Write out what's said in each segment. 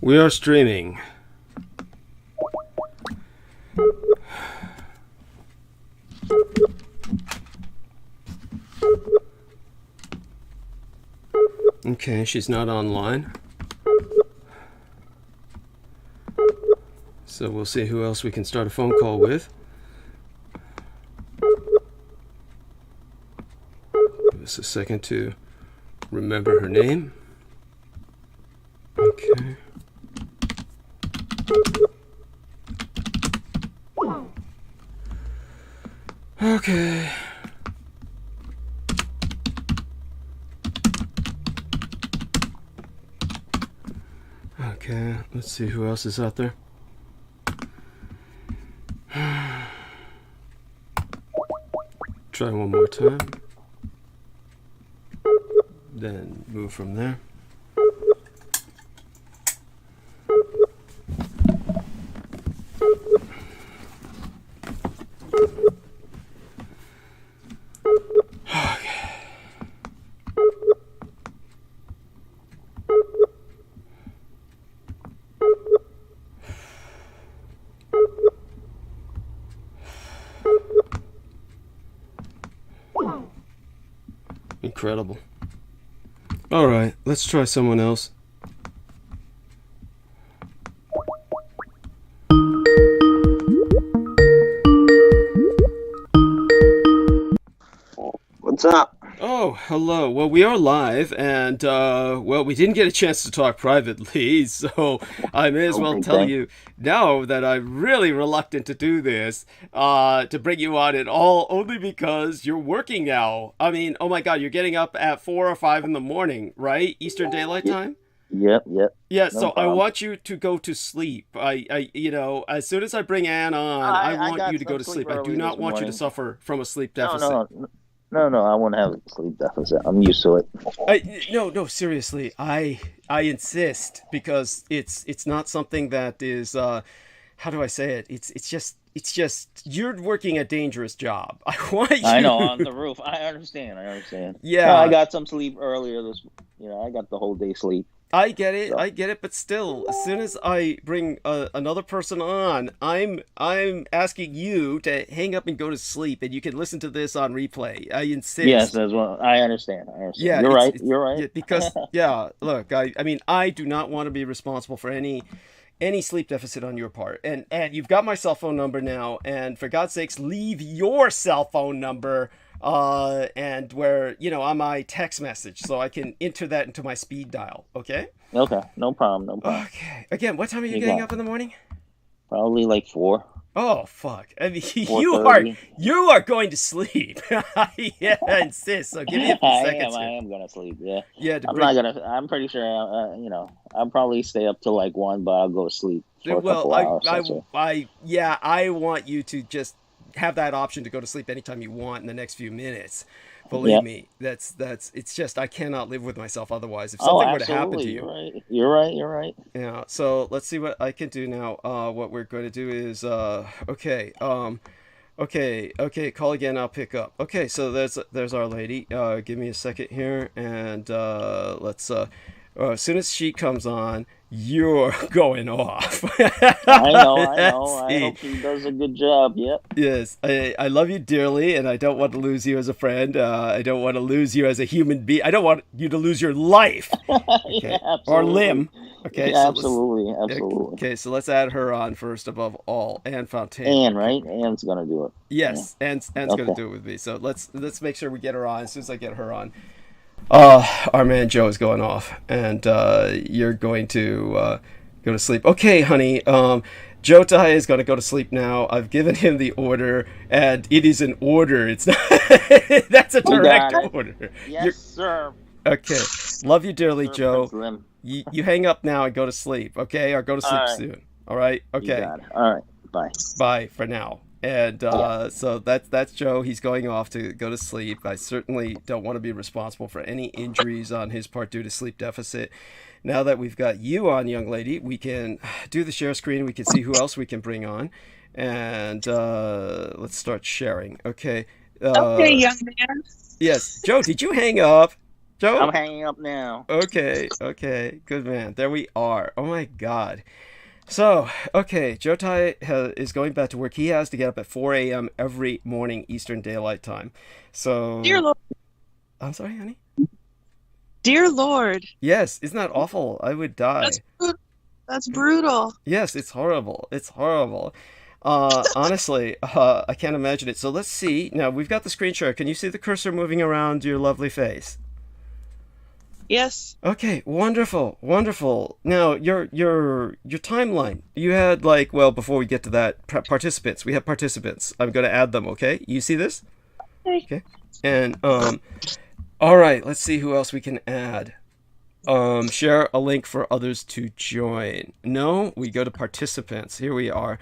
We are streaming. Okay, she's not online. So we'll see who else we can start a phone call with. Give us a second to remember her name. Okay. Okay. Okay, let's see who else is out there. Try one more time. Then move from there. Incredible. All right, let's try someone else. What's up? Oh, hello. Well, we are live, and well, we didn't get a chance to talk privately, so I may as well tell you now that I'm really reluctant to do this, to bring you on at all, only because you're working now. I mean, oh my God, you're getting up at 4 or 5 in the morning, right? Eastern Daylight Time? Yep. Yeah, no problem. I want you to go to sleep. You know, as soon as I bring Ann on, I want you to go to sleep. I do not want you to suffer from a sleep deficit. No, I won't have a sleep deficit. I'm used to it. No, seriously. I insist, because it's not something that is how do I say it? It's just you're working a dangerous job. I want you. I know, on the roof. I understand. Yeah. No, I got some sleep earlier I got the whole day sleep. I get it, but still, as soon as I bring another person on, I'm asking you to hang up and go to sleep, and you can listen to this on replay. I insist. Yes, as well. I understand. Yeah, you're right. You're right. Yeah, because look, I mean, I do not want to be responsible for any sleep deficit on your part, and you've got my cell phone number now, and for God's sakes, leave your cell phone number and where, on my text message, so I can enter that into my speed dial. Okay, no problem. Okay, again, what time are you getting up in the morning? Probably like 4. Oh fuck, I mean, 4:30. you are going to sleep. Yeah, I insist. So give me a few seconds. I am gonna sleep. Yeah. I'm pretty sure. I'll probably stay up till like 1, but I'll go to sleep for a couple hours. I want you to just have that option to go to sleep anytime you want in the next few minutes. Believe me, that's it's just, I cannot live with myself otherwise. If something were to happen to you. You're right. Yeah. So let's see what I can do now. What we're going to do is okay. Call again. I'll pick up. Okay. So there's our lady. Give me a second here, and let's. As soon as she comes on, you're going off. I know. I hope she does a good job. Yep. Yes, I love you dearly, and I don't want to lose you as a friend. I don't want to lose you as a human being. I don't want you to lose your life, okay? Yeah, or limb. Okay, yeah, so absolutely. Okay, so let's add her on first above all. Ann Fontaine. Ann, right? Ann's gonna do it. Yes, yeah. Ann's gonna do it with me. So let's make sure we get her on. As soon as I get her on, our man Joe is going off, and you're going to go to sleep. Okay, honey. Joe Tai is going to go to sleep now. I've given him the order, and it is an order. It's not. That's a direct order. Yes, sir. Okay. Love you dearly, Joe. You hang up now and go to sleep, okay? Or go to sleep soon. All right? Okay. You got it. All right. Bye. Bye for now. And so that's Joe. He's going off to go to sleep. I certainly don't want to be responsible for any injuries on his part due to sleep deficit. Now that we've got you on, young lady, we can do the share screen. We can see who else we can bring on. And let's start sharing. Okay. Okay, young man. Yes. Joe, did you hang up? Joe? I'm hanging up now. Okay, good man. There we are. Oh my God. So, okay, Joe Tai is going back to work. He has to get up at 4 a.m. every morning Eastern Daylight Time. Dear So, Lord. I'm sorry, honey? Dear Lord. Yes, isn't that awful? I would die. That's brutal. Yes, it's horrible. It's horrible. Honestly, I can't imagine it. So let's see. Now, we've got the screen share. Can you see the cursor moving around your lovely face? Yes. Okay, wonderful, wonderful. Now, your timeline. You had before we get to that, participants. We have participants. I'm going to add them, okay? You see this? Okay. And all right, let's see who else we can add. Share a link for others to join. No, we go to participants. Here we are.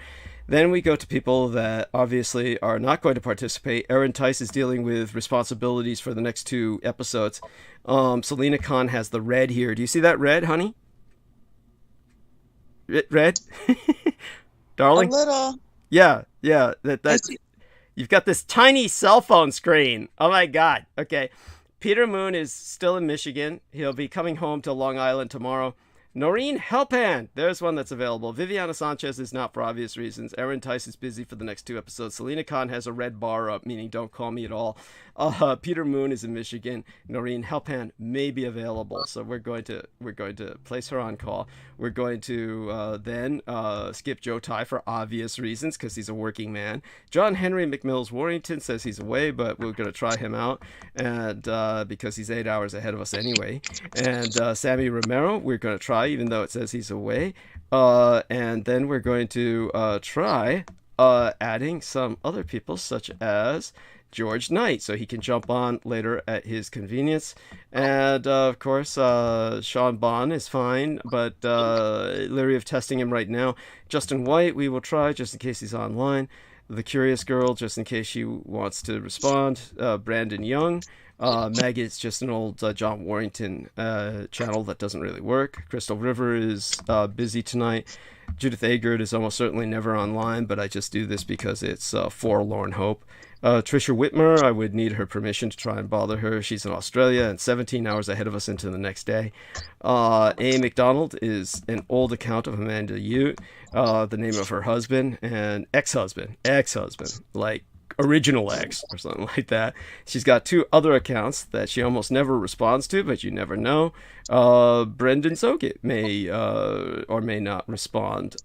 Then we go to people that obviously are not going to participate. Aaron Tice is dealing with responsibilities for the next 2 episodes. Selena Khan has the red here. Do you see that red, honey? Red? Darling? A little. Yeah. That's you've got this tiny cell phone screen. Oh my God. Okay. Peter Moon is still in Michigan. He'll be coming home to Long Island tomorrow. Noreen Helpan, there's one that's available. Viviana Sanchez is not for obvious reasons. Aaron Tice is busy for the next 2 episodes. Selena Khan has a red bar up, meaning don't call me at all. Peter Moon is in Michigan. Noreen Helpan may be available, so we're going to place her on call. We're going to then skip Joe Tai for obvious reasons because he's a working man. John Henry McMills Warrington says he's away, but we're going to try him out, and because he's 8 hours ahead of us anyway. And Sammy Romero, we're going to try, even though it says he's away. And then we're going to try adding some other people, such as George Knight, so he can jump on later at his convenience. And of course, Sean Bond is fine, but leery of testing him right now. Justin White, we will try just in case he's online. The Curious Girl, just in case she wants to respond. Brandon Young. Meg is just an old John Warrington channel that doesn't really work. Crystal River is busy tonight. Judith Agard is almost certainly never online, but I just do this because it's forlorn hope. Trisha Whitmer, I would need her permission to try and bother her. She's in Australia and 17 hours ahead of us into the next day. A. McDonald is an old account of Amanda Ute, the name of her husband, and ex-husband, like original ex or something like that. She's got 2 other accounts that she almost never responds to, but you never know. Brendan Sogit may or may not respond.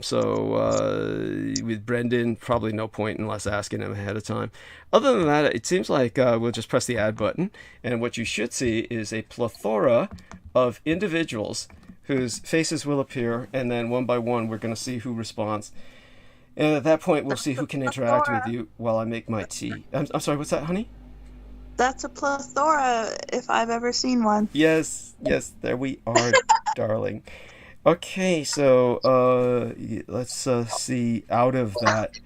So with Brendan, probably no point in less asking him ahead of time. Other than that, it seems like we'll just press the add button, and what you should see is a plethora of individuals whose faces will appear, and then one by one we're going to see who responds. And at that point, we'll see who can interact with you while I make my tea. I'm sorry, what's that, honey? That's a plethora, if I've ever seen one. Yes, there we are, darling. Okay, so let's see out of that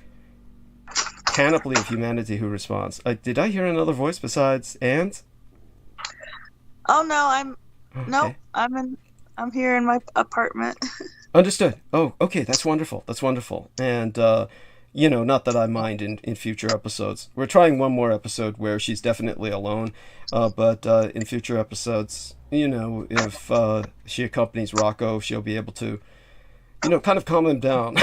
panoply of humanity who responds. Did I hear another voice besides Anne's? Oh no, I'm here in my apartment. Understood. Oh, okay, that's wonderful. And, not that I mind in future episodes. We're trying one more episode where she's definitely alone, but in future episodes, if she accompanies Rocco, she'll be able to, kind of calm him down.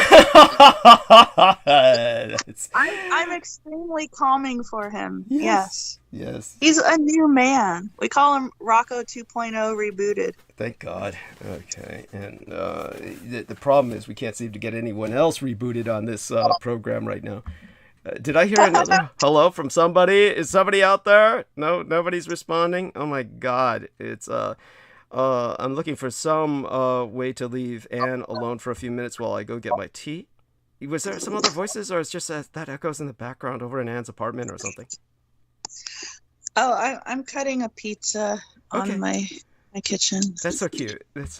I'm extremely calming for him. Yes. Yes. He's a new man. We call him Rocco 2.0 rebooted. Thank God. Okay. And the problem is we can't seem to get anyone else rebooted on this program right now. Did I hear another hello from somebody? Is somebody out there? No, nobody's responding. Oh my God. It's I'm looking for some way to leave Anne alone for a few minutes while I go get my tea. Was there some other voices, or it's just that echoes in the background over in Anne's apartment or something? Oh, I'm cutting a pizza on my kitchen. That's so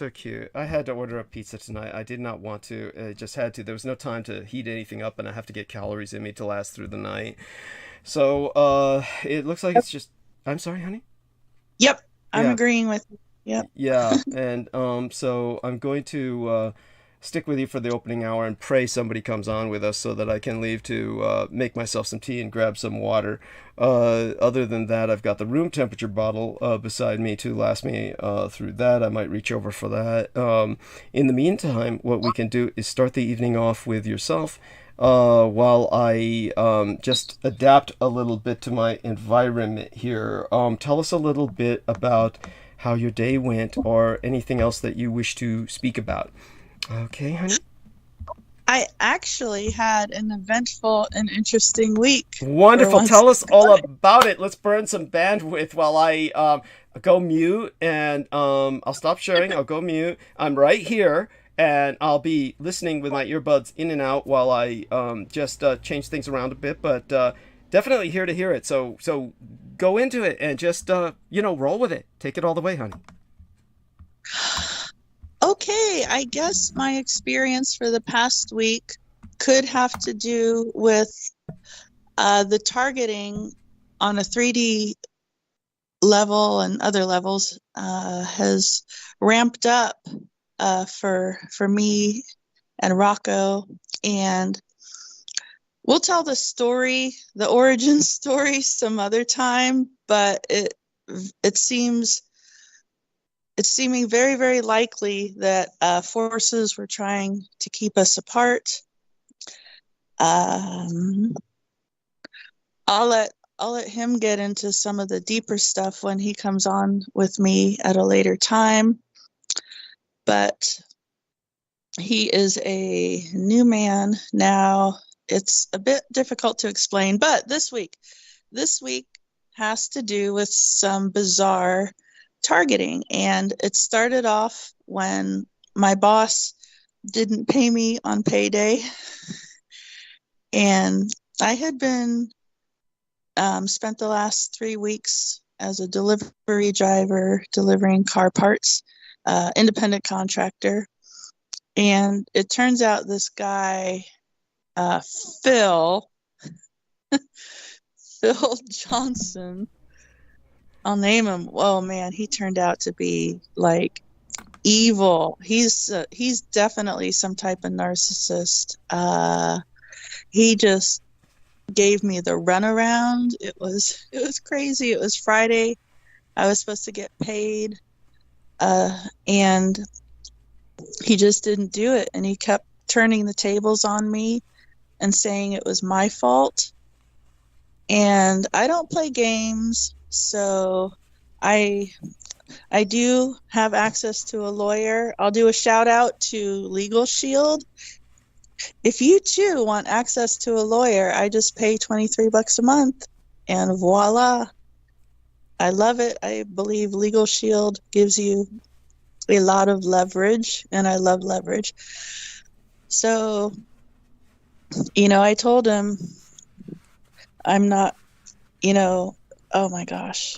cute. I had to order a pizza tonight. I did not want to. I just had to. There was no time to heat anything up, and I have to get calories in me to last through the night. So it looks like it's just... I'm sorry, honey? Yep, I'm agreeing with you. Yep. Yeah, and so I'm going to stick with you for the opening hour and pray somebody comes on with us so that I can leave to make myself some tea and grab some water. Other than that, I've got the room temperature bottle beside me to last me through that. I might reach over for that. In the meantime, what we can do is start the evening off with yourself while I just adapt a little bit to my environment here. Tell us a little bit about how your day went or anything else that you wish to speak about. Okay, honey? I actually had an eventful and interesting week. Wonderful. Tell us all about it. Let's burn some bandwidth while I go mute, and I'll stop sharing. I'll go mute. I'm right here, and I'll be listening with my earbuds in and out while I just change things around a bit, but definitely here to hear it. So go into it and just, roll with it. Take it all the way, honey. Okay, I guess my experience for the past week could have to do with the targeting on a 3D level and other levels has ramped up for me and Rocco, and we'll tell the story, the origin story, some other time, but it's seeming very, very likely that forces were trying to keep us apart. I'll let him get into some of the deeper stuff when he comes on with me at a later time. But he is a new man now. It's a bit difficult to explain, but this week has to do with some bizarre targeting, and it started off when my boss didn't pay me on payday, and I had been spent the last 3 weeks as a delivery driver delivering car parts, independent contractor, and it turns out this guy Phil Johnson, I'll name him. Oh man, he turned out to be like evil. He's definitely some type of narcissist. He just gave me the runaround. It was crazy. It was Friday. I was supposed to get paid, and he just didn't do it. And he kept turning the tables on me and saying it was my fault. And I don't play games, so I do have access to a lawyer. I'll do a shout out to Legal Shield. If you too want access to a lawyer, I just pay $23 a month, and voila. I love it. I believe Legal Shield gives you a lot of leverage, and I love leverage. So, I told him I'm not, oh my gosh,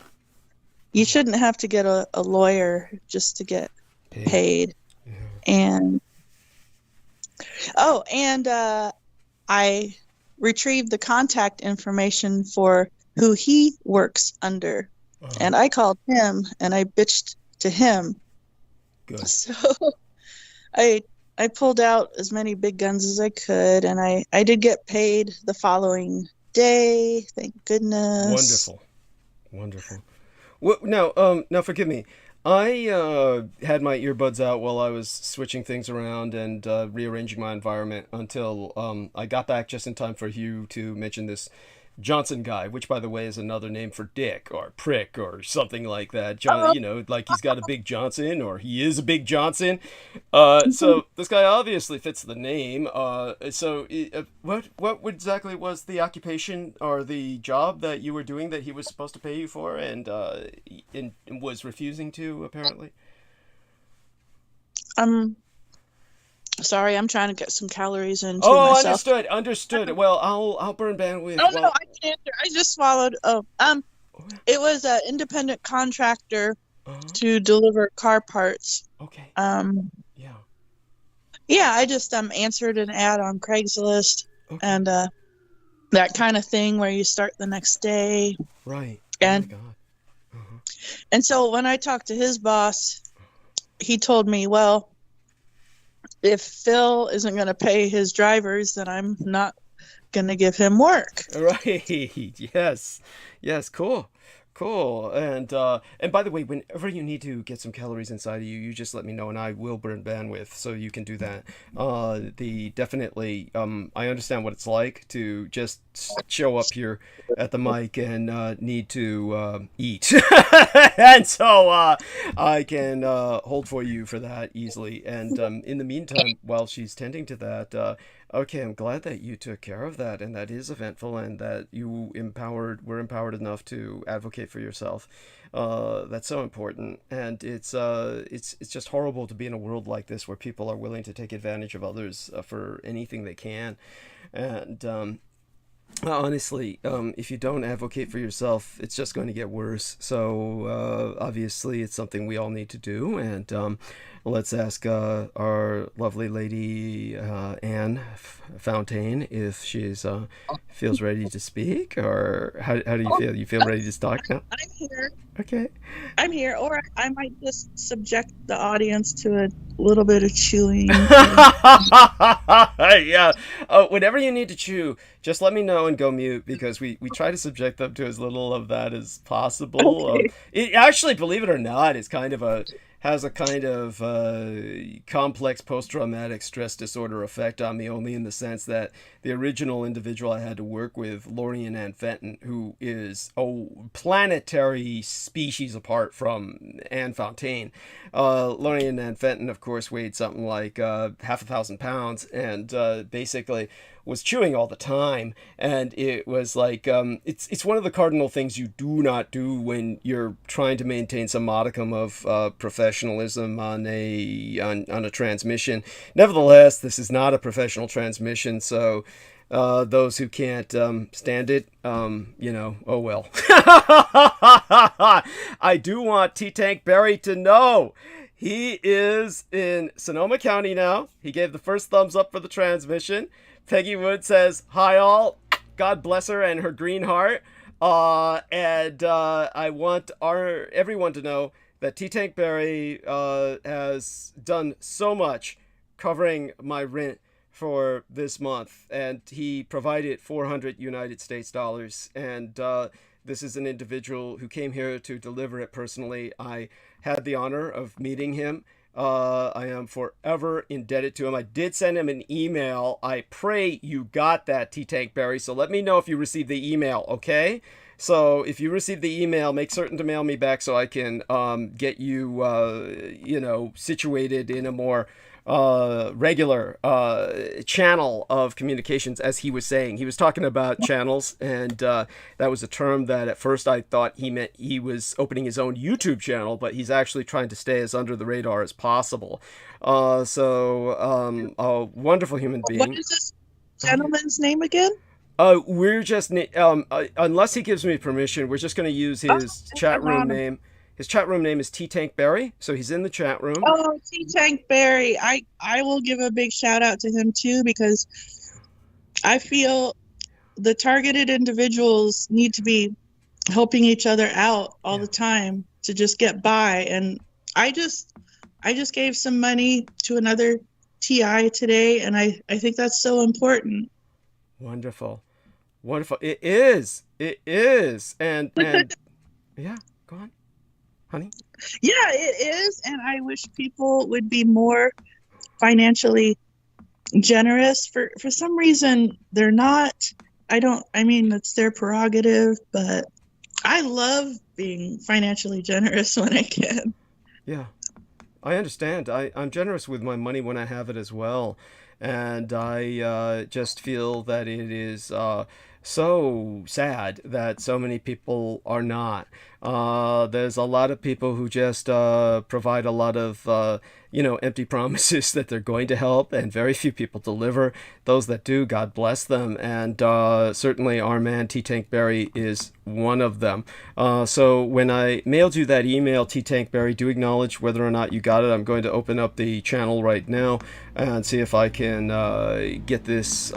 you shouldn't have to get a lawyer just to get paid. Yeah. And I retrieved the contact information for who he works under. And I called him and I bitched to him. Good. So I pulled out as many big guns as I could, and I did get paid the following day. Thank goodness. Wonderful. Well, now forgive me. I had my earbuds out while I was switching things around and rearranging my environment until I got back just in time for you to mention this Johnson guy, which by the way is another name for dick or prick or something like that. Like he's got a big Johnson or he is a big Johnson. So this guy obviously fits the name. What exactly was the occupation or the job that you were doing that he was supposed to pay you for and was refusing to apparently? Sorry, I'm trying to get some calories into myself. Understood. Well, I'll burn bandwidth. No, I can answer. I just swallowed. It was an independent contractor to deliver car parts. Okay. Yeah, I just answered an ad on Craigslist and that kind of thing where you start the next day. Right. And, oh my God. Uh-huh. And so when I talked to his boss, he told me, well, if Phil isn't going to pay his drivers, then I'm not going to give him work. Right. Yes. Cool. And by the way, whenever you need to get some calories inside of you, you just let me know, and I will burn bandwidth, so you can do that. Definitely. I understand what it's like to just show up here at the mic and need to eat, and so I can hold for you for that easily. And in the meantime, while she's tending to that. Okay, I'm glad that you took care of that, and that is eventful, and that you were empowered enough to advocate for yourself. That's so important, and it's just horrible to be in a world like this where people are willing to take advantage of others for anything they can, and honestly, if you don't advocate for yourself, it's just going to get worse. So obviously, it's something we all need to do, and let's ask our lovely lady Anne Fontaine if she's feels ready to speak, or how do you feel? You feel ready to talk now? I'm here. Okay. I'm here, or I might just subject the audience to a little bit of chewing. Yeah. Whenever you need to chew, just let me know and go mute, because we try to subject them to as little of that as possible. Okay. It actually, believe it or not, is has a kind of complex post-traumatic stress disorder effect on me, only in the sense that the original individual I had to work with, Lorian Ann Fenton, who is a planetary species apart from Anne Fontaine. Lorian Ann Fenton, of course, weighed something like half 1,000 pounds, and basically was chewing all the time, and it was like it's one of the cardinal things you do not do when you're trying to maintain some modicum of professionalism on a transmission. Nevertheless, this is not a professional transmission, so those who can't stand it, oh well. I do want T-Tank Barry to know he is in Sonoma County now. He gave the first thumbs up for the transmission. Peggy Wood says, "Hi all, God bless her and her green heart." And I want everyone to know that T-Tank Barry has done so much covering my rent for this month, and he provided 400 United States dollars. And this is an individual who came here to deliver it personally. I had the honor of meeting him. I am forever indebted to him. I did send him an email. I pray you got that, T-Tank Barry. So let me know if you received the email, okay? So if you received the email, make certain to mail me back so I can get you, situated in a more regular channel of communications. As he was saying, he was talking about channels, and that was a term that at first I thought he meant he was opening his own YouTube channel, but he's actually trying to stay as under the radar as possible. So a wonderful human being. What is this gentleman's name again? We're just unless he gives me permission, we're just going to use his chat room name. His chat room name is T-Tank Barry, so he's in the chat room. Oh, T-Tank Barry. I will give a big shout out to him too, because I feel the targeted individuals need to be helping each other out all the time to just get by. And I just gave some money to another TI today, and I think that's so important. Wonderful. It is. And yeah, go on, honey. Yeah, it is. And I wish people would be more financially generous. For some reason, they're not. I mean, it's their prerogative, but I love being financially generous when I can. Yeah, I understand. I'm generous with my money when I have it as well. And I just feel that it is so sad that so many people are not. There's a lot of people who just provide a lot of empty promises that they're going to help, and very few people deliver. Those that do, God bless them, and certainly our man T-Tank Barry is one of them. So when I mailed you that email, T-Tank Barry, do acknowledge whether or not you got it. I'm going to open up the channel right now and see if I can get this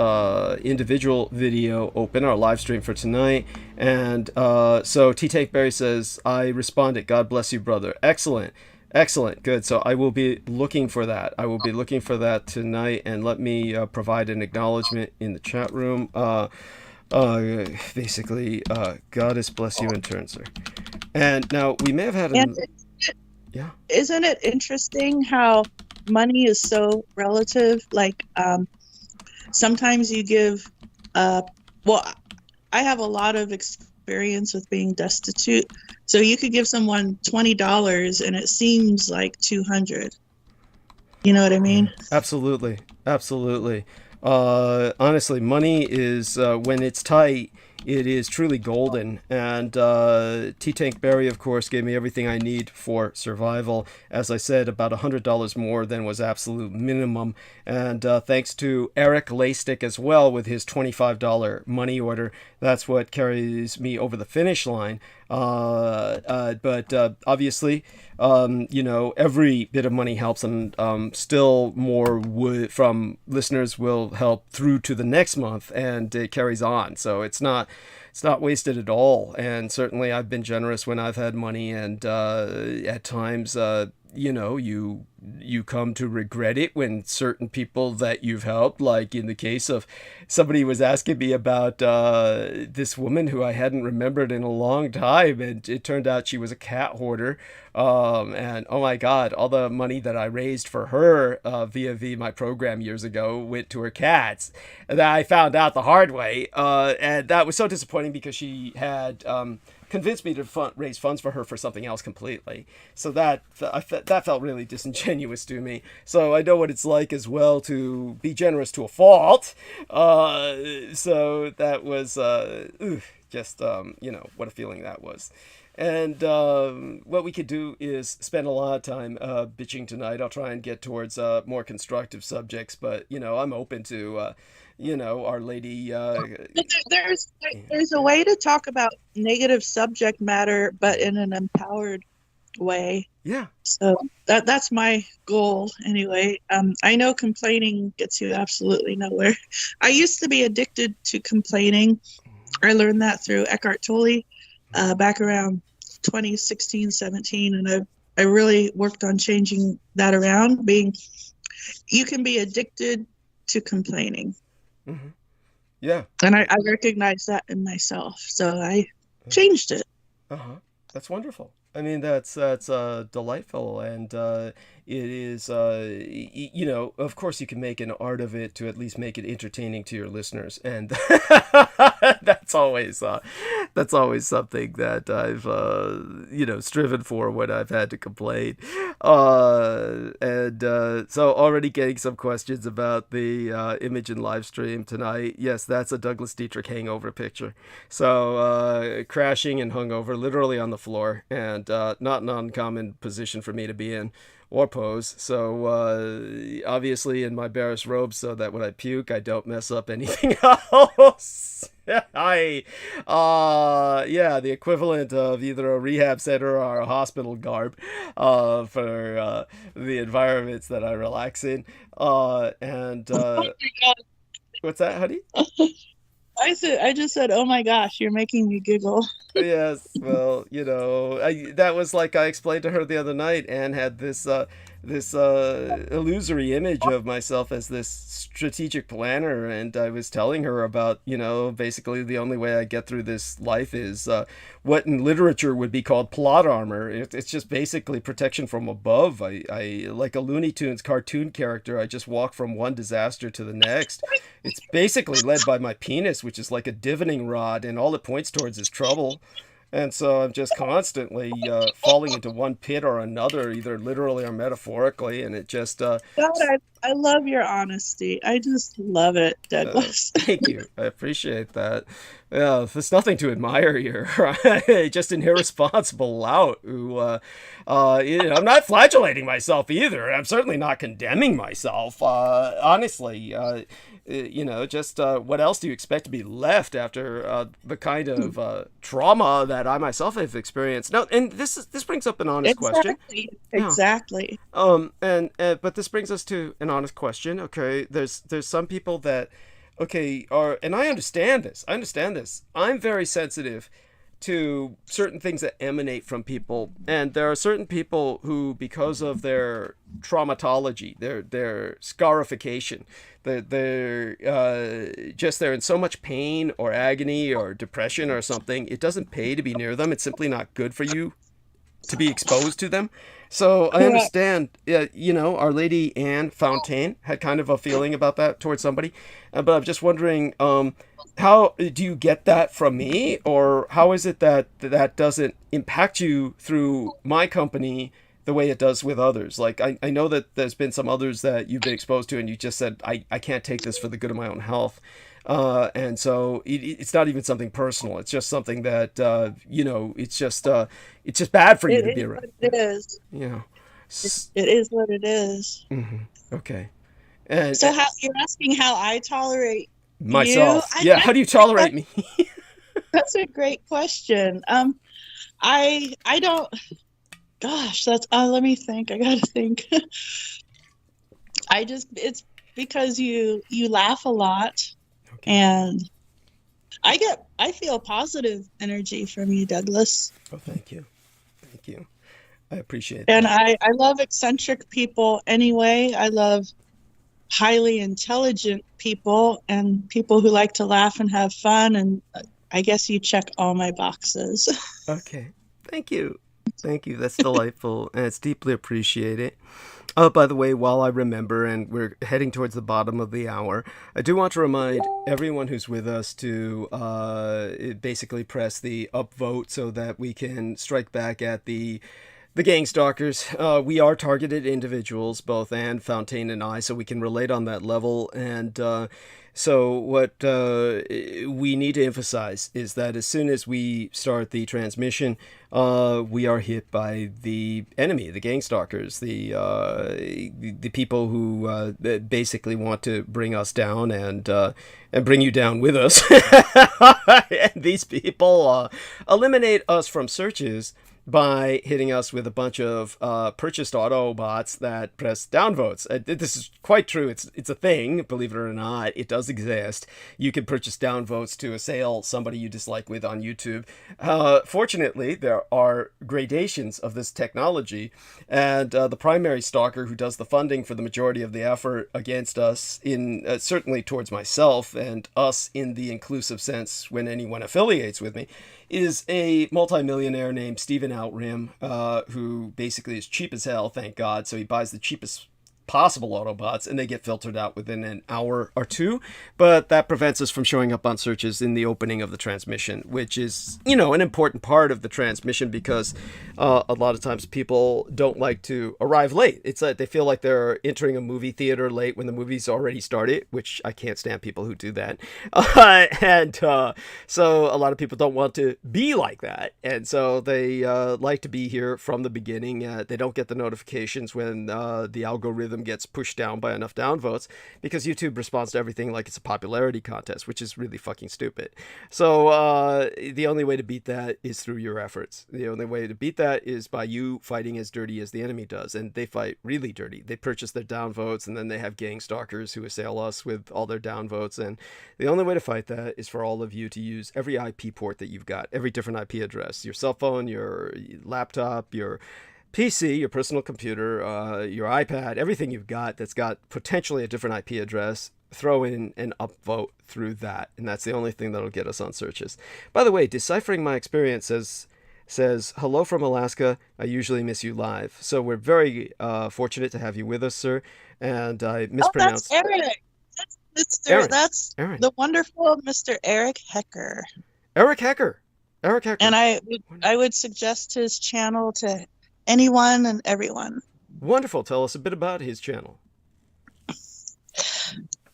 individual video open, our live stream for tonight. And so T-Tank Barry says, I responded, God bless you, brother. Excellent. Excellent. Good. So I will be looking for that. I will be looking for that tonight, and let me provide an acknowledgement in the chat room. Basically, Goddess bless you in turn, sir. And now we may have had yeah. Isn't it interesting how money is so relative? Like, sometimes you give, well, I have a lot of experience with being destitute. So you could give someone $20 and it seems like 200. You know what I mean? Absolutely. Absolutely. Honestly, money is, when it's tight, it is truly golden. And T-Tank Berry, of course, gave me everything I need for survival. As I said, about $100 more than was absolute minimum. And thanks to Eric Laystick as well with his $25 money order, that's what carries me over the finish line. But obviously, every bit of money helps, and still more from listeners will help through to the next month, and it carries on. So it's not wasted at all. And certainly I've been generous when I've had money, and at times, you come to regret it when certain people that you've helped, like in the case of somebody was asking me about this woman who I hadn't remembered in a long time, and it turned out she was a cat hoarder, and oh my god, all the money that I raised for her via my program years ago went to her cats. And I found out the hard way, and that was so disappointing because she had convinced me to raise funds for her for something else completely. So that felt really disingenuous to me. So I know what it's like as well to be generous to a fault. So that was what a feeling that was. And what we could do is spend a lot of time bitching tonight. I'll try and get towards more constructive subjects, but I'm open to Our Lady. There's a way to talk about negative subject matter, but in an empowered way. Yeah. So that's my goal anyway. I know complaining gets you absolutely nowhere. I used to be addicted to complaining. I learned that through Eckhart Tolle back around 2016, 17, and I really worked on changing that around. You can be addicted to complaining. Mm-hmm. Yeah. And I recognize that in myself, so I changed it. That's wonderful. I mean, that's delightful, and it is, of course you can make an art of it to at least make it entertaining to your listeners, and that's always something that I've, striven for when I've had to complain, and so already getting some questions about the Imogen live stream tonight. Yes, that's a Douglas Dietrich hangover picture, so crashing and hungover, literally on the floor, and not an uncommon position for me to be in or pose. So obviously in my bearish robes, so that when I puke I don't mess up anything else. The equivalent of either a rehab center or a hospital garb for the environments that I relax in. Oh my God. What's that, honey? I just said, oh my gosh, you're making me giggle. Yes, well, that was like I explained to her the other night. Anne had this illusory image of myself as this strategic planner, and I was telling her about, basically the only way I get through this life is what in literature would be called plot armor. It's just basically protection from above. I like a Looney Tunes cartoon character. I just walk from one disaster to the next. It's basically led by my penis, which is like a divining rod, and all it points towards is trouble. And so I'm just constantly falling into one pit or another, either literally or metaphorically, and it just... God, I love your honesty. I just love it, Douglas. Thank you. I appreciate that. There's nothing to admire here. Right? Just an irresponsible lout who... I'm not flagellating myself either. I'm certainly not condemning myself. Honestly... just what else do you expect to be left after the kind of trauma that I myself have experienced? No, and this brings up an honest question. Exactly. But this brings us to an honest question. Okay, there's some people that, and I understand this. I'm very sensitive to certain things that emanate from people, and there are certain people who, because of their traumatology, their scarification, they're in so much pain or agony or depression or something, it doesn't pay to be near them. It's simply not good for you to be exposed to them. So I understand, Our Lady Anne Fontaine had kind of a feeling about that towards somebody, but I'm just wondering, how do you get that from me, or how is it that doesn't impact you through my company the way it does with others? Like, I know that there's been some others that you've been exposed to and you just said, I can't take this for the good of my own health. And so it's not even something personal. It's just something that, it's just bad for you to be around. It is. Yeah. It is what it is. Mm-hmm. Okay. And so you're asking how I tolerate myself? You? How do you tolerate me? That's a great question. I don't. Gosh, that's. Let me think. I gotta think. It's because you laugh a lot, okay. And I feel positive energy from you, Douglas. Oh, thank you. I appreciate and that. And I love eccentric people anyway. I love highly intelligent people and people who like to laugh and have fun. And I guess you check all my boxes. Okay. Thank you. That's delightful. And it's deeply appreciated. By the way, while I remember, and we're heading towards the bottom of the hour, I do want to remind everyone who's with us to basically press the upvote so that we can strike back at the gang stalkers. We are targeted individuals, both Anne Fontaine and I, so we can relate on that level. And so what we need to emphasize is that as soon as we start the transmission, we are hit by the enemy, the gang stalkers, the people who basically want to bring us down and bring you down with us. And these people eliminate us from searches by hitting us with a bunch of purchased Autobots that press downvotes. This is quite true. It's a thing, believe it or not. It does exist. You can purchase downvotes to assail somebody you dislike with on YouTube. Fortunately, there are gradations of this technology, and the primary stalker who does the funding for the majority of the effort against us, in certainly towards myself and us in the inclusive sense when anyone affiliates with me, is a multimillionaire named Stephen Outrim, who basically is cheap as hell, thank God. So he buys the cheapest possible Autobots, and they get filtered out within an hour or two. But that prevents us from showing up on searches in the opening of the transmission, which is, an important part of the transmission, because a lot of times people don't like to arrive late. It's like they feel like they're entering a movie theater late when the movie's already started, which I can't stand people who do that. So a lot of people don't want to be like that. And so they like to be here from the beginning. They don't get the notifications when the algorithm gets pushed down by enough downvotes, because YouTube responds to everything like it's a popularity contest, which is really fucking stupid. So the only way to beat that is through your efforts. The only way to beat that is by you fighting as dirty as the enemy does, and they fight really dirty. They purchase their downvotes, and then they have gang stalkers who assail us with all their downvotes, and the only way to fight that is for all of you to use every IP port that you've got, every different IP address, your cell phone, your laptop, your PC, your personal computer, your iPad, everything you've got that's got potentially a different IP address, throw in an upvote through that, and that's the only thing that'll get us on searches. By the way, Deciphering My Experience says, hello from Alaska, I usually miss you live. So we're very fortunate to have you with us, sir, and I mispronounced... Oh, that's Eric. That's Aaron. The wonderful Mr. Eric Hecker. Eric Hecker. And I would suggest his channel to anyone and everyone. Wonderful. Tell us a bit about his channel.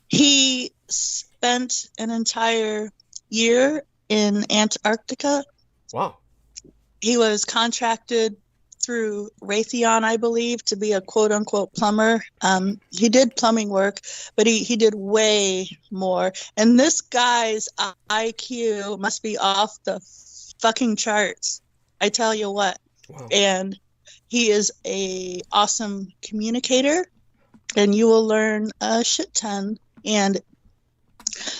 He spent an entire year in Antarctica. Wow. He was contracted through Raytheon, I believe, to be a quote-unquote plumber. He did plumbing work, but he did way more. And this guy's IQ must be off the fucking charts. I tell you what. Wow. And he is a awesome communicator, and you will learn a shit ton. And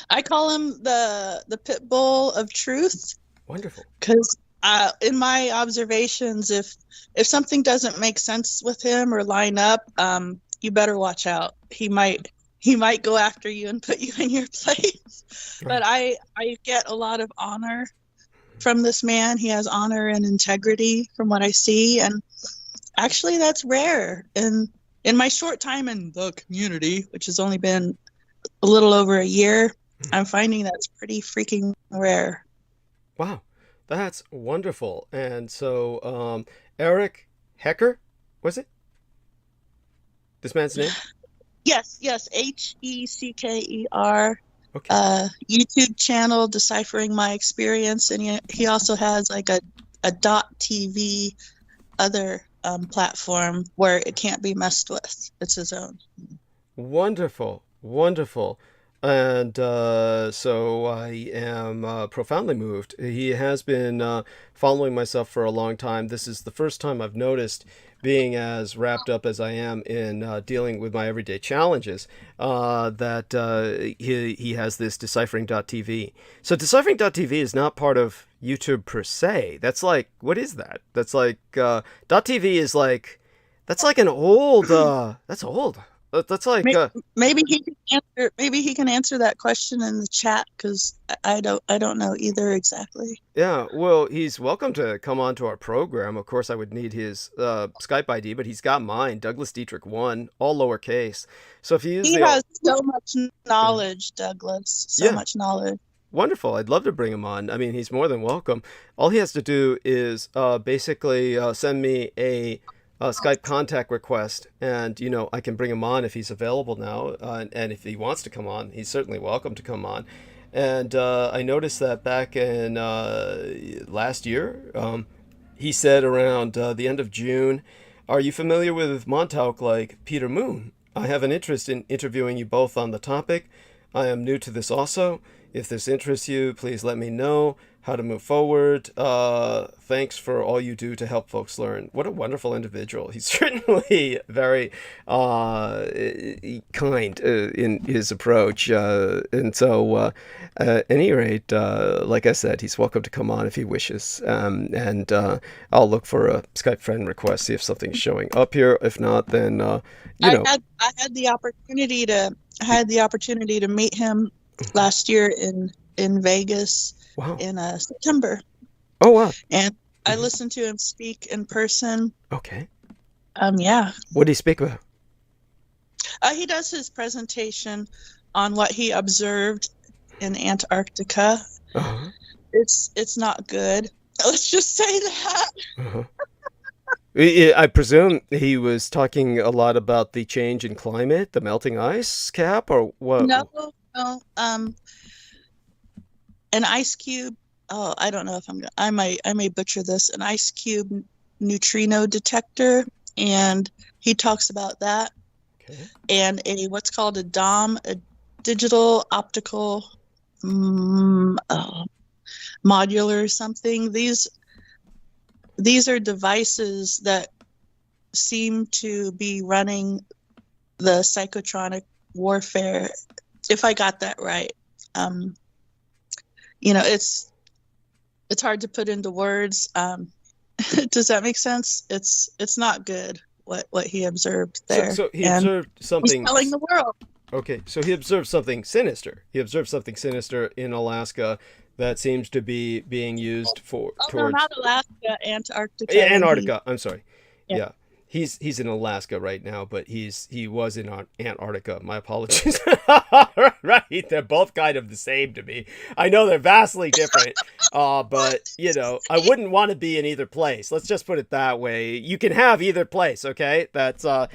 I call him the pit bull of truth. Wonderful. Because in my observations, if something doesn't make sense with him or line up, you better watch out. He might go after you and put you in your place. Right. But I get a lot of honor from this man. He has honor and integrity from what I see, and actually that's rare. And in my short time in the community, which has only been a little over a year, I'm finding that's pretty freaking rare. Wow, that's wonderful. And so, Eric Hecker, was it? This man's name? Yes, Hecker. Okay. YouTube channel, Deciphering My Experience, and he also has like a .tv other platform where it can't be messed with. It's his own. Wonderful, wonderful. And so I am profoundly moved. He has been following myself for a long time. This is the first time I've noticed, being as wrapped up as I am in dealing with my everyday challenges, that he has this Deciphering.tv. So Deciphering.tv is not part of YouTube per se. That's like, what is that? That's like, .tv is like, that's like an old, that's old. That's like maybe he can answer. Maybe he can answer that question in the chat, because I don't know either exactly. Yeah, well, he's welcome to come on to our program. Of course, I would need his Skype ID, but he's got mine, Douglas Dietrich 1, all lowercase. So if you use has so much knowledge, Douglas. So much knowledge. Wonderful. I'd love to bring him on. I mean, he's more than welcome. All he has to do is basically send me a Skype contact request, and I can bring him on if he's available now, and if he wants to come on, he's certainly welcome to come on. And I noticed that back in last year, he said around the end of June, "Are you familiar with Montauk like Peter Moon? I have an interest in interviewing you both on the topic. I am new to this also. If this interests you, please let me know how to move forward. Thanks for all you do to help folks learn." What a wonderful individual. He's certainly very kind in his approach. And so, at any rate, like I said, he's welcome to come on if he wishes. And I'll look for a Skype friend request, see if something's showing up here. If not, then, I had the opportunity to meet him last year in Vegas. Wow. In September. Oh, wow. And I listened to him speak in person. Okay. Yeah. What did he speak about? He does his presentation on what he observed in Antarctica. Uh-huh. It's not good. Let's just say that. Uh-huh. I presume he was talking a lot about the change in climate, the melting ice cap, or what? No. An ice cube. Oh, I don't know if I may butcher this. An ice cube neutrino detector, and he talks about that. Okay. And what's called a DOM, a digital optical modular something. These are devices that seem to be running the psychotronic warfare, if I got that right. It's hard to put into words. Does that make sense? It's not good what he observed there. So he observed something. He's telling the world. Okay, so he observed something sinister. He observed something sinister in Alaska that seems to be being used towards. No, not Alaska, Antarctica. Yeah, Antarctica. I'm sorry. Yeah. He's in Alaska right now, but he was in Antarctica. My apologies. Right, they're both kind of the same to me. I know they're vastly different, but I wouldn't want to be in either place. Let's just put it that way. You can have either place, okay? That's but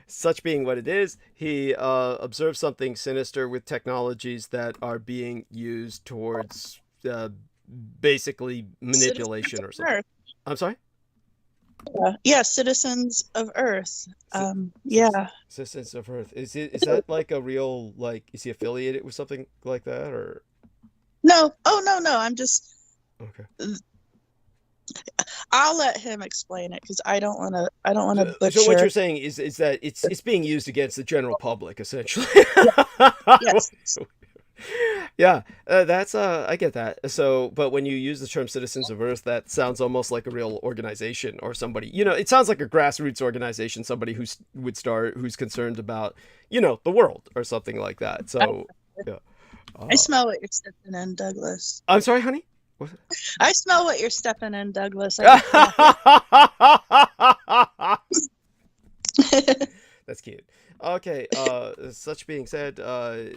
such being what it is, he observed something sinister with technologies that are being used towards basically manipulation or something. I'm sorry? Yeah, Citizens of Earth. Yeah. Citizens of Earth. Is that like a real, is he affiliated with something like that, or? No. Oh, no. I'm just. Okay. I'll let him explain it, because I don't want to butcher. So what you're saying is that it's being used against the general public, essentially. Yes. Yeah, that's I get that. So, but when you use the term Citizens of Earth, that sounds almost like a real organization or somebody. It sounds like a grassroots organization, somebody would start who's concerned about the world or something like that. So, yeah. I smell what you're stepping in, Douglas. I'm sorry, honey. I smell what you're stepping in, Douglas. That's cute. Okay, such being said,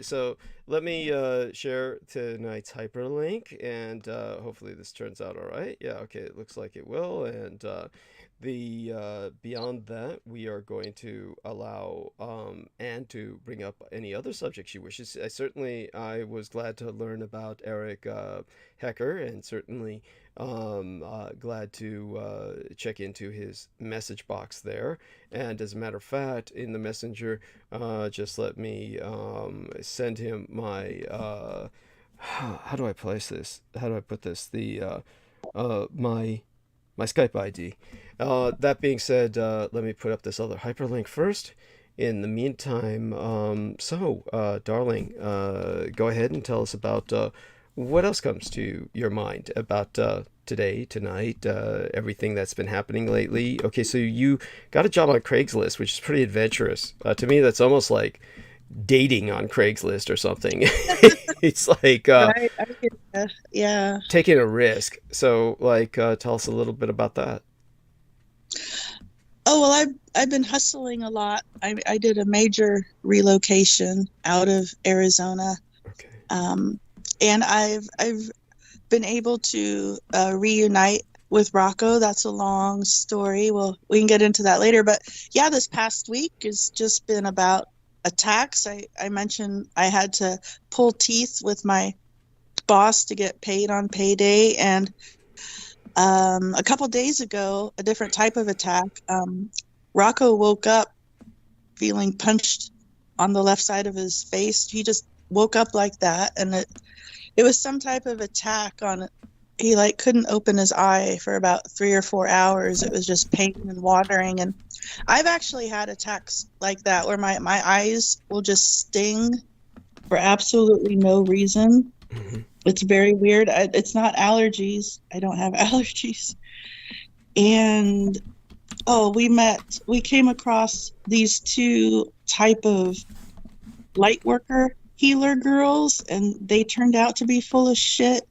so let me share tonight's hyperlink, and hopefully this turns out all right. Yeah, okay, it looks like it will, and beyond that, we are going to allow Anne to bring up any other subject she wishes. I was glad to learn about Eric Hecker, and certainly glad to check into his message box there. And as a matter of fact, in the messenger, just let me send him my how do I place this? How do I put this? My Skype ID. That being said, let me put up this other hyperlink first. In the meantime, darling, go ahead and tell us about what else comes to your mind about today, tonight, everything that's been happening lately. Okay, so you got a job on Craigslist, which is pretty adventurous. To me, that's almost like dating on Craigslist or something. It's like right? Yeah. taking a risk. So, tell us a little bit about that. Oh, well, I've been hustling a lot. I did a major relocation out of Arizona. Okay. And I've been able to reunite with Rocco. That's a long story. Well, we can get into that later. But yeah, this past week has just been about attacks. I mentioned I had to pull teeth with my boss to get paid on payday. And a couple days ago, a different type of attack. Rocco woke up feeling punched on the left side of his face. He just woke up like that, and it was some type of attack on. He couldn't open his eye for about 3 or 4 hours. It was just pain and watering. And I've actually had attacks like that where my eyes will just sting for absolutely no reason. Mm-hmm. It's very weird. It's not allergies. I don't have allergies. And we came across these two type of light worker healer girls, and they turned out to be full of shit.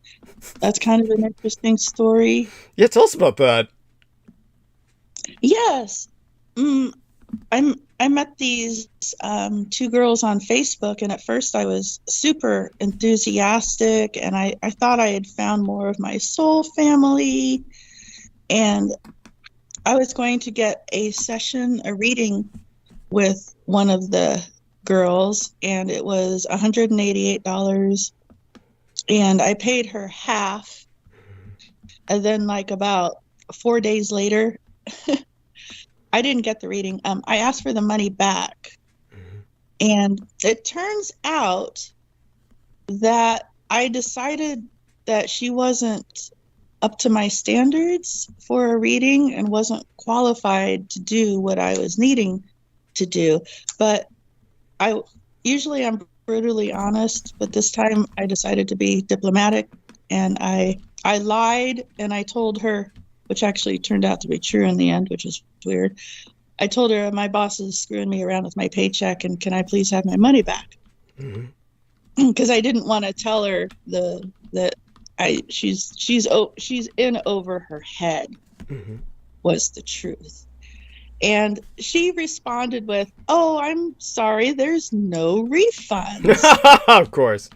That's kind of an interesting story. Yeah, tell us about that. Yes. I met these two girls on Facebook, and at first I was super enthusiastic, and I thought I had found more of my soul family, and I was going to get a reading with one of the girls, and it was $188, and I paid her half, and then about 4 days later, I didn't get the reading. I asked for the money back. Mm-hmm. And it turns out that I decided that she wasn't up to my standards for a reading and wasn't qualified to do what I was needing to do. But I'm brutally honest, but this time I decided to be diplomatic, and I lied, and I told her, which actually turned out to be true in the end, which was weird. I told her my boss is screwing me around with my paycheck, and can I please have my money back? Because I didn't want to tell her that she's in over her head. Mm-hmm. Was the truth. And she responded with, "Oh, I'm sorry, there's no refunds." Of course.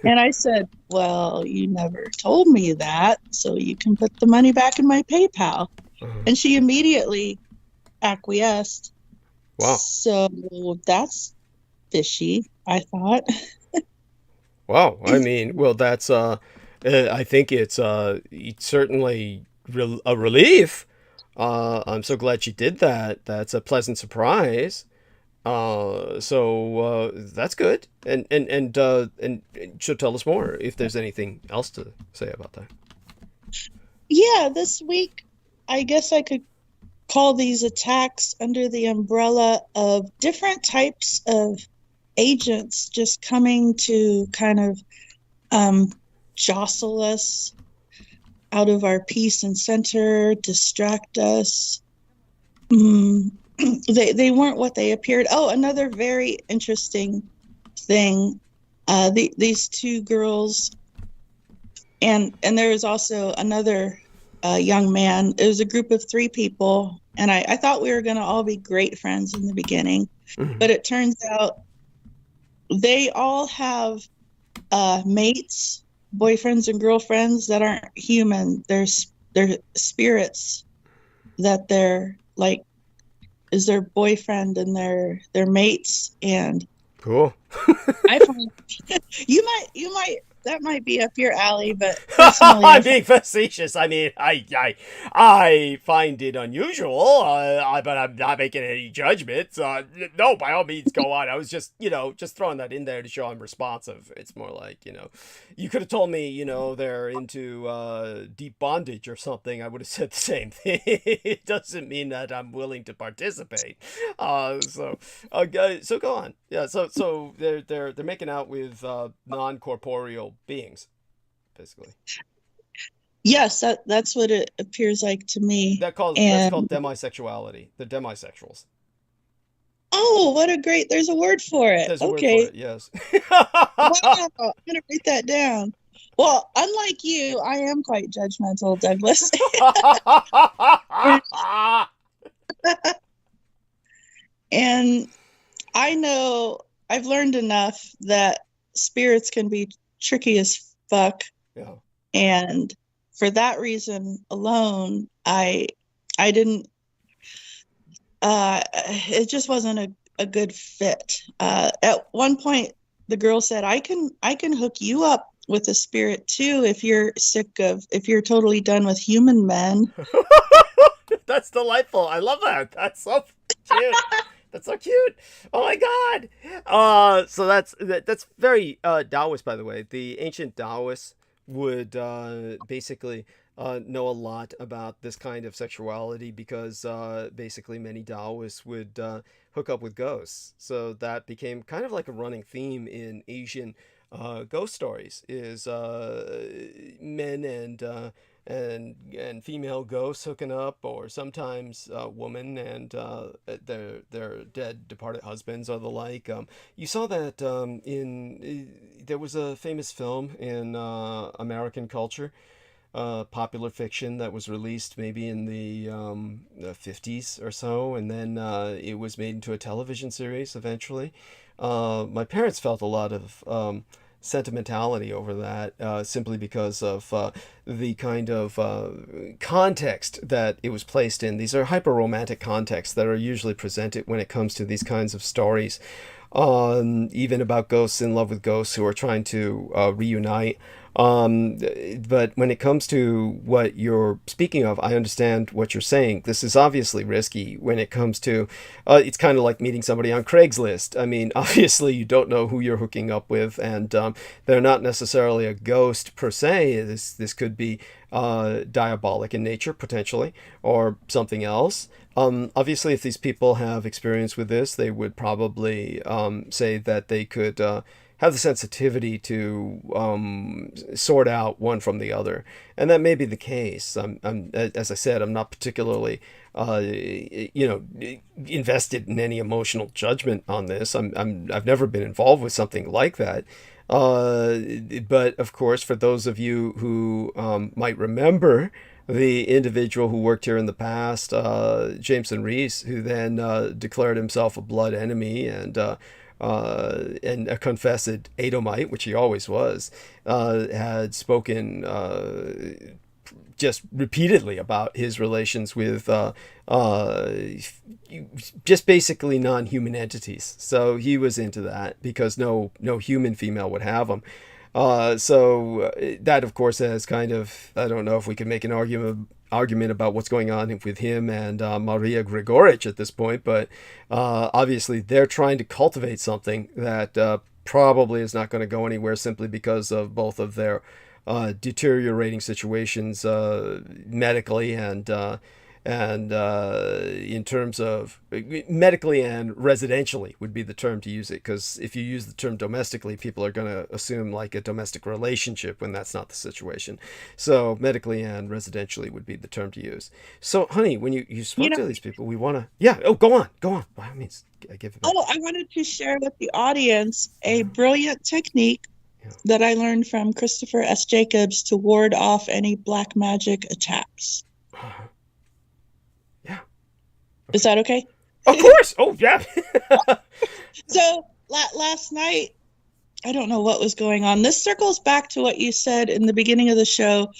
And I said, "Well, you never told me that, so you can put the money back in my PayPal." Uh-huh. And she immediately acquiesced. Wow. So that's fishy, I thought. Wow. I mean, well, that's I think it's certainly a relief. I'm so glad she did that. That's a pleasant surprise. So that's good. And she'll tell us more if there's anything else to say about that. Yeah, this week, I guess I could call these attacks under the umbrella of different types of agents just coming to kind of jostle us out of our peace and center, distract us. They weren't what they appeared. Oh, another very interesting thing. These two girls, and there was also another young man. It was a group of 3 people, and I thought we were going to all be great friends in the beginning, but it turns out they all have mates, boyfriends and girlfriends that aren't human. They're spirits that they're like is their boyfriend and their mates. And cool. I find you might that might be up your alley, but personally, I'm being facetious. I mean, I find it unusual, but I'm not making any judgments. No, by all means, go on. I was just throwing that in there to show I'm responsive. It's more like, you could have told me, they're into deep bondage or something. I would have said the same thing. It doesn't mean that I'm willing to participate. So go on. Yeah. So they're making out with non-corporeal beings, basically. Yes, that's what it appears like to me. That's called demisexuality. They're demisexuals. Oh, there's a word for it. There's a okay. word for it, yes. Wow, I'm gonna write that down. Well, unlike you, I am quite judgmental, Douglas. And I know I've learned enough that spirits can be tricky as fuck. Yeah. And for that reason alone, I didn't it just wasn't a good fit. At one point the girl said, I can hook you up with a spirit too if you're totally done with human men. That's delightful. I love that. That's so cute. That's so cute. Oh my God. So that's very Taoist, by the way. The ancient Taoists would basically know a lot about this kind of sexuality because basically many Taoists would hook up with ghosts. So that became kind of like a running theme in Asian ghost stories is men and female ghosts hooking up, or sometimes woman and their dead departed husbands or the like. You saw that there was a famous film in American culture, popular fiction that was released maybe in the 50s or so, and then it was made into a television series eventually. My parents felt a lot of sentimentality over that simply because of the kind of context that it was placed in. These are hyper-romantic contexts that are usually presented when it comes to these kinds of stories, even about ghosts in love with ghosts who are trying to reunite. But when it comes to what you're speaking of, I understand what you're saying. This is obviously risky when it comes to, it's kind of like meeting somebody on Craigslist. I mean, obviously you don't know who you're hooking up with, and they're not necessarily a ghost per se. This could be diabolic in nature, potentially, or something else. Obviously, if these people have experience with this, they would probably say that they could have the sensitivity to sort out one from the other, and that may be the case. As I said, I'm not particularly, invested in any emotional judgment on this. I've never been involved with something like that. But of course, for those of you who might remember the individual who worked here in the past, Jameson Reese, who then declared himself a blood enemy and a confessed Edomite, which he always was, had spoken just repeatedly about his relations with just basically non-human entities. So he was into that because no human female would have him. So that, of course, has kind of, I don't know if we can make an argument about what's going on with him and Maria Grigorich at this point, but obviously they're trying to cultivate something that probably is not going to go anywhere simply because of both of their deteriorating situations medically and And in terms of medically and residentially would be the term to use it, because if you use the term domestically, people are going to assume like a domestic relationship when that's not the situation. So medically and residentially would be the term to use. So, honey, when you spoke to these people, we want to, yeah. Oh, go on. By all means, I give it back. Oh, I wanted to share with the audience a brilliant technique that I learned from Christopher S. Jacobs to ward off any black magic attacks. Yeah. Okay. Is that okay? Of course. Oh, yeah. So last night, I don't know what was going on. This circles back to what you said in the beginning of the show,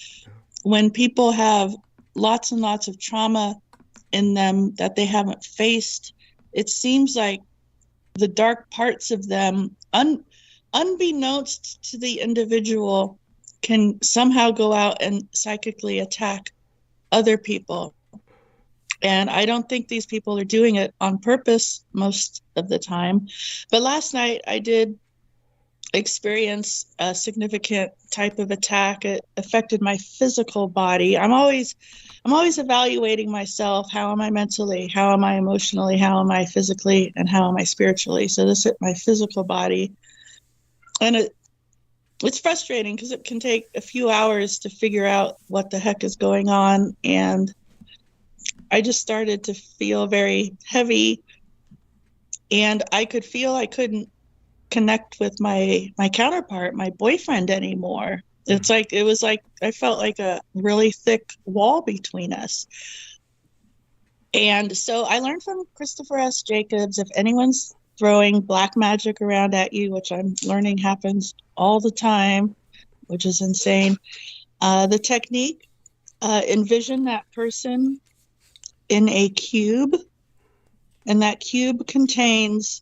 when people have lots and lots of trauma in them that they haven't faced. It seems like the dark parts of them, unbeknownst to the individual, can somehow go out and psychically attack other people. And I don't think these people are doing it on purpose most of the time. But last night I did experience a significant type of attack. It affected my physical body. I'm always evaluating myself. How am I mentally? How am I emotionally? How am I physically? And how am I spiritually? So this hit my physical body. And it's frustrating because it can take a few hours to figure out what the heck is going on. And I just started to feel very heavy, and I could feel I couldn't connect with my counterpart, my boyfriend, anymore. It was like I felt like a really thick wall between us. And so I learned from Christopher S. Jacobs, if anyone's throwing black magic around at you, which I'm learning happens all the time, which is insane, the technique, envision that person in a cube, and that cube contains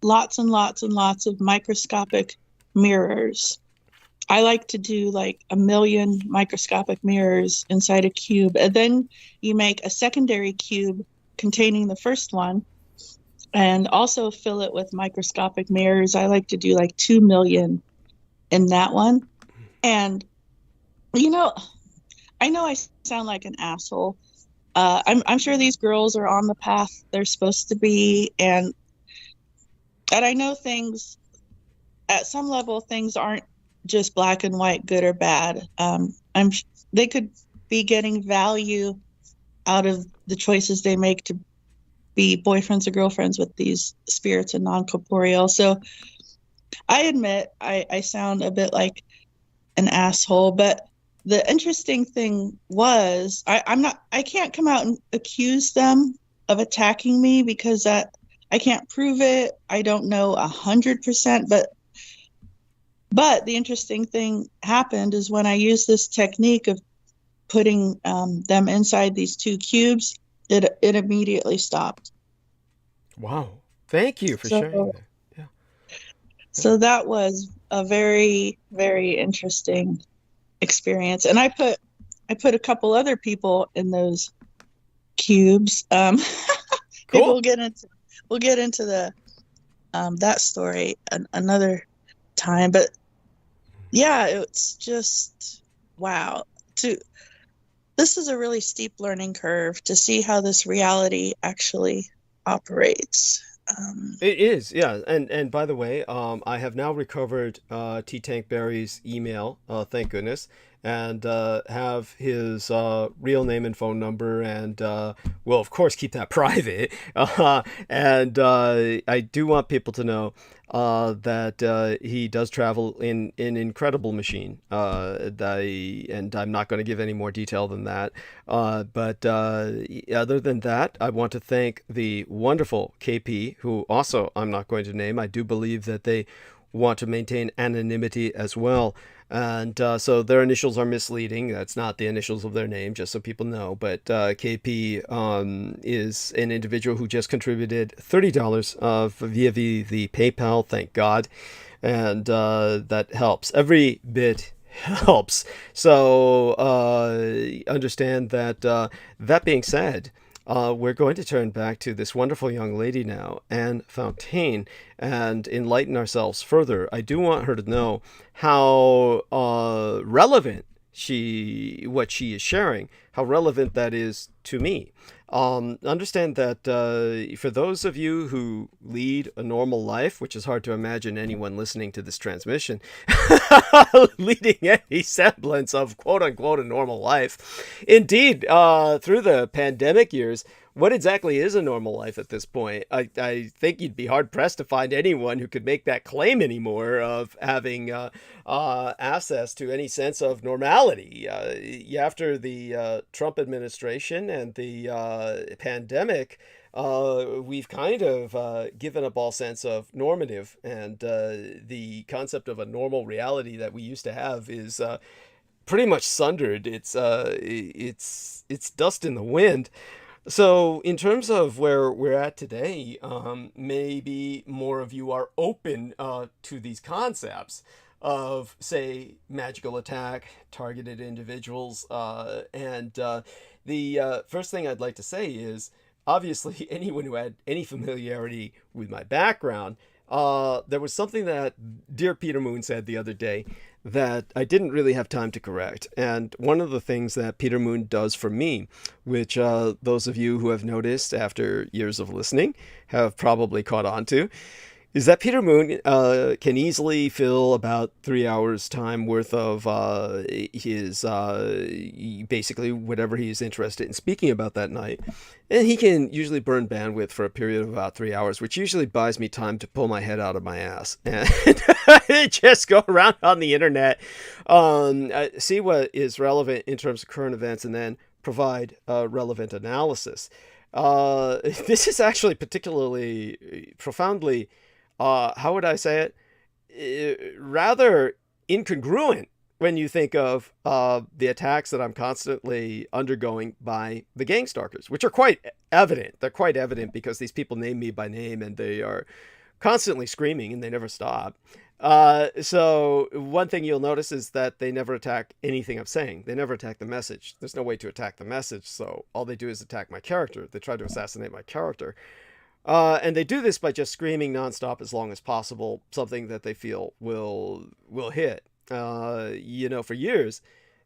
lots and lots and lots of microscopic mirrors. I like to do like 1 million microscopic mirrors inside a cube, and then you make a secondary cube containing the first one and also fill it with microscopic mirrors. I like to do like 2 million in that one. And I know I sound like an asshole. I'm sure these girls are on the path they're supposed to be, and I know things at some level. Things aren't just black and white, good or bad. They could be getting value out of the choices they make to be boyfriends or girlfriends with these spirits and non-corporeal. So I admit I sound a bit like an asshole, but the interesting thing was I can't come out and accuse them of attacking me because I can't prove it. I don't know 100%, but the interesting thing happened is when I used this technique of putting them inside these 2 cubes, it immediately stopped. Wow. Thank you for sharing that. Yeah. So that was a very, very interesting experience. And I put a couple other people in those cubes. Cool. We'll get into the that story another time. But yeah, it's just wow. This is a really steep learning curve to see how this reality actually operates. It is, yeah. And by the way, I have now recovered T. Tank Berry's email, thank goodness, and have his real name and phone number, and will of course keep that private. And I do want people to know that he does travel in an incredible machine. And I'm not going to give any more detail than that. But other than that, I want to thank the wonderful KP, who also I'm not going to name. I do believe that they want to maintain anonymity as well. And so their initials are misleading. That's not the initials of their name, just so people know. But KP is an individual who just contributed $30 via the PayPal, thank God. And that helps. Every bit helps. So understand that, that being said, we're going to turn back to this wonderful young lady now, Anne Fontaine, and enlighten ourselves further. I do want her to know how relevant what she is sharing, how relevant that is to me. Understand that for those of you who lead a normal life, which is hard to imagine anyone listening to this transmission leading any semblance of quote unquote a normal life. Indeed, through the pandemic years, what exactly is a normal life at this point? I think you'd be hard-pressed to find anyone who could make that claim anymore of having access to any sense of normality. After the Trump administration and the pandemic, we've kind of given up all sense of normative, and the concept of a normal reality that we used to have is pretty much sundered. It's dust in the wind. So in terms of where we're at today, maybe more of you are open to these concepts of, say, magical attack, targeted individuals. And the first thing I'd like to say is, obviously, anyone who had any familiarity with my background, there was something that dear Peter Moon said the other day that I didn't really have time to correct. And one of the things that Peter Moon does for me, which those of you who have noticed after years of listening have probably caught on to, is that Peter Moon can easily fill about 3 hours time worth of his basically whatever he's interested in speaking about that night. And he can usually burn bandwidth for a period of about 3 hours, which usually buys me time to pull my head out of my ass and just go around on the internet, see what is relevant in terms of current events, and then provide relevant analysis. This is actually particularly profoundly how would I say it? Rather incongruent when you think of the attacks that I'm constantly undergoing by the gang stalkers, which are quite evident. They're quite evident because these people name me by name and they are constantly screaming and they never stop. So one thing you'll notice is that they never attack anything I'm saying. They never attack the message. There's no way to attack the message. So all they do is attack my character. They try to assassinate my character. And they do this by just screaming nonstop as long as possible, something that they feel will hit. For years,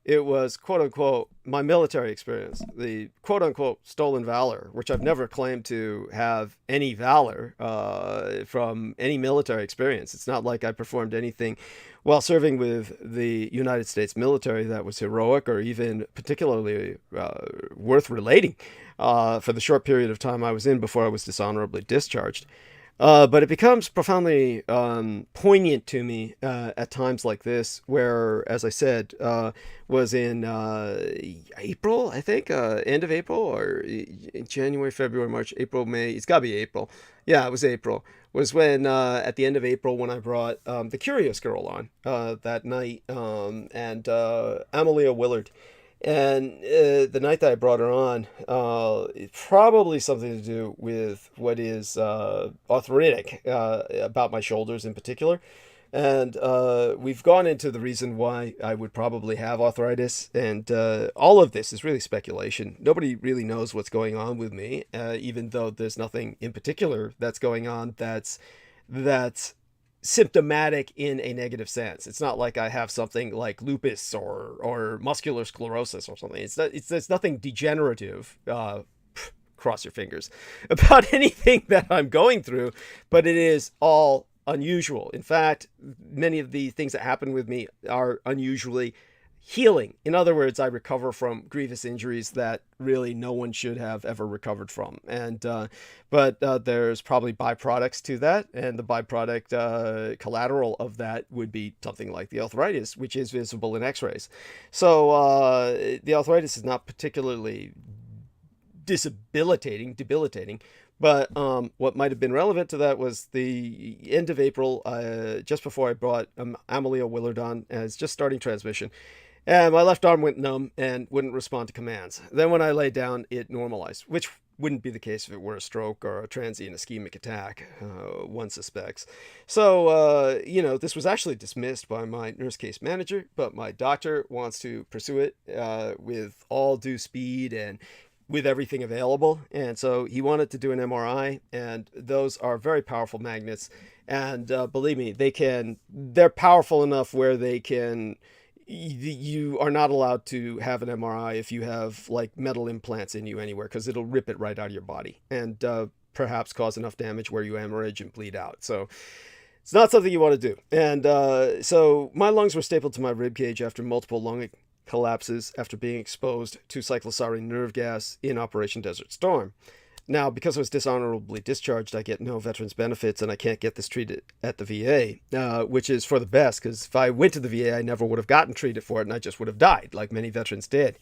it was, quote unquote, my military experience, the quote unquote stolen valor, which I've never claimed to have any valor from any military experience. It's not like I performed anything while serving with the United States military that was heroic or even particularly worth relating for the short period of time I was in before I was dishonorably discharged. But it becomes profoundly poignant to me at times like this, where, as I said, was in April, I think, end of April, or January, February, March, April, May. It's got to be April. Yeah, it was April. Was when, at the end of April, when I brought the Curious Girl on that night, and Amalia Willard. And the night that I brought her on, probably something to do with what is arthritic about my shoulders in particular. And we've gone into the reason why I would probably have arthritis. And all of this is really speculation. Nobody really knows what's going on with me, even though there's nothing in particular that's going on that's symptomatic in a negative sense. It's not like I have something like lupus or muscular sclerosis or something. There's nothing degenerative, cross your fingers, about anything that I'm going through, but it is all unusual. In fact, many of the things that happen with me are unusually healing. In other words, I recover from grievous injuries that really no one should have ever recovered from. And but there's probably byproducts to that, and the byproduct collateral of that would be something like the arthritis, which is visible in x-rays. So the arthritis is not particularly debilitating, but what might have been relevant to that was the end of April, just before I brought Amalia Willard on as just starting transmission. And my left arm went numb and wouldn't respond to commands. Then when I lay down, it normalized, which wouldn't be the case if it were a stroke or a transient ischemic attack, one suspects. So, this was actually dismissed by my nurse case manager, but my doctor wants to pursue it with all due speed and with everything available. And so he wanted to do an MRI, and those are very powerful magnets. And believe me, they're powerful enough where they can you are not allowed to have an MRI if you have like metal implants in you anywhere, because it'll rip it right out of your body and perhaps cause enough damage where you hemorrhage and bleed out. So it's not something you want to do. And so my lungs were stapled to my rib cage after multiple lung collapses after being exposed to cyclosorine nerve gas in Operation Desert Storm. Now, because I was dishonorably discharged, I get no veterans benefits, and I can't get this treated at the VA, which is for the best, because if I went to the VA, I never would have gotten treated for it, and I just would have died, like many veterans did.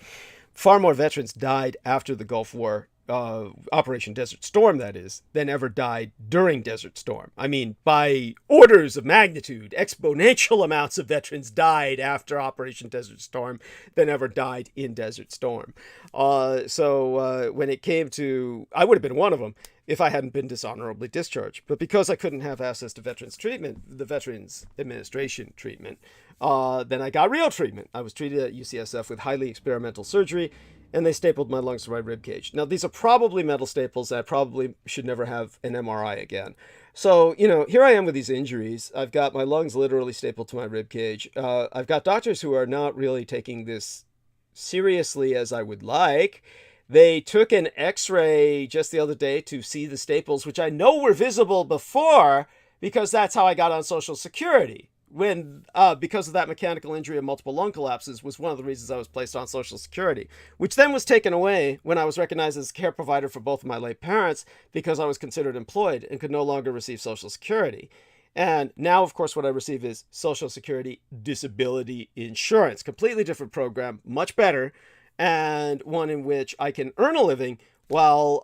Far more veterans died after the Gulf War, Operation Desert Storm, that is, than ever died during Desert Storm. I mean, by orders of magnitude, exponential amounts of veterans died after Operation Desert Storm than ever died in Desert Storm. So when it came to, I would have been one of them if I hadn't been dishonorably discharged. But because I couldn't have access to veterans treatment, the Veterans Administration treatment, then I got real treatment. I was treated at UCSF with highly experimental surgery, and they stapled my lungs to my rib cage. Now, these are probably metal staples. I probably should never have an MRI again. So, here I am with these injuries. I've got my lungs literally stapled to my rib cage. I've got doctors who are not really taking this seriously as I would like. They took an x-ray just the other day to see the staples, which I know were visible before because that's how I got on Social Security. Because of that mechanical injury and multiple lung collapses was one of the reasons I was placed on Social Security, which then was taken away when I was recognized as a care provider for both of my late parents because I was considered employed and could no longer receive Social Security. And now, of course, what I receive is Social Security disability insurance, completely different program, much better, and one in which I can earn a living while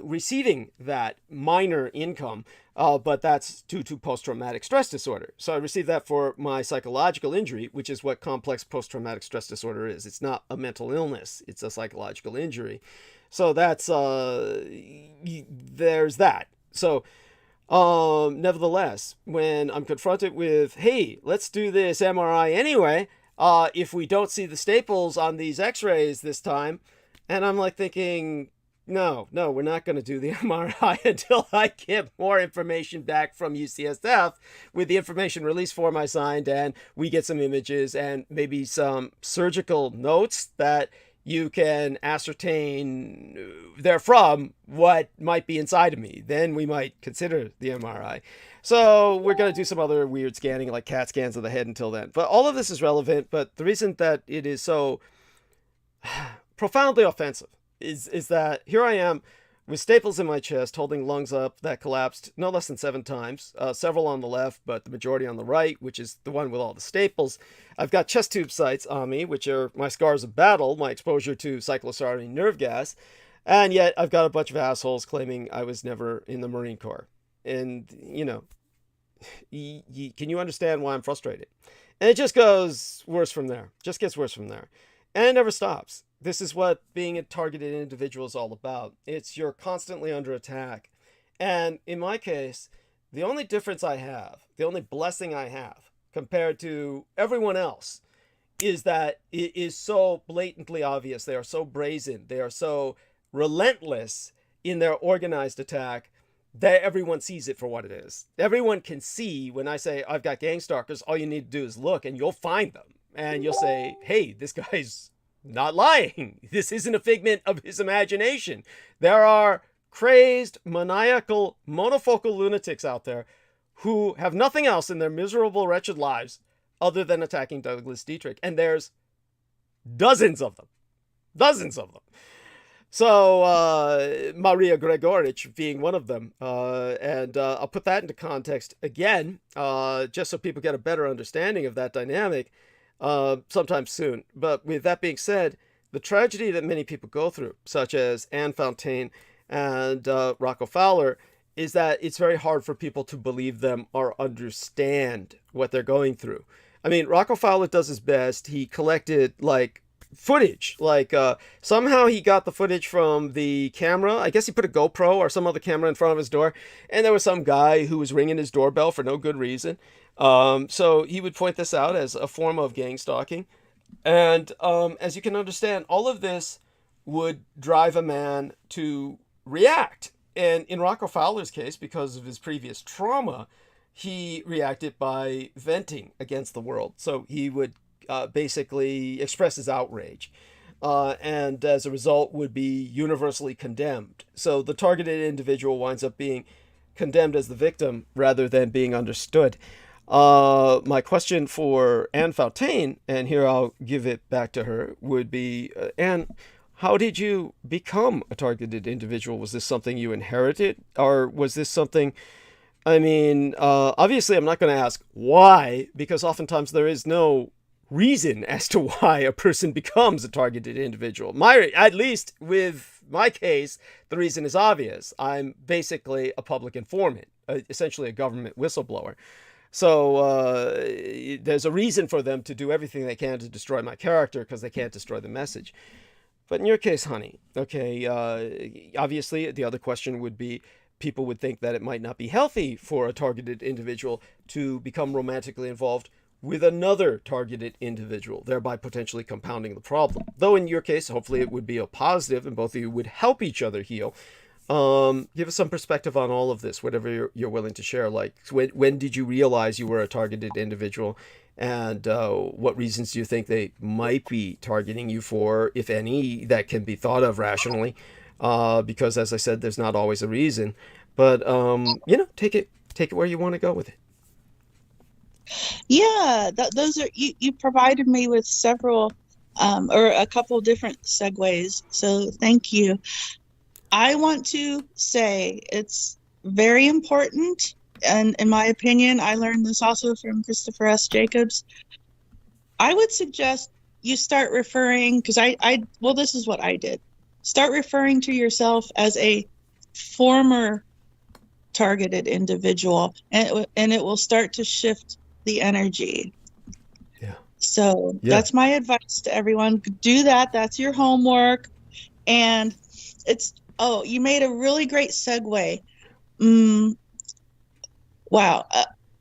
receiving that minor income, but that's due to post-traumatic stress disorder. So I received that for my psychological injury, which is what complex post-traumatic stress disorder is. It's not a mental illness, it's a psychological injury. So that's, there's that. So nevertheless, when I'm confronted with, hey, let's do this MRI anyway, if we don't see the staples on these x-rays this time, and I'm like thinking, no, we're not going to do the MRI until I get more information back from UCSF with the information release form I signed, and we get some images and maybe some surgical notes that you can ascertain therefrom what might be inside of me. Then we might consider the MRI. So we're going to do some other weird scanning like CAT scans of the head until then. But all of this is relevant, but the reason that it is so profoundly offensive is that here I am with staples in my chest, holding lungs up that collapsed no less than 7 times, several on the left, but the majority on the right, which is the one with all the staples. I've got chest tube sites on me, which are my scars of battle, my exposure to cyclosorine nerve gas, and yet I've got a bunch of assholes claiming I was never in the Marine Corps. And, can you understand why I'm frustrated? And it just goes worse from there. Just gets worse from there. And it never stops. This is what being a targeted individual is all about. It's you're constantly under attack. And in my case, the only difference I have, the only blessing I have compared to everyone else is that it is so blatantly obvious. They are so brazen. They are so relentless in their organized attack that everyone sees it for what it is. Everyone can see when I say I've got gang stalkers, all you need to do is look and you'll find them. And you'll say, hey, this guy's not lying. This isn't a figment of his imagination. There are crazed, maniacal, monofocal lunatics out there who have nothing else in their miserable, wretched lives other than attacking Douglas Dietrich. And there's dozens of them. Dozens of them. So Maria Gregorich being one of them. And I'll put that into context again, just so people get a better understanding of that dynamic. Sometime soon. But with that being said, the tragedy that many people go through, such as Anne Fontaine and Rocco Fowler, is that it's very hard for people to believe them or understand what they're going through. I mean, Rocco Fowler does his best. He collected footage, somehow he got the footage from the camera. I guess he put a GoPro or some other camera in front of his door, and there was some guy who was ringing his doorbell for no good reason. So he would point this out as a form of gang stalking. And as you can understand, all of this would drive a man to react. And in Rocco Fowler's case, because of his previous trauma, he reacted by venting against the world. So he would basically expresses outrage. And as a result would be universally condemned. So the targeted individual winds up being condemned as the victim rather than being understood. My question for Anne Fontaine, and here I'll give it back to her, would be, Anne, how did you become a targeted individual? Was this something you inherited, or was this something, I mean, obviously I'm not going to ask why, because oftentimes there is no reason as to why a person becomes a targeted individual. At least with my case, the reason is obvious. I'm basically a public informant, essentially a government whistleblower. So there's a reason for them to do everything they can to destroy my character, because they can't destroy the message. But in your case, honey, okay, obviously the other question would be, people would think that it might not be healthy for a targeted individual to become romantically involved with another targeted individual, thereby potentially compounding the problem. Though in your case, hopefully it would be a positive and both of you would help each other heal. Give us some perspective on all of this, whatever you're willing to share. Like, when did you realize you were a targeted individual, and what reasons do you think they might be targeting you for, if any, that can be thought of rationally? Because as I said, there's not always a reason, but take it where you want to go with it. Yeah, those are, you provided me with several or a couple different segues, so thank you. I want to say it's very important, and in my opinion, I learned this also from Christopher S. Jacobs. I would suggest you start referring, because this is what I did. Start referring to yourself as a former targeted individual, and it will start to shift the energy. Yeah. So that's my advice to everyone. Do that. That's your homework. And you made a really great segue. Wow.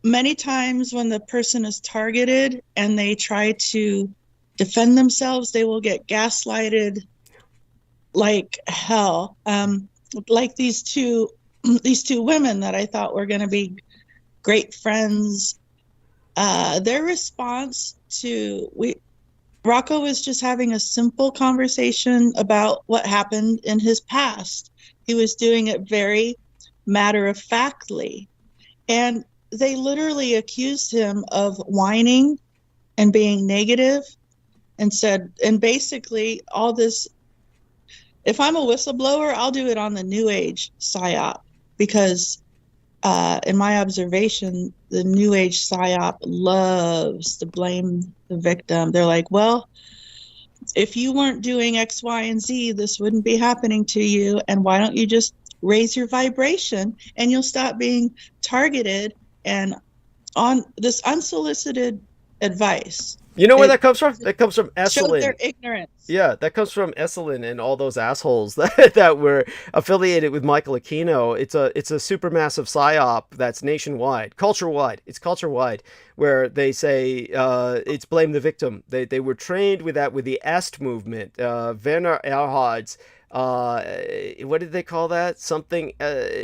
Many times when the person is targeted and they try to defend themselves, they will get gaslighted like hell. Like these two women that I thought were going to be great friends. Their response to Rocco was just having a simple conversation about what happened in his past. He was doing it very matter-of-factly. And they literally accused him of whining and being negative, and basically all this, if I'm a whistleblower, I'll do it on the New Age psyop, because in my observation, the New Age psyop loves to blame the victim. They're like, well, if you weren't doing X, Y, and Z, this wouldn't be happening to you. And why don't you just raise your vibration and you'll stop being targeted and on this unsolicited advice. You know where that comes from? That comes from Esalen. Shows their ignorance. Yeah, that comes from Esalen and all those assholes that were affiliated with Michael Aquino. It's a supermassive psyop that's nationwide, culture-wide. It's culture-wide, where they say it's blame the victim. They were trained with that, with the EST movement. Werner Erhard's, what did they call that? Something,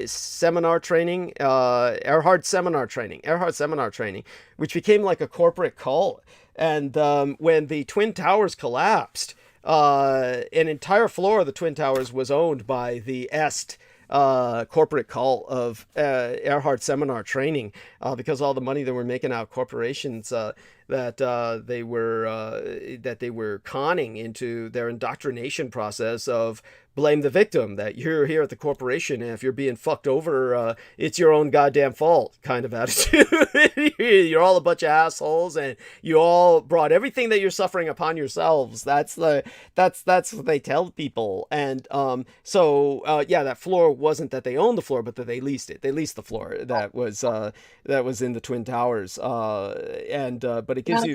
seminar training, Erhard seminar training, which became like a corporate cult. And when the Twin Towers collapsed, an entire floor of the Twin Towers was owned by the EST corporate cult of Erhard seminar training, because all the money they were making out of corporations that they were conning into their indoctrination process of blame the victim, that you're here at the corporation and if you're being fucked over, it's your own goddamn fault kind of attitude. You're all a bunch of assholes and you all brought everything that you're suffering upon yourselves. That's what they tell people. And that floor wasn't that they owned the floor, but that they leased it. They leased the floor that was in the Twin Towers. But it gives you.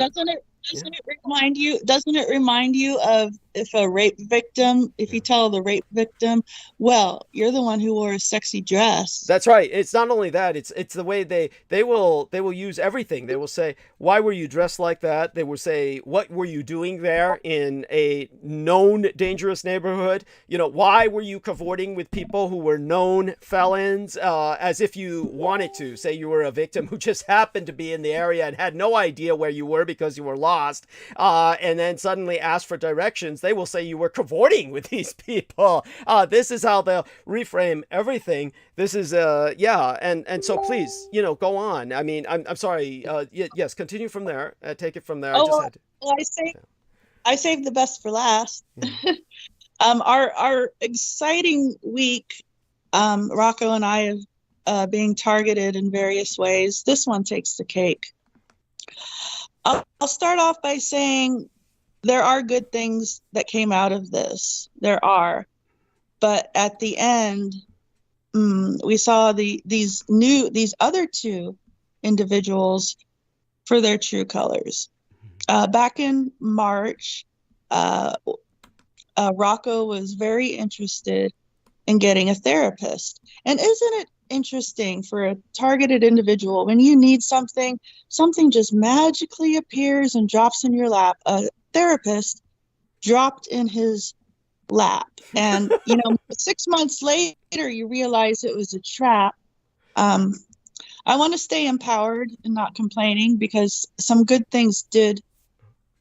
Doesn't it remind you of if a rape victim, if you tell the rape victim, well, you're the one who wore a sexy dress. That's right. It's not only that, it's the way they will use everything. They will say, why were you dressed like that? They will say, what were you doing there in a known dangerous neighborhood? Why were you cavorting with people who were known felons, as if you wanted to say you were a victim who just happened to be in the area and had no idea where you were because you were lost lost, and then suddenly ask for directions, they will say you were cavorting with these people. This is how they'll reframe everything. This is and so please, go on. I mean, I'm sorry. Yes, continue from there. Take it from there. I saved the best for last. Mm. Our exciting week, Rocco and I have being targeted in various ways. This one takes the cake. I'll start off by saying there are good things that came out of this. There are. But at the end, we saw these other two individuals for their true colors. Back in March, Rocco was very interested in getting a therapist. And isn't it interesting for a targeted individual, when you need something just magically appears and drops in your lap? A therapist dropped in his lap. And, 6 months later, you realize it was a trap. I want to stay empowered and not complaining, because some good things did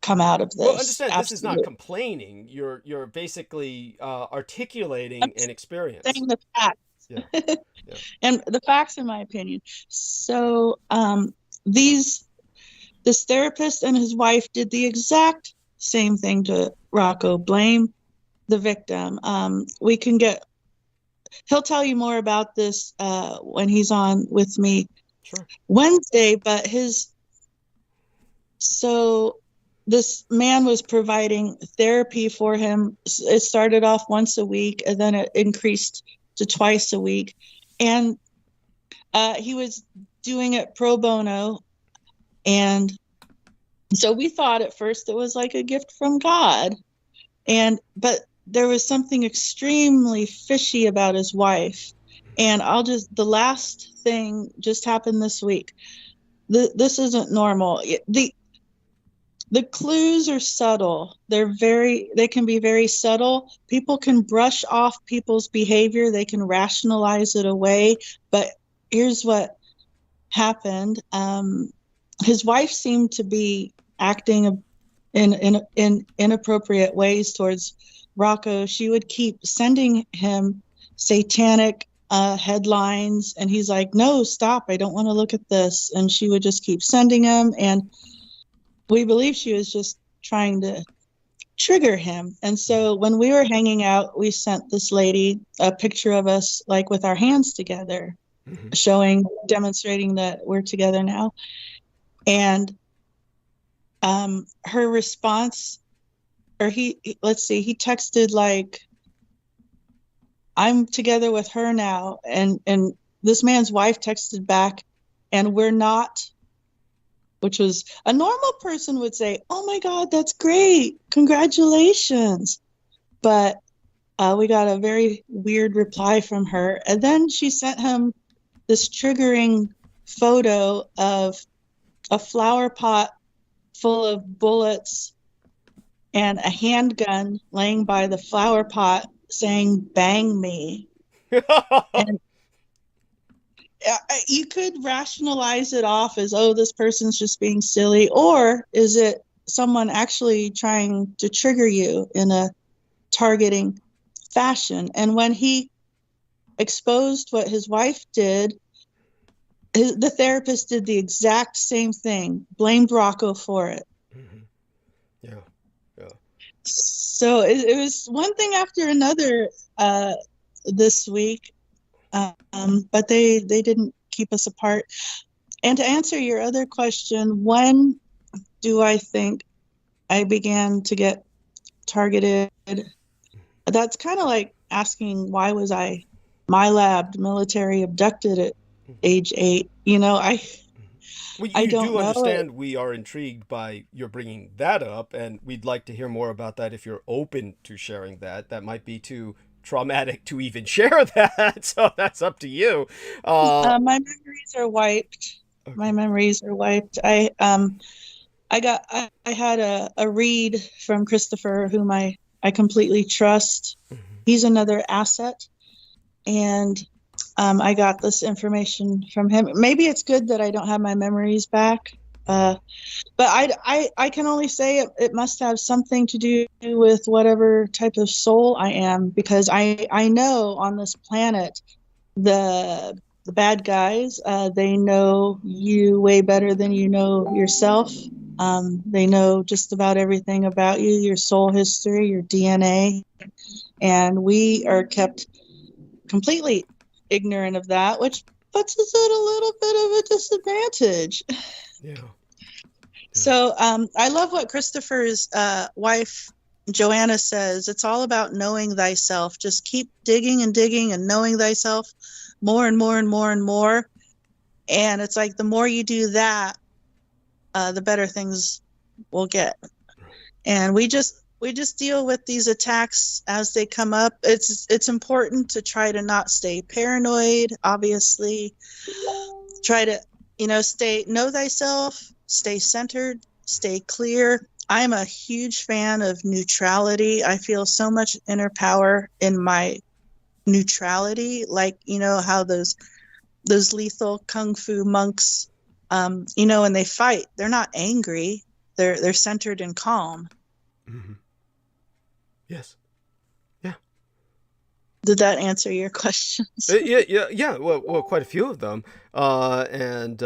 come out of this. Well, understand, Absolutely. This is not complaining. You're basically articulating an experience. Saying the facts. Yeah. And the facts, in my opinion. So this therapist and his wife did the exact same thing to Rocco. Blame the victim. He'll tell you more about this when he's on with me Wednesday, but this man was providing therapy for him. It started off once a week, and then it increased to twice a week. And he was doing it pro bono. And so we thought at first it was like a gift from God. But there was something extremely fishy about his wife. And the last thing just happened this week. This isn't normal. The clues are subtle. They can be very subtle. People can brush off people's behavior. They can rationalize it away. But here's what happened. His wife seemed to be acting in inappropriate ways towards Rocco. She would keep sending him satanic headlines, and he's like, no, stop, I don't want to look at this. And she would just keep sending him, and we believe she was just trying to trigger him. And so when we were hanging out, we sent this lady a picture of us like with our hands together, demonstrating that we're together now. And her response, or he texted like, I'm together with her now. And this man's wife texted back, and we're not, which was a normal person would say, oh my God, that's great. Congratulations. But we got a very weird reply from her. And then she sent him this triggering photo of a flower pot full of bullets and a handgun laying by the flower pot saying, bang me. And you could rationalize it off as, oh, this person's just being silly, or is it someone actually trying to trigger you in a targeting fashion? And when he exposed what his wife did, the therapist did the exact same thing, blamed Rocco for it. Mm-hmm. Yeah. So it was one thing after another this week. But they didn't keep us apart. And to answer your other question, when do I think I began to get targeted? That's kind of like asking, why was I MyLab military abducted at age 8? I don't know. Understand we are intrigued by your bringing that up, and we'd like to hear more about that if you're open to sharing that. That might be too traumatic to even share that, so that's up to you. My memories are wiped. Okay. My memories are wiped. I had a read from Christopher, whom I completely trust. Mm-hmm. He's another asset, and I got this information from him. Maybe it's good that I don't have my memories back, But I can only say it must have something to do with whatever type of soul I am, because I know on this planet the bad guys, they know you way better than you know yourself. They know just about everything about you, your soul history, your DNA, and we are kept completely ignorant of that, which puts us at a little bit of a disadvantage. Yeah. So I love what Christopher's wife, Joanna, says. It's all about knowing thyself. Just keep digging and digging and knowing thyself more and more and more and more. And it's like the more you do that, the better things will get. And we just deal with these attacks as they come up. It's important to try to not stay paranoid, obviously. Try to, know thyself, stay centered, stay clear. I'm a huge fan of neutrality. I feel so much inner power in my neutrality, like, how those lethal kung fu monks, when they fight, they're not angry, they're centered and calm. Mm-hmm. Yes. Yeah. Did that answer your questions? Yeah. Well, quite a few of them. And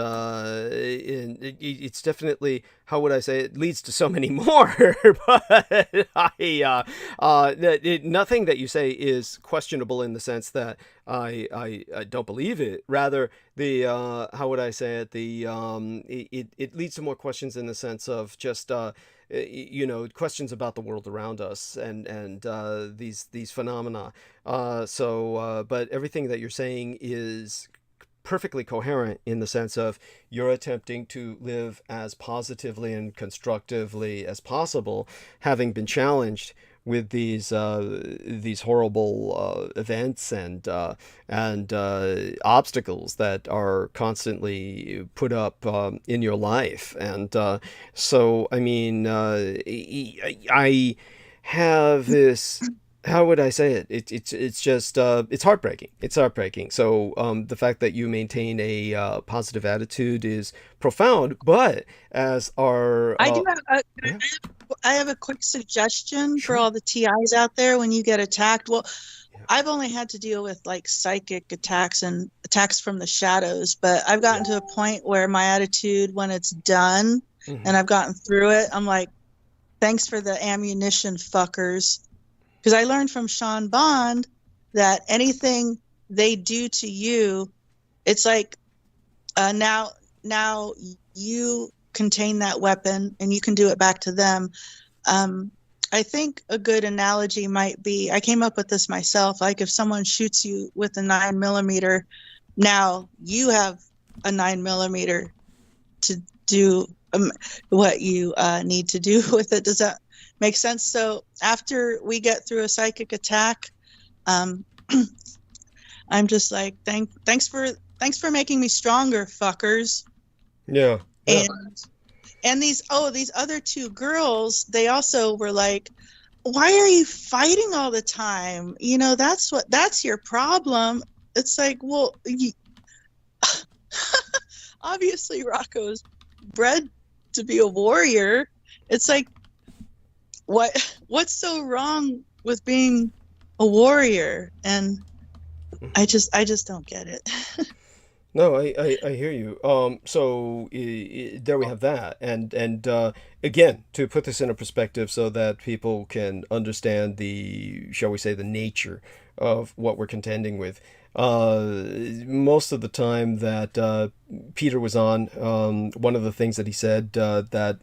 it's definitely, how would I say, it leads to so many more. But nothing that you say is questionable in the sense that I don't believe it. Rather, how would I say it? It leads to more questions in the sense of just questions about the world around us and these phenomena. But everything that you're saying is perfectly coherent in the sense of you're attempting to live as positively and constructively as possible, having been challenged with these horrible events and obstacles that are constantly put up in your life. And so, I mean, I have this. How would I say it? It's just it's heartbreaking. It's heartbreaking. So the fact that you maintain a positive attitude is profound. But as our I do have I have a quick suggestion for all the TIs out there when you get attacked. Well, I've only had to deal with like psychic attacks and attacks from the shadows, but I've gotten to a point where my attitude, when it's done and I've gotten through it, I'm like, thanks for the ammunition, fuckers. Because I learned from Sean Bond that anything they do to you, it's like now you contain that weapon and you can do it back to them. I think a good analogy might be, I came up with this myself, like if someone shoots you with a 9mm, now you have a 9mm to do what you need to do with it. Does that make sense? So after we get through a psychic attack, I'm just like, thanks for making me stronger, fuckers. Yeah. And these other two girls, they also were like, why are you fighting all the time? That's your problem. It's like, well, obviously Rocco's bred to be a warrior. It's like, what's so wrong with being a warrior? And I just don't get it. No, I hear you. So there we have that, and again, to put this in a perspective so that people can understand shall we say, the nature of what we're contending with. Most of the time that Peter was on, one of the things that he said that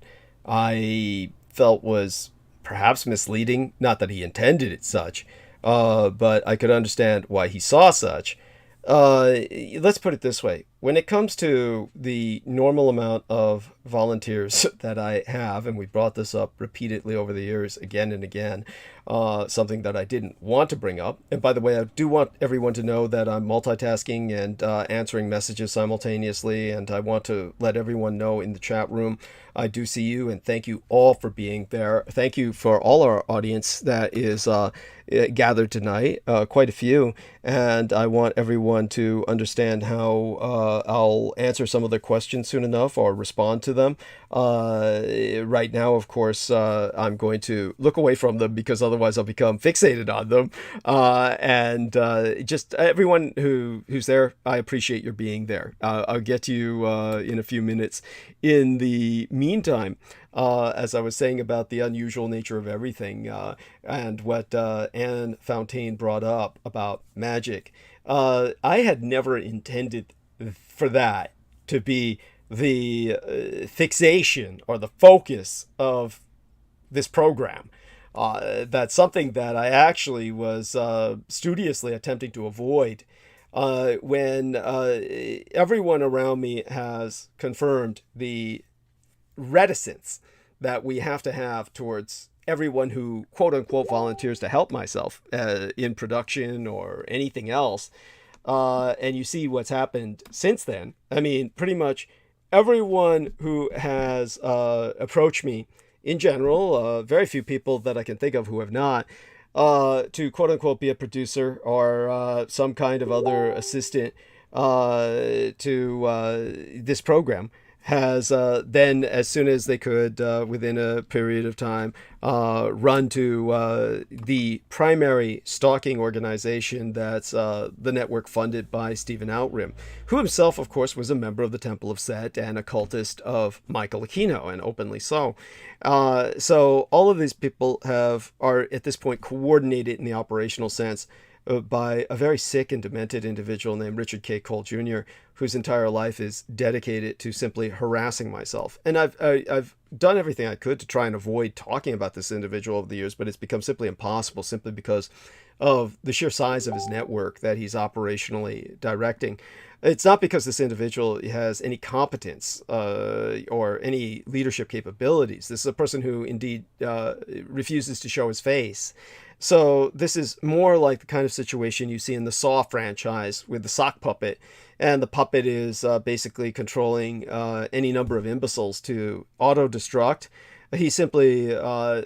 I felt was perhaps misleading, not that he intended it such, but I could understand why he saw such. Let's put it this way. When it comes to the normal amount of volunteers that I have, and we brought this up repeatedly over the years again and again, something that I didn't want to bring up. And by the way, I do want everyone to know that I'm multitasking and answering messages simultaneously, and I want to let everyone know in the chat room, I do see you, and thank you all for being there. Thank you for all our audience that is gathered tonight, quite a few, and I want everyone to understand how I'll answer some of their questions soon enough or respond to them. Right now, of course, I'm going to look away from them because otherwise I'll become fixated on them. And just everyone who's there, I appreciate your being there. I'll get to you in a few minutes. In the meantime, as I was saying about the unusual nature of everything, and what Anne Fontaine brought up about magic, I had never intended for that to be the fixation or the focus of this program. That's something that I actually was studiously attempting to avoid. When everyone around me has confirmed the reticence that we have to have towards everyone who quote unquote volunteers to help myself in production or anything else. And you see what's happened since then. I mean, pretty much everyone who has approached me in general, very few people that I can think of who have not, to quote unquote be a producer or some kind of other assistant to this program, has then, as soon as they could, within a period of time, run to the primary stalking organization that's the network funded by Stephen Outram, who himself, of course, was a member of the Temple of Set and a cultist of Michael Aquino, and openly so. So all of these people are at this point coordinated in the operational sense by a very sick and demented individual named Richard K. Cole Jr., whose entire life is dedicated to simply harassing myself. And I've done everything I could to try and avoid talking about this individual over the years, but it's become simply impossible simply because of the sheer size of his network that he's operationally directing. It's not because this individual has any competence or any leadership capabilities. This is a person who indeed refuses to show his face. So this is more like the kind of situation you see in the Saw franchise with the sock puppet. And the puppet is basically controlling any number of imbeciles to auto-destruct. He's simply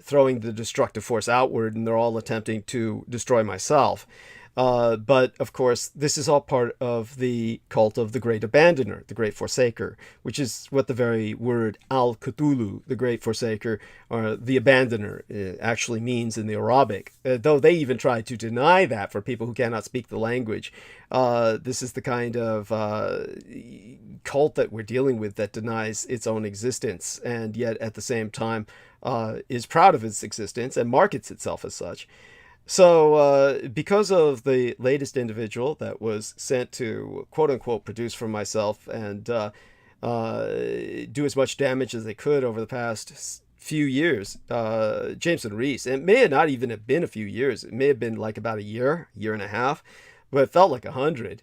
throwing the destructive force outward, and they're all attempting to destroy myself. But, of course, this is all part of the cult of the Great Abandoner, the Great Forsaker, which is what the very word Al-Cthulhu, the Great Forsaker, or the Abandoner, actually means in the Arabic. Though they even try to deny that for people who cannot speak the language. This is the kind of cult that we're dealing with that denies its own existence, and yet at the same time is proud of its existence and markets itself as such. So because of the latest individual that was sent to quote-unquote produce for myself and do as much damage as they could over the past few years, Jameson Reese, and it may have not even have been a few years. It may have been like about a year and a half, but it felt like 100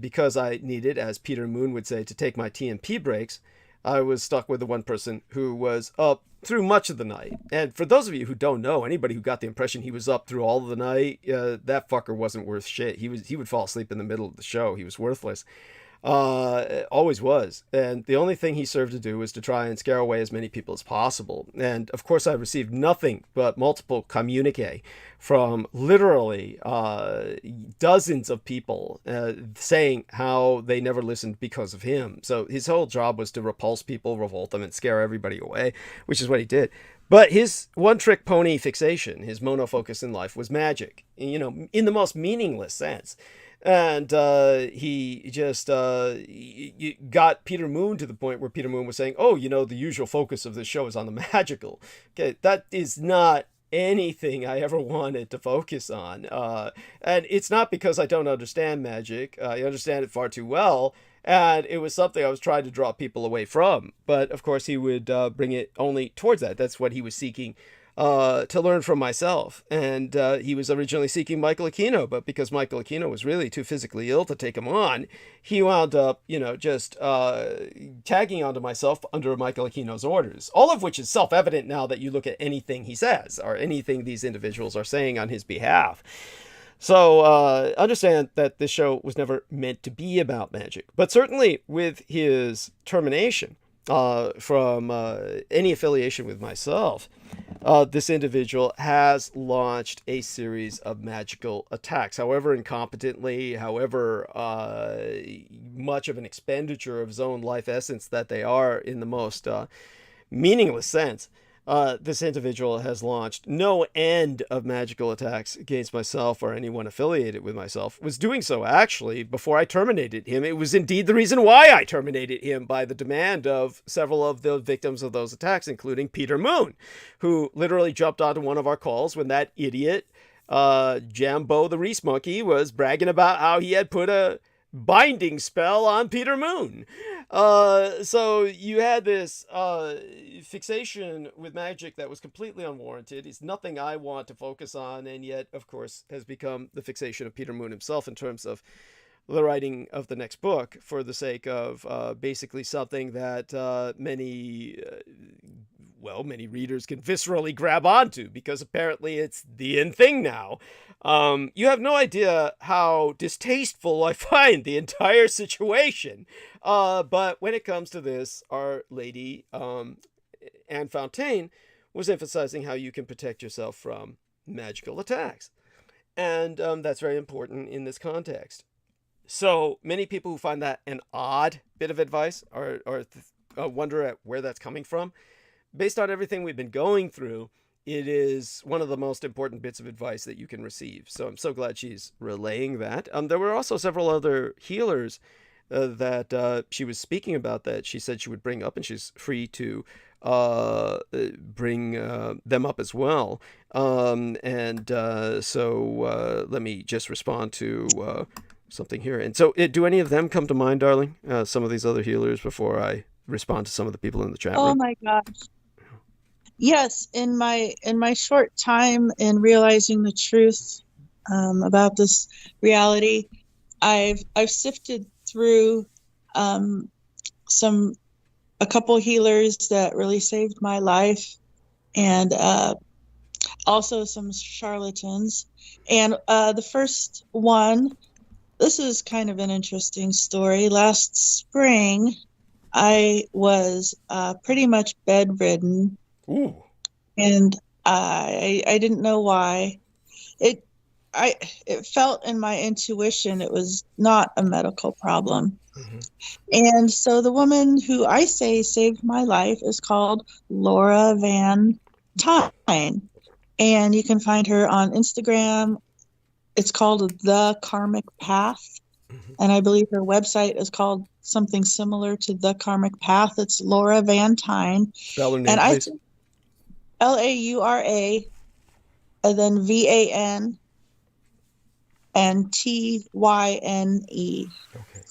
because I needed, as Peter Moon would say, to take my TMP breaks. I was stuck with the one person who was up through much of the night. And for those of you who don't know, anybody who got the impression he was up through all of the night, that fucker wasn't worth shit. He would fall asleep in the middle of the show. He was worthless. Always was. And the only thing he served to do was to try and scare away as many people as possible. And of course I received nothing but multiple communique from literally dozens of people saying how they never listened because of him. So his whole job was to repulse people, revolt them, and scare everybody away, which is what he did. But his one-trick pony fixation, his monofocus in life, was magic, in the most meaningless sense. And he just got Peter Moon to the point where Peter Moon was saying, the usual focus of this show is on the magical. Okay, that is not anything I ever wanted to focus on. And it's not because I don't understand magic. I understand it far too well. And it was something I was trying to draw people away from. But, of course, he would bring it only towards that. That's what he was seeking to learn from myself. And he was originally seeking Michael Aquino, but because Michael Aquino was really too physically ill to take him on, he wound up, just tagging onto myself under Michael Aquino's orders, all of which is self-evident now that you look at anything he says or anything these individuals are saying on his behalf. So understand that this show was never meant to be about magic, but certainly with his termination, from any affiliation with myself, this individual has launched a series of magical attacks. However incompetently, however much of an expenditure of his own life essence that they are in the most meaningless sense, this individual has launched no end of magical attacks against myself or anyone affiliated with myself. Was doing so, actually, before I terminated him. It was indeed the reason why I terminated him, by the demand of several of the victims of those attacks, including Peter Moon, who literally jumped onto one of our calls when that idiot, Jambo the Reese Monkey, was bragging about how he had put a binding spell on Peter Moon. So you had this fixation with magic that was completely unwarranted. It's nothing I want to focus on, and yet, of course, has become the fixation of Peter Moon himself in terms of the writing of the next book, for the sake of basically something that many readers can viscerally grab onto, because apparently it's the in thing now. You have no idea how distasteful I find the entire situation. But when it comes to this, Our Lady, Anne Fontaine, was emphasizing how you can protect yourself from magical attacks. And that's very important in this context. So many people who find that an odd bit of advice or wonder at where that's coming from. Based on everything we've been going through, it is one of the most important bits of advice that you can receive. So I'm so glad she's relaying that. There were also several other healers that she was speaking about that she said she would bring up, and she's free to bring them up as well. So let me just respond to something here. And so do any of them come to mind, darling? Some of these other healers, before I respond to some of the people in the chat room? Oh my gosh. Yes, in my short time in realizing the truth about this reality, I've sifted through a couple healers that really saved my life, and also some charlatans. And the first one, this is kind of an interesting story. Last spring, I was pretty much bedridden. Ooh. And I didn't know why. It felt in my intuition it was not a medical problem. Mm-hmm. And so the woman who I say saved my life is called Laura Van Tyne, and you can find her on Instagram. It's called The Karmic Path, mm-hmm. and I believe her website is called something similar to The Karmic Path. It's Laura Van Tyne. Spell her name, please. Laura, and then VAN and TYNE. Okay.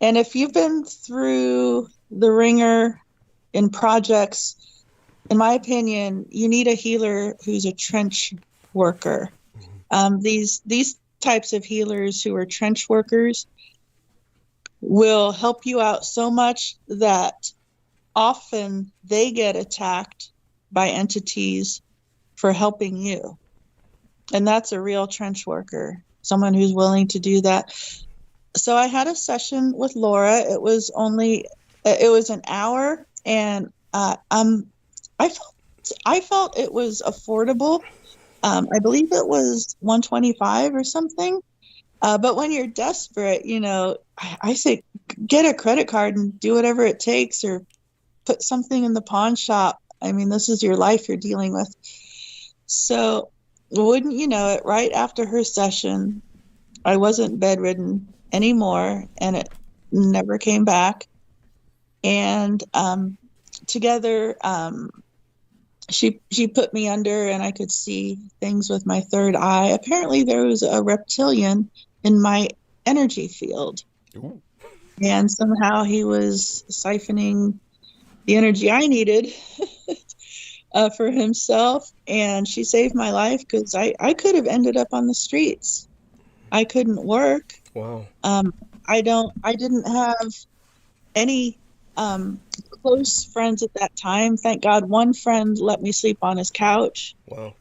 And if you've been through the ringer in projects, in my opinion, you need a healer who's a trench worker. Mm-hmm. These types of healers who are trench workers will help you out so much that often they get attacked by entities for helping you. And that's a real trench worker, someone who's willing to do that. So I had a session with Laura. It was an hour, and I felt it was affordable. I believe it was $125 or something. But when you're desperate, I say get a credit card and do whatever it takes, or put something in the pawn shop. I mean, this is your life you're dealing with. So wouldn't you know it, right after her session, I wasn't bedridden anymore, and it never came back. And together, she put me under, and I could see things with my third eye. Apparently there was a reptilian in my energy field. Ooh. And somehow he was siphoning the energy I needed for himself. And she saved my life, because I could have ended up on the streets. I couldn't work. Wow. I didn't have any close friends at that time. Thank God one friend let me sleep on his couch. Wow.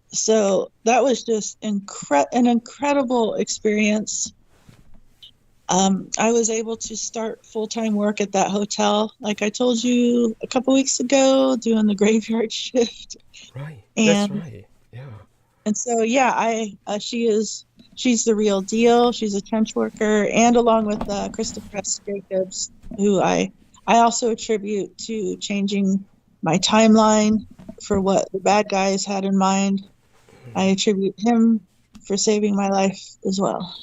So that was just an incredible experience. I was able to start full-time work at that hotel, like I told you a couple weeks ago, doing the graveyard shift. Right. That's And right. Yeah. so yeah, she's the real deal. She's a trench worker, and along with Christopher S. Jacobs, who I also attribute to changing my timeline for what the bad guys had in mind. I attribute him for saving my life as well.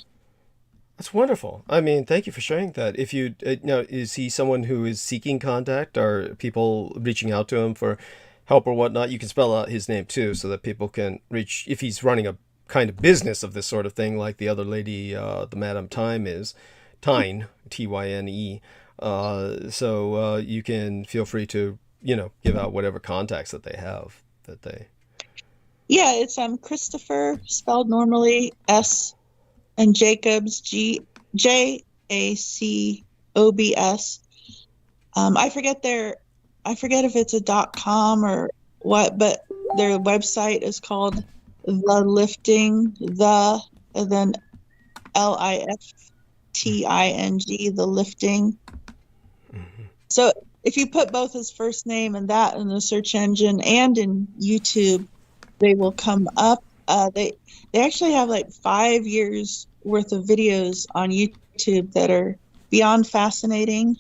That's wonderful. I mean, thank you for sharing that. If you now, is he someone who is seeking contact? Are people reaching out to him for help or whatnot? You can spell out his name too, so that people can reach. If he's running a kind of business of this sort of thing, like the other lady, the Madame Time is, Tyne, Tyne. So you can feel free to give out whatever contacts that they have that they. Yeah, it's Christopher spelled normally S and Jacobs Jacobs. I forget if it's a .com or what, but their website is called The Lifting, and then LIFTING, The Lifting. Mm-hmm. So if you put both his first name and that in the search engine and in YouTube, they will come up. They actually have like 5 years worth of videos on YouTube that are beyond fascinating.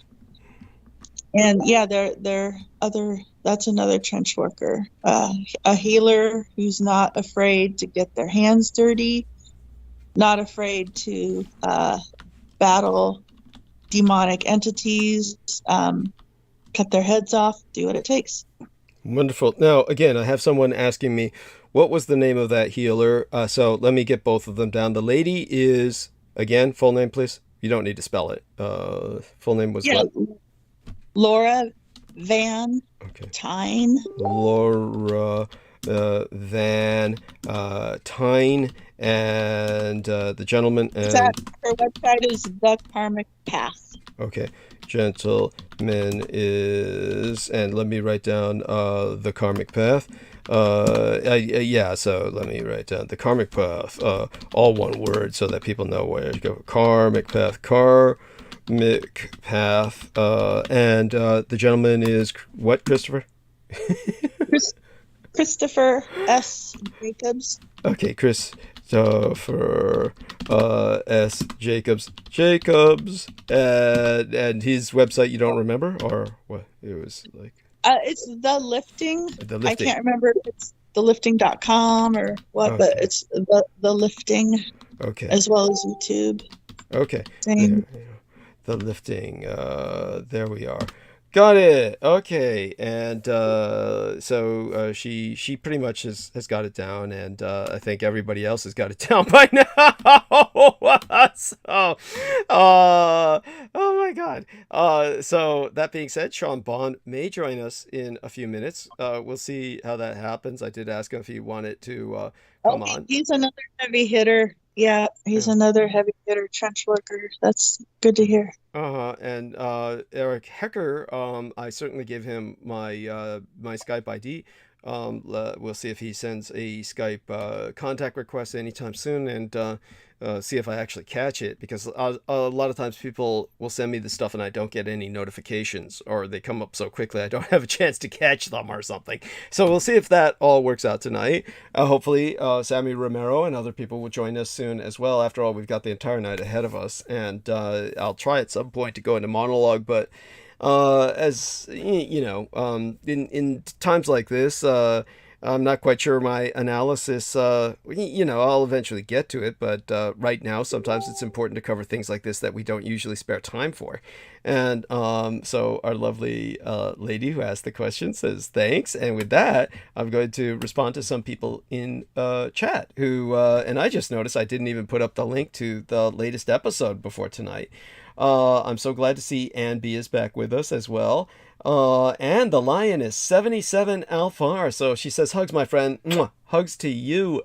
And yeah, that's another trench worker, a healer who's not afraid to get their hands dirty, not afraid to battle demonic entities, cut their heads off, do what it takes. Wonderful. Now, again, I have someone asking me, what was the name of that healer? So let me get both of them down. The lady is, again, full name, please. You don't need to spell it. Full name was what? Laura Van Tyne. Laura Van Tyne, and the gentleman. And her website is The Karmic Path. Okay. Gentleman is, and let me write down the Karmic Path. Yeah, so let me write down the Karmic Path, all one word, so that people know where to go. Karmic Path, and the gentleman is what, Christopher? Christopher S. Jacobs. Okay, Christopher S. Jacobs, and his website you don't remember, or what? It was like it's The Lifting. The Lifting. I can't remember if it's thelifting.com or what, Okay. but it's the Lifting. Okay. As well as YouTube. Okay. Same. The Lifting. There we are. Got it. Okay. And so she pretty much has got it down, and I think everybody else has got it down by now. So, oh my God. So that being said, Sean Bond may join us in a few minutes. We'll see how that happens. I did ask him if he wanted to come on. He's another heavy hitter. Yeah, he's another heavy hitter trench worker. That's good to hear. And Eric Hecker, I certainly give him my my Skype ID. We'll see if he sends a Skype contact request anytime soon, and see if I actually catch it, because a lot of times people will send me the stuff and I don't get any notifications, or they come up so quickly I don't have a chance to catch them or something. So we'll see if that all works out tonight. Hopefully Sammy Romero and other people will join us soon as well. After all, we've got the entire night ahead of us, and I'll try at some point to go into monologue, but as you know, in times like this, I'm not quite sure my analysis, I'll eventually get to it, but right now sometimes it's important to cover things like this that we don't usually spare time for. And so our lovely lady who asked the question says thanks, and with that I'm going to respond to some people in chat who, and I just noticed I didn't even put up the link to the latest episode before tonight. I'm so glad to see Ann B is back with us as well. And the lioness 77 Alfar. So she says, hugs, my friend. Mwah. Hugs to you,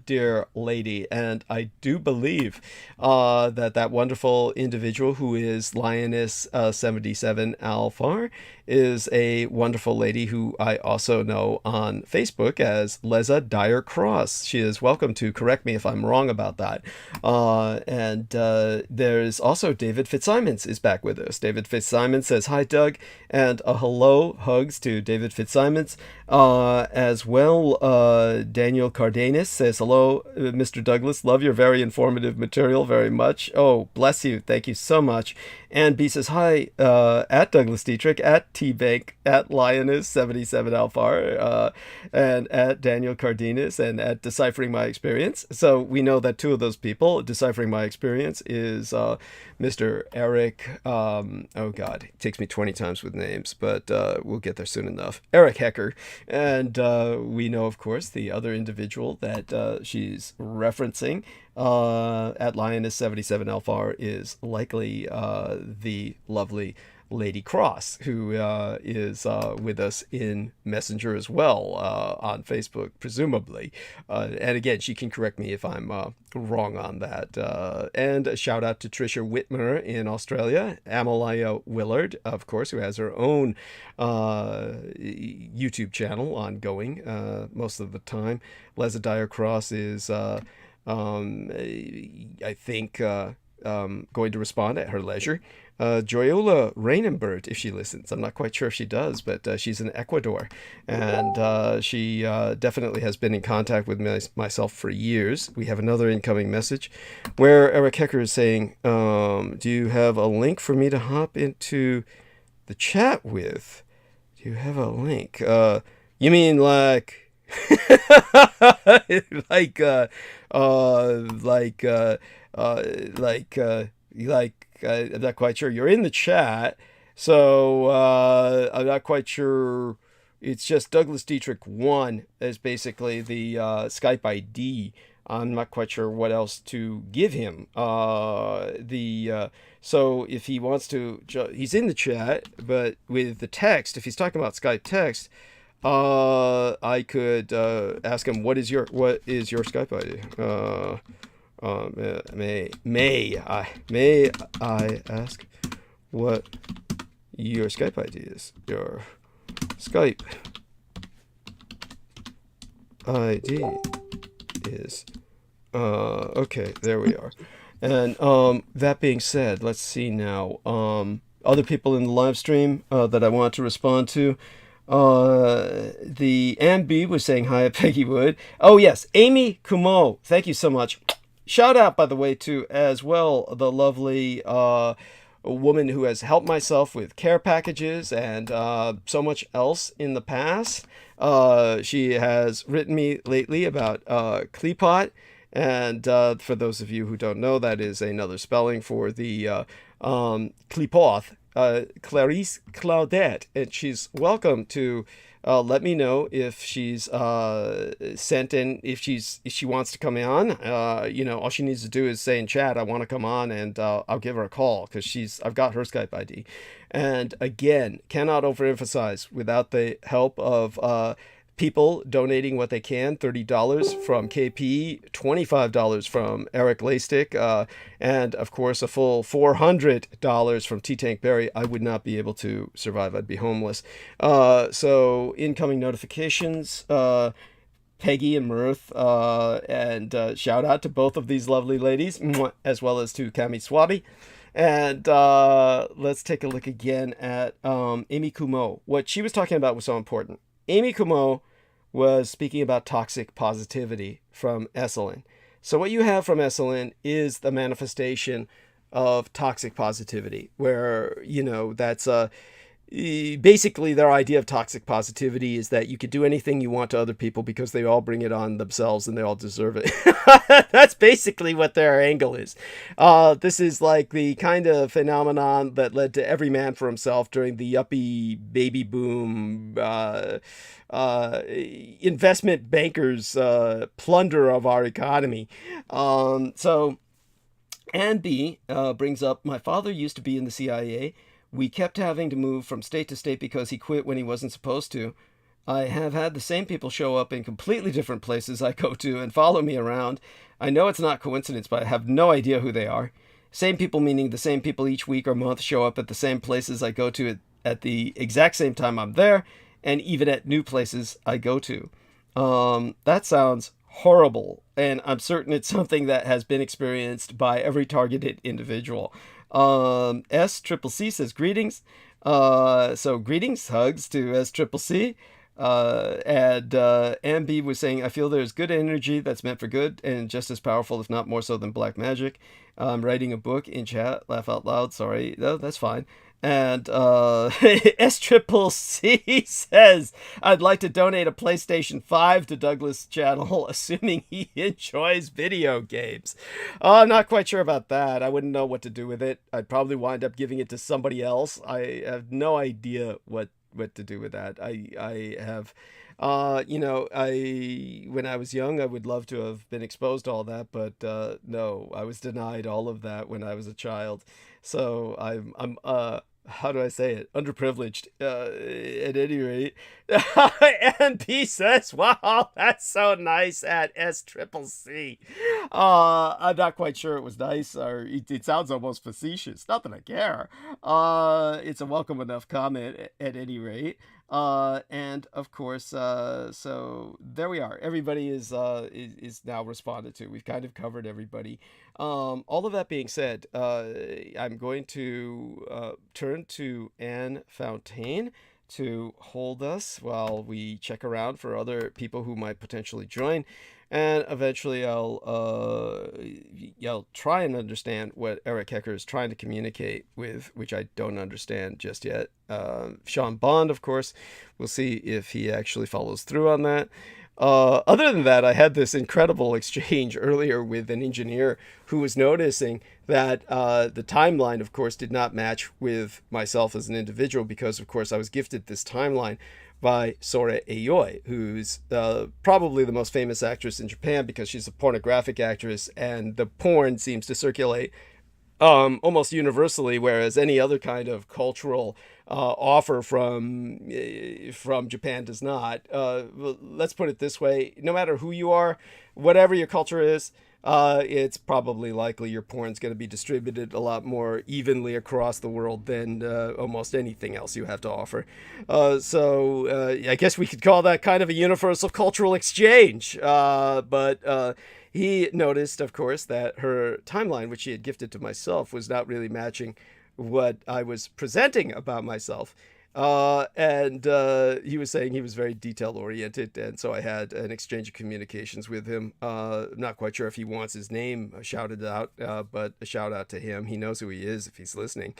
dear lady. And I do believe that wonderful individual who is Lioness 77 Alfar is a wonderful lady who I also know on Facebook as Leza Dyer Cross. She is welcome to correct me if I'm wrong about that. And there's also David Fitzsimons is back with us. David Fitzsimons says, hi, Doug, and a hello, hugs to David Fitzsimons. As well, Daniel Cardenas says, hello, Mr. Douglas. Love your very informative material very much. Oh, bless you. Thank you so much. And B says, hi, at Douglas Dietrich, at T-Bank, at Lioness 77 Alfar, and at Daniel Cardenas, and at Deciphering My Experience. So we know that two of those people, Deciphering My Experience, is Mr. Eric, oh God, it takes me 20 times with names, but we'll get there soon enough. Eric Hecker. And we know, of course, the other individual that she's referencing at Lioness 77 Alfar is likely the lovely Lady Cross, who is with us in Messenger as well on Facebook, presumably. And again, she can correct me if I'm wrong on that. And a shout out to Tricia Whitmer in Australia, Amalia Willard, of course, who has her own YouTube channel ongoing most of the time. Leza Dyer Cross is, I think, going to respond at her leisure. Joyola Rainenbert, if she listens. I'm not quite sure if she does, but she's in Ecuador. And she definitely has been in contact with myself for years. We have another incoming message where Eric Hecker is saying, do you have a link for me to hop into the chat with? Do you have a link? You mean like... I'm not quite sure. You're in the chat, so I'm not quite sure. It's just Douglas Dietrich 1 is basically the Skype ID. I'm not quite sure what else to give him. So if he wants to, he's in the chat, but with the text, if he's talking about Skype text, I could ask him what is your Skype ID? May I ask what your Skype ID is? Your Skype ID is okay, there we are. And that being said, let's see now. Other people in the live stream that I want to respond to. The Ambi was saying hi at Peggy Wood. Oh yes, Amy Kumo, thank you so much. Shout out, by the way, to as well the lovely woman who has helped myself with care packages and so much else in the past. She has written me lately about Kleepot, and for those of you who don't know, that is another spelling for the Kleepoth, Clarice Claudette, and she's welcome to let me know if she's sent in, if she wants to come on. All she needs to do is say in chat, I want to come on, and I'll give her a call, because I've got her Skype ID. And again, cannot overemphasize, without the help of people donating what they can, $30 from KP, $25 from Eric Laystick, and of course a full $400 from T-Tank Berry, I would not be able to survive. I'd be homeless. So incoming notifications, Peggy and Mirth, and shout out to both of these lovely ladies, as well as to Cami Swabi. And let's take a look again at Amy Kumo. What she was talking about was so important. Amy Kumo was speaking about toxic positivity from Esalen. So what you have from Esalen is the manifestation of toxic positivity, where, that's basically their idea of toxic positivity is that you could do anything you want to other people because they all bring it on themselves and they all deserve it. That's basically what their angle is. This is like the kind of phenomenon that led to every man for himself during the yuppie baby boom, investment bankers plunder of our economy. So Ann B brings up, my father used to be in the CIA We kept having to move from state to state because he quit when he wasn't supposed to. I have had the same people show up in completely different places I go to and follow me around. I know it's not coincidence, but I have no idea who they are. Same people meaning the same people each week or month show up at the same places I go to at the exact same time I'm there, and even at new places I go to. That sounds horrible, and I'm certain it's something that has been experienced by every targeted individual. SCCC says greetings. So greetings, hugs to SCCC. And MB was saying, I feel there's good energy that's meant for good and just as powerful, if not more so, than black magic. I'm writing a book in chat. Laugh out loud. Sorry. No, that's fine. And SCCC says, I'd like to donate a PlayStation 5 to Douglas' channel, assuming he enjoys video games. I'm not quite sure about that. I wouldn't know what to do with it. I'd probably wind up giving it to somebody else. I have no idea what to do with that. I have, when I was young, I would love to have been exposed to all that, but no, I was denied all of that when I was a child. So I'm how do I say it? Underprivileged, at any rate. And P says, wow, that's so nice at SCCC. I'm not quite sure it was nice, or it sounds almost facetious. Not that I care. It's a welcome enough comment at any rate. And of course, so there we are. Everybody is now responded to. We've kind of covered everybody. All of that being said, I'm going to turn to Anne Fontaine to hold us while we check around for other people who might potentially join. And eventually I'll try and understand what Eric Hecker is trying to communicate with, which I don't understand just yet. Sean Bond, of course, we'll see if he actually follows through on that. Other than that, I had this incredible exchange earlier with an engineer who was noticing that the timeline, of course, did not match with myself as an individual because, of course, I was gifted this timeline by Sora Aoi, who's probably the most famous actress in Japan because she's a pornographic actress, and the porn seems to circulate almost universally, whereas any other kind of cultural offer from Japan does not. Let's put it this way: no matter who you are, whatever your culture is, it's probably likely your porn's going to be distributed a lot more evenly across the world than almost anything else you have to offer. So I guess we could call that kind of a universal cultural exchange. But he noticed, of course, that her timeline, which she had gifted to myself, was not really matching what I was presenting about myself. And he was saying he was very detail oriented, and so I had an exchange of communications with him. I'm not quite sure if he wants his name shouted out, but a shout out to him. He knows who he is if he's listening.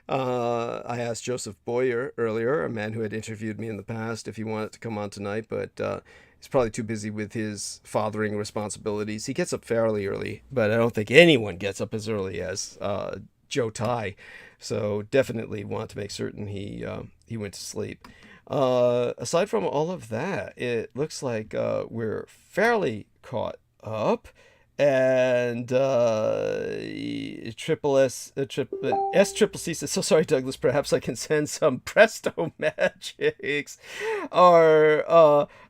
I asked Joseph Boyer earlier, a man who had interviewed me in the past, if he wanted to come on tonight, but he's probably too busy with his fathering responsibilities. He gets up fairly early, but I don't think anyone gets up as early as Joe Tai. So definitely want to make certain he went to sleep. Aside from all of that, it looks like we're fairly caught up. And SCCC says, so sorry, Douglas, perhaps I can send some Presto Magics or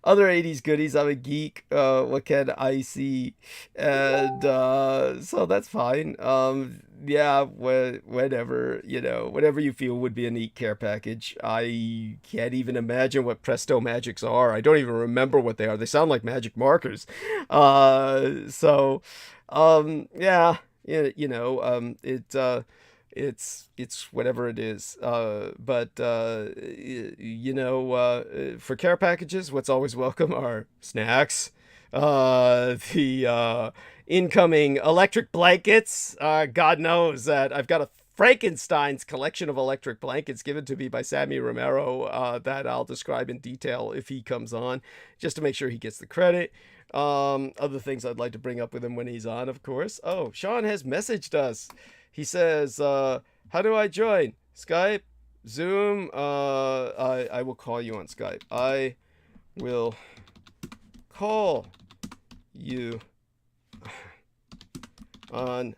other 80s goodies. I'm a geek. What can I see? And so that's fine. Yeah, whatever, whatever you feel would be a neat care package. I can't even imagine what Presto Magics are. I don't even remember what they are. They sound like magic markers. Yeah, it's whatever it is. But for care packages, what's always welcome are snacks. The incoming electric blankets. God knows that I've got a Frankenstein's collection of electric blankets given to me by Sammy Romero that I'll describe in detail if he comes on, just to make sure he gets the credit. Other things I'd like to bring up with him when he's on, of course. Oh, Sean has messaged us. He says, how do I join? Skype? Zoom? I will call you on Skype. I will call you on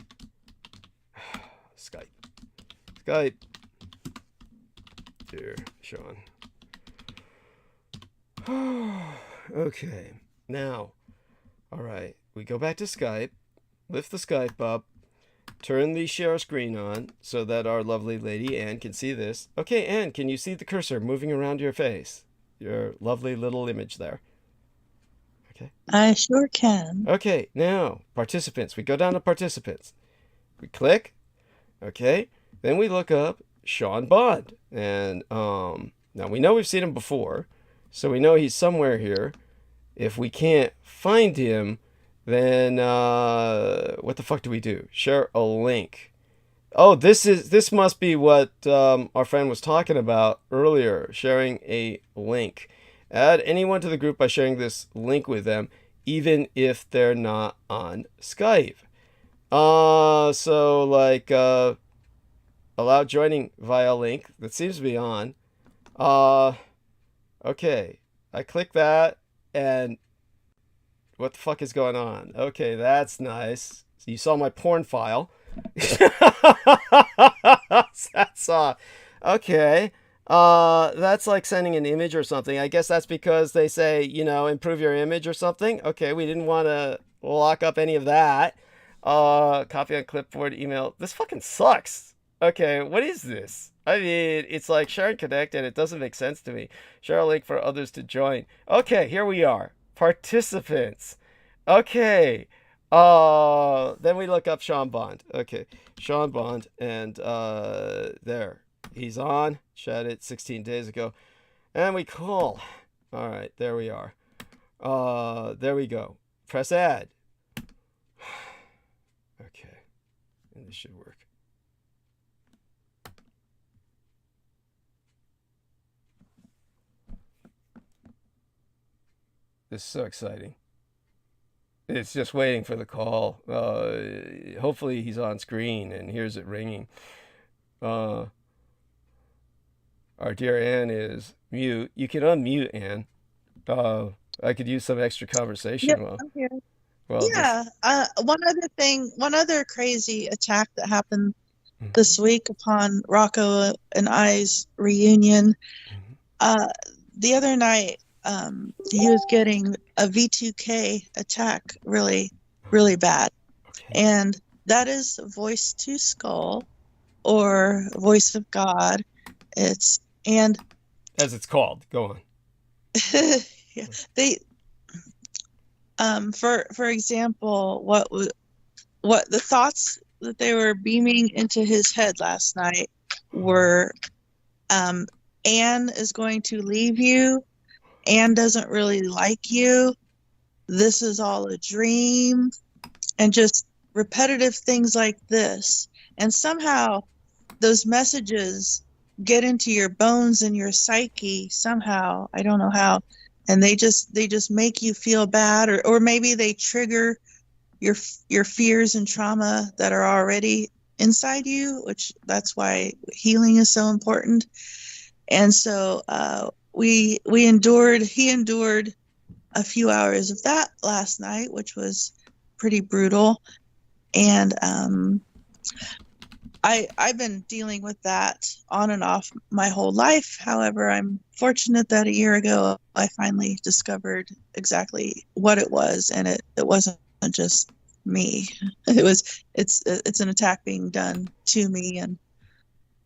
Skype. dear Sean. Okay, now, all right, we go back to Skype, lift the Skype up, turn the share screen on so that our lovely lady Anne can see this. Okay, Anne, can you see the cursor moving around your face? Your lovely little image there. Okay. I sure can. Okay, now, participants. We go down to participants. We click. Okay, then we look up Sean Bond. And now we know we've seen him before, so we know he's somewhere here. If we can't find him, then what the fuck do we do? Share a link. Oh, this must be what our friend was talking about earlier, sharing a link. Add anyone to the group by sharing this link with them, even if they're not on Skype. So like allow joining via link. That seems to be on. Okay, I click that, and what the fuck is going on? Okay, that's nice. So you saw my porn file. That's okay. That's like sending an image or something. I guess that's because they say, you know, improve your image or something. Okay, we didn't want to lock up any of that. Copy on clipboard, email. This fucking sucks. Okay, what is this? I mean, it's like share and connect, and it doesn't make sense to me. Share a link for others to join. Okay, here we are. Participants. Okay. Then we look up Sean Bond. Okay, Sean Bond, and there. He's on. Chatted 16 days ago. And we call. All right, there we are. There we go. Press add. Okay. And this should work. This is so exciting. It's just waiting for the call. Hopefully he's on screen and hears it ringing. Our dear Anne is mute. You can unmute Anne. I could use some extra conversation. Yep, I'm here. Well, yeah. One other crazy attack that happened this week upon Rocco and I's reunion. The other night, he was getting a V2K attack really, really bad. Okay. And that is voice to skull or voice of God. As it's called. Go on. Yeah, they for example, what the thoughts that they were beaming into his head last night were Anne is going to leave you. Anne doesn't really like you. This is all a dream. And just repetitive things like this. And somehow those messages get into your bones and your psyche somehow. I don't know how. And they just make you feel bad, or maybe they trigger your fears and trauma that are already inside you, which that's why healing is so important. And so he endured a few hours of that last night, which was pretty brutal. And I've been dealing with that on and off my whole life. However, I'm fortunate that a year ago I finally discovered exactly what it was, and it wasn't just me. It's an attack being done to me and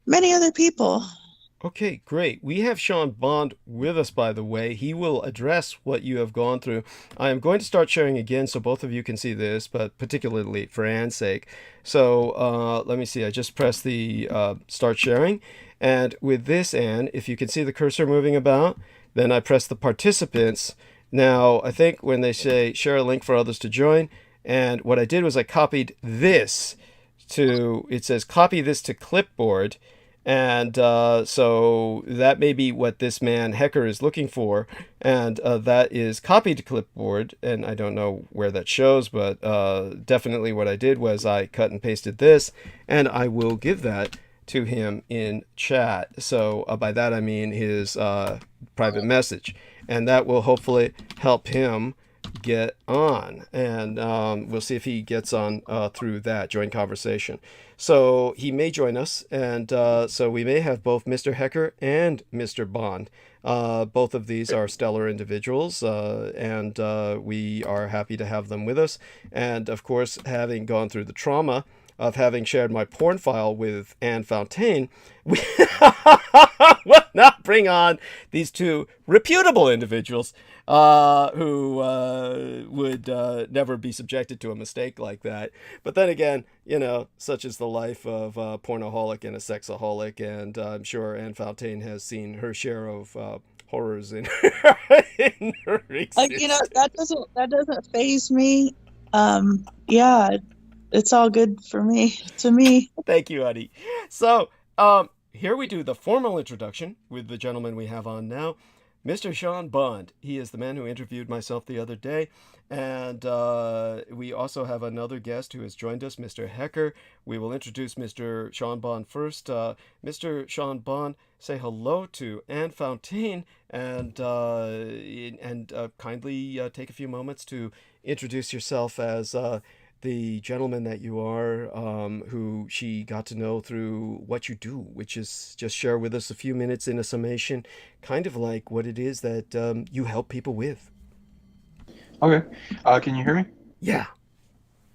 many other people. Okay, great. We have Sean Bond with us, by the way. He will address what you have gone through. I am going to start sharing again so both of you can see this, but particularly for Anne's sake. So let me see. I just pressed the start sharing. And with this, Anne, if you can see the cursor moving about, then I press the participants. Now, I think when they say share a link for others to join, and what I did was I copied this it says copy this to clipboard. And so that may be what this man Hecker is looking for, and that is copied to clipboard. And I don't know where that shows, but definitely what I did was I cut and pasted this, and I will give that to him in chat. So by that I mean his private message, and that will hopefully help him get on, and we'll see if he gets on through that join conversation. So he may join us, and so we may have both Mr. Hecker and Mr. Bond. Both of these are stellar individuals, and we are happy to have them with us. And of course, having gone through the trauma of having shared my porn file with Anne Fontaine, we will not bring on these two reputable individuals who would never be subjected to a mistake like that. But then again, you know, such is the life of a pornoholic and a sexaholic, and I'm sure Anne Fontaine has seen her share of horrors in in her existence. You know, that doesn't faze me. Yeah, it's all good for me. To me. Thank you, honey. So, here we do the formal introduction with the gentleman we have on now, Mr. Sean Bond. He is the man who interviewed myself the other day. And we also have another guest who has joined us, Mr. Hecker. We will introduce Mr. Sean Bond first. Mr. Sean Bond, say hello to Anne Fontaine, and kindly take a few moments to introduce yourself as the gentleman that you are, who she got to know through what you do, which is just share with us a few minutes in a summation, kind of like what it is that you help people with. Okay. Can you hear me? Yeah.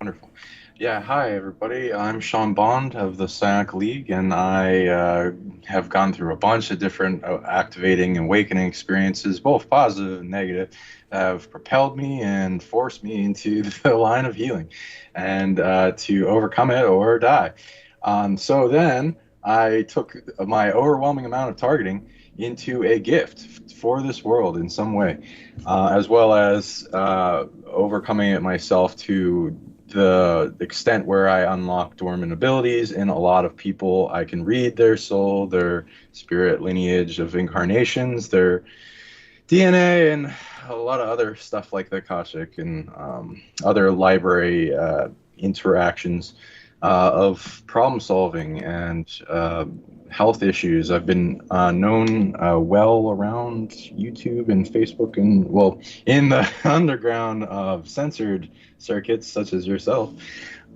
Wonderful. Yeah, hi, everybody. I'm Sean Bond of the Psionic League, and I have gone through a bunch of different activating and awakening experiences, both positive and negative, that have propelled me and forced me into the line of healing and to overcome it or die. So then I took my overwhelming amount of targeting into a gift for this world in some way, as well as overcoming it myself to the extent where I unlock dormant abilities in a lot of people. I can read their soul, their spirit lineage of incarnations, their DNA, and a lot of other stuff like the Akashic and other library interactions of problem solving and health issues. I've been known well around YouTube and Facebook, and well, in the underground of censored circuits such as yourself,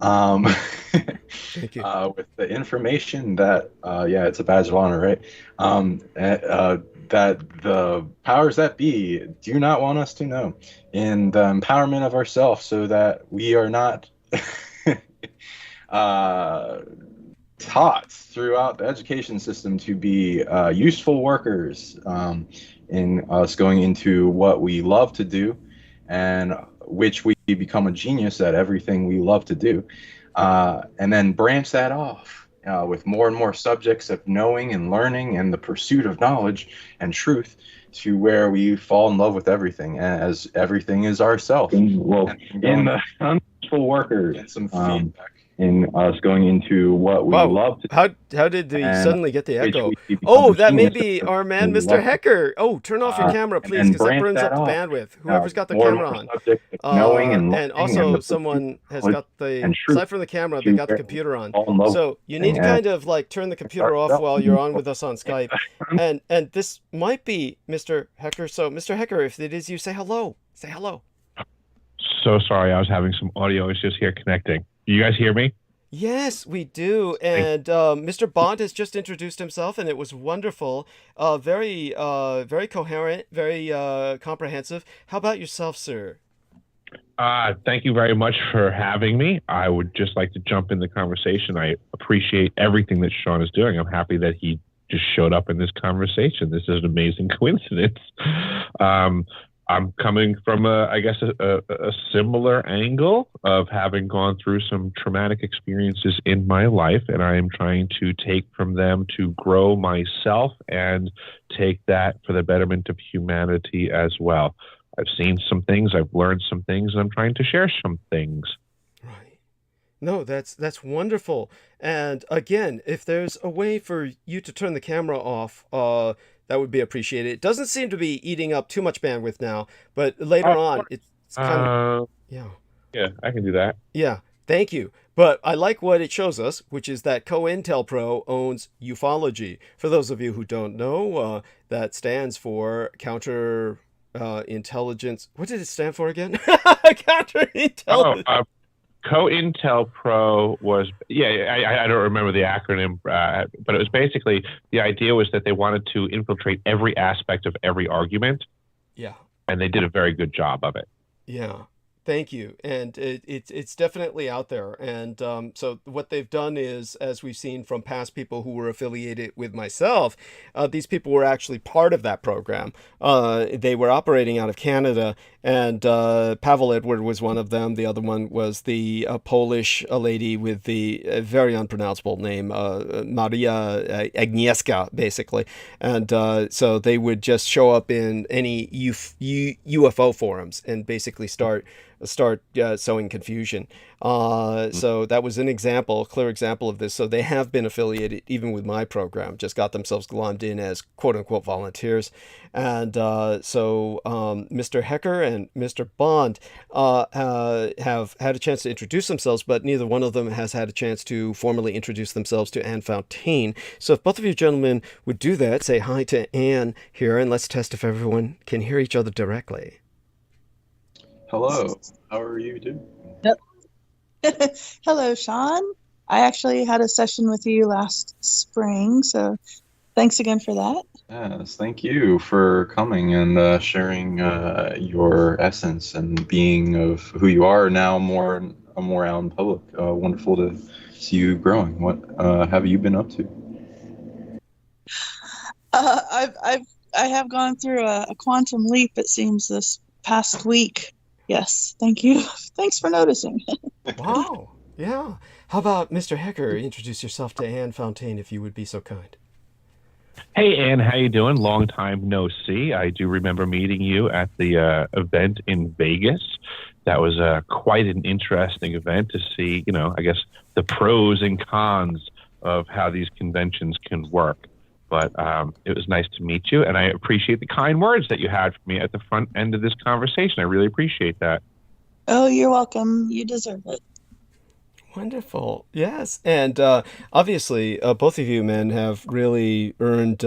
Thank you. with the information that it's a badge of honor, right? That the powers that be do not want us to know, in the empowerment of ourselves, so that we are not taught throughout the education system to be useful workers, in us going into what we love to do, and which we become a genius at everything we love to do, and then branch that off with more and more subjects of knowing and learning and the pursuit of knowledge and truth, to where we fall in love with everything, as everything is ourself. Well, in the useful workers, and some feedback in us going into what we love to do. How did we suddenly get the echo? Oh, that may be our man, Mr. Hecker. Oh, turn off your camera, please, because that burns up the bandwidth. Whoever's got the camera on. And also, someone has got the, aside from the camera, they got the computer on. So you need to kind of like turn the computer off while you're on with us on Skype. And this might be Mr. Hecker. So, Mr. Hecker, if it is you, say hello. Say hello. So sorry, I was having some audio issues here connecting. You guys hear me? Yes, we do. And Mr. Bond has just introduced himself, and it was wonderful. Very coherent, very comprehensive. How about yourself, sir? Thank you very much for having me. I would just like to jump in the conversation. I appreciate everything that Sean is doing. I'm happy that he just showed up in this conversation. This is an amazing coincidence. I'm coming from a similar angle of having gone through some traumatic experiences in my life, and I am trying to take from them to grow myself and take that for the betterment of humanity as well. I've seen some things, I've learned some things, and I'm trying to share some things. Right. No, that's wonderful. And again, if there's a way for you to turn the camera off, that would be appreciated. It doesn't seem to be eating up too much bandwidth now, but later on, it's kind of... Yeah, I can do that. Yeah, thank you. But I like what it shows us, which is that COINTELPRO owns ufology. For those of you who don't know, that stands for counter intelligence. What did it stand for again? Counterintelligence. COINTEL Pro was, I don't remember the acronym, but it was basically, the idea was that they wanted to infiltrate every aspect of every argument. Yeah. And they did a very good job of it. Yeah. Thank you. And it's definitely out there. And so what they've done is, as we've seen from past people who were affiliated with myself, these people were actually part of that program. They were operating out of Canada, and Pavel Edward was one of them. The other one was the Polish lady with the very unpronounceable name, Maria Agnieszka, basically. And so they would just show up in any UFO forums and basically start sowing confusion. So that was a clear example of this. So they have been affiliated even with my program, just got themselves glommed in as quote unquote volunteers. And so Mr. Hecker and Mr. Bond have had a chance to introduce themselves, but neither one of them has had a chance to formally introduce themselves to Anne Fontaine. So if both of you gentlemen would do that, say hi to Anne here, and let's test if everyone can hear each other directly. Hello, how are you doing? Hello, Sean. I actually had a session with you last spring, so thanks again for that. Yes, thank you for coming and sharing your essence and being of who you are now more out in public. Wonderful to see you growing. What have you been up to? I have gone through a quantum leap, it seems, this past week. Yes, thank you. Thanks for noticing. Wow. Yeah. How about Mr. Hecker? Introduce yourself to Anne Fontaine, if you would be so kind. Hey, Anne, how you doing? Long time no see. I do remember meeting you at the event in Vegas. That was quite an interesting event to see, I guess, the pros and cons of how these conventions can work. But it was nice to meet you, and I appreciate the kind words that you had for me at the front end of this conversation. I really appreciate that. Oh, you're welcome. You deserve it. Wonderful. Yes. And obviously, both of you men have really earned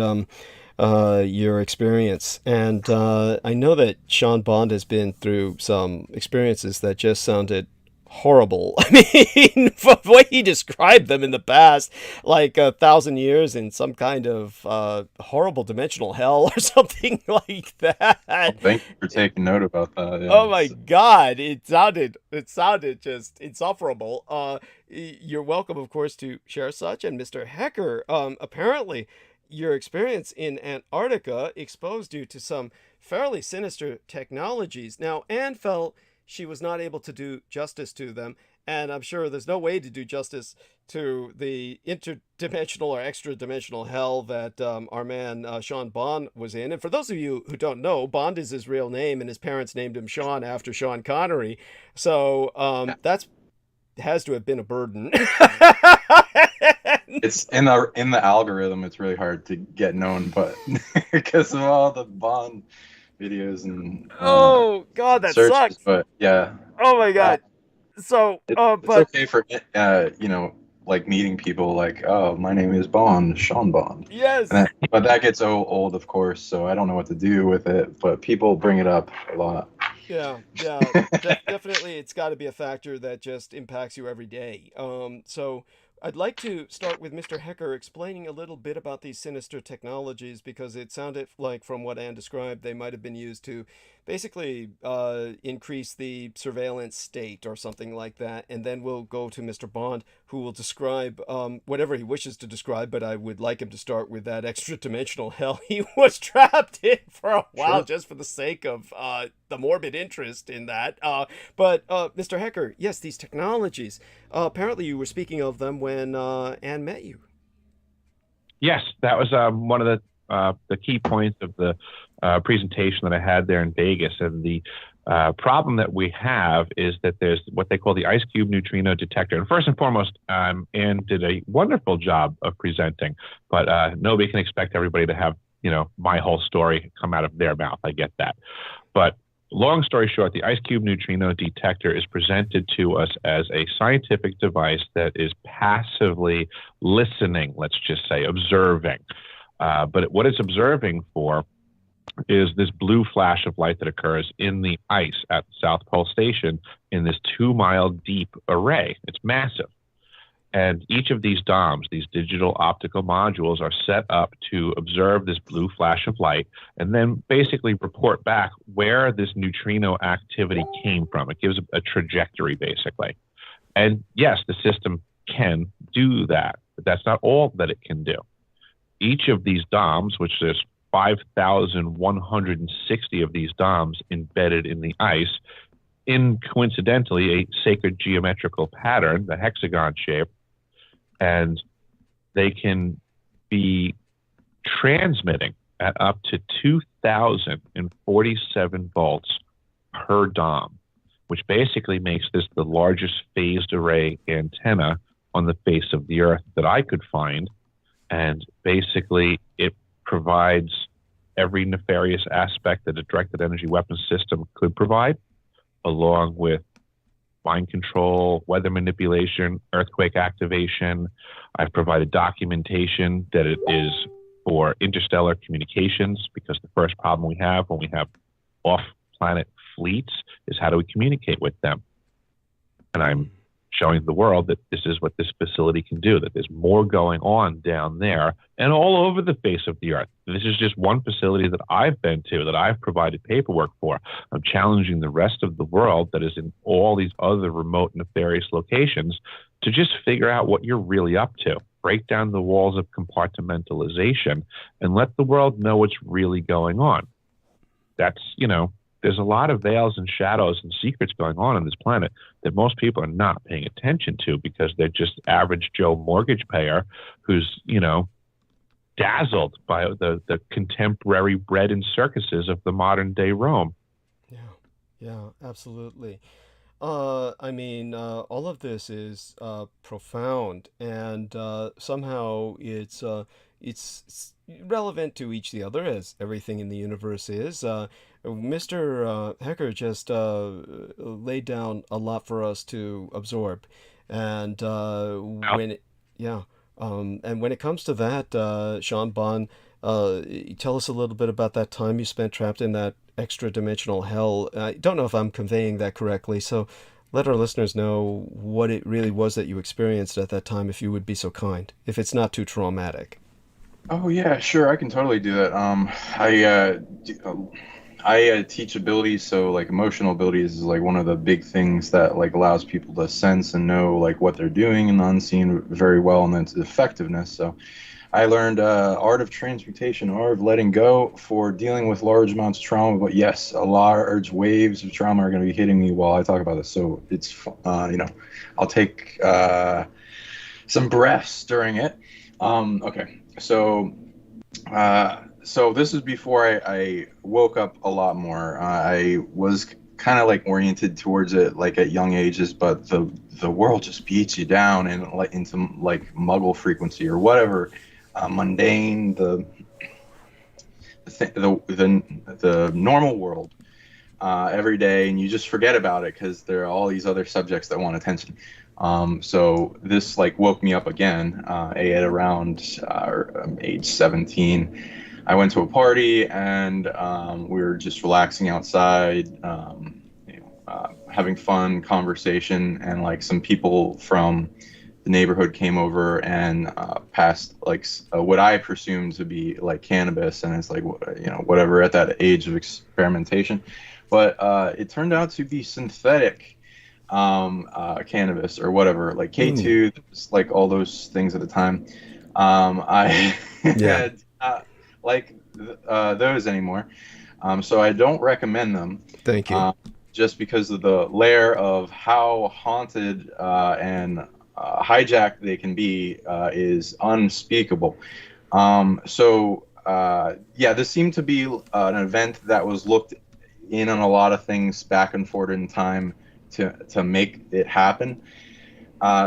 your experience. And I know that Sean Bond has been through some experiences that just sounded horrible. I mean, from the way he described them in the past, like 1,000 years in some kind of horrible dimensional hell or something like that. Well, thank you for taking note about that. Yeah. Oh my God, it sounded just insufferable. You're welcome, of course, to share such. And Mr. Hecker, apparently your experience in Antarctica exposed you to some fairly sinister technologies. Now, Anne felt she was not able to do justice to them, and I'm sure there's no way to do justice to the interdimensional or extra-dimensional hell that our man Sean Bond was in. And for those of you who don't know, Bond is his real name, and his parents named him Sean after Sean Connery. So that's has to have been a burden. It's in the algorithm. It's really hard to get known, but because of all the Bond videos and oh God, that searches, sucks. But yeah. Oh my God. So it's okay for like meeting people like, oh, my name is Bond, Sean Bond. Yes. But that gets old, of course. So I don't know what to do with it. But people bring it up a lot. Yeah. Definitely, it's got to be a factor that just impacts you every day. So I'd like to start with Mr. Hecker explaining a little bit about these sinister technologies, because it sounded like, from what Anne described, they might have been used to basically increase the surveillance state or something like that. And then we'll go to Mr. Bond, who will describe whatever he wishes to describe, but I would like him to start with that extra-dimensional hell he was trapped in for a while, just for the sake of the morbid interest in that. But Mr. Hecker, yes, these technologies, apparently you were speaking of them when Anne met you. Yes, that was one of the key points of the presentation that I had there in Vegas. And the problem that we have is that there's what they call the ice cube neutrino detector. And first and foremost, Anne did a wonderful job of presenting, but nobody can expect everybody to have, my whole story come out of their mouth. I get that. But long story short, the ice cube neutrino detector is presented to us as a scientific device that is passively listening, let's just say, observing. But what it's observing for is this blue flash of light that occurs in the ice at the South Pole Station in this 2-mile deep array. It's massive. And each of these DOMs, these digital optical modules, are set up to observe this blue flash of light and then basically report back where this neutrino activity came from. It gives a trajectory, basically. And yes, the system can do that, but that's not all that it can do. Each of these DOMs, which there's 5,160 of these DOMs embedded in the ice, in coincidentally a sacred geometrical pattern, the hexagon shape, and they can be transmitting at up to 2,047 volts per DOM, which basically makes this the largest phased array antenna on the face of the Earth that I could find. And basically, it provides every nefarious aspect that a directed energy weapon system could provide, along with mind control, weather manipulation, earthquake activation. I've provided documentation that it is for interstellar communications, because the first problem we have when we have off-planet fleets is how do we communicate with them? And I'm showing the world that this is what this facility can do, that there's more going on down there and all over the face of the Earth. This is just one facility that I've been to, that I've provided paperwork for. I'm challenging the rest of the world that is in all these other remote, nefarious locations to just figure out what you're really up to. Break down the walls of compartmentalization and let the world know what's really going on. That's, there's a lot of veils and shadows and secrets going on this planet that most people are not paying attention to because they're just average Joe mortgage payer who's, dazzled by the contemporary bread and circuses of the modern day Rome. Yeah, absolutely. All of this is profound, and somehow it's relevant to each the other, as everything in the universe is. Mr. Hecker just laid down a lot for us to absorb, and when it comes to that, Sean Bond, tell us a little bit about that time you spent trapped in that extra-dimensional hell. I don't know if I'm conveying that correctly, so let our listeners know what it really was that you experienced at that time, if you would be so kind, if it's not too traumatic. Oh yeah, sure, I can totally do that. I teach abilities, so like emotional abilities is like one of the big things that like allows people to sense and know like what they're doing in the unseen very well, and then its effectiveness. So I learned art of transmutation, art of letting go for dealing with large amounts of trauma. But yes, a large waves of trauma are going to be hitting me while I talk about this. So it's I'll take some breaths during it. Okay, so this is before I woke up a lot more. I was kind of like oriented towards it like at young ages, but the world just beats you down and like into like muggle frequency or whatever, mundane, the normal world every day, and you just forget about it because there are all these other subjects that want attention. So this like woke me up again at around age 17. I went to a party and we were just relaxing outside, having fun, conversation, and like some people from the neighborhood came over and passed like what I presumed to be like cannabis, and it's like whatever at that age of experimentation, but it turned out to be synthetic cannabis or whatever, like K2, like all those things at the time. I had like those anymore, so I don't recommend them. Thank you. Just because of the layer of how haunted and hijacked they can be is unspeakable. This seemed to be an event that was looked in on a lot of things back and forth in time to make it happen.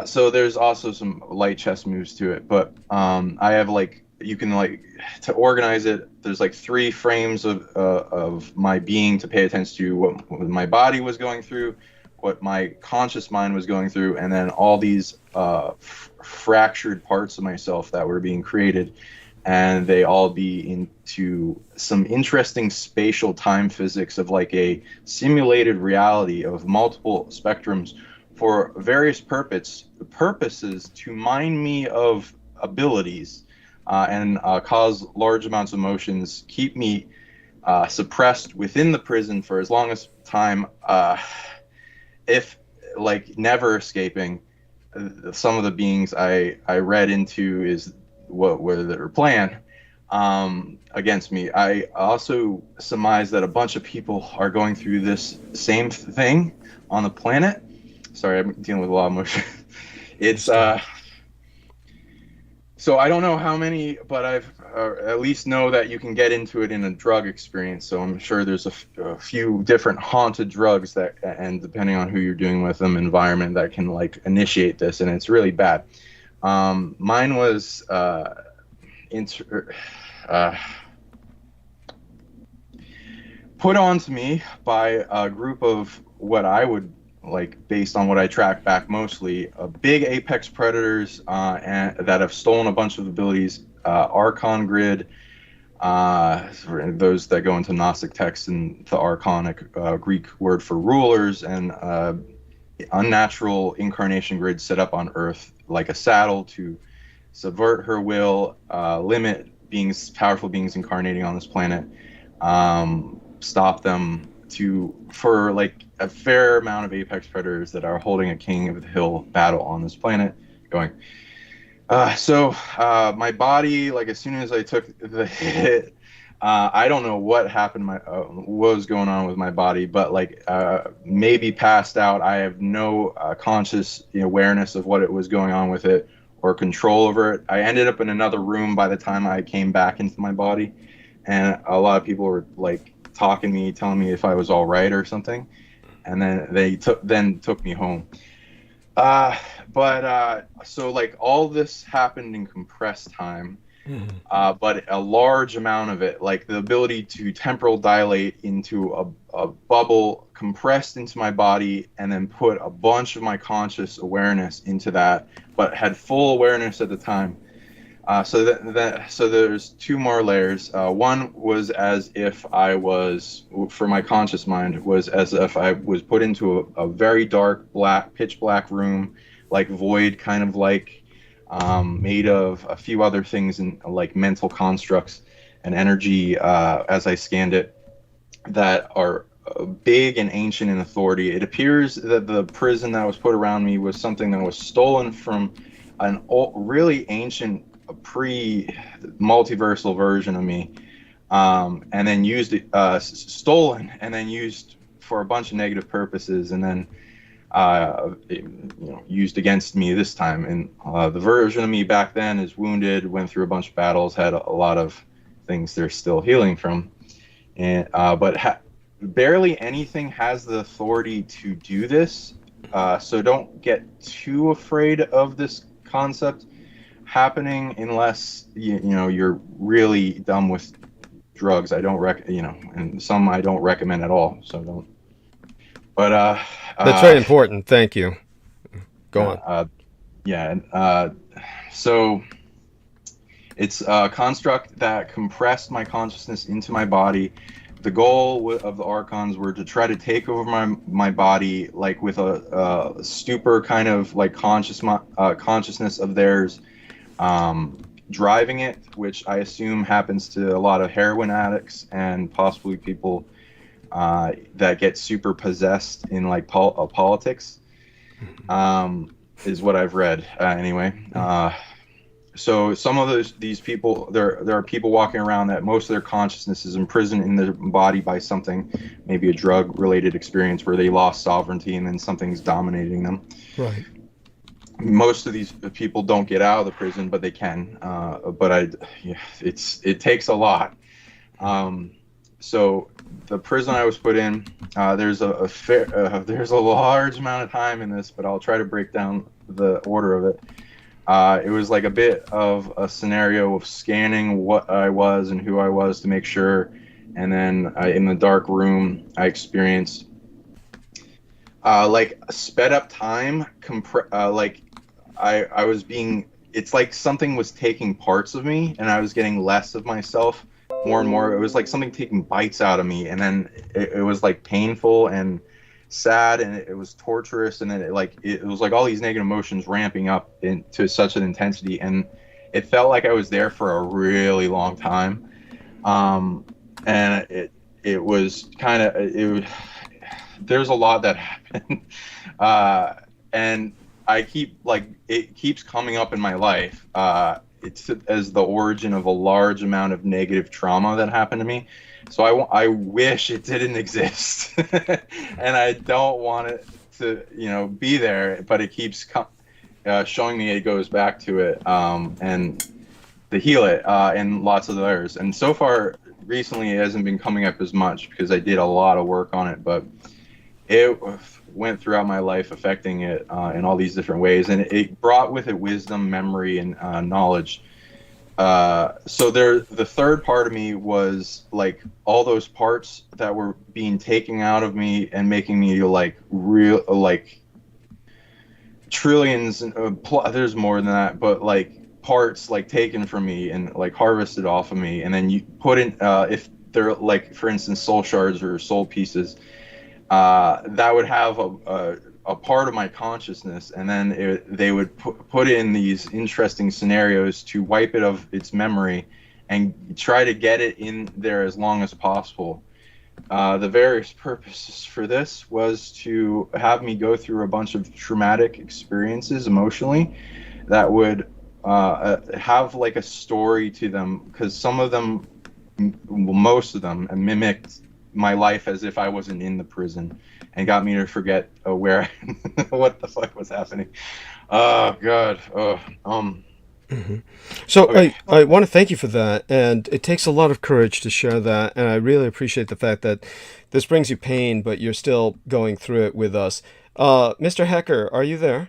So there's also some light chess moves to it, but I have like, you can like, to organize it, there's like 3 frames of my being to pay attention to what my body was going through, what my conscious mind was going through, and then all these fractured parts of myself that were being created and they all be into some interesting spatial time physics of like a simulated reality of multiple spectrums for various purposes to mine me of abilities and cause large amounts of emotions, keep me suppressed within the prison for as long as time, if like never escaping. Some of the beings I read into is what were their plan against me. I also surmise that a bunch of people are going through this same thing on the planet. Sorry, I'm dealing with a lot of emotion. It's so I don't know how many, but I've at least know that you can get into it in a drug experience. So I'm sure there's a few different haunted drugs that, and depending on who you're doing with them, environment that can like initiate this, and it's really bad. Mine was put on to me by a group of what I would like, based on what I track back, mostly big apex predators and that have stolen a bunch of abilities, Archon grid, those that go into Gnostic texts and the Archonic Greek word for rulers, and unnatural incarnation grid set up on Earth like a saddle to subvert her will, limit beings, powerful beings incarnating on this planet, stop them for like a fair amount of apex predators that are holding a king of the hill battle on this planet going. So my body, like as soon as I took the hit, I don't know what happened, what was going on with my body, but like maybe passed out. I have no conscious awareness of what it was going on with it or control over it. I ended up in another room by the time I came back into my body, and a lot of people were like talking to me, telling me if I was all right or something, and then they took me home. So like all this happened in compressed time, but a large amount of it, like the ability to temporal dilate into a bubble compressed into my body, and then put a bunch of my conscious awareness into that, but had full awareness at the time. So there's two more layers. One was as if I was, for my conscious mind, was as if I was put into a very dark, pitch black room, like void, kind of like made of a few other things and like mental constructs and energy as I scanned it that are big and ancient in authority. It appears that the prison that was put around me was something that was stolen from an really ancient pre-multiversal version of me, and then stolen and then used for a bunch of negative purposes, and then used against me this time. And the version of me back then is wounded, went through a bunch of battles, had a lot of things they're still healing from, and but barely anything has the authority to do this. So don't get too afraid of this concept happening unless you're really dumb with drugs. I don't and some I don't recommend at all, so don't. But that's very important. Thank you. Go on. So it's a construct that compressed my consciousness into my body. The goal of the Archons were to try to take over my body, like with a stupor kind of like consciousness of theirs, driving it, which I assume happens to a lot of heroin addicts and possibly people that get super possessed in like politics, is what I've read anyway. So some of these people, there are people walking around that most of their consciousness is imprisoned in their body by something, maybe a drug-related experience where they lost sovereignty and then something's dominating them. Right. Most of these people don't get out of the prison, but they can. It takes a lot. So the prison I was put in, there's there's a large amount of time in this, but I'll try to break down the order of it. It was like a bit of a scenario of scanning what I was and who I was to make sure, and then in the dark room I experienced like sped up time. Like I was being it's like something was taking parts of me, and I was getting less of myself more and more. It was like something taking bites out of me, and then it was like painful and sad, and it was torturous, and then it was like all these negative emotions ramping up into such an intensity, and it felt like I was there for a really long time. And it was kind of there's a lot that happened, and I keep it keeps coming up in my life. It's as the origin of a large amount of negative trauma that happened to me. So I wish it didn't exist, and I don't want it to be there. But it keeps showing me it goes back to it, and to heal it, and lots of others. And so far, recently, it hasn't been coming up as much because I did a lot of work on it, but it went throughout my life, affecting it in all these different ways, and it brought with it wisdom, memory, and knowledge. So the third part of me was like all those parts that were being taken out of me and making me like real, like trillions. There's more than that, but like parts like taken from me and like harvested off of me, and then you put in if they're like, for instance, soul shards or soul pieces. That would have a part of my consciousness, and then they would put in these interesting scenarios to wipe it of its memory and try to get it in there as long as possible. The various purposes for this was to have me go through a bunch of traumatic experiences emotionally that would have like a story to them, because some of them, most of them, mimicked my life as if I wasn't in the prison, and got me to forget where what the fuck was happening. Oh God. Mm-hmm. So okay. I want to thank you for that, and it takes a lot of courage to share that, and I really appreciate the fact that this brings you pain, but you're still going through it with us. Mr. Hecker, are you there?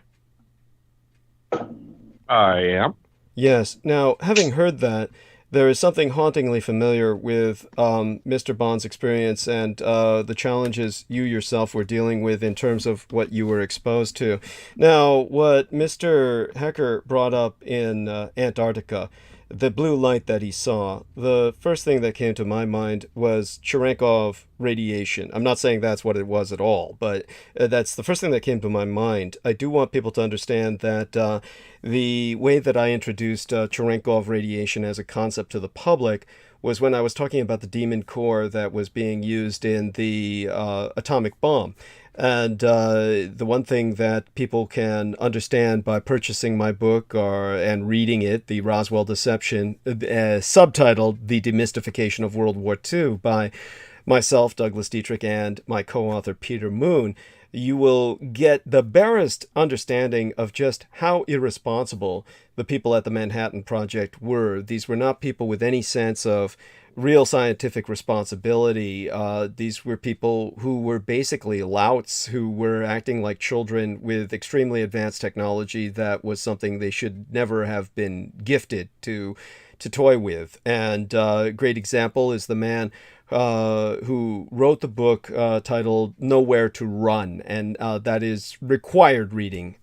I am. Yes. Now, having heard that, there is something hauntingly familiar with Mr. Bond's experience and the challenges you yourself were dealing with in terms of what you were exposed to. Now, what Mr. Hecker brought up in Antarctica, the blue light that he saw, the first thing that came to my mind was Cherenkov radiation. I'm not saying that's what it was at all, but that's the first thing that came to my mind. I do want people to understand that the way that I introduced Cherenkov radiation as a concept to the public was when I was talking about the demon core that was being used in the atomic bomb. And the one thing that people can understand by purchasing my book and reading it, The Roswell Deception, subtitled The Demystification of World War II by myself, Douglas Dietrich, and my co-author, Peter Moon, you will get the barest understanding of just how irresponsible the people at the Manhattan Project were. These were not people with any sense of real scientific responsibility. These were people who were basically louts, who were acting like children with extremely advanced technology that was something they should never have been gifted to toy with. And a great example is the man who wrote the book titled Nowhere to Run, and that is required reading.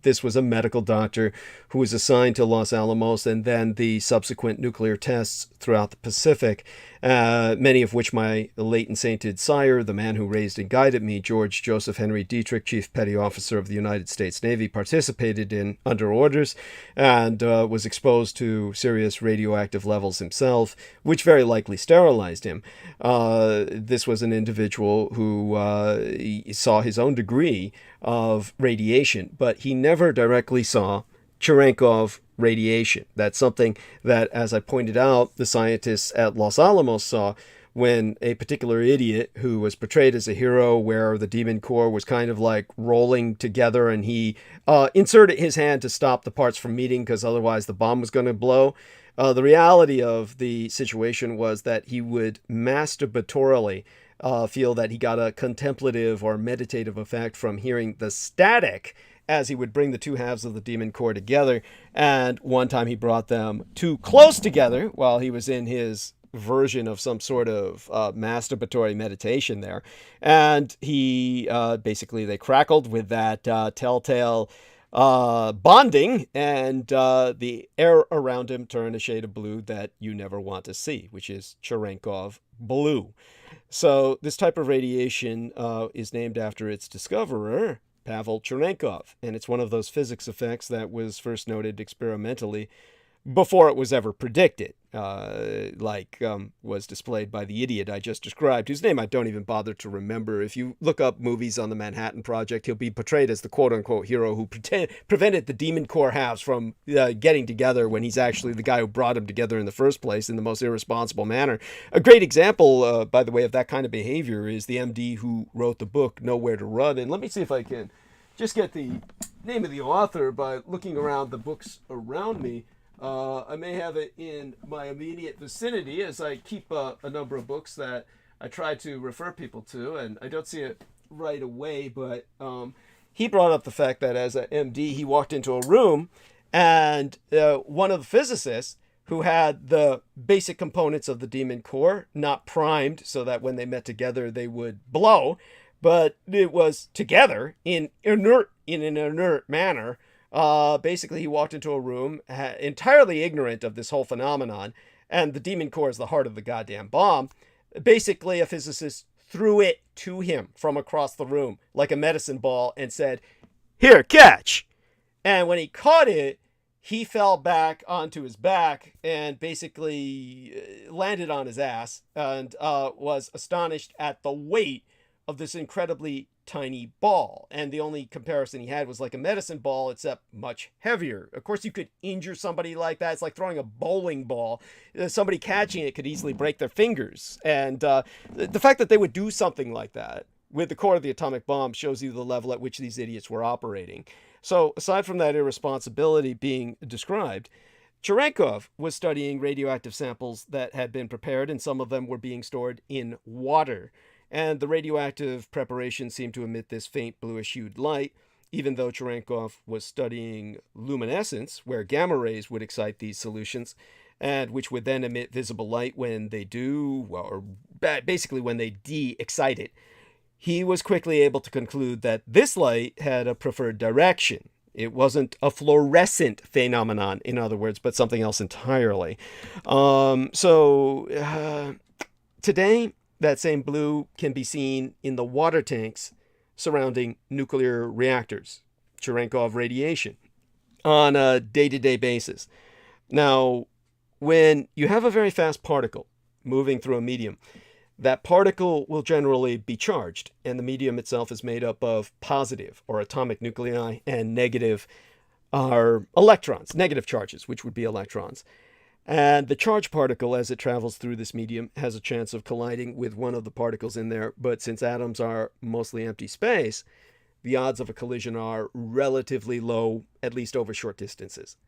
This was a medical doctor who was assigned to Los Alamos and then the subsequent nuclear tests throughout the Pacific, many of which my late and sainted sire, the man who raised and guided me, George Joseph Henry Dietrich, Chief Petty Officer of the United States Navy, participated in under orders and was exposed to serious radioactive levels himself, which very likely sterilized him. This was an individual who saw his own degree of radiation, but he never directly saw Cherenkov radiation. That's something that, as I pointed out, the scientists at Los Alamos saw when a particular idiot who was portrayed as a hero, where the demon core was kind of like rolling together, and he inserted his hand to stop the parts from meeting because otherwise the bomb was going to blow. The reality of the situation was that he would masturbatorily feel that he got a contemplative or meditative effect from hearing the static as he would bring the two halves of the demon core together. And one time he brought them too close together while he was in his version of some sort of masturbatory meditation there. And he basically, they crackled with that telltale bonding, and the air around him turned a shade of blue that you never want to see, which is Cherenkov blue. So this type of radiation is named after its discoverer, Pavel Cherenkov, and it's one of those physics effects that was first noted experimentally before it was ever predicted, was displayed by the idiot I just described, whose name I don't even bother to remember. If you look up movies on the Manhattan Project, he'll be portrayed as the quote-unquote hero who prevented the Demon Core halves from getting together when he's actually the guy who brought them together in the first place in the most irresponsible manner. A great example, by the way, of that kind of behavior is the MD who wrote the book Nowhere to Run. And let me see if I can just get the name of the author by looking around the books around me. I may have it in my immediate vicinity, as I keep a number of books that I try to refer people to, and I don't see it right away, but he brought up the fact that as an MD, he walked into a room, and one of the physicists who had the basic components of the Demon Core not primed so that when they met together they would blow, but it was together in an inert manner. Basically, he walked into a room entirely ignorant of this whole phenomenon, and the Demon Core is the heart of the goddamn bomb. Basically, a physicist threw it to him from across the room like a medicine ball and said, "Here, catch!" And when he caught it, he fell back onto his back and basically landed on his ass and was astonished at the weight of this incredibly tiny ball. And the only comparison he had was like a medicine ball, except much heavier. Of course, you could injure somebody like that. It's like throwing a bowling ball. Somebody catching it could easily break their fingers. And the fact that they would do something like that with the core of the atomic bomb shows you the level at which these idiots were operating. So aside from that irresponsibility being described, Cherenkov was studying radioactive samples that had been prepared, and some of them were being stored in water. And the radioactive preparation seemed to emit this faint bluish-hued light, even though Cherenkov was studying luminescence, where gamma rays would excite these solutions, and which would then emit visible light when they do, well, or basically when they de-excite it. He was quickly able to conclude that this light had a preferred direction. It wasn't a fluorescent phenomenon, in other words, but something else entirely. Today, that same blue can be seen in the water tanks surrounding nuclear reactors, Cherenkov radiation, on a day-to-day basis. Now, when you have a very fast particle moving through a medium, that particle will generally be charged, and the medium itself is made up of positive or atomic nuclei, and negative are electrons, negative charges, which would be electrons. And the charged particle, as it travels through this medium, has a chance of colliding with one of the particles in there. But since atoms are mostly empty space, the odds of a collision are relatively low, at least over short distances.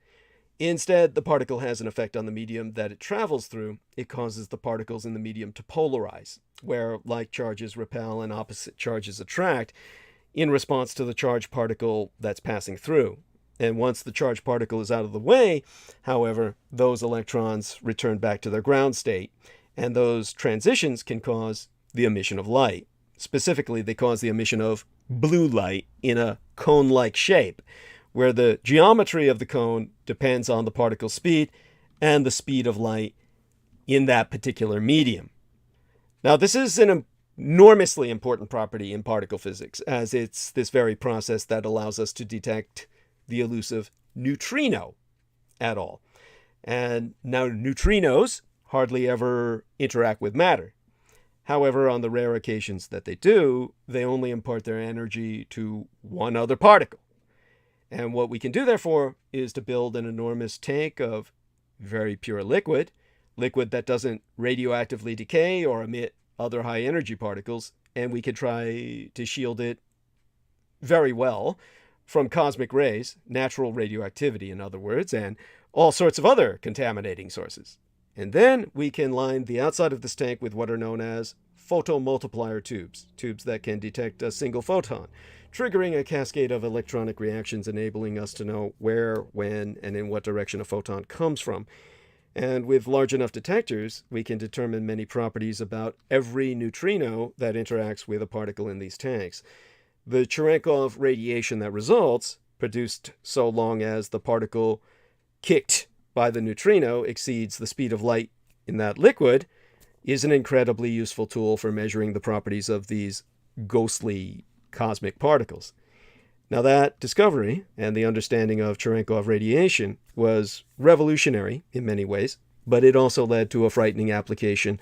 Instead, the particle has an effect on the medium that it travels through. It causes the particles in the medium to polarize, where like charges repel and opposite charges attract in response to the charged particle that's passing through. And once the charged particle is out of the way, however, those electrons return back to their ground state, and those transitions can cause the emission of light. Specifically, they cause the emission of blue light in a cone-like shape, where the geometry of the cone depends on the particle's speed and the speed of light in that particular medium. Now, this is an enormously important property in particle physics, as it's this very process that allows us to detect the elusive neutrino at all. And now neutrinos hardly ever interact with matter. However, on the rare occasions that they do, they only impart their energy to one other particle. And what we can do, therefore, is to build an enormous tank of very pure liquid that doesn't radioactively decay or emit other high energy particles, and we can try to shield it very well from cosmic rays, natural radioactivity in other words, and all sorts of other contaminating sources. And then we can line the outside of this tank with what are known as photomultiplier tubes, tubes that can detect a single photon, triggering a cascade of electronic reactions enabling us to know where, when, and in what direction a photon comes from. And with large enough detectors, we can determine many properties about every neutrino that interacts with a particle in these tanks. The Cherenkov radiation that results produced so long as the particle kicked by the neutrino exceeds the speed of light in that liquid, is an incredibly useful tool for measuring the properties of these ghostly cosmic particles. Now, that discovery and the understanding of Cherenkov radiation was revolutionary in many ways, but it also led to a frightening application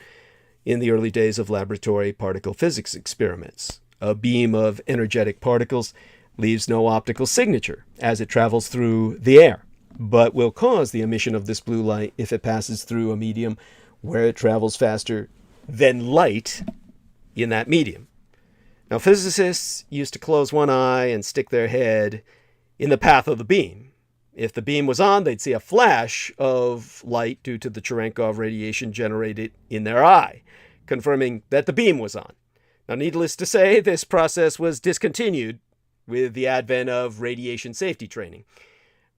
in the early days of laboratory particle physics experiments. A beam of energetic particles leaves no optical signature as it travels through the air, but will cause the emission of this blue light if it passes through a medium where it travels faster than light in that medium. Now, physicists used to close one eye and stick their head in the path of the beam. If the beam was on, they'd see a flash of light due to the Cherenkov radiation generated in their eye, confirming that the beam was on. Now, needless to say, this process was discontinued with the advent of radiation safety training.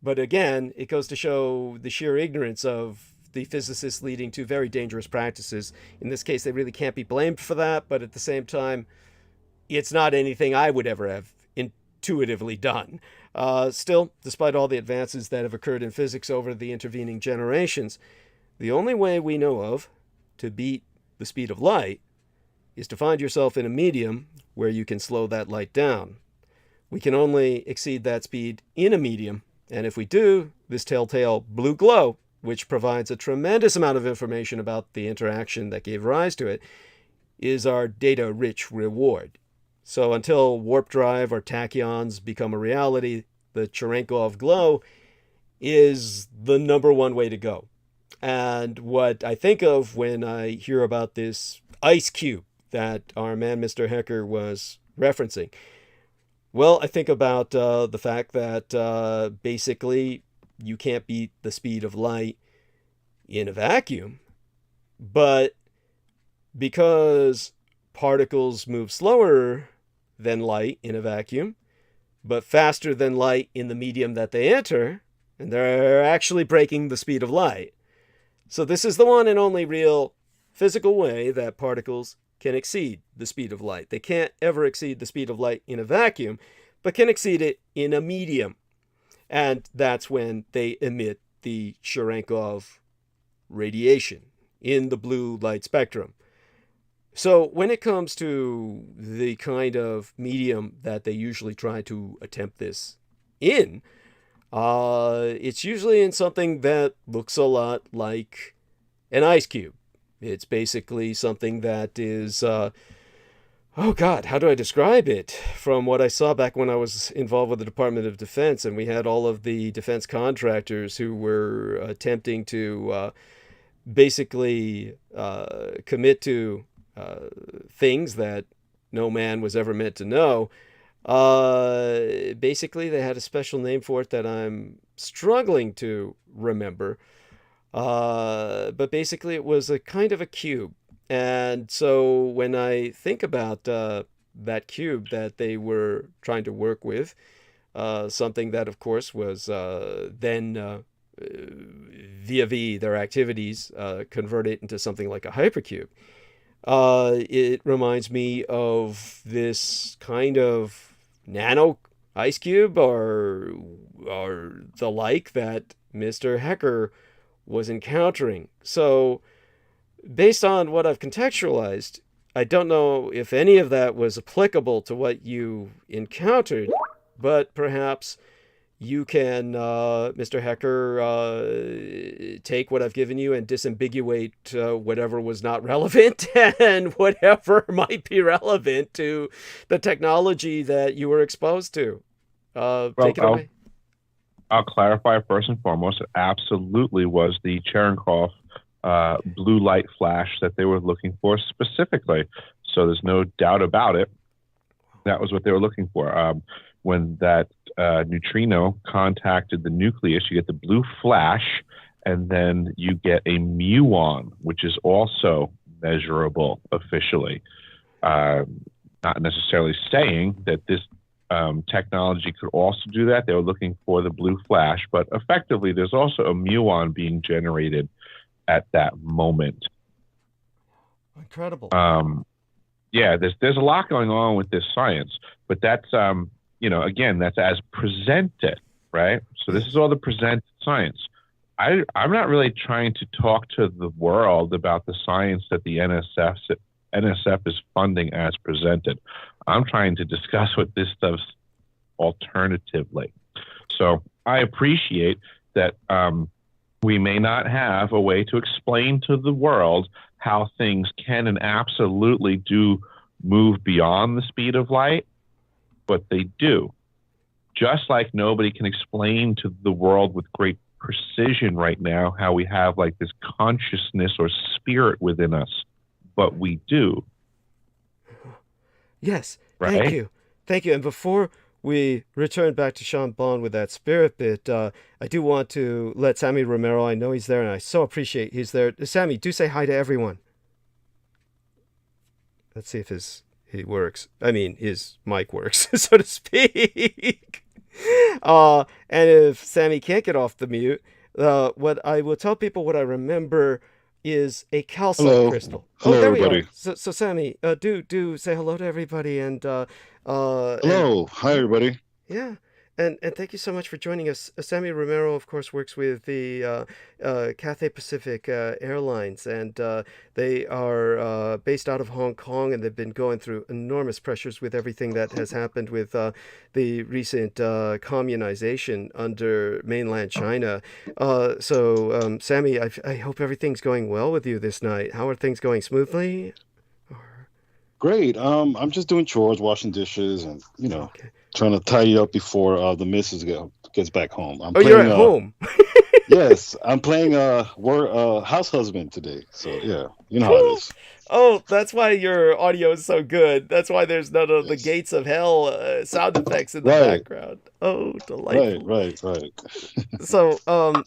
But again, it goes to show the sheer ignorance of the physicists, leading to very dangerous practices. In this case, they really can't be blamed for that, but at the same time, it's not anything I would ever have intuitively done. Still, despite all the advances that have occurred in physics over the intervening generations, the only way we know of to beat the speed of light is to find yourself in a medium where you can slow that light down. We can only exceed that speed in a medium, and if we do, this telltale blue glow, which provides a tremendous amount of information about the interaction that gave rise to it, is our data-rich reward. So until warp drive or tachyons become a reality, the Cherenkov glow is the number one way to go. And what I think of when I hear about this ice cube that our man Mr. Hecker was referencing, well, I think about the fact that basically you can't beat the speed of light in a vacuum, but because particles move slower than light in a vacuum, but faster than light in the medium that they enter, and they're actually breaking the speed of light. So this is the one and only real physical way that particles can exceed the speed of light. They can't ever exceed the speed of light in a vacuum, but can exceed it in a medium. And that's when they emit the Cherenkov radiation in the blue light spectrum. So when it comes to the kind of medium that they usually try to attempt this in, it's usually in something that looks a lot like an ice cube. It's basically something that is, oh God, how do I describe it? From what I saw back when I was involved with the Department of Defense, and we had all of the defense contractors who were attempting to basically commit to things that no man was ever meant to know. Basically, they had a special name for it that I'm struggling to remember. But basically, it was a kind of a cube. And so when I think about that cube that they were trying to work with, something that, of course, was then via their activities converted into something like a hypercube. It reminds me of this kind of nano ice cube or the like that Mr. Hecker was encountering. So based on what I've contextualized, I don't know if any of that was applicable to what you encountered, but perhaps you can, Mr. Hecker, take what I've given you and disambiguate whatever was not relevant and whatever might be relevant to the technology that you were exposed to. Take it away. I'll clarify first and foremost, it absolutely was the Cherenkov blue light flash that they were looking for specifically. So there's no doubt about it. That was what they were looking for. When that neutrino contacted the nucleus, you get the blue flash, and then you get a muon, which is also measurable officially. Not necessarily saying that this technology could also do that. They were looking for the blue flash, but effectively there's also a muon being generated at that moment. Incredible. Yeah, there's a lot going on with this science, but that's again, that's as presented, right? So this is all the presented science. I'm not really trying to talk to the world about the science that the NSF is funding as presented. I'm trying to discuss what this stuff's alternatively. So I appreciate that we may not have a way to explain to the world how things can and absolutely do move beyond the speed of light, but they do. Just like nobody can explain to the world with great precision right now how we have like this consciousness or spirit within us, but we do. Yes, right? Thank you. And before we return back to Sean Bond with that spirit bit, I do want to let Sammy Romero, I know he's there and I so appreciate he's there. Sammy, do say hi to everyone. Let's see if his mic works, so to speak. And if Sammy can't get off the mute, what I will tell people, what I remember is a calcite crystal. Hello, there everybody. we are. So Sammy, do say hello to everybody and hello. Hi, everybody. Yeah. And thank you so much for joining us. Sammy Romero, of course, works with the Cathay Pacific Airlines, and they are based out of Hong Kong, and they've been going through enormous pressures with everything that has happened with the recent communization under mainland China. So, Sammy, I hope everything's going well with you this night. How are things going? Smoothly? Great. I'm just doing chores, washing dishes, and trying to tidy up before the missus gets back home. You're at home. Yes, I'm playing house husband today. So yeah, you know how it is. Oh, that's why your audio is so good. That's why there's none of the gates of hell sound effects in the background. Oh, delightful. Right. So,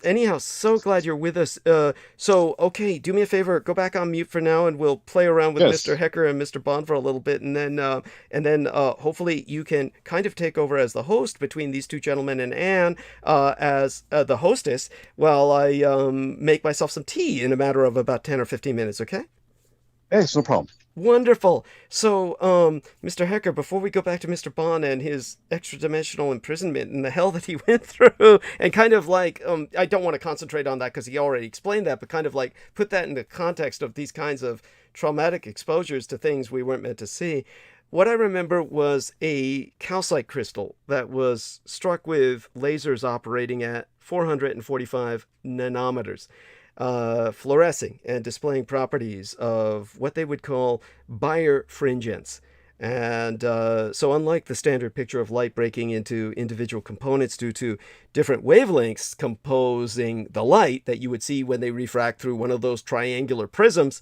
anyhow, so glad you're with us. Okay, do me a favor, go back on mute for now, and we'll play around with Mr. Hecker and Mr. Bond for a little bit, and then hopefully you can kind of take over as the host between these two gentlemen and Anne as the hostess while I make myself some tea in a matter of about 10 or 15 minutes, okay? Hey, it's no problem. Wonderful. So, Mr. Hecker, before we go back to Mr. Bond and his extra-dimensional imprisonment and the hell that he went through, and kind of like, I don't want to concentrate on that because he already explained that, but kind of like put that in the context of these kinds of traumatic exposures to things we weren't meant to see. What I remember was a calcite crystal that was struck with lasers operating at 445 nanometers. Fluorescing and displaying properties of what they would call birefringence. And so unlike the standard picture of light breaking into individual components due to different wavelengths composing the light that you would see when they refract through one of those triangular prisms,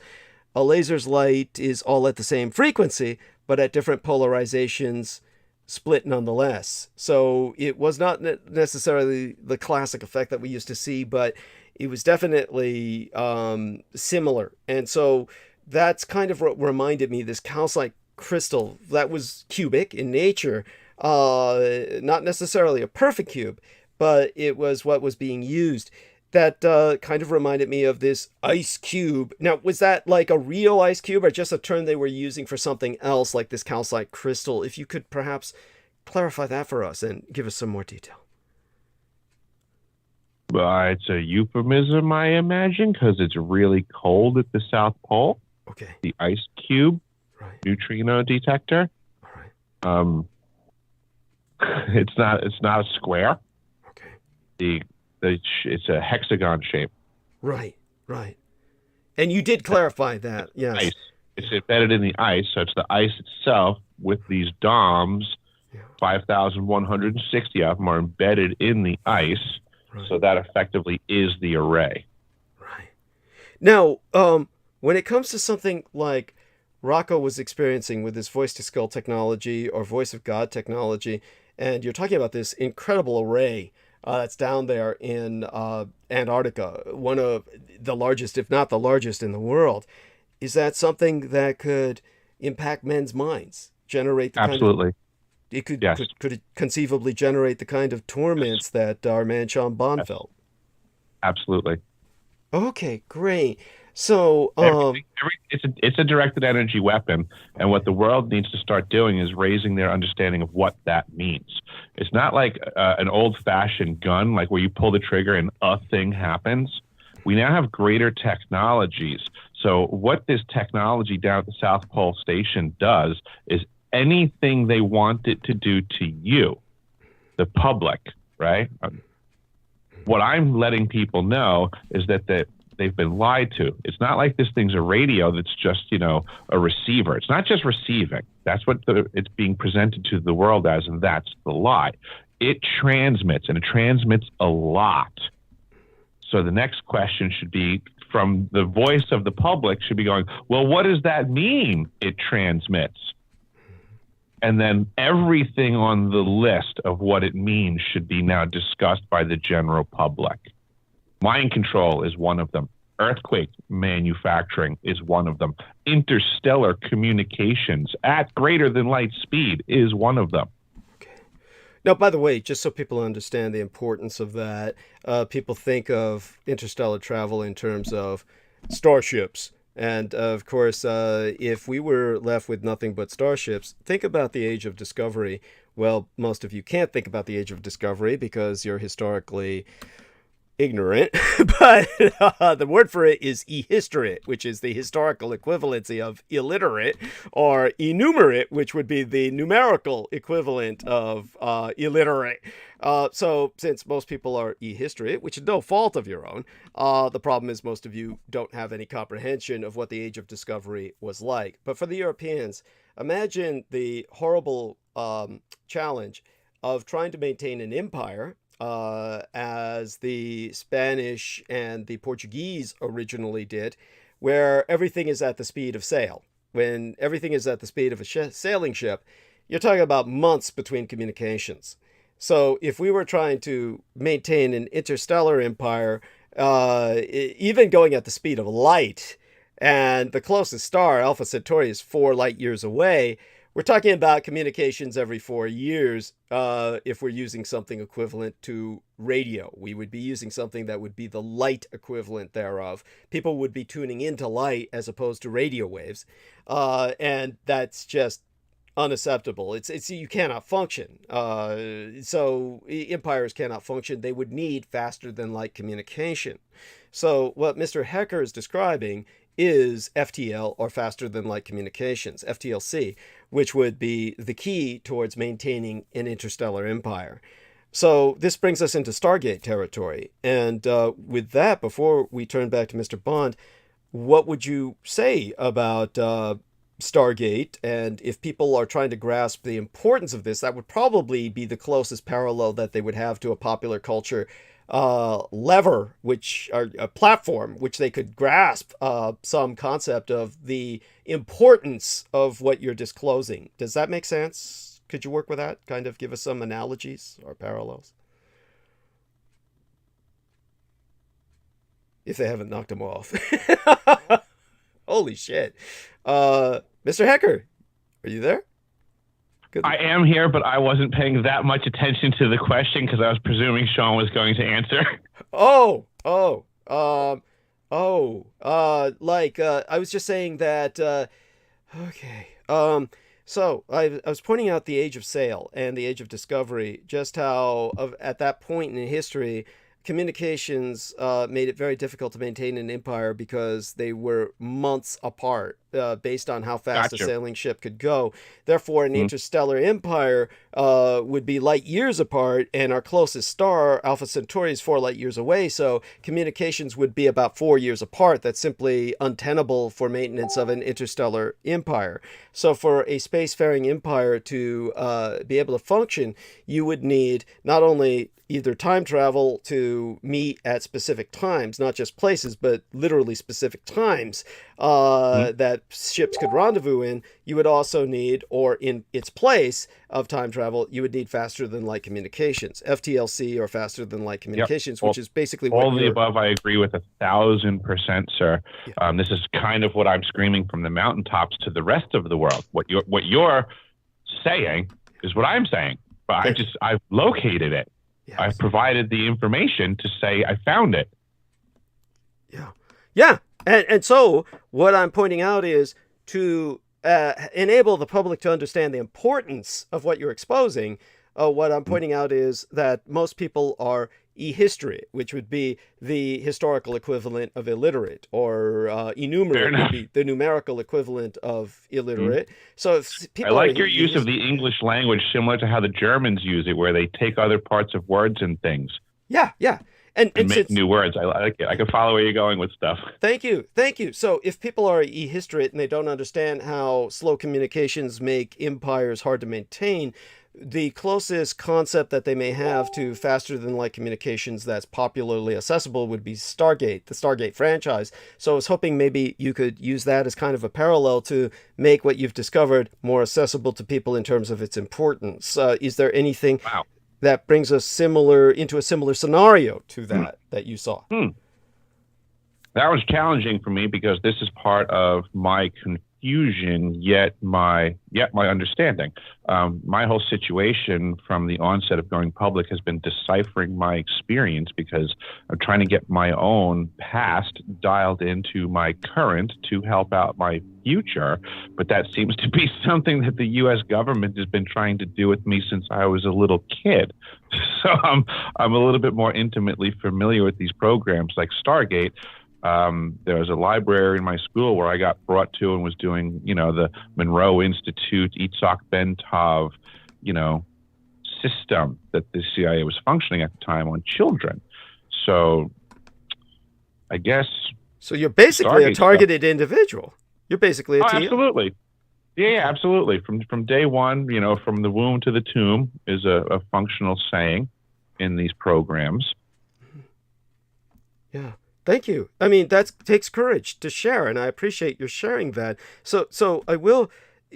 a laser's light is all at the same frequency, but at different polarizations split nonetheless. So it was not necessarily the classic effect that we used to see, but it was definitely similar. And so that's kind of what reminded me, this calcite crystal that was cubic in nature, not necessarily a perfect cube, but it was what was being used. That kind of reminded me of this ice cube. Now, was that like a real ice cube or just a term they were using for something else like this calcite crystal? If you could perhaps clarify that for us and give us some more detail. Well, it's a euphemism, I imagine, because it's really cold at the South Pole. Okay. The ice cube, right. Neutrino detector. All right. It's not a square. Okay. It's a hexagon shape. Right. And you did clarify that, yes. Ice. It's embedded in the ice, so it's the ice itself with these DOMs. 5,160 of them are embedded in the ice. Right. So that effectively is the array. Right. Now, when it comes to something like Rocco was experiencing with his voice-to-skull technology or voice of God technology, and you're talking about this incredible array that's down there in Antarctica, one of the largest, if not the largest in the world, is that something that could impact men's minds, generate the Absolutely. It could, yes. could it conceivably generate the kind of torments that our man Sean Bond felt? Absolutely. Okay, great. So it's a directed energy weapon, and what the world needs to start doing is raising their understanding of what that means. It's not like an old-fashioned gun, like where you pull the trigger and a thing happens. We now have greater technologies. So what this technology down at the South Pole Station does is anything they want it to do to you, the public, right? What I'm letting people know is that they've been lied to. It's not like this thing's a radio that's just, a receiver. It's not just receiving. That's what it's being presented to the world as, and that's the lie. It transmits, and it transmits a lot. So the next question should be, from the voice of the public, should be going, well, what does that mean, it transmits? And then everything on the list of what it means should be now discussed by the general public. Mind control is one of them. Earthquake manufacturing is one of them. Interstellar communications at greater than light speed is one of them. Now, by the way, just so people understand the importance of that, people think of interstellar travel in terms of starships. And of course, if we were left with nothing but starships, think about the Age of Discovery. Well, most of you can't think about the Age of Discovery because you're historically ignorant, but the word for it is ehisterate, which is the historical equivalency of illiterate, or enumerate, which would be the numerical equivalent of illiterate. So since most people are ehisterate, which is no fault of your own, the problem is most of you don't have any comprehension of what the Age of Discovery was like. But for the Europeans, imagine the horrible challenge of trying to maintain an empire as the Spanish and the Portuguese originally did, where everything is at the speed of sail. When everything is at the speed of a sailing ship, you're talking about months between communications. So if we were trying to maintain an interstellar empire, even going at the speed of light, and the closest star, Alpha Centauri, is 4 light years away, we're talking about communications every 4 years. If we're using something equivalent to radio, we would be using something that would be the light equivalent thereof. People would be tuning into light as opposed to radio waves. And that's just unacceptable. It's you cannot function. So empires cannot function. They would need faster than light communication. So what Mr. Hecker is describing is FTL, or faster than light communications, FTLC, which would be the key towards maintaining an interstellar empire. So this brings us into Stargate territory. And with that, before we turn back to Mr. Bond, what would you say about Stargate? And if people are trying to grasp the importance of this, that would probably be the closest parallel that they would have to a popular culture lever, which are a platform which they could grasp some concept of the importance of what you're disclosing. Does that make sense? Could you work with that? Kind of give us some analogies or parallels? If they haven't knocked him off. Holy shit. Mr. Hecker, are you there? Good. I am here, but I wasn't paying that much attention to the question because I was presuming Sean was going to answer. I was just saying that, okay. So I was pointing out the Age of Sail and the Age of Discovery, just how at that point in history, communications made it very difficult to maintain an empire because they were months apart based on how fast a sailing ship could go. Therefore, an interstellar empire would be light years apart, and our closest star, Alpha Centauri, is 4 light years away, so communications would be about 4 years apart. That's simply untenable for maintenance of an interstellar empire. So for a spacefaring empire to be able to function, you would need not only either time travel to meet at specific times, not just places, but literally specific times that ships could rendezvous in. You would also need, or in its place of time travel, you would need faster than light communications, FTLC, or faster than light communications, which is basically all the above. I agree with 1,000%, sir. Yeah. This is kind of what I'm screaming from the mountaintops to the rest of the world. What you're saying is what I'm saying, but I've located it. Yes. I've provided the information to say I found it. Yeah. And so what I'm pointing out is to enable the public to understand the importance of what you're exposing. What I'm pointing out is that most people are ehistory, which would be the historical equivalent of illiterate, or enumerate would be the numerical equivalent of illiterate. So if people I like your use of the English language, similar to how the Germans use it, where they take other parts of words and things. Yeah, yeah. And make new words. I like it. I can follow where you're going with stuff. Thank you. So if people are ehistory and they don't understand how slow communications make empires hard to maintain, the closest concept that they may have to faster than light communications that's popularly accessible would be Stargate, the Stargate franchise. So I was hoping maybe you could use that as kind of a parallel to make what you've discovered more accessible to people in terms of its importance. Is there anything that brings us into a similar scenario to that you saw? That was challenging for me because this is part of my confusion, yet my understanding. My whole situation from the onset of going public has been deciphering my experience, because I'm trying to get my own past dialed into my current to help out my future. But that seems to be something that the U.S. government has been trying to do with me since I was a little kid. So I'm a little bit more intimately familiar with these programs like Stargate. There was a library in my school where I got brought to and was doing, the Monroe Institute, Itzhak Bentov, system that the CIA was functioning at the time on children. So I guess. So you're basically a targeted individual. You're basically a TO. Absolutely. Yeah, absolutely. From day one, from the womb to the tomb is a functional saying in these programs. Yeah. Thank you. I mean, that takes courage to share, and I appreciate your sharing that. So I will,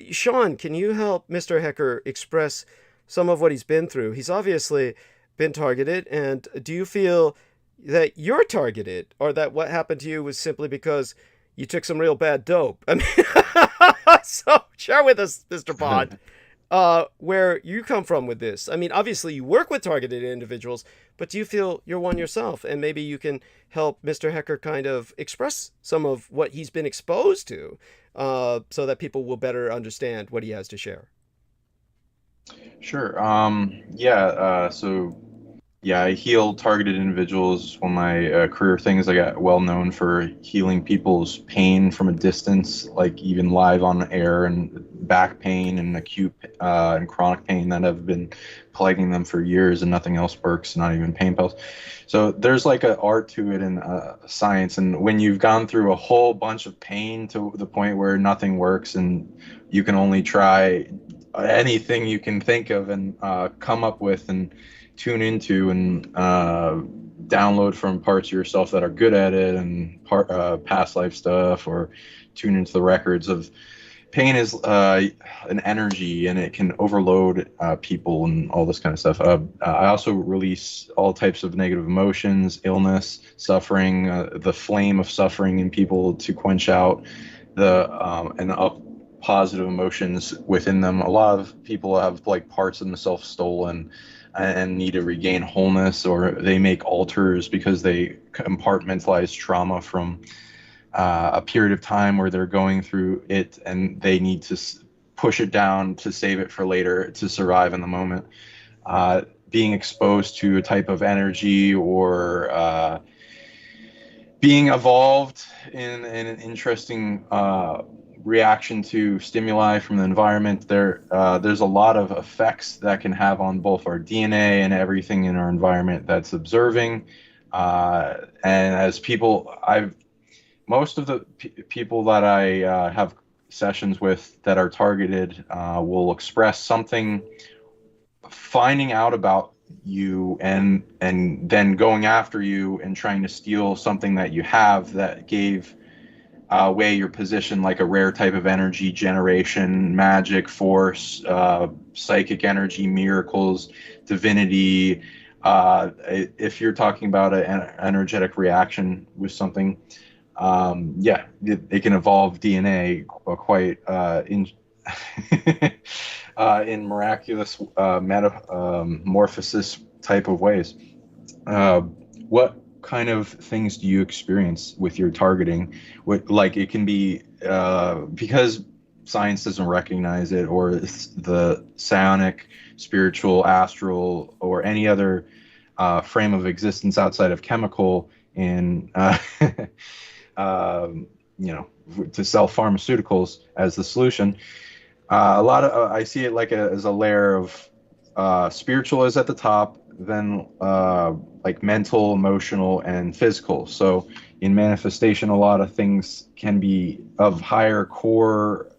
Sean, can you help Mr. Hecker express some of what he's been through? He's obviously been targeted, and do you feel that you're targeted, or that what happened to you was simply because you took some real bad dope? I mean, so share with us, Mr. Bond, where you come from with this. I mean, obviously you work with targeted individuals, but do you feel you're one yourself? And maybe you can help Mr. Hecker kind of express some of what he's been exposed to, so that people will better understand what he has to share. Sure. I heal targeted individuals. One of my career things. I got well known for healing people's pain from a distance, like even live on air, and back pain and acute and chronic pain that have been plaguing them for years, and nothing else works, not even pain pills. So there's like an art to it in science. And when you've gone through a whole bunch of pain to the point where nothing works and you can only try anything you can think of and come up with and tune into and download from parts of yourself that are good at it, and past life stuff, or tune into the records of pain is an energy, and it can overload people and all this kind of stuff. I also release all types of negative emotions, illness, suffering, the flame of suffering in people to quench out the positive emotions within them. A lot of people have like parts of themselves stolen and need to regain wholeness, or they make alters because they compartmentalize trauma from a period of time where they're going through it, and they need to push it down to save it for later to survive in the moment. Being exposed to a type of energy, or being evolved in an interesting reaction to stimuli from the environment. There's a lot of effects that can have on both our DNA and everything in our environment that's observing. And as people, most of the people that I have sessions with that are targeted will express something, finding out about you and then going after you and trying to steal something that you have that gave away your position, like a rare type of energy generation, magic, force, psychic energy, miracles, divinity. If you're talking about an energetic reaction with something, it can evolve DNA quite in miraculous metamorphosis type of ways. What kind of things do you experience with your targeting? Like it can be because science doesn't recognize it, or the psionic, spiritual, astral, or any other frame of existence outside of chemical in to sell pharmaceuticals as the solution. A lot of I see it like as a layer of spiritual is at the top, then like mental, emotional, and physical. So in manifestation, a lot of things can be of higher core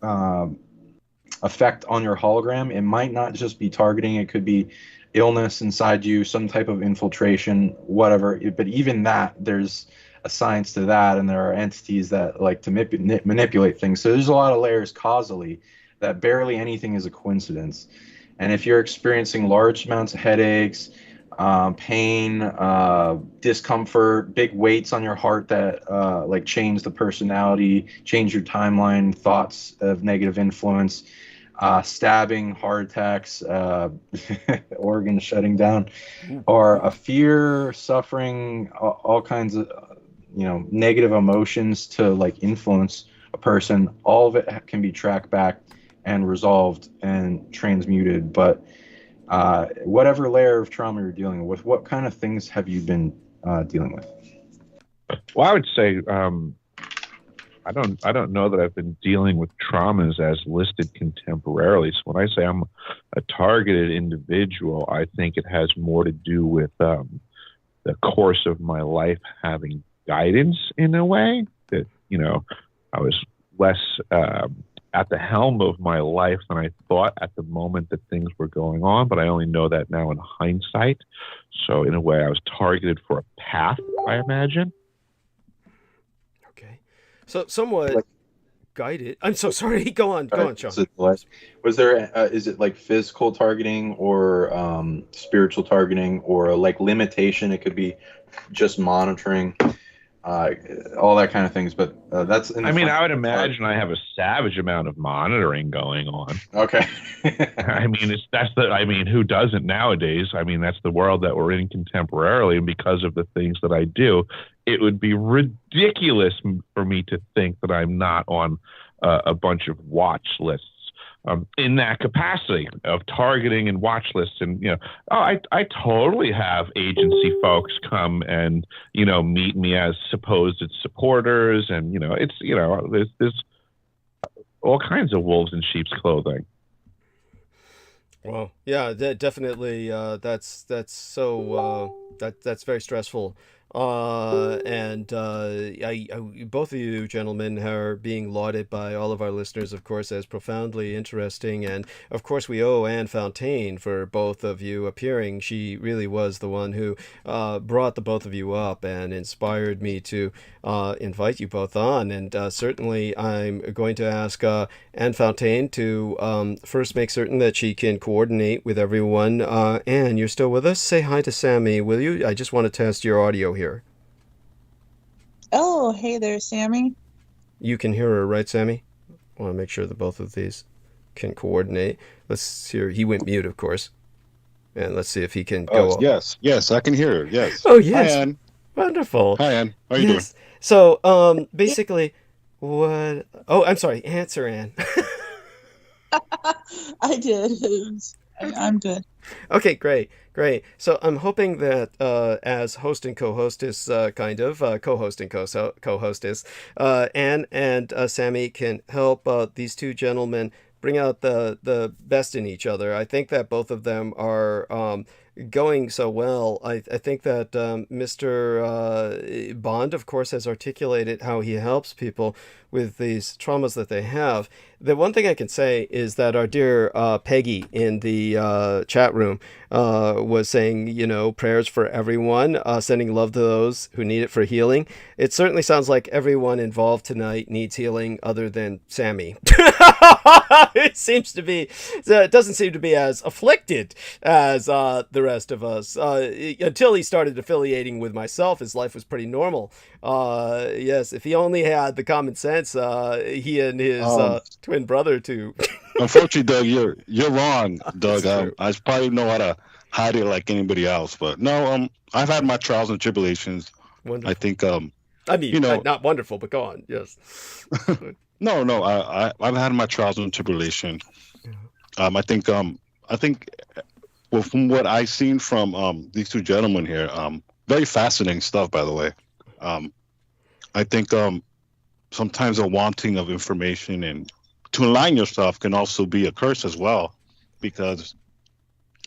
effect on your hologram. It might not just be targeting. It could be illness inside you, some type of infiltration, whatever. But even that, there's a science to that, and there are entities that like to manipulate things. So there's a lot of layers causally that barely anything is a coincidence. And if you're experiencing large amounts of headaches, pain, discomfort, big weights on your heart that like change the personality, change your timeline, thoughts of negative influence, stabbing, heart attacks, organs shutting down, or a fear, suffering, all kinds of negative emotions to like influence a person, all of it can be tracked back and resolved and transmuted. But whatever layer of trauma you're dealing with, what kind of things have you been dealing with? Well, I would say I don't know that I've been dealing with traumas as listed contemporarily. So when I say I'm a targeted individual, I think it has more to do with the course of my life having guidance in a way that, I was less at the helm of my life than I thought at the moment that things were going on, but I only know that now in hindsight. So in a way, I was targeted for a path, I imagine. Okay. So somewhat guided. I'm so sorry. Go on, Sean. Was there, is it like physical targeting or spiritual targeting or like limitation? It could be just monitoring. All that kind of things, but that's. I would imagine I have a savage amount of monitoring going on. Okay. Who doesn't nowadays? That's the world that we're in contemporarily, and because of the things that I do, it would be ridiculous for me to think that I'm not on a bunch of watch lists. In that capacity of targeting and watch lists, and I totally have agency folks come and meet me as supposed supporters, and it's there's all kinds of wolves in sheep's clothing. Well, yeah, definitely. That's very stressful. And both of you gentlemen are being lauded by all of our listeners, of course, as profoundly interesting. And of course, we owe Anne Fontaine for both of you appearing. She really was the one who brought the both of you up and inspired me to invite you both on. And certainly, I'm going to ask Anne Fontaine to first make certain that she can coordinate with everyone. Anne, you're still with us? Say hi to Sammy, will you? I just want to test your audio here. Oh, hey there, Sammy. You can hear her, right, Sammy? I want to make sure that both of these can coordinate. Let's hear. He went mute, of course. And let's see if he can go. Yes, I can hear her. Yes. Oh, yes. Hi, Anne. Wonderful. Hi, Anne. How are you doing? So, basically, what... Oh, I'm sorry. Answer, Anne. I did. I'm good. Okay, great. So I'm hoping that as host and co-hostess, co-host and co-hostess, Anne and Sammy can help these two gentlemen bring out the best in each other. I think that both of them are going so well. I think that Mr. Bond, of course, has articulated how he helps people with these traumas that they have. The one thing I can say is that our dear Peggy in the chat room was saying, prayers for everyone, sending love to those who need it for healing. It certainly sounds like everyone involved tonight needs healing other than Sammy. It doesn't seem to be as afflicted as the rest of us. Until he started affiliating with myself, his life was pretty normal. Yes, if he only had the common sense, he and his twin brother to... Unfortunately, Doug, you're wrong, Doug. I probably know how to hide it like anybody else, but no, I've had my trials and tribulations Wonderful. I think, I mean, not wonderful, but go on. Yes. No, I've had my trials and tribulation. I think, well, from what I've seen from these two gentlemen here, very fascinating stuff, by the way. I think sometimes a wanting of information and to align yourself can also be a curse as well, because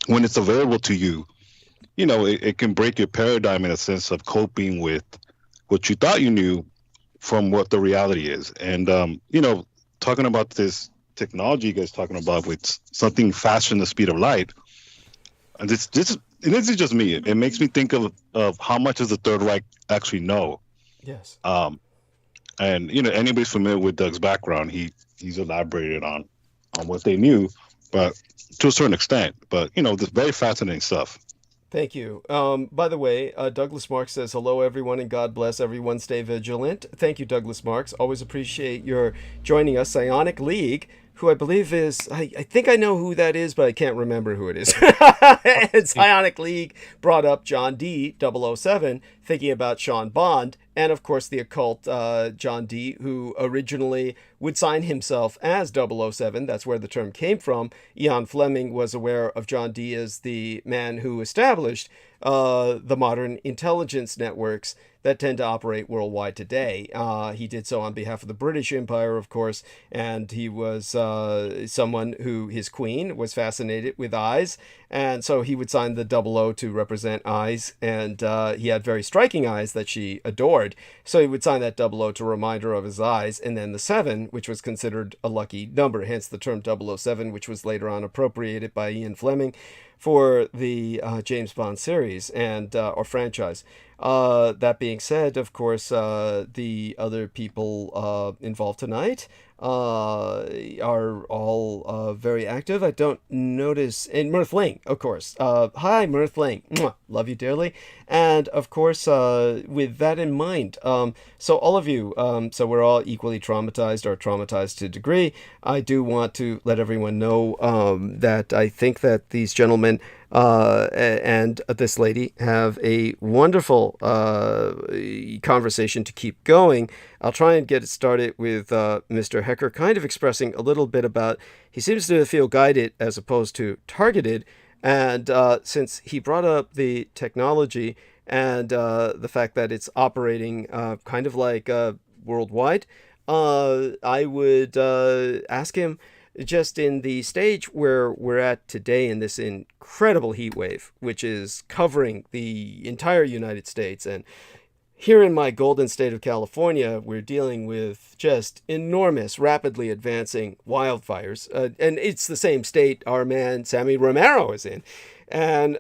when it's available to you, it can break your paradigm in a sense of coping with what you thought you knew from what the reality is. And, talking about this technology you guys talking about with something faster than the speed of light, and this is just me. It makes me think of how much does the Third Reich actually know? Yes. And anybody's familiar with Doug's background, he's elaborated on what they knew, but to a certain extent. But this very fascinating stuff. Thank you. By the way, Douglas Marks says, hello, everyone, and God bless everyone. Stay vigilant. Thank you, Douglas Marks. Always appreciate your joining us. Psionic League, who I believe is, I think I know who that is, but I can't remember who it is. And Psionic League brought up John D. 007, thinking about Sean Bond, and of course the occult John D., who originally would sign himself as 007. That's where the term came from. Ian Fleming was aware of John D. as the man who established the modern intelligence networks that tend to operate worldwide today. He did so on behalf of the British Empire, of course, and he was someone who, his queen was fascinated with eyes, and so he would sign the 00 to represent eyes, and he had very striking eyes that she adored, so he would sign that 00 to remind her of his eyes, and then the 7, which was considered a lucky number, hence the term 007, which was later on appropriated by Ian Fleming for the James Bond series and or franchise. That being said, of course, the other people involved tonight are all very active. I don't notice, and Mirth Ling, of course. Hi, Mirth Ling. Mwah. Love you dearly. And of course, with that in mind, so all of you, so we're all equally traumatized or traumatized to a degree. I do want to let everyone know that I think that these gentlemen and this lady have a wonderful conversation to keep going. I'll try and get it started with Mr. Hecker kind of expressing a little bit about, he seems to feel guided as opposed to targeted. And since he brought up the technology and the fact that it's operating kind of like worldwide, I would ask him, just in the stage where we're at today in this incredible heat wave, which is covering the entire United States. And here in my golden state of California, we're dealing with just enormous, rapidly advancing wildfires. And it's the same state our man Sammy Romero is in. And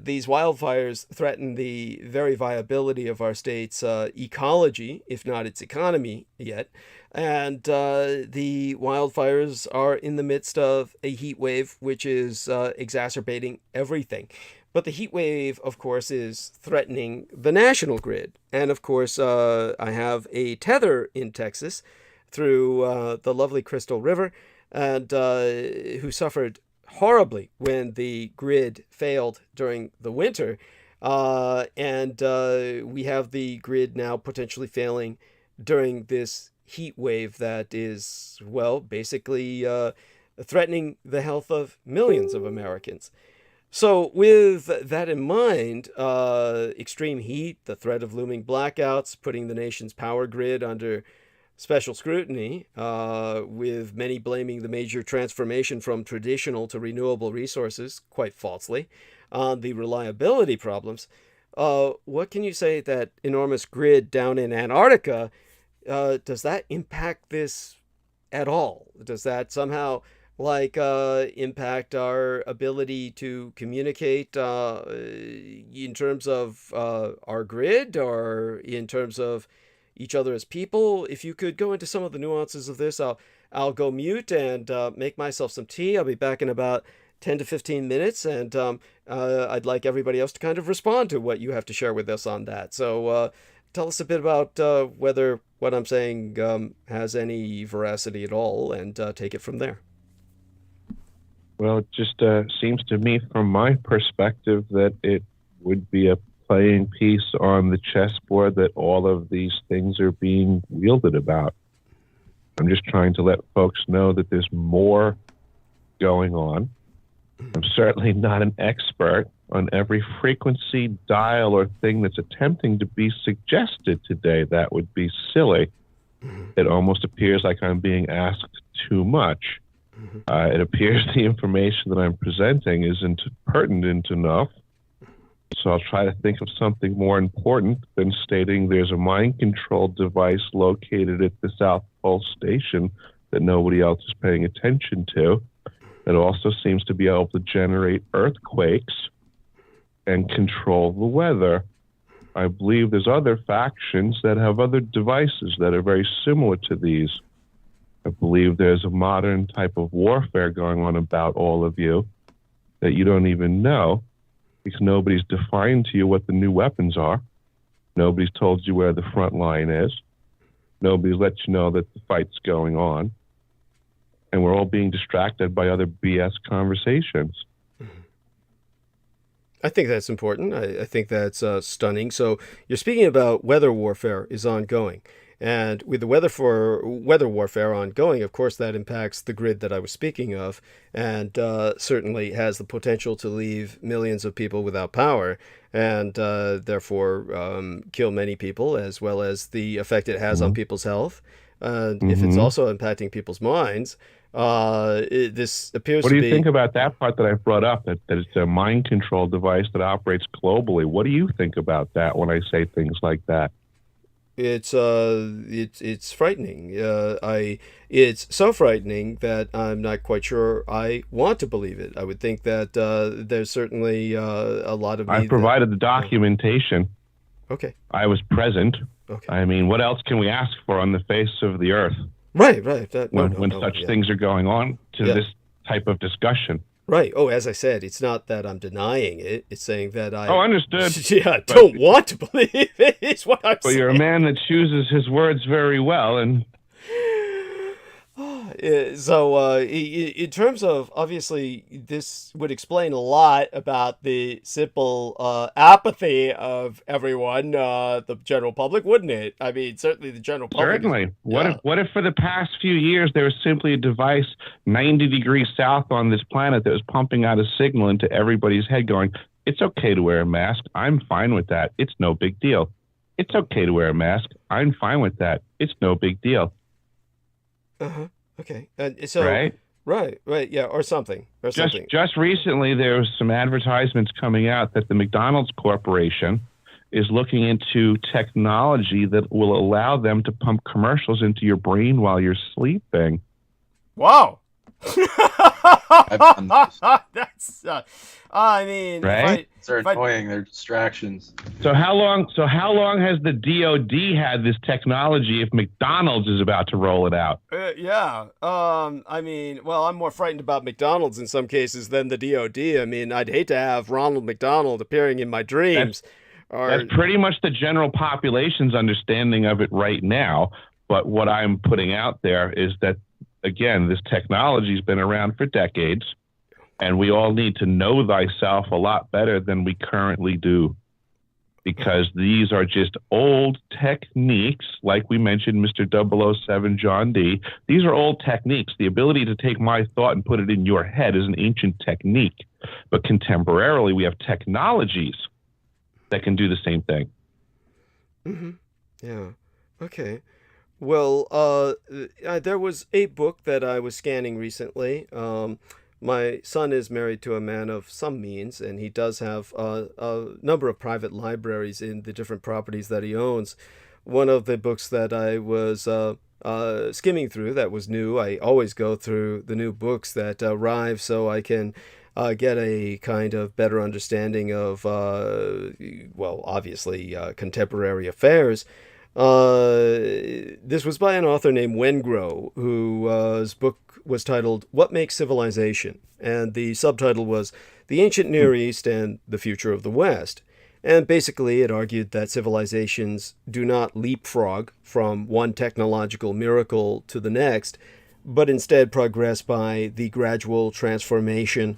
these wildfires threaten the very viability of our state's ecology, if not its economy yet. And the wildfires are in the midst of a heat wave, which is exacerbating everything. But the heat wave, of course, is threatening the national grid. And of course, I have a tether in Texas through the lovely Crystal River, and who suffered horribly when the grid failed during the winter. And we have the grid now potentially failing during this heat wave that is, well, basically threatening the health of millions of Americans. So with that in mind, extreme heat, the threat of looming blackouts, putting the nation's power grid under special scrutiny, with many blaming the major transformation from traditional to renewable resources, quite falsely, on the reliability problems. What can you say that enormous grid down in Antarctica, does that impact this at all? Does that somehow impact our ability to communicate in terms of our grid or in terms of each other as people? If you could go into some of the nuances of this, I'll go mute and make myself some tea. I'll be back in about 10 to 15 minutes, and I'd like everybody else to kind of respond to what you have to share with us on that. So tell us a bit about whether what I'm saying has any veracity at all, and take it from there. Well, it just seems to me from my perspective that it would be a playing piece on the chessboard that all of these things are being wielded about. I'm just trying to let folks know that there's more going on. I'm certainly not an expert on every frequency, dial, or thing that's attempting to be suggested today. That would be silly. It almost appears like I'm being asked too much. It appears the information that I'm presenting isn't pertinent enough. So I'll try to think of something more important than stating there's a mind control device located at the South Pole Station that nobody else is paying attention to. It also seems to be able to generate earthquakes and control the weather. I believe there's other factions that have other devices that are very similar to these. I believe there's a modern type of warfare going on about all of you that you don't even know, because nobody's defined to you what the new weapons are. Nobody's told you where the front line is. Nobody's let you know that the fight's going on. And we're all being distracted by other BS conversations. I think that's important. I think that's stunning. So you're speaking about weather warfare is ongoing. And with the weather warfare ongoing, of course, that impacts the grid that I was speaking of, and certainly has the potential to leave millions of people without power, and therefore kill many people, as well as the effect it has on people's health. If it's also impacting people's minds, this appears to be... What do you think about that part that I brought up, that it's a mind control device that operates globally? What do you think about that when I say things like that? It's frightening. It's so frightening that I'm not quite sure I want to believe it. I would think that there's certainly a lot of... I provided the documentation. Okay. I was present. Okay. I mean, what else can we ask for on the face of the earth? Right. When such things are going on to this type of discussion. Right. Oh, as I said, it's not that I'm denying it. It's saying that I... Oh, understood. Yeah, don't want to believe it, is what I'm saying. But you're a man that chooses his words very well, and... So, in terms of, obviously, this would explain a lot about the simple apathy of everyone, the general public, wouldn't it? I mean, certainly the general public. Certainly. What if for the past few years there was simply a device 90 degrees south on this planet that was pumping out a signal into everybody's head going, it's okay to wear a mask. I'm fine with that. It's no big deal. It's okay to wear a mask. I'm fine with that. It's no big deal. Uh-huh. Okay. So right, yeah, or something. Just recently, there was some advertisements coming out that the McDonald's Corporation is looking into technology that will allow them to pump commercials into your brain while you're sleeping. Wow. That's I mean, right? They're annoying. They're distractions. So how long has the DOD had this technology if McDonald's is about to roll it out? Yeah. I mean, well, I'm more frightened about McDonald's in some cases than the DOD. I mean, I'd hate to have Ronald McDonald appearing in my dreams. That's pretty much the general population's understanding of it right now. But what I'm putting out there is that, again, this technology's been around for decades. And we all need to know thyself a lot better than we currently do, because these are just old techniques, like we mentioned, Mr. 007 John D. These are old techniques. The ability to take my thought and put it in your head is an ancient technique. But contemporarily, we have technologies that can do the same thing. Mm-hmm. Yeah. Okay. Well, there was a book that I was scanning recently. My son is married to a man of some means, and he does have a number of private libraries in the different properties that he owns. One of the books that I was skimming through that was new, I always go through the new books that arrive so I can get a kind of better understanding of, well, obviously, contemporary affairs. This was by an author named Wengrow, whose book was titled What Makes Civilization? And the subtitle was The Ancient Near East and the Future of the West. And basically it argued that civilizations do not leapfrog from one technological miracle to the next, but instead progress by the gradual transformation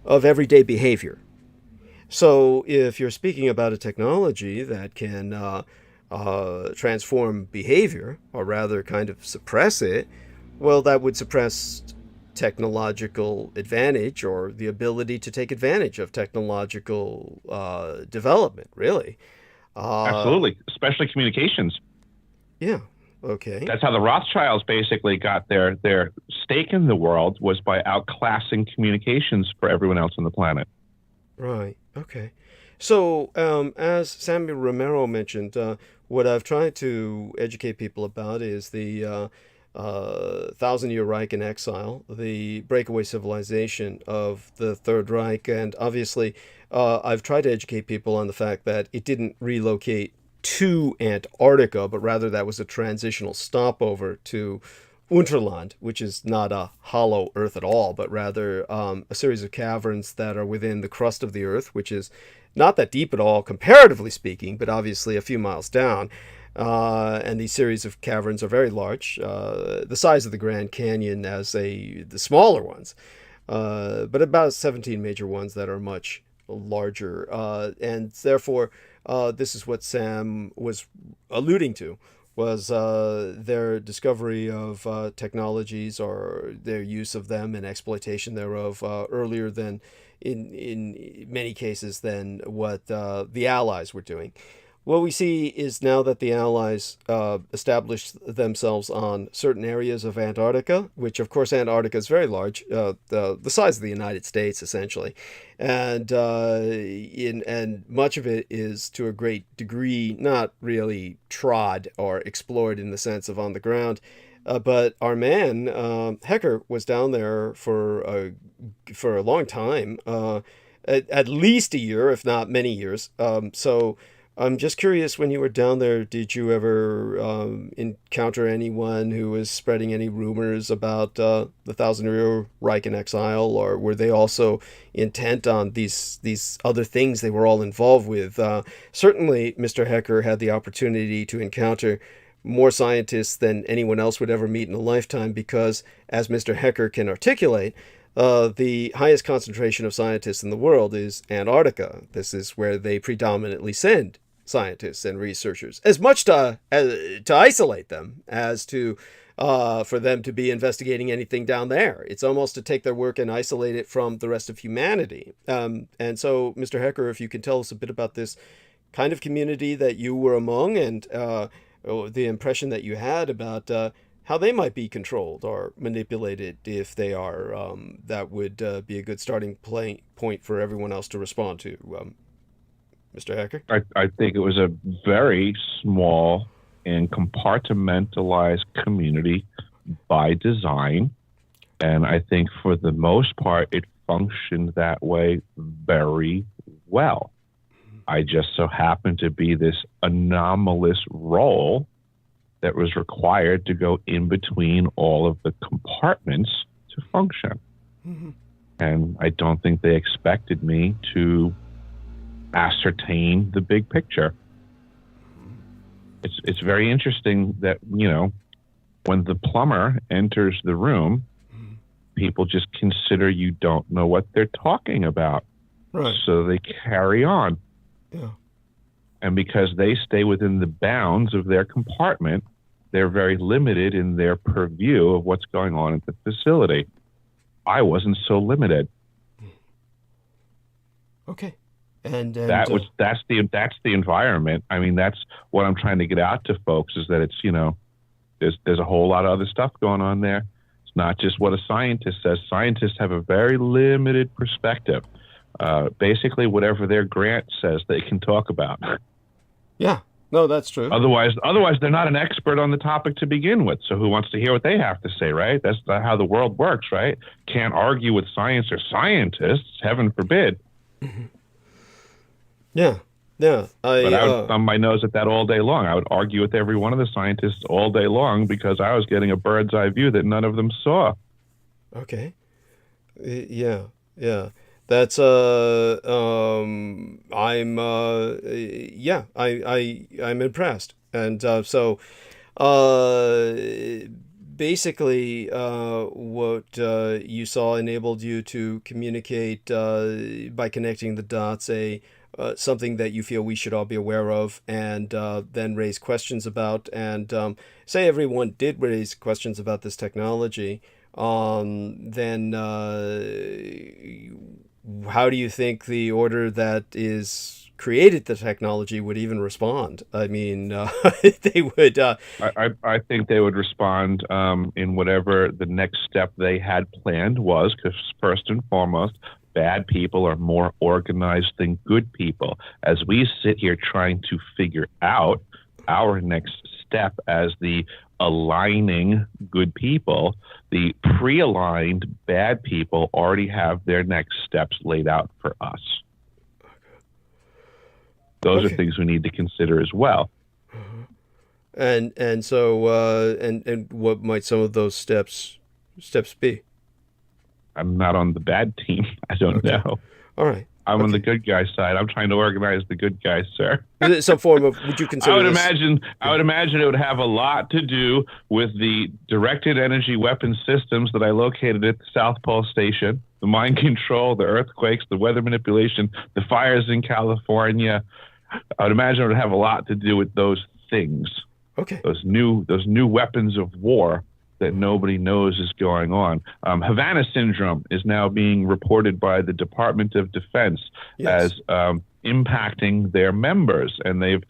of everyday behavior. So if you're speaking about a technology that can transform behavior, or rather kind of suppress it, well, that would suppress technological advantage or the ability to take advantage of technological development, really. Absolutely, especially communications. Yeah. Okay. That's how the Rothschilds basically got their stake in the world, was by outclassing communications for everyone else on the planet. Right. Okay. So, as Samuel Romero mentioned, what I've tried to educate people about is the Thousand-Year Reich in Exile, the breakaway civilization of the Third Reich, and obviously, I've tried to educate people on the fact that it didn't relocate to Antarctica, but rather that was a transitional stopover to Unterland, which is not a hollow Earth at all, but rather a series of caverns that are within the crust of the Earth, which is not that deep at all, comparatively speaking, but obviously a few miles down. And these series of caverns are very large, the size of the Grand Canyon as the smaller ones, but about 17 major ones that are much larger. And therefore, this is what Sam was alluding to, was their discovery of technologies or their use of them and exploitation thereof earlier than, in many cases, than what the Allies were doing. What we see is now that the Allies established themselves on certain areas of Antarctica, which of course Antarctica is very large, the size of the United States essentially, and and much of it is to a great degree not really trod or explored in the sense of on the ground. But our man Hecker was down there for a long time, at least a year, if not many years. So I'm just curious, when you were down there, did you ever encounter anyone who was spreading any rumors about the Thousand-Year Reich in Exile, or were they also intent on these other things they were all involved with? Certainly, Mr. Hecker had the opportunity to encounter more scientists than anyone else would ever meet in a lifetime because, as Mr. Hecker can articulate, the highest concentration of scientists in the world is Antarctica. This is where they predominantly send scientists and researchers, as much to isolate them as to for them to be investigating anything down there. It's almost to take their work and isolate it from the rest of humanity. And so, Mr. Hecker, if you can tell us a bit about this kind of community that you were among, and the impression that you had about how they might be controlled or manipulated, if they are, that would be a good starting point for everyone else to respond to. Mr. Hecker? I think it was a very small and compartmentalized community by design. And I think for the most part, it functioned that way very well. I just so happened to be this anomalous role that was required to go in between all of the compartments to function. Mm-hmm. And I don't think they expected me to ascertain the big picture. It's very interesting that, when the plumber enters the room, people just consider you don't know what they're talking about. Right. So they carry on. Yeah. And because they stay within the bounds of their compartment, they're very limited in their purview of what's going on at the facility. I wasn't so limited. Okay. And that's the environment. I mean, that's what I'm trying to get out to folks, is that it's, there's a whole lot of other stuff going on there. It's not just what a scientist says. Scientists have a very limited perspective. Basically, whatever their grant says, they can talk about. Yeah, no, that's true. Otherwise, they're not an expert on the topic to begin with. So who wants to hear what they have to say, right? That's not how the world works, right? Can't argue with science or scientists, heaven forbid. Mm-hmm. Yeah. But I would thumb my nose at that all day long. I would argue with every one of the scientists all day long because I was getting a bird's eye view that none of them saw. Okay. Yeah. That's I'm I'm impressed. And so basically, what you saw enabled you to communicate by connecting the dots something that you feel we should all be aware of, and then raise questions about. And say everyone did raise questions about this technology, then how do you think the order that is created the technology would even respond? I mean, they would. I think they would respond in whatever the next step they had planned was, because first and foremost, bad people are more organized than good people. As we sit here trying to figure out our next step as the aligning good people, the pre-aligned bad people already have their next steps laid out for us. Those are things we need to consider as well. And so and what might some of those steps be? I'm not on the bad team. I don't know. All right. I'm on the good guy side. I'm trying to organize the good guys, sir. Some form of, would you consider I would this? imagine it would have a lot to do with the directed energy weapon systems that I located at the South Pole Station, the mind control, the earthquakes, the weather manipulation, the fires in California. I would imagine it would have a lot to do with those things. Okay. Those new weapons of war that nobody knows is going on. Havana syndrome is now being reported by the Department of Defense as impacting their members, and they've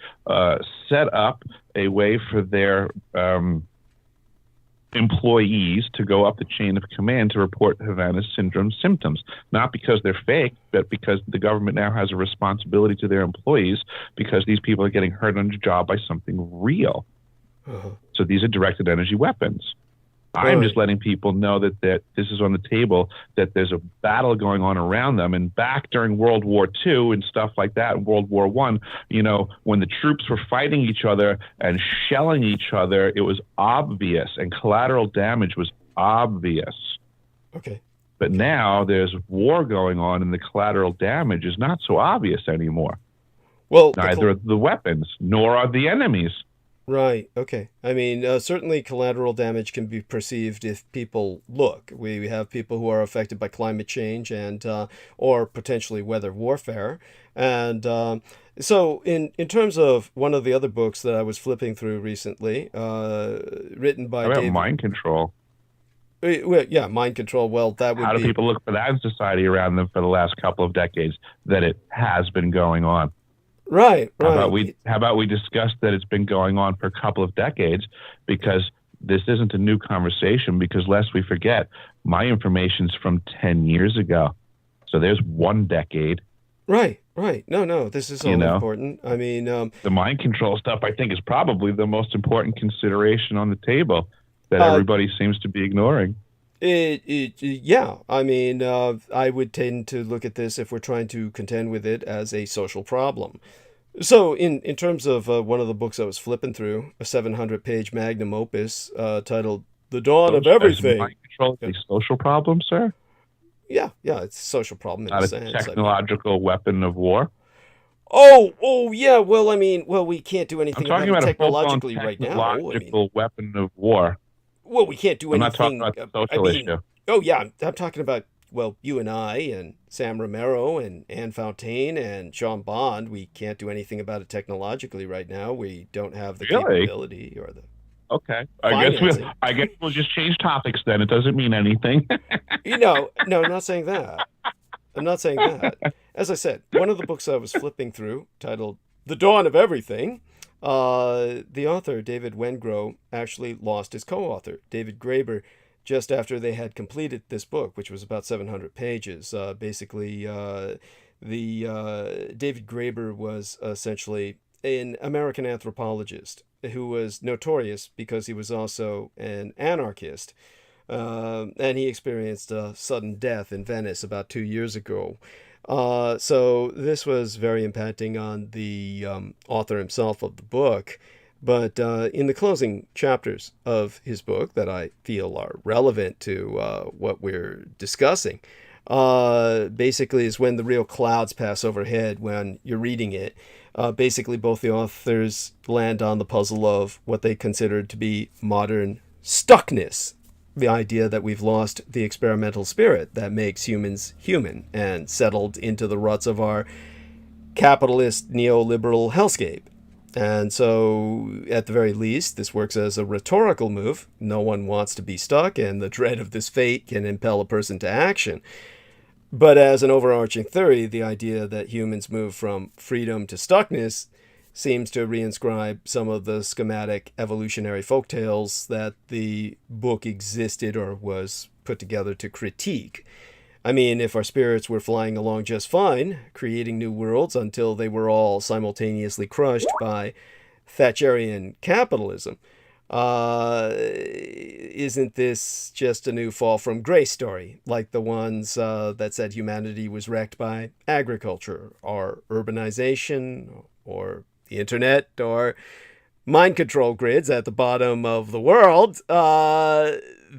set up a way for their employees to go up the chain of command to report Havana syndrome symptoms, not because they're fake, but because the government now has a responsibility to their employees, because these people are getting hurt on the job by something real. So these are directed energy weapons. I'm just letting people know that this is on the table, that there's a battle going on around them. And back during World War II and stuff like that, in World War I, when the troops were fighting each other and shelling each other, it was obvious, and collateral damage was obvious. Okay. But now there's war going on, and the collateral damage is not so obvious anymore. Well, neither are the weapons, nor are the enemies. Right. Okay. I mean, certainly collateral damage can be perceived if people look. We have people who are affected by climate change and or potentially weather warfare. And so in terms of one of the other books that I was flipping through recently, written by David... mind control. Well, yeah, mind control. Well, that would be... How do people look for that in society around them for the last couple of decades, that it has been going on? Right. How about we discuss that it's been going on for a couple of decades, because this isn't a new conversation, because lest we forget, my information's from 10 years ago. So there's 1 decade. Right. No, this is all important. I mean... the mind control stuff, I think, is probably the most important consideration on the table that everybody seems to be ignoring. Yeah. I mean, I would tend to look at this, if we're trying to contend with it, as a social problem. So in terms of one of the books I was flipping through, a 700-page magnum opus titled The Dawn of Everything. Mind control is a social problem, sir? Yeah, it's a social problem in Not a sense. A technological weapon of war? Oh, yeah. Well, I mean, we can't do anything about it technologically right now. Technological weapon of war. Well, we can't do anything. I'm not talking about the social issue. Oh, yeah. I'm talking about, you and I and Sam Romero and Anne Fontaine and Sean Bond. We can't do anything about it technologically right now. We don't have the capability or the... Okay. I guess we'll just change topics then. It doesn't mean anything. No, I'm not saying that. As I said, one of the books I was flipping through, titled The Dawn of Everything, the author, David Wengrow, actually lost his co-author, David Graeber, just after they had completed this book, which was about 700 pages. Basically, David Graeber was essentially an American anthropologist who was notorious because he was also an anarchist. And he experienced a sudden death in Venice about 2 years ago. So this was very impacting on the author himself of the book. But in the closing chapters of his book that I feel are relevant to what we're discussing, basically is when the real clouds pass overhead when you're reading it. Basically, both the authors land on the puzzle of what they considered to be modern stuckness, the idea that we've lost the experimental spirit that makes humans human and settled into the ruts of our capitalist neoliberal hellscape. And so, at the very least, this works as a rhetorical move. No one wants to be stuck, and the dread of this fate can impel a person to action. But as an overarching theory, the idea that humans move from freedom to stuckness seems to reinscribe some of the schematic evolutionary folktales that the book existed or was put together to critique. I mean, if our spirits were flying along just fine, creating new worlds until they were all simultaneously crushed by Thatcherian capitalism, isn't this just a new fall from grace story, like the ones that said humanity was wrecked by agriculture, or urbanization, or the internet, or mind control grids at the bottom of the world?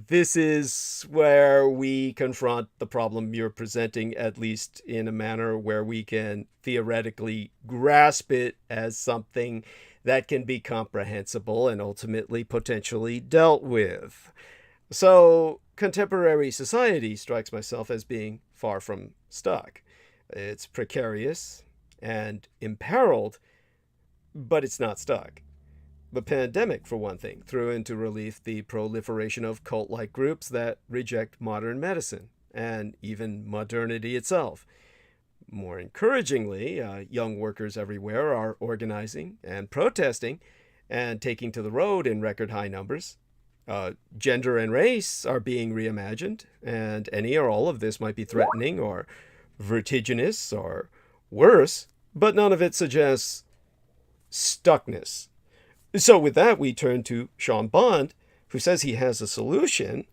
This is where we confront the problem you're presenting, at least in a manner where we can theoretically grasp it as something that can be comprehensible and ultimately potentially dealt with. So, contemporary society strikes myself as being far from stuck. It's precarious and imperiled, but it's not stuck. The pandemic, for one thing, threw into relief the proliferation of cult-like groups that reject modern medicine, and even modernity itself. More encouragingly, young workers everywhere are organizing and protesting and taking to the road in record high numbers. Gender and race are being reimagined, and any or all of this might be threatening or vertiginous or worse, but none of it suggests stuckness. So with that, we turn to Sean Bond, who says he has a solution.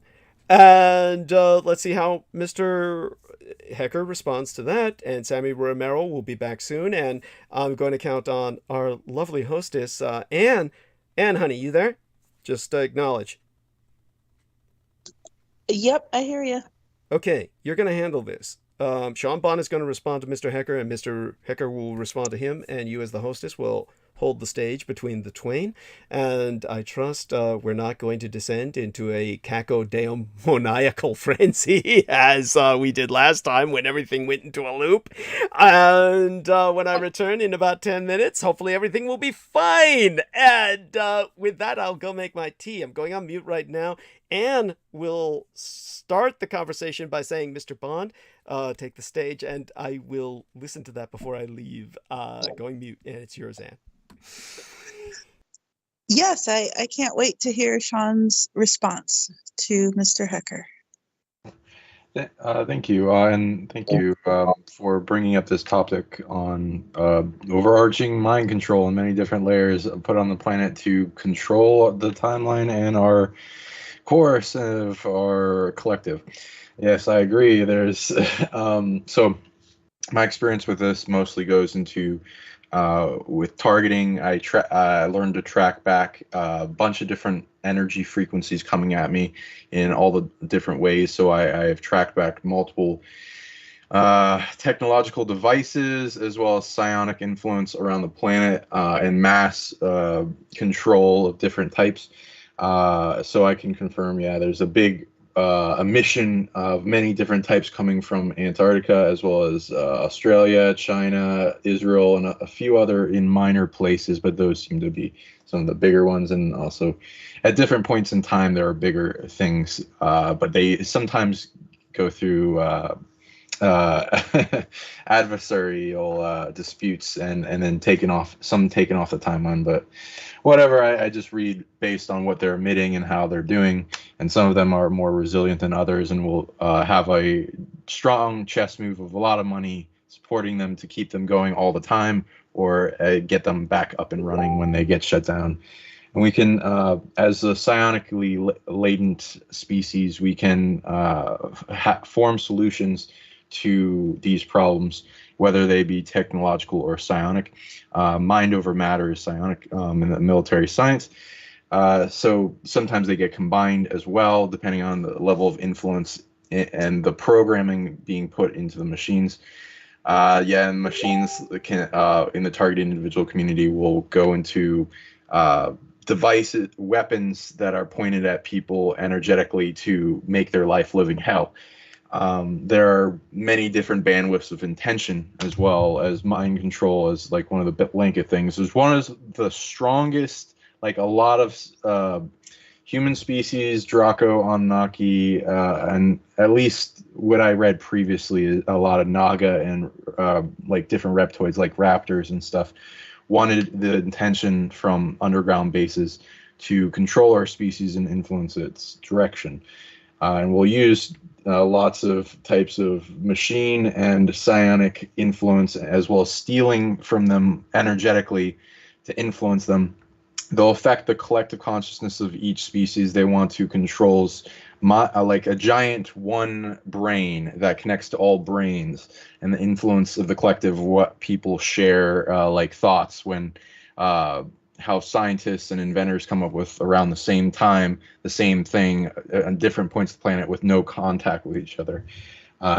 And let's see how Mr. Hecker responds to that. And Sammy Romero will be back soon. And I'm going to count on our lovely hostess, Anne. Anne, honey, you there? Just acknowledge. Yep, I hear you. Okay, you're going to handle this. Sean Bond is going to respond to Mr. Hecker, and Mr. Hecker will respond to him. And you, as the hostess, will hold the stage between the twain, and I trust we're not going to descend into a cacodemoniacal frenzy as we did last time when everything went into a loop. And when I return in about 10 minutes, hopefully everything will be fine. And with that, I'll go make my tea. I'm going on mute right now. Anne will start the conversation by saying, Mr. Bond, take the stage, and I will listen to that before I leave. Going mute, and it's yours, Anne. Yes, I can't wait to hear Sean's response to Mr. Hecker. Thank you, and thank you for bringing up this topic on overarching mind control and many different layers put on the planet to control the timeline and our course of our collective. Yes, I agree. There's so my experience with this mostly goes into with targeting. I learned to track back a bunch of different energy frequencies coming at me in all the different ways. So I have tracked back multiple technological devices as well as psionic influence around the planet and mass control of different types. So I can confirm, yeah, there's a big emission of many different types coming from Antarctica as well as Australia, China, Israel, and a few other in minor places, but those seem to be some of the bigger ones. And also at different points in time, there are bigger things, but they sometimes go through adversarial disputes and then taken off the timeline. But whatever, I just read based on what they're emitting and how they're doing, and some of them are more resilient than others and will have a strong chess move of a lot of money supporting them to keep them going all the time, or get them back up and running when they get shut down. And we can, as a psionically latent species, we can form solutions to these problems, whether they be technological or psionic. Mind over matter is psionic in the military science. So sometimes they get combined as well, depending on the level of influence and the programming being put into the machines. And machines can, in the targeted individual community, will go into devices, weapons that are pointed at people energetically to make their life living hell. There are many different bandwidths of intention, as well as mind control as like one of the blanket things. There's one of the strongest, like a lot of human species, Draco, Anunnaki, and at least what I read previously, a lot of Naga and like different reptoids like raptors and stuff, wanted the intention from underground bases to control our species and influence its direction. And we'll use lots of types of machine and psionic influence, as well as stealing from them energetically to influence them. They'll affect the collective consciousness of each species they want to controls, like a giant one brain that connects to all brains, and the influence of the collective, what people share, like thoughts, when how scientists and inventors come up with around the same time the same thing at different points of the planet with no contact with each other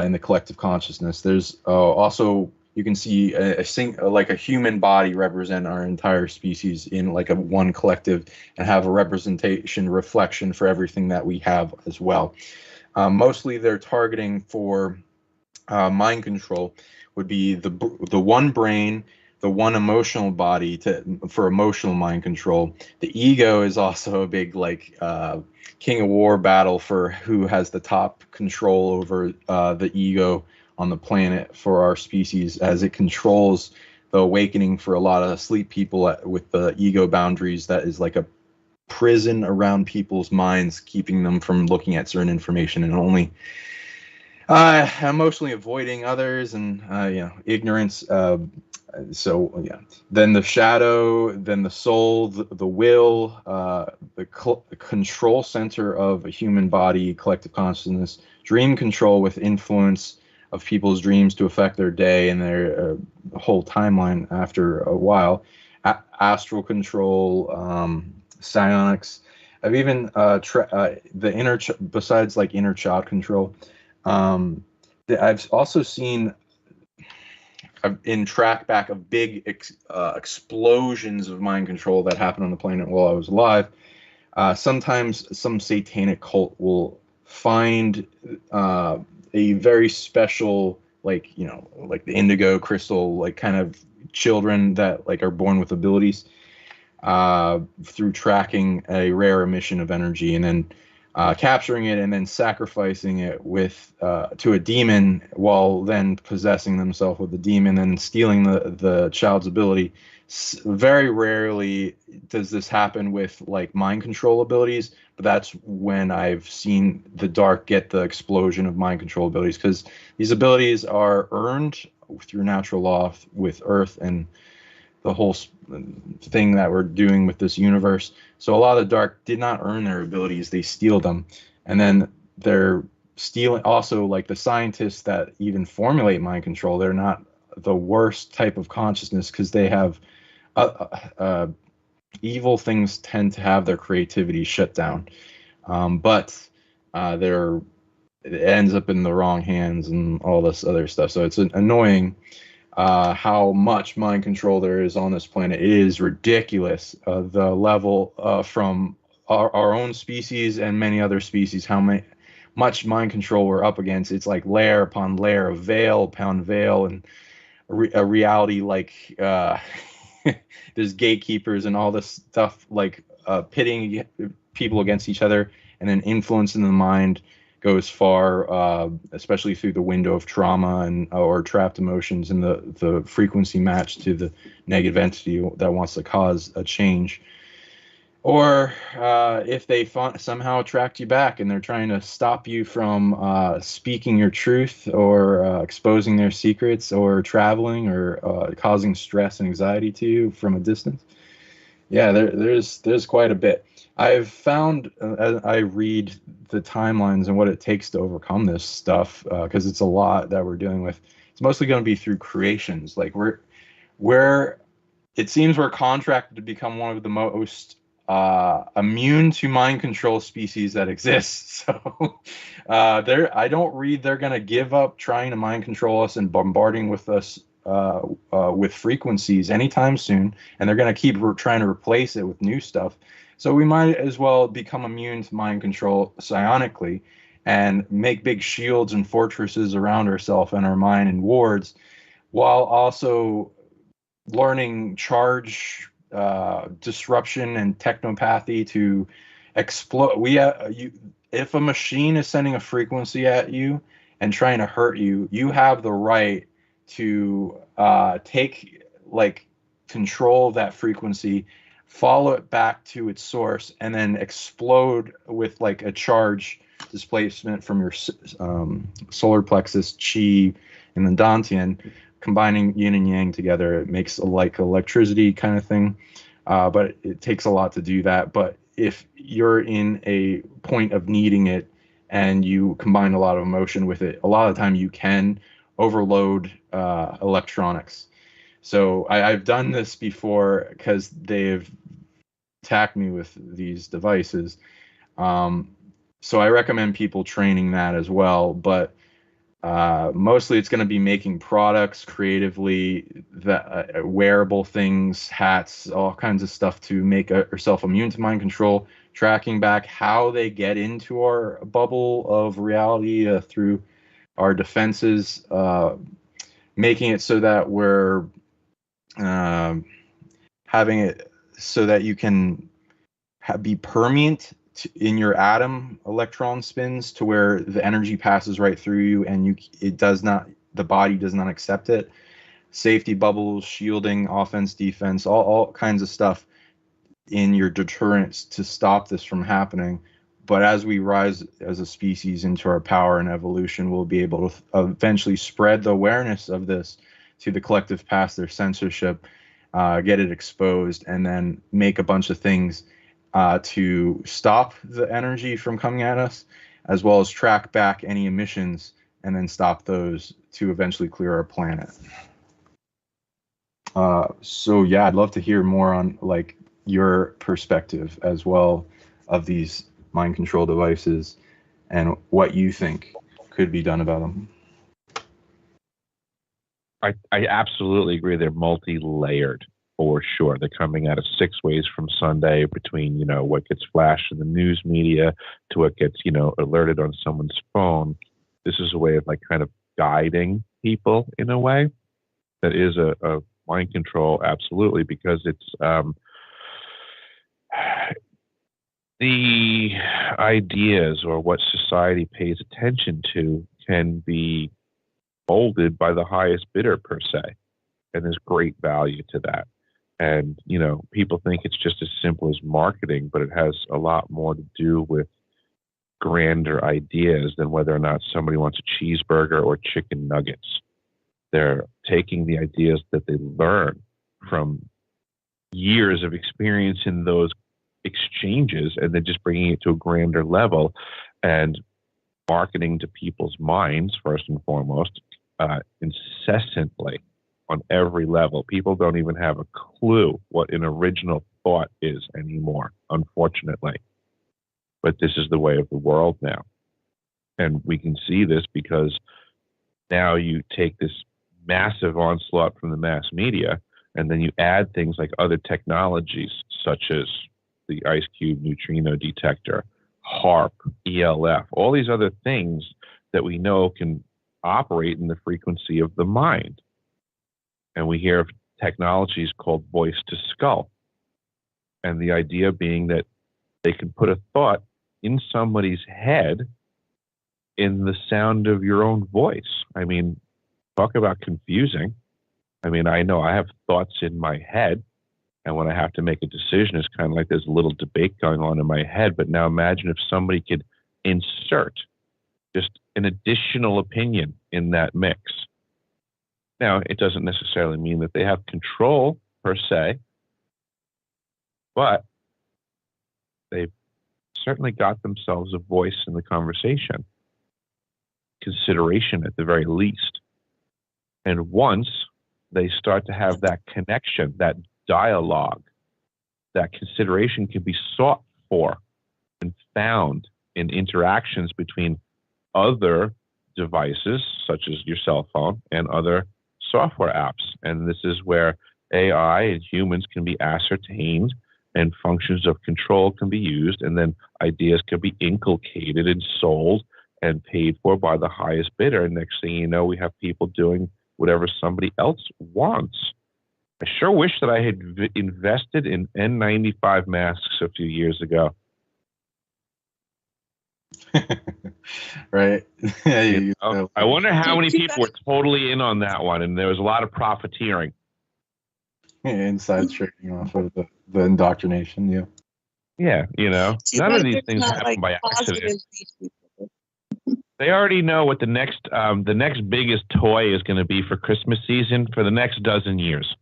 in the collective consciousness. There's also, you can see like a human body represent our entire species in like a one collective, and have a representation, reflection for everything that we have as well. Mostly they're targeting for mind control would be the one brain, the one emotional body for emotional mind control. The ego is also a big like King of War battle for who has the top control over the ego on the planet for our species, as it controls the awakening for a lot of asleep people with the ego boundaries. That is like a prison around people's minds, keeping them from looking at certain information and only emotionally avoiding others, and ignorance. So yeah, then the shadow, then the soul, the will, the control center of a human body, collective consciousness, dream control with influence of people's dreams to affect their day and their whole timeline after a while, astral control, psionics. I've even the inner besides like inner child control. I've also seen in track back of big explosions of mind control that happened on the planet while I was alive. Sometimes some satanic cult will find a very special, like like the indigo crystal, like kind of children that like are born with abilities through tracking a rare emission of energy, and then capturing it and then sacrificing it with to a demon, while then possessing themselves with the demon and stealing the child's ability. Very rarely does this happen with like mind control abilities, but that's when I've seen the dark get the explosion of mind control abilities, because these abilities are earned through natural law with Earth and the whole thing that we're doing with this universe. So a lot of the dark did not earn their abilities, they steal them. And then they're stealing also, like the scientists that even formulate mind control, they're not the worst type of consciousness, because they have evil things tend to have their creativity shut down. But it ends up in the wrong hands and all this other stuff. So it's annoying how much mind control there is on this planet. It is ridiculous, the level from our own species and many other species, how much mind control we're up against. It's like layer upon layer of veil upon veil, and a reality like there's gatekeepers and all this stuff, like pitting people against each other, and then influence in the mind goes far, especially through the window of trauma and or trapped emotions, and the frequency match to the negative entity that wants to cause a change. Or if they somehow attract you back and they're trying to stop you from speaking your truth, or exposing their secrets, or traveling, or causing stress and anxiety to you from a distance. Yeah, there's quite a bit. I've found as I read the timelines and what it takes to overcome this stuff, because it's a lot that we're dealing with. It's mostly going to be through creations. Like it seems we're contracted to become one of the most immune to mind control species that exists. So I don't read they're going to give up trying to mind control us and bombarding with us with frequencies anytime soon, and they're going to keep trying to replace it with new stuff. So we might as well become immune to mind control psionically and make big shields and fortresses around ourselves and our mind and wards, while also learning charge, disruption, and technopathy to explode. If a machine is sending a frequency at you and trying to hurt you, you have the right to take control of that frequency, follow it back to its source, and then explode with a charge displacement from your solar plexus, chi, and the dantian, combining yin and yang together. It makes electricity kind of thing, but it takes a lot to do that. But if you're in a point of needing it and you combine a lot of emotion with it, a lot of the time you can overload electronics. So I've done this before because they've attacked me with these devices. So I recommend people training that as well. But mostly it's going to be making products creatively, that wearable things, hats, all kinds of stuff to make yourself immune to mind control, tracking back how they get into our bubble of reality through our defenses, making it so that we're having it so that you can be permeant in your atom electron spins, to where the energy passes right through you and the body does not accept it. Safety bubbles, shielding, offense, defense, all kinds of stuff in your deterrence to stop this from happening. But as we rise as a species into our power and evolution, we'll be able to eventually spread the awareness of this to the collective past, their censorship, get it exposed, and then make a bunch of things to stop the energy from coming at us, as well as track back any emissions and then stop those to eventually clear our planet. So yeah, I'd love to hear more on your perspective as well of these mind control devices and what you think could be done about them. I absolutely agree. They're multi-layered for sure. They're coming out of 6 ways from Sunday, between, what gets flashed in the news media to what gets, alerted on someone's phone. This is a way of kind of guiding people in a way that is a mind control, absolutely, because it's the ideas or what society pays attention to can be molded by the highest bidder per se, and there's great value to that. And people think it's just as simple as marketing, but it has a lot more to do with grander ideas than whether or not somebody wants a cheeseburger or chicken nuggets. They're taking the ideas that they learn from years of experience in those exchanges, and then just bringing it to a grander level and marketing to people's minds first and foremost, incessantly on every level. People don't even have a clue what an original thought is anymore, unfortunately. But this is the way of the world now. And we can see this because now you take this massive onslaught from the mass media, and then you add things like other technologies, such as the Ice Cube neutrino detector, HARP, ELF, all these other things that we know can operate in the frequency of the mind. And we hear of technologies called voice to skull. And the idea being that they can put a thought in somebody's head in the sound of your own voice. I mean, talk about confusing. I mean, I know I have thoughts in my head, and when I have to make a decision, it's kind of like there's a little debate going on in my head. But now imagine if somebody could insert just an additional opinion in that mix. Now, it doesn't necessarily mean that they have control per se, but they've certainly got themselves a voice in the conversation, consideration at the very least. And once they start to have that connection, that dialogue, that consideration can be sought for and found in interactions between other devices, such as your cell phone, and other software apps. And this is where AI and humans can be ascertained and functions of control can be used, and then ideas can be inculcated and sold and paid for by the highest bidder. And next thing you know, we have people doing whatever somebody else wants. I sure wish that I had invested in N95 masks a few years ago. Right. Yeah, I wonder how many people were totally in on that one, and there was a lot of profiteering. Inside trading off of the indoctrination. Yeah. Yeah, none of these things happen by accident. They already know what the next biggest toy is going to be for Christmas season for the next dozen years.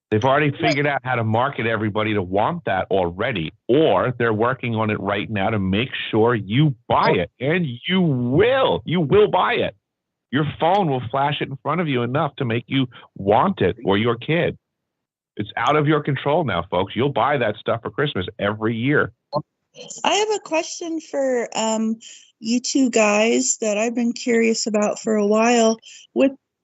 They've already figured out how to market everybody to want that already, or they're working on it right now to make sure you buy it, and you will buy it. Your phone will flash it in front of you enough to make you want it, or your kid. It's out of your control now, folks. You'll buy that stuff for Christmas every year. I have a question for you two guys that I've been curious about for a while.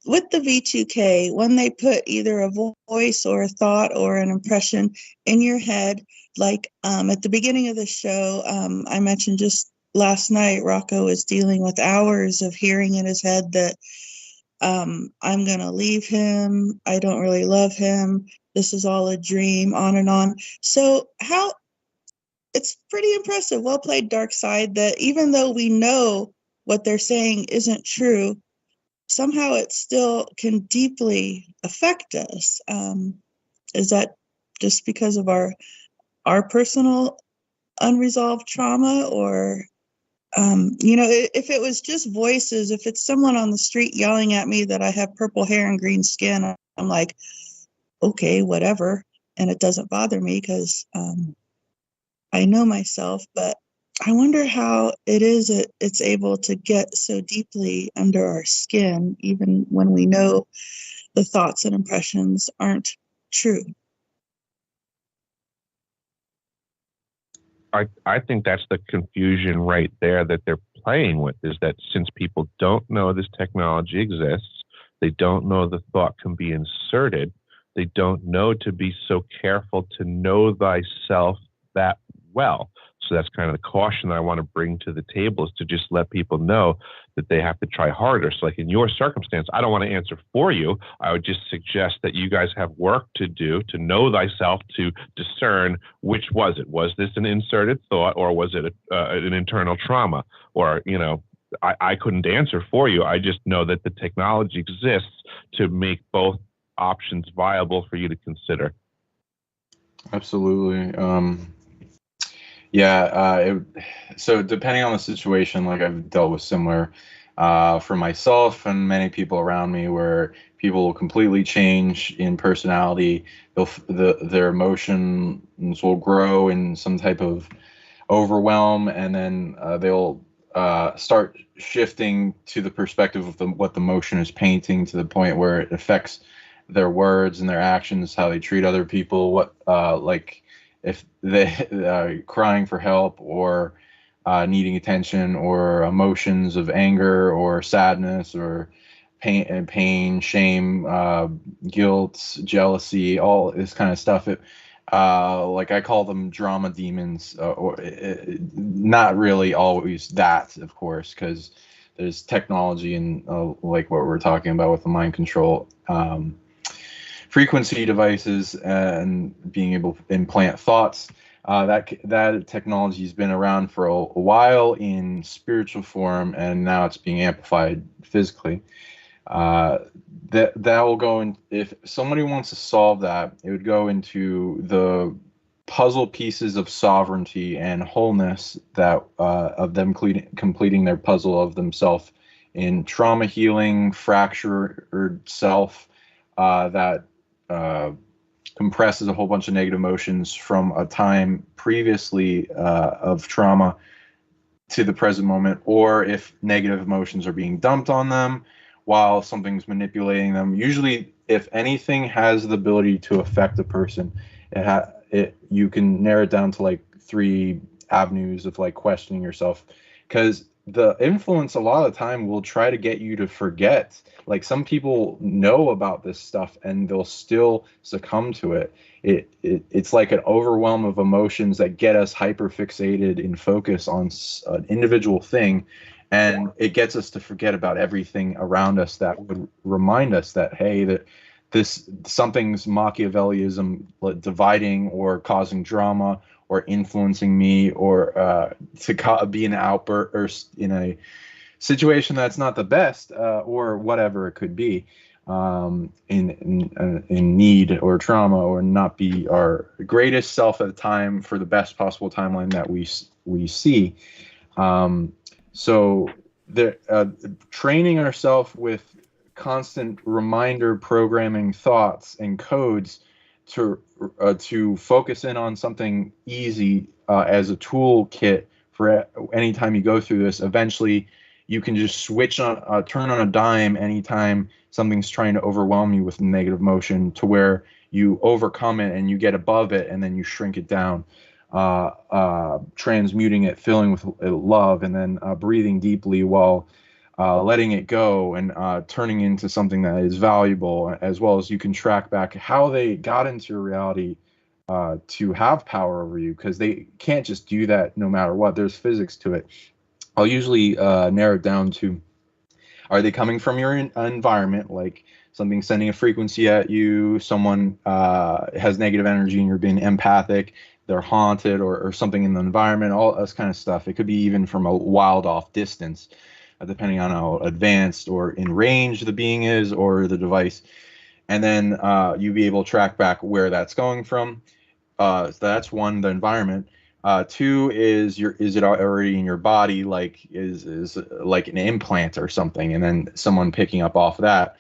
With the V2K, when they put either a voice or a thought or an impression in your head, like at the beginning of the show, I mentioned just last night, Rocco was dealing with hours of hearing in his head that I'm going to leave him. I don't really love him. This is all a dream, on and on. So it's pretty impressive. Well played, Dark Side, that even though we know what they're saying isn't true, somehow it still can deeply affect us. Is that just because of our personal unresolved trauma, or if it was just voices, if it's someone on the street yelling at me that I have purple hair and green skin, I'm like, okay, whatever, and it doesn't bother me because I know myself. But I wonder how it's able to get so deeply under our skin, even when we know the thoughts and impressions aren't true. I think that's the confusion right there that they're playing with, is that since people don't know this technology exists, they don't know the thought can be inserted, they don't know to be so careful to know thyself that well. So that's kind of the caution that I want to bring to the table, is to just let people know that they have to try harder. So like in your circumstance, I don't want to answer for you. I would just suggest that you guys have work to do to know thyself, to discern which was it. Was this an inserted thought, or was it an internal trauma? Or, I couldn't answer for you. I just know that the technology exists to make both options viable for you to consider. Absolutely. So depending on the situation, like I've dealt with similar for myself and many people around me, where people will completely change in personality. Their emotions will grow in some type of overwhelm, and then they'll start shifting to the perspective of what the motion is painting, to the point where it affects their words and their actions, how they treat other people, like if they crying for help, or needing attention, or emotions of anger or sadness or pain, shame, guilt, jealousy, all this kind of stuff. Like I call them drama demons, not really always that, of course, because there's technology and like what we're talking about with the mind control frequency devices and being able to implant thoughts. That technology has been around for a while in spiritual form, and now it's being amplified physically. That will go in. If somebody wants to solve that, it would go into the puzzle pieces of sovereignty and wholeness, that of them completing their puzzle of themselves in trauma healing, fractured self, that compresses a whole bunch of negative emotions from a time previously of trauma to the present moment, or if negative emotions are being dumped on them while something's manipulating them. Usually, if anything has the ability to affect a person, you can narrow it down to like 3 avenues of like questioning yourself, because the influence a lot of the time will try to get you to forget. Like, some people know about this stuff and they'll still succumb to it. It's like an overwhelm of emotions that get us hyper fixated in focus on an individual thing, and it gets us to forget about everything around us that would remind us that, hey, that this something's Machiavellism, dividing or causing drama or influencing me, or to be an outburst in a situation that's not the best, or whatever it could be, in need or trauma, or not be our greatest self at the time for the best possible timeline that we see. So training ourselves with constant reminder programming thoughts and codes to focus in on something easy as a toolkit for anytime you go through this. Eventually you can just switch on, turn on a dime anytime something's trying to overwhelm you with negative emotion, to where you overcome it and you get above it, and then you shrink it down, transmuting it, filling with love, and then breathing deeply while letting it go, and turning into something that is valuable, as well as you can track back how they got into your reality to have power over you, because they can't just do that no matter what. There's physics to it. I'll usually narrow it down to, are they coming from your environment, like something sending a frequency at you, someone has negative energy and you're being empathic, they're haunted, or something in the environment, all this kind of stuff. It could be even from a wild off distance, depending on how advanced or in range the being is, or the device. And then you'll be able to track back where that's going from. So that's one, the environment. Two is it already in your body, like is like an implant or something, and then someone picking up off that,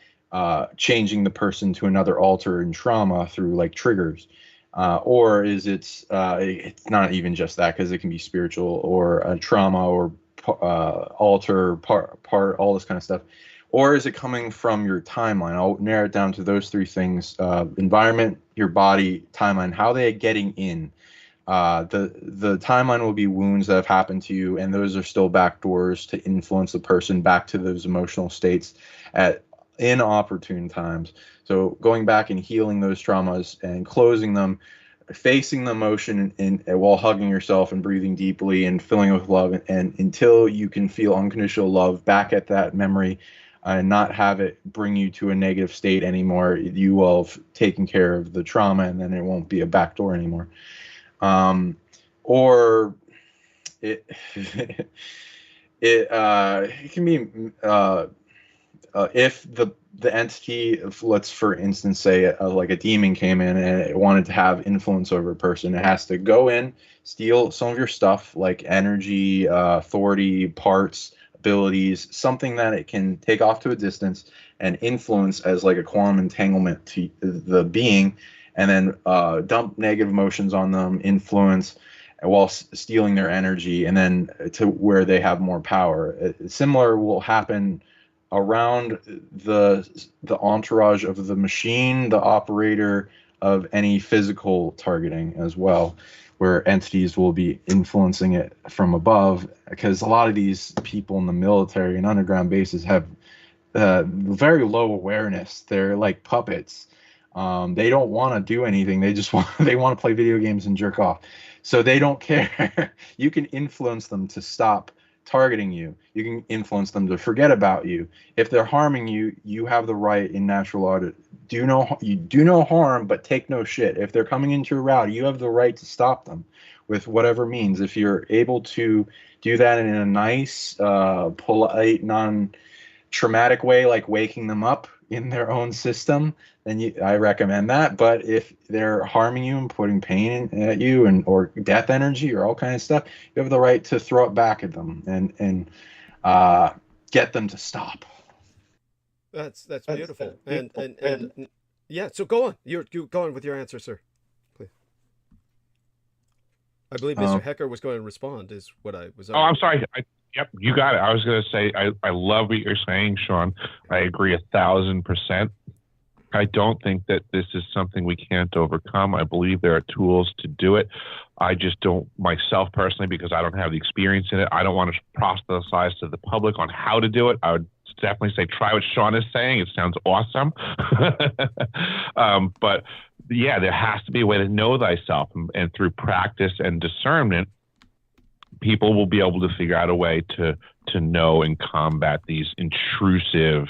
changing the person to another alter in trauma through like triggers. Or is it's not even just that, because it can be spiritual or a trauma or alter part, all this kind of stuff. Or is it coming from your timeline? I'll narrow it down to those three things: environment, your body, timeline. How they are getting in. The timeline will be wounds that have happened to you, and those are still backdoors to influence the person back to those emotional states at inopportune times. So going back and healing those traumas and closing them, facing the emotion while hugging yourself and breathing deeply and filling it with love, and until you can feel unconditional love back at that memory, and not have it bring you to a negative state anymore. You will have taken care of the trauma, and then it won't be a backdoor anymore. Or it it can be if the entity, let's for instance say like a demon came in and it wanted to have influence over a person, it has to go in, steal some of your stuff, like energy, authority, parts, abilities, something that it can take off to a distance and influence as like a quantum entanglement to the being, and then dump negative emotions on them, influence, while stealing their energy, and then to where they have more power. Similar will happen around the entourage of the machine, the operator of any physical targeting as well, where entities will be influencing it from above, because a lot of these people in the military and underground bases have very low awareness. They're like puppets. They don't want to do anything. They just want to play video games and jerk off. So they don't care. You can influence them to stop targeting you. You can influence them to forget about you. If they're harming you, you have the right in natural law to do no harm, but take no shit. If they're coming into your route, you have the right to stop them with whatever means. If you're able to do that in a nice, polite, non-traumatic way, like waking them up in their own system, then I recommend that. But if they're harming you and putting pain at you, or death energy or all kind of stuff, you have the right to throw it back at them and get them to stop. That's beautiful. And yeah, so go on. You're going with your answer, sir. Please. I believe Mr. Hecker was going to respond, is what I was. I'm sorry. Yep, you got it. I was going to say, I love what you're saying, Sean. I agree 1,000%. I don't think that this is something we can't overcome. I believe there are tools to do it. I just don't, myself personally, because I don't have the experience in it, I don't want to proselytize to the public on how to do it. I would definitely say try what Sean is saying. It sounds awesome. But yeah, there has to be a way to know thyself. And through practice and discernment, people will be able to figure out a way to know and combat these intrusive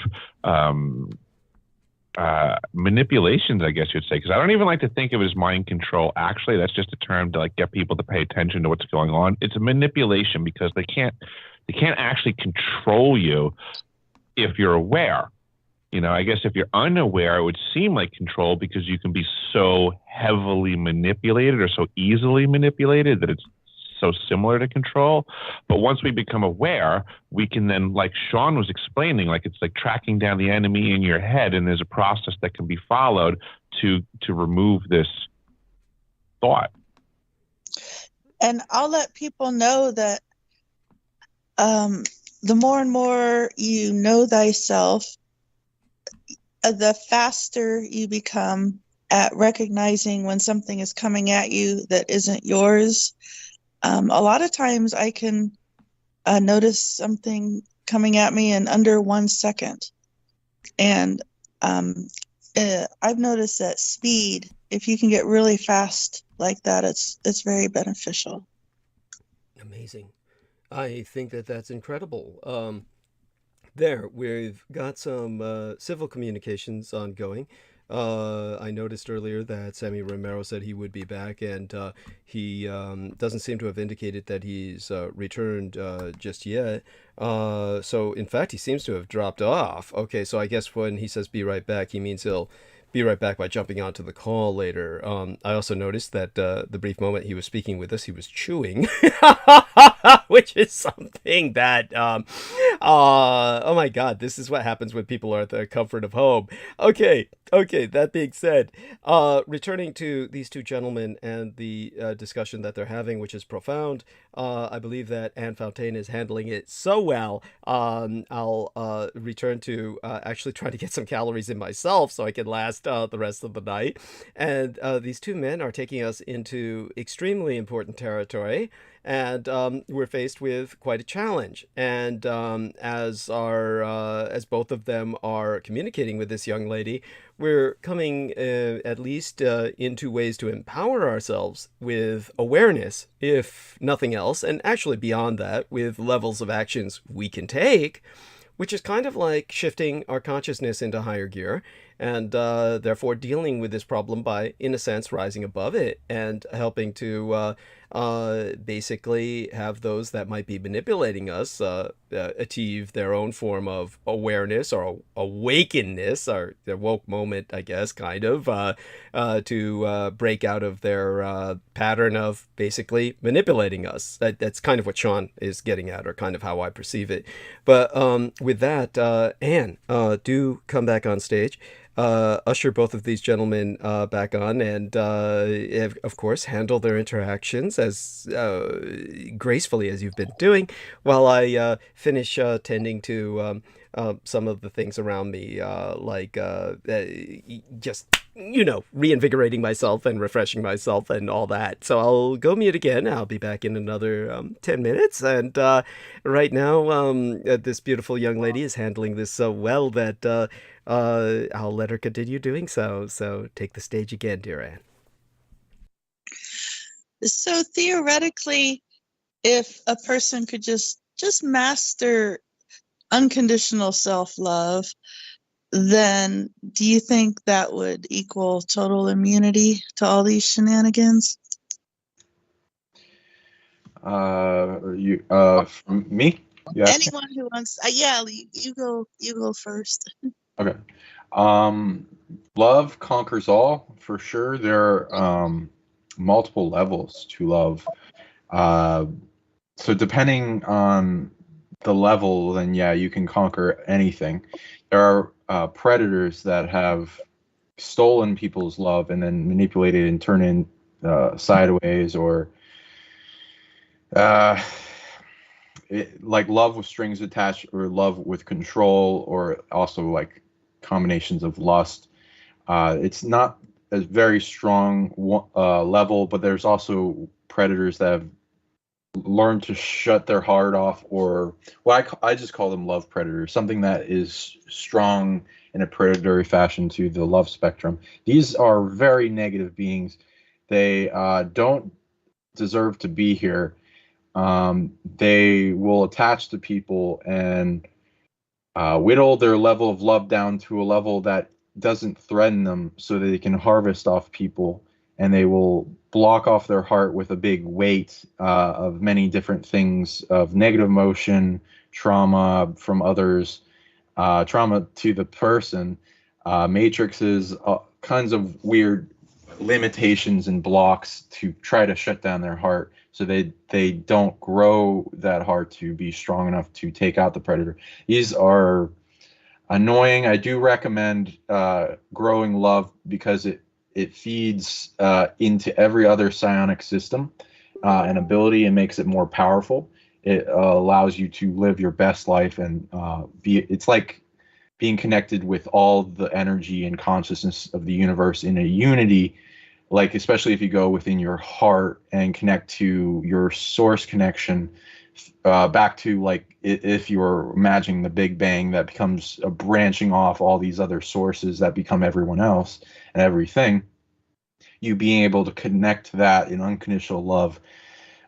manipulations, I guess you'd say, because I don't even like to think of it as mind control. Actually, that's just a term to like get people to pay attention to what's going on. It's a manipulation because they can't actually control you if you're aware. You know, I guess if you're unaware, it would seem like control because you can be so heavily manipulated or so easily manipulated that it's so similar to control. But once we become aware, we can then, like Sean was explaining, like it's like tracking down the enemy in your head, and there's a process that can be followed to remove this thought. And I'll let people know that the more and more you know thyself, the faster you become at recognizing when something is coming at you that isn't yours. A lot of times I can notice something coming at me in under 1 second. And I've noticed that speed, if you can get really fast like that, it's very beneficial. Amazing. I think that's incredible. There, we've got some civil communications ongoing. I noticed earlier that Sammy Romero said he would be back, and he doesn't seem to have indicated that he's returned just yet. So, in fact, he seems to have dropped off. Okay, so I guess when he says be right back, he means he'll be right back by jumping onto the call later. I also noticed that the brief moment he was speaking with us, he was chewing, which is something that, oh my God, this is what happens when people are at the comfort of home. Okay, that being said, returning to these two gentlemen and the discussion that they're having, which is profound, I believe that Anne Fontaine is handling it so well. I'll return to actually trying to get some calories in myself so I can last the rest of the night. And these two men are taking us into extremely important territory, and we're faced with quite a challenge. And as both of them are communicating with this young lady, we're coming at least into ways to empower ourselves with awareness, if nothing else, and actually beyond that, with levels of actions we can take, which is kind of like shifting our consciousness into higher gear, and therefore dealing with this problem by, in a sense, rising above it and helping to basically have those that might be manipulating us achieve their own form of awareness or awakenness, or their woke moment, I guess, kind of, to break out of their pattern of basically manipulating us. That's kind of what Sean is getting at, or kind of how I perceive it. But with that, Anne, do come back on stage. Usher both of these gentlemen back on, and of course handle their interactions as gracefully as you've been doing, while I finish tending to some of the things around me, like just, reinvigorating myself and refreshing myself and all that. So I'll go mute again. I'll be back in another 10 minutes. And right now, this beautiful young lady is handling this so well that I'll let her continue doing so. So take the stage again, dear Anne. So theoretically, if a person could just master unconditional self-love, then do you think that would equal total immunity to all these shenanigans? From me? Yeah. Anyone who wants, you go first. Okay. Love conquers all, for sure. There are multiple levels to love. So depending on the level, then yeah, you can conquer anything. There are predators that have stolen people's love and then manipulated and turned it sideways, or like love with strings attached, or love with control, or also like combinations of lust. It's not a very strong level, but there's also predators that have learned to shut their heart off, or I just call them love predators, something that is strong in a predatory fashion to the love spectrum. These are very negative beings. They don't deserve to be here. They will attach to people and whittle their level of love down to a level that doesn't threaten them so that they can harvest off people, and they will block off their heart with a big weight of many different things, of negative emotion, trauma from others, trauma to the person, matrices, kinds of weird limitations and blocks to try to shut down their heart so they don't grow that heart to be strong enough to take out the predator. These are annoying. I do recommend growing love because it feeds into every other psionic system and ability and makes it more powerful. It allows you to live your best life and it's like being connected with all the energy and consciousness of the universe in a unity, like especially if you go within your heart and connect to your source connection, back to like if you were imagining the Big Bang that becomes a branching off all these other sources that become everyone else and everything, you being able to connect that in unconditional love,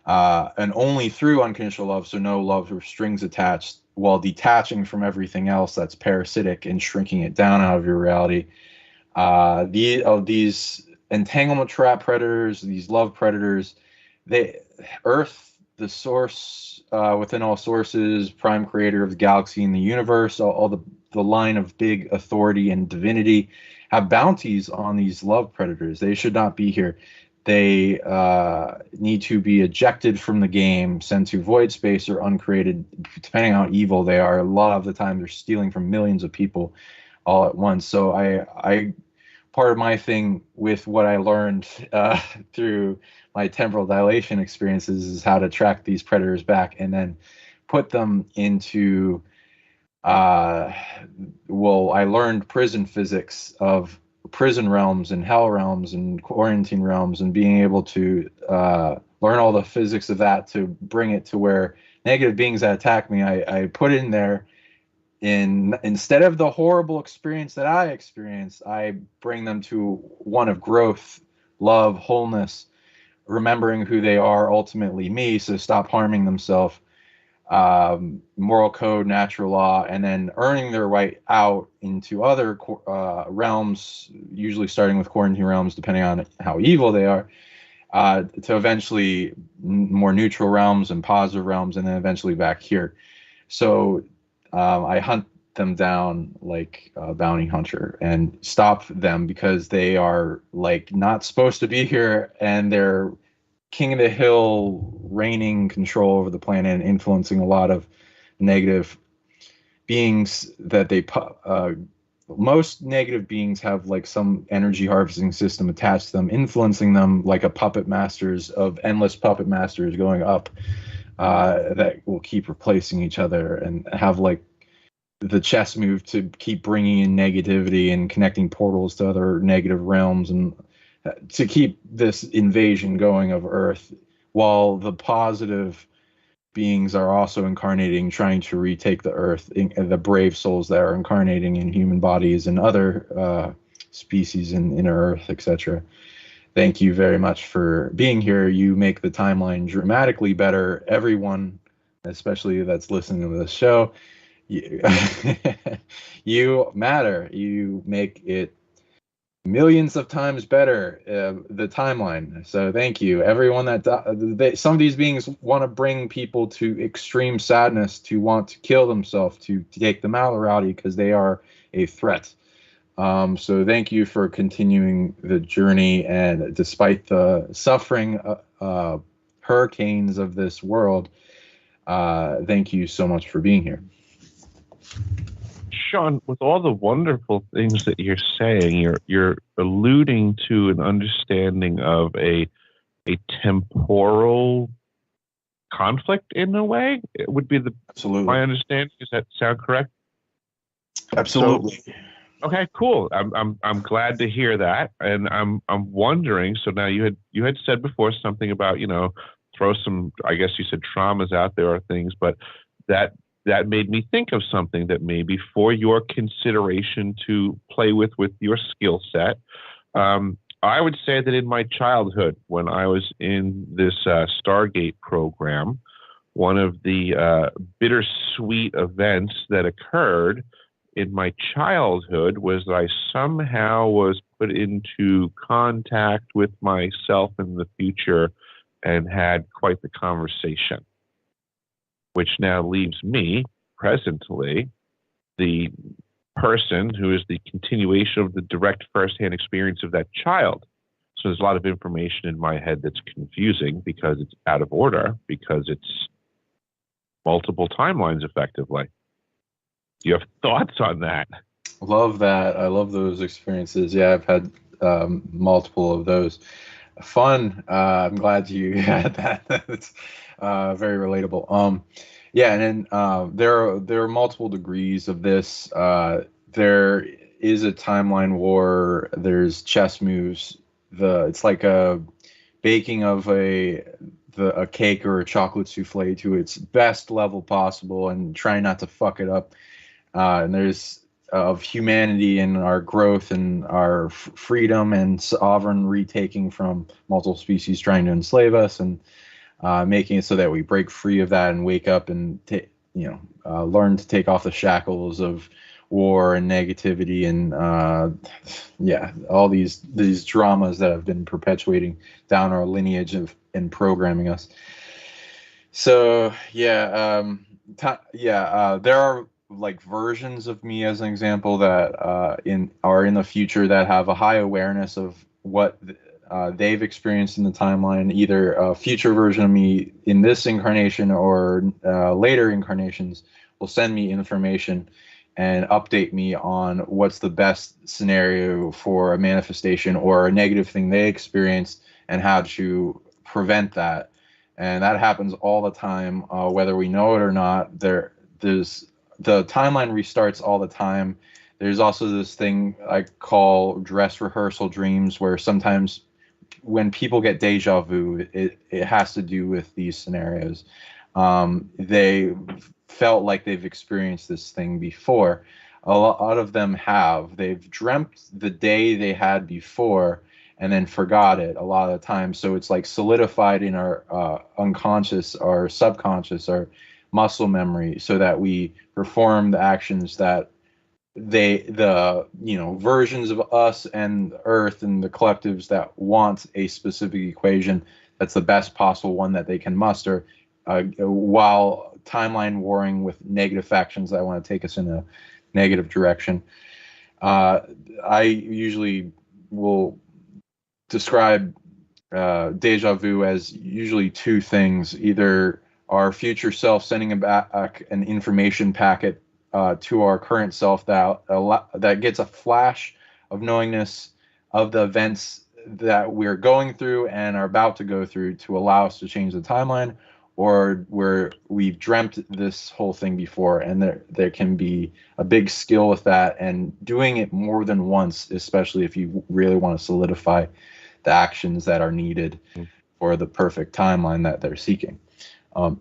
and only through unconditional love, so no love or strings attached, while detaching from everything else that's parasitic and shrinking it down out of your reality. These entanglement trap predators, these love predators, Earth, the source within all sources, prime creator of the galaxy and the universe, all the line of big authority and divinity, have bounties on these love predators. They should not be here. They need to be ejected from the game, sent to void space, or uncreated, depending on how evil they are. A lot of the time, they're stealing from millions of people all at once. So I part of my thing with what I learned through my temporal dilation experiences is how to track these predators back and then put them into, I learned prison physics of prison realms and hell realms and quarantine realms, and being able to learn all the physics of that to bring it to where negative beings that attack me, I put in there, instead of the horrible experience that I experienced, I bring them to one of growth, love, wholeness, remembering who they are, ultimately me, so stop harming themselves, moral code, natural law, and then earning their way out into other realms, usually starting with quarantine realms, depending on how evil they are, to eventually more neutral realms and positive realms, and then eventually back here. So I hunt them down like a bounty hunter and stop them because they are like not supposed to be here, and they're king of the hill, reigning control over the planet and influencing a lot of negative beings that they most negative beings have like some energy harvesting system attached to them, influencing them like a puppet masters of endless puppet masters going up, that will keep replacing each other and have like the chess move to keep bringing in negativity and connecting portals to other negative realms, and to keep this invasion going of Earth, while the positive beings are also incarnating, trying to retake the Earth, the brave souls that are incarnating in human bodies and other species in Earth, etc. Thank you very much for being here. You make the timeline dramatically better. Everyone, especially that's listening to this show, you matter. You make it millions of times better, the timeline. So thank you, everyone. That some of these beings want to bring people to extreme sadness, to want to kill themselves, to take them out of reality because they are a threat. So thank you for continuing the journey, and despite the suffering hurricanes of this world, thank you so much for being here. Sean, with all the wonderful things that you're saying, you're alluding to an understanding of a temporal conflict in a way. It would be Absolutely. my understanding. Does that sound correct? Absolutely. Okay, cool. I'm glad to hear that, and I'm wondering. So now you had said before something about throw some, I guess you said, traumas out there or things, but that made me think of something that maybe for your consideration to play with your skill set. I would say that in my childhood, when I was in this Stargate program, one of the bittersweet events that occurred in my childhood was that I somehow was put into contact with myself in the future and had quite the conversation, which now leaves me presently the person who is the continuation of the direct firsthand experience of that child. So there's a lot of information in my head that's confusing because it's out of order, because it's multiple timelines effectively. Do you have thoughts on that? Love that. I love those experiences. Yeah, I've had multiple of those. Fun. I'm glad you had that. It's very relatable. Yeah, and then there are multiple degrees of this. There is a timeline war. There's chess moves. It's like a baking of a cake or a chocolate souffle to its best level possible and trying not to fuck it up. And there's of humanity and our growth and our freedom and sovereign retaking from multiple species trying to enslave us, and making it so that we break free of that and wake up and learn to take off the shackles of war and negativity and all these dramas that have been perpetuating down our lineage and programming us. So there are like versions of me, as an example, that are in the future that have a high awareness of what they've experienced in the timeline, either a future version of me in this incarnation or later incarnations will send me information and update me on what's the best scenario for a manifestation or a negative thing they experienced and how to prevent that. And that happens all the time, whether we know it or not. There's the timeline restarts all the time. There's also this thing I call dress rehearsal dreams, where sometimes when people get deja vu, it has to do with these scenarios. They felt like they've experienced this thing before. A lot of them have. They've dreamt the day they had before and then forgot it a lot of the time. So it's like solidified in our unconscious, our subconscious, our muscle memory, so that we perform the actions that the versions of us and Earth and the collectives that want a specific equation that's the best possible one that they can muster, while timeline warring with negative factions that want to take us in a negative direction. I usually will describe deja vu as usually two things: either our future self sending back an information packet to our current self that gets a flash of knowingness of the events that we're going through and are about to go through to allow us to change the timeline, or where we've dreamt this whole thing before. And there can be a big skill with that, and doing it more than once, especially if you really want to solidify the actions that are needed for the perfect timeline that they're seeking.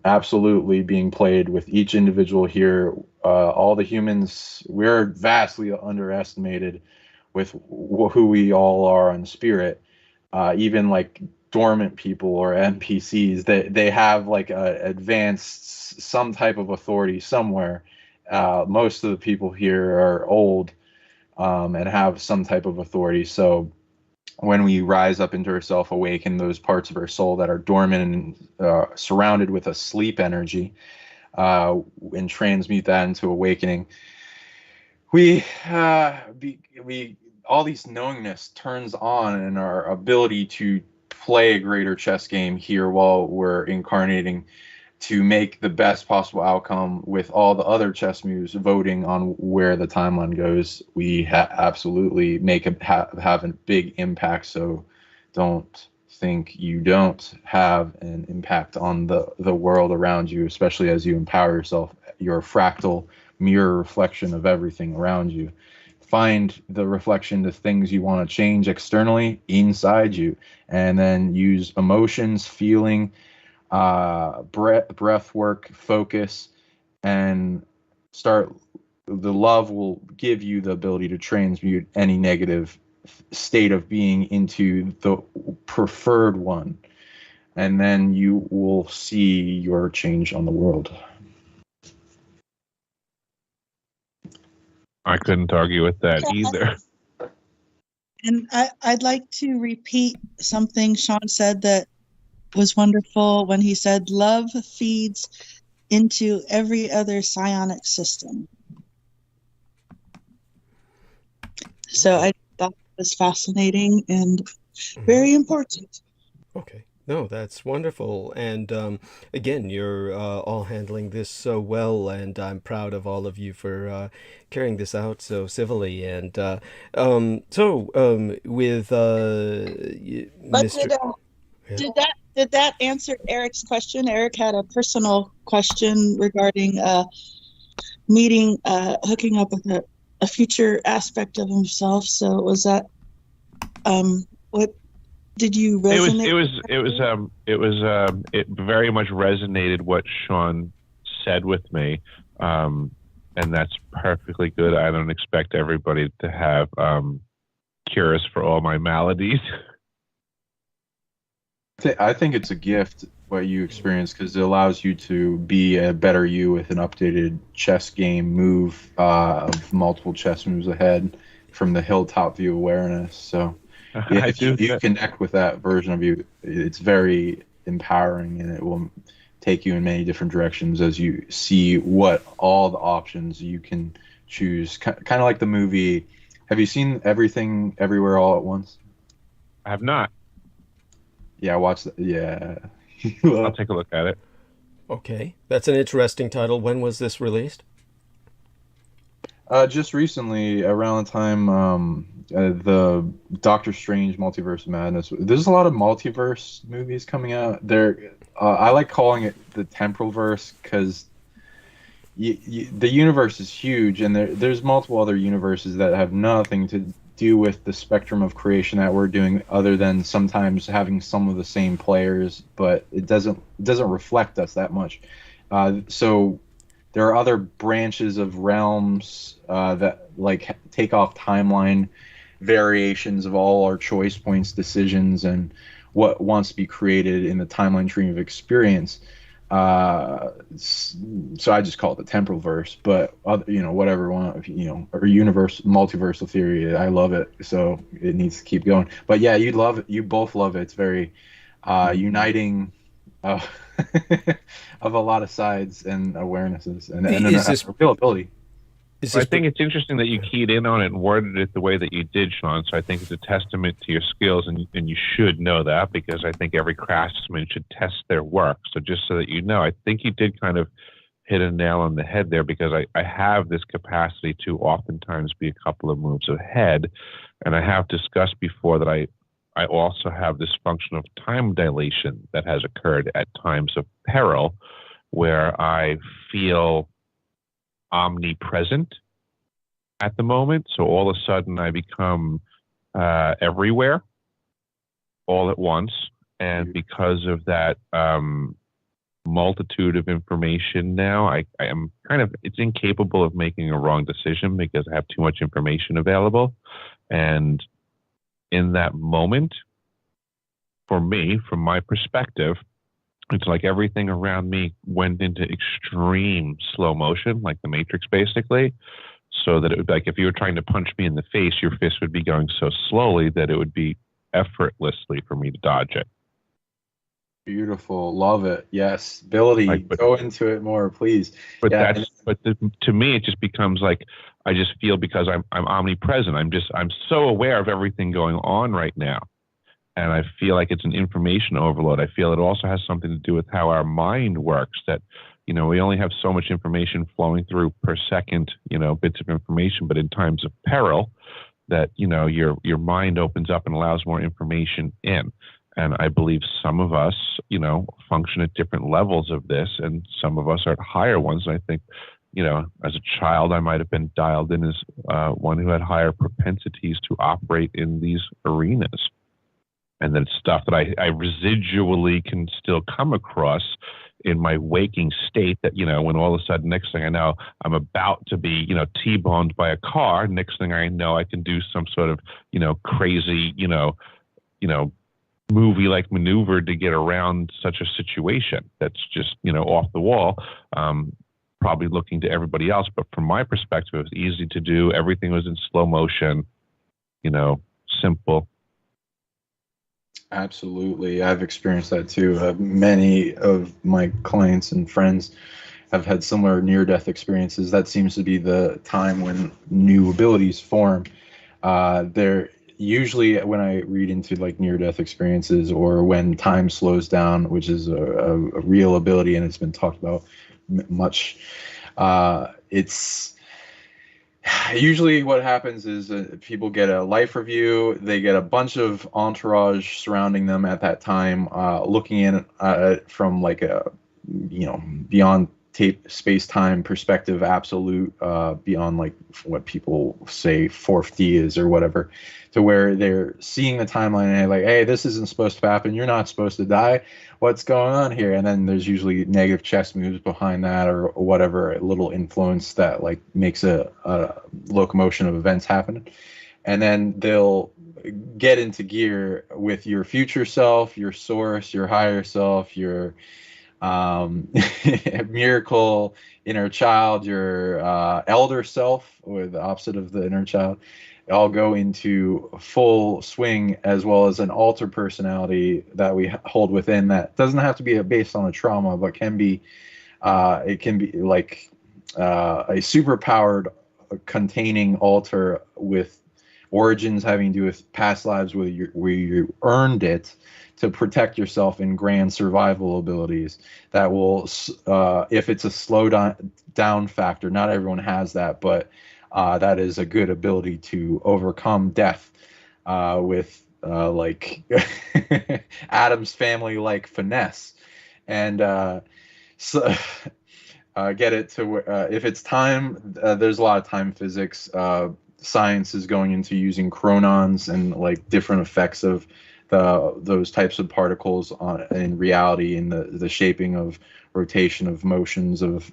Absolutely being played with each individual here. All the humans, we're vastly underestimated with who we all are on spirit. Even like dormant people or NPCs, they have like advanced some type of authority somewhere. Most of the people here are old and have some type of authority. So when we rise up into ourself, awaken those parts of our soul that are dormant and surrounded with a sleep energy, and transmute that into awakening, we all these knowingness turns on, and our ability to play a greater chess game here while we're incarnating to make the best possible outcome with all the other chess moves voting on where the timeline goes. We absolutely have a big impact. So don't think you don't have an impact on the world around you, especially as you empower yourself. You're a fractal mirror reflection of everything around you. find the reflection to things you want to change externally inside you, and then use emotions, feeling, breath work, focus, and start. The love will give you the ability to transmute any negative state of being into the preferred one, and then you will see your change on the world. I couldn't argue with that either. And I'd like to repeat something Sean said that was wonderful when he said, love feeds into every other psionic system. So I thought it was fascinating and very important. Okay. No, that's wonderful. And again, you're all handling this so well, and I'm proud of all of you for carrying this out so civilly. And with Mr. Did that answer Eric's question? Eric had a personal question regarding meeting, hooking up with a future aspect of himself. So was that what? Did you resonate? It very much resonated what Sean said with me, and that's perfectly good. I don't expect everybody to have cures for all my maladies. I think it's a gift what you experience, because it allows you to be a better you with an updated chess game move of multiple chess moves ahead from the hilltop view awareness. So. Yeah, if you connect with that version of you, it's very empowering, and it will take you in many different directions as you see what all the options you can choose. Kind of like the movie. Have you seen Everything Everywhere All at Once? I have not. Yeah, watch that. Yeah. I'll take a look at it. Okay. That's an interesting title. When was this released? Just recently, around the time the Doctor Strange Multiverse of Madness. There's a lot of multiverse movies coming out. I like calling it the temporal verse, because the universe is huge, and there's multiple other universes that have nothing to do with the spectrum of creation that we're doing, other than sometimes having some of the same players, but it doesn't reflect us that much. So there are other branches of realms that like take off timeline variations of all our choice points, decisions, and what wants to be created in the timeline tree of experience. So I just call it the temporal verse, but whatever one, or universe, multiversal theory. I love it, so it needs to keep going. But yeah, you both love it. It's very uniting of a lot of sides and awarenesses and real ability. I think it's interesting that you keyed in on it and worded it the way that you did, Sean. So I think it's a testament to your skills, and you should know that, because I think every craftsman should test their work. So just so that you know, I think you did kind of hit a nail on the head there, because I have this capacity to oftentimes be a couple of moves ahead. And I have discussed before that I also have this function of time dilation that has occurred at times of peril, where I feel omnipresent at the moment. So all of a sudden I become everywhere all at once. And because of that multitude of information now, I am it's incapable of making a wrong decision, because I have too much information available. And in that moment, for me, from my perspective, it's like everything around me went into extreme slow motion, like the Matrix, basically. So that it would be like if you were trying to punch me in the face, your fist would be going so slowly that it would be effortlessly for me to dodge it. Beautiful. Love it. Yes. Ability. Go into it more, please. But to me, it just becomes like, I just feel, because I'm omnipresent. I'm so aware of everything going on right now. And I feel like it's an information overload. I feel it also has something to do with how our mind works, that, we only have so much information flowing through per second, bits of information. But in times of peril, that, your mind opens up and allows more information in. And I believe some of us, function at different levels of this, and some of us are at higher ones. And I think as a child, I might have been dialed in as one who had higher propensities to operate in these arenas. And then stuff that I residually can still come across in my waking state that, when all of a sudden, next thing I know, I'm about to be, T-boned by a car. Next thing I know, I can do some sort of, crazy, movie-like maneuver to get around such a situation that's just, off the wall. Probably looking to everybody else, but from my perspective, it was easy to do. Everything was in slow motion, simple. Absolutely. I've experienced that too. Many of my clients and friends have had similar near-death experiences. That seems to be the time when new abilities form. They're usually, when I read into like near-death experiences or when time slows down, which is a real ability and it's been talked about much, it's usually what happens is people get a life review. They get a bunch of entourage surrounding them at that time, looking in from like a, beyond space-time perspective, absolute, beyond like what people say fourth D is or whatever, to where they're seeing the timeline and they're like, hey, this isn't supposed to happen. You're not supposed to die. What's going on here? And then there's usually negative chess moves behind that or whatever, a little influence that like makes a locomotion of events happen. And then they'll get into gear with your future self, your source, your higher self, your miracle inner child, your elder self, or the opposite of the inner child, all go into full swing, as well as an alter personality that we hold within that doesn't have to be based on a trauma, but can be it can be like a superpowered containing alter with origins having to do with past lives where you earned it to protect yourself in grand survival abilities that will, if it's a slow down factor, not everyone has that, but that is a good ability to overcome death with like Adam's family like finesse. And so get it to where if it's time, there's a lot of time physics. Science is going into using chronons and like different effects of those types of particles in reality, in the shaping of rotation of motions of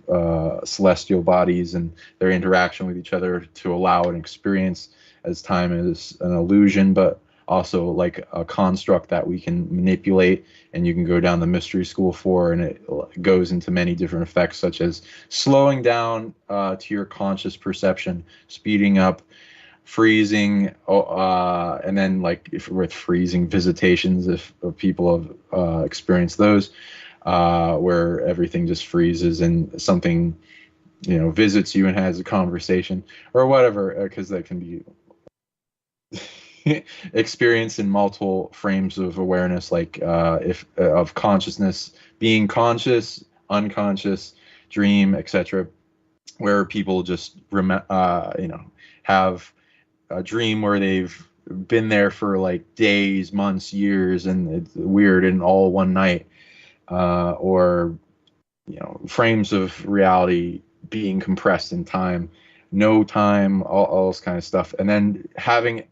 celestial bodies and their interaction with each other to allow an experience as time is an illusion, but also like a construct that we can manipulate and you can go down the mystery school for, and it goes into many different effects such as slowing down to your conscious perception, speeding up, freezing, and then like if with freezing visitations, if people have experienced those, where everything just freezes and something visits you and has a conversation or whatever, because that can be experienced in multiple frames of awareness, like if of consciousness, being conscious, unconscious, dream, etc., where people just have a dream where they've been there for like days, months, years, and it's weird and all one night, or frames of reality being compressed in time, no time, all this kind of stuff, and then having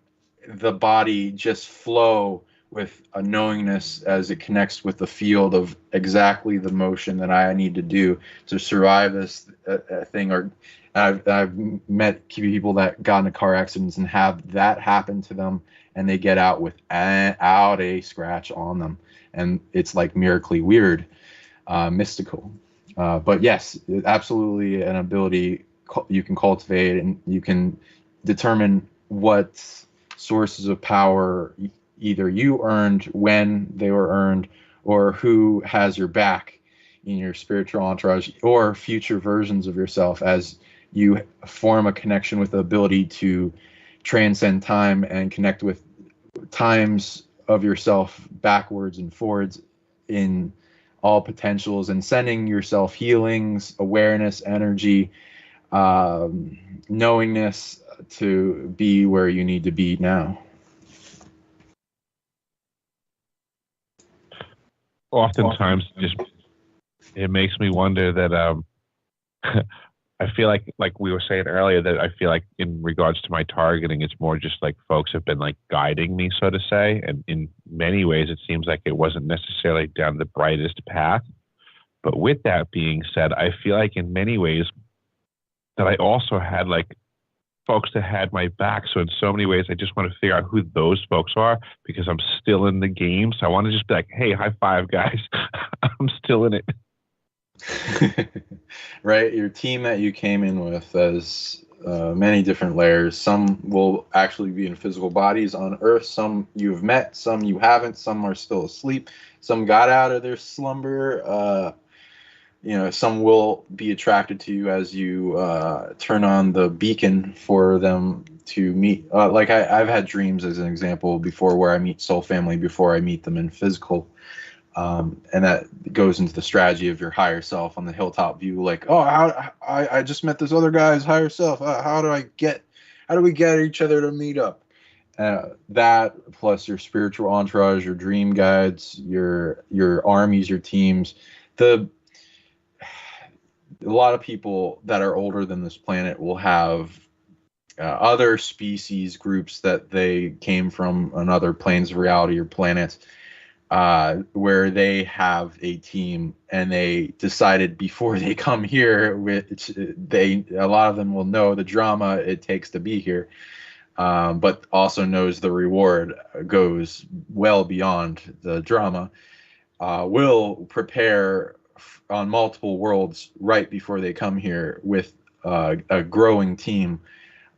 the body just flow with a knowingness as it connects with the field of exactly the motion that I need to do to survive this thing. Or I've met people that got into car accidents and have that happen to them, and they get out without a scratch on them, and it's like miraculously weird, mystical. But yes, absolutely an ability you can cultivate, and you can determine what sources of power either you earned when they were earned, or who has your back in your spiritual entourage, or future versions of yourself as you form a connection with the ability to transcend time and connect with times of yourself backwards and forwards in all potentials, and sending yourself healings, awareness, energy, knowingness to be where you need to be now. Oftentimes, it makes me wonder that I feel like we were saying earlier, that I feel like in regards to my targeting, it's more just like folks have been like guiding me, so to say. And in many ways, it seems like it wasn't necessarily down the brightest path. But with that being said, I feel like in many ways that I also had like folks that had my back. So in so many ways, I just want to figure out who those folks are, because I'm still in the game. So I want to just be like, hey, high five, guys. I'm still in it. Right, your team that you came in with has many different layers. Some will actually be in physical bodies on Earth. Some you've met, some you haven't. Some are still asleep. Some got out of their slumber. Some will be attracted to you as you turn on the beacon for them to meet. I've had dreams, as an example, before, where I meet soul family before I meet them in physical. And that goes into the strategy of your higher self on the hilltop view. Like, oh, I just met this other guy's higher self. How do we get each other to meet up? That plus your spiritual entourage, your dream guides, your armies, your teams. A lot of people that are older than this planet will have other species groups that they came from on other planes of reality or planets. Where they have a team, and they decided before they come here, a lot of them will know the drama it takes to be here, but also knows the reward goes well beyond the drama. Will prepare on multiple worlds right before they come here with a growing team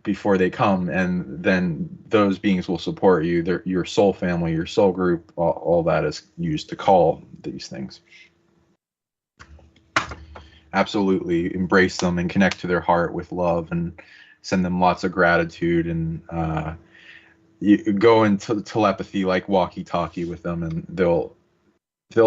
before they come, and then those beings will support you. Your soul family, your soul group, all that is used to call these things. Absolutely embrace them and connect to their heart with love, and send them lots of gratitude, and you go into telepathy like walkie-talkie with them, and they'll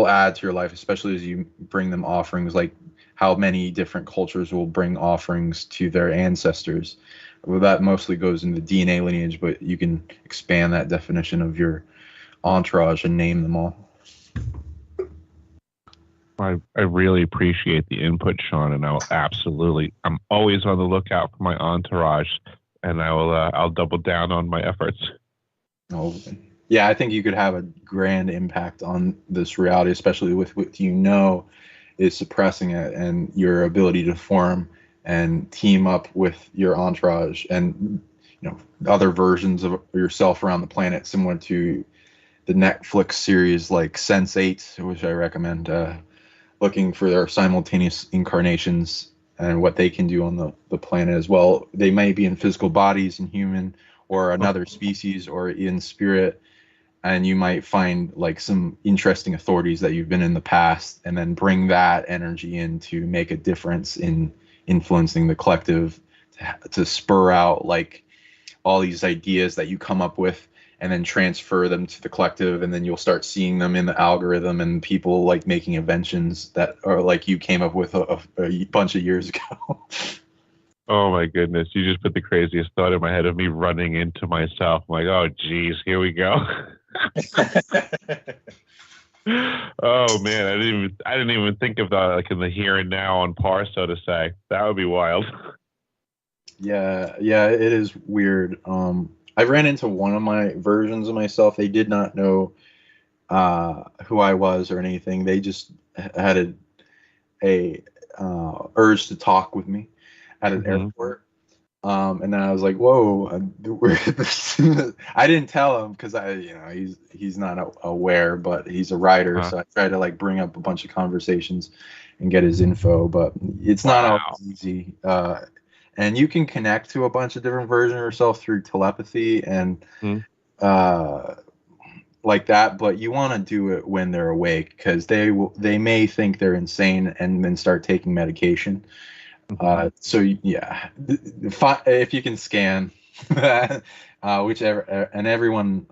add to your life, especially as you bring them offerings, like how many different cultures will bring offerings to their ancestors. Well, that mostly goes into DNA lineage, but you can expand that definition of your entourage and name them all. I really appreciate the input, Sean, and I'm always on the lookout for my entourage, and I'll double down on my efforts. Oh, yeah, I think you could have a grand impact on this reality, especially with what is suppressing it, and your ability to form and team up with your entourage and other versions of yourself around the planet, similar to the Netflix series like Sense8, which I recommend, looking for their simultaneous incarnations and what they can do on the planet as well. They may be in physical bodies in human or another species or in spirit, and you might find like some interesting authorities that you've been in the past, and then bring that energy in to make a difference in influencing the collective, to spur out like all these ideas that you come up with, and then transfer them to the collective, and then you'll start seeing them in the algorithm, and people like making inventions that are like you came up with a bunch of years ago. Oh my goodness, you just put the craziest thought in my head of me running into myself. I'm like, oh geez, here we go. Oh man, I didn't even think of that, like in the here and now on par, so to say. That would be wild. Yeah, it is weird. I ran into one of my versions of myself. They did not know who I was or anything. They just had a urge to talk with me at an airport. And then I was like, whoa, I didn't tell him, because he's not aware, but he's a writer. So I tried to like bring up a bunch of conversations and get his info, but it's not always easy. And you can connect to a bunch of different versions of yourself through telepathy and like that, but you want to do it when they're awake, because they may think they're insane and then start taking medication. So yeah, if you can scan whichever, and everyone,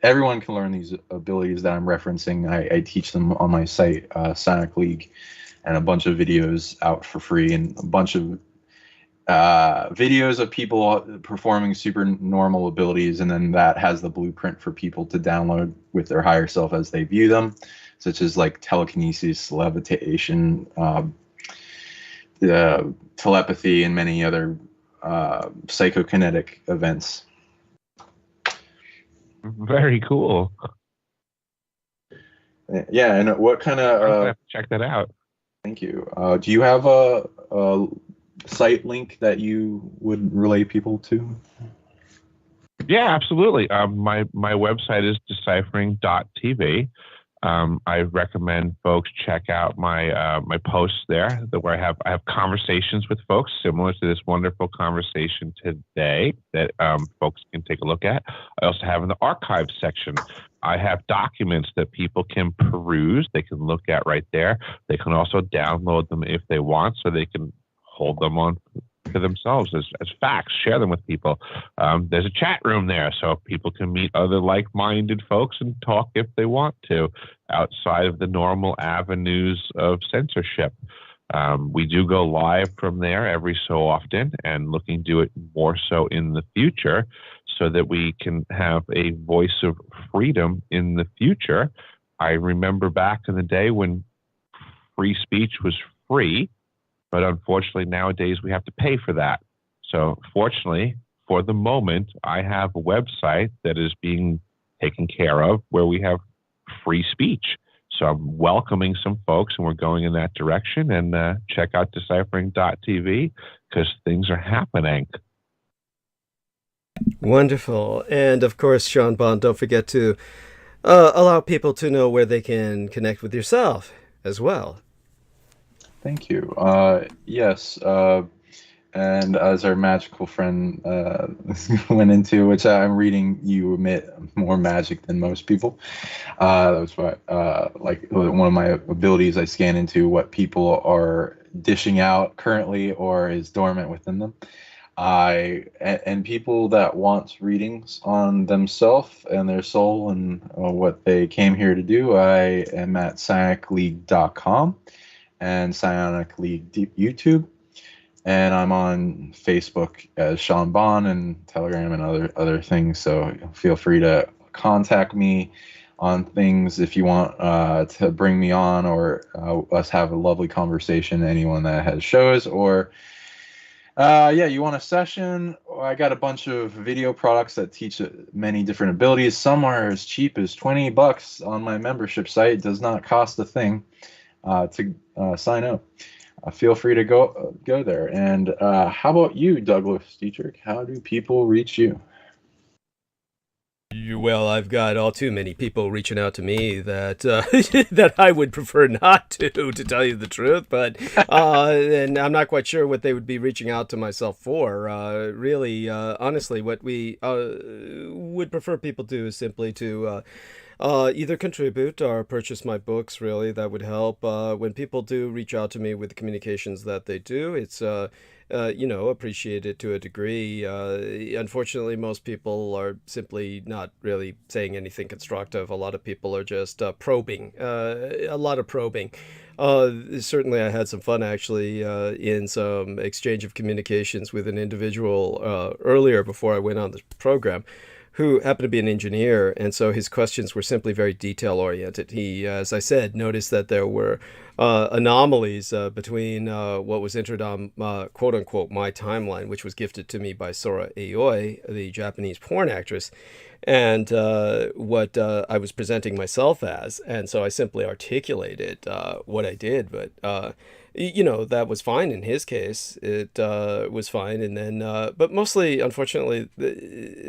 everyone can learn these abilities that I'm referencing. I teach them on my site, Sonic League, and a bunch of videos out for free, and a bunch of videos of people performing super normal abilities, and then that has the blueprint for people to download with their higher self as they view them, such as like telekinesis, levitation, telepathy and many other psychokinetic events. Very cool. Yeah, and what kind of check that out. Thank you. Do you have a site link that you would relay people to? Yeah, absolutely. My website is deciphering.tv. I recommend folks check out my my posts there, where I have conversations with folks similar to this wonderful conversation today that folks can take a look at. I also have in the archives section, I have documents that people can peruse. They can look at right there. They can also download them if they want, so they can hold them on to themselves as facts, share them with people. There's a chat room there, so people can meet other like-minded folks and talk if they want to, outside of the normal avenues of censorship. We do go live from there every so often, and looking to do it more so in the future, so that we can have a voice of freedom in the future. I remember back in the day when free speech was free, but unfortunately nowadays we have to pay for that. So fortunately, for the moment, I have a website that is being taken care of where we have free speech. So I'm welcoming some folks, and we're going in that direction. And check out deciphering.tv, because things are happening. Wonderful. And of course, Sean Bond, don't forget to allow people to know where they can connect with yourself as well. Thank you. Yes. And as our magical friend went into, which I'm reading, you emit more magic than most people. That was what, like one of my abilities. I scan into what people are dishing out currently or is dormant within them. And people that want readings on themselves and their soul and what they came here to do, I am at psionicleague.com and Psionic League YouTube. And I'm on Facebook as Sean Bond and Telegram and other things. So feel free to contact me on things if you want to bring me on, or us have a lovely conversation. Anyone that has shows, or you want a session? I got a bunch of video products that teach many different abilities. Some are as cheap as $20 on my membership site. It does not cost a thing to sign up. Feel free to go there. And how about you, Douglas Dietrich? How do people reach you? Well, I've got all too many people reaching out to me that that I would prefer not to tell you the truth. But and I'm not quite sure what they would be reaching out to myself for. Really, honestly, what we would prefer people do is simply to either contribute or purchase my books. Really, that would help. When people do reach out to me with the communications that they do, it's appreciated to a degree. Unfortunately, most people are simply not really saying anything constructive. A lot of people are just probing, a lot of probing. Certainly, I had some fun actually in some exchange of communications with an individual earlier before I went on the program, who happened to be an engineer, and so his questions were simply very detail-oriented. He, as I said, noticed that there were anomalies between what was entered on, quote-unquote, my timeline, which was gifted to me by Sora Aoi, the Japanese porn actress, and what I was presenting myself as. And so I simply articulated what I did, but that was fine in his case. It was fine. And then, but mostly, unfortunately,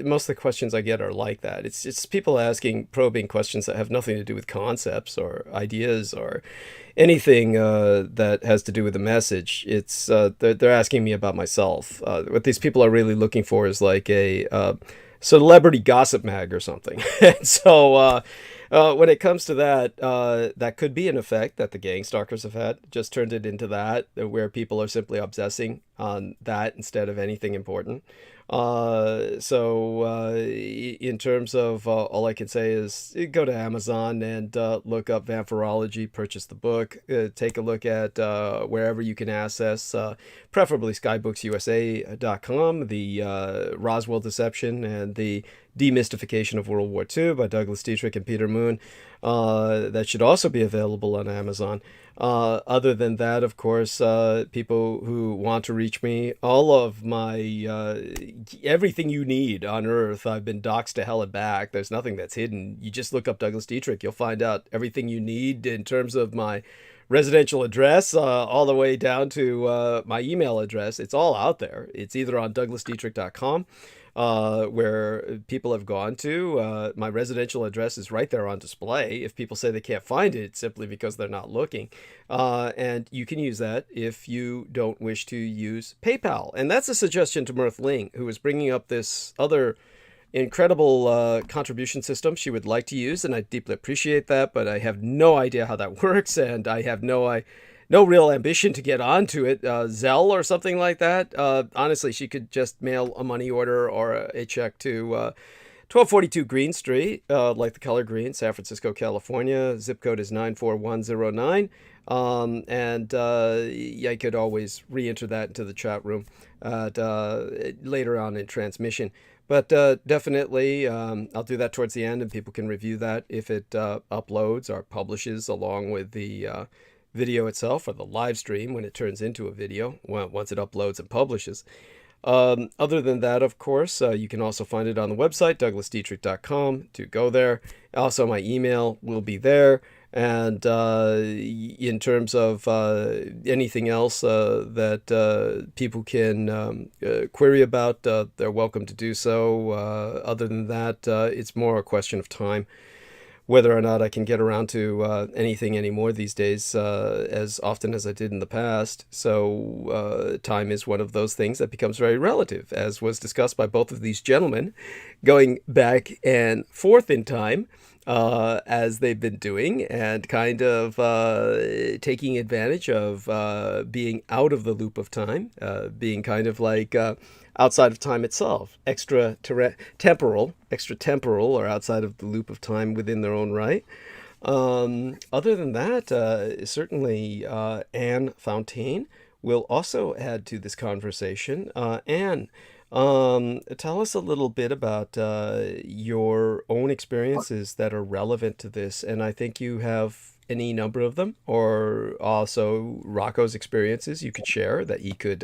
most of the questions I get are like that. It's people asking probing questions that have nothing to do with concepts or ideas or anything that has to do with the message. It's they're asking me about myself. What these people are really looking for is like a celebrity gossip mag or something. And so when it comes to that, that could be an effect that the gang stalkers have had, just turned it into that, where people are simply obsessing on that instead of anything important. So in terms of all I can say is go to Amazon and look up Vampirology, purchase the book, take a look at wherever you can access, preferably skybooks.usa.com, the Roswell Deception and the Demystification of World War II by Douglas Dietrich and Peter Moon. That should also be available on Amazon. Other than that, of course, people who want to reach me, all of my everything you need on Earth, I've been doxxed to hell and back. There's nothing that's hidden. You just look up Douglas Dietrich, you'll find out everything you need in terms of my residential address, all the way down to my email address. It's all out there. It's either on douglasdietrich.com, where people have gone to. My residential address is right there on display. If people say they can't find it, it's simply because they're not looking. And you can use that if you don't wish to use PayPal. And that's a suggestion to Mirth Ling, who is bringing up this other incredible contribution system she would like to use, and I deeply appreciate that, but I have no idea how that works, and I have no real ambition to get onto it. Zelle or something like that. Honestly, she could just mail a money order or a check to 1242 Green Street, like the color green, San Francisco, California. Zip code is 94109. And I could always re-enter that into the chat room later on in transmission. But definitely, I'll do that towards the end, and people can review that if it uploads or publishes along with the video itself, or the live stream when it turns into a video, once it uploads and publishes. Other than that, of course, you can also find it on the website, douglasdietrich.com, to go there. Also, my email will be there. And in terms of anything else that people can query about, they're welcome to do so. Other than that, it's more a question of time, whether or not I can get around to anything anymore these days, as often as I did in the past. So time is one of those things that becomes very relative, as was discussed by both of these gentlemen, going back and forth in time. As they've been doing, and kind of taking advantage of being out of the loop of time, being kind of like outside of time itself, extra-temporal, or outside of the loop of time within their own right. Other than that, certainly Anne Fontaine will also add to this conversation. Anne, tell us a little bit about your own experiences that are relevant to this, and I think you have any number of them, or also Rocco's experiences you could share that he could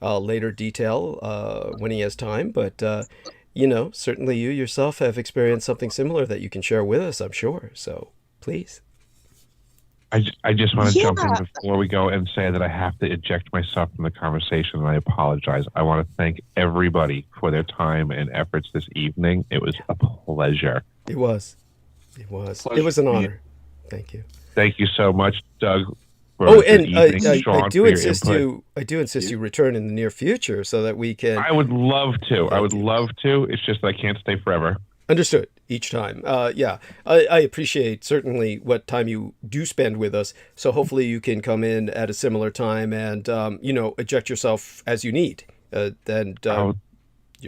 later detail when he has time. But certainly you yourself have experienced something similar that you can share with us, I'm sure. So please. I just want to jump in before we go and say that I have to eject myself from the conversation, and I apologize. I want to thank everybody for their time and efforts this evening. It was a pleasure. It was. It was an honor. Thank you. Thank you so much, Doug. And I do insist you return in the near future so that we can. I would love to. It's just I can't stay forever. Understood. Each time. I appreciate certainly what time you do spend with us. So hopefully you can come in at a similar time and, eject yourself as you need. You're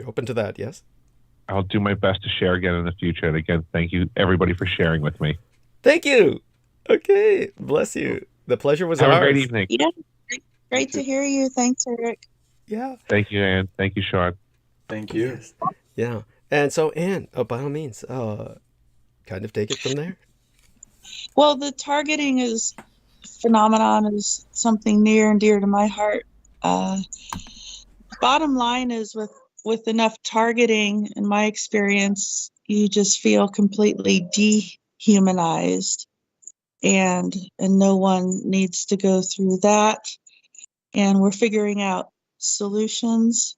open to that, yes? I'll do my best to share again in the future. And again, thank you everybody for sharing with me. Thank you. Okay. Bless you. The pleasure was ours. Have a great evening. Yeah. Great to hear you. Thanks, Eric. Yeah. Thank you, Anne. Thank you, Sean. Thank you. Yes. Yeah. And so, Anne, by all means, kind of take it from there. Well, the targeting phenomenon is something near and dear to my heart. Bottom line is, with enough targeting, in my experience, you just feel completely dehumanized, and no one needs to go through that. And we're figuring out solutions.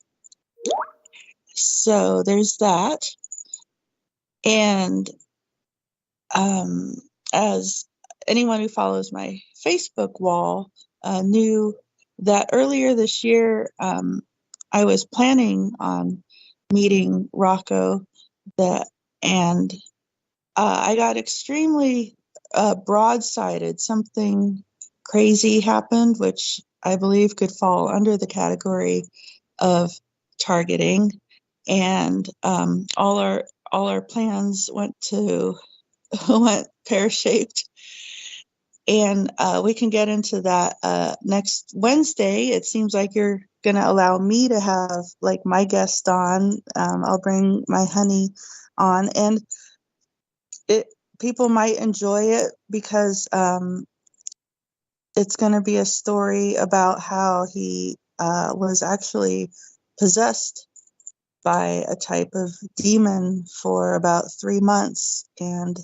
So there's that. And as anyone who follows my Facebook wall knew that earlier this year, I was planning on meeting Rocco, and I got extremely broadsided. Something crazy happened, which I believe could fall under the category of targeting. And all our plans went pear-shaped, and we can get into that next Wednesday. It seems like you're going to allow me to have like my guest on. I'll bring my honey on, and people might enjoy it because it's going to be a story about how he was actually possessed by a type of demon for about 3 months, and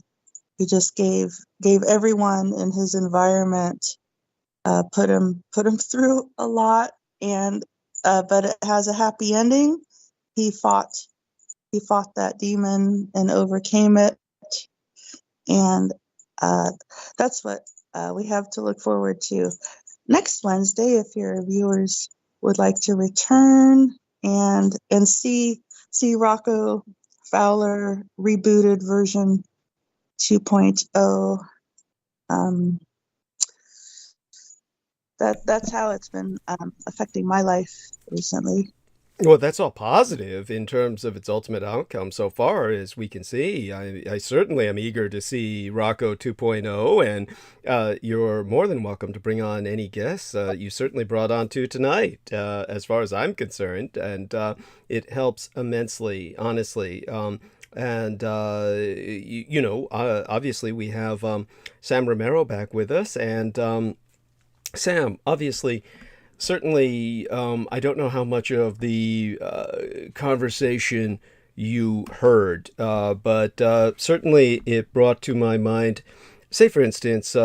he just gave everyone in his environment put him through a lot, and but it has a happy ending. He fought that demon and overcame it, and that's what we have to look forward to next Wednesday. If your viewers would like to return and see Rocco Fowler rebooted version 2.0, that's how it's been affecting my life recently. Well, that's all positive in terms of its ultimate outcome so far, as we can see. I certainly am eager to see Rocco 2.0, and you're more than welcome to bring on any guests you certainly brought on to tonight, as far as I'm concerned, and it helps immensely, honestly. Obviously we have Sam Romero back with us, and Sam, obviously, certainly, I don't know how much of the conversation you heard, but certainly it brought to my mind, say, for instance,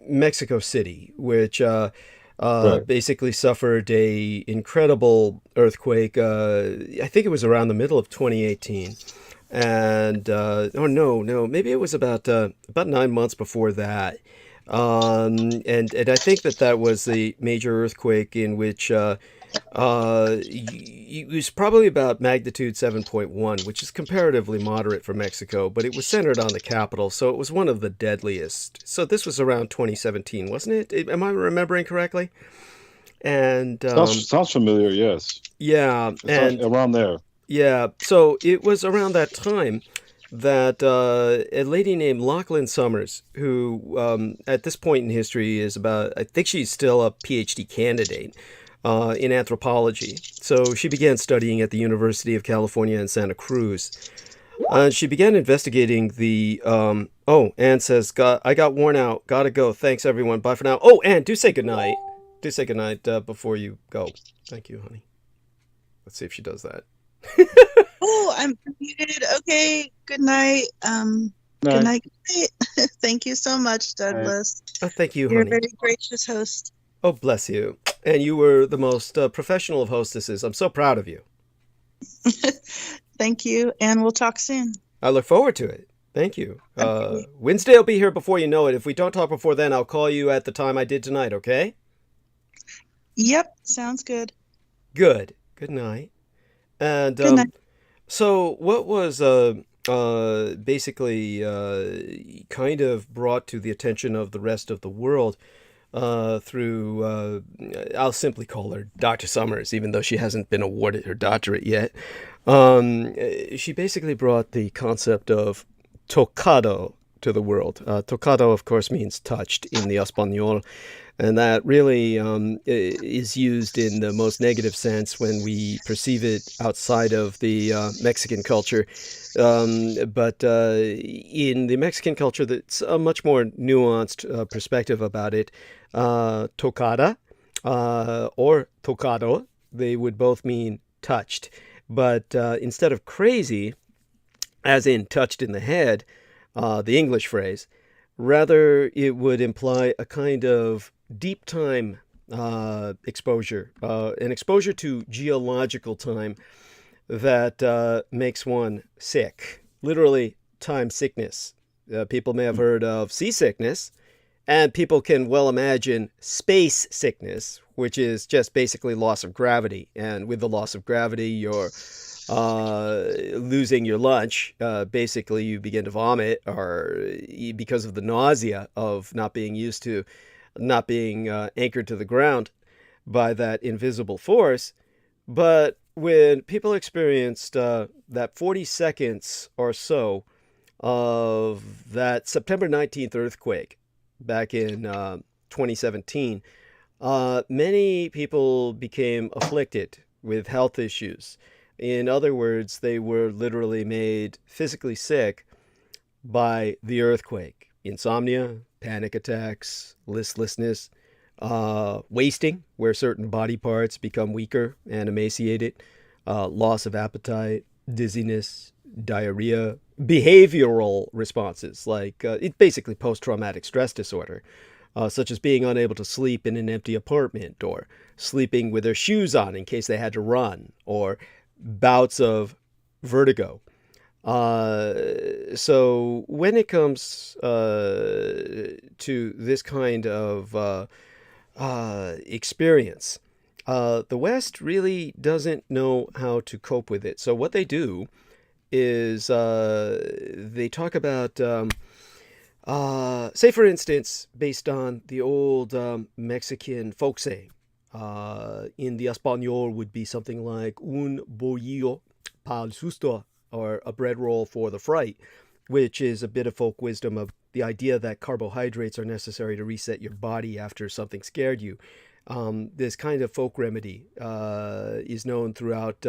Mexico City, which basically suffered a incredible earthquake. I think it was around the middle of 2018. And maybe it was about 9 months before that. And I think that was the major earthquake in which it was probably about magnitude 7.1, which is comparatively moderate for Mexico, but it was centered on the capital, so it was one of the deadliest. So this was around 2017, wasn't it? Am I remembering correctly? And sounds familiar, yes. Yeah, and around there. Yeah, so it was around that time that a lady named Lachlan Summers, who at this point in history is I think she's still a PhD candidate in anthropology. So she began studying at the University of California in Santa Cruz. She began investigating the, Anne says, I got worn out, gotta go, thanks everyone, bye for now. Oh, Anne, do say goodnight. Do say goodnight before you go. Thank you, honey. Let's see if she does that. Oh, I'm muted. Okay. Good night. Good night. Thank you so much, Douglas. Oh, thank you, You're honey. a very gracious host. Oh, bless you. And you were the most professional of hostesses. I'm so proud of you. Thank you, and we'll talk soon. I look forward to it. Thank you. Wednesday will be here before you know it. If we don't talk before then, I'll call you at the time I did tonight, okay? Yep, sounds good. Good. Good night. And good night. So what was basically kind of brought to the attention of the rest of the world through, I'll simply call her Dr. Summers, even though she hasn't been awarded her doctorate yet. She basically brought the concept of tocado to the world. Tocado, of course, means touched in the Espanol. And that really is used in the most negative sense when we perceive it outside of the Mexican culture. But in the Mexican culture, that's a much more nuanced perspective about it. Tocada or tocado, they would both mean touched. But instead of crazy, as in touched in the head, the English phrase, rather it would imply a kind of deep time exposure, an exposure to geological time that makes one sick. Literally, time sickness. People may have heard of seasickness, and people can well imagine space sickness, which is just basically loss of gravity. And with the loss of gravity, you're losing your lunch. Basically, you begin to vomit, or because of the nausea of not being used to not being anchored to the ground by that invisible force. But when people experienced that 40 seconds or so of that September 19th earthquake back in 2017, many people became afflicted with health issues. In other words, they were literally made physically sick by the earthquake. Insomnia, panic attacks, listlessness, wasting, where certain body parts become weaker and emaciated, loss of appetite, dizziness, diarrhea, behavioral responses like it's basically post-traumatic stress disorder, such as being unable to sleep in an empty apartment or sleeping with their shoes on in case they had to run, or bouts of vertigo. So when it comes to this kind of experience, the West really doesn't know how to cope with it. So what they do is they talk about, say for instance, based on the old Mexican folk saying, in the Espanol would be something like un bolillo para el susto, or a bread roll for the fright, which is a bit of folk wisdom of the idea that carbohydrates are necessary to reset your body after something scared you. This kind of folk remedy is known throughout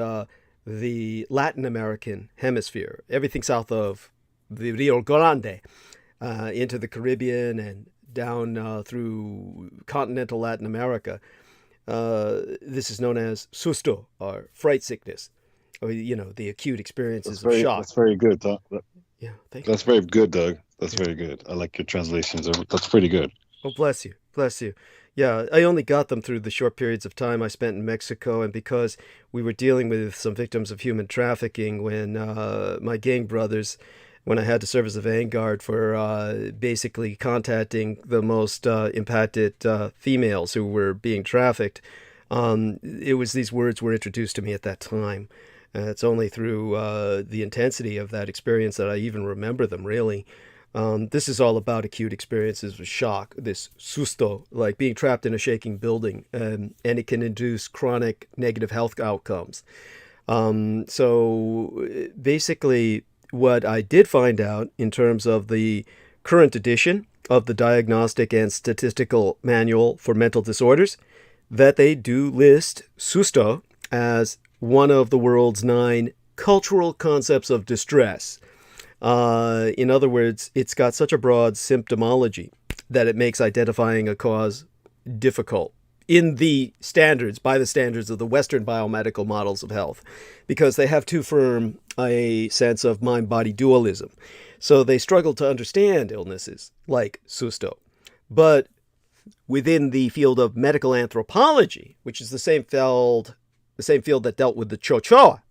the Latin American hemisphere, everything south of the Rio Grande, into the Caribbean and down through continental Latin America. This is known as susto, or fright sickness, or, the acute experiences of shock. That's very good, Doug. Yeah, thank you. That's very good, Doug. That's very good. I like your translations. That's pretty good. Oh, bless you. Bless you. Yeah, I only got them through the short periods of time I spent in Mexico, and because we were dealing with some victims of human trafficking when my gang brothers, when I had to serve as a vanguard for basically contacting the most impacted females who were being trafficked, it was these words were introduced to me at that time. It's only through the intensity of that experience that I even remember them, really. This is all about acute experiences of shock, this susto, like being trapped in a shaking building, and it can induce chronic negative health outcomes. So basically, what I did find out in terms of the current edition of the Diagnostic and Statistical Manual for Mental Disorders, that they do list susto as one of the world's 9 cultural concepts of distress. In other words, it's got such a broad symptomology that it makes identifying a cause difficult by the standards of the Western biomedical models of health, because they have too firm a sense of mind-body dualism. So they struggle to understand illnesses like susto. But within the field of medical anthropology, which is the same field that dealt with the chochoa,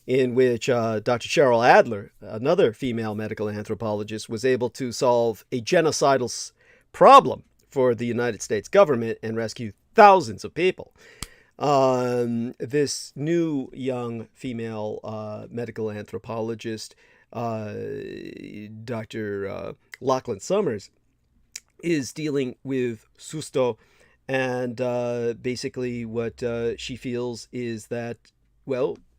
in which Dr. Cheryl Adler, another female medical anthropologist, was able to solve a genocidal problem for the United States government and rescue thousands of people. This new young female medical anthropologist, Dr. Lachlan Summers, is dealing with susto, and basically what she feels is that,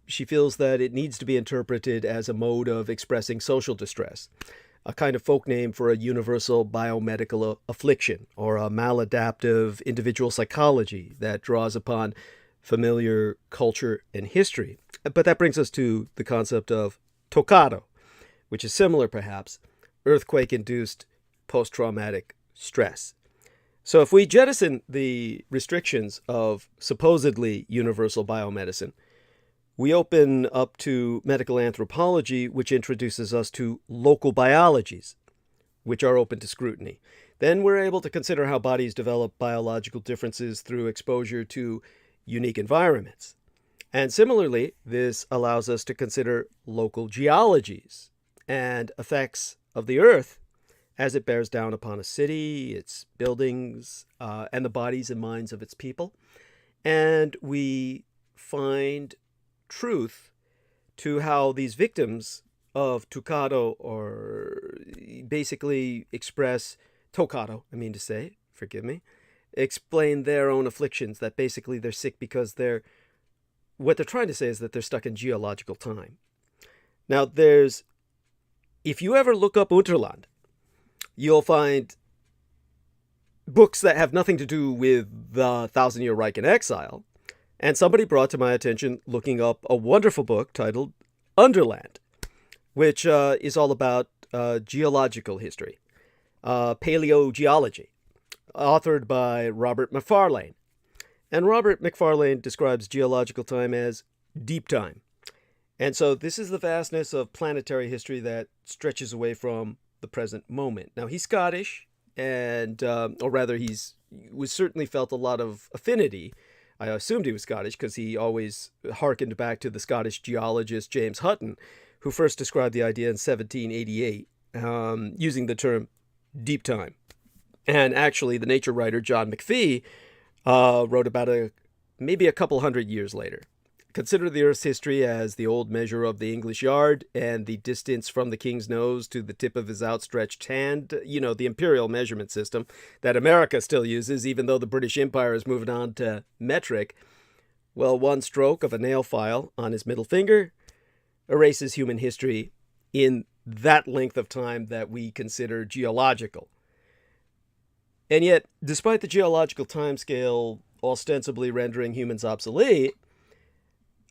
she feels that it needs to be interpreted as a mode of expressing social distress, a kind of folk name for a universal biomedical affliction, or a maladaptive individual psychology that draws upon familiar culture and history. But that brings us to the concept of tocado, which is similar, perhaps, earthquake-induced post-traumatic stress. So if we jettison the restrictions of supposedly universal biomedicine, we open up to medical anthropology, which introduces us to local biologies, which are open to scrutiny. Then we're able to consider how bodies develop biological differences through exposure to unique environments. And similarly, this allows us to consider local geologies and effects of the earth as it bears down upon a city, its buildings, and the bodies and minds of its people. And we find truth to how these victims of tocado, or basically express tocado, explain their own afflictions, that basically they're sick because what they're trying to say is that they're stuck in geological time. Now, if you ever look up Unterland, you'll find books that have nothing to do with the 1,000-Year Reich in Exile. And somebody brought to my attention looking up a wonderful book titled Underland, which is all about geological history, paleogeology, authored by Robert Macfarlane. And Robert Macfarlane describes geological time as deep time. And so this is the vastness of planetary history that stretches away from the present moment. Now, he's Scottish, and or rather, was certainly felt a lot of affinity. I assumed he was Scottish because he always hearkened back to the Scottish geologist James Hutton, who first described the idea in 1788, using the term deep time. And actually, the nature writer John McPhee wrote about maybe a couple hundred years later. Consider the Earth's history as the old measure of the English yard and the distance from the king's nose to the tip of his outstretched hand, the imperial measurement system that America still uses, even though the British Empire is moving on to metric. Well, one stroke of a nail file on his middle finger erases human history in that length of time that we consider geological. And yet, despite the geological timescale ostensibly rendering humans obsolete,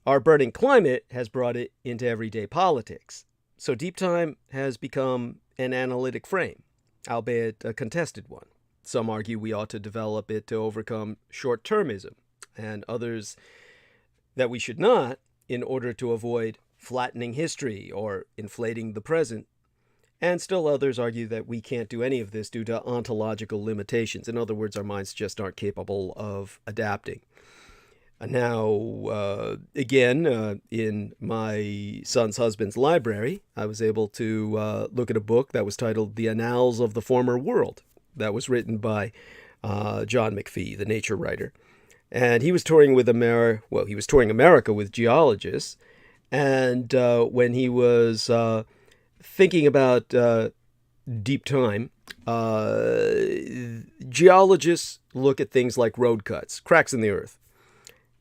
our burning climate has brought it into everyday politics. So deep time has become an analytic frame, albeit a contested one. Some argue we ought to develop it to overcome short-termism, and others that we should not, in order to avoid flattening history or inflating the present. And still others argue that we can't do any of this due to ontological limitations. In other words, our minds just aren't capable of adapting. Now, again, in my son's husband's library, I was able to look at a book that was titled The Annals of the Former World, that was written by John McPhee, the nature writer. And he was touring he was touring America with geologists. And when he was thinking about deep time, geologists look at things like road cuts, cracks in the earth,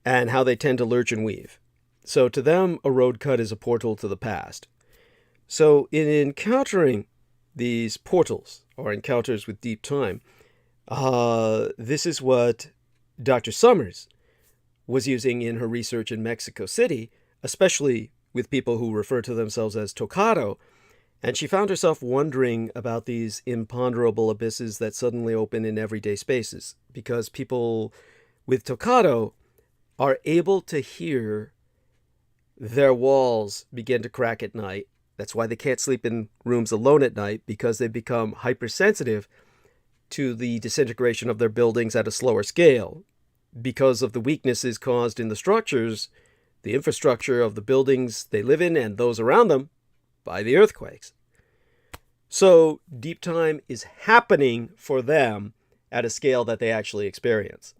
and how they tend to lurch and weave. So to them, a road cut is a portal to the past. So in encountering these portals, or encounters with deep time, this is what Dr. Summers was using in her research in Mexico City, especially with people who refer to themselves as tocado. And she found herself wondering about these imponderable abysses that suddenly open in everyday spaces, because people with tocado are able to hear their walls begin to crack at night. That's why they can't sleep in rooms alone at night, because they become hypersensitive to the disintegration of their buildings at a slower scale, because of the weaknesses caused in the structures, the infrastructure of the buildings they live in and those around them, by the earthquakes. So deep time is happening for them at a scale that they actually experience.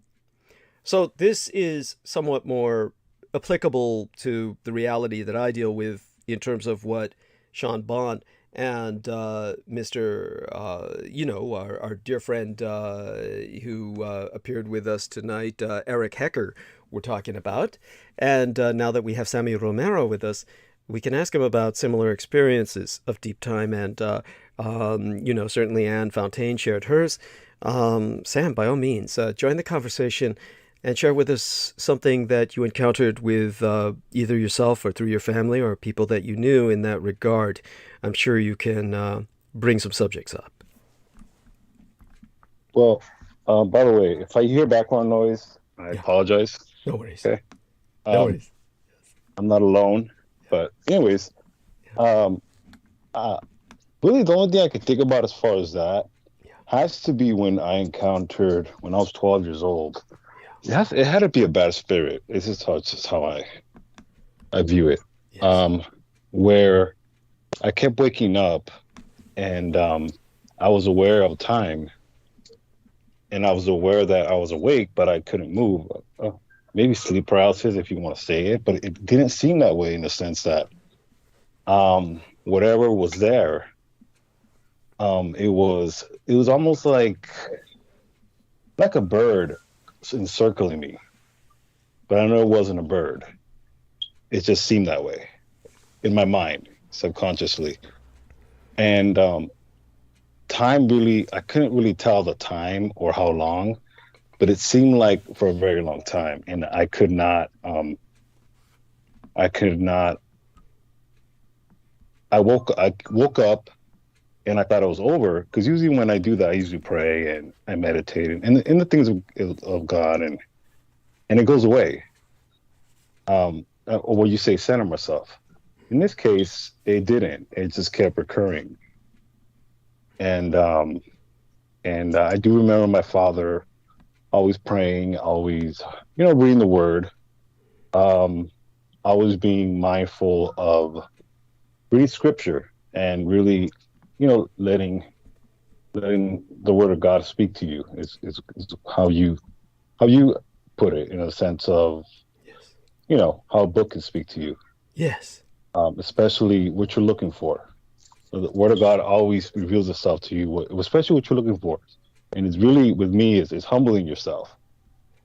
So this is somewhat more applicable to the reality that I deal with in terms of what Sean Bond and Mr. Our dear friend who appeared with us tonight, Eric Hecker, were talking about. And now that we have Sammy Romero with us, we can ask him about similar experiences of deep time. And, certainly Anne Fontaine shared hers. Sam, by all means, join the conversation and share with us something that you encountered with either yourself or through your family or people that you knew in that regard. I'm sure you can bring some subjects up. Well, by the way, if I hear background noise, I apologize. No worries. Okay. No worries. I'm not alone. But anyways, really the only thing I can think about as far as that has to be when I encountered, when I was 12 years old. It had to be a bad spirit. This is how I view it. Yes. Where I kept waking up and I was aware of time and I was aware that I was awake, but I couldn't move. Maybe sleep paralysis, if you want to say it, but it didn't seem that way in the sense that whatever was there, it was almost like a bird encircling me, but I know it wasn't a bird. It just seemed that way in my mind, subconsciously. And time really, I couldn't really tell the time or how long, but it seemed like for a very long time. And I woke up and I thought it was over, because usually when I do that, I usually pray and I meditate and in the things of God, and it goes away. Or what you say, center myself. In this case, it didn't. It just kept recurring. And I do remember my father always praying, always, reading the word, always being mindful of reading scripture and really, letting the word of God speak to you is how you put it, in a sense of, how a book can speak to you. Yes. Especially what you're looking for. So the word of God always reveals itself to you, especially what you're looking for. And it's really, with me, is humbling yourself.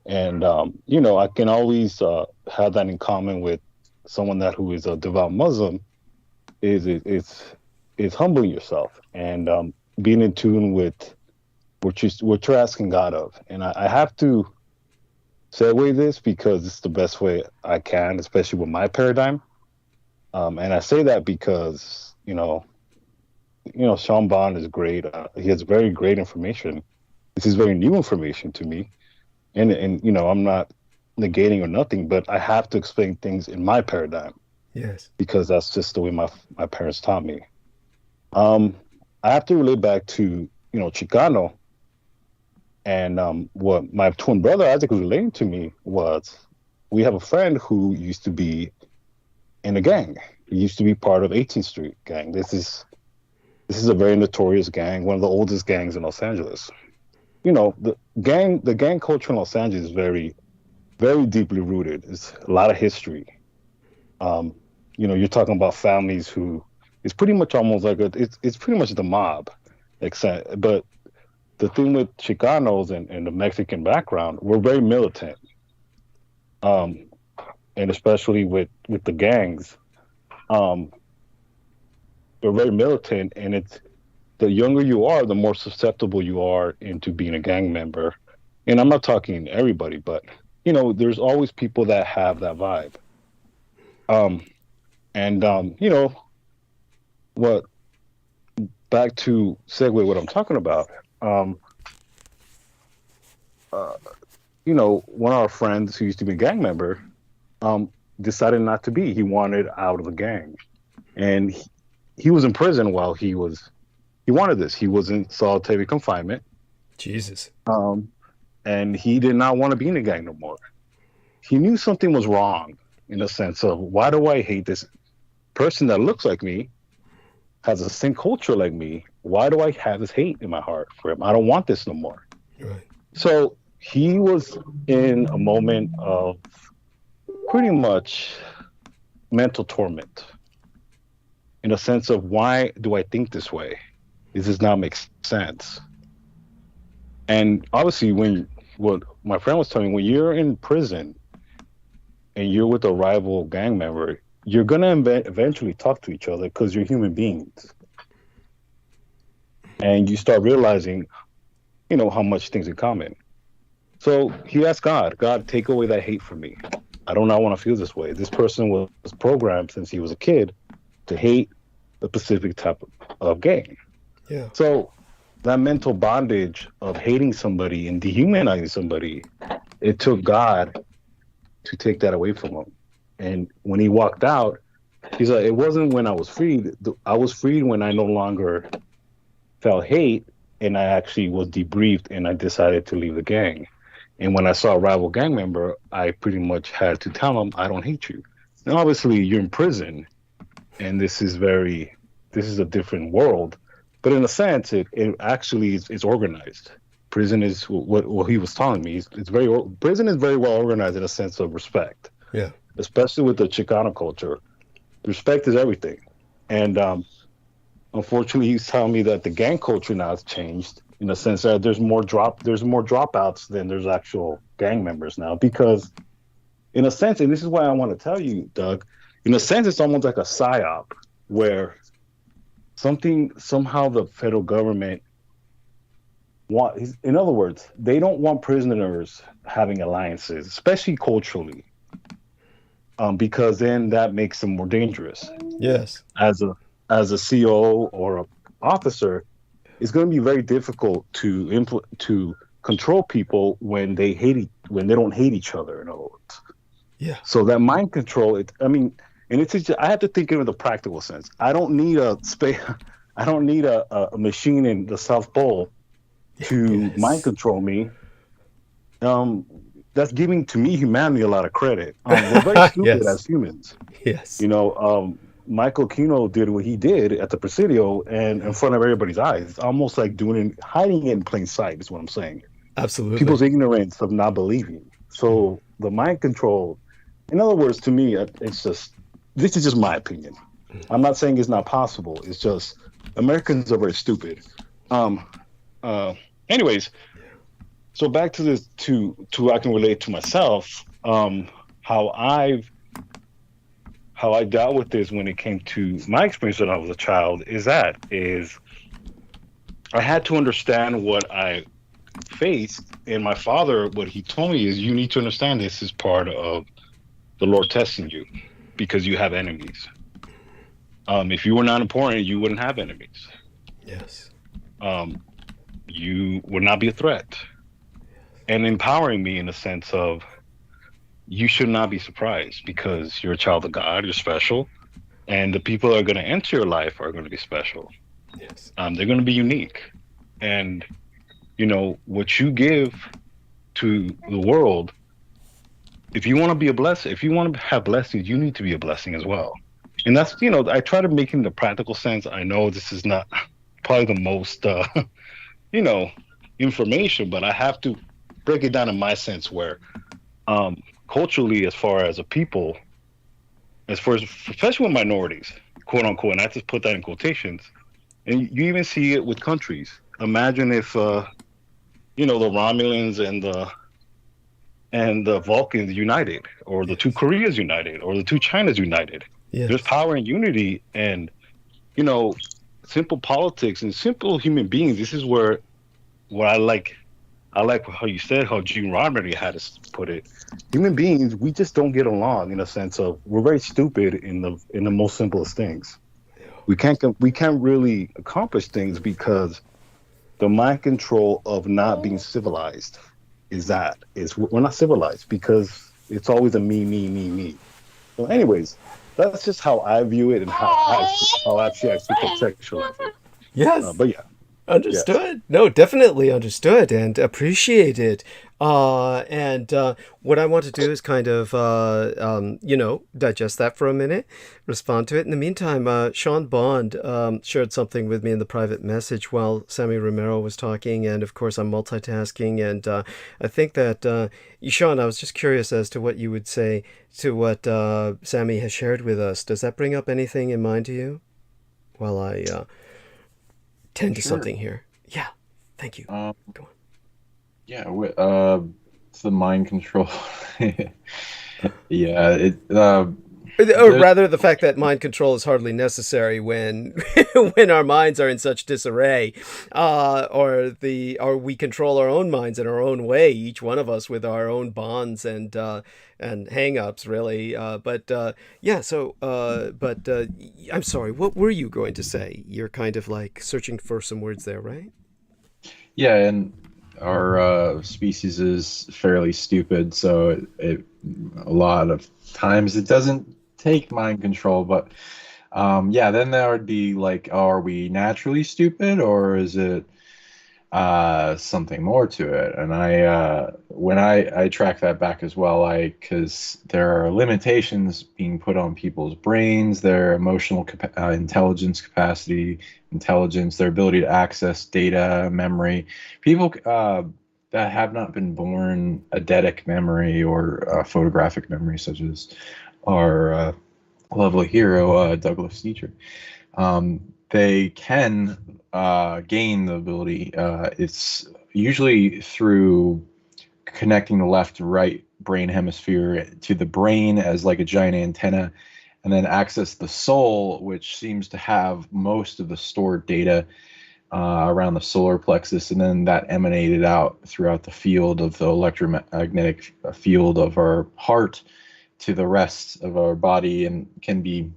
And, I can always have that in common with someone who is a devout Muslim, it's humbling yourself and being in tune with what you're asking God of. And I have to segue this because it's the best way I can, especially with my paradigm. And I say that because, Sean Bond is great. He has very great information. This is very new information to me. And I'm not negating or nothing, but I have to explain things in my paradigm. Yes. Because that's just the way my parents taught me. I have to relate back to, Chicano. And what my twin brother Isaac was relating to me was, we have a friend who used to be in a gang. He used to be part of 18th Street gang. This is a very notorious gang, one of the oldest gangs in Los Angeles. The gang culture in Los Angeles is very, very deeply rooted. It's a lot of history. You're talking about families who, it's pretty much almost like it's pretty much the mob, but the thing with Chicanos and the Mexican background, we're very militant. And especially with the gangs, they're very militant, and it's, the younger you are, the more susceptible you are into being a gang member. And I'm not talking everybody, but there's always people that have that vibe. What, back to segue what I'm talking about. One of our friends who used to be a gang member, decided not to be. He wanted out of the gang, and he was in prison while he wanted this. He was in solitary confinement. Jesus. And he did not want to be in the gang no more. He knew something was wrong, in a sense of, why do I hate this person that looks like me, has the same culture like me? Why do I have this hate in my heart for him? I don't want this no more. Right. So he was in a moment of pretty much mental torment, in a sense of, why do I think this way? This does not make sense. And obviously, what my friend was telling me, when you're in prison and you're with a rival gang member, you're going to eventually talk to each other because you're human beings. And you start realizing, how much things in common. So he asked God, take away that hate from me. I do not want to feel this way. This person was programmed since he was a kid to hate a specific type of gang. Yeah. So that mental bondage of hating somebody and dehumanizing somebody, it took God to take that away from him. And when he walked out, he's like, it wasn't when I was freed. I was freed when I no longer felt hate, and I actually was debriefed, and I decided to leave the gang. And when I saw a rival gang member, I pretty much had to tell him, I don't hate you. And obviously, you're in prison, and this is a different world. But in a sense, it actually is organized. Prison is what he was telling me. Prison is very well organized in a sense of respect. Yeah. Especially with the Chicano culture, respect is everything. And unfortunately, he's telling me that the gang culture now has changed, in a sense that there's more dropouts than there's actual gang members now. Because, in a sense, and this is why I want to tell you, Doug, in a sense, it's almost like a psyop where somehow the federal government in other words, they don't want prisoners having alliances, especially culturally, because then that makes them more dangerous. Yes. As a CO or officer, it's going to be very difficult to control people when they don't hate each other. In other words, Yeah. So that mind control, and I have to think in the practical sense. I don't need I don't need a machine in the South Pole to mind control me. That's giving to me humanity a lot of credit. We're very stupid as humans. Yes. Michael Kino did what he did at the Presidio and in front of everybody's eyes. It's almost like hiding it in plain sight is what I'm saying. Absolutely. People's ignorance of not believing. So the mind control, in other words, to me, this is just my opinion. I'm not saying it's not possible. It's just Americans are very stupid. Anyways, so back to this, to I can relate to myself, how I dealt with this when it came to my experience when I was a child is I had to understand what I faced, and my father, what he told me is, you need to understand this is part of the Lord testing you because you have enemies. If you were not important, you wouldn't have enemies. Yes. You would not be a threat. And empowering me in the sense of, you should not be surprised because you're a child of God, you're special, and the people that are going to enter your life are going to be special. Yes. They're going to be unique. And, what you give to the world, if you want to be a blessing, if you want to have blessings, you need to be a blessing as well. And that's, I try to make it in the practical sense. I know this is not probably the most, information, but I have to break it down in my sense where, culturally, as far as a people, especially with minorities, quote unquote, and I just put that in quotations, and you even see it with countries. Imagine if, the Romulans and the Vulcans united, or the two Koreas united, or the two Chinas united. Yes. There's power in unity, and simple politics and simple human beings. This is where I like how you said, how Gene Roddenberry had us put it. Human beings, we just don't get along in a sense of we're very stupid in the most simplest things. We can't really accomplish things because the mind control of not being civilized we're not civilized because it's always a me. So anyways, that's just how I view it and how actually I contextualize it. Yes. But yeah. Understood. Yes. No, definitely understood and appreciated. And what I want to do is kind of, digest that for a minute, respond to it. In the meantime, Sean Bond shared something with me in the private message while Sammy Romero was talking. And of course, I'm multitasking. And I think that, Sean, I was just curious as to what you would say to what Sammy has shared with us. Does that bring up anything in mind to you while I tend to something here? Yeah, thank you. Go on. Yeah, it's the mind control. Yeah, or rather, the fact that mind control is hardly necessary when when our minds are in such disarray, or we control our own minds in our own way, each one of us with our own bonds and hang-ups, really. I'm sorry, what were you going to say? You're kind of like searching for some words there, right? Yeah, and our species is fairly stupid, so a lot of times it doesn't take mind control, but then there would be like, are we naturally stupid, or is it something more to it? And when I track that back as well, because there are limitations being put on people's brains, their emotional intelligence capacity, their ability to access data, memory. People that have not been born eidetic memory or photographic memory, such as our lovely hero Douglas Dietrich, they can gain the ability. It's usually through connecting the left to right brain hemisphere to the brain as like a giant antenna, and then access the soul, which seems to have most of the stored data around the solar plexus, and then that emanated out throughout the field of the electromagnetic field of our heart to the rest of our body, and can be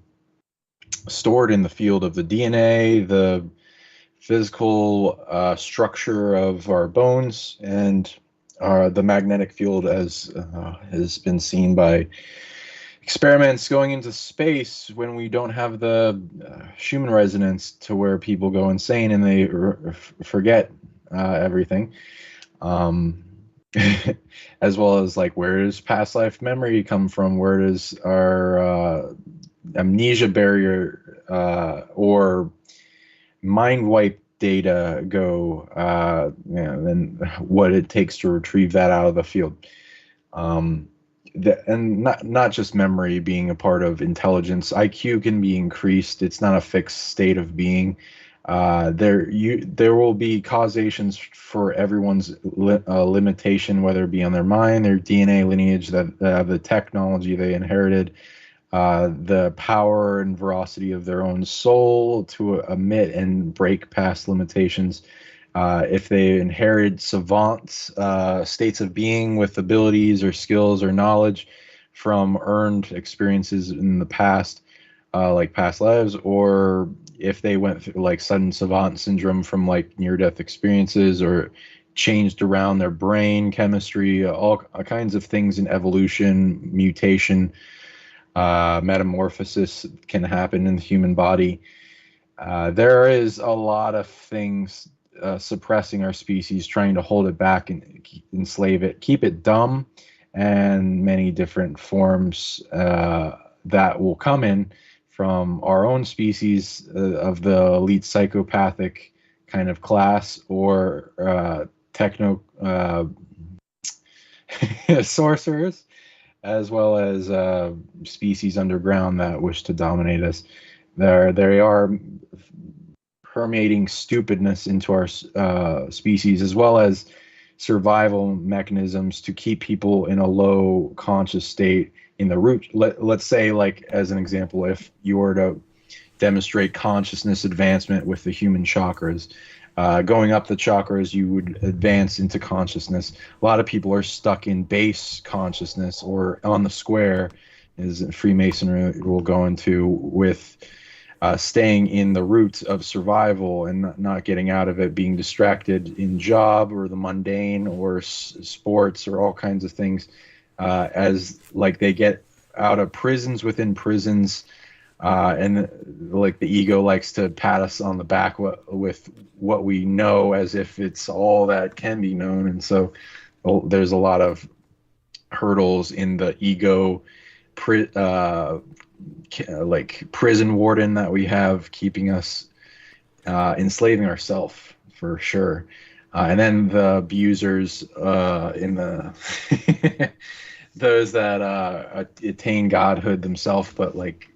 stored in the field of the DNA, the physical structure of our bones, and the magnetic field, as has been seen by experiments going into space when we don't have the Schumann resonance, to where people go insane and they forget everything. As well as, like, where does past life memory come from? Where does our amnesia barrier or mind wipe data go? And what it takes to retrieve that out of the field. And not just memory being a part of intelligence. IQ can be increased. It's not a fixed state of being. There will be causations for everyone's limitation, whether it be on their mind, their DNA lineage, the technology they inherited, the power and veracity of their own soul to emit and break past limitations. If they inherit savant states of being with abilities or skills or knowledge from earned experiences in the past, like past lives, or if they went through like sudden savant syndrome from like near-death experiences, or changed around their brain chemistry, all kinds of things in evolution, mutation, metamorphosis can happen in the human body. There is a lot of things suppressing our species, trying to hold it back and enslave it, keep it dumb, and many different forms that will come in from our own species of the elite psychopathic kind of class, or techno sorcerers, as well as species underground that wish to dominate us. They are permeating stupidness into our species, as well as survival mechanisms to keep people in a low conscious state in the root. Let's say, like, as an example, if you were to demonstrate consciousness advancement with the human chakras, going up the chakras, you would advance into consciousness. A lot of people are stuck in base consciousness, or on the square, as Freemasonry will go into, with staying in the roots of survival and not getting out of it, being distracted in job or the mundane or sports or all kinds of things, as like they get out of prisons within prisons, and like the ego likes to pat us on the back with what we know, as if it's all that can be known. And so there's a lot of hurdles in the ego like prison warden that we have, keeping us enslaving ourselves, for sure. And then the abusers in the those that attain godhood themselves, but like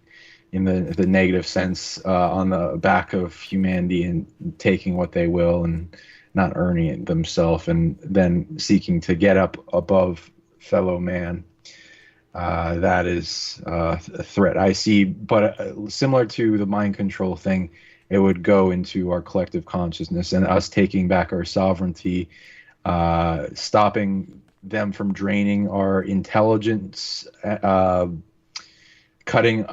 in the negative sense, on the back of humanity, and taking what they will and not earning it themselves, and then seeking to get up above fellow man. That is a threat I see, but similar to the mind control thing, it would go into our collective consciousness and us taking back our sovereignty, stopping them from draining our intelligence, cutting,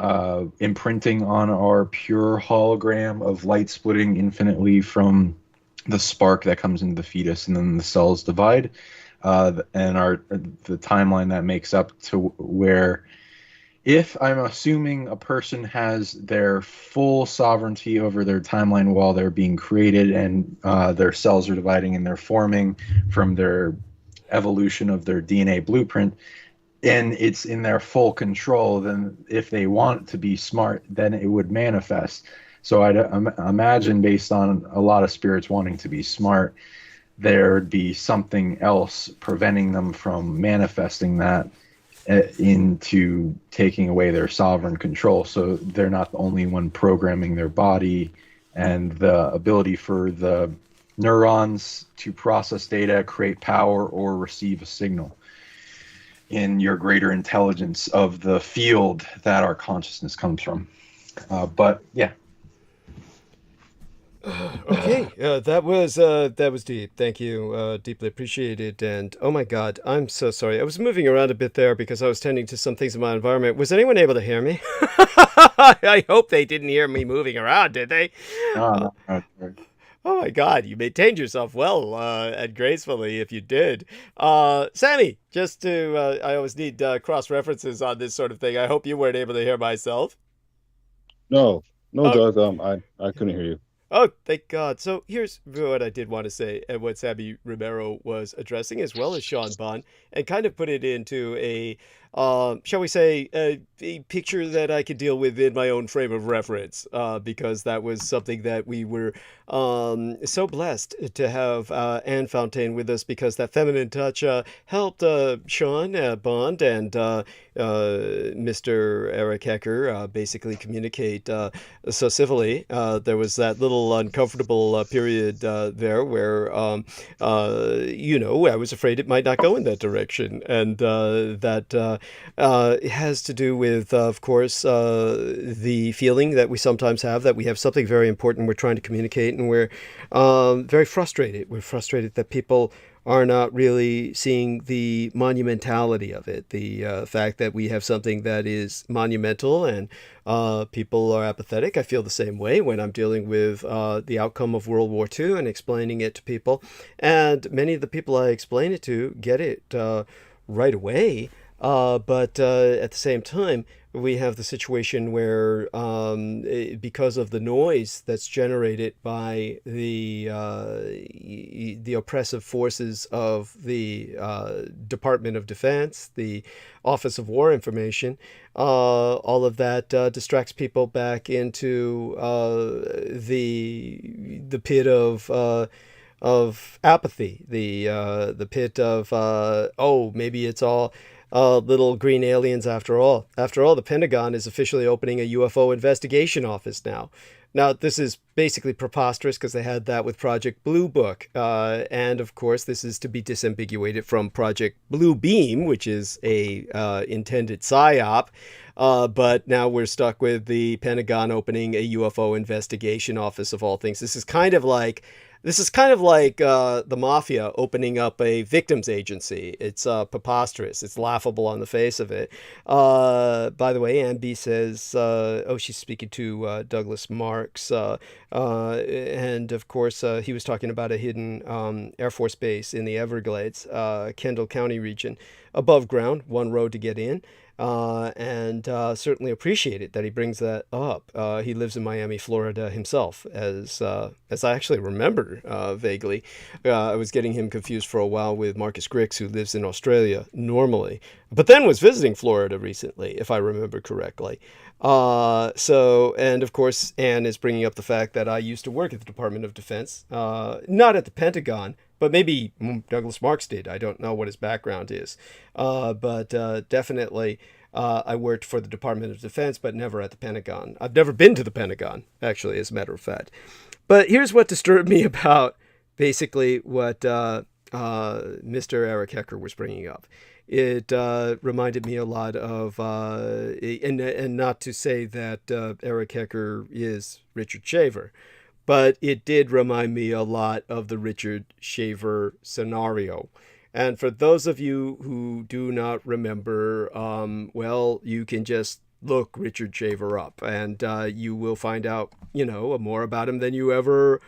imprinting on our pure hologram of light splitting infinitely from the spark that comes into the fetus, and then the cells divide. And the timeline that makes up to where, if I'm assuming a person has their full sovereignty over their timeline while they're being created, and their cells are dividing and they're forming from their evolution of their DNA blueprint, and it's in their full control, then if they want to be smart, then it would manifest. So I'd imagine, based on a lot of spirits wanting to be smart, there'd be something else preventing them from manifesting that into taking away their sovereign control. So they're not the only one programming their body, and the ability for the neurons to process data, create power, or receive a signal in your greater intelligence of the field that our consciousness comes from. But yeah. Okay, that was deep. Thank you, deeply appreciated. And oh my God, I'm so sorry. I was moving around a bit there because I was tending to some things in my environment. Was anyone able to hear me? I hope they didn't hear me moving around, did they? No. Oh my God, you maintained yourself well and gracefully if you did. Sammy, just to, I always need cross references on this sort of thing. I hope you weren't able to hear myself. No, no, Oh, Doug. I couldn't hear you. oh, thank God. So here's what I did want to say, and what Sammy Romero was addressing, as well as Sean Bond, and kind of put it into a, shall we say, a picture that I could deal with in my own frame of reference, because that was something that we were so blessed to have Anne Fontaine with us, because that feminine touch helped Sean Bond and Mr. Eric Hecker basically communicate so civilly. There was that little uncomfortable period there where, I was afraid it might not go in that direction. And that has to do with, of course, the feeling that we sometimes have that we have something very important we're trying to communicate, and we're very frustrated. We're frustrated that people are not really seeing the monumentality of it, the fact that we have something that is monumental, and people are apathetic. I feel the same way when I'm dealing with the outcome of World War II and explaining it to people. And many of the people I explain it to get it right away. But at the same time, we have the situation where, because of the noise that's generated by the oppressive forces of the Department of Defense, the Office of War Information, all of that distracts people back into the pit of apathy, the pit of maybe it's all little green aliens after all. After all, the Pentagon is officially opening a UFO investigation office now. Now, this is basically preposterous because they had that with Project Blue Book. And of course, this is to be disambiguated from Project Blue Beam, which is a intended PSYOP. But now we're stuck with the Pentagon opening a UFO investigation office of all things. This is kind of like the mafia opening up a victims agency. It's preposterous. It's laughable on the face of it. By the way, Ambi says, she's speaking to Douglas Marks. And of course, he was talking about a hidden Air Force base in the Everglades, Kendall County region, above ground, one road to get in. And certainly appreciate it that he brings that up. He lives in Miami, Florida himself, as I actually remember vaguely. I was getting him confused for a while with Marcus Grix, who lives in Australia normally, but then was visiting Florida recently, if I remember correctly. And of course, Anne is bringing up the fact that I used to work at the Department of Defense, not at the Pentagon, but maybe Douglas Marks did. I don't know what his background is. But definitely I worked for the Department of Defense, but never at the Pentagon. I've never been to the Pentagon, actually, as a matter of fact. But here's what disturbed me about basically what Mr. Eric Hecker was bringing up. It reminded me a lot of, and not to say that Eric Hecker is Richard Shaver, but it did remind me a lot of the Richard Shaver scenario. And for those of you who do not remember, you can just look Richard Shaver up, and you will find out, more about him than you ever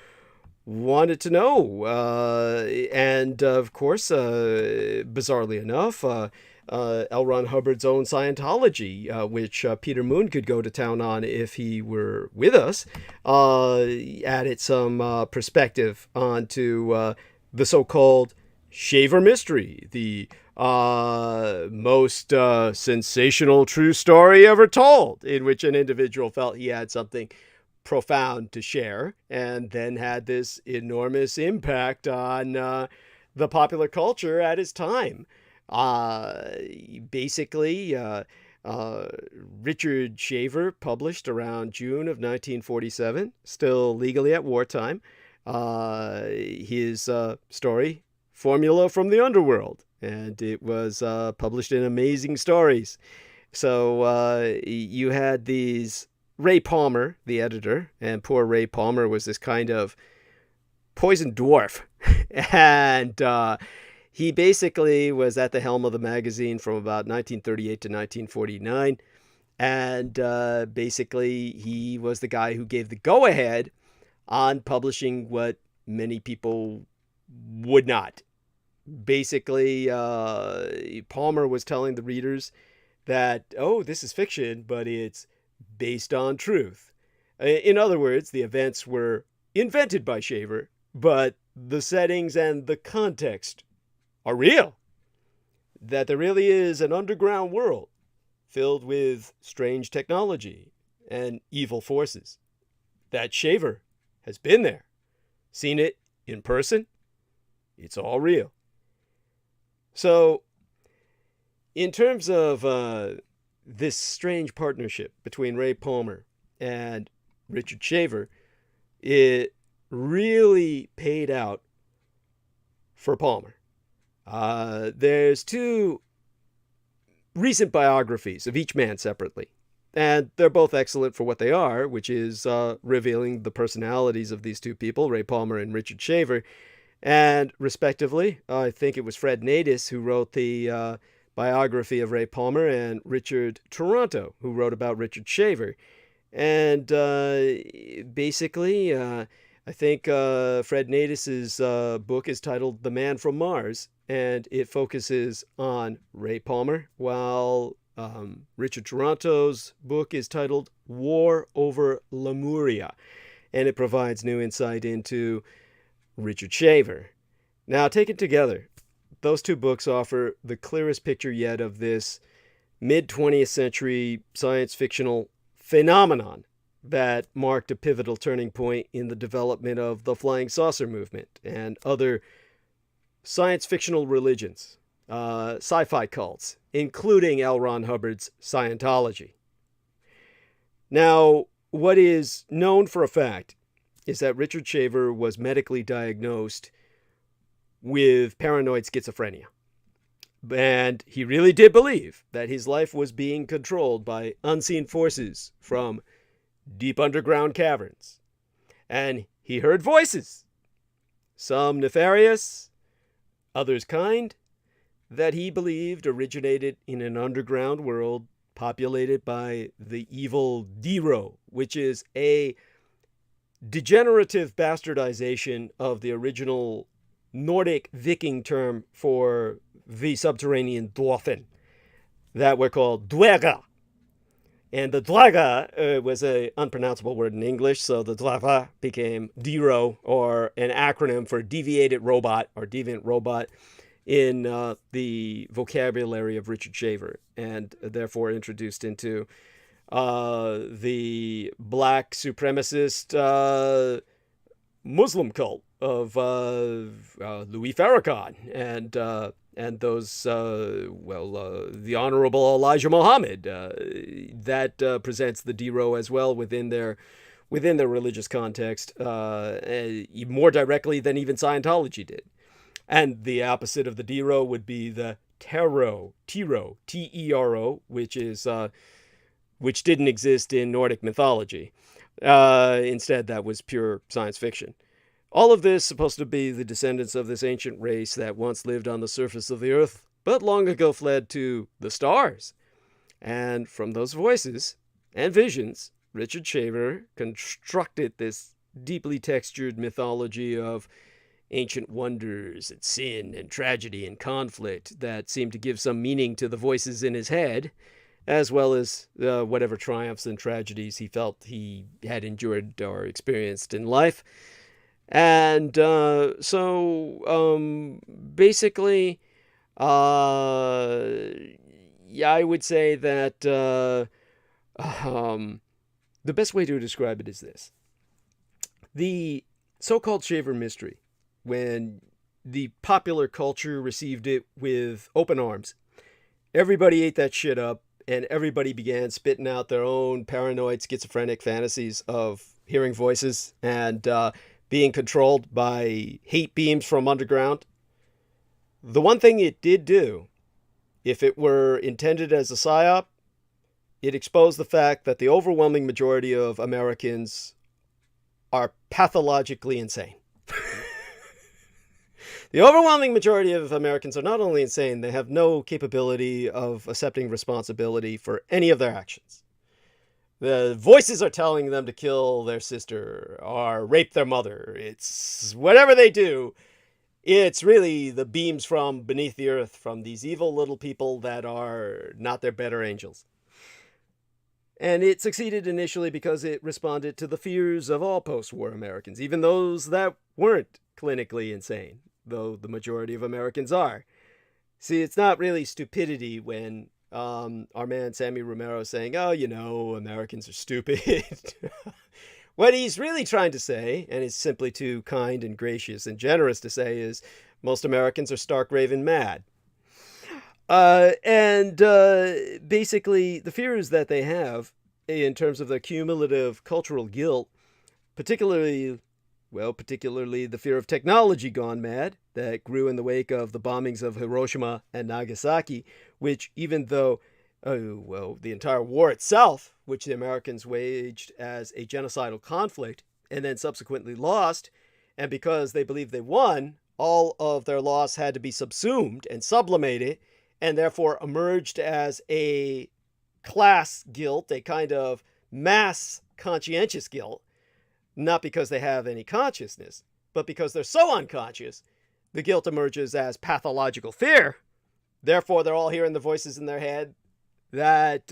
wanted to know. And of course, bizarrely enough, L. Ron Hubbard's own Scientology, which Peter Moon could go to town on if he were with us, added some perspective onto the so-called Shaver mystery, the most sensational true story ever told, in which an individual felt he had something profound to share, and then had this enormous impact on the popular culture at his time. Basically, Richard Shaver published around June of 1947, still legally at wartime, his story, Formula from the Underworld, and it was published in Amazing Stories. So you had these Ray Palmer, the editor, and poor Ray Palmer was this kind of poison dwarf. And he basically was at the helm of the magazine from about 1938 to 1949. And basically he was the guy who gave the go-ahead on publishing what many people would not. Basically, Palmer was telling the readers that, oh, this is fiction, but it's based on truth. In other words, the events were invented by Shaver, but the settings and the context are real. That there really is an underground world filled with strange technology and evil forces. That Shaver has been there, seen it in person. It's all real. So, in terms of this strange partnership between Ray Palmer and Richard Shaver, it really paid out for Palmer. There's 2 recent biographies of each man separately, and they're both excellent for what they are, which is revealing the personalities of these 2 people, Ray Palmer and Richard Shaver. And respectively, I think it was Fred Natus who wrote the biography of Ray Palmer, and Richard Toronto who wrote about Richard Shaver. And basically, I think Fred Natus's book is titled The Man from Mars, and it focuses on Ray Palmer, while Richard Toronto's book is titled War over Lemuria, and it provides new insight into Richard Shaver. Now, taken together, those 2 books offer the clearest picture yet of this mid-20th century science fictional phenomenon that marked a pivotal turning point in the development of the flying saucer movement and other science fictional religions, sci-fi cults, including L. Ron Hubbard's Scientology. Now, what is known for a fact is that Richard Shaver was medically diagnosed with paranoid schizophrenia. And he really did believe that his life was being controlled by unseen forces from deep underground caverns. And he heard voices, some nefarious, others kind, that he believed originated in an underground world populated by the evil Diro, which is a degenerative bastardization of the original Nordic Viking term for the subterranean dwarfen that were called dwerga. And the dwerga was an unpronounceable word in English, so the dwerga became Diro, or an acronym for deviated robot or deviant robot in the vocabulary of Richard Shaver, and therefore introduced into the black supremacist Muslim cult of Louis Farrakhan and those the Honorable Elijah Muhammad that presents the Diro as well within their religious context more directly than even Scientology did. And the opposite of the Diro would be the Tero, T-E-R-O, which didn't exist in Nordic mythology. Instead, that was pure science fiction. All of this supposed to be the descendants of this ancient race that once lived on the surface of the earth, but long ago fled to the stars. And from those voices and visions, Richard Shaver constructed this deeply textured mythology of ancient wonders and sin and tragedy and conflict that seemed to give some meaning to the voices in his head, as well as whatever triumphs and tragedies he felt he had endured or experienced in life. And basically, I would say that the best way to describe it is this. The so-called Shaver mystery, when the popular culture received it with open arms, everybody ate that shit up, and everybody began spitting out their own paranoid schizophrenic fantasies of hearing voices and being controlled by hate beams from underground. The one thing it did do, if it were intended as a psyop, it exposed the fact that the overwhelming majority of Americans are pathologically insane. The overwhelming majority of Americans are not only insane, they have no capability of accepting responsibility for any of their actions. The voices are telling them to kill their sister or rape their mother. It's whatever they do. It's really the beams from beneath the earth from these evil little people that are not their better angels. And it succeeded initially because it responded to the fears of all post-war Americans, even those that weren't clinically insane, though the majority of Americans are. See, it's not really stupidity when our man Sammy Romero is saying, oh, you know, Americans are stupid. What he's really trying to say, and is simply too kind and gracious and generous to say, is most Americans are stark raving mad. Basically, the fears that they have in terms of the cumulative cultural guilt, particularly the fear of technology gone mad that grew in the wake of the bombings of Hiroshima and Nagasaki, which even though, the entire war itself, which the Americans waged as a genocidal conflict and then subsequently lost, and because they believed they won, all of their loss had to be subsumed and sublimated, and therefore emerged as a class guilt, a kind of mass conscientious guilt, not because they have any consciousness, but because they're so unconscious, the guilt emerges as pathological fear. Therefore, they're all hearing the voices in their head that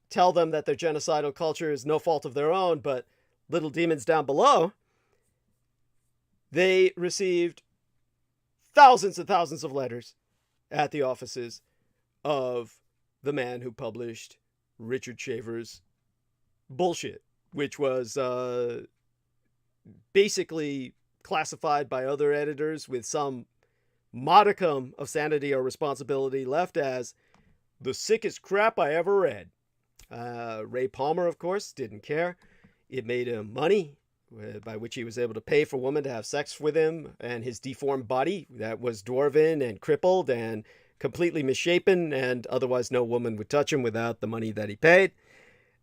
tell them that their genocidal culture is no fault of their own, but little demons down below. They received thousands and thousands of letters at the offices of the man who published Richard Shaver's bullshit, which was basically classified by other editors with some modicum of sanity or responsibility left as the sickest crap I ever read. Ray Palmer, of course, didn't care. It made him money, by which he was able to pay for women to have sex with him, and his deformed body that was dwarven and crippled and completely misshapen, and otherwise no woman would touch him without the money that he paid.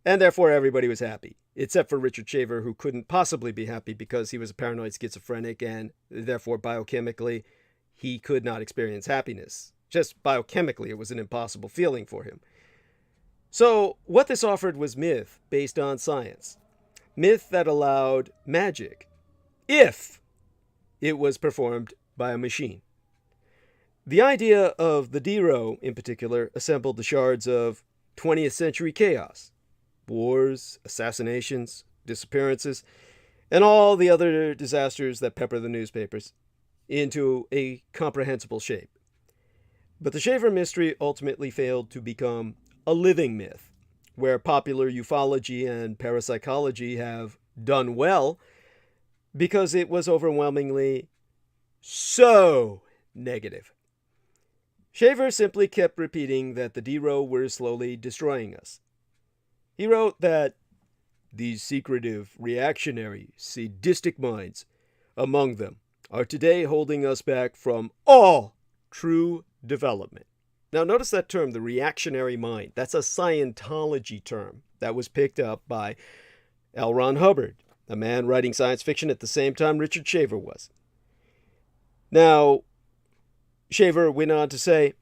And therefore everybody was happy, except for Richard Shaver, who couldn't possibly be happy because he was a paranoid schizophrenic, and therefore biochemically he could not experience happiness. Just biochemically, it was an impossible feeling for him. So what this offered was myth based on science. Myth that allowed magic, if it was performed by a machine. The idea of the D-Row, in particular, assembled the shards of 20th century chaos. Wars, assassinations, disappearances, and all the other disasters that pepper the newspapers into a comprehensible shape. But the Shaver mystery ultimately failed to become a living myth, where popular ufology and parapsychology have done well because it was overwhelmingly so negative. Shaver simply kept repeating that the D-Row were slowly destroying us. He wrote that these secretive, reactionary, sadistic minds among them are today holding us back from all true development. Now notice that term, the reactionary mind. That's a Scientology term that was picked up by L. Ron Hubbard, a man writing science fiction at the same time Richard Shaver was. Now, Shaver went on to say,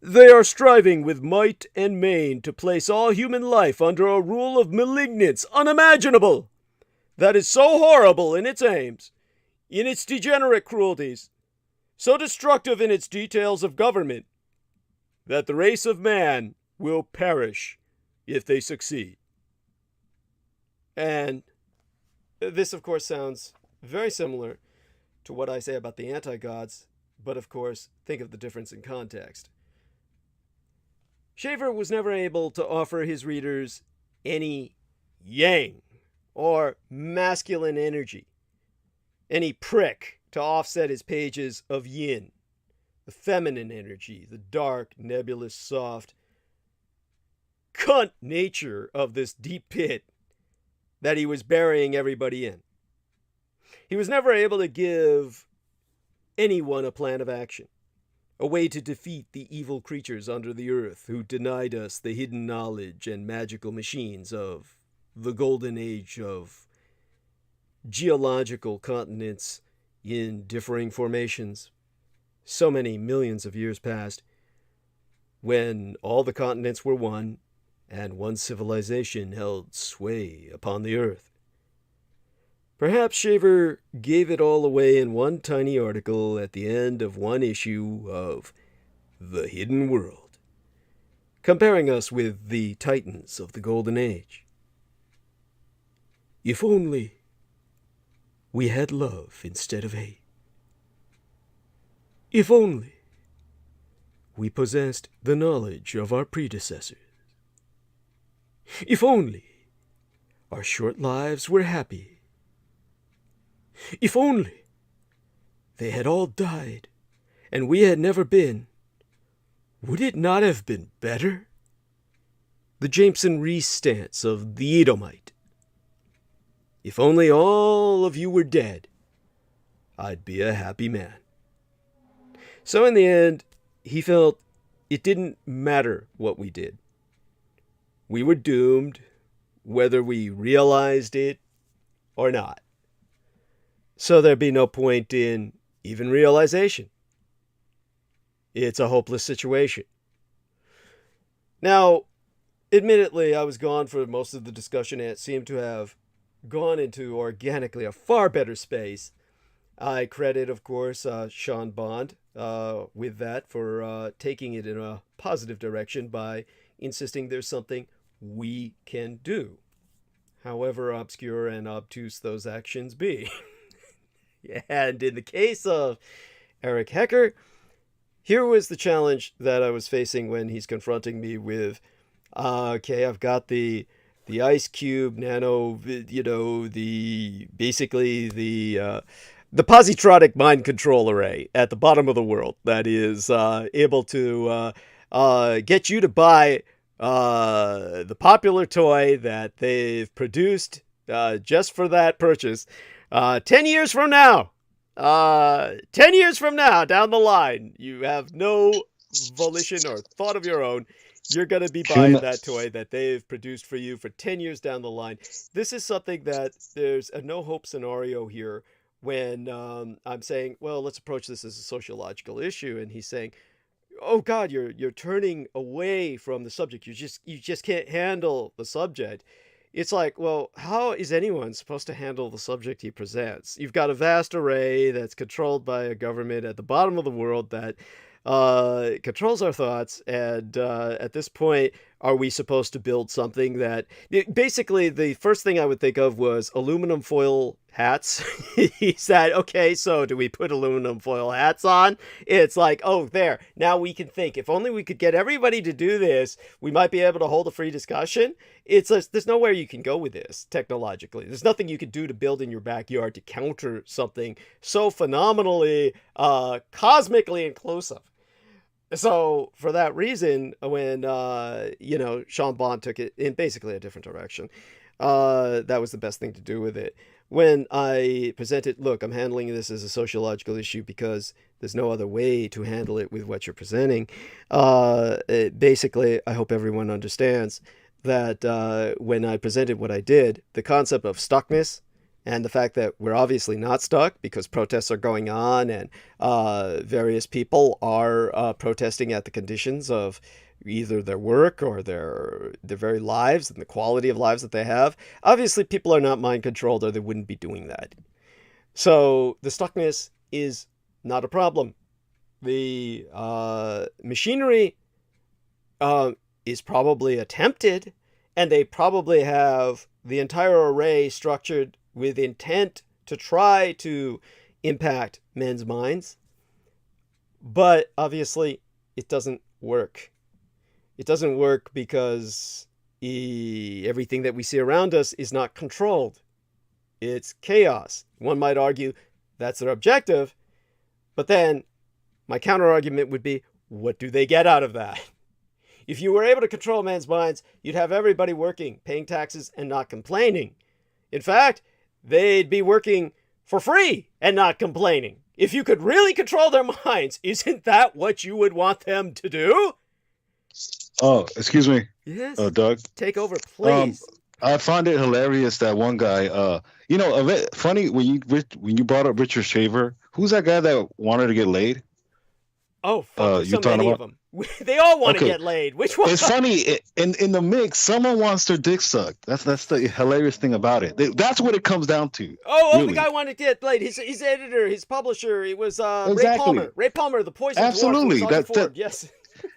they are striving with might and main to place all human life under a rule of malignance unimaginable, that is so horrible in its aims, in its degenerate cruelties, so destructive in its details of government, that the race of man will perish if they succeed. And this, of course, sounds very similar to what I say about the anti-gods, but of course, think of the difference in context. Shaver was never able to offer his readers any yang or masculine energy, any prick to offset his pages of yin, the feminine energy, the dark, nebulous, soft, cunt nature of this deep pit that he was burying everybody in. He was never able to give anyone a plan of action, a way to defeat the evil creatures under the earth who denied us the hidden knowledge and magical machines of the golden age of geological continents in differing formations, so many millions of years past, when all the continents were one and one civilization held sway upon the earth. Perhaps Shaver gave it all away in one tiny article at the end of one issue of The Hidden World, comparing us with the titans of the Golden Age. If only we had love instead of hate. If only we possessed the knowledge of our predecessors. If only our short lives were happy. If only they had all died and we had never been, would it not have been better? The Jameson Reese stance of the Edomite. If only all of you were dead, I'd be a happy man. So in the end, he felt it didn't matter what we did. We were doomed, whether we realized it or not. So there'd be no point in even realization. It's a hopeless situation. Now, admittedly, I was gone for most of the discussion, and it seemed to have gone into organically a far better space. I credit, of course, Sean Bond with that for taking it in a positive direction by insisting there's something we can do, however obscure and obtuse those actions be. And in the case of Eric Hecker, here was the challenge that I was facing when he's confronting me with, okay, I've got the ice cube nano, basically the positronic mind control array at the bottom of the world that is able to get you to buy the popular toy that they've produced just for that purchase. 10 years from now, down the line, you have no volition or thought of your own. You're going to be buying that toy that they've produced for you for 10 years down the line. This is something that there's a no-hope scenario here when I'm saying, well, let's approach this as a sociological issue. And he's saying, oh, God, you're turning away from the subject. You just can't handle the subject. It's like, well, how is anyone supposed to handle the subject he presents? You've got a vast array that's controlled by a government at the bottom of the world that controls our thoughts, and at this point, are we supposed to build something that... Basically, the first thing I would think of was aluminum foil hats. He said, okay, so do we put aluminum foil hats on? It's like, oh, there, now we can think. If only we could get everybody to do this, we might be able to hold a free discussion. There's nowhere you can go with this technologically. There's nothing you can do to build in your backyard to counter something so phenomenally, cosmically inclusive. So for that reason, when, Sean Bond took it in basically a different direction, that was the best thing to do with it. When I presented, look, I'm handling this as a sociological issue because there's no other way to handle it with what you're presenting. Basically, I hope everyone understands that when I presented what I did, the concept of stuckness and the fact that we're obviously not stuck because protests are going on and various people are protesting at the conditions of either their work or their very lives and the quality of lives that they have. Obviously, people are not mind controlled or they wouldn't be doing that. So the stuckness is not a problem. The machinery is probably attempted, and they probably have the entire array structured with intent to try to impact men's minds. But obviously, it doesn't work. It doesn't work because everything that we see around us is not controlled. It's chaos. One might argue that's their objective, but then my counter argument would be, what do they get out of that? If you were able to control men's minds, you'd have everybody working, paying taxes, and not complaining. In fact, they'd be working for free and not complaining. If you could really control their minds, isn't that what you would want them to do? Oh, excuse me. Yes. Doug. Take over, please. I find it hilarious that one guy, a bit funny when you brought up Richard Shaver. Who's that guy that wanted to get laid? Oh, fuck, so many of them. They all want to get laid. Which one? It's funny. In the mix, someone wants their dick sucked. That's the hilarious thing about it. That's what it comes down to. Oh, really. The guy wanted to get laid. His editor, his publisher, it was exactly. Ray Palmer. Ray Palmer, the poison Absolutely. dwarf. Yes.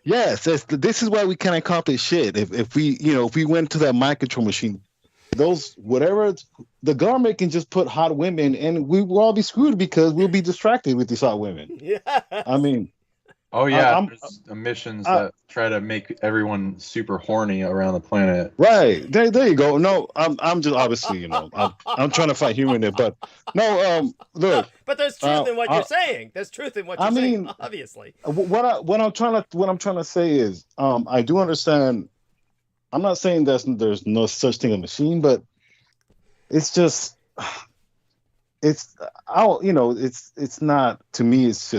Yes. This is why we can't accomplish shit. If we went to that mind control machine, the government can just put hot women, and we will all be screwed because we'll be distracted with these hot women. Yeah. I mean. Oh yeah, there's emissions that try to make everyone super horny around the planet. Right there you go. No, I'm just obviously I'm trying to fight humor in it, but no, look. But there's truth in what you're saying. There's truth in what you're saying. Obviously. What I'm trying to say is, I do understand. I'm not saying there's no such thing as a machine, but it's just. It's not, to me, it's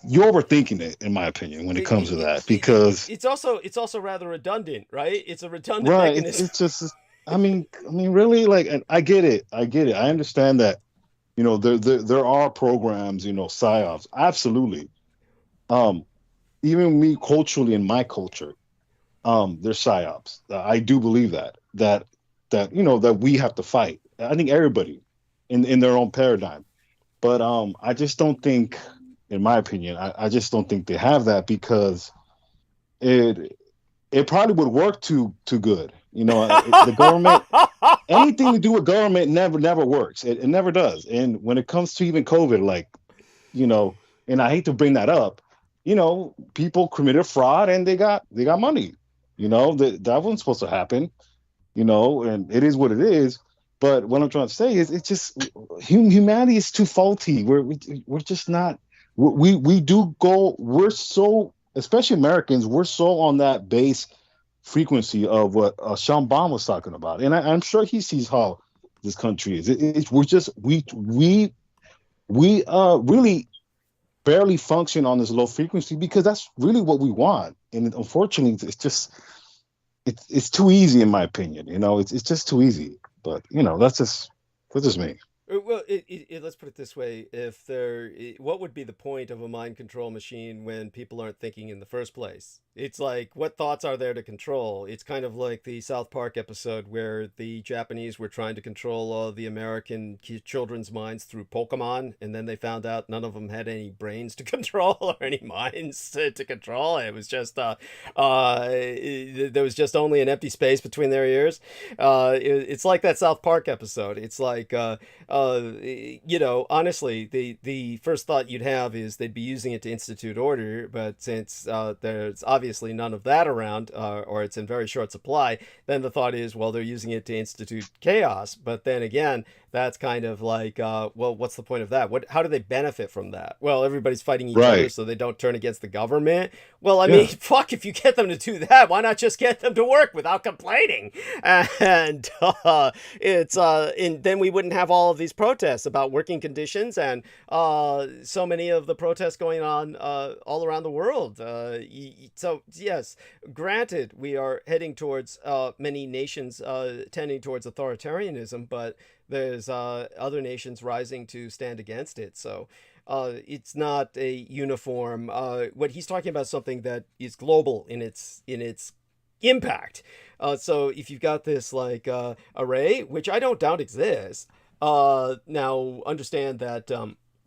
you're overthinking it, in my opinion, when it comes to that, because it's also rather redundant, right? It's a redundant mechanism. It's just, I mean really, like, I get it. I understand that, there are programs, psyops, absolutely. Even me culturally, in my culture, there's psyops. I do believe that we have to fight. I think everybody. In their own paradigm, but I just don't think, in my opinion, I just don't think they have that, because it probably would work too good. The government, anything to do with government never works. It never does. And when it comes to even COVID, and I hate to bring that up, people committed fraud and they got money. That wasn't supposed to happen. And it is what it is. But what I'm trying to say is, it's just humanity is too faulty. We're just not. We do go. We're so, especially Americans, we're so on that base frequency of what Sean Bond was talking about, and I'm sure he sees how this country is. We really barely function on this low frequency, because that's really what we want. And unfortunately, it's too easy, in my opinion. It's just too easy. But that's just me. Well, let's put it this way: what would be the point of a mind control machine when people aren't thinking in the first place? It's like, what thoughts are there to control? It's kind of like the South Park episode where the Japanese were trying to control all the American children's minds through Pokemon, and then they found out none of them had any brains to control or any minds to control. It was just there was just only an empty space between their ears. It's like that South Park episode. It's like honestly, the first thought you'd have is they'd be using it to institute order, but since there's obviously none of that around, or it's in very short supply, then the thought is, well, they're using it to institute chaos. But then again, that's kind of like, well, what's the point of that? How do they benefit from that? Well, everybody's fighting each other so they don't turn against the government. Well, I mean, fuck, if you get them to do that, why not just get them to work without complaining? And then we wouldn't have all of these protests about working conditions, and so many of the protests going on all around the world. So yes, granted, we are heading towards many nations tending towards authoritarianism, but there's other nations rising to stand against it. So it's not a uniform. What he's talking about is something that is global in its impact. So if you've got this array, which I don't doubt exists, now understand that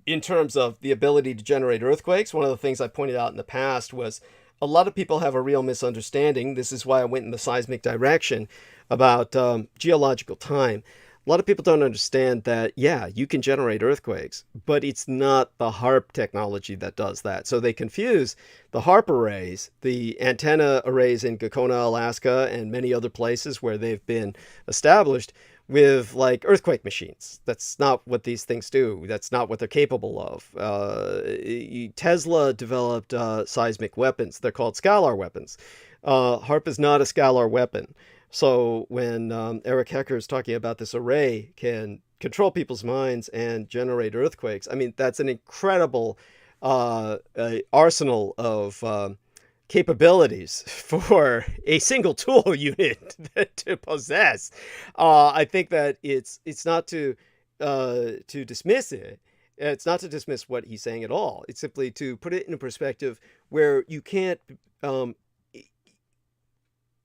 in terms of the ability to generate earthquakes, one of the things I pointed out in the past was a lot of people have a real misunderstanding. This is why I went in the seismic direction about geological time. A lot of people don't understand that, yeah, you can generate earthquakes, but it's not the HARP technology that does that. So they confuse the HARP arrays, the antenna arrays in Gakona, Alaska, and many other places where they've been established, with earthquake machines. That's not what these things do. That's not what they're capable of. Tesla developed seismic weapons. They're called scalar weapons. HARP is not a scalar weapon. So when Eric Hecker is talking about this array can control people's minds and generate earthquakes, I mean, that's an incredible arsenal of capabilities for a single tool unit to possess. I think that it's not to dismiss it. It's not to dismiss what he's saying at all. It's simply to put it in a perspective where you can't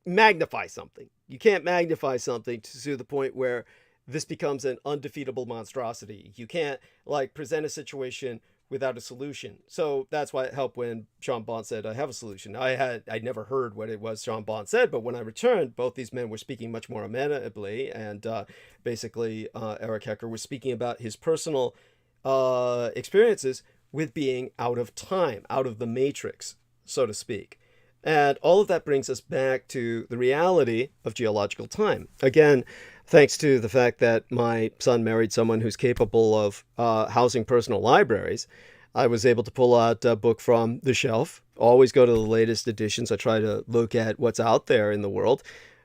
magnify something. You can't magnify something to the point where this becomes an undefeatable monstrosity. You can't like present a situation without a solution. So that's why it helped when Sean Bond said, I have a solution. I never heard what it was Sean Bond said, but when I returned, both these men were speaking much more amenably. And basically, Eric Hecker was speaking about his personal experiences with being out of time, out of the matrix, so to speak. And all of that brings us back to the reality of geological time. Again, thanks to the fact that my son married someone who's capable of housing personal libraries, I was able to pull out a book from the shelf. Always go to the latest editions. I try to look at what's out there in the world.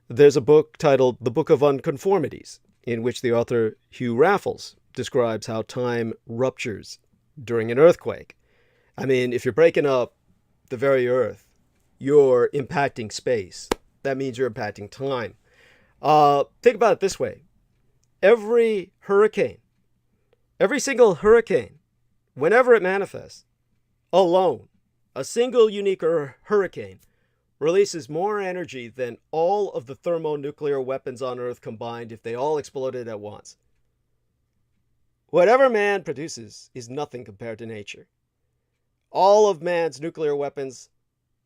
There's a book titled The Book of Unconformities, in which the author Hugh Raffles describes how time ruptures during an earthquake. I mean, if you're breaking up the very earth, you're impacting space. That means you're impacting time. Think about it this way. Every single hurricane, whenever it manifests, alone, a single unique hurricane releases more energy than all of the thermonuclear weapons on Earth combined if they all exploded at once. Whatever man produces is nothing compared to nature. All of man's nuclear weapons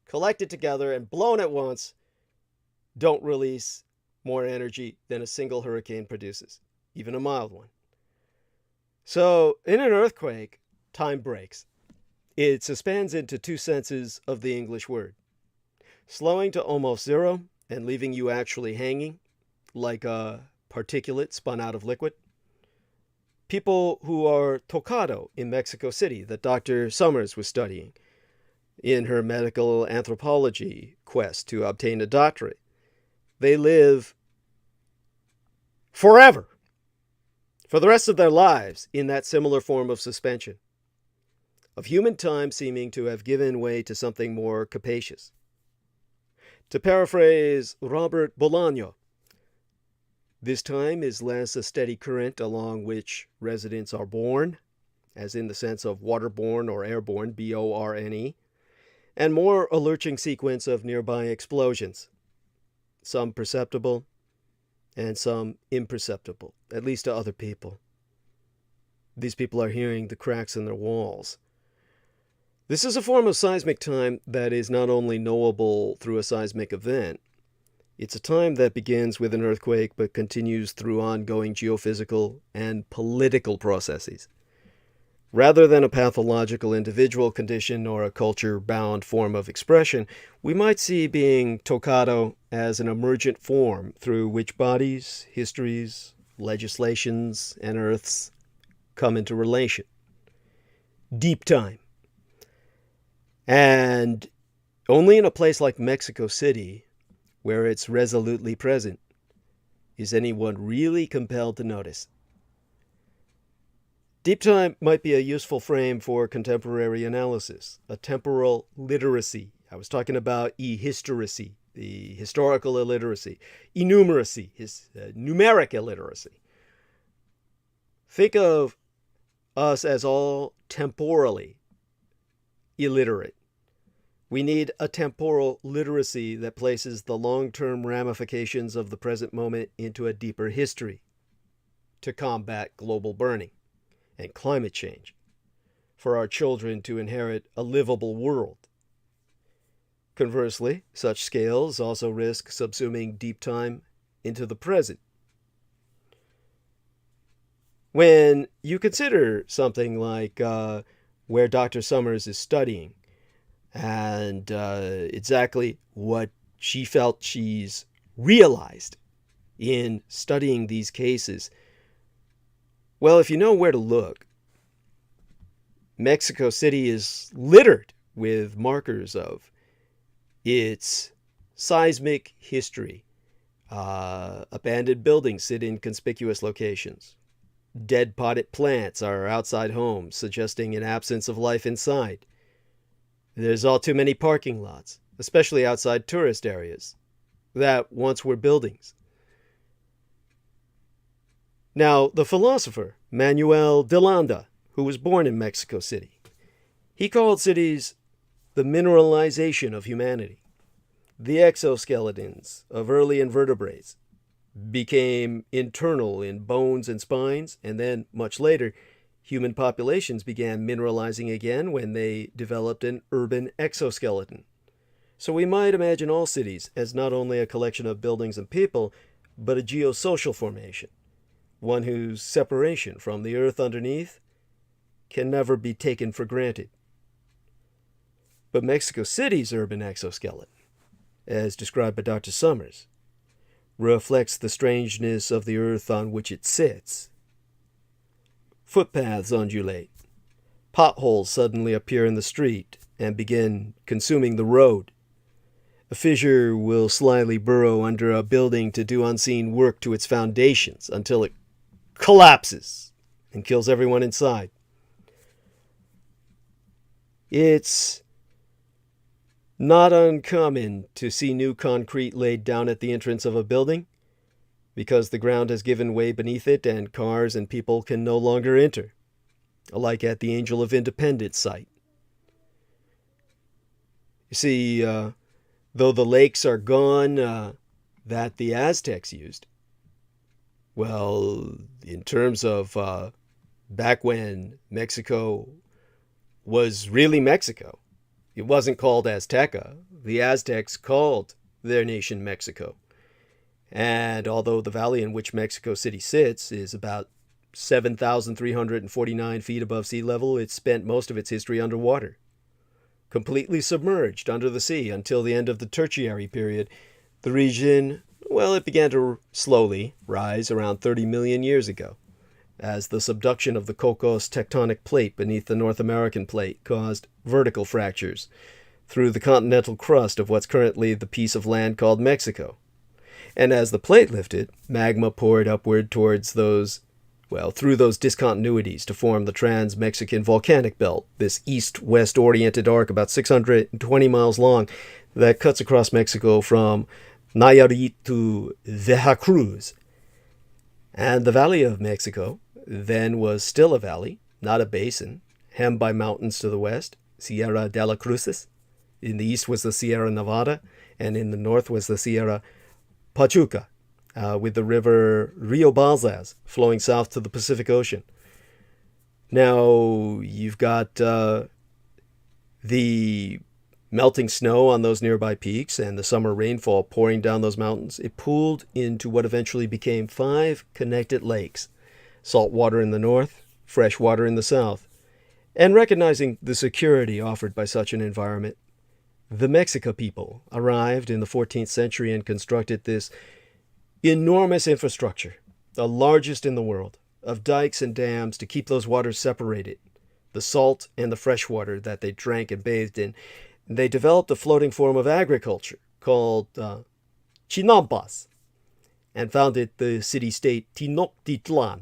collected together and blown at once don't release more energy than a single hurricane produces, even a mild one. So in an earthquake, time breaks. It suspends into two senses of the English word. Slowing to almost zero and leaving you actually hanging like a particulate spun out of liquid. People who are tocado in Mexico City that Dr. Summers was studying in her medical anthropology quest to obtain a doctorate. They live forever, for the rest of their lives, in that similar form of suspension, of human time seeming to have given way to something more capacious. To paraphrase Robert Bolaño, this time is less a steady current along which residents are born, as in the sense of waterborne or airborne, B-O-R-N-E, and more a lurching sequence of nearby explosions, some perceptible and some imperceptible, at least to other people. These people are hearing the cracks in their walls. This is a form of seismic time that is not only knowable through a seismic event, it's a time that begins with an earthquake but continues through ongoing geophysical and political processes. Rather than a pathological individual condition or a culture-bound form of expression, we might see being tocado as an emergent form through which bodies, histories, legislations, and earths come into relation. Deep time. And only in a place like Mexico City, where it's resolutely present, is anyone really compelled to notice. Deep time might be a useful frame for contemporary analysis, a temporal literacy. I was talking about e-historicy, the historical illiteracy, enumeracy, numeric illiteracy. Think of us as all temporally illiterate. We need a temporal literacy that places the long-term ramifications of the present moment into a deeper history to combat global burning and climate change, for our children to inherit a livable world. Conversely, such scales also risk subsuming deep time into the present. When you consider something like where Dr. Summers is studying and exactly what she felt she's realized in studying these cases, well, if you know where to look, Mexico City is littered with markers of its seismic history. Abandoned buildings sit in conspicuous locations. Dead potted plants are outside homes, suggesting an absence of life inside. There's all too many parking lots, especially outside tourist areas, that once were buildings. Now, the philosopher Manuel de Landa, who was born in Mexico City, he called cities the mineralization of humanity. The exoskeletons of early invertebrates became internal in bones and spines, and then, much later, human populations began mineralizing again when they developed an urban exoskeleton. So we might imagine all cities as not only a collection of buildings and people, but a geosocial formation, one whose separation from the earth underneath can never be taken for granted. But Mexico City's urban exoskeleton, as described by Dr. Summers, reflects the strangeness of the earth on which it sits. Footpaths undulate. Potholes suddenly appear in the street and begin consuming the road. A fissure will slyly burrow under a building to do unseen work to its foundations until it collapses and kills everyone inside. It's not uncommon to see new concrete laid down at the entrance of a building because the ground has given way beneath it and cars and people can no longer enter, like at the Angel of Independence site. You see, though the lakes are gone that the Aztecs used, well, in terms of back when Mexico was really Mexico, it wasn't called Azteca. The Aztecs called their nation Mexico. And although the valley in which Mexico City sits is about 7,349 feet above sea level, it spent most of its history underwater, completely submerged under the sea until the end of the Tertiary period. The region, well, it began to slowly rise around 30 million years ago, as the subduction of the Cocos tectonic plate beneath the North American plate caused vertical fractures through the continental crust of what's currently the piece of land called Mexico. And as the plate lifted, magma poured upward towards those, well, through those discontinuities to form the Trans-Mexican Volcanic Belt, this east-west oriented arc about 620 miles long that cuts across Mexico from Nayarit to Veracruz. And the Valley of Mexico then was still a valley, not a basin, hemmed by mountains to the west, Sierra de la Cruces. In the east was the Sierra Nevada, and in the north was the Sierra Pachuca, with the river Rio Balsas flowing south to the Pacific Ocean. Now, you've got the melting snow on those nearby peaks and the summer rainfall pouring down those mountains. It pooled into what eventually became 5 connected lakes: salt water in the north, fresh water in the south. And recognizing the security offered by such an environment, the Mexica people arrived in the 14th century and constructed this enormous infrastructure, the largest in the world, of dikes and dams to keep those waters separated, the salt and the fresh water that they drank and bathed in. They developed a floating form of agriculture called chinampas and founded the city-state Tenochtitlan.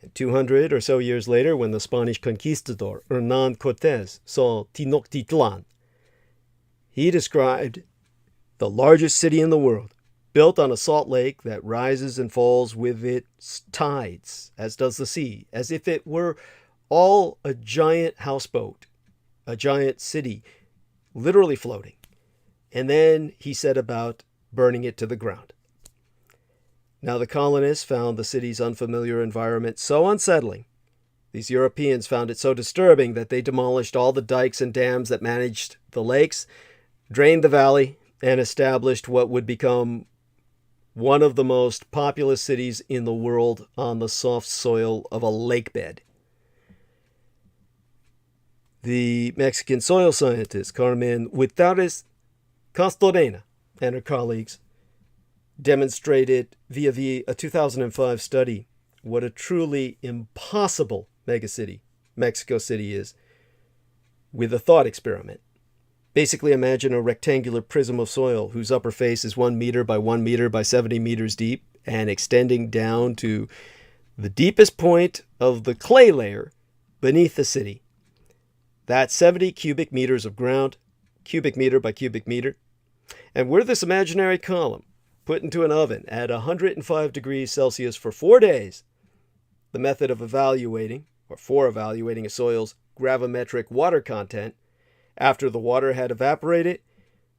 And 200 or so years later, when the Spanish conquistador Hernán Cortés saw Tenochtitlan, he described the largest city in the world, built on a salt lake that rises and falls with its tides, as does the sea, as if it were all a giant houseboat, a giant city, literally floating. And then he set about burning it to the ground. Now the colonists found the city's unfamiliar environment so unsettling, these Europeans found it so disturbing that they demolished all the dikes and dams that managed the lakes, drained the valley, and established what would become one of the most populous cities in the world on the soft soil of a lake bed. The Mexican soil scientist Carmen Huitares Castorena and her colleagues demonstrated via a 2005 study what a truly impossible megacity Mexico City is, with a thought experiment. Basically, imagine a rectangular prism of soil whose upper face is 1 meter by 1 meter by 70 meters deep and extending down to the deepest point of the clay layer beneath the city. That's 70 cubic meters of ground, cubic meter by cubic meter. And we're this imaginary column put into an oven at 105 degrees Celsius for 4 days. The method of evaluating, or for evaluating a soil's gravimetric water content, After the water had evaporated,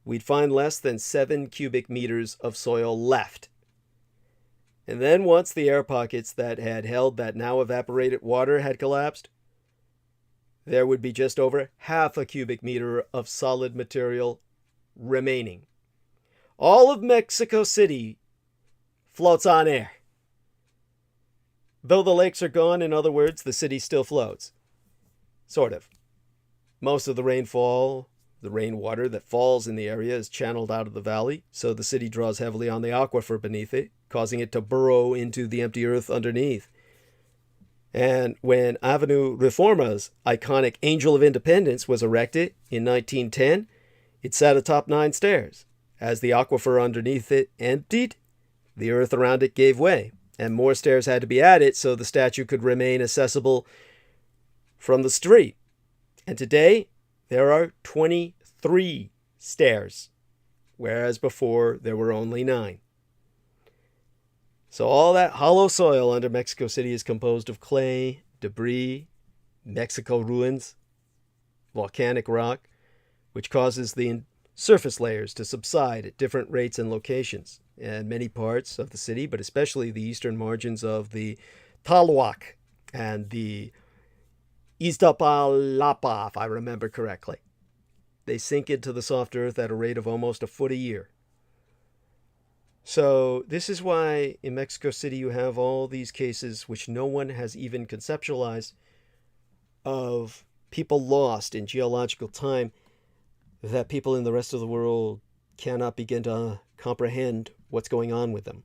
we'd find less than 7 cubic meters of soil left. And then once the air pockets that had held that now evaporated water had collapsed, there would be just over half a cubic meter of solid material remaining. All of Mexico City floats on air. Though the lakes are gone, in other words, the city still floats. Sort of. Most of the rainfall, the rainwater that falls in the area, is channeled out of the valley, so the city draws heavily on the aquifer beneath it, causing it to burrow into the empty earth underneath. And when Avenue Reforma's iconic Angel of Independence was erected in 1910, it sat atop 9 stairs. As the aquifer underneath it emptied, the earth around it gave way, and more stairs had to be added so the statue could remain accessible from the street. And today, there are 23 stairs, whereas before there were only 9. So all that hollow soil under Mexico City is composed of clay, debris, Mexico ruins, volcanic rock, which causes the surface layers to subside at different rates and locations. And many parts of the city, but especially the eastern margins of the Tláhuac and the Iztapalapa, if I remember correctly. They sink into the soft earth at a rate of almost a foot a year. So this is why in Mexico City you have all these cases which no one has even conceptualized of people lost in geological time that people in the rest of the world cannot begin to comprehend what's going on with them.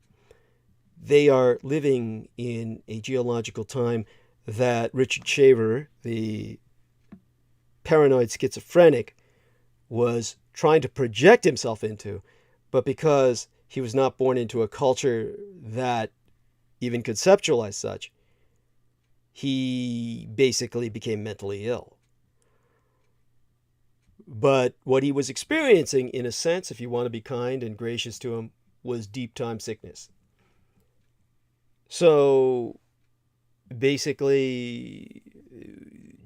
They are living in a geological time that Richard Shaver, the paranoid schizophrenic, was trying to project himself into, but because he was not born into a culture that even conceptualized such, he basically became mentally ill. But what he was experiencing, in a sense, if you want to be kind and gracious to him, was deep time sickness. So basically,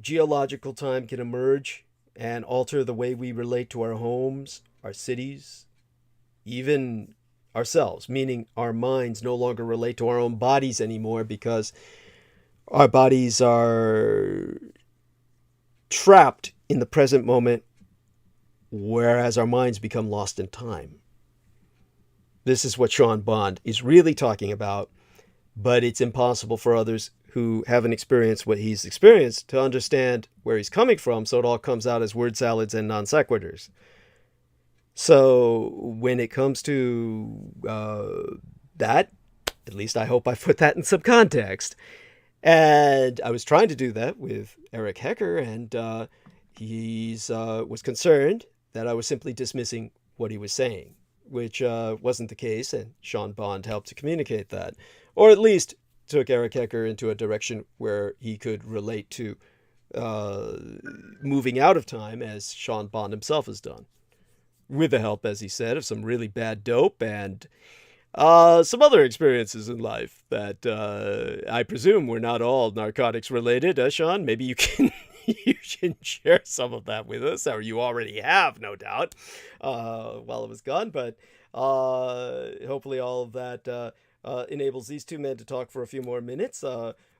geological time can emerge and alter the way we relate to our homes, our cities, even ourselves, meaning our minds no longer relate to our own bodies anymore because our bodies are trapped in the present moment, whereas our minds become lost in time. This is what Sean Bond is really talking about, but it's impossible for others who haven't experienced what he's experienced to understand where he's coming from, so it all comes out as word salads and non sequiturs. So when it comes to that, at least I hope I put that in some context. And I was trying to do that with Eric Hecker, and he was concerned that I was simply dismissing what he was saying, which wasn't the case, and Sean Bond helped to communicate that, or at least took Eric Hecker into a direction where he could relate to moving out of time, as Sean Bond himself has done, with the help, as he said, of some really bad dope and some other experiences in life that I presume were not all narcotics related. Sean, maybe you can you can share some of that with us, or you already have, no doubt, while it was gone. But hopefully all of that enables these two men to talk for a few more minutes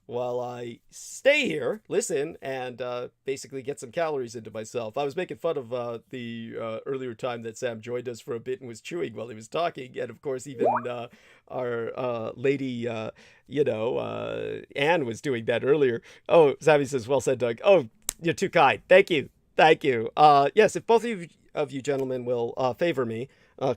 while I stay here, listen, and basically get some calories into myself. I was making fun of the earlier time that Sam joined us for a bit and was chewing while he was talking. And of course, even our lady, Anne was doing that earlier. Oh, Sammy says, well said, Doug. Oh, you're too kind. Thank you. Thank you. Yes, if both of you gentlemen will favor me,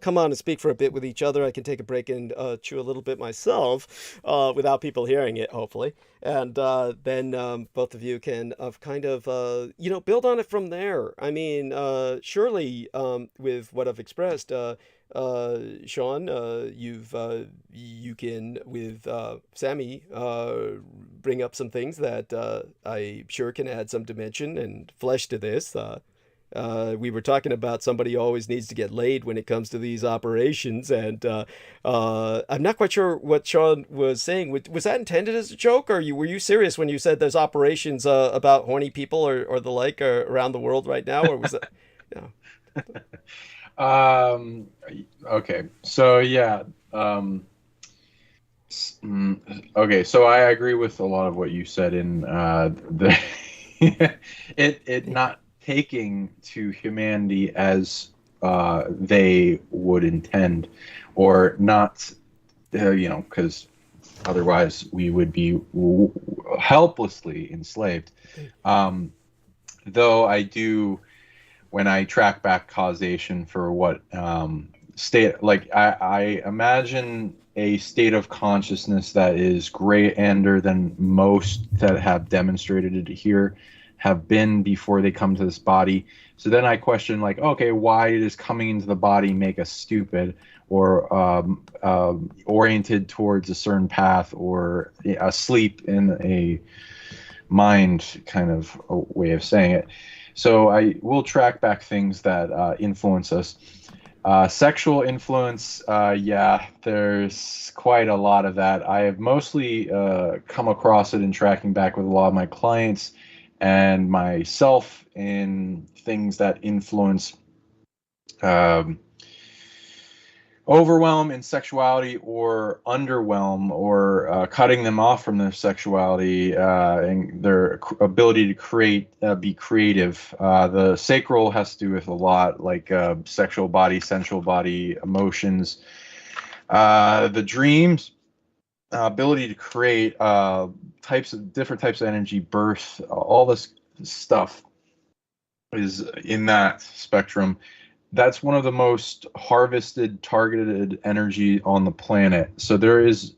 come on and speak for a bit with each other. I can take a break and chew a little bit myself without people hearing it, hopefully. And then both of you can kind of, build on it from there. I mean, surely with what I've expressed, Sean, you can, with Sammy, bring up some things that I sure can add some dimension and flesh to this. We were talking about somebody always needs to get laid when it comes to these operations, and I'm not quite sure what Sean was saying. Was that intended as a joke, or were you serious when you said there's operations about horny people or the like around the world right now, or was that? Yeah. Okay. So yeah. Okay. So I agree with a lot of what you said in the it not taking to humanity as they would intend, or not, because otherwise we would be helplessly enslaved. Though I do, when I track back causation for what state, like I imagine a state of consciousness that is grander than most that have demonstrated it here have been before they come to this body. So then I question, like, okay, why does coming into the body make us stupid, or oriented towards a certain path, or asleep in a mind kind of a way of saying it. So I will track back things that influence us. Sexual influence, yeah, there's quite a lot of that. I have mostly come across it in tracking back with a lot of my clients and myself in things that influence overwhelm in sexuality, or underwhelm, or cutting them off from their sexuality and their ability to create, be creative. The sacral has to do with a lot, like sexual body, sensual body, emotions, the dreams, ability to create different types of energy, birth, all this stuff is in that spectrum. That's one of the most harvested, targeted energy on the planet. So there is,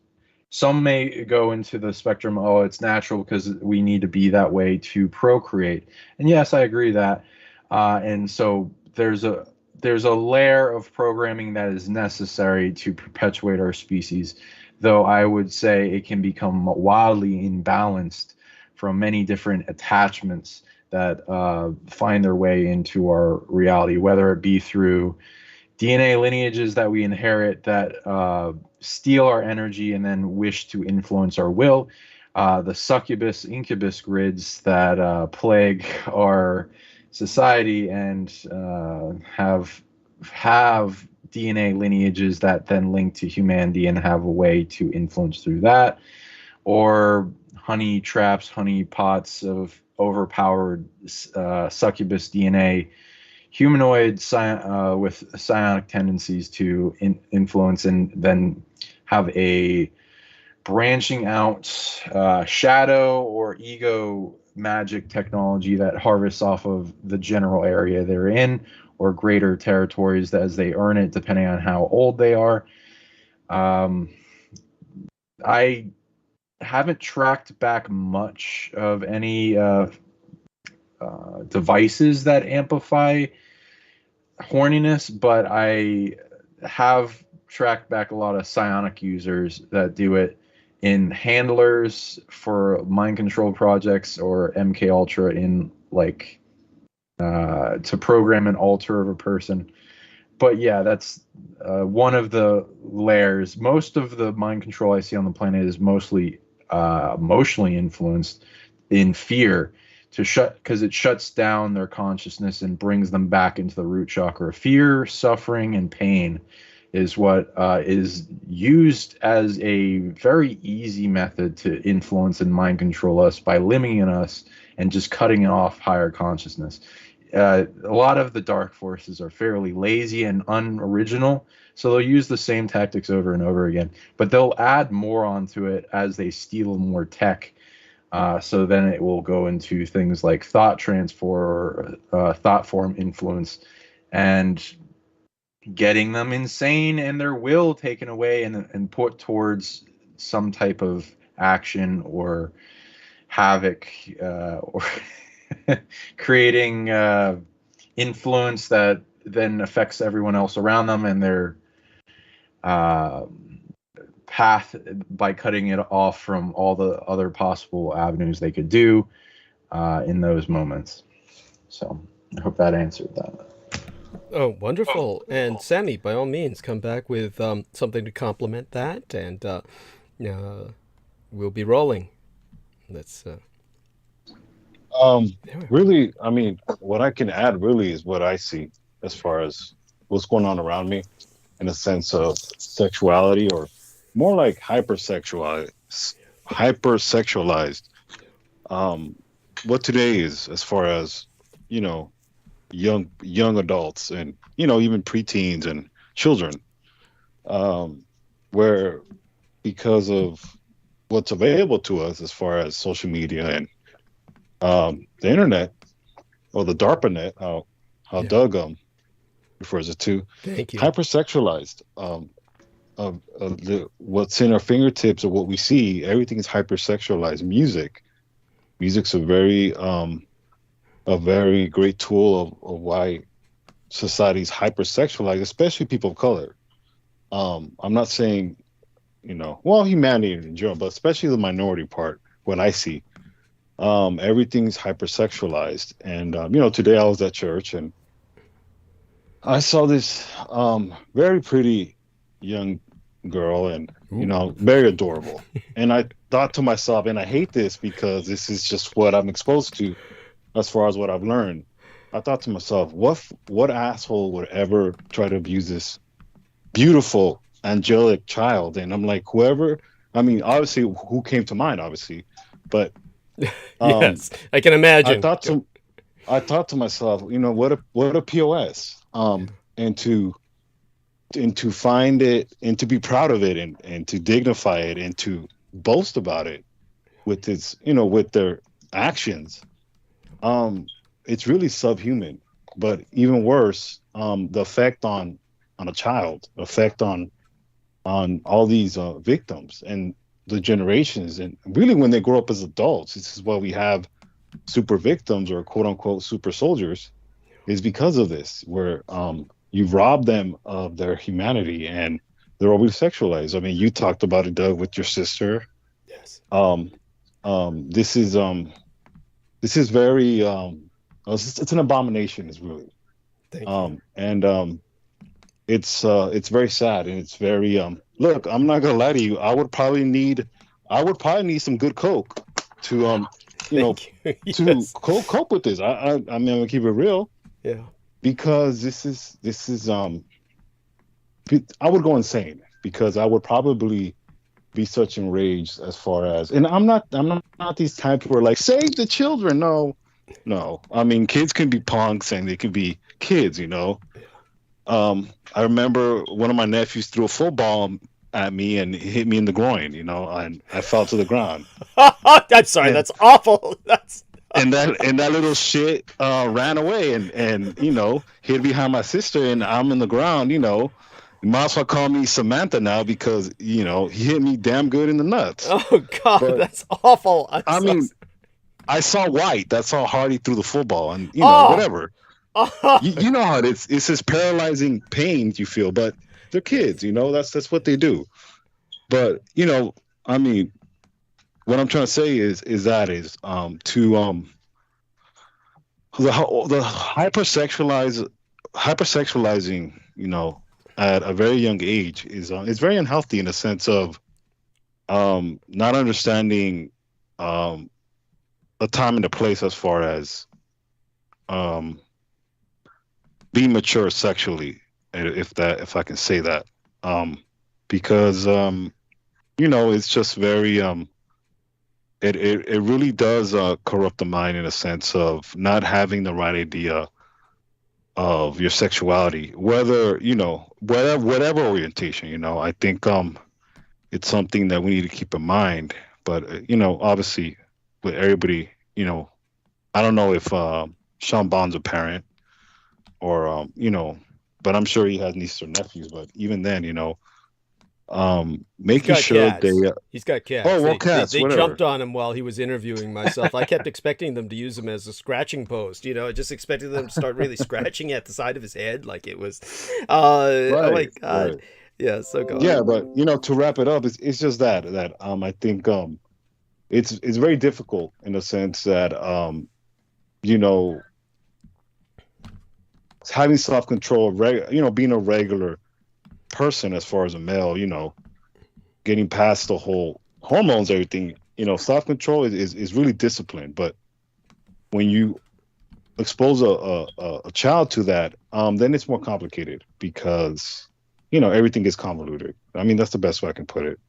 some may go into the spectrum, oh, it's natural because we need to be that way to procreate. And yes, I agree that. And so there's a layer of programming that is necessary to perpetuate our species, though I would say it can become wildly imbalanced from many different attachments that find their way into our reality, whether it be through DNA lineages that we inherit that steal our energy and then wish to influence our will, the succubus, incubus grids that plague our society and have DNA lineages that then link to humanity and have a way to influence through that, or honey traps, honey pots of overpowered succubus DNA, humanoid with psionic tendencies to influence, and then have a branching out shadow or ego magic technology that harvests off of the general area they're in, or greater territories as they earn it, depending on how old they are. I haven't tracked back much of any devices that amplify horniness, but I have tracked back a lot of psionic users that do it in handlers for mind control projects, or MK Ultra in like to program an alter of a person. But yeah, that's one of the layers. Most of the mind control I see on the planet is mostly emotionally influenced, in fear, because it shuts down their consciousness and brings them back into the root chakra. Fear, suffering, and pain is what is used as a very easy method to influence and mind control us, by limiting us and just cutting off higher consciousness. A lot of the dark forces are fairly lazy and unoriginal, so they'll use the same tactics over and over again, but they'll add more onto it as they steal more tech. So then it will go into things like thought transfer, or thought form influence, and getting them insane and their will taken away and put towards some type of action or havoc, or creating influence that then affects everyone else around them and their path, by cutting it off from all the other possible avenues they could do in those moments. So I hope that answered that. Oh, wonderful. And Sammy, by all means, come back with something to complement that, and we'll be rolling. Let's. Really, I mean, what I can add really is what I see as far as what's going on around me in a sense of sexuality, or more like hypersexualized. What today is, as far as, you know, young adults, and, you know, even preteens and children, where, because of what's available to us as far as social media and the internet, or the DARPAnet, how Doug refers it to, Thank you. hypersexualized. Of what's in our fingertips, of what we see, everything is hypersexualized. Music's a very great tool of why society's hypersexualized, especially people of color. I'm not saying, you know, well, humanity in general, but especially the minority part. What I see, everything's hypersexualized. And you know, today I was at church and I saw this very pretty young girl, and, you know, very adorable. And I thought to myself, and I hate this because this is just what I'm exposed to as far as what I've learned. I thought to myself, what asshole would ever try to abuse this beautiful angelic child? And I'm like, whoever, I mean, obviously, who came to mind, obviously, but yes, I can imagine. I thought to myself, you know, what a POS, and to find it, and to be proud of it, and to dignify it, and to boast about it with its, you know, with their actions. It's really subhuman. But even worse, the effect on a child, the effect on all these victims and the generations, and really when they grow up as adults. This is why we have super victims, or quote unquote super soldiers, is because of this, where you've robbed them of their humanity, and they're always sexualized. I mean, you talked about it, Doug, with your sister. Yes. This is very it's an abomination, is really. Thank you. And it's very sad, and it's very look, I'm not gonna lie to you, I would probably need some good coke to Yes. to cope with this. I mean, I'm gonna keep it real. Yeah. Because this is I would go insane, because I would probably be such enraged, as far as, and I'm not these types who are like, save the children. No. I mean, kids can be punks, and they can be kids, you know. I remember one of my nephews threw a football at me and hit me in the groin, you know, and I fell to the ground. I'm sorry, that's awful. And that little shit ran away, and you know, hid behind my sister, and I'm in the ground, you know. You might as well call me Samantha now, because, you know, he hit me damn good in the nuts. Oh God, but that's awful. I mean, I saw white. That's how hard he threw the football, and, you know, whatever. You know how it is. It's this paralyzing pain you feel, but they're kids, you know. That's what they do. But, you know, I mean, what I'm trying to say is to the hypersexualizing, you know, at a very young age is very unhealthy, in a sense of not understanding a time and a place, as far as being mature sexually, if I can say that, because you know, it's just very it really does corrupt the mind, in a sense of not having the right idea of your sexuality, whether, you know, whatever orientation, you know. I think it's something that we need to keep in mind. But you know, obviously, with everybody, you know, I don't know if Sean Bond's a parent, or you know, but I'm sure he has nieces or nephews. But even then, you know, making sure he's got cats. Oh, well, cats. They jumped on him while he was interviewing myself. I kept expecting them to use him as a scratching post. You know, I just expected them to start really scratching at the side of his head, like it was. Right, oh my God. right. Yeah. So go on. Yeah, but you know, to wrap it up, it's just that I think it's very difficult, in the sense that you know, having self-control, being a regular person as far as a male, getting past the whole hormones, everything, self-control is really disciplined. But when you expose a child to that, then it's more complicated because, everything is convoluted. I mean, that's the best way I can put it.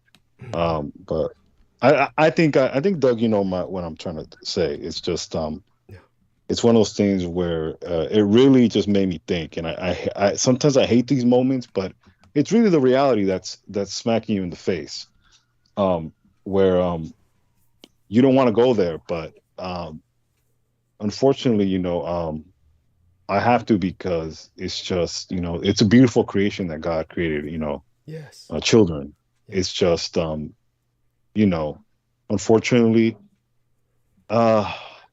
But I think Doug, what I'm trying to say. It's just it's one of those things where it really just made me think, and I sometimes I hate these moments, but it's really the reality that's smacking you in the face, where you don't want to go there, but unfortunately, I have to, because it's just, it's a beautiful creation that God created, yes, children. Yes. It's just, unfortunately,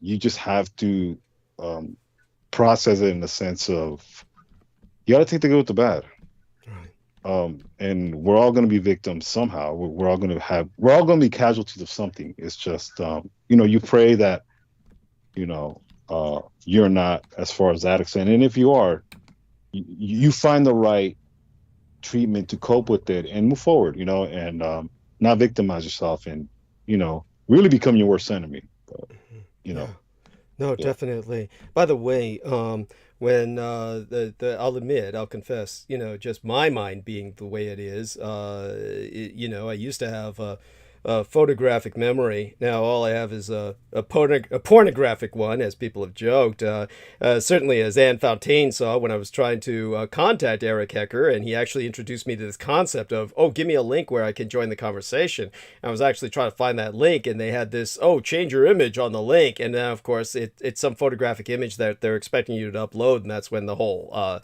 you just have to process it in the sense of, you got to take the good with the bad. Right. And we're all going to be victims somehow. We're all going to be casualties of something. It's just, you pray that, you're not, as far as that extent. And if you are, you find the right treatment to cope with it and move forward, and not victimize yourself and, really become your worst enemy. Yeah. No, definitely. By the way, when I'll admit, I'll confess, just my mind being the way it is, I used to have a photographic memory. Now all I have is a pornographic one, as people have joked. Certainly, as Anne Fontaine saw when I was trying to contact Eric Hecker, and he actually introduced me to this concept of, give me a link where I can join the conversation. I was actually trying to find that link, and they had this, change your image on the link, and then of course it's some photographic image that they're expecting you to upload, and that's when the whole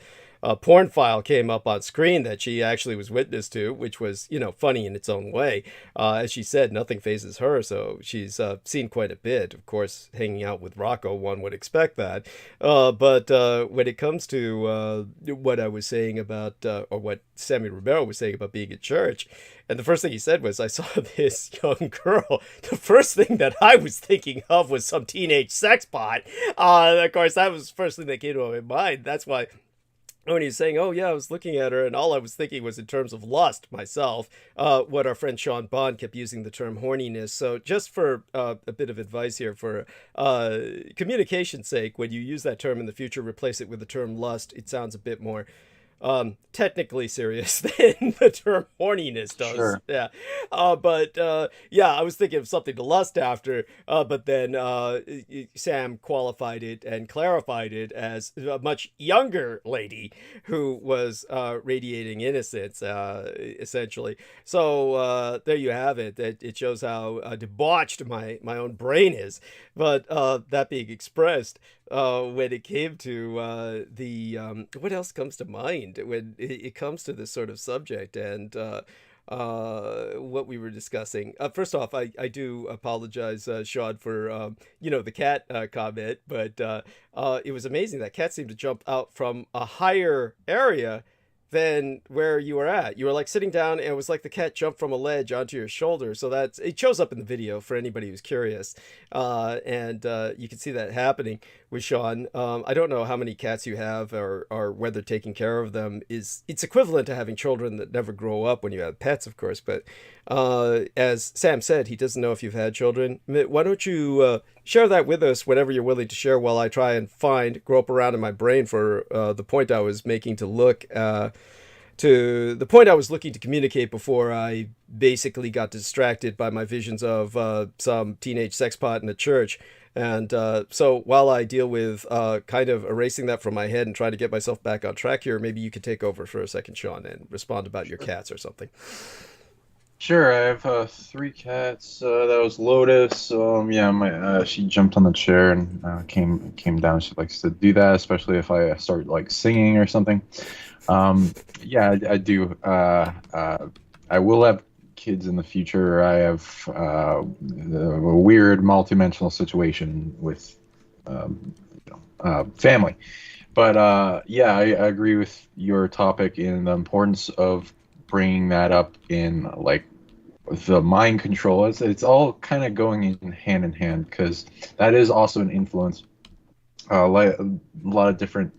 porn file came up on screen that she actually was witness to, which was, funny in its own way. As she said, nothing phases her, so she's seen quite a bit. Of course, hanging out with Rocco, one would expect that. But when it comes to what I was saying about, or what Sammy Ribeiro was saying about being at church, and the first thing he said was, I saw this young girl. The first thing that I was thinking of was some teenage sex bot. Of course, that was the first thing that came to my mind. That's why when he's saying, I was looking at her, and all I was thinking was in terms of lust myself, what our friend Sean Bond kept using the term horniness. So just for a bit of advice here, for communication's sake, when you use that term in the future, replace it with the term lust. It sounds a bit more technically serious than the term horniness does. Sure. Yeah. But I was thinking of something to lust after, but then Sam qualified it and clarified it as a much younger lady who was radiating innocence, essentially. So there you have it. It shows how debauched my own brain is. But that being expressed, when it came to what else comes to mind when it comes to this sort of subject and what we were discussing. First off, I do apologize, Sean, for the cat comment, but it was amazing that cat seemed to jump out from a higher area than where you were at. You were like sitting down, and it was like the cat jumped from a ledge onto your shoulder. So it shows up in the video for anybody who's curious. And you can see that happening with Sean. I don't know how many cats you have or whether taking care of them it's equivalent to having children that never grow up when you have pets, of course. But as Sam said, he doesn't know if you've had children. Why don't you share that with us whenever you're willing to share, while I try and grope around in my brain for the point I was making to the point I was looking to communicate before I basically got distracted by my visions of some teenage sex pot in a church. And so while I deal with kind of erasing that from my head and trying to get myself back on track here, maybe you could take over for a second, Sean, and respond about your cats or something. Sure, I have 3 cats. That was Lotus. She jumped on the chair and came down. She likes to do that, especially if I start like singing or something. I do. I will have kids in the future. I have a weird multidimensional situation with family. But I agree with your topic in the importance of bringing that up in like the mind control. It's all kind of going in hand, because that is also an influence. A lot of different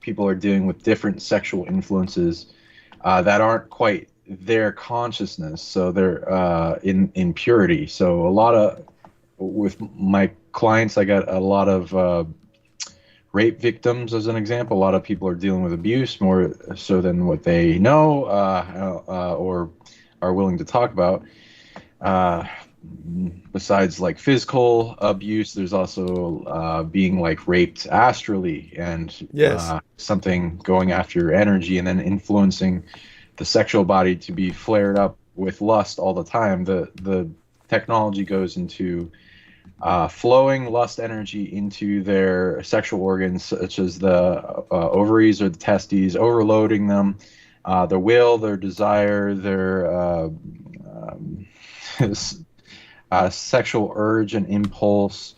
people are dealing with different sexual influences that aren't quite their consciousness, so they're in purity. So a lot of, with my clients, I got a lot of rape victims as an example. A lot of people are dealing with abuse more so than what they know or are willing to talk about. Besides like physical abuse, there's also being like raped astrally, and something going after your energy and then influencing the sexual body to be flared up with lust all the time. The technology goes into flowing lust energy into their sexual organs, such as the ovaries or the testes, overloading them, their will, their desire, their sexual urge and impulse,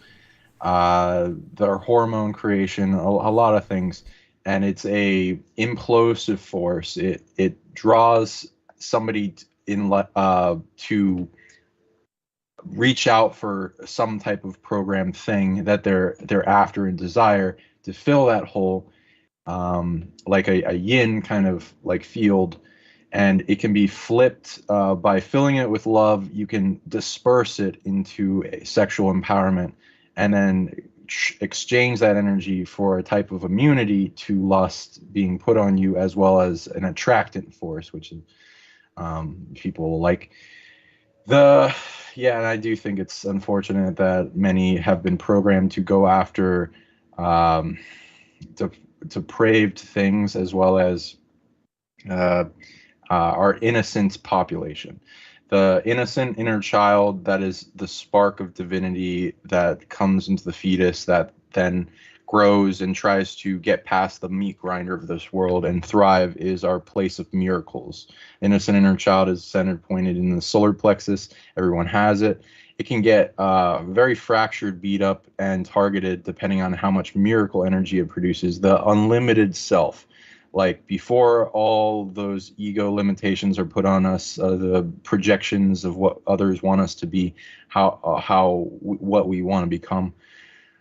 their hormone creation, a lot of things. And it's a implosive force. It draws somebody to reach out for some type of programmed thing that they're after and desire to fill that hole, like a yin kind of like field. And it can be flipped by filling it with love. You can disperse it into a sexual empowerment, and then exchange that energy for a type of immunity to lust being put on you, as well as an attractant force, which is people like. And I do think it's unfortunate that many have been programmed to go after depraved things, as well as our innocent population. The innocent inner child, that is the spark of divinity that comes into the fetus, that then grows and tries to get past the meat grinder of this world and thrive, is our place of miracles. Innocent inner child is centered, pointed in the solar plexus. Everyone has it. It can get very fractured, beat up, and targeted depending on how much miracle energy it produces. The unlimited self. Like before all those ego limitations are put on us, the projections of what others want us to be, what we want to become,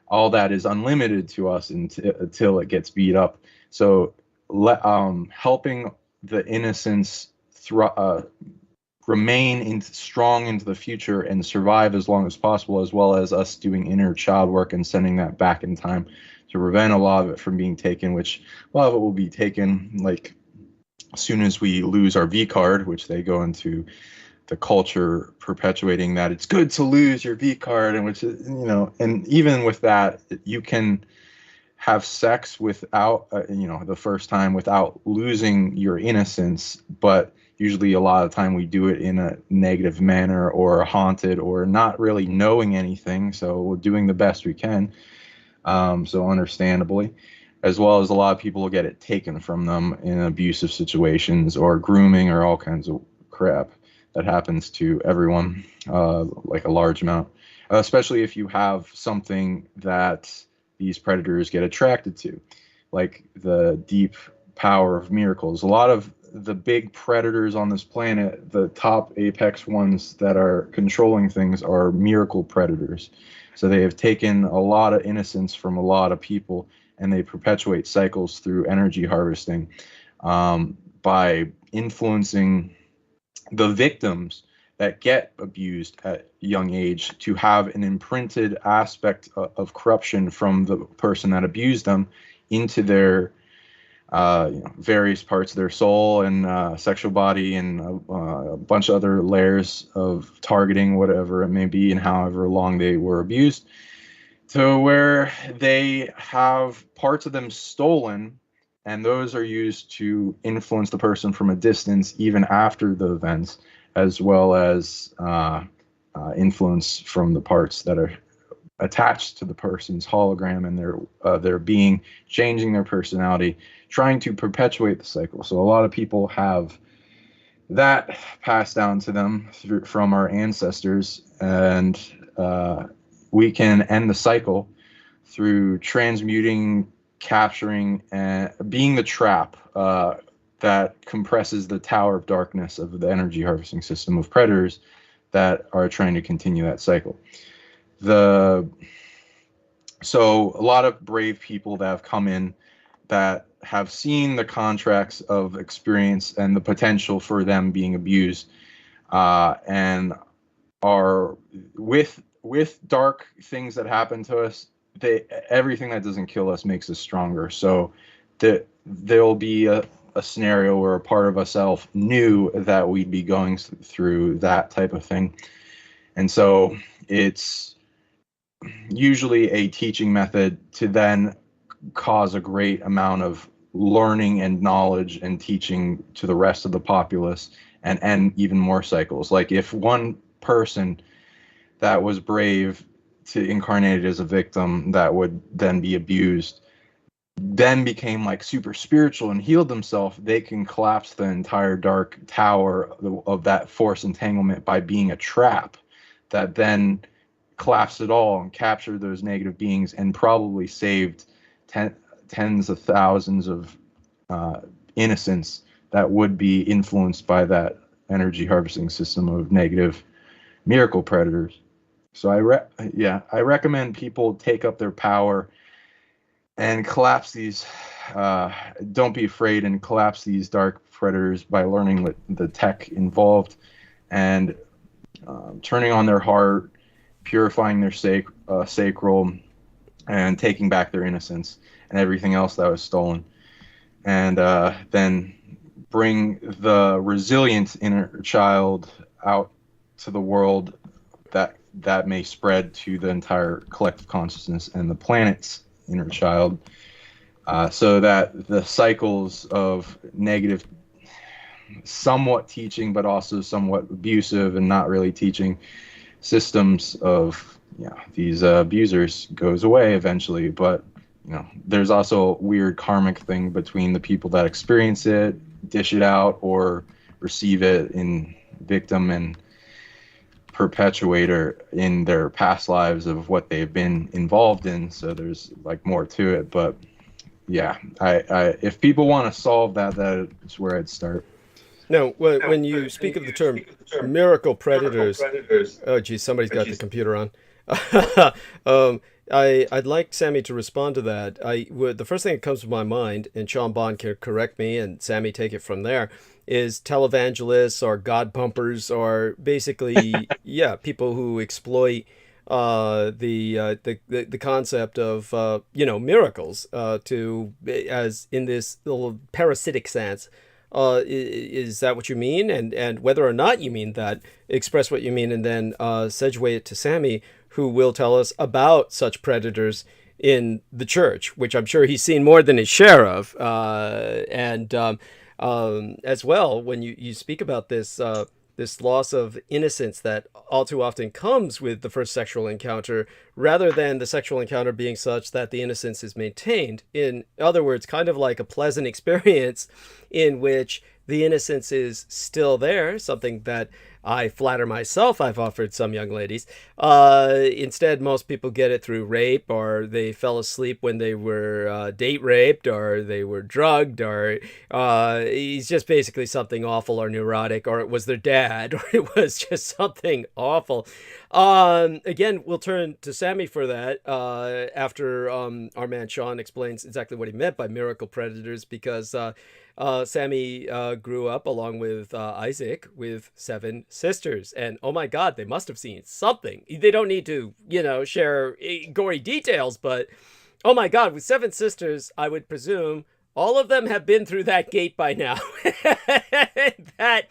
all that is unlimited to us until it gets beat up. So helping the innocence remain strong into the future and survive as long as possible, as well as us doing inner child work and sending that back in time to prevent a lot of it from being taken, which a lot of it will be taken like as soon as we lose our V card, which they go into the culture perpetuating that it's good to lose your V card, and which is, and even with that, you can have sex without, the first time without losing your innocence, but usually a lot of the time we do it in a negative manner or haunted or not really knowing anything, so we're doing the best we can. So understandably, as well as a lot of people will get it taken from them in abusive situations or grooming or all kinds of crap that happens to everyone, like a large amount, especially if you have something that these predators get attracted to, like the deep power of miracles. A lot of the big predators on this planet, the top apex ones that are controlling things, are miracle predators. So they have taken a lot of innocence from a lot of people, and they perpetuate cycles through energy harvesting by influencing the victims that get abused at young age to have an imprinted aspect of corruption from the person that abused them into their various parts of their soul and sexual body, and a bunch of other layers of targeting, whatever it may be, and however long they were abused, to where they have parts of them stolen, and those are used to influence the person from a distance even after the events, as well as influence from the parts that are attached to the person's hologram and their being, changing their personality, trying to perpetuate the cycle. So a lot of people have that passed down to them from our ancestors, and we can end the cycle through transmuting, capturing, and being the trap that compresses the tower of darkness of the energy harvesting system of predators that are trying to continue that cycle. So a lot of brave people that have come in that have seen the contracts of experience and the potential for them being abused, and are with dark things that happen to us. Everything that doesn't kill us makes us stronger. So there'll be a scenario where a part of ourselves knew that we'd be going through that type of thing. And so it's usually a teaching method to then cause a great amount of learning and knowledge and teaching to the rest of the populace, and even more cycles. Like if one person that was brave to incarnate as a victim that would then be abused then became like super spiritual and healed themselves, they can collapse the entire dark tower of that force entanglement by being a trap that then collapsed it all and captured those negative beings and probably saved tens of thousands of innocents that would be influenced by that energy harvesting system of negative miracle predators. So I recommend people take up their power and collapse these. Don't be afraid and collapse these dark predators by learning what the tech involved and turning on their heart, purifying their sacral, and taking back their innocence and everything else that was stolen, and then bring the resilient inner child out to the world that may spread to the entire collective consciousness and the planet's inner child, so that the cycles of negative, somewhat teaching but also somewhat abusive and not really teaching systems of these abusers goes away eventually. But there's also a weird karmic thing between the people that experience it, dish it out, or receive it in victim and perpetuator in their past lives of what they've been involved in. So there's like more to it. But yeah, I if people want to solve that's where I'd start. Now, when you speak of the term miracle predators, oh geez, somebody's got the computer on. I'd like Sammy to respond to that. The first thing that comes to my mind, and Sean Bond can correct me, and Sammy take it from there, is televangelists or god pumpers, or basically, people who exploit the concept of miracles to, as in this little parasitic sense. Is that what you mean? And whether or not you mean that, express what you mean, and then segue it to Sammy, who will tell us about such predators in the church, which I'm sure he's seen more than his share of. As well, when you speak about this loss of innocence that all too often comes with the first sexual encounter, rather than the sexual encounter being such that the innocence is maintained. In other words, kind of like a pleasant experience in which the innocence is still there, something that I flatter myself I've offered some young ladies. Instead, most people get it through rape, or they fell asleep when they were date raped, or they were drugged, or he's just basically something awful or neurotic, or it was their dad, or it was just something awful. Again, we'll turn to Sammy for that after our man Sean explains exactly what he meant by miracle predators, because Sammy grew up along with Isaac with 7 sisters, and oh my God, they must have seen something. They don't need to, share gory details, but oh my God, with 7 sisters, I would presume all of them have been through that gate by now. That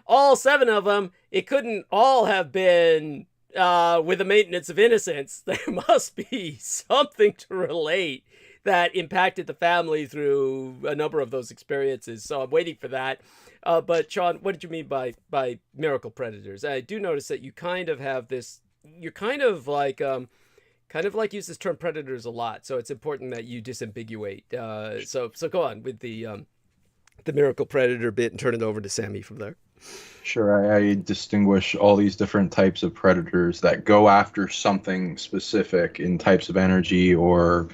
all 7 of them, it couldn't all have been with the maintenance of innocence. There must be something to relate that impacted the family through a number of those experiences. So I'm waiting for that. But Sean, what did you mean by miracle predators? I do notice that you kind of have this, you're kind of like use this term predators a lot. So it's important that you disambiguate. So go on with the miracle predator bit and turn it over to Sammy from there. Sure, I distinguish all these different types of predators that go after something specific in types of energy or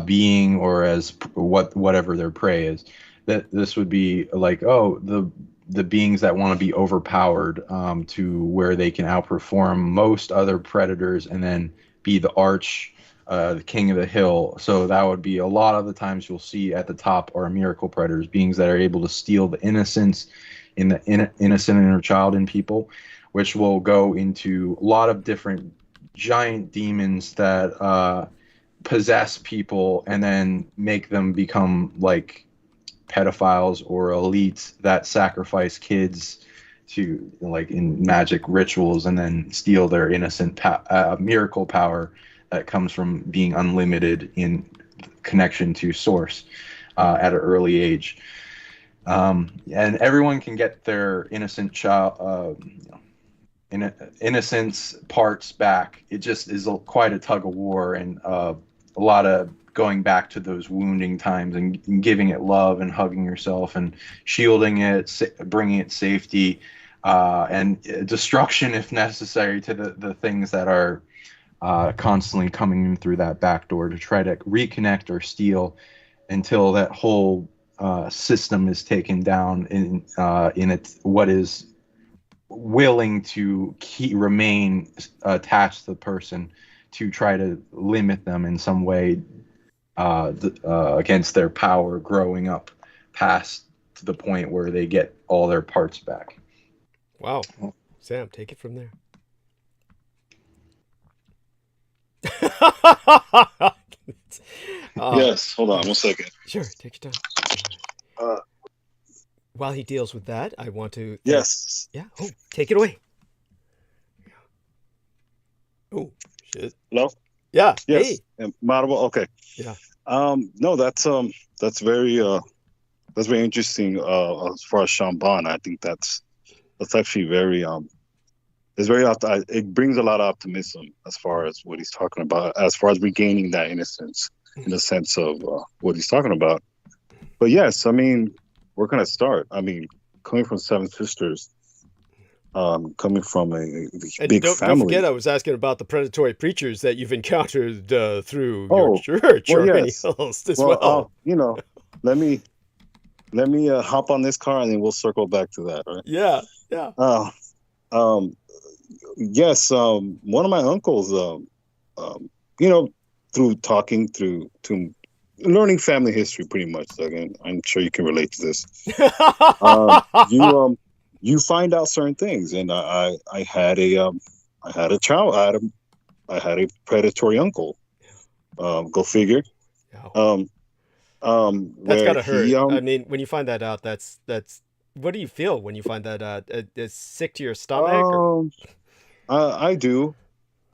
being, or as whatever their prey is. That this would be like, the beings that want to be overpowered to where they can outperform most other predators, and then be the arch the king of the hill. So that would be a lot of the times you'll see at the top are miracle predators, beings that are able to steal the innocence in the innocent inner child in people, which will go into a lot of different giant demons that possess people and then make them become like pedophiles or elites that sacrifice kids to like in magic rituals and then steal their innocent miracle power that comes from being unlimited in connection to source at an early age. And everyone can get their innocent child innocence parts back. It just is quite a tug of war and a lot of going back to those wounding times and giving it love and hugging yourself and shielding it, bringing it safety, and destruction if necessary to the things that are constantly coming in through that back door to try to reconnect or steal until that whole system is taken down in what is willing to remain attached to the person to try to limit them in some way against their power growing up past to the point where they get all their parts back. Wow. Sam, take it from there. Yes, hold on 1 second. Sure, take your time. While he deals with that, I want to... Yes. Yeah, oh, take it away. Oh, shit. Hello? Yeah. Yes. Hey. Am I audible? Okay. Yeah. No, that's very interesting as far as Sean Bond. I think that's actually very it's very it brings a lot of optimism as far as what he's talking about, as far as regaining that innocence in the sense of what he's talking about. But yes, I mean, where can I start? I mean, coming from Seven Sisters, coming from a big family. Don't forget, I was asking about the predatory preachers that you've encountered through your church or yes. anything else as well. Let me hop on this car and then we'll circle back to that. Right? Yeah. Yes. One of my uncles, through talking to learning family history, pretty much. Again, I'm sure you can relate to this. You find out certain things, and I had a predatory uncle. Go figure. That's gotta hurt. I mean, when you find that out, that's what do you feel when you find that out? It's sick to your stomach? I do,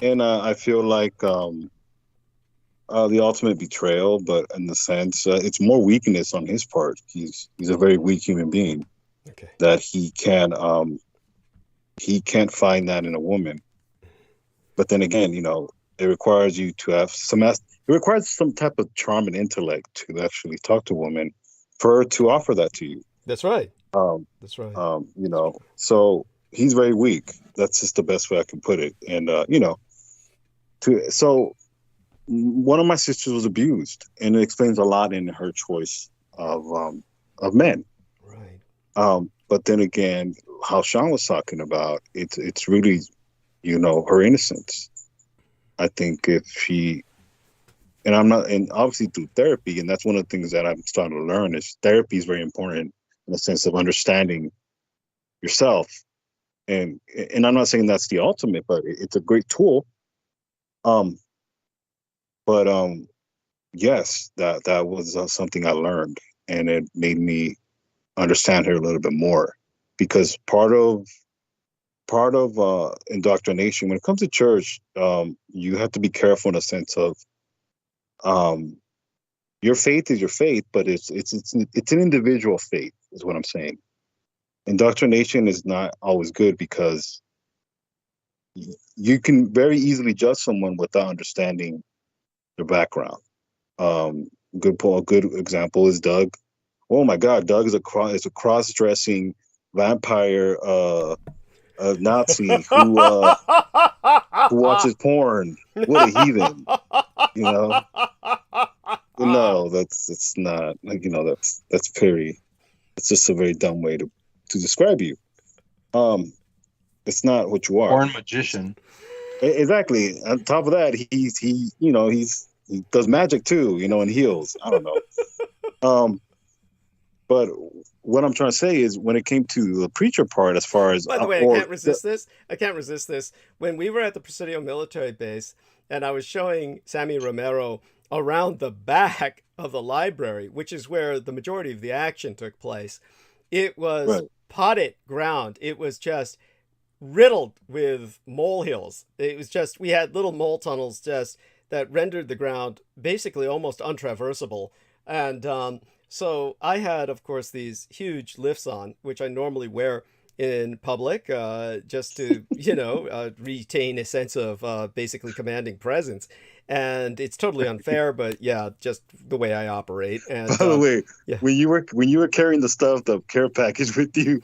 and I feel like the ultimate betrayal, but in the sense it's more weakness on his part. He's a very weak human being. Okay. That he can't find that in a woman. But then again, it requires you to have it requires some type of charm and intellect to actually talk to a woman for her to offer that to you. That's right. That's right. So he's very weak. That's just the best way I can put it. And so one of my sisters was abused, and it explains a lot in her choice of men. But then again, how Sean was talking about, it's really, her innocence. I think if she, and obviously through therapy, and that's one of the things that I'm starting to learn is therapy is very important in the sense of understanding yourself. And I'm not saying that's the ultimate, but it's a great tool. Yes, that was something I learned, and it made me understand her a little bit more, because part of indoctrination when it comes to church, you have to be careful in a sense of your faith is your faith, but it's an individual faith is what I'm saying. Indoctrination is not always good because you can very easily judge someone without understanding their background. A good example is Doug. Oh my God, Doug is a cross-dressing vampire Nazi who watches porn. What a heathen, No, it's not that's very. It's just a very dumb way to describe you. It's not what you are. Porn magician. Exactly. On top of that, he does magic too, and heals. I don't know. But what I'm trying to say is, when it came to the preacher part, as far as By the way, I can't resist this. I can't resist this. When we were at the Presidio military base, and I was showing Sammy Romero around the back of the library, which is where the majority of the action took place, it was potted ground. It was just riddled with molehills. It was just, we had little mole tunnels just that rendered the ground basically almost untraversable. And so I had, of course, these huge lifts on, which I normally wear in public, just to, retain a sense of basically commanding presence. And it's totally unfair, but yeah, just the way I operate. And by the way, when you were carrying the care package with you,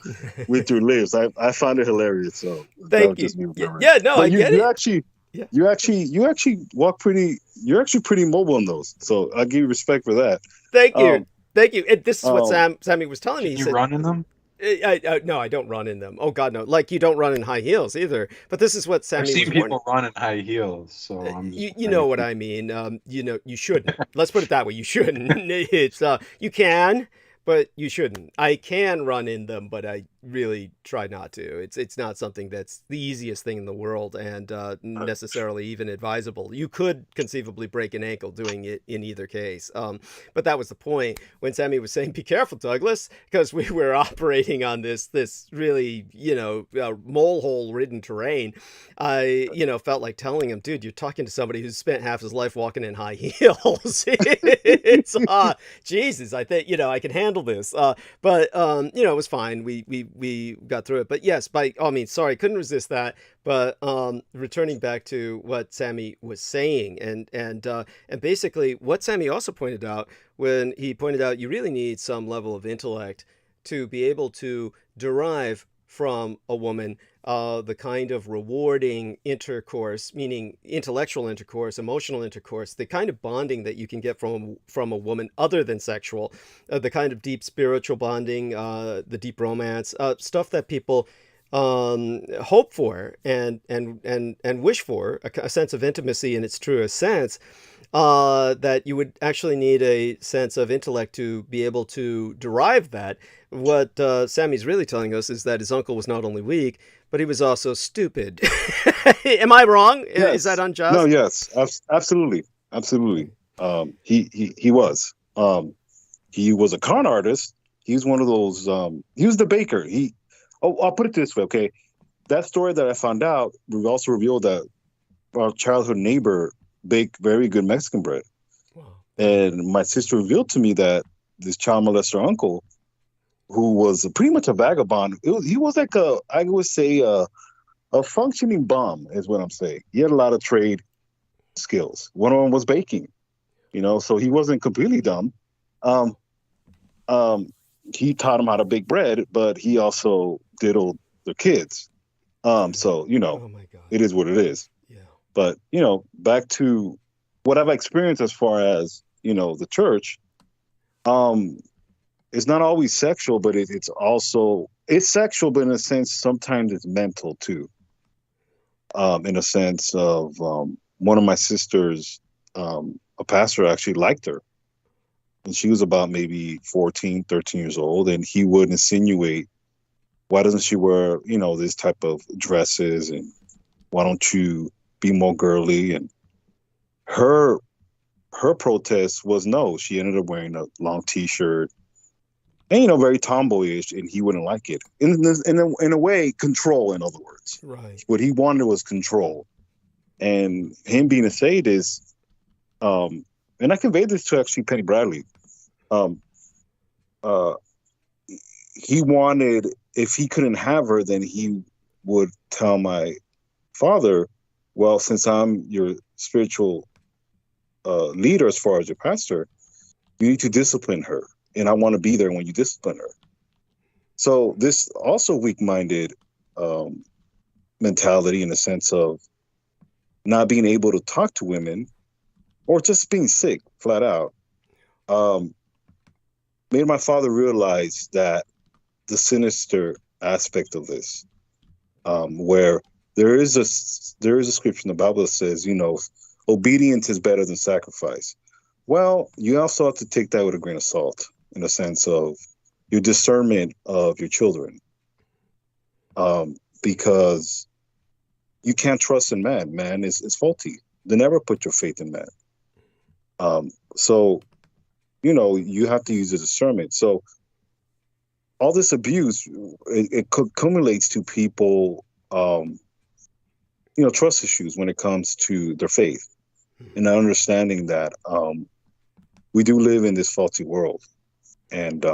with your lifts, I found it hilarious. So thank you. Yeah, no, I get it. You actually walk pretty. You're actually pretty mobile in those. So I give you respect for that. Thank you. Thank you. And this is what Sammy was telling me. He said, run in them? No, I don't run in them. Oh God, no! Like, you don't run in high heels either. But this is what Sammy. I've seen people run in high heels, so you know what I mean. You shouldn't. Let's put it that way. You shouldn't. It's you can, but you shouldn't. I can run in them, but I really try not to. It's not something that's the easiest thing in the world, and necessarily even advisable. You could conceivably break an ankle doing it in either case. But that was the point when Sammy was saying, "Be careful, Douglas," because we were operating on this really molehole ridden terrain. I felt like telling him, "Dude, you're talking to somebody who's spent half his life walking in high heels." It's Jesus, I think I can handle this. But it was fine. We got through it. But yes, by all means, sorry, couldn't resist that. But returning back to what Sammy was saying, and basically what Sammy also pointed out, when he pointed out you really need some level of intellect to be able to derive from a woman the kind of rewarding intercourse, meaning intellectual intercourse, emotional intercourse, the kind of bonding that you can get from a woman other than sexual, the kind of deep spiritual bonding, the deep romance, stuff that people hope for and wish for, a sense of intimacy in its truest sense. That you would actually need a sense of intellect to be able to derive that. What Sammy's really telling us is that his uncle was not only weak, but he was also stupid. Am I wrong? Yes. Is that unjust? No, yes, absolutely. He was. He was a con artist. He was one of those. He was the baker. I'll put it this way, okay? That story that I found out, we also revealed that our childhood neighbor baked very good Mexican bread. Wow. And my sister revealed to me that this child molester uncle, who was pretty much a vagabond, he was like I would say a functioning bum, is what I'm saying. He had a lot of trade skills. One of them was baking, so he wasn't completely dumb. He taught him how to bake bread, but he also diddled the kids. So oh my God. It is what it is. But, back to what I've experienced as far as, the church, it's not always sexual, but it's sexual, but in a sense, sometimes it's mental too. In a sense of one of my sisters, a pastor actually liked her. And she was about maybe 14, 13 years old. And he would insinuate, why doesn't she wear, this type of dresses? And why don't you be more girly? And her protest was no. She ended up wearing a long T-shirt and very tomboyish, and he wouldn't like it. In a way, control. In other words, right? What he wanted was control, and him being a sadist. And I conveyed this to actually Penny Bradley. He wanted, if he couldn't have her, then he would tell my father, well, since I'm your spiritual leader as far as your pastor, you need to discipline her. And I want to be there when you discipline her. So this also weak-minded mentality, in the sense of not being able to talk to women, or just being sick, flat out, made my father realize that the sinister aspect of this, where there is a scripture in the Bible that says, obedience is better than sacrifice. Well, you also have to take that with a grain of salt in the sense of your discernment of your children, because you can't trust in man. Man is faulty. They never put your faith in man. So, you have to use the discernment. So all this abuse, it accumulates to people, trust issues when it comes to their faith, and understanding that we do live in this faulty world, and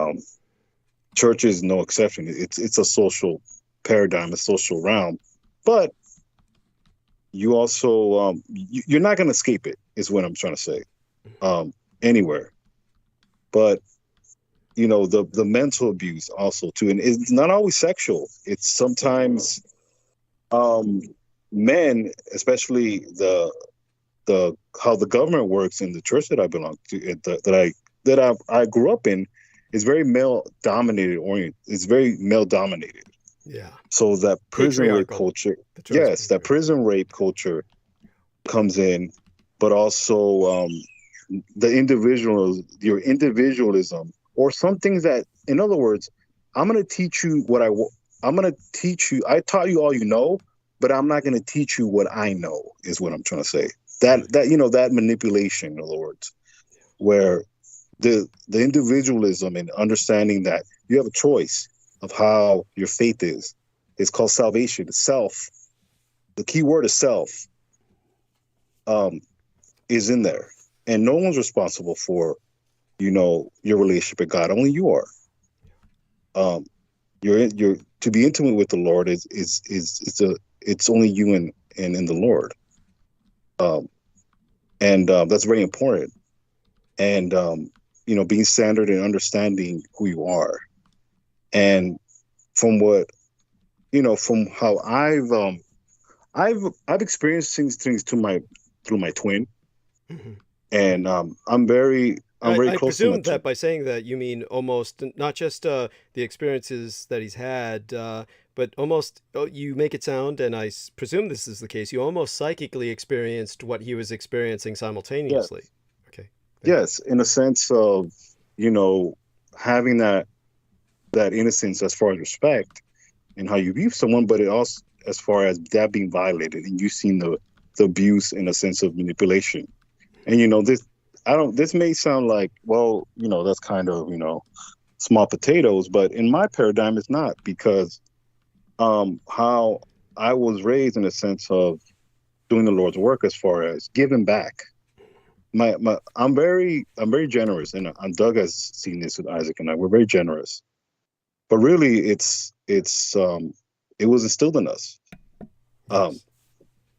church is no exception. It's a social paradigm, a social realm, but you also you're not going to escape it, is what I'm trying to say, anywhere. But the mental abuse also too, and it's not always sexual. It's sometimes men, especially the how the government works in the church that I belong to, that I grew up in, is very male dominated oriented. It's very male dominated. Yeah. So that prison rape culture, yes, that prison rape culture comes in, but also your individualism, or some things that, in other words, I'm going to teach you I'm going to teach you. I taught you all you know, but I'm not going to teach you what I know, is what I'm trying to say. That manipulation, in other words, where the individualism and understanding that you have a choice of how your faith is. It's called salvation. Self. The key word is self. Is in there, and no one's responsible for, your relationship with God. Only you are. You're to be intimate with the Lord it's only you and the Lord. That's very important. And being centered and understanding who you are. And from what, from how I've experienced things through my twin. Mm-hmm. And I'm very close presume to that by saying that you mean almost not just the experiences that he's had, but almost, you make it sound, and I presume this is the case, you almost psychically experienced what he was experiencing simultaneously. Yes. Okay. Yes, in a sense of, having that innocence as far as respect and how you view someone, but it also as far as that being violated, and you've seen the abuse in a sense of manipulation. And this may sound like, well, that's kind of, small potatoes, but in my paradigm it's not, because how I was raised in a sense of doing the Lord's work as far as giving back. I'm very generous, and Doug has seen this with Isaac and I. We're very generous, but really it was instilled in us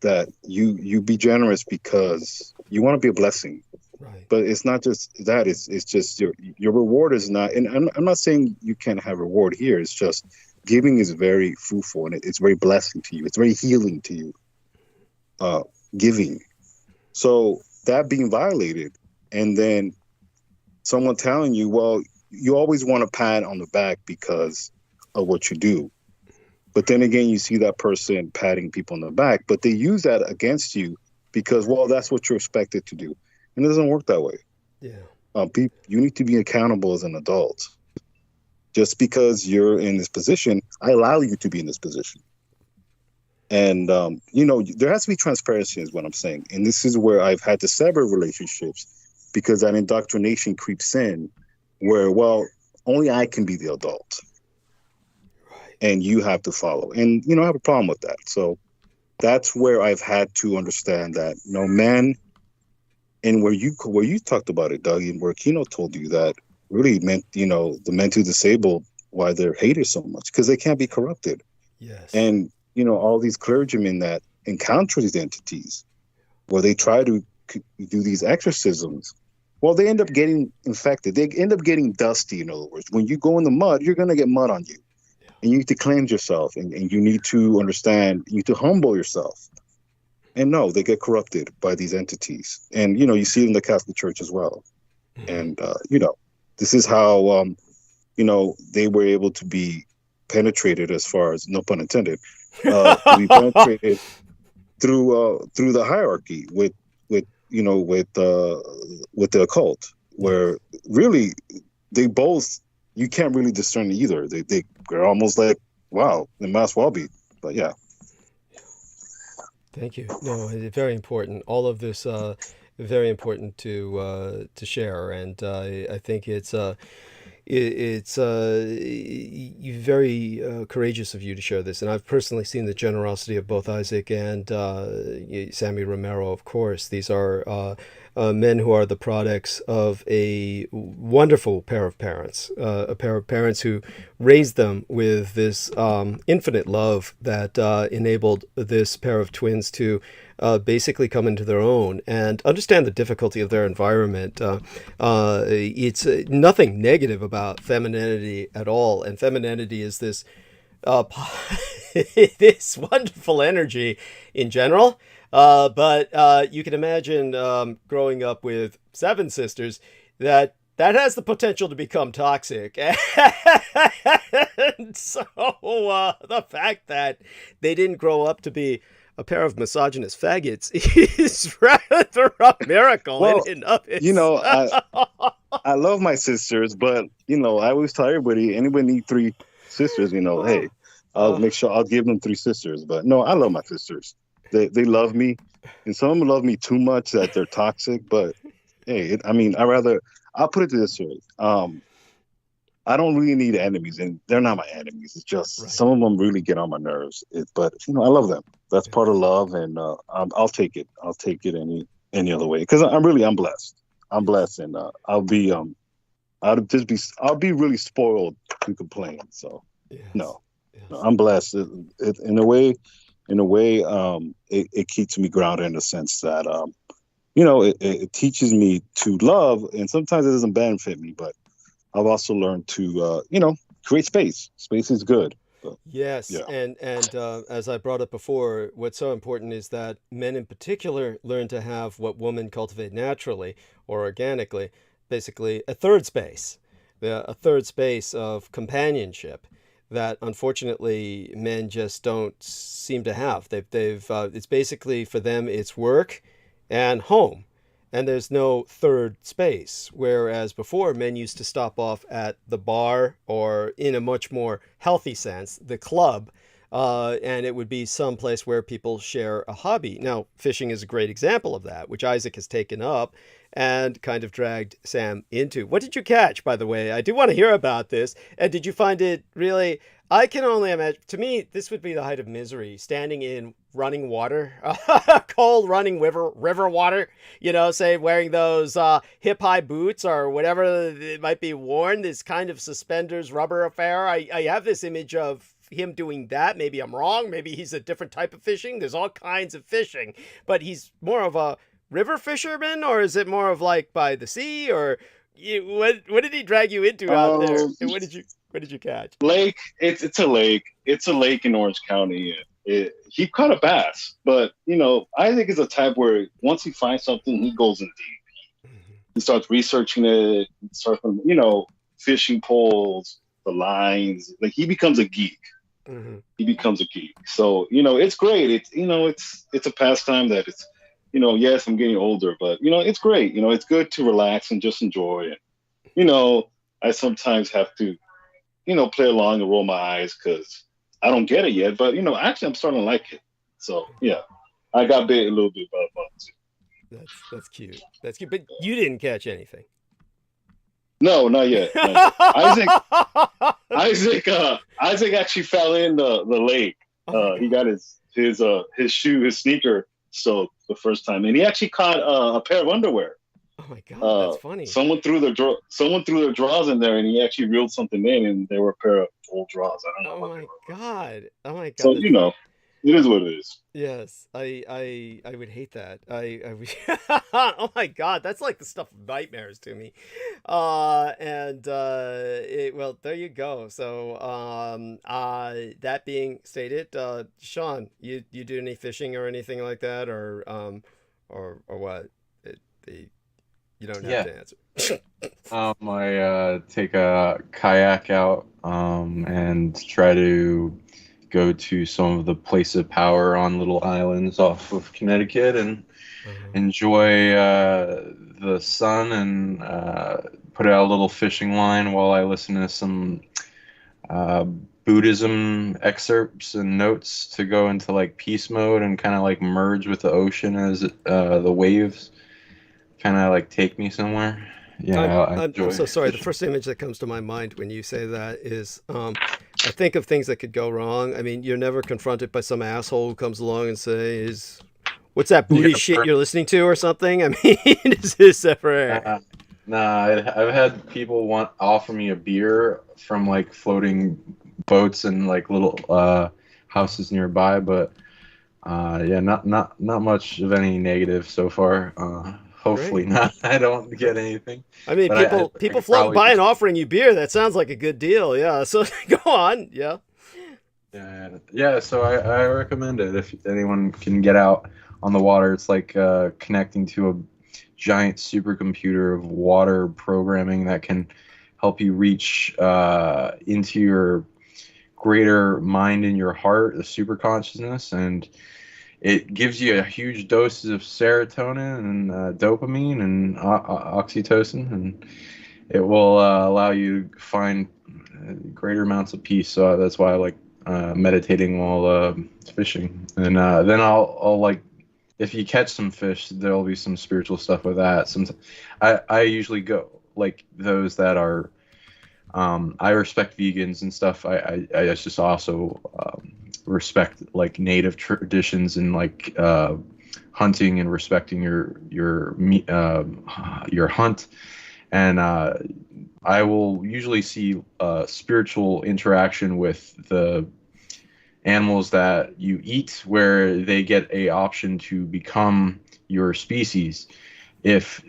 that you be generous because you want to be a blessing. Right. But it's not just that. It's just your reward is not. And I'm not saying you can't have reward here. It's just giving is very fruitful, and it's very blessing to you. It's very healing to you. Giving. So that being violated, and then someone telling you, well, you always want a pat on the back because of what you do. But then again, you see that person patting people on the back, but they use that against you because, well, that's what you're expected to do. And it doesn't work that way. Yeah. You need to be accountable as an adult. Just because you're in this position, I allow you to be in this position. And, there has to be transparency is what I'm saying. And this is where I've had to sever relationships because that indoctrination creeps in where, well, only I can be the adult. Right. And you have to follow. And, I have a problem with that. So that's where I've had to understand that, men, and where you talked about it, Doug, and where Kino told you that really meant, the mentally disabled, why they're hated so much, because they can't be corrupted. Yes. And, all these clergymen that encounter these entities where they try to do these exorcisms, well, they end up getting infected. They end up getting dusty, in other words. When you go in the mud, you're going to get mud on you. Yeah. And you need to cleanse yourself, and you need to understand, you need to humble yourself. And no, they get corrupted by these entities. And, you see it in the Catholic Church as well. Mm-hmm. And, this is how, they were able to be penetrated as far as, no pun intended, We penetrated through the hierarchy with with the occult, where really they both, you can't really discern either. They're almost like, wow, it might as well be. But yeah. Thank you. No, it's very important. All of this, very important to share, and I think it's very courageous of you to share this. And I've personally seen the generosity of both Isaac and Sammy Romero. Of course, these are men who are the products of a wonderful pair of parents, a pair of parents who raised them with this infinite love that enabled this pair of twins to basically come into their own and understand the difficulty of their environment. It's nothing negative about femininity at all, and femininity is this this wonderful energy in general. But you can imagine growing up with 7 sisters that has the potential to become toxic. And so the fact that they didn't grow up to be a pair of misogynist faggots is rather a miracle in and of itself. I love my sisters, but I always tell everybody, anybody need 3 sisters, hey, I'll make sure I'll give them 3 sisters. But no, I love my sisters. They love me, and some of them love me too much that they're toxic. But hey, I'll put it this way: I don't really need enemies, and they're not my enemies. It's just some of them really get on my nerves. But I love them. That's part of love, and I'll take it. I'll take it any other way, because I'm blessed. I'm blessed, and I'll be really spoiled to complain. So no, I'm blessed. In a way, it keeps me grounded in the sense that it teaches me to love, and sometimes it doesn't benefit me, but I've also learned to create space. Space is good. Yes, yeah. And as I brought up before, what's so important is that men in particular learn to have what women cultivate naturally or organically, basically a third space, a third space of companionship that unfortunately men just don't seem to have. They've it's basically for them it's work and home. And there's no third space. Whereas before, men used to stop off at the bar, or in a much more healthy sense, the club, and it would be some place where people share a hobby. Now, fishing is a great example of that, which Isaac has taken up and kind of dragged Sam into. What did you catch, by the way? I do want to hear about this. And did you find it really... I can only imagine, to me, this would be the height of misery, standing in running water, cold running river water, say wearing those hip-high boots or whatever it might be worn, this kind of suspenders rubber affair. I have this image of him doing that. Maybe I'm wrong. Maybe he's a different type of fishing. There's all kinds of fishing, but he's more of a river fisherman, or is it more of like by the sea, or what did he drag you into out there? And what did you catch? Lake. It's a lake. It's a lake in Orange County. He caught a bass, but Isaac is a type where once he finds something, he goes in deep. Mm-hmm. He starts researching it. He starts from fishing poles, the lines. Like, he becomes a geek. Mm-hmm. He becomes a geek. So it's great. It's a pastime that it's yes, I'm getting older, but it's great. It's good to relax and just enjoy it. I sometimes have to play along and roll my eyes because I don't get it yet, but actually I'm starting to like it. So yeah, I got bit a little bit by a bug too. That's cute. That's cute. But you didn't catch anything. No, not yet. Isaac actually fell in the lake. He got his sneaker soaked the first time, and he actually caught a pair of underwear. Oh my god, that's funny. Someone threw their drawers in there, and he actually reeled something in, and they were a pair of old drawers. I don't know. Oh my god. So it is what it is. Yes, I would hate that. Oh my god, that's like the stuff of nightmares to me. Well, there you go. So that being stated, Sean, you do any fishing or anything like that, or what? You don't have to answer. I take a kayak out and try to go to some of the place of power on little islands off of Connecticut and enjoy the sun and put out a little fishing line while I listen to some Buddhism excerpts and notes to go into like peace mode and kind of like merge with the ocean as the waves kind of like take me somewhere. Yeah, I'm so sorry. The first image that comes to my mind when you say that is, I think of things that could go wrong. I mean, you're never confronted by some asshole who comes along and says, "What's that booty shit you're listening to?" or something. I mean, is this ever? I've had people offer me a beer from like floating boats and like little houses nearby, but yeah, not much of any negative so far. Hopefully Great. not. I don't get anything. I mean, people floating by and offering you beer. That sounds like a good deal. Yeah. So go on. Yeah. Yeah. So I recommend it if anyone can get out on the water. It's like connecting to a giant supercomputer of water programming that can help you reach into your greater mind in your heart, the super consciousness, and it gives you a huge doses of serotonin and dopamine and oxytocin, and it will allow you to find greater amounts of peace. So that's why I like meditating while fishing. And then I'll like, if you catch some fish, there'll be some spiritual stuff with that. I usually go like those that are. I respect vegans and stuff. I just also respect like native traditions and like hunting and respecting your hunt. And I will usually see spiritual interaction with the animals that you eat, where they get a option to become your species if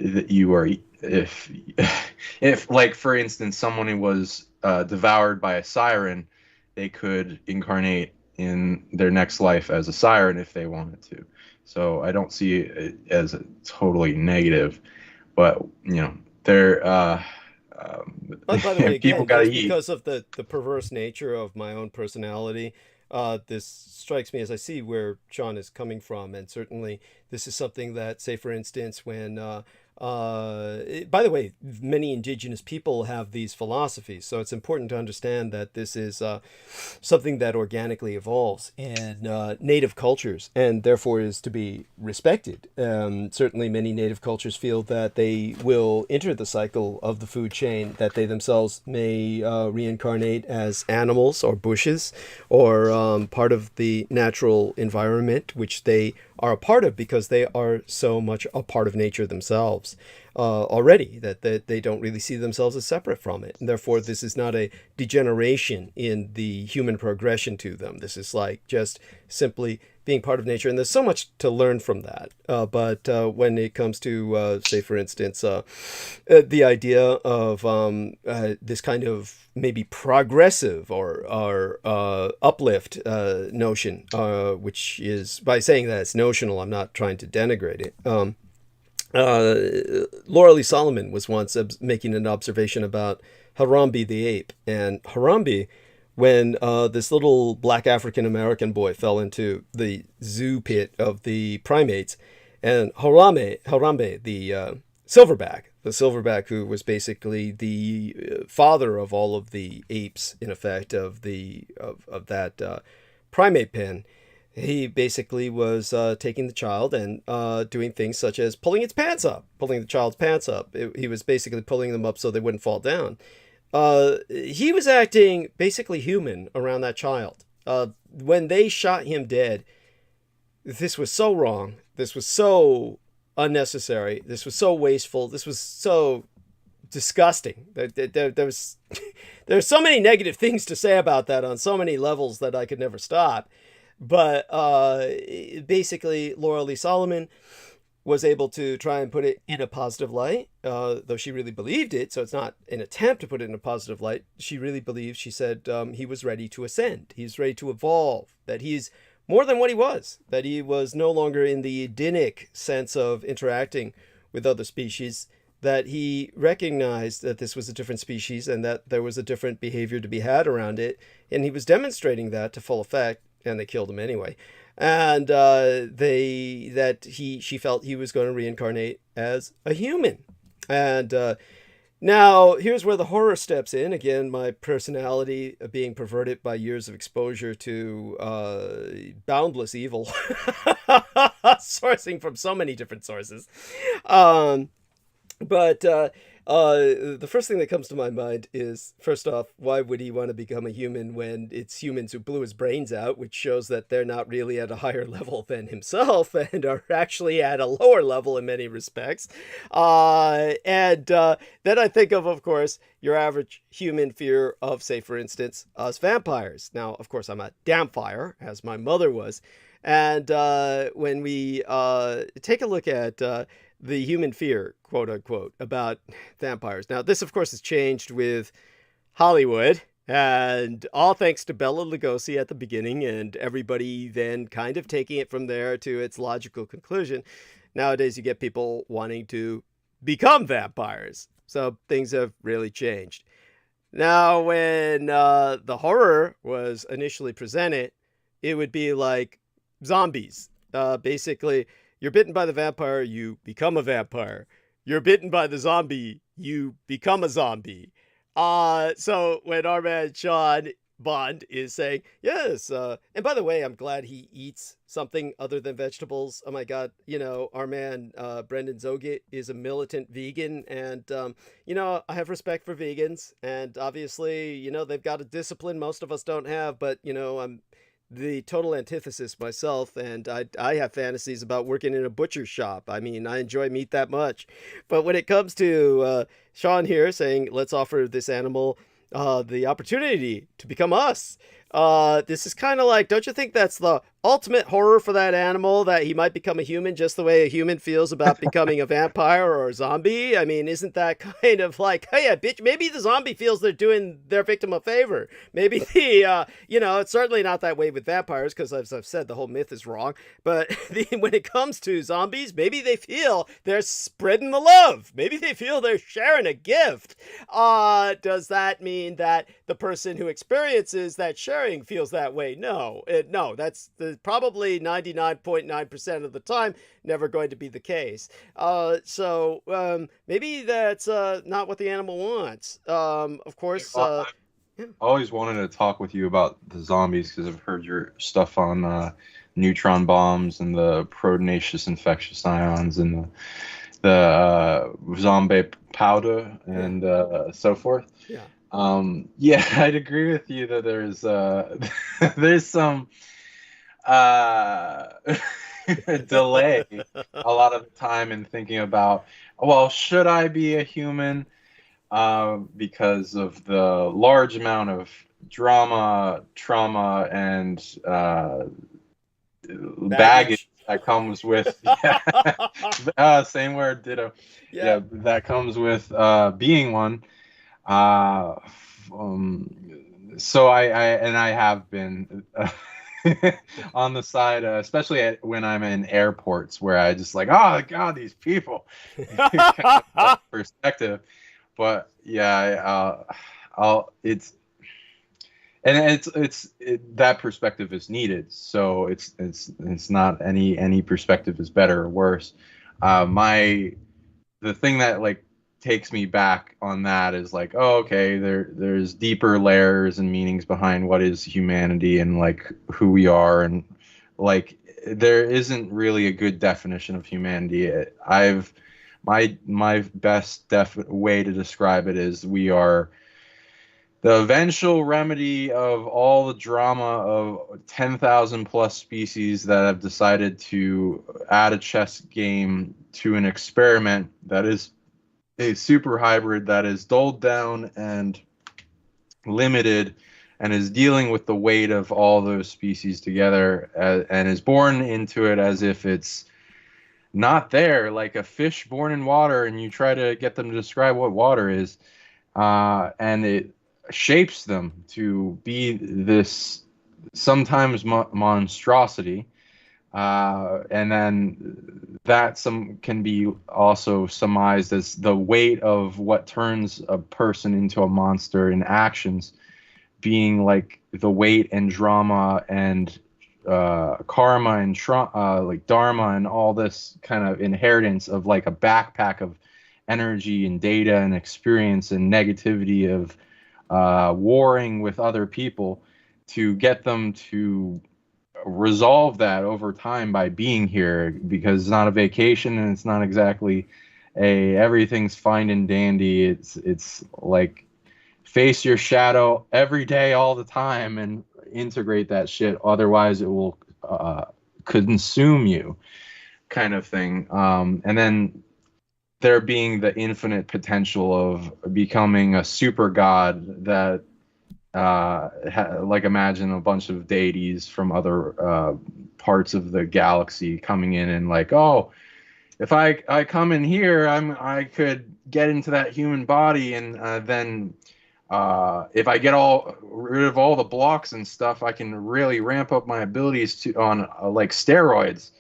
like, for instance, someone who was devoured by a siren, they could incarnate in their next life as a siren if they wanted to. So I don't see it as totally negative, but they're by the way, people got to eat because of the perverse nature of my own personality. This strikes me as I see where Sean is coming from, and certainly this is something that, say, for instance, when by the way, many indigenous people have these philosophies, so it's important to understand that this is something that organically evolves in native cultures and therefore is to be respected. Certainly many native cultures feel that they will enter the cycle of the food chain, that they themselves may reincarnate as animals or bushes or part of the natural environment, which they are a part of because they are so much a part of nature themselves already, that they don't really see themselves as separate from it. And therefore, this is not a degeneration in the human progression to them. This is like just simply being part of nature. And there's so much to learn from that. But when it comes to, say, for instance, the idea of this kind of maybe progressive or uplift notion, which is, by saying that it's notional, I'm not trying to denigrate it. Laura Lee Solomon was once making an observation about Harambe the ape. And Harambe, when this little black African-American boy fell into the zoo pit of the primates, and Harambe, the silverback who was basically the father of all of the apes, in effect, of that primate pen, he basically was taking the child and doing things such as pulling the child's pants up. He was basically pulling them up so they wouldn't fall down. He was acting basically human around that child. When they shot him dead, this was so wrong. This was so unnecessary. This was so wasteful. This was so disgusting. There's so many negative things to say about that on so many levels that I could never stop. But basically, Laura Lee Solomon was able to try and put it in a positive light, though she really believed it. So it's not an attempt to put it in a positive light. She really believed, she said, he was ready to ascend. He's ready to evolve, that he's more than what he was, that he was no longer in the Edenic sense of interacting with other species, that he recognized that this was a different species and that there was a different behavior to be had around it. And he was demonstrating that to full effect, and they killed him anyway. And she felt he was going to reincarnate as a human. And now here's where the horror steps in. Again, my personality being perverted by years of exposure to boundless evil, sourcing from so many different sources. But the first thing that comes to my mind is, first off, why would he want to become a human when it's humans who blew his brains out, which shows that they're not really at a higher level than himself and are actually at a lower level in many respects. And then I think of course, your average human fear of, say, for instance, us vampires. Now, of course, I'm a dampfire, as my mother was. And when we take a look at the human fear, quote unquote, about vampires. Now, this, of course, has changed with Hollywood, and all thanks to Bela Lugosi at the beginning, and everybody then kind of taking it from there to its logical conclusion. Nowadays, you get people wanting to become vampires. So things have really changed. Now, when the horror was initially presented, it would be like zombies. Basically, you're bitten by the vampire, you become a vampire. You're bitten by the zombie, you become a zombie. So when our man Sean Bond is saying, yes, and by the way, I'm glad he eats something other than vegetables. Oh my God, our man Brendan Zoget is a militant vegan, and I have respect for vegans, and obviously, they've got a discipline most of us don't have, but I'm the total antithesis myself, and I have fantasies about working in a butcher shop. I mean, I enjoy meat that much. But when it comes to Sean here saying, let's offer this animal the opportunity to become us, this is kind of like, don't you think that's the ultimate horror for that animal, that he might become a human just the way a human feels about becoming a vampire or a zombie? I mean, isn't that kind of like, hey, bitch, maybe the zombie feels they're doing their victim a favor. Maybe it's certainly not that way with vampires, because as I've said, the whole myth is wrong. But when it comes to zombies, maybe they feel they're spreading the love. Maybe they feel they're sharing a gift. Does that mean that the person who experiences that sharing feels that way? No, that's probably 99.9% of the time never going to be the case. So maybe that's not what the animal wants. Of course. I always wanted to talk with you about the zombies, because I've heard your stuff on neutron bombs and the proteinaceous infectious ions and the zombie powder and so forth. Yeah. I'd agree with you that there's some delay a lot of the time in thinking about, well, should I be a human? Because of the large amount of drama, trauma, and baggage that comes with same word, ditto. Yeah, that comes with being one. So I have been on the side, especially when I'm in airports, where I just like, oh God, these people. Perspective, but it's that perspective is needed. So it's not any perspective is better or worse. The thing that like takes me back on that is like, oh, okay, there's deeper layers and meanings behind what is humanity and like who we are, and like there isn't really a good definition of humanity. My best way to describe it is we are the eventual remedy of all the drama of 10,000 plus species that have decided to add a chess game to an experiment that is a super hybrid that is dulled down and limited and is dealing with the weight of all those species together, and is born into it as if it's not there, like a fish born in water, and you try to get them to describe what water is, and it shapes them to be this sometimes monstrosity, and then that some can be also surmised as the weight of what turns a person into a monster in actions being like the weight and drama and karma and like dharma and all this kind of inheritance of like a backpack of energy and data and experience and negativity of warring with other people to get them to resolve that over time by being here, because it's not a vacation and it's not exactly everything's fine and dandy. It's like face your shadow every day all the time and integrate that shit, otherwise it will consume you, kind of thing. And then there being the infinite potential of becoming a super god that like imagine a bunch of deities from other parts of the galaxy coming in and like, oh, if I come in here, I could get into that human body, and then if I get rid of all the blocks and stuff, I can really ramp up my abilities on like steroids,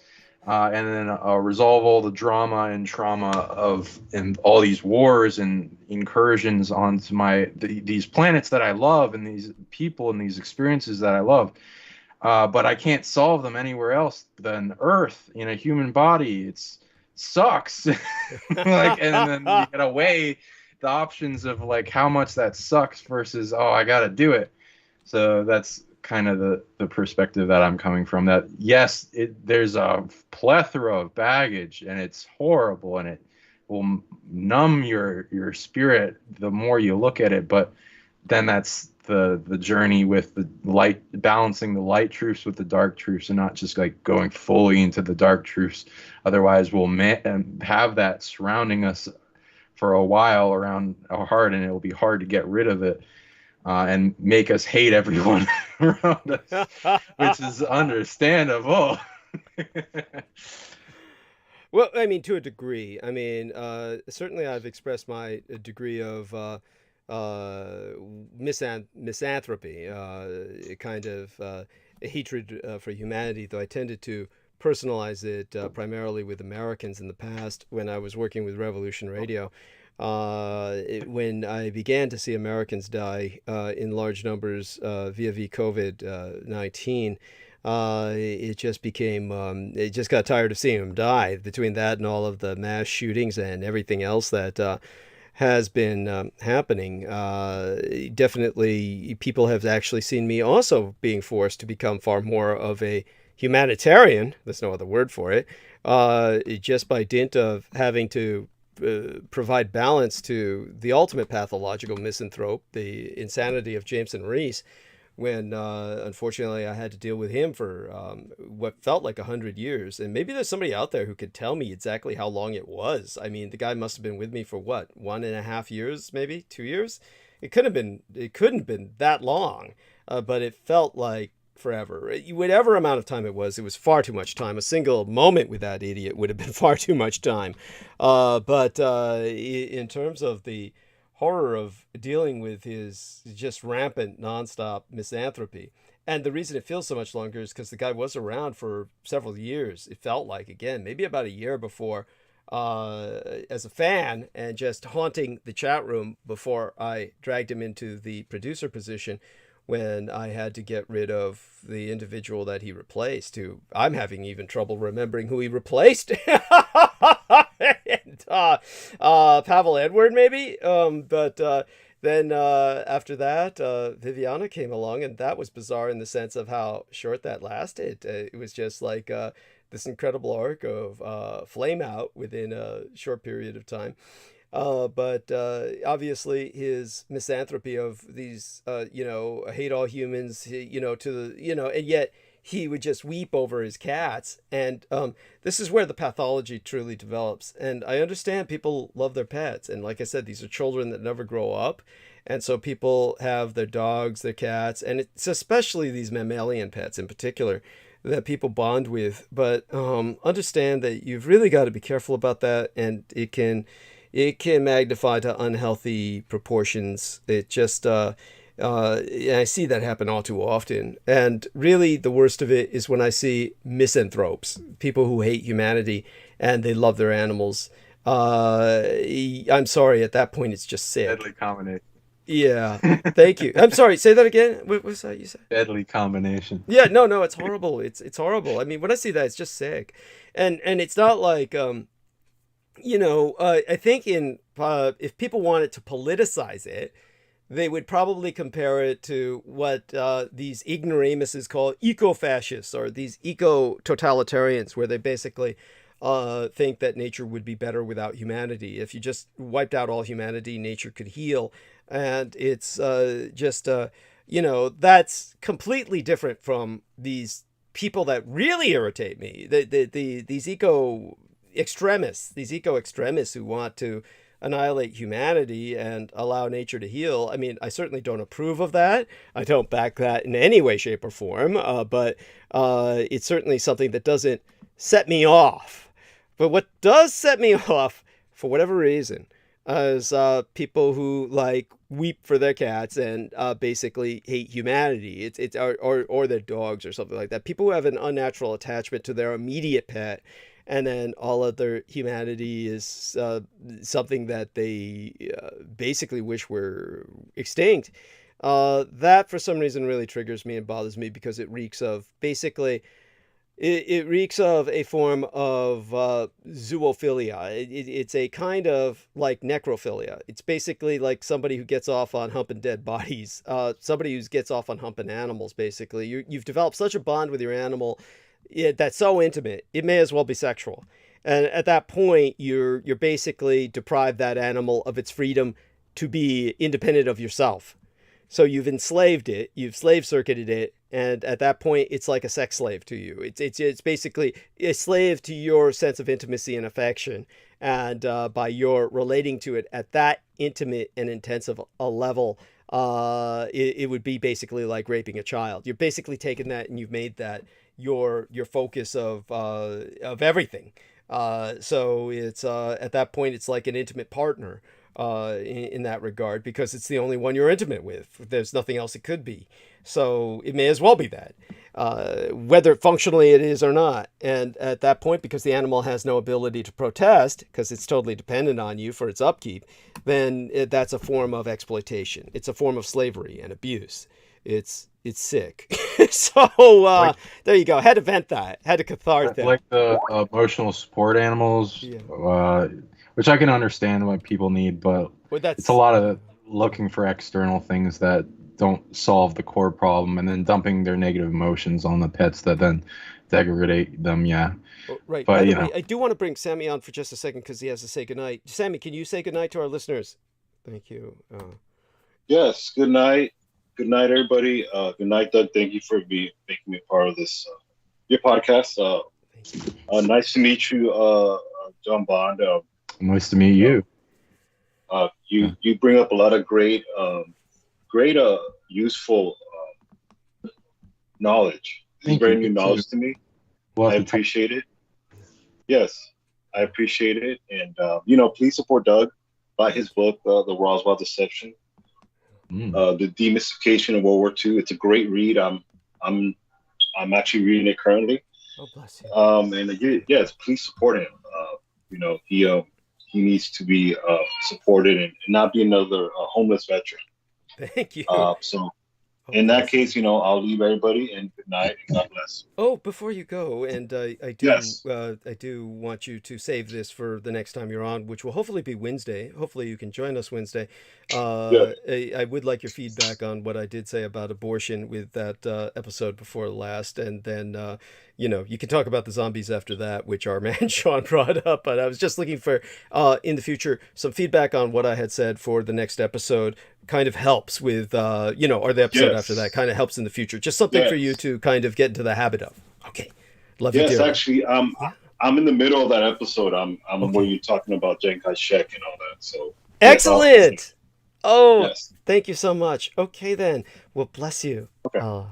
and then resolve all the drama and trauma and all these wars and incursions onto these planets that I love and these people and these experiences that I love. But I can't solve them anywhere else than Earth in a human body. It sucks. Like, and then you gotta weigh the options of like how much that sucks versus, oh, I gotta do it. So that's kind of the perspective that I'm coming from, that yes, there's a plethora of baggage and it's horrible and it will numb your spirit the more you look at it, but then that's the journey with the light, balancing the light truths with the dark truths and not just like going fully into the dark truths. Otherwise we'll have that surrounding us for a while around our heart, and it will be hard to get rid of it. And make us hate everyone around us, which is understandable. Well, I mean, to a degree. I mean, certainly I've expressed my degree of misanthropy, a kind of a hatred for humanity, though I tended to personalize it primarily with Americans in the past when I was working with Revolution Radio. When I began to see Americans die in large numbers via COVID-19, it just became, it just got tired of seeing them die. Between that and all of the mass shootings and everything else that has been happening, definitely people have actually seen me also being forced to become far more of a humanitarian, there's no other word for it, just by dint of having to provide balance to the ultimate pathological misanthrope, the insanity of Jameson Reese, when unfortunately I had to deal with him for what felt like 100 years. And maybe there's somebody out there who could tell me exactly how long it was. I mean, the guy must have been with me for what, 1.5 years, maybe 2 years? It couldn't have been that long, but it felt like forever. Whatever amount of time it was far too much time. A single moment with that idiot would have been far too much time. But in terms of the horror of dealing with his just rampant nonstop misanthropy, and the reason it feels so much longer is because the guy was around for several years. It felt like, again, maybe about a year before, as a fan and just haunting the chat room before I dragged him into the producer position, when I had to get rid of the individual that he replaced, who I'm having even trouble remembering who he replaced. And, Pavel Edward, maybe? Then after that, Viviana came along, and that was bizarre in the sense of how short that lasted. It was just like this incredible arc of flame out within a short period of time. But obviously his misanthropy of these, hate all humans, and yet he would just weep over his cats. And this is where the pathology truly develops. And I understand people love their pets. And like I said, these are children that never grow up. And so people have their dogs, their cats, and it's especially these mammalian pets in particular that people bond with. But understand that you've really got to be careful about that. And it can magnify to unhealthy proportions. It just, And I see that happen all too often. And really, the worst of it is when I see misanthropes, people who hate humanity and they love their animals. I'm sorry, at that point, it's just sick. Deadly combination. Yeah, thank you. I'm sorry, say that again. What was that you said? Deadly combination. Yeah, no, it's horrible. It's horrible. I mean, when I see that, it's just sick. And it's not like, I think if people wanted to politicize it, they would probably compare it to what these ignoramuses call eco-fascists, or these eco-totalitarians, where they basically think that nature would be better without humanity. If you just wiped out all humanity, nature could heal. And it's that's completely different from these people that really irritate me. These eco extremists who want to annihilate humanity and allow nature to heal. I mean, I certainly don't approve of that. I don't back that in any way, shape, or form. But it's certainly something that doesn't set me off. But what does set me off, for whatever reason, is people who weep for their cats and basically hate humanity. It's or their dogs or something like that. People who have an unnatural attachment to their immediate pet, and then all other humanity is something that they basically wish were extinct. That for some reason really triggers me and bothers me, because it reeks of basically. It reeks of a form of zoophilia. It's a kind of like necrophilia. It's basically like somebody who gets off on humping dead bodies. Somebody who gets off on humping animals, basically. You've developed such a bond with your animal that's so intimate, it may as well be sexual. And at that point, you're basically deprived that animal of its freedom to be independent of yourself. So you've enslaved it, you've slave circuited it, and at that point, it's like a sex slave to you. It's basically a slave to your sense of intimacy and affection, and by your relating to it at that intimate and intensive a level, it would be basically like raping a child. You're basically taking that and you've made that your focus of everything. So it's at that point, it's like an intimate partner. In that regard, because it's the only one you're intimate with. There's nothing else it could be. So it may as well be that, whether functionally it is or not. And at that point, because the animal has no ability to protest, because it's totally dependent on you for its upkeep, then that's a form of exploitation. It's a form of slavery and abuse. It's sick. So there you go. Had to vent that. Had to cathartic that. Like the emotional support animals. Yeah. Which I can understand what people need, but it's a lot of looking for external things that don't solve the core problem, and then dumping their negative emotions on the pets that then degrade them. Yeah. Right. But I do want to bring Sammy on for just a second, because he has to say goodnight. Sammy, can you say goodnight to our listeners? Thank you. Yes. Good night. Good night, everybody. Good night, Doug. Thank you for making me a part of this your podcast. Nice to meet you, John Bond. Nice to meet you. You bring up a lot of great useful knowledge. It's very new knowledge to me. I appreciate it. Yes, I appreciate it. And please support Doug. Buy his book, The Roswell Deception, The Demystification of World War II. It's a great read. I'm actually reading it currently. Oh, bless you. And yes, please support him. He needs to be supported and not be another homeless veteran. Thank you. So in that case, I'll leave everybody, and good night and God bless. Oh, before you go, and I do want you to save this for the next time you're on, which will hopefully be Wednesday. Hopefully you can join us Wednesday. I would like your feedback on what I did say about abortion with that episode before last, and then you can talk about the zombies after that, which our man Sean brought up. But I was just looking for in the future some feedback on what I had said for the next episode. Kind of helps with or the episode after that kind of helps in the future. Just something for you to kind of get into the habit of. Okay, love you. Yes, actually, I'm in the middle of that episode. I'm where you're talking about Chiang Kai-shek and all that. So excellent. Thank you so much. Okay, then. Well, bless you. Okay.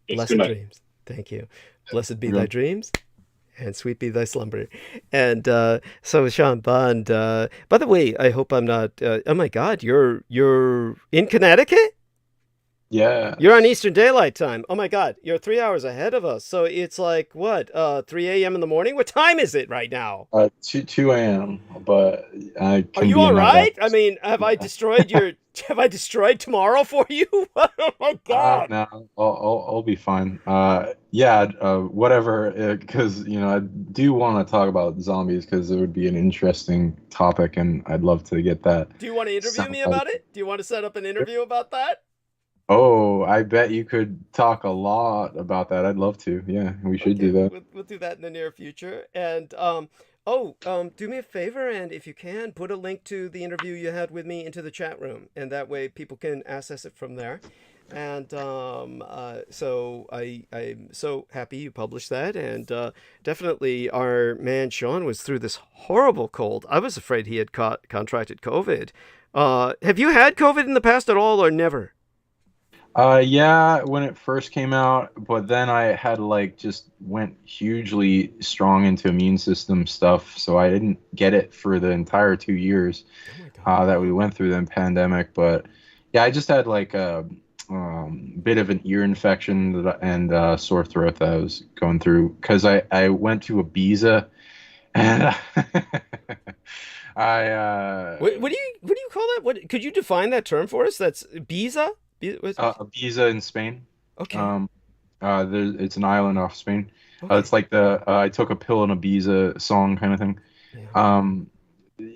Blessed dreams. Thank you. Blessed be thy dreams, and sweet be thy slumber. And so, Sean Bond. By the way, I hope I'm not. Oh my God, you're in Connecticut? Yeah. You're on Eastern Daylight Time. Oh my God, you're 3 hours ahead of us. So it's like what? 3 a.m. in the morning. What time is it right now? 2 a.m. But I Are can you be all in my right? I office. mean, have I destroyed your? Have I destroyed tomorrow for you? Oh my God. No, I'll be fine. Yeah, whatever. Because I do want to talk about zombies because it would be an interesting topic, and I'd love to get that. Do you want to interview me about it? Do you want to set up an interview about that? Oh, I bet you could talk a lot about that. I'd love to. Yeah, we should do that. We'll do that in the near future. And do me a favor, and if you can, put a link to the interview you had with me into the chat room, and that way people can access it from there. And so I'm so happy you published that, and definitely our man Sean was through this horrible cold. I was afraid he had contracted COVID. Have you had COVID in the past at all, or never? Yeah, when it first came out, but then I had just went hugely strong into immune system stuff, so I didn't get it for the entire 2 years that we went through the pandemic. But yeah, I just had a bit of an ear infection and sore throat that I was going through because I went to Ibiza and What do you call that? What could you define that term for us? That's Ibiza. Ibiza in Spain. Okay. It's an island off Spain. Okay. It's like the I took a pill in Ibiza song kind of thing. Yeah.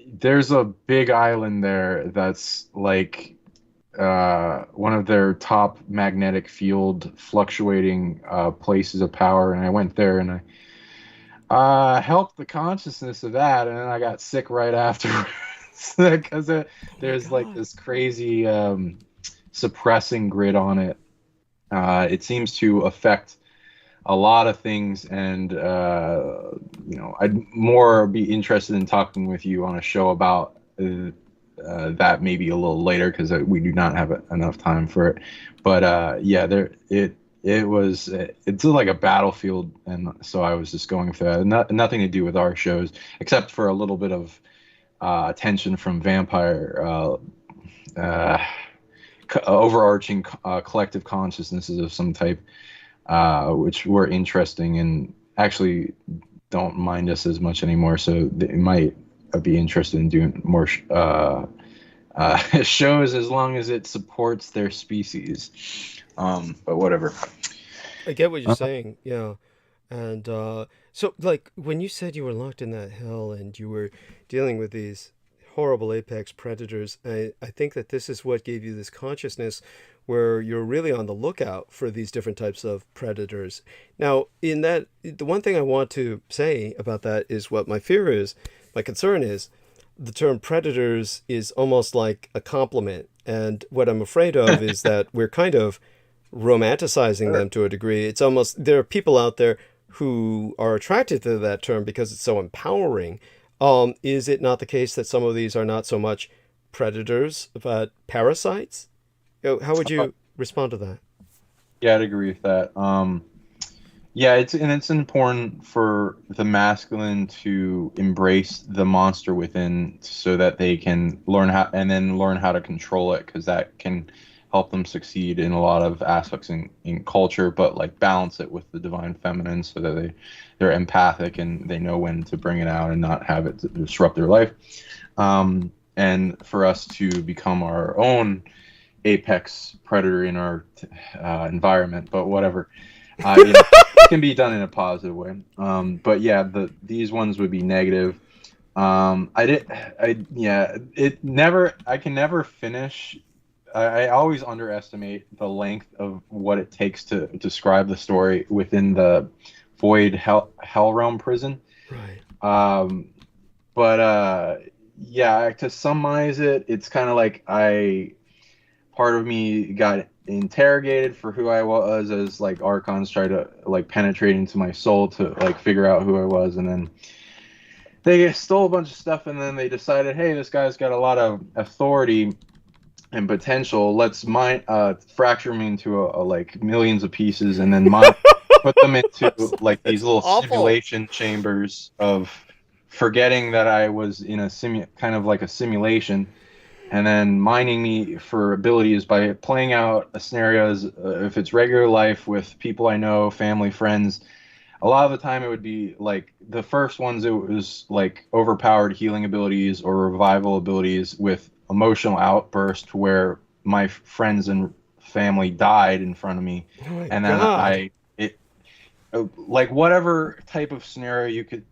There's a big island there that's like one of their top magnetic field fluctuating places of power, and I went there and I helped the consciousness of that, and then I got sick right afterwards because there's this crazy suppressing grid on it. It seems to affect a lot of things, and I'd more be interested in talking with you on a show about that maybe a little later because we do not have enough time for it. But yeah, it's like a battlefield, and so I was just going through that. Nothing to do with our shows, except for a little bit of attention from vampire. Overarching collective consciousnesses of some type, which were interesting and actually don't mind us as much anymore. So they might be interested in doing more shows as long as it supports their species. But whatever. I get what you're saying. Yeah. And so when you said you were locked in that hell and you were dealing with these horrible apex predators, I think that this is what gave you this consciousness where you're really on the lookout for these different types of predators. Now, in that, the one thing I want to say about that is what my fear is, my concern is, the term predators is almost like a compliment. And what I'm afraid of is that we're kind of romanticizing them to a degree. It's almost, there are people out there who are attracted to that term because it's so empowering. Is it not the case that some of these are not so much predators, but parasites? How would you respond to that? Yeah, I'd agree with that. Yeah, it's important for the masculine to embrace the monster within so that they can learn how to control it, because that can help them succeed in a lot of aspects in culture, but balance it with the divine feminine so that they're empathic and they know when to bring it out and not have it disrupt their life. And for us to become our own apex predator in our environment, but whatever. It can be done in a positive way. But yeah, these ones would be negative. I can never finish. I always underestimate the length of what it takes to describe the story within the Void Hell Realm prison. Right. Yeah, to summarize it, it's kind of like part of me got interrogated for who I was as archons tried to penetrate into my soul to figure out who I was, and then they stole a bunch of stuff, and then they decided, hey, this guy's got a lot of authority and potential. Let's fracture me into millions of pieces, and then put them into these little simulation chambers of forgetting that I was in a kind of a simulation. and then mining me for abilities by playing out scenarios. If it's regular life with people I know, family, friends, a lot of the time it would be like the first ones, it was like overpowered healing abilities or revival abilities with emotional outburst where my friends and family died in front of me. Oh And then like whatever type of scenario you could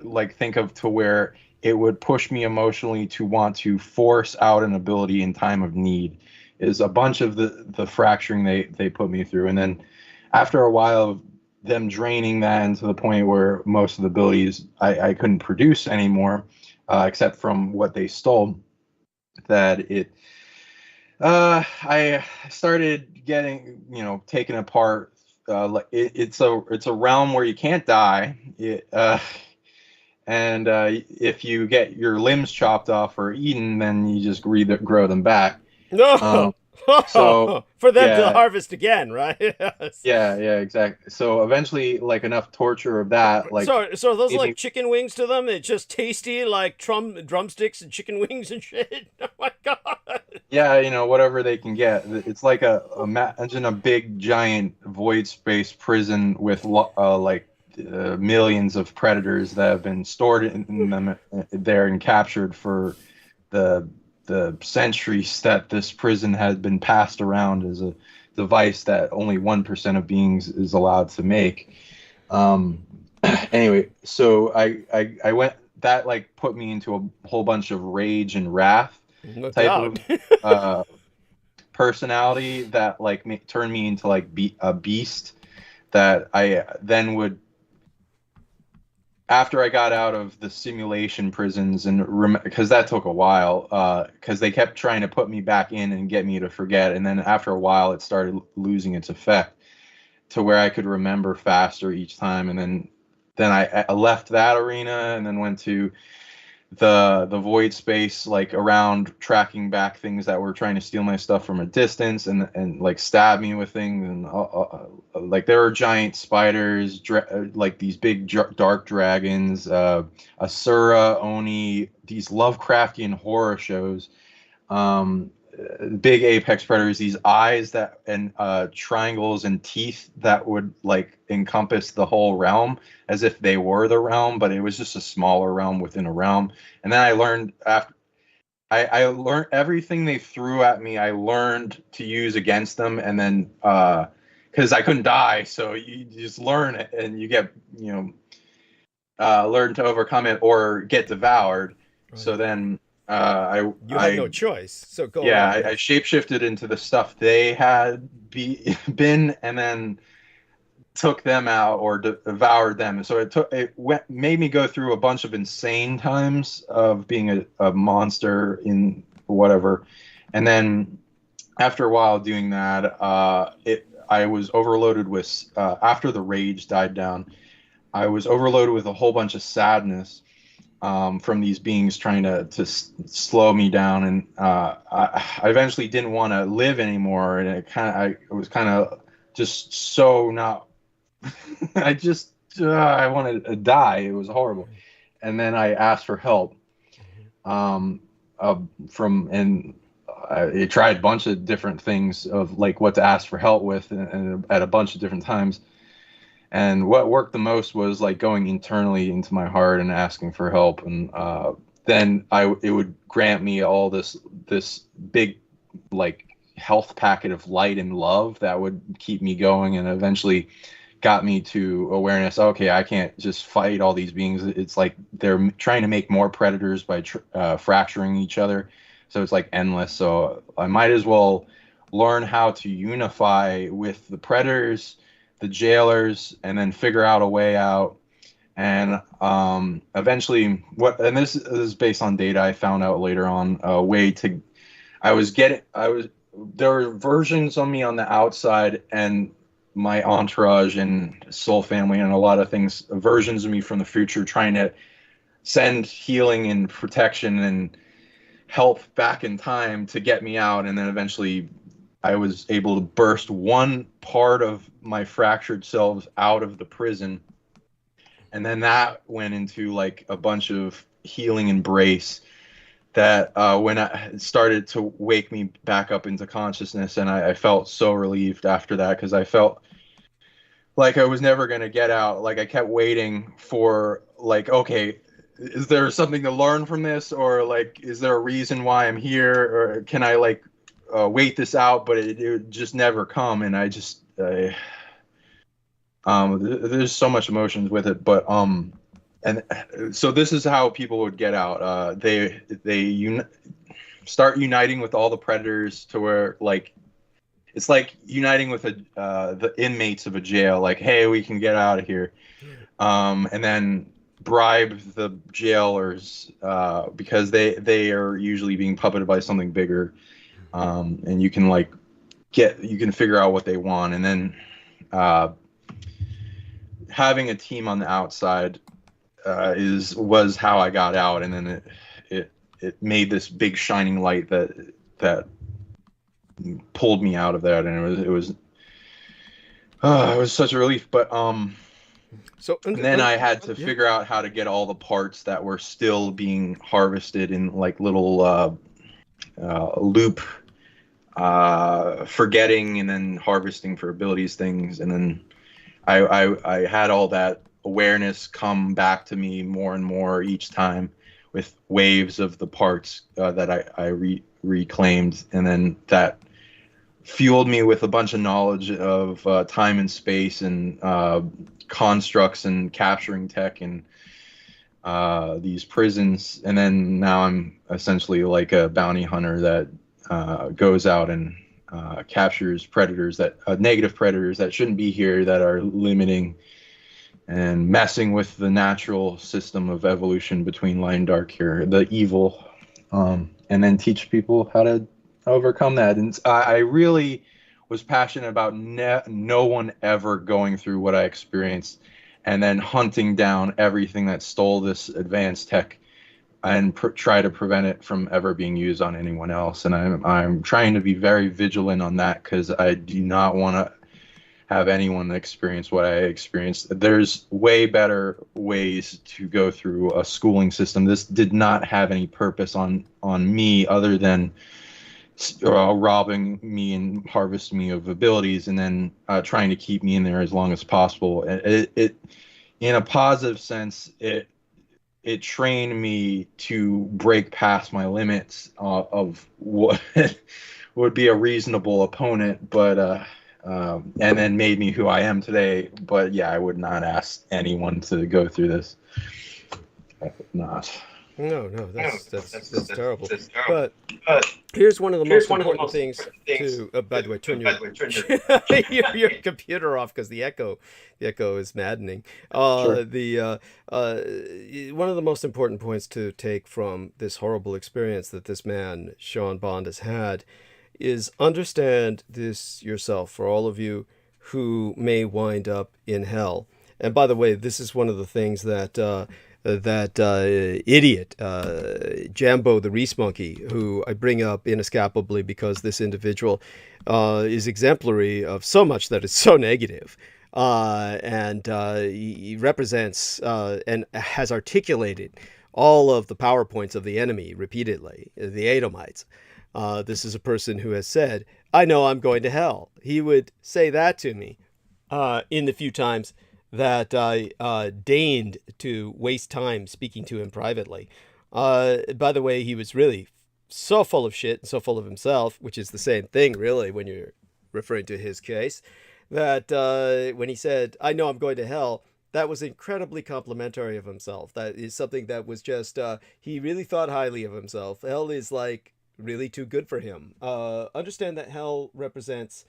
like think of to where it would push me emotionally to want to force out an ability in time of need is a bunch of the fracturing they put me through. And then after a while of them draining that into the point where most of the abilities I couldn't produce anymore, except from what they stole, that I started getting, taken apart. Like it's a realm where you can't die. And if you get your limbs chopped off or eaten, then you just grow them back. No. So for them to yeah, harvest again, right? Yes. yeah, exactly. So eventually, like enough torture of that, like So are those made like me- chicken wings to them? It's just tasty, like drumsticks and chicken wings and shit. Oh my god. yeah, whatever they can get. It's like imagine a big giant void space prison with like millions of predators that have been stored in them there and captured for the centuries that this prison has been passed around as a device that only 1% of beings is allowed to make. Anyway, so I went, that like put me into a whole bunch of rage and wrath No type doubt. of personality that like turned me into like a beast that I then would, after I got out of the simulation prisons, and because that took a while, because they kept trying to put me back in and get me to forget, and then after a while it started losing its effect to where I could remember faster each time, and then I left that arena and then went to the void space, like around tracking back things that were trying to steal my stuff from a distance and like stab me with things, and like there were giant spiders, like these big dark dragons, Asura, Oni, these Lovecraftian horror shows, big apex predators, these eyes that and triangles and teeth that would like encompass the whole realm as if they were the realm, but it was just a smaller realm within a realm. And then I learned after I learned everything they threw at me, I learned to use against them. And then because I couldn't die, so you just learn it and you get learn to overcome it or get devoured. Right. So then you had no choice. So go. Yeah, I shapeshifted into the stuff they had been, and then took them out or devoured them. So made me go through a bunch of insane times of being a monster in whatever, and then after a while doing that, I was overloaded with after the rage died down, I was overloaded with a whole bunch of sadness. From these beings trying to slow me down, and I eventually didn't want to live anymore, and it was kind of just so not. I wanted to die. It was horrible, and then I asked for help. I tried a bunch of different things of like what to ask for help with, and at a bunch of different times. And what worked the most was like going internally into my heart and asking for help, and then it would grant me all this big like health packet of light and love that would keep me going, and eventually got me to awareness. Okay, I can't just fight all these beings. It's like they're trying to make more predators by fracturing each other, so it's like endless. So I might as well learn how to unify with the predators, the jailers, and then figure out a way out. And eventually and this is based on data I found out later on, a way to there were versions of me on the outside and my entourage and soul family and a lot of things, versions of me from the future trying to send healing and protection and help back in time to get me out. And then eventually I was able to burst one part of my fractured selves out of the prison. And then that went into like a bunch of healing embrace that when it started to wake me back up into consciousness, and I felt so relieved after that, because I felt like I was never going to get out. Like I kept waiting for, like, okay, is there something to learn from this, or like, is there a reason why I'm here, or can I like wait this out? But it would just never come, and I just there's so much emotions with it, but and so this is how people would get out. They start uniting with all the predators to where, like, it's like uniting with the inmates of a jail. Like, hey, we can get out of here, and then bribe the jailers because they are usually being puppeted by something bigger, and you can figure out what they want, and then having a team on the outside was how I got out, and then it made this big shining light that pulled me out of that, and it was such a relief. But then I had to figure out how to get all the parts that were still being harvested in like little loop, forgetting and then harvesting for abilities things, and then I had all that awareness come back to me more and more each time with waves of the parts that I reclaimed, and then that fueled me with a bunch of knowledge of time and space and constructs and capturing tech and these prisons. And then now I'm essentially like a bounty hunter that goes out and captures predators, that negative predators that shouldn't be here, that are limiting and messing with the natural system of evolution between light and dark here, the evil, and then teach people how to overcome that. And I really was passionate about no one ever going through what I experienced, and then hunting down everything that stole this advanced tech and try to prevent it from ever being used on anyone else. And I'm trying to be very vigilant on that, because I do not want to have anyone experience what I experienced. There's way better ways to go through a schooling system. This did not have any purpose on me other than robbing me and harvesting me of abilities, and then trying to keep me in there as long as possible. It in a positive sense, it trained me to break past my limits of what would be a reasonable opponent, but and then made me who I am today. But yeah, I would not ask anyone to go through this. I would not. No, that's terrible. But here's one of the most important things to. By the way, turn your computer off, because the echo is maddening. Sure. One of the most important points to take from this horrible experience that this man Sean Bond has had is understand this yourself. For all of you who may wind up in hell, and by the way, this is one of the things that idiot Jambo the Reese Monkey, who I bring up inescapably because this individual is exemplary of so much that is so negative, and he represents and has articulated all of the PowerPoints of the enemy repeatedly, the Edomites. This is a person who has said, I know I'm going to hell. He would say that to me in the few times that I deigned to waste time speaking to him privately. By the way, he was really so full of shit and so full of himself, which is the same thing, really, when you're referring to his case, that when he said, I know I'm going to hell, that was incredibly complimentary of himself. That is something that was just, he really thought highly of himself. Hell is like really too good for him. Understand that hell represents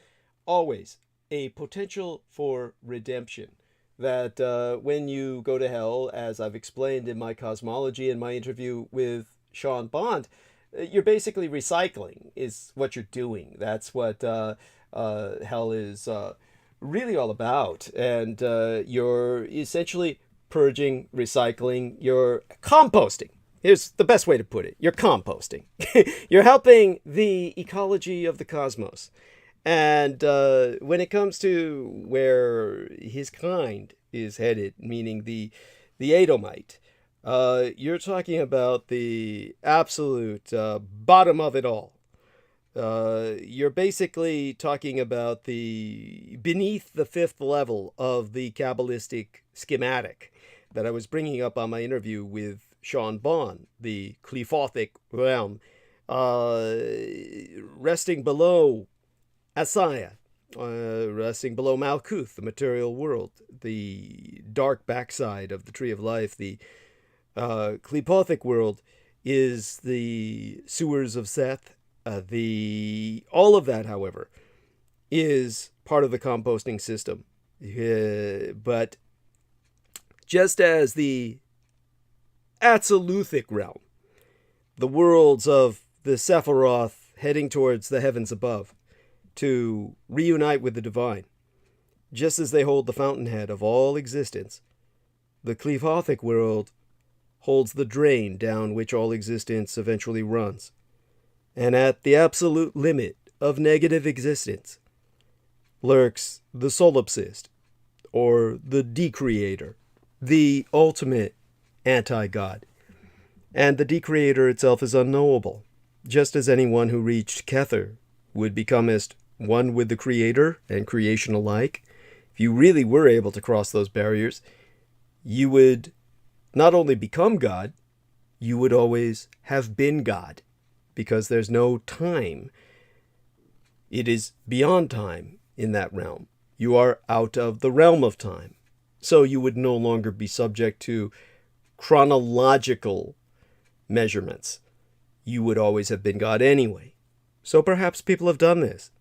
always a potential for redemption. That when you go to hell, as I've explained in my cosmology in my interview with Sean Bond, you're basically recycling is what you're doing. That's what hell is really all about. And you're essentially purging, recycling, you're composting. Here's the best way to put it. You're composting. You're helping the ecology of the cosmos. And when it comes to where his kind is headed, meaning the Edomite, You're talking about the absolute bottom of it all. You're basically talking about the beneath the fifth level of the Kabbalistic schematic that I was bringing up on my interview with Sean Bond, the Qliphothic realm, resting below Asaya, resting below Malkuth, the material world, the dark backside of the Tree of Life. The Qliphothic world is the sewers of Seth. All of that, however, is part of the composting system. But just as the Atzaluthic realm, the worlds of the Sephiroth heading towards the heavens above to reunite with the divine, just as they hold the fountainhead of all existence, the Qliphothic world holds the drain down which all existence eventually runs. And at the absolute limit of negative existence lurks the solipsist, or the decreator, the ultimate anti-God. And the decreator itself is unknowable, just as anyone who reached Kether would become as one with the creator and creation alike. If you really were able to cross those barriers, you would not only become God, you would always have been God. Because there's no time. It is beyond time in that realm. You are out of the realm of time. So you would no longer be subject to chronological measurements. You would always have been God anyway. So perhaps people have done this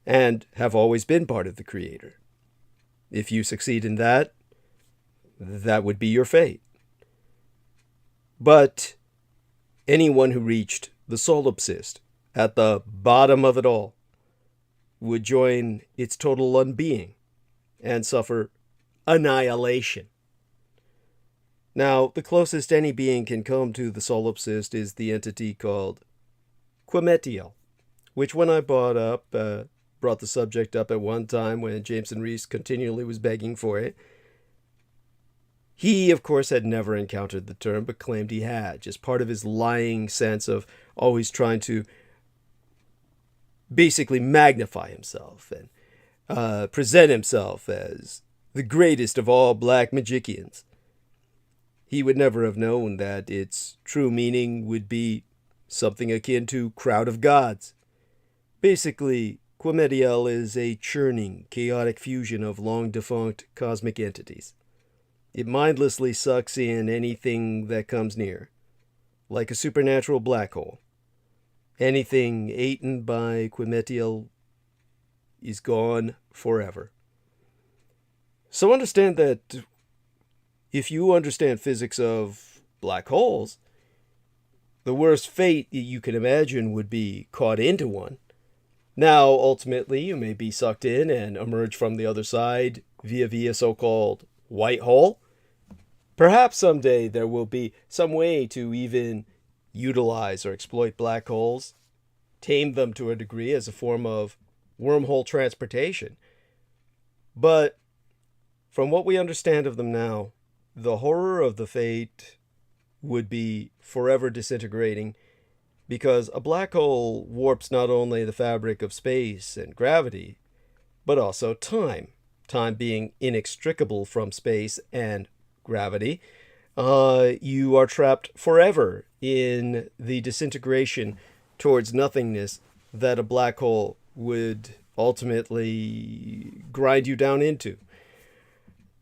and have always been part of the Creator. If you succeed in that, that would be your fate. But anyone who reached the solipsist, at the bottom of it all, would join its total unbeing and suffer annihilation. Now, the closest any being can come to the solipsist is the entity called Quemetiel, which when I brought the subject up at one time when Jameson Reese continually was begging for it, he, of course, had never encountered the term, but claimed he had, just part of his lying sense of always trying to basically magnify himself and present himself as the greatest of all black magicians. He would never have known that its true meaning would be something akin to crowd of gods. Basically, Quemetiel is a churning, chaotic fusion of long-defunct cosmic entities. It mindlessly sucks in anything that comes near, like a supernatural black hole. Anything eaten by Quemetiel is gone forever. So understand that if you understand physics of black holes, the worst fate you can imagine would be caught into one. Now, ultimately, you may be sucked in and emerge from the other side via so-called white hole. Perhaps someday there will be some way to even utilize or exploit black holes, tame them to a degree as a form of wormhole transportation. But from what we understand of them now, the horror of the fate would be forever disintegrating, because a black hole warps not only the fabric of space and gravity, but also time. Time being inextricable from space and gravity, you are trapped forever in the disintegration towards nothingness that a black hole would ultimately grind you down into.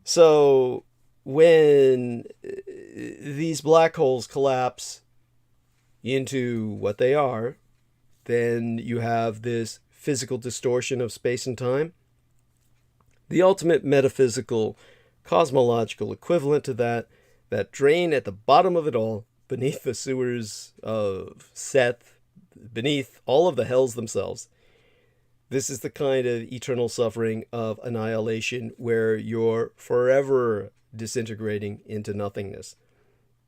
So when these black holes collapse into what they are, then you have this physical distortion of space and time. The ultimate metaphysical cosmological equivalent to that drain at the bottom of it all, beneath the sewers of Seth, beneath all of the hells themselves. This is the kind of eternal suffering of annihilation where you're forever disintegrating into nothingness.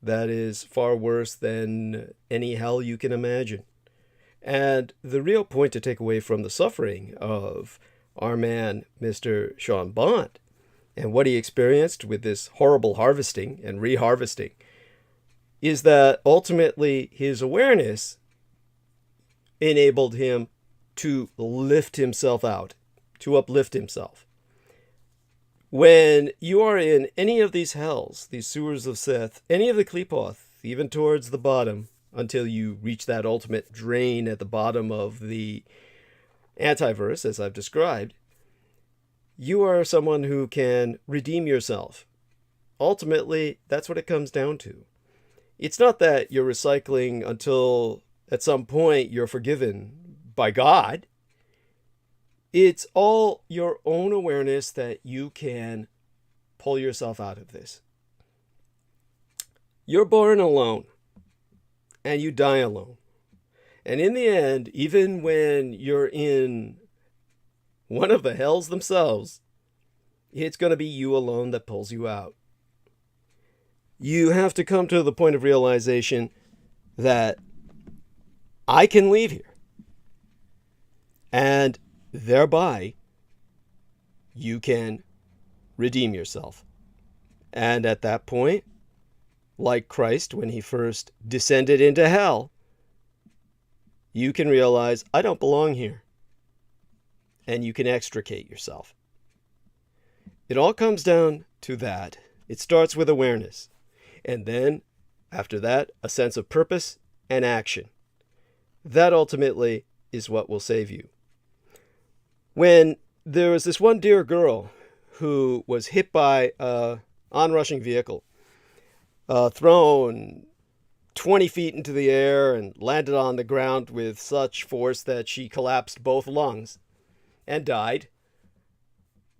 That is far worse than any hell you can imagine. And the real point to take away from the suffering of our man, Mr. Sean Bond, and what he experienced with this horrible harvesting and reharvesting, is that ultimately his awareness enabled him to lift himself out, to uplift himself. When you are in any of these hells, these sewers of Seth, any of the Qlipoth, even towards the bottom, until you reach that ultimate drain at the bottom of the antiverse, as I've described, you are someone who can redeem yourself. Ultimately, that's what it comes down to. It's not that you're recycling until at some point you're forgiven by God. It's all your own awareness that you can pull yourself out of this. You're born alone, and you die alone. And in the end, even when you're in one of the hells themselves, it's going to be you alone that pulls you out. You have to come to the point of realization that I can leave here. And thereby, you can redeem yourself. And at that point, like Christ when he first descended into hell, you can realize, I don't belong here. And you can extricate yourself. It all comes down to that. It starts with awareness. And then, after that, a sense of purpose and action. That ultimately is what will save you. When there was this one dear girl who was hit by an onrushing vehicle, thrown 20 feet into the air and landed on the ground with such force that she collapsed both lungs and died,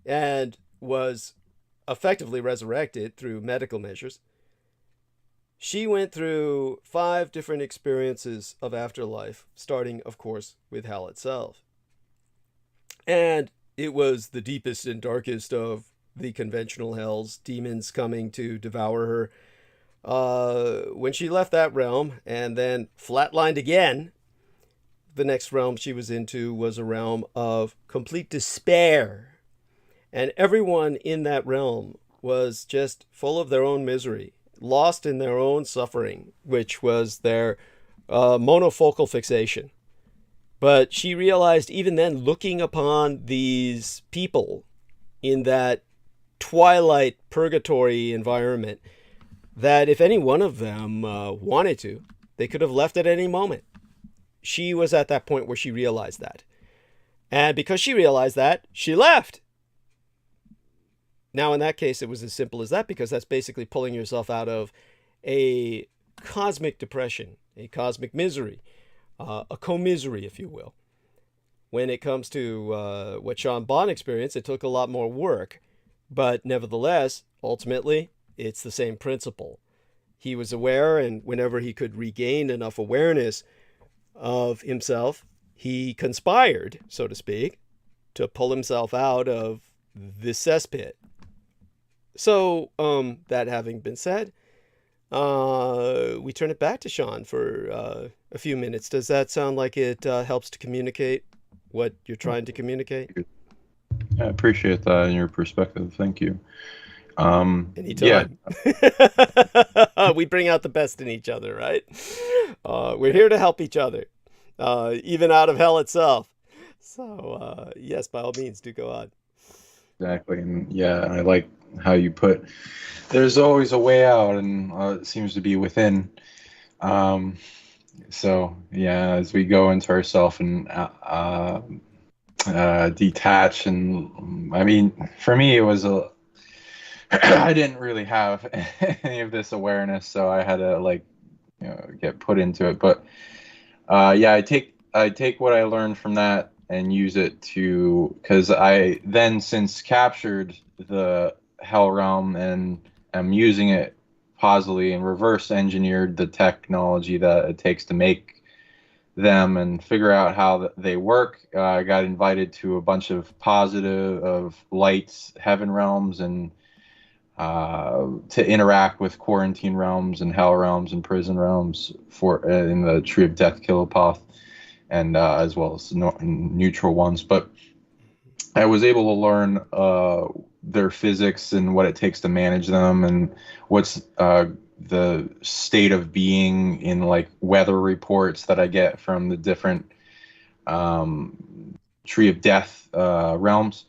and was effectively resurrected through medical measures. She went through 5 different experiences of afterlife, starting, of course, with hell itself. And it was the deepest and darkest of the conventional hells, demons coming to devour her. When she left that realm and then flatlined again, the next realm she was into was a realm of complete despair. And everyone in that realm was just full of their own misery, lost in their own suffering, which was their monofocal fixation. But she realized even then, looking upon these people in that twilight purgatory environment, that if any one of them wanted to, they could have left at any moment. She was at that point where she realized that. And because she realized that, she left. Now, in that case, it was as simple as that, because that's basically pulling yourself out of a cosmic depression, a cosmic misery, a commisery, if you will. When it comes to what Sean Bond experienced, it took a lot more work. But nevertheless, ultimately, it's the same principle. He was aware, and whenever he could regain enough awareness of himself, he conspired, so to speak, to pull himself out of this cesspit. So, that having been said, we turn it back to Sean for a few minutes. Does that sound like it helps to communicate what you're trying to communicate? I appreciate that and your perspective. Thank you. Anytime. Yeah. We bring out the best in each other, right? We're here to help each other, even out of hell itself. So, yes, by all means, do go on. Exactly. And yeah, I like how you put, there's always a way out, and it seems to be within. So yeah, as we go into ourself and detach, and I mean, for me, it was I didn't really have any of this awareness, so I had to get put into it. But yeah, I take what I learned from that and use it because I then since captured the hell realm and am using it positively and reverse engineered the technology that it takes to make them and figure out how they work. I got invited to a bunch of lights, heaven realms, and to interact with quarantine realms and hell realms and prison realms in the Tree of Death Qlipoth, and as well as neutral ones. But I was able to learn their physics and what it takes to manage them, and what's the state of being in like weather reports that I get from the different Tree of Death realms.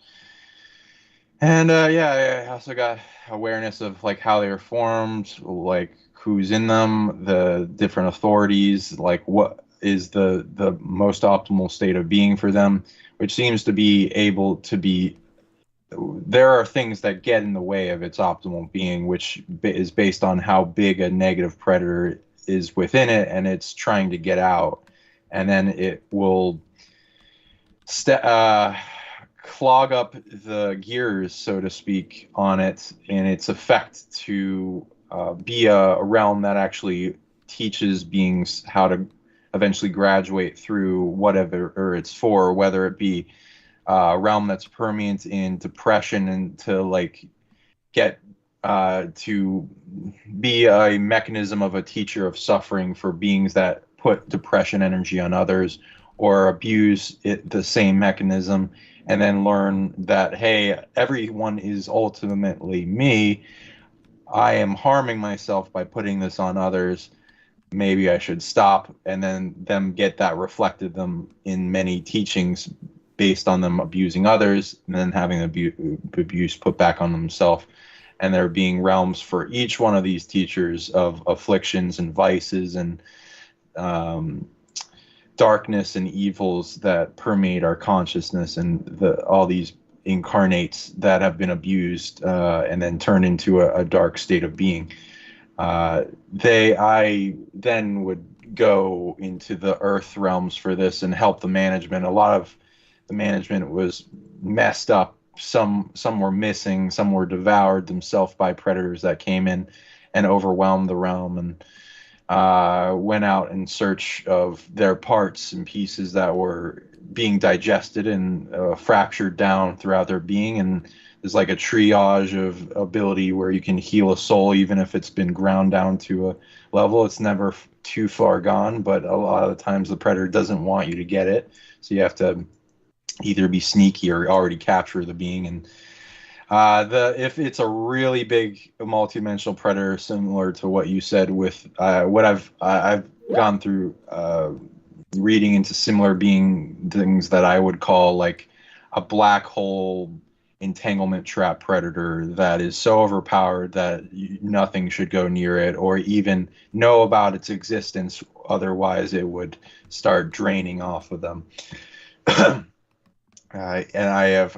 And I also got awareness of like how they are formed, like who's in them, the different authorities, like what is the most optimal state of being for them, which seems to be able to be. There are things that get in the way of its optimal being, which is based on how big a negative predator is within it, and it's trying to get out, and then it will clog up the gears, so to speak, on it in its effect to be a realm that actually teaches beings how to eventually graduate through whatever it's for, whether it be a realm that's permeant in depression and to like get to be a mechanism of a teacher of suffering for beings that put depression energy on others, or abuse the same mechanism and then learn that, hey, everyone is ultimately me. I am harming myself by putting this on others. Maybe I should stop, and then them get that reflected them in many teachings based on them abusing others and then having abuse put back on themselves. And there being realms for each one of these teachers of afflictions and vices and darkness and evils that permeate our consciousness, and all these incarnates that have been abused and then turned into a dark state of being. I then would go into the earth realms for this and help the management. A lot of the management was messed up. Some were missing, some were devoured themselves by predators that came in and overwhelmed the realm, and went out in search of their parts and pieces that were being digested and fractured down throughout their being. And there's like a triage of ability where you can heal a soul even if it's been ground down to a level. It's never too far gone, but a lot of the times the predator doesn't want you to get it, so you have to either be sneaky or already capture the being. And if it's a really big multidimensional predator, similar to what you said with what I've gone through reading into similar being things that I would call like a black hole entanglement trap predator that is so overpowered that nothing should go near it or even know about its existence, otherwise it would start draining off of them. And I've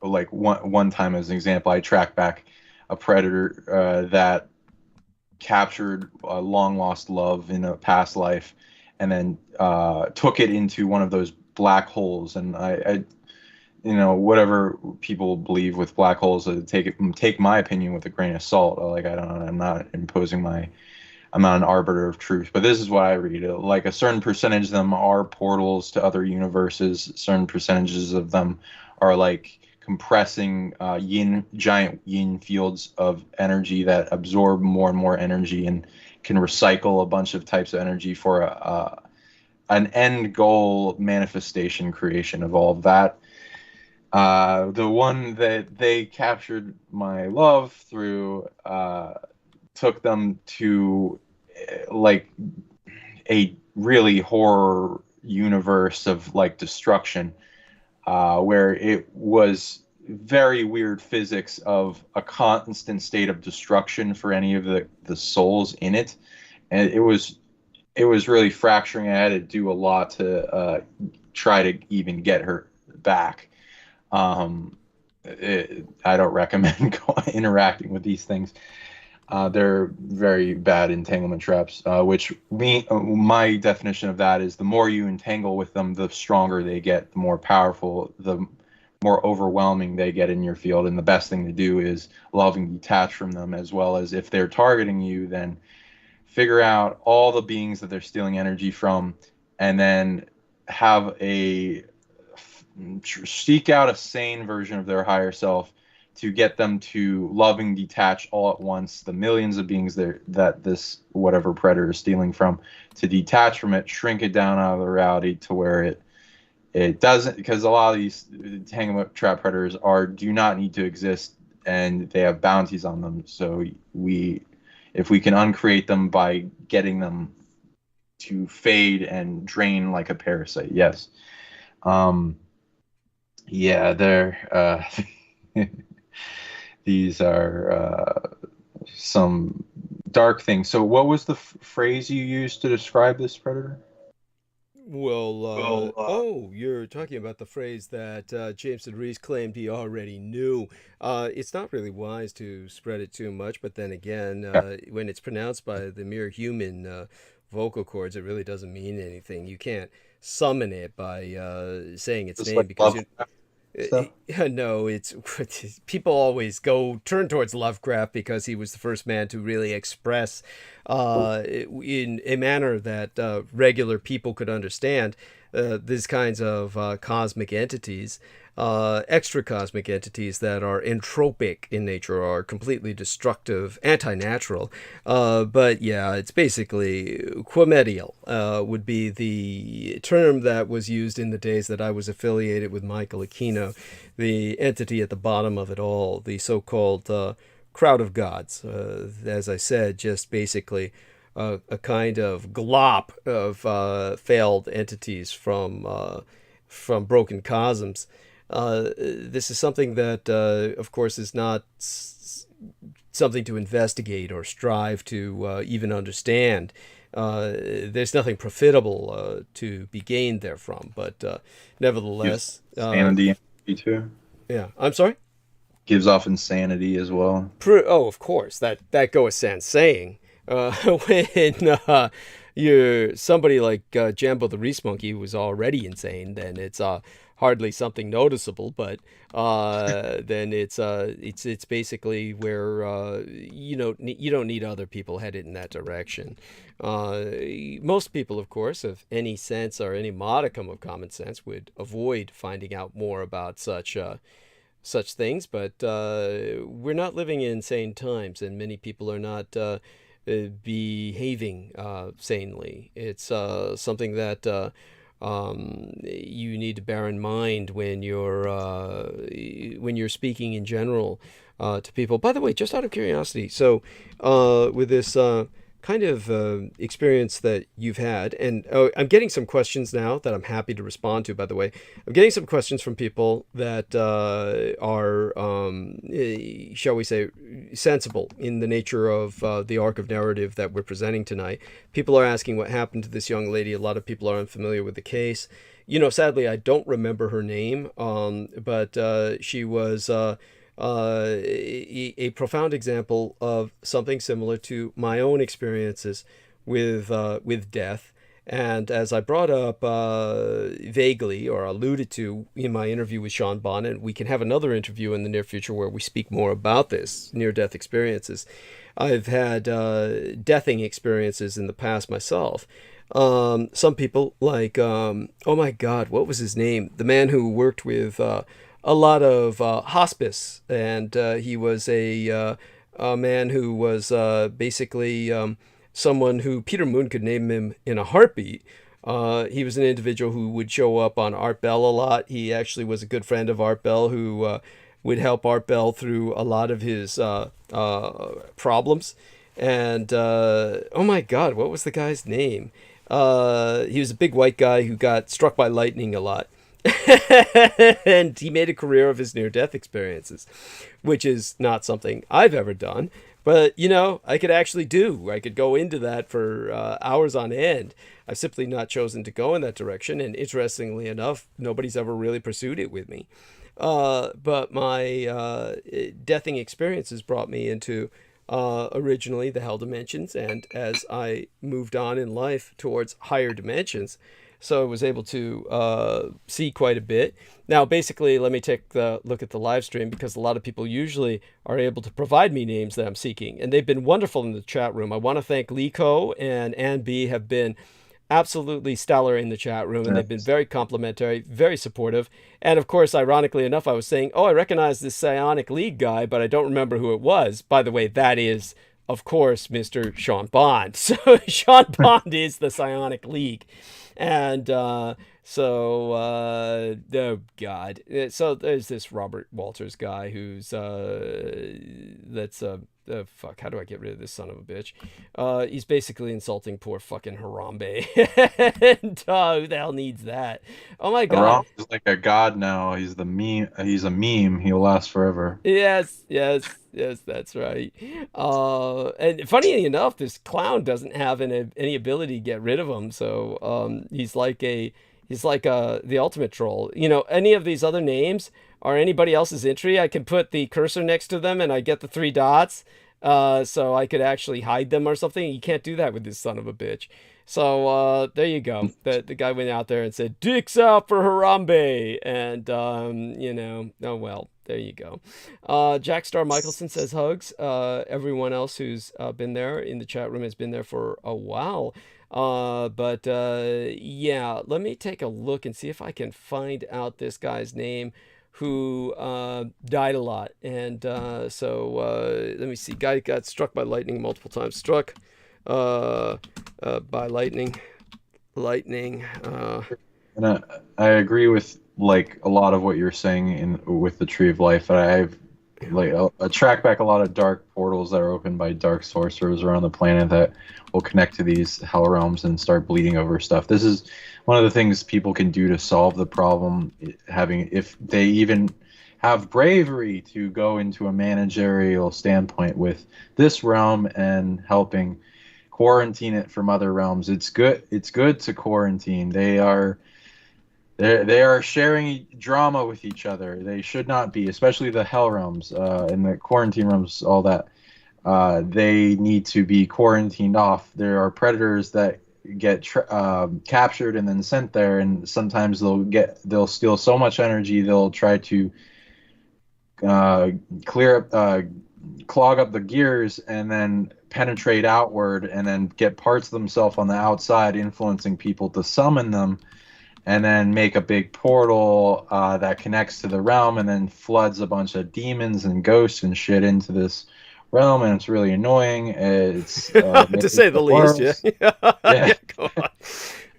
like one time as an example, I tracked back a predator that captured a long lost love in a past life, and then took it into one of those black holes. And I whatever people believe with black holes, take my opinion with a grain of salt. Like I'm not I'm not an arbiter of truth, but this is what I read. Like a certain percentage of them are portals to other universes. Certain percentages of them are like compressing giant yin fields of energy that absorb more and more energy and can recycle a bunch of types of energy for an end goal manifestation creation of all of that. The one that they captured my love through took them to like a really horror universe of like destruction, where it was very weird physics of a constant state of destruction for any of the souls in it. And it was really fracturing. I had to do a lot to try to even get her back. I don't recommend interacting with these things. They're very bad entanglement traps, my definition of that is the more you entangle with them, the stronger they get, the more powerful, the more overwhelming they get in your field. And the best thing to do is love and detach from them, as well as if they're targeting you, then figure out all the beings that they're stealing energy from, and then seek out a sane version of their higher self to get them to loving detach all at once the millions of beings that this whatever predator is stealing from, to detach from it, shrink it down out of the reality to where it doesn't, because a lot of these entanglement trap predators do not need to exist, and they have bounties on them. So if we can uncreate them by getting them to fade and drain like a parasite. Yes. Yeah, they're these are some dark things. So what was the phrase you used to describe this predator? Well, you're talking about the phrase that Jameson Reese claimed he already knew. It's not really wise to spread it too much, but then again, when it's pronounced by the mere human vocal cords, it really doesn't mean anything. You can't summon it by saying its name, because no, it's people always turn towards Lovecraft because he was the first man to really express in a manner that regular people could understand these kinds of cosmic entities, extra cosmic entities that are entropic in nature, are completely destructive, anti-natural. But yeah, it's basically quimedial would be the term that was used in the days that I was affiliated with Michael Aquino, the entity at the bottom of it all, the so-called crowd of gods. As I said, just basically a kind of glop of failed entities from broken cosms. This is something that, of course, is not something to investigate or strive to even understand. There's nothing profitable to be gained therefrom, but nevertheless, insanity too. Yeah, I'm sorry. Gives off insanity as well. Oh, of course, that goes sans saying. When you're somebody like Jambo the Reese Monkey, who was already insane, then it's hardly something noticeable. But then it's basically where you don't need other people headed in that direction. Most people, of course, of any sense or any modicum of common sense, would avoid finding out more about such things. But we're not living in sane times, and many people are not behaving sanely. It's something that you need to bear in mind when you're speaking in general to people. By the way, just out of curiosity, so with this kind of experience that you've had, and I'm getting some questions now that I'm happy to respond to, by the way. I'm getting some questions from people that are, shall we say, sensible in the nature of the arc of narrative that we're presenting tonight. People are asking what happened to this young lady. A lot of people are unfamiliar with the case. Sadly, I don't remember her name, but she was a profound example of something similar to my own experiences with death. And as I brought up vaguely or alluded to in my interview with Sean Bond, and we can have another interview in the near future where we speak more about this near-death experiences, I've had deathing experiences in the past myself. Some people like, oh my God, what was his name? The man who worked with a lot of hospice, and he was a man who was basically someone who Peter Moon could name him in a heartbeat. He was an individual who would show up on Art Bell a lot. He actually was a good friend of Art Bell, who would help Art Bell through a lot of his problems. And oh my God, what was the guy's name? He was a big white guy who got struck by lightning a lot. And he made a career of his near-death experiences, which is not something I've ever done. But, I could actually do. I could go into that for hours on end. I've simply not chosen to go in that direction. And interestingly enough, nobody's ever really pursued it with me. But my deathing experiences brought me into originally the hell dimensions. And as I moved on in life towards higher dimensions, so I was able to see quite a bit. Now, basically, let me take a look at the live stream, because a lot of people usually are able to provide me names that I'm seeking. And they've been wonderful in the chat room. I want to thank Liko and Ann B have been absolutely stellar in the chat room. And they've been very complimentary, very supportive. And of course, ironically enough, I was saying, oh, I recognize this Psionic League guy, but I don't remember who it was. By the way, that is, of course, Mr. Sean Bond. So Sean Bond is the Psionic League. And oh God. So there's this Robert Walters guy who's that's fuck, how do I get rid of this son of a bitch? He's basically insulting poor fucking Harambe. And who the hell needs that? Oh my god. Harambe is like a god now. He's the meme. He's a meme. He'll last forever. Yes, that's right. And funny enough, this clown doesn't have any ability to get rid of him. So he's like the ultimate troll. You know, any of these other names or anybody else's entry, I can put the cursor next to them and I get the 3 dots. So I could actually hide them or something. You can't do that with this son of a bitch. So there you go. The guy went out there and said, "Dicks out for Harambe," and oh well. There you go. Jack Star Michelson says hugs. Everyone else who's been there in the chat room has been there for a while. Yeah, let me take a look and see if I can find out this guy's name who died a lot. And let me see. Guy got struck by lightning multiple times. Struck by lightning. And I agree with like a lot of what you're saying with the Tree of Life. I've tracked back a lot of dark portals that are opened by dark sorcerers around the planet that will connect to these hell realms and start bleeding over stuff. This is one of the things people can do to solve the problem, if they even have bravery to go into a managerial standpoint with this realm and helping quarantine it from other realms. It's good to quarantine. They are sharing drama with each other. They should not be, especially the hell realms and the quarantine realms, all that. They need to be quarantined off. There are predators that get captured and then sent there, and sometimes they'll steal so much energy they'll try to clog up the gears and then penetrate outward and then get parts of themselves on the outside, influencing people to summon them, and then make a big portal that connects to the realm and then floods a bunch of demons and ghosts and shit into this realm, and it's really annoying. It's to say the least. Yeah. Yeah. Go on.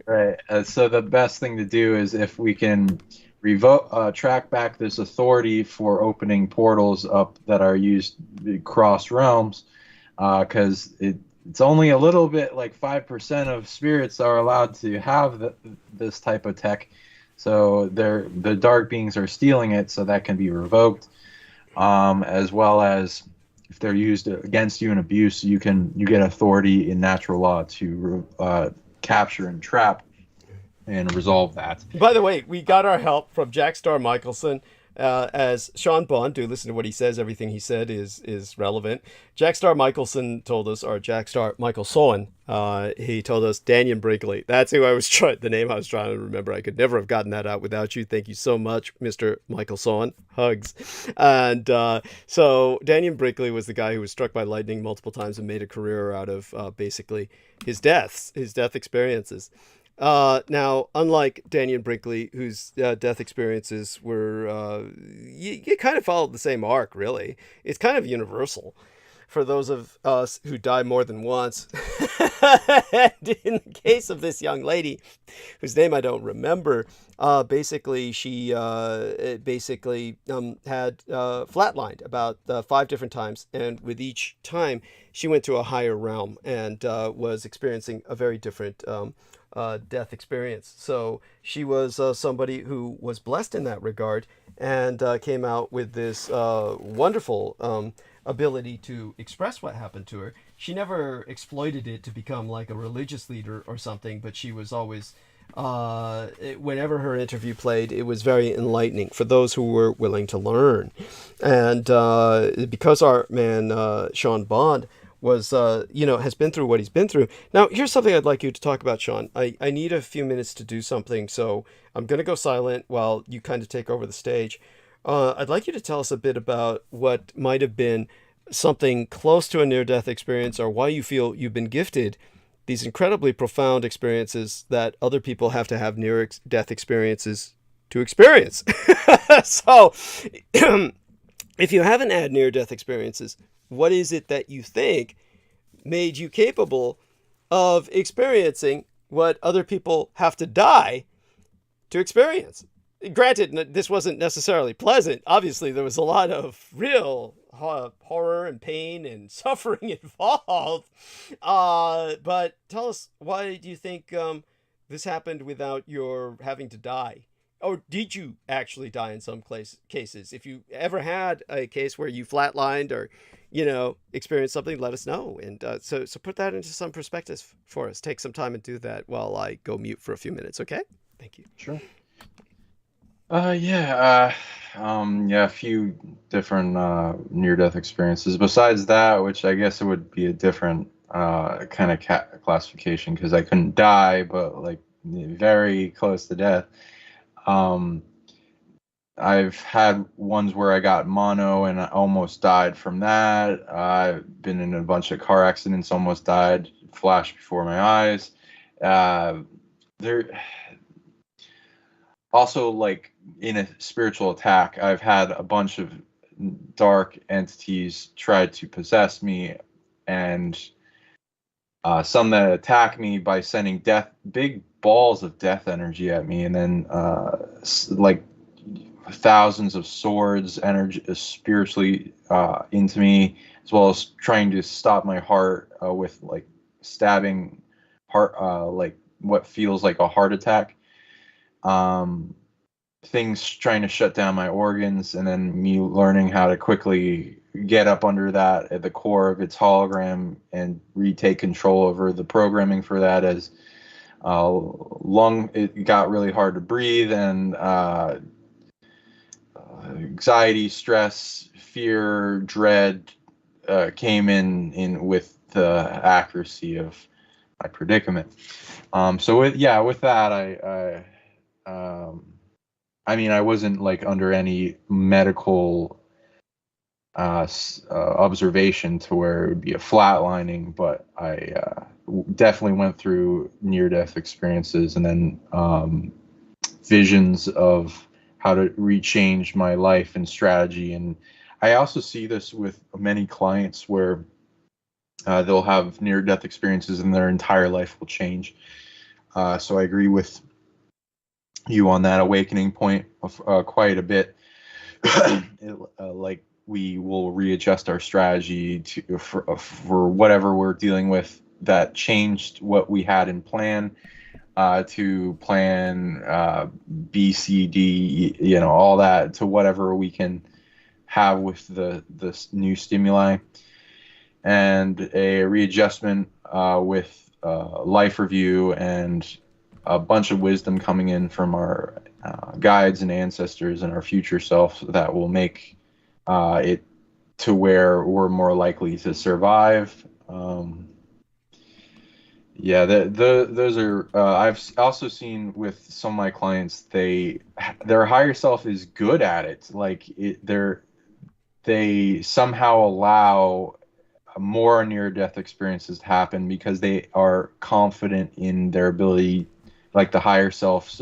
Right. So the best thing to do is if we can track back this authority for opening portals up that are used across realms, because it's only a little bit, like 5% of spirits are allowed to have this type of tech. So the dark beings are stealing it, so that can be revoked. As well as if they're used against you in abuse, you get authority in natural law to capture and trap and resolve that. By the way, we got our help from Jack Star Michelson. As Sean Bond, do listen to what he says. Everything he said is relevant. Jack Star Michelson told us, or Jack Star Michelson, he told us Daniel Brinkley. That's who the name I was trying to remember. I could never have gotten that out without you. Thank you so much, Mr. Michelson. Hugs. And so Daniel Brinkley was the guy who was struck by lightning multiple times and made a career out of basically his death experiences. Now, unlike Daniel Brinkley, whose death experiences were, you kind of followed the same arc, really. It's kind of universal for those of us who die more than once. And in the case of this young lady, whose name I don't remember, basically she had flatlined about 5 different times, and with each time she went to a higher realm and was experiencing a very different death experience. So she was somebody who was blessed in that regard and came out with this wonderful ability to express what happened to her. She never exploited it to become like a religious leader or something, but she was always, whenever her interview played, it was very enlightening for those who were willing to learn. And because our man Sean Bond was, has been through what he's been through. Now, here's something I'd like you to talk about, Sean. I need a few minutes to do something, so I'm going to go silent while you kind of take over the stage. I'd like you to tell us a bit about what might have been something close to a near-death experience, or why you feel you've been gifted these incredibly profound experiences that other people have to have near-death experiences to experience. So, if you haven't had near-death experiences, what is it that you think made you capable of experiencing what other people have to die to experience? Granted, this wasn't necessarily pleasant. Obviously, there was a lot of real horror and pain and suffering involved. But tell us, why do you think this happened without your having to die? Or did you actually die in some cases? If you ever had a case where you flatlined or, experienced something, let us know. And so put that into some perspective for us. Take some time and do that while I go mute for a few minutes, okay? Thank you. Sure. A few different near-death experiences. Besides that, which I guess it would be a different kind of classification because I couldn't die, but like very close to death. I've had ones where I got mono and I almost died from that. I've been in a bunch of car accidents, almost died, flashed before my eyes. There also, like in a spiritual attack, I've had a bunch of dark entities try to possess me, and some that attack me by sending big balls of death energy at me, and then like thousands of swords energy spiritually into me, as well as trying to stop my heart with like stabbing heart, like what feels like a heart attack. Things trying to shut down my organs, and then me learning how to quickly get up under that at the core of its hologram and retake control over the programming for that, as it got really hard to breathe, and anxiety, stress, fear, dread came in with the accuracy of my predicament. So with that, I mean, I wasn't like under any medical observation to where it would be a flatlining, but I definitely went through near-death experiences, and then visions of how to rechange my life and strategy. And I also see this with many clients where they'll have near-death experiences and their entire life will change. So I agree with you on that awakening point of quite a bit. Like we will readjust our strategy for whatever we're dealing with that changed what we had in plan to plan B, C, D, all that, to whatever we can have with the new stimuli, and a readjustment with life review and a bunch of wisdom coming in from our guides and ancestors and our future self that will make it to where we're more likely to survive. Those are. I've also seen with some of my clients, their higher self is good at it. Like they somehow allow more near-death experiences to happen because they are confident in their ability, like the higher self's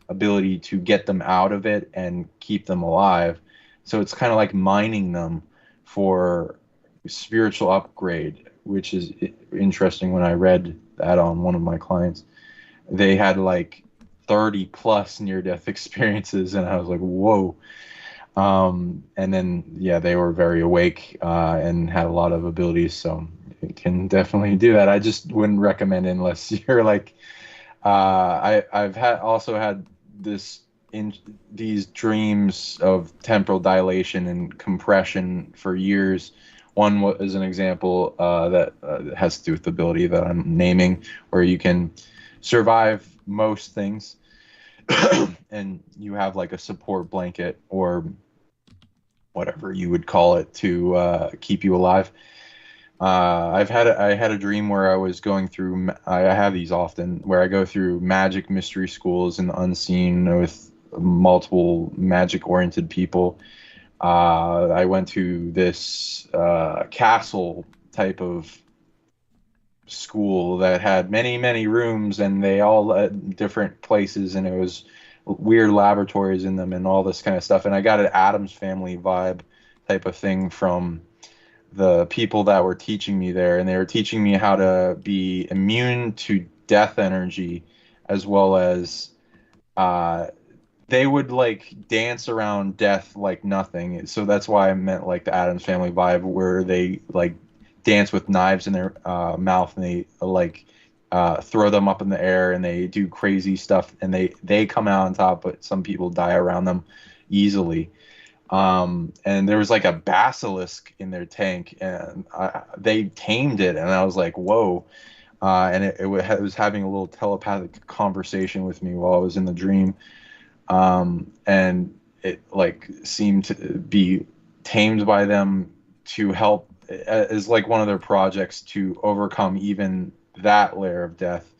ability to get them out of it and keep them alive. So it's kind of like mining them for spiritual upgrade, which is interesting. When I read that on one of my clients, they had like 30 plus near-death experiences, and I was like, whoa. And then, they were very awake and had a lot of abilities, so you can definitely do that. I just wouldn't recommend it unless you're like, I've also had these dreams of temporal dilation and compression for years. One is an example that has to do with the ability that I'm naming, where you can survive most things and you have like a support blanket or whatever you would call it to keep you alive. I had a dream where I was going through, I have these often, where I go through magic mystery schools in the unseen with multiple magic oriented people. I went to this castle type of school that had many rooms, and they all led different places, and it was weird laboratories in them and all this kind of stuff. And I got an Addams Family vibe type of thing from the people that were teaching me there, and they were teaching me how to be immune to death energy, as well as they would like dance around death like nothing. So that's why I meant like the Addams Family vibe, where they like dance with knives in their mouth, and they like throw them up in the air, and they do crazy stuff, and they come out on top, but some people die around them easily. And there was like a basilisk in their tank, and they tamed it, and I was like, whoa. And it was having a little telepathic conversation with me while I was in the dream. And it like seemed to be tamed by them to help as like one of their projects to overcome even that layer of death.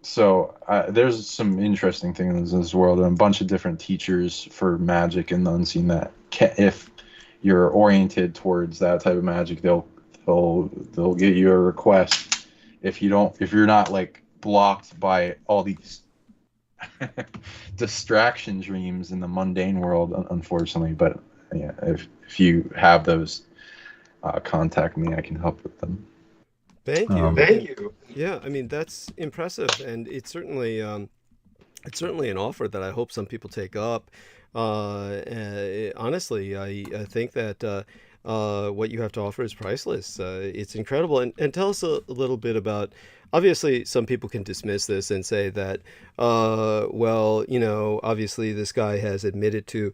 So there's some interesting things in this world, and a bunch of different teachers for magic and the unseen that if you're oriented towards that type of magic, they'll get you a request if you're not like blocked by all these distraction dreams in the mundane world, unfortunately. But yeah, if you have those, contact me. I can help with them. Thank you. Thank you. Yeah, I mean, that's impressive, and it's certainly an offer that I hope some people take up. Honestly, I think that what you have to offer is priceless. It's incredible. And tell us a little bit about, obviously, some people can dismiss this and say that, well, obviously this guy has admitted to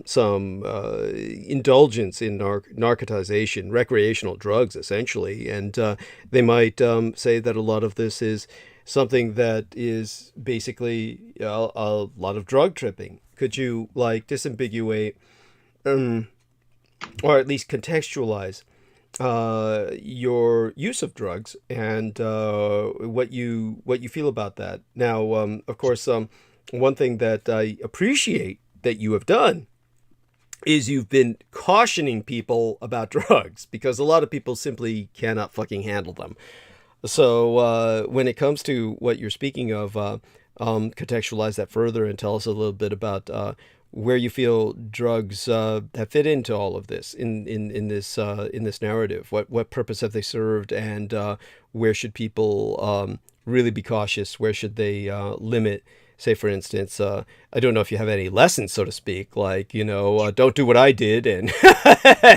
some indulgence in narcotization, recreational drugs, essentially. And they might say that a lot of this is something that is basically a lot of drug tripping. Could you, like, disambiguate or at least contextualize your use of drugs and what you feel about that? Now, of course, one thing that I appreciate that you have done is you've been cautioning people about drugs, because a lot of people simply cannot fucking handle them. So when it comes to what you're speaking of, contextualize that further and tell us a little bit about where you feel drugs have fit into all of this in this narrative. What purpose have they served, and where should people really be cautious? Where should they limit? Say, for instance, I don't know if you have any lessons, so to speak, like, don't do what I did and,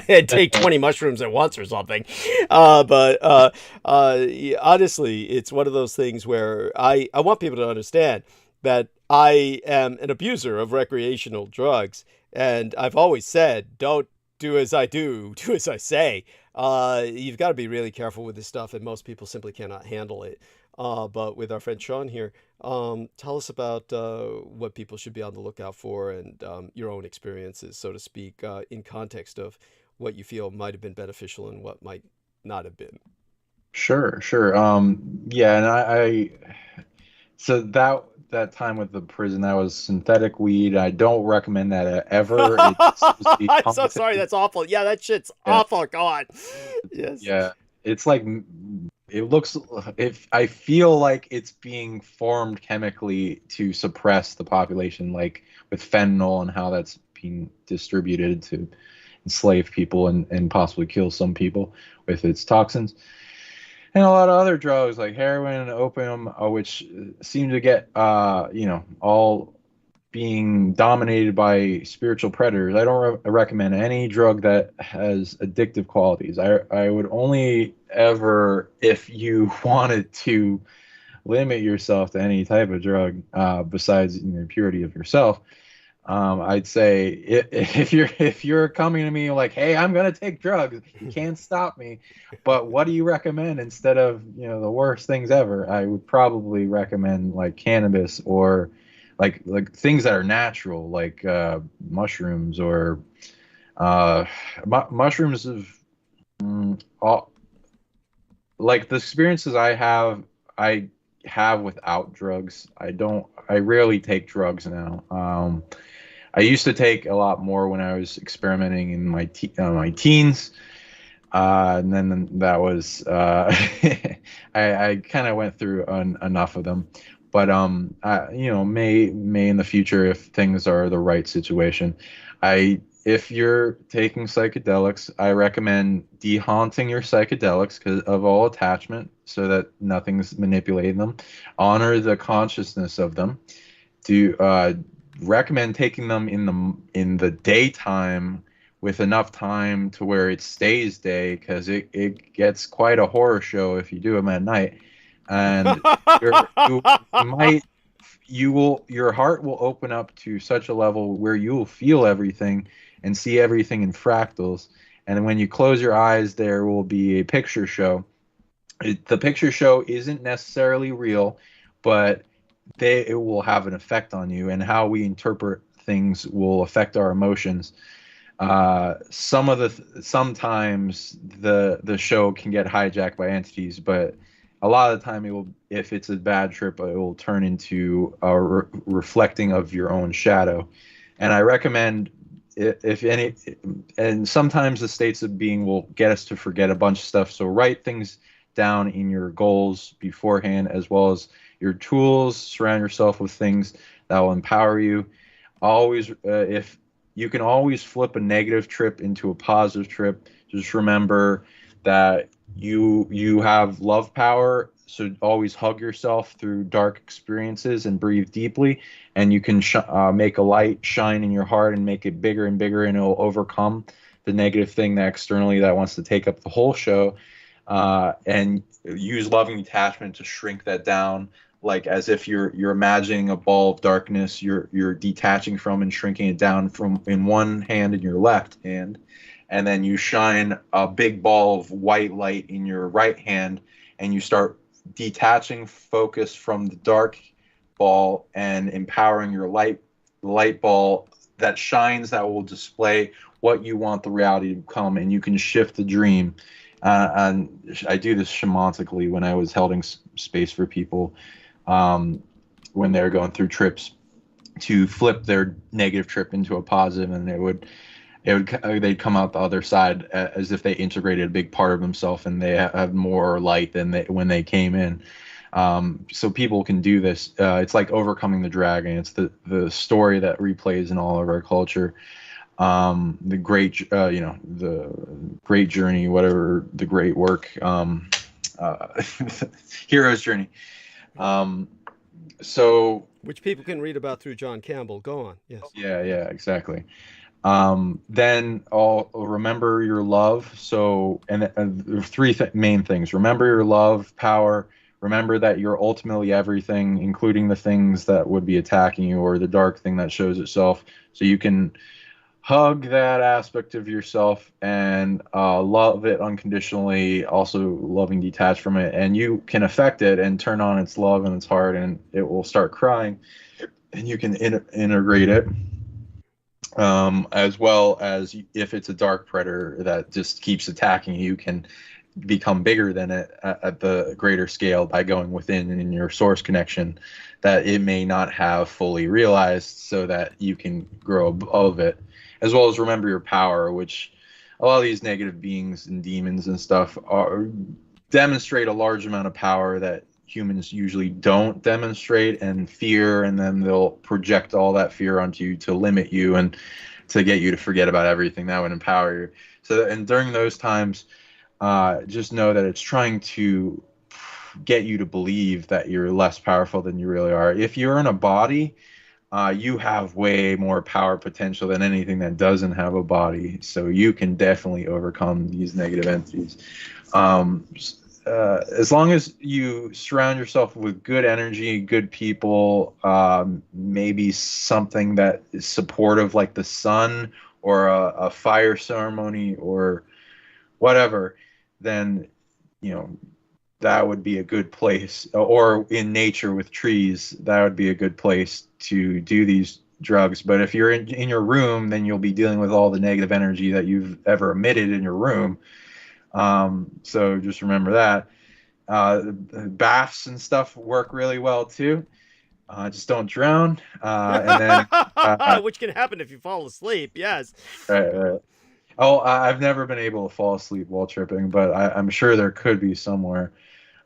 and take 20 mushrooms at once or something. But honestly, it's one of those things where I want people to understand that I am an abuser of recreational drugs. And I've always said, don't do as I do as I say. You've got to be really careful with this stuff, and most people simply cannot handle it. But with our friend Sean here, tell us about what people should be on the lookout for, and your own experiences, so to speak, in context of what you feel might have been beneficial and what might not have been. Sure. Yeah, and I so that time with the prison, that was synthetic weed. I don't recommend that ever. I'm so sorry. That's awful. Yeah, that shit's awful. Go on. Yes. Yeah, it's like, it looks, if I feel like it's being formed chemically to suppress the population, like with fentanyl and how that's being distributed to enslave people and possibly kill some people with its toxins. And a lot of other drugs like heroin and opium, which seem to get, all being dominated by spiritual predators. I don't recommend any drug that has addictive qualities. I would only ever, if you wanted to limit yourself to any type of drug, besides the purity of yourself, I'd say if you're coming to me like, hey, I'm gonna take drugs, you can't stop me, but what do you recommend instead of the worst things ever? I would probably recommend like cannabis, or like things that are natural, like mushrooms, or mushrooms of like the experiences I have without drugs. I rarely take drugs now. I used to take a lot more when I was experimenting in my teens, and then that was I kind of went through enough of them. But may in the future, if things are the right situation, if you're taking psychedelics, I recommend dehaunting your psychedelics because of all attachment, so that nothing's manipulating them. Honor the consciousness of them. recommend taking them in the daytime with enough time to where it stays day, because it gets quite a horror show if you do them at night, and your heart will open up to such a level where you will feel everything and see everything in fractals. And when you close your eyes, there will be a picture show. The picture show isn't necessarily real, but it will have an effect on you, and how we interpret things will affect our emotions. Sometimes the show can get hijacked by entities, but a lot of the time if it's a bad trip, it will turn into a reflecting of your own shadow. And I recommend, and sometimes the states of being will get us to forget a bunch of stuff, so write things down in your goals beforehand, as well as your tools. Surround yourself with things that will empower you. Always, if you can always flip a negative trip into a positive trip, just remember that you have love power, so always hug yourself through dark experiences and breathe deeply, and you can make a light shine in your heart and make it bigger and bigger, and it'll overcome the negative thing that externally that wants to take up the whole show. And use loving detachment to shrink that down, like as if you're imagining a ball of darkness you're detaching from and shrinking it down from in one hand in your left hand, and then you shine a big ball of white light in your right hand, and you start detaching focus from the dark ball and empowering your light ball that shines, that will display what you want the reality to become, and you can shift the dream. And I do this shamanically when I was holding space for people when they're going through trips, to flip their negative trip into a positive, and they'd come out the other side as if they integrated a big part of themselves, and they have more light than when they came in. So people can do this. It's like overcoming the dragon. It's the story that replays in all of our culture. The great, the great journey, whatever, the great work, hero's journey. So which people can read about through John Campbell. Go on. Yes. Yeah, exactly. Then I'll remember your love. So, and three main things: remember your love, power. Remember that you're ultimately everything, including the things that would be attacking you, or the dark thing that shows itself. So you can hug that aspect of yourself and love it unconditionally, also loving detached from it, and you can affect it and turn on its love and its heart, and it will start crying, and you can integrate it, as well as if it's a dark predator that just keeps attacking you can become bigger than it at the greater scale by going within in your source connection that it may not have fully realized, so that you can grow above it. As well as remember your power, which a lot of these negative beings and demons and stuff demonstrate a large amount of power that humans usually don't demonstrate, and fear, and then they'll project all that fear onto you to limit you and to get you to forget about everything that would empower you. So, and during those times, just know that it's trying to get you to believe that you're less powerful than you really are. If you're in a body, you have way more power potential than anything that doesn't have a body. So you can definitely overcome these negative entities. As long as you surround yourself with good energy, good people, maybe something that is supportive like the sun, or a fire ceremony, or whatever, then, that would be a good place, or in nature with trees, that would be a good place to do these drugs. But if you're in your room, then you'll be dealing with all the negative energy that you've ever emitted in your room. So just remember that. Baths and stuff work really well too. Just don't drown. And then, which can happen if you fall asleep. Yes. Right. Oh, I've never been able to fall asleep while tripping, but I'm sure there could be somewhere.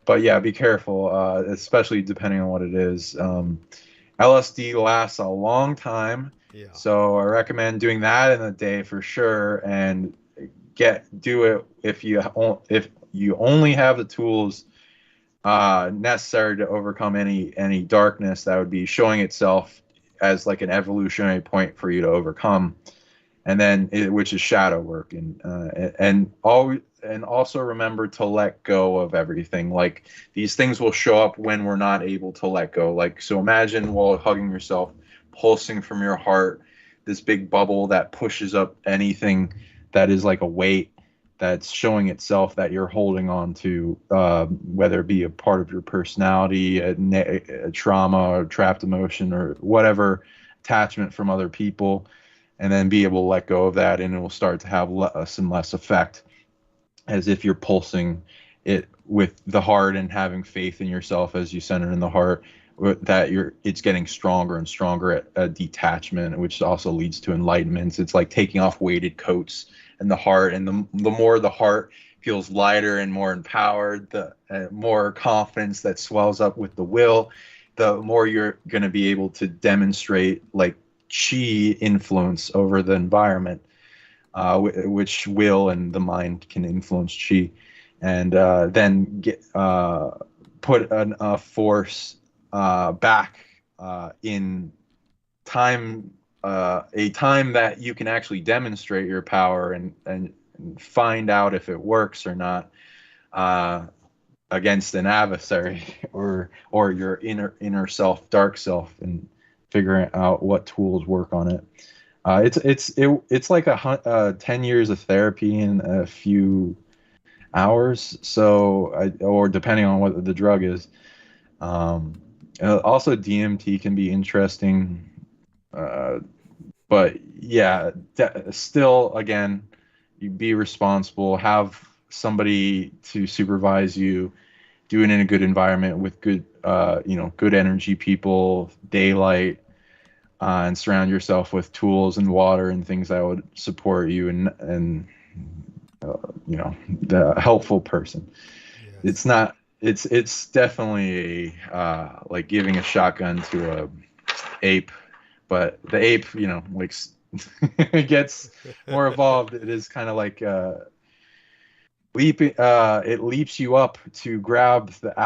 But yeah, be careful, especially depending on what it is. LSD lasts a long time, so I recommend doing that in a day for sure, and do it if you only have the tools necessary to overcome any darkness that would be showing itself as like an evolutionary point for you to overcome, and then which is shadow work, and also remember to let go of everything. Like these things will show up when we're not able to let go. Like, so imagine while hugging yourself, pulsing from your heart, this big bubble that pushes up anything that is like a weight that's showing itself that you're holding on to, whether it be a part of your personality, a trauma, or trapped emotion, or whatever attachment from other people, and then be able to let go of that, and it will start to have less and less effect, as if you're pulsing it with the heart and having faith in yourself as you center in the heart, that it's getting stronger and stronger at detachment, which also leads to enlightenment. It's like taking off weighted coats in the heart, and the more the heart feels lighter and more empowered, the more confidence that swells up with the will, the more you're going to be able to demonstrate like chi influence over the environment, which will and the mind can influence chi, and then put a force back in time, a time that you can actually demonstrate your power and find out if it works or not, against an adversary or your inner self, dark self, and figuring out what tools work on it. It's like 10 years of therapy in a few hours. So, or depending on what the drug is. Also, DMT can be interesting. But yeah, still, again, you be responsible, have somebody to supervise you, do it in a good environment with good, good energy people, daylight, and surround yourself with tools and water and things that would support you, and the helpful person. Yes. It's definitely like giving a shotgun to a ape, but the ape, like gets more evolved. It is kind of like it leaps you up to grab the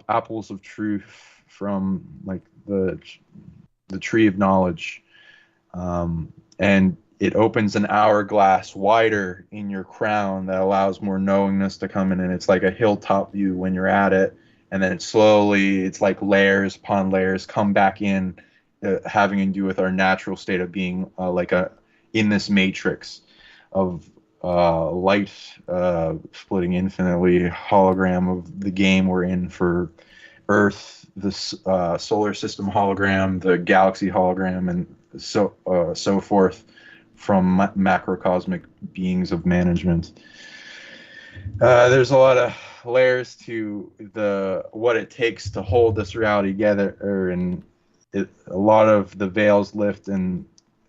apples of truth from like the tree of knowledge, and it opens an hourglass wider in your crown that allows more knowingness to come in, and it's like a hilltop view when you're at it, and then it's like layers upon layers come back in, having to do with our natural state of being, in this matrix of light, splitting infinitely, hologram of the game we're in for Earth, the solar system hologram, the galaxy hologram, and so forth, from macrocosmic beings of management. There's a lot of layers to what it takes to hold this reality together, and a lot of the veils lift, and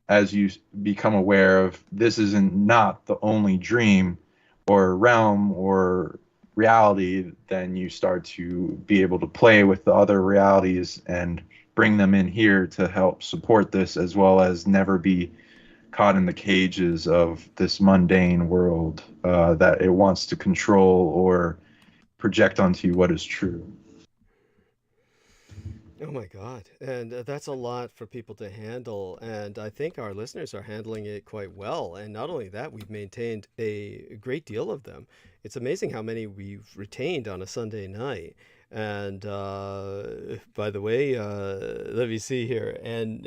as you become aware of this isn't not the only dream or realm or reality, then you start to be able to play with the other realities and bring them in here to help support this, as well as never be caught in the cages of this mundane world that it wants to control or project onto you what is true. Oh my God. And that's a lot for people to handle. And I think our listeners are handling it quite well. And not only that, we've maintained a great deal of them. It's amazing how many we've retained on a Sunday night. And by the way, let me see here. And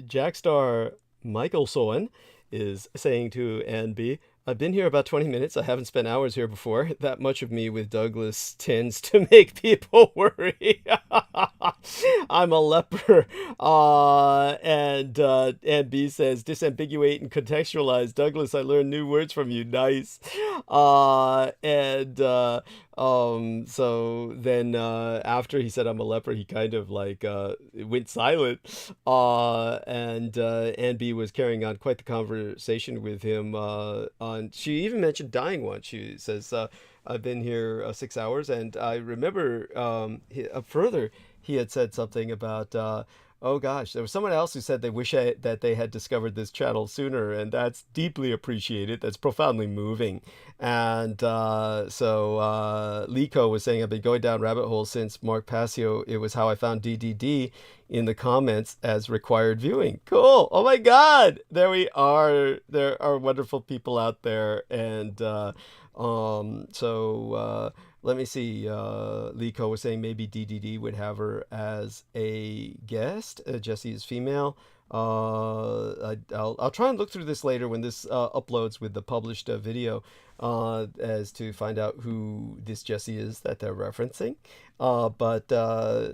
Jackstar Michael Soen is saying to Ann B, I've been here about 20 minutes. I haven't spent hours here before. That much of me with Douglas tends to make people worry. I'm a leper. And B says, disambiguate and contextualize. Douglas, I learned new words from you. Nice. So then after he said I'm a leper, he kind of like went silent. And B was carrying on quite the conversation with him. She even mentioned dying once. She says, I've been here 6 hours, and I remember further he had said something about Oh gosh, there was someone else who said they wish that they had discovered this channel sooner, and that's deeply appreciated. That's profoundly moving. And Lico was saying, I've been going down rabbit holes since Mark Passio. It was how I found DDD in the comments as required viewing. Cool. Oh my God, there we are. There are wonderful people out there, and let me see. Lico was saying maybe DDD would have her as a guest. Jessie is female. I'll try and look through this later when this uploads with the published video as to find out who this Jessie is that they're referencing. But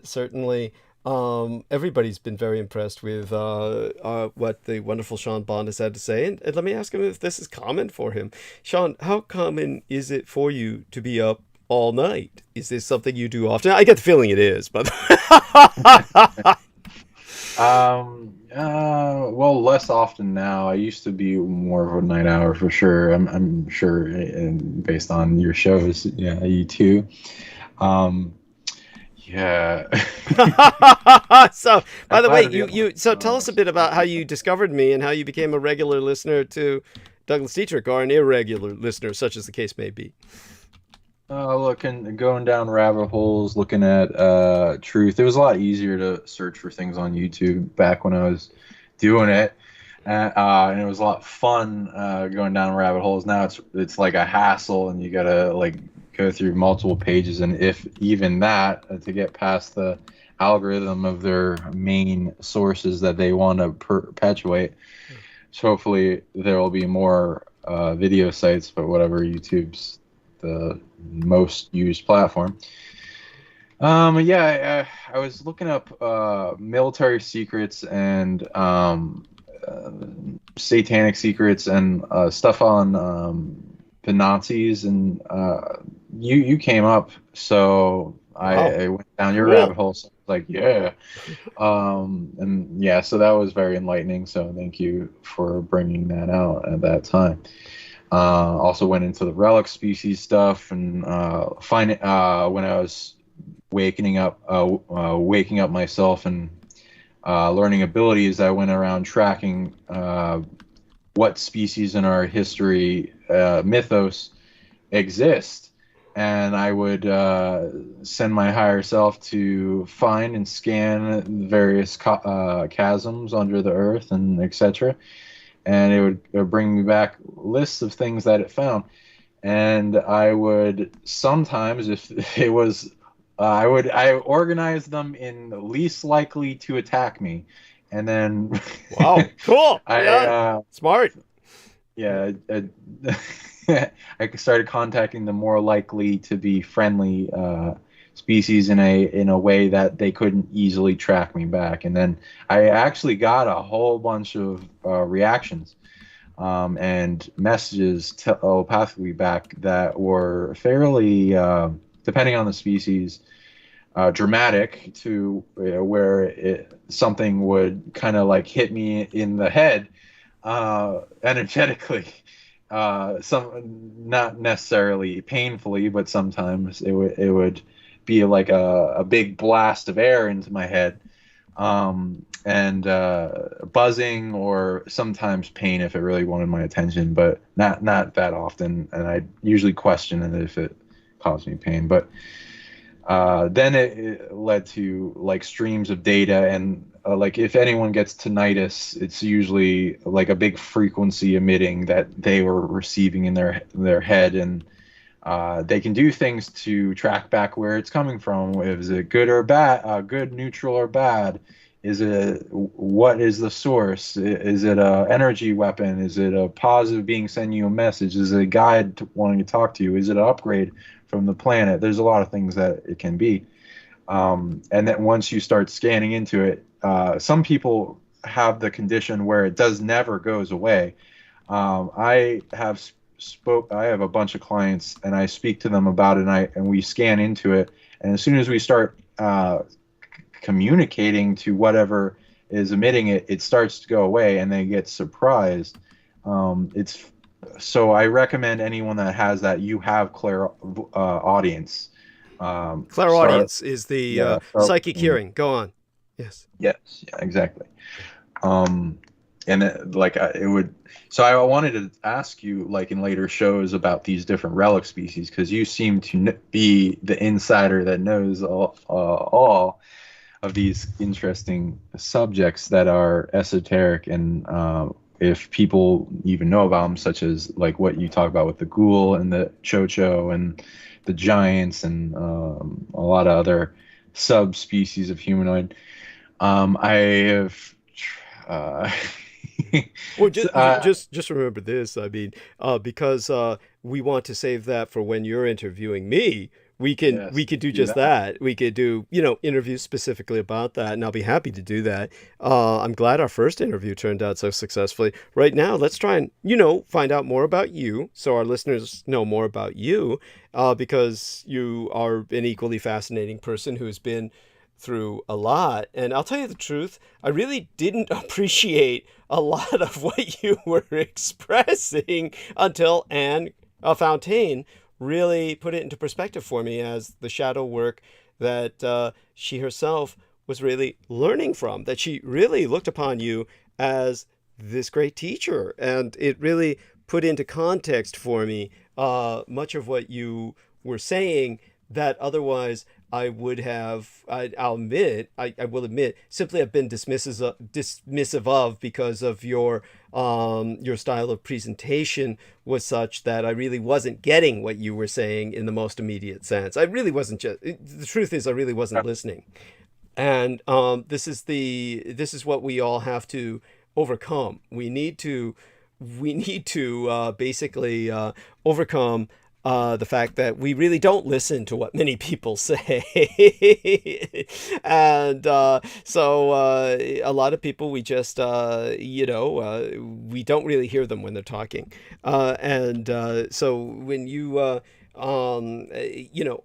certainly everybody's been very impressed with what the wonderful Sean Bond has had to say. And let me ask him if this is common for him. Sean, how common is it for you to be up all night? Is this something you do often? I get the feeling it is, but well, less often now. I used to be more of a night owl for sure. I'm sure, and based on your shows, yeah, you too. Yeah. So, by the way, you tell us a bit about how you discovered me and how you became a regular listener to Douglas Dietrich, or an irregular listener, such as the case may be. Going down rabbit holes, looking at truth. It was a lot easier to search for things on YouTube back when I was doing it, and it was a lot of fun going down rabbit holes. Now it's like a hassle, and you gotta like go through multiple pages, and if even that, to get past the algorithm of their main sources that they want to perpetuate. So hopefully there will be more video sites, but whatever, YouTube's the most used platform. I was looking up military secrets and satanic secrets and stuff on the Nazis, and you came up, so I went down your rabbit hole. So I was like, yeah, and yeah, so that was very enlightening. So thank you for bringing that out at that time. Also went into the relic species stuff, and when I was waking up myself and learning abilities, I went around tracking what species in our history mythos exist, and I would send my higher self to find and scan various chasms under the earth and etc. And it would bring me back lists of things that it found. And I would sometimes, if it was, I organized them in least likely to attack me. And then... Wow, cool. Smart. Yeah. I started contacting the more likely to be friendly species in a way that they couldn't easily track me back. And then I actually got a whole bunch of reactions and messages telepathically back that were fairly, depending on the species, dramatic, to where something would kind of like hit me in the head energetically. Some not necessarily painfully, but sometimes it would be like a big blast of air into my head, and buzzing, or sometimes pain if it really wanted my attention, but not that often. And I usually question it if it caused me pain. But then it led to like streams of data, and like if anyone gets tinnitus, it's usually like a big frequency emitting that they were receiving in their head, and they can do things to track back where it's coming from. Is it good or bad? Good, neutral, or bad? What is the source? Is it a energy weapon? Is it a positive being sending you a message? Is it a guide wanting to talk to you? Is it an upgrade from the planet? There's a lot of things that it can be. And then once you start scanning into it, some people have the condition where it never goes away. I have a bunch of clients, and I speak to them about it, and we scan into it, and as soon as we start communicating to whatever is emitting it, it starts to go away, and they get surprised. So I recommend anyone that has that, you have clairaudience. Clairaudience is the psychic hearing. Go on. Yes. Yes. Yeah. Exactly. And it would. So I wanted to ask you, like in later shows, about these different relic species, because you seem to be the insider that knows all of these interesting subjects that are esoteric, and if people even know about them, such as like what you talk about with the ghoul and the chocho and the giants and a lot of other subspecies of humanoid. I have. Well, just remember this. I mean, because we want to save that for when you're interviewing me. We can do just that. We could do interviews specifically about that, and I'll be happy to do that. I'm glad our first interview turned out so successfully. Right now, let's try and find out more about you, so our listeners know more about you, because you are an equally fascinating person who's been through a lot. And I'll tell you the truth, I really didn't appreciate a lot of what you were expressing until Anne Fontaine really put it into perspective for me as the shadow work that she herself was really learning from, that she really looked upon you as this great teacher. And it really put into context for me much of what you were saying that otherwise I would have, I will admit, simply have been dismissive of, because of your style of presentation was such that I really wasn't getting what you were saying in the most immediate sense. I really wasn't. The truth is, I really wasn't listening. And this is what we all have to overcome. We need to basically overcome the fact that we really don't listen to what many people say. And so a lot of people, we just, we don't really hear them when they're talking. So when you, are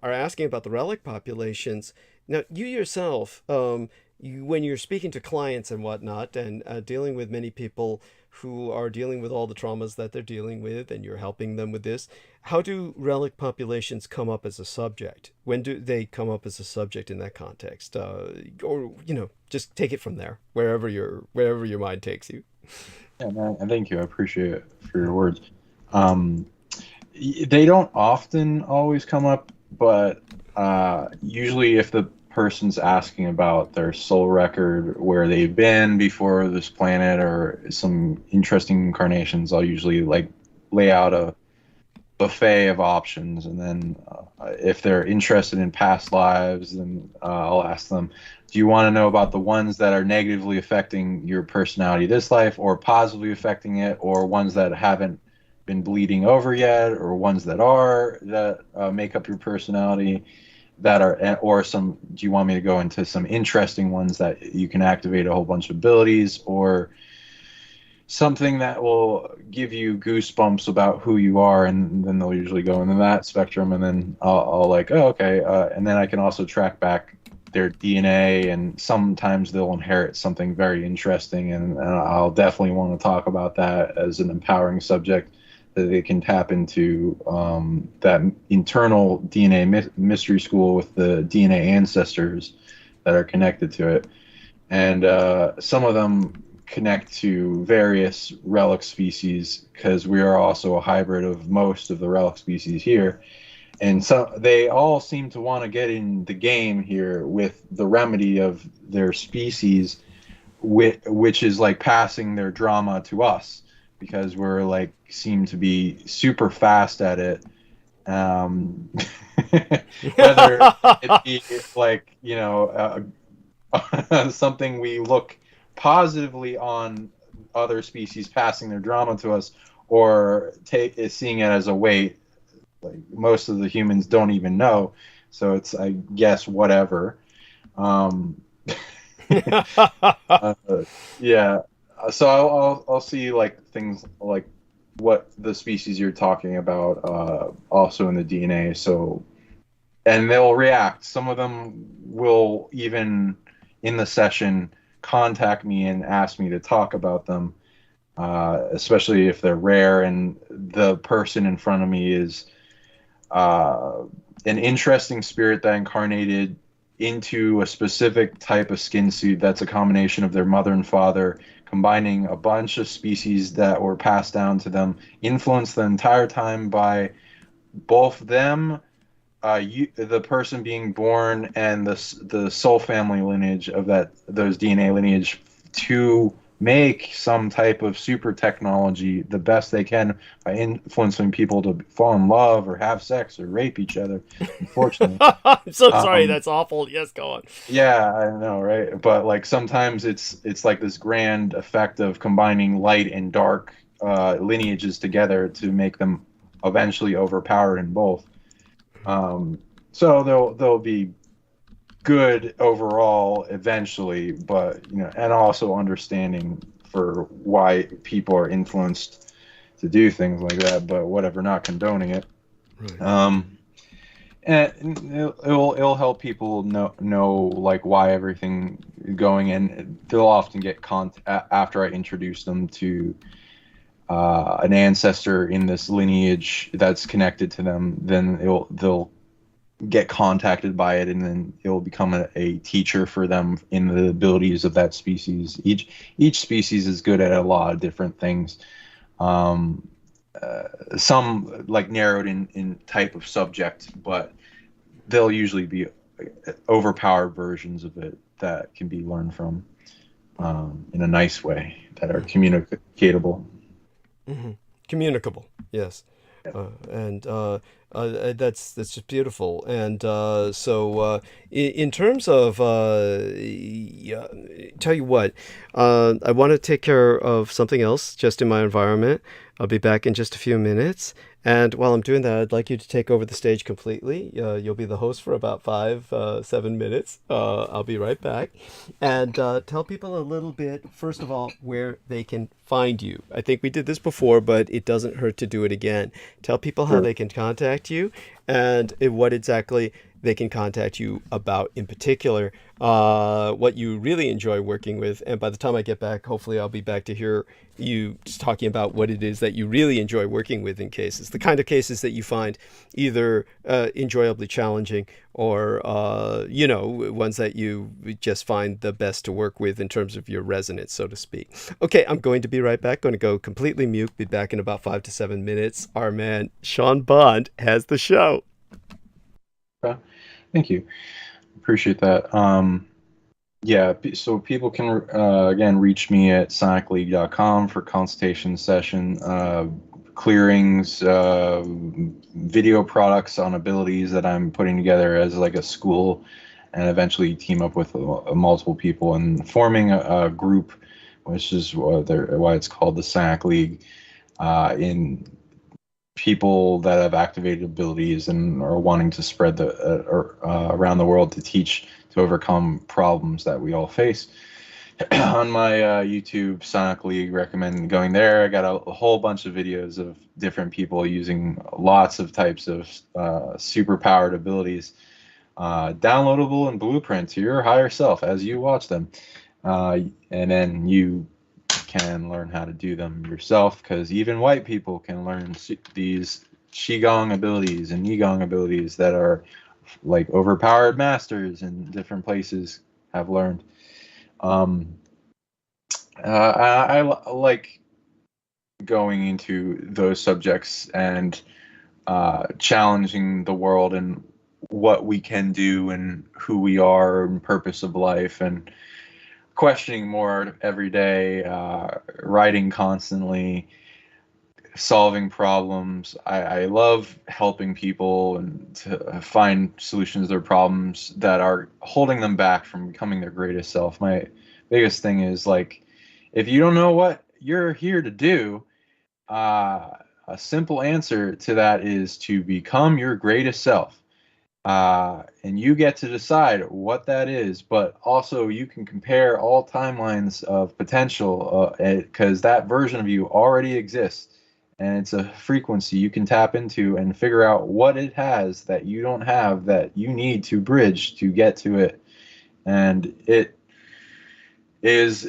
asking about the relic populations, now you yourself, when you're speaking to clients and whatnot, and dealing with many people who are dealing with all the traumas that they're dealing with, and you're helping them with this, how do relic populations come up as a subject? When do they come up as a subject in that context? Or just take it from there, wherever your mind takes you. Yeah, man, thank you. I appreciate it for your words. They don't often always come up, but usually if the person's asking about their soul record, where they've been before this planet, or some interesting incarnations, I'll usually lay out a buffet of options, and then if they're interested in past lives, then I'll ask them, do you want to know about the ones that are negatively affecting your personality this life, or positively affecting it, or ones that haven't been bleeding over yet, or ones that make up your personality, or do you want me to go into some interesting ones that you can activate a whole bunch of abilities, or something that will give you goosebumps about who you are? And then they'll usually go into that spectrum, and then I'll okay. And then I can also track back their DNA, and sometimes they'll inherit something very interesting, and I'll definitely want to talk about that as an empowering subject, that they can tap into that internal DNA mystery school with the DNA ancestors that are connected to it. And some of them connect to various relic species, because we are also a hybrid of most of the relic species here. And so they all seem to want to get in the game here with the remedy of their species, which is like passing their drama to us, because we're seem to be super fast at it. Whether it be something we look positively on other species passing their drama to us, or seeing it as a weight. Most of the humans don't even know, so it's, I guess, whatever. Yeah. So I'll see things like what the species you're talking about, also in the DNA. So, and they'll react. Some of them will even in the session contact me and ask me to talk about them, especially if they're rare and the person in front of me is an interesting spirit that incarnated into a specific type of skin suit that's a combination of their mother and father, combining a bunch of species that were passed down to them, influenced the entire time by both them, the person being born, and the soul family lineage of those DNA lineage, to make some type of super technology the best they can by influencing people to fall in love or have sex or rape each other. Unfortunately, I'm so sorry. That's awful. Yes, go on. Yeah, I know, right? But like sometimes it's like this grand effect of combining light and dark lineages together to make them eventually overpowered in both. So they'll be good overall eventually, but and also understanding for why people are influenced to do things like that, but whatever, not condoning it. Right. And it'll help people know like why everything is going, and they'll often get after I introduce them to an ancestor in this lineage that's connected to them. Then they'll get contacted by it, and then it will become a teacher for them in the abilities of that species. Each species is good at a lot of different things. Some like narrowed in type of subject, but they'll usually be overpowered versions of it that can be learned from in a nice way, that are communicatable. Mm-hmm. Communicable, yes. And that's just beautiful. And so in terms of tell you what, I want to take care of something else just in my environment. I'll be back in just a few minutes. And while I'm doing that, I'd like you to take over the stage completely. You'll be the host for about 7 minutes. I'll be right back. And tell people a little bit, first of all, where they can find you. I think we did this before, but it doesn't hurt to do it again. Tell people how they can contact you and what exactly they can contact you about in particular, what you really enjoy working with. And by the time I get back, hopefully I'll be back to hear you just talking about what it is that you really enjoy working with in cases, the kind of cases that you find either enjoyably challenging or, ones that you just find the best to work with in terms of your resonance, so to speak. Okay, I'm going to be right back. Going to go completely mute, be back in about 5 to 7 minutes. Our man, Sean Bond, has the show. Thank you. Appreciate that. So people can, again, reach me at sonicleague.com for consultation session, clearings, video products on abilities that I'm putting together as like a school, and eventually team up with multiple people and forming a group, which is why it's called the Sonic League, in people that have activated abilities and are wanting to spread around the world to teach to overcome problems that we all face. On my YouTube Sonic League, recommend going there. I got a whole bunch of videos of different people using lots of types of super-powered abilities, downloadable in blueprint to your higher self as you watch them, and then you can learn how to do them yourself, because even white people can learn these Qigong abilities and Yigong abilities that are like overpowered masters in different places have learned. I like going into those subjects and challenging the world and what we can do and who we are and purpose of life, and questioning more every day, writing constantly, solving problems. I love helping people and to find solutions to their problems that are holding them back from becoming their greatest self. My biggest thing is, like, if you don't know what you're here to do, a simple answer to that is to become your greatest self. And you get to decide what that is, but also you can compare all timelines of potential, because that version of you already exists, and it's a frequency you can tap into and figure out what it has that you don't have that you need to bridge to get to it. And it is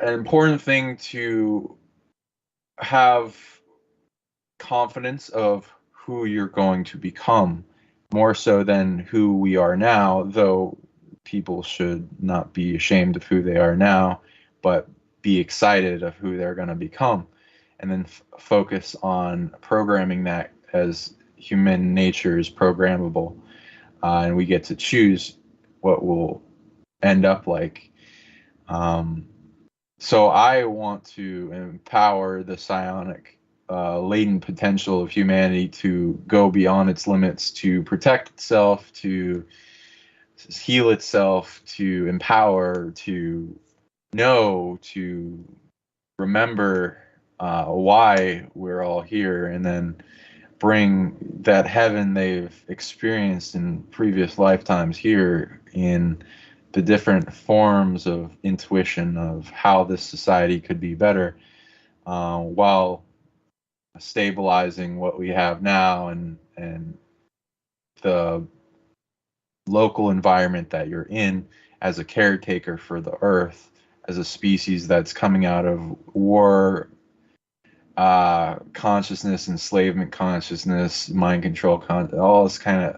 an important thing to have confidence of who you're going to become, more so than who we are now, though people should not be ashamed of who they are now, but be excited of who they're going to become, and then focus on programming that, as human nature is programmable, and we get to choose what will end up like. So I want to empower the psionic latent potential of humanity to go beyond its limits, to protect itself, to heal itself, to empower, to know, to remember why we're all here, and then bring that heaven they've experienced in previous lifetimes here in the different forms of intuition of how this society could be better, while stabilizing what we have now, and the local environment that you're in as a caretaker for the earth, as a species that's coming out of war consciousness, enslavement consciousness, mind control, all this kind of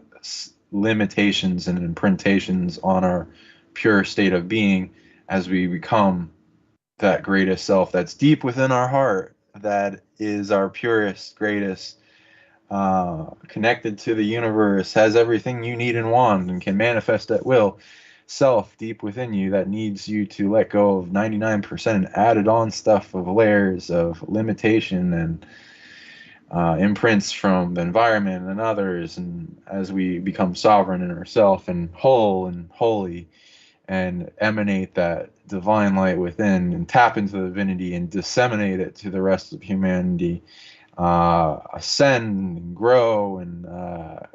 limitations and imprintations on our pure state of being, as we become that greatest self that's deep within our heart, that is our purest, greatest, connected to the universe, has everything you need and want, and can manifest at will self deep within you, that needs you to let go of 99% added on stuff of layers of limitation and imprints from the environment and others. And as we become sovereign in ourself and whole and holy, and emanate that divine light within, and tap into the divinity and disseminate it to the rest of humanity, ascend and grow and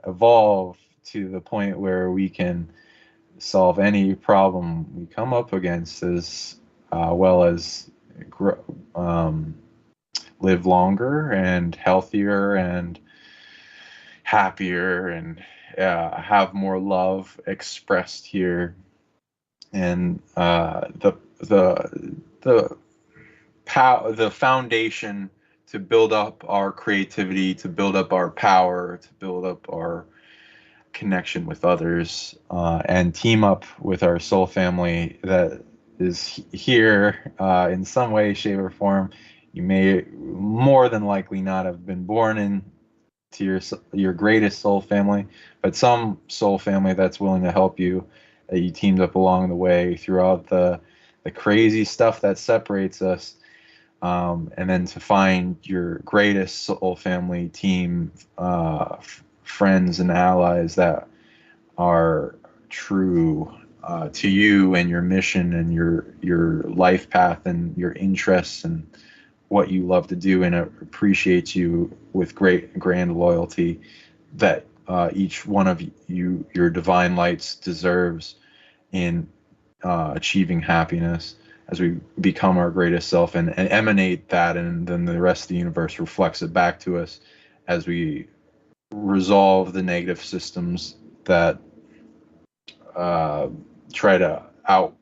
evolve to the point where we can solve any problem we come up against, as well as live longer and healthier and happier, and have more love expressed here. And the foundation to build up our creativity, to build up our power, to build up our connection with others, and team up with our soul family that is here in some way, shape, or form. You may more than likely not have been born into your greatest soul family, but some soul family that's willing to help you, that you teamed up along the way throughout the crazy stuff that separates us, and then to find your greatest soul family team, friends and allies that are true to you and your mission and your life path and your interests and what you love to do, and appreciates you with grand loyalty, that each one of you, your divine lights, deserves in achieving happiness as we become our greatest self and emanate that, and then the rest of the universe reflects it back to us as we resolve the negative systems that try to out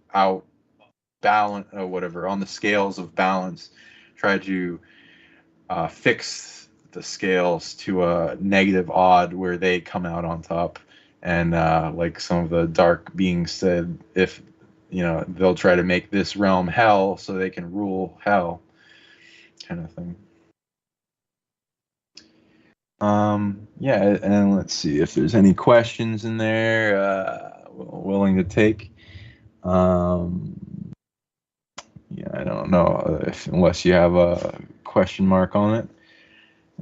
balance or whatever on the scales of balance, try to fix the scales to a negative odd where they come out on top. And like some of the dark beings said, if they'll try to make this realm hell so they can rule hell, kind of thing. Yeah, and let's see if there's any questions in there willing to take. Yeah, I don't know unless you have a question mark on it.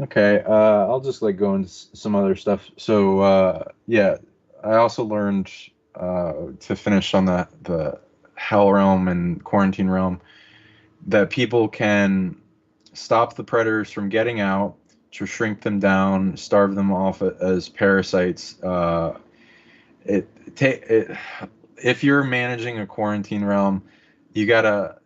Okay, I'll just go into some other stuff. So yeah, I also learned to finish on the hell realm and quarantine realm that people can stop the predators from getting out, to shrink them down, starve them off as parasites. If you're managing a quarantine realm, you gotta.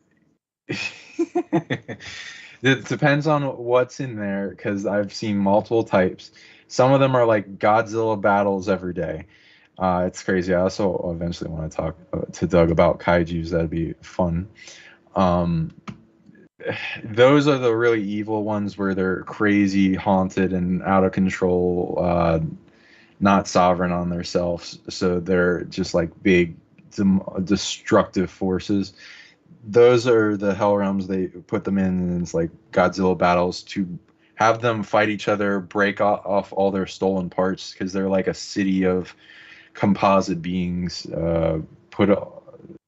It depends on what's in there, because I've seen multiple types. Some of them are like Godzilla battles every day. It's crazy. I also eventually want to talk to Doug about kaijus. That'd be fun. Those are the really evil ones, where they're crazy, haunted, and out of control, not sovereign on themselves. So they're just like big destructive forces. Those are the hell realms. They put them in, and it's like Godzilla battles to have them fight each other, break off all their stolen parts, because they're like a city of composite beings.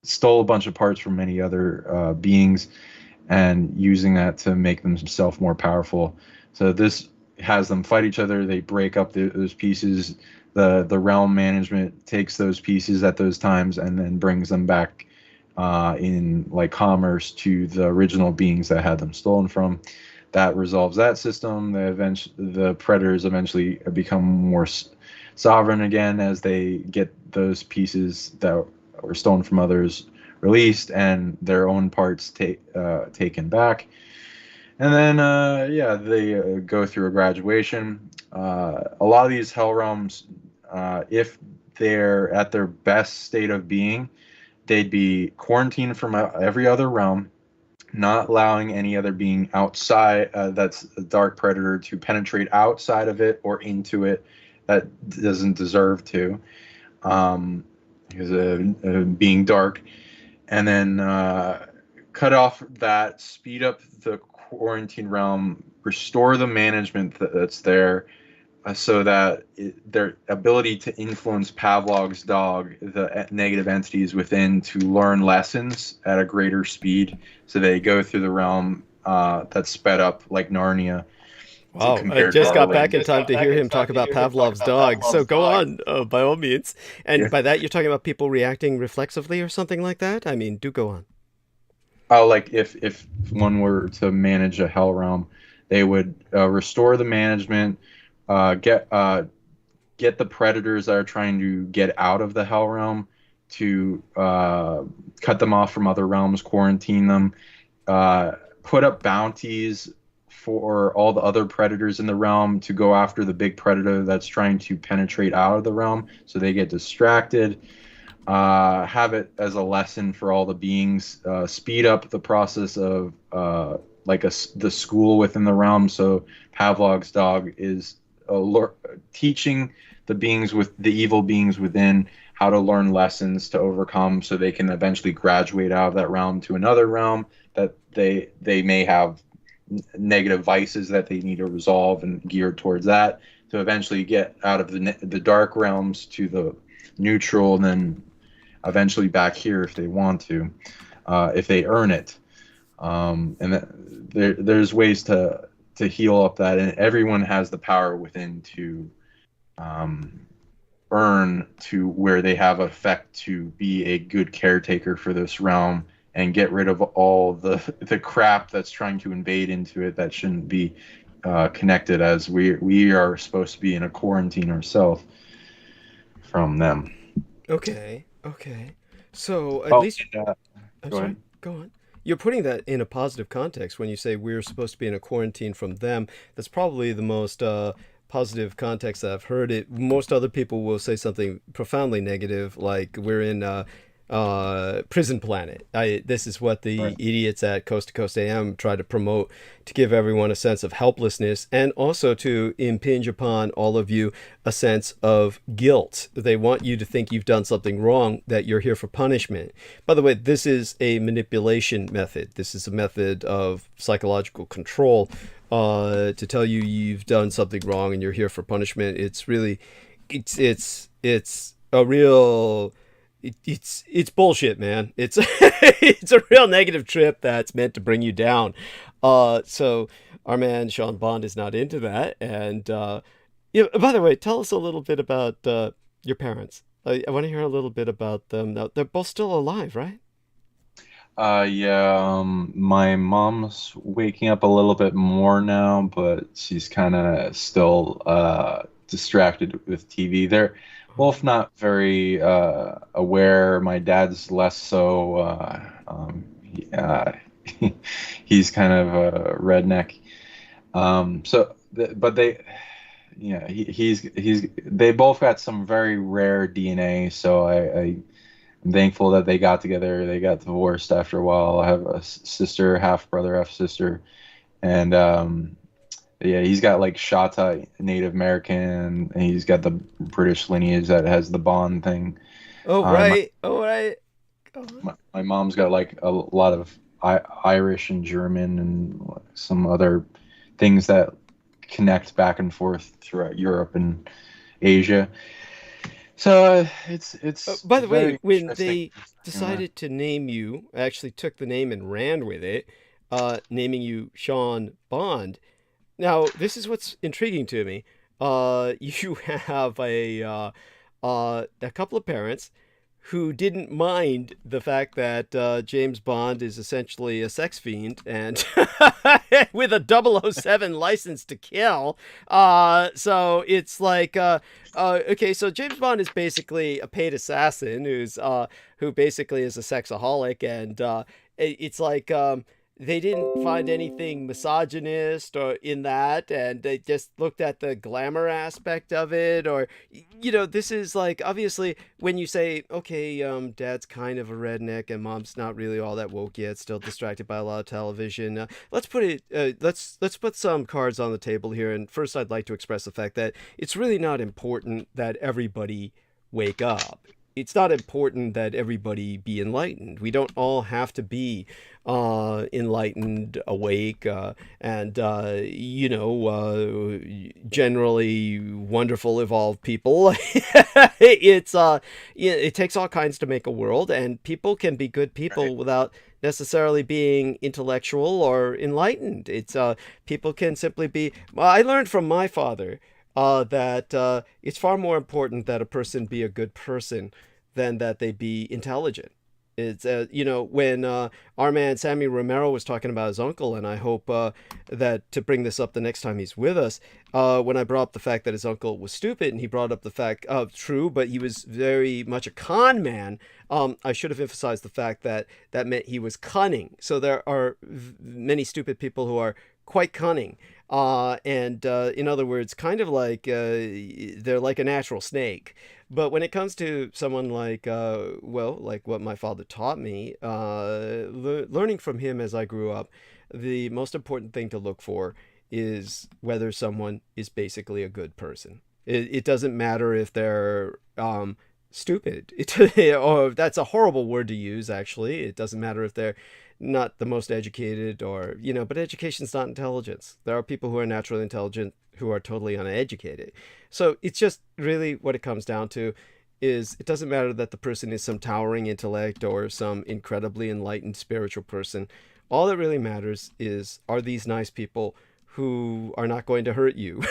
Stole a bunch of parts from many other beings, and using that to make themselves more powerful. So this has them fight each other. They break up those pieces. The realm management takes those pieces at those times and then brings them back in like commerce to the original beings that had them stolen from. That resolves that system. The predators eventually become more sovereign again as they get those pieces that were stolen from others released and their own parts taken back. And then they go through a graduation. A lot of these hell realms, if they're at their best state of being, they'd be quarantined from every other realm, not allowing any other being outside that's a dark predator to penetrate outside of it or into it that doesn't deserve to, because being dark. And then cut off that, speed up the quarantine realm, restore the management that's there, so that their ability to influence Pavlov's dog, the negative entities within, to learn lessons at a greater speed. So they go through the realm that's sped up like Narnia. Wow, I just got back in time to hear him talk about Pavlov's dog. So go on, by all means. And by that, you're talking about people reacting reflexively or something like that? I mean, do go on. Oh, like if one were to manage a hell realm, they would restore the management, get the predators that are trying to get out of the hell realm, to cut them off from other realms, quarantine them, put up bounties for all the other predators in the realm to go after the big predator that's trying to penetrate out of the realm, so they get distracted. Have it as a lesson for all the beings. Speed up the process of the school within the realm. So Pavlov's dog is teaching the beings with the evil beings within how to learn lessons to overcome, so they can eventually graduate out of that realm to another realm that they may have negative vices that they need to resolve and geared towards that, to eventually get out of the dark realms to the neutral, and then eventually back here if they want to, if they earn it. And there's ways to heal up that, and everyone has the power within to earn to where they have effect to be a good caretaker for this realm and get rid of all the crap that's trying to invade into it that shouldn't be connected, as we are supposed to be in a quarantine ourselves from them. Okay. So at least... I'm sorry, go on. You're putting that in a positive context when you say we're supposed to be in a quarantine from them. That's probably the most positive context that I've heard it. Most other people will say something profoundly negative, like we're in Prison Planet. This is what the idiots at Coast to Coast AM try to promote, to give everyone a sense of helplessness, and also to impinge upon all of you a sense of guilt. They want you to think you've done something wrong, that you're here for punishment. By the way, this is a manipulation method. This is a method of psychological control, to tell you you've done something wrong and you're here for punishment. It's really, it's a real... It's bullshit, man. It's it's a real negative trip that's meant to bring you down. So our man Sean Bond is not into that. And by the way, tell us a little bit about your parents. I want to hear a little bit about them. Now, they're both still alive, right? My mom's waking up a little bit more now, but she's kind of still distracted with TV. They're both not very aware. My dad's less so. He's kind of a redneck. They both got some very rare DNA. So I'm thankful that they got together. They got divorced after a while. I have a sister, half brother, half sister, and he's got like Shata Native American, and he's got the British lineage that has the Bond thing. Oh right. Oh right. My mom's got like a lot of Irish and German and some other things that connect back and forth throughout Europe and Asia. So it's. By the way, when they decided to name you, actually took the name and ran with it, naming you Sean Bond. Now, this is what's intriguing to me. You have a couple of parents who didn't mind the fact that James Bond is essentially a sex fiend and with a 007 license to kill. So it's like, okay, so James Bond is basically a paid assassin who basically is a sexaholic, and it's like they didn't find anything misogynist or in that, and they just looked at the glamour aspect of it. Or, this is like, obviously when you say, okay, dad's kind of a redneck and mom's not really all that woke yet, still distracted by a lot of television, let's put some cards on the table here. And first, I'd like to express the fact that it's really not important that everybody wake up. It's not important that everybody be enlightened. We don't all have to be enlightened, awake, and generally wonderful, evolved people. It takes all kinds to make a world, and people can be good people without necessarily being intellectual or enlightened. People can simply be. I learned from my father that it's far more important that a person be a good person than that they be intelligent. It's, when our man Sammy Romero was talking about his uncle, and I hope that to bring this up the next time he's with us, when I brought up the fact that his uncle was stupid, and he brought up the fact of true, but he was very much a con man, I should have emphasized the fact that meant he was cunning. So there are many stupid people who are quite cunning. In other words, kind of like they're like a natural snake. But when it comes to someone like, like what my father taught me, learning from him as I grew up, the most important thing to look for is whether someone is basically a good person. It doesn't matter if they're stupid. Or that's a horrible word to use, actually. It doesn't matter if they're not the most educated or, but education's not intelligence. There are people who are naturally intelligent who are totally uneducated. So it's just really what it comes down to is it doesn't matter that the person is some towering intellect or some incredibly enlightened spiritual person. All that really matters is, are these nice people who are not going to hurt you?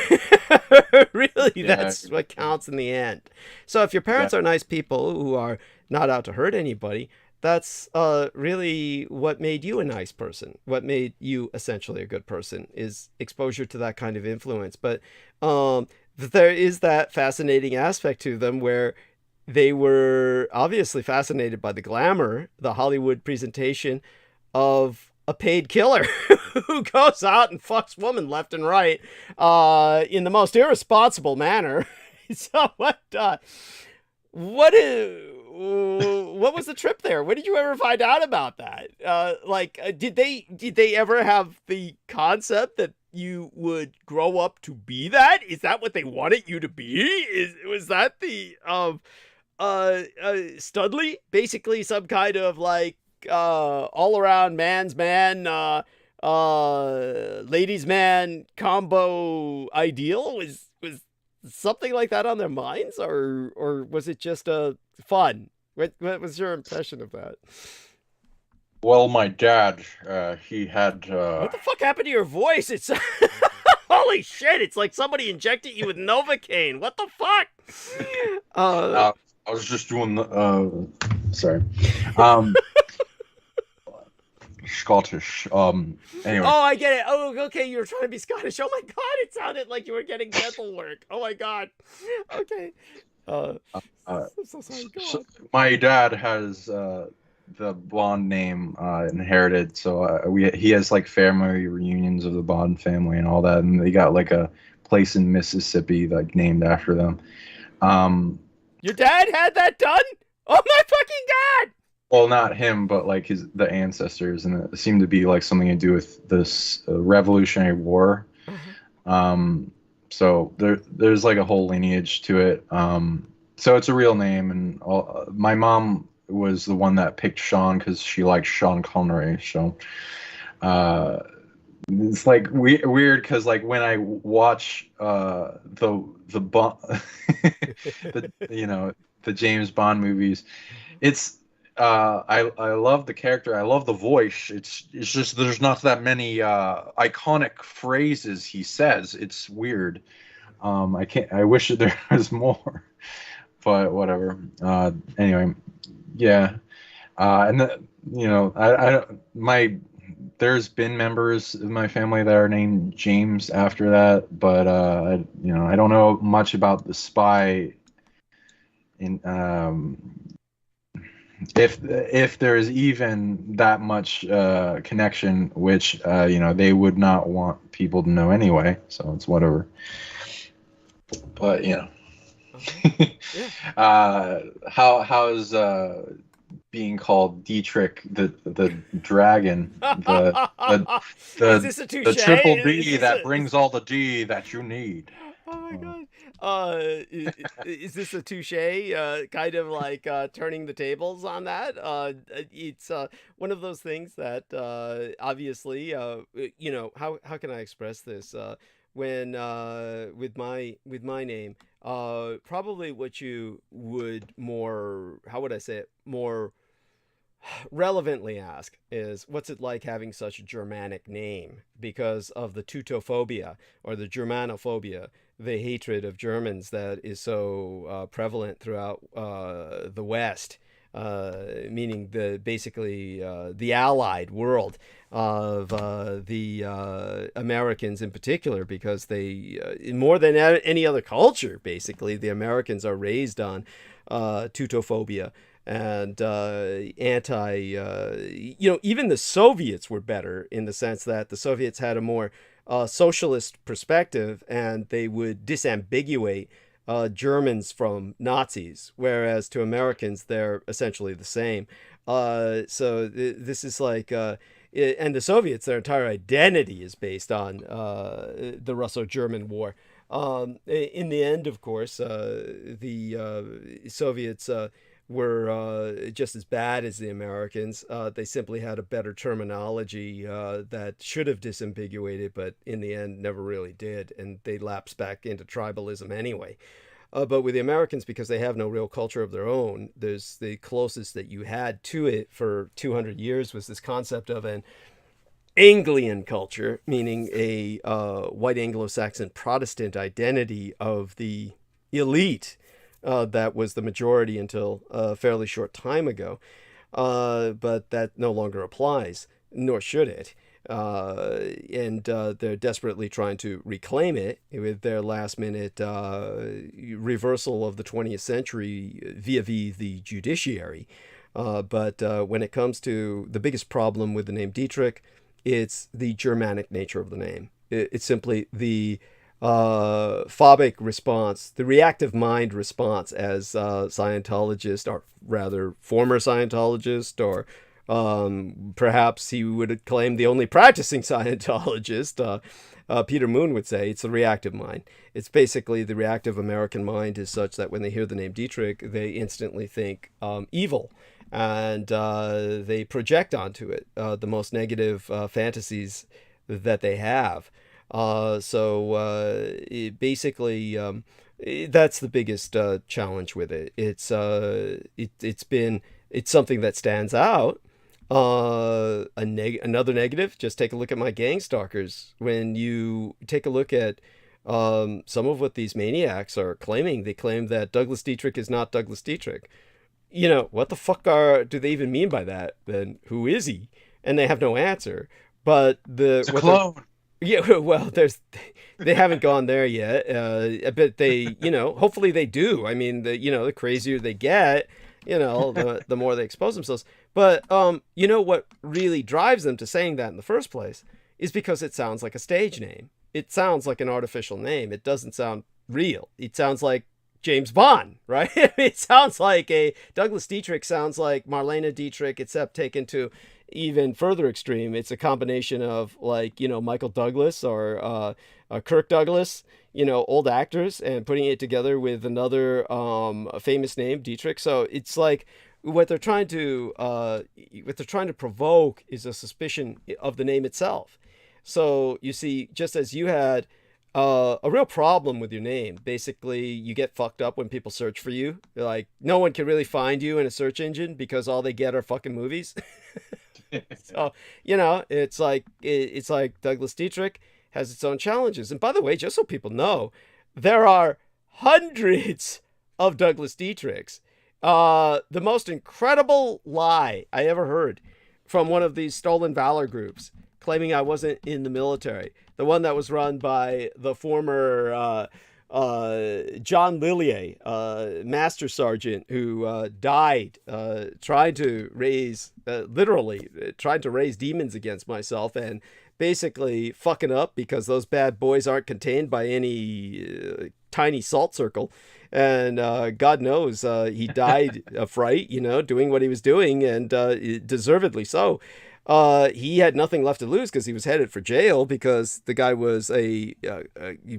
Really, that's what counts in the end. So if your parents are nice people who are not out to hurt anybody, that's really what made you a nice person. What made you essentially a good person is exposure to that kind of influence. But there is that fascinating aspect to them where they were obviously fascinated by the glamour, the Hollywood presentation of a paid killer who goes out and fucks women left and right in the most irresponsible manner. So what was the trip there? When did you ever find out about that? Did they ever have the concept that you would grow up to be that? Is that what they wanted you to be? Was that the Studley? Basically some kind of like all around man's man, ladies man combo ideal? Was something like that on their minds, or was it just fun? What was your impression of that? Well, my dad, he had. What the fuck happened to your voice? It's holy shit! It's like somebody injected you with Novocaine. What the fuck? I was just doing the. Sorry. Scottish. Anyway. Oh, I get it. Oh, okay. You were trying to be Scottish. Oh my god, it sounded like you were getting dental work. Oh my god. Okay. I'm so sorry. Go on. My dad has the Bond name inherited, so he has like family reunions of the Bond family and all that, and they got like a place in Mississippi like named after them. Your dad had that done? Oh my fucking god! Well, not him, but like the ancestors, and it seemed to be like something to do with this Revolutionary War. Mm-hmm. So there's like a whole lineage to it. so it's a real name, and my mom was the one that picked Sean because she liked Sean Connery. So it's like weird because like when I watch the the James Bond movies, it's I love the character. I love the voice. It's just there's not that many iconic phrases he says. It's weird. I wish there was more, but whatever. Anyway, yeah. And there's been members of my family that are named James after that, but I don't know much about the spy. In if there's even that much connection, which they would not want people to know anyway, so it's whatever. But how's being called Dietrich the dragon, Is this a touche? the triple D that brings all the D that you need. Oh my god. Is this a touche? Kind of like turning the tables on that? It's one of those things that obviously, how can I express this? When with my name, probably what you would more, how would I say it, more relevantly ask is, what's it like having such a Germanic name? Because of the teutophobia or the Germanophobia, the hatred of Germans that is so prevalent throughout the West, meaning basically the Allied world of the Americans in particular, because they, more than any other culture, basically, the Americans are raised on teutophobia and even the Soviets were better in the sense that the Soviets had a more socialist perspective, and they would disambiguate Germans from Nazis, whereas to Americans they're essentially the same. So this is like, and the Soviets, their entire identity is based on the Russo-German War. In the end, of course, the Soviets were just as bad as the Americans. They simply had a better terminology that should have disambiguated, but in the end never really did, and they lapsed back into tribalism anyway. But with the Americans, because they have no real culture of their own, there's the closest that you had to it for 200 years was this concept of an Anglian culture, meaning a white Anglo-Saxon Protestant identity of the elite. That was the majority until a fairly short time ago, but that no longer applies, nor should it. And they're desperately trying to reclaim it with their last-minute reversal of the 20th century vis-a-vis the judiciary. But when it comes to the biggest problem with the name Dietrich, it's the Germanic nature of the name. It's simply the phobic response, the reactive mind response, as Scientologist, or rather former Scientologist, or perhaps he would claim the only practicing Scientologist, Peter Moon would say, it's the reactive mind. It's basically the reactive American mind is such that when they hear the name Dietrich, they instantly think evil, and they project onto it the most negative fantasies that they have. Basically, that's the biggest challenge with it. It's something that stands out. Another negative, just take a look at my gang stalkers. When you take a look at some of what these maniacs are claiming, they claim that Douglas Dietrich is not Douglas Dietrich. What the fuck do they even mean by that? Then who is he? And they have no answer. But it's a clone. Yeah, well, they haven't gone there yet. But they, hopefully they do. I mean, the crazier they get, the more they expose themselves. But what really drives them to saying that in the first place is because it sounds like a stage name. It sounds like an artificial name. It doesn't sound real. It sounds like James Bond, right? It sounds like Douglas Dietrich sounds like Marlene Dietrich, except taken to even further extreme. It's a combination of Michael Douglas or Kirk Douglas, old actors and putting it together with another famous name, Dietrich. So it's like what they're trying to provoke is a suspicion of the name itself. So you see, just as you had a real problem with your name, basically you get fucked up when people search for you. They're like, no one can really find you in a search engine because all they get are fucking movies. So it's like Douglas Dietrich has its own challenges. And by the way, just so people know, there are hundreds of Douglas Dietrichs. The most incredible lie I ever heard from one of these stolen valor groups claiming I wasn't in the military. The one that was run by the former John Lillier, Master Sergeant, who died trying to raise demons against myself and basically fucking up because those bad boys aren't contained by any tiny salt circle. And God knows he died of fright, doing what he was doing, and deservedly so. He had nothing left to lose because he was headed for jail because the guy was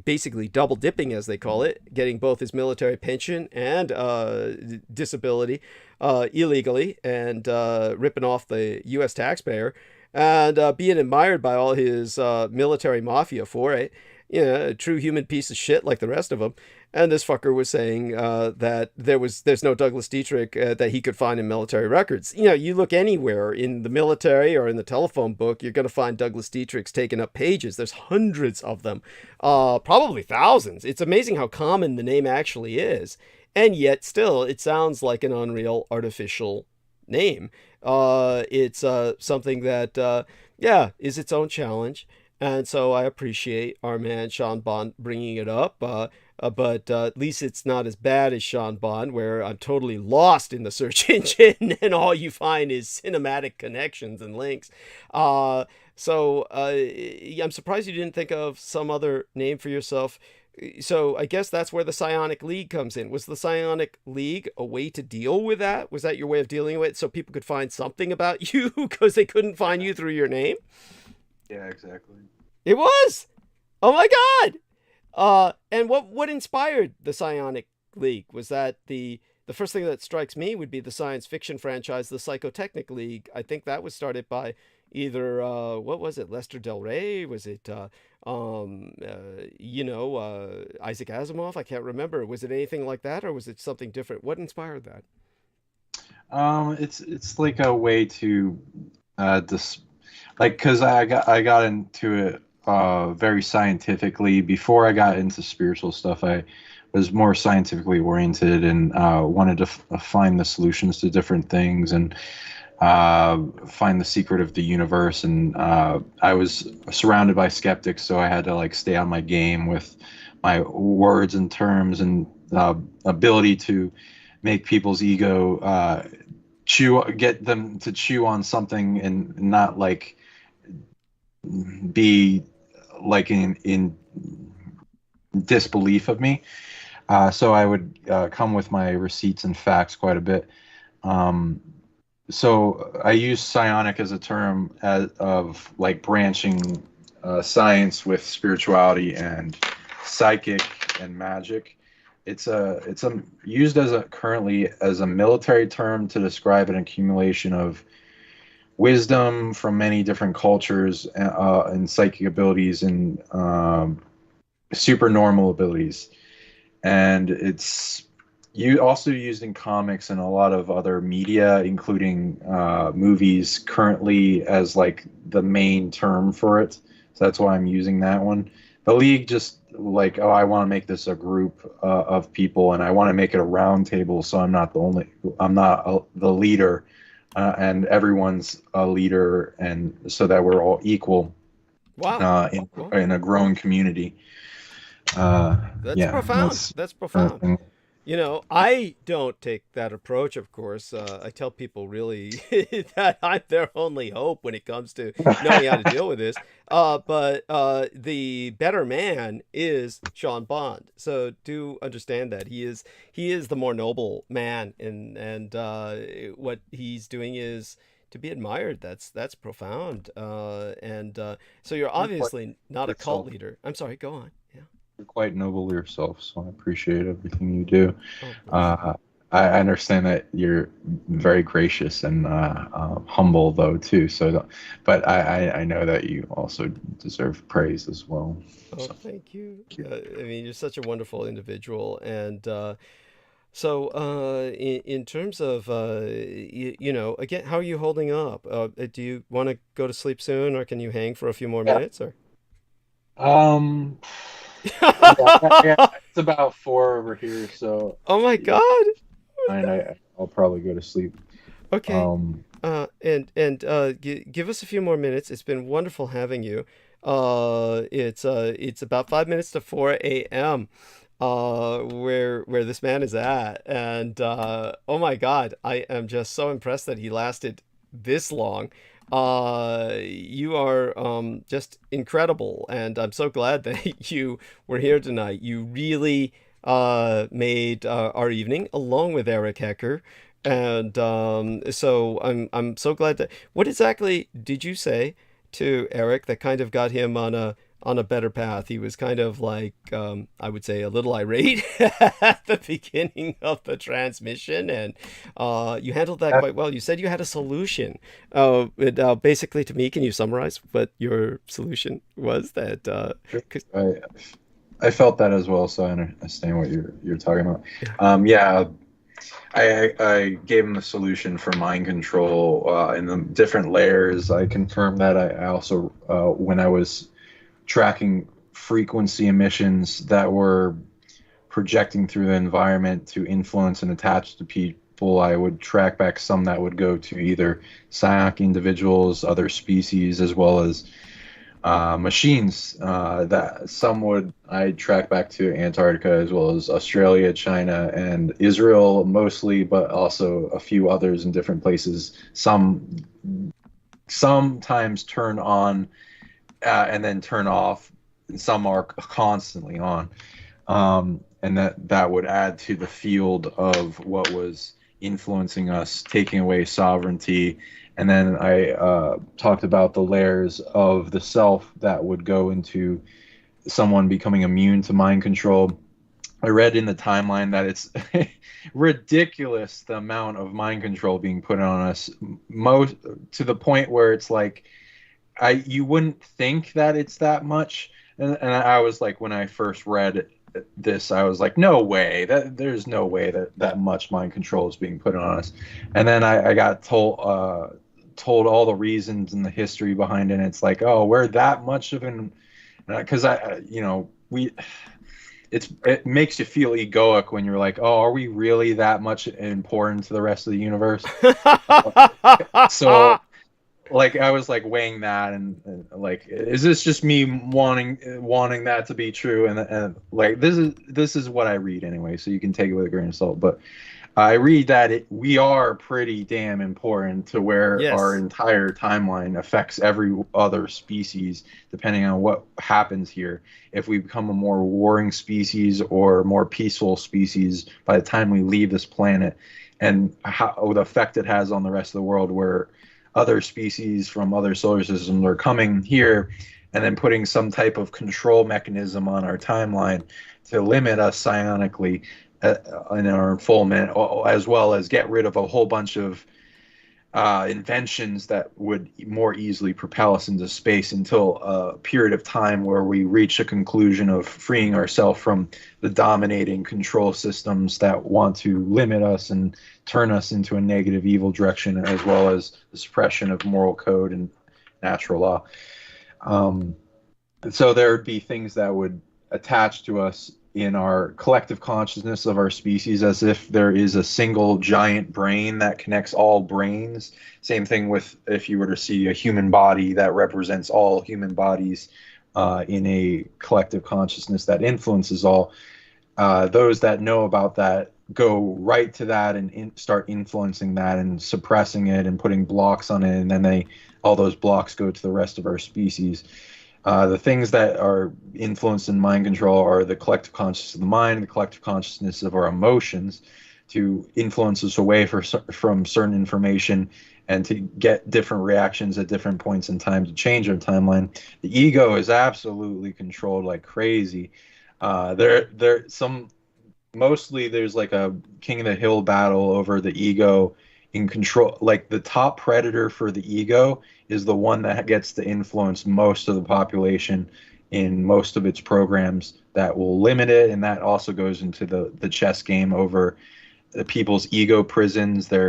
basically double dipping, as they call it, getting both his military pension and disability illegally and ripping off the U.S. taxpayer and being admired by all his military mafia for it. A true human piece of shit like the rest of them. And this fucker was saying that there's no Douglas Dietrich that he could find in military records. You look anywhere in the military or in the telephone book, you're going to find Douglas Dietrichs taking up pages. There's hundreds of them, probably thousands. It's amazing how common the name actually is. And yet still, it sounds like an unreal artificial name. It's something that, is its own challenge. And so I appreciate our man Sean Bond bringing it up, but at least it's not as bad as Sean Bond, where I'm totally lost in the search engine and all you find is cinematic connections and links. So I'm surprised you didn't think of some other name for yourself. So I guess that's where the Psionic League comes in. Was the Psionic League a way to deal with that? Was that your way of dealing with it so people could find something about you because they couldn't find you through your name? Yeah, exactly. It was. Oh my God. And what inspired the Psionic League? Was that the first thing that strikes me would be the science fiction franchise, the Psychotechnic League. I think that was started by either what was it, Lester Del Rey? Was it Isaac Asimov? I can't remember. Was it anything like that, or was it something different? What inspired that? It's like a way to because I got into it very scientifically. Before I got into spiritual stuff, I was more scientifically oriented and wanted to find the solutions to different things and find the secret of the universe. And I was surrounded by skeptics, so I had to stay on my game with my words and terms and ability to make people's ego get them to chew on something and not be in disbelief of me. So I would come with my receipts and facts quite a bit. So I use psionic as a term of branching science with spirituality and psychic and magic. It's used currently as a military term to describe an accumulation of wisdom from many different cultures and psychic abilities and supernormal abilities. And it's also used in comics and a lot of other media, including movies, currently as the main term for it. So that's why I'm using that one. The League just I want to make this a group of people, and I want to make it a round table, so I'm not the leader, and everyone's a leader, and so that we're all equal. Wow. In a growing community. That's profound. That's profound. I don't take that approach, of course. I tell people really that I'm their only hope when it comes to knowing how to deal with this. But the better man is Sean Bond. So do understand that he is the more noble man, and what he's doing is to be admired. That's profound. So you're obviously not a cult leader. I'm sorry. Go on. Yeah. You're quite noble yourself, so I appreciate everything you do. I understand that you're very gracious and humble, though, too. So, but I know that you also deserve praise as well. Oh, thank you. I mean, you're such a wonderful individual, and so in terms of you know, again, how are you holding up? Do you want to go to sleep soon, or can you hang for a few more minutes? Or Um, yeah, it's about 4 over here, so oh my God. I'll probably go to sleep. Okay. Give us a few more minutes. It's been wonderful having you. It's about 5 minutes to 4 a.m. Where this man is at, and oh my God, I am just so impressed that he lasted this long. You are just incredible, and I'm so glad that you were here tonight. You really made our evening, along with Eric Hecker. And so I'm so glad that. What exactly did you say to Eric that kind of got him on a better path? He was kind of like I would say a little irate at the beginning of the transmission, and you handled that quite well. You said you had a solution. Basically, to me, can you summarize what your solution was? That I felt that as well, so I understand what you're talking about. Yeah. I gave him the solution for mind control in the different layers. I confirmed that. I also, when I was tracking frequency emissions that were projecting through the environment to influence and attach to people, I would track back some that would go to either psionic individuals, other species, as well as machines. That some would I track back to Antarctica, as well as Australia, China, and Israel mostly, but also a few others in different places. Some sometimes turn on and then turn off, and some are constantly on. And that would add to the field of what was influencing us, taking away sovereignty. And then I talked about the layers of the self that would go into someone becoming immune to mind control. I read in the timeline that it's ridiculous the amount of mind control being put on us, most to the point where it's like you wouldn't think that it's that much. And I was like, when I first read this, I was like, no way, that there's no way that much mind control is being put on us. And then I got told all the reasons and the history behind it. And it's like, oh, we're that much of an, because it makes you feel egoic when you're like, oh, are we really that much important to the rest of the universe? So like I was like weighing that and like, is this just me wanting that to be true? And like this is what I read anyway, so you can take it with a grain of salt. But I read that we are pretty damn important to where our entire timeline affects every other species, depending on what happens here. If we become a more warring species or more peaceful species by the time we leave this planet, and how the effect it has on the rest of the world, where other species from other solar systems are coming here and then putting some type of control mechanism on our timeline to limit us psionically in our unfoldment, as well as get rid of a whole bunch of inventions that would more easily propel us into space until a period of time where we reach a conclusion of freeing ourselves from the dominating control systems that want to limit us and turn us into a negative, evil direction, as well as the suppression of moral code and natural law. So there would be things that would attach to us in our collective consciousness of our species, as if there is a single giant brain that connects all brains. Same thing with if you were to see a human body that represents all human bodies in a collective consciousness that influences all. Those that know about that go right to that and start influencing that and suppressing it and putting blocks on it, and then all those blocks go to the rest of our species. The things that are influenced in mind control are the collective consciousness of the mind, the collective consciousness of our emotions, to influence us away from certain information and to get different reactions at different points in time to change our timeline. The ego is absolutely controlled like crazy. There some mostly there's like a King of the Hill battle over the ego in control. Like the top predator for the ego is the one that gets to influence most of the population in most of its programs that will limit it, and that also goes into the chess game over the people's ego prisons. It's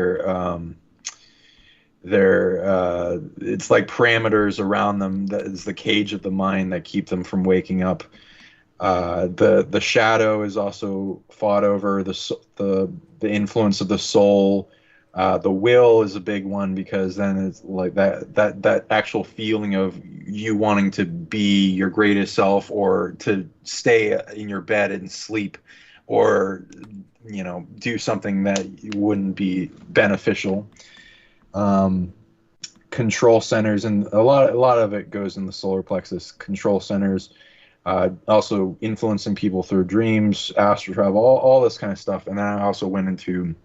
like parameters around them that is the cage of the mind that keep them from waking up. The shadow is also fought over the influence of the soul. The will is a big one because then it's like that actual feeling of you wanting to be your greatest self or to stay in your bed and sleep or do something that wouldn't be beneficial. Control centers, and a lot of it goes in the solar plexus. Control centers, also influencing people through dreams, astral travel, all this kind of stuff. And then I also went into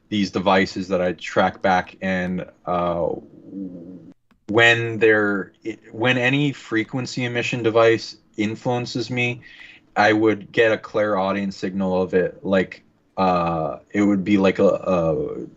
these devices that I track back, and when any frequency emission device influences me, I would get a clairaudient signal of it, like it would be like the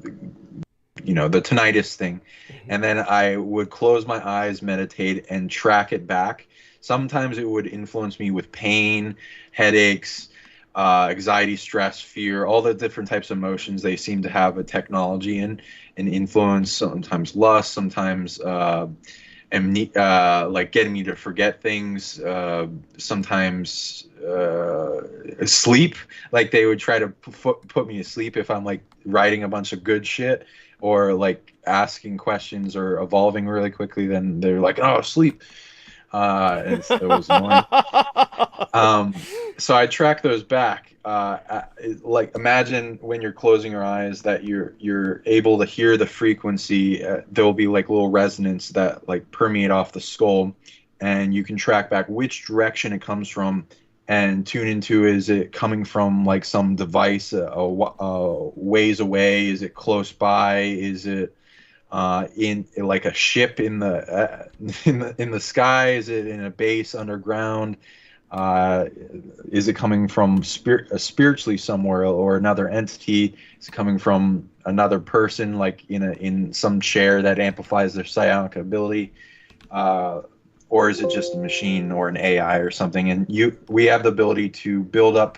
tinnitus thing, and then I would close my eyes, meditate, and track it back. Sometimes it would influence me with pain, headaches, anxiety, stress, fear, all the different types of emotions they seem to have a technology in and influence. Sometimes lust, sometimes like getting me to forget things, sometimes sleep, like they would try to put me to sleep if I'm like writing a bunch of good shit or like asking questions or evolving really quickly. Then they're like, oh, sleep. It was annoying. So I track those back. Like imagine when you're closing your eyes that you're able to hear the frequency. There'll be like little resonance that like permeate off the skull, and you can track back which direction it comes from and tune into, is it coming from like some device ways away? Is it close by? Is it in like a ship in the sky? Is it in a base underground? Is it coming from spiritually somewhere or another entity? Is it coming from another person, like in some chair that amplifies their psionic ability? Or is it just a machine or an AI or something? And we have the ability to build up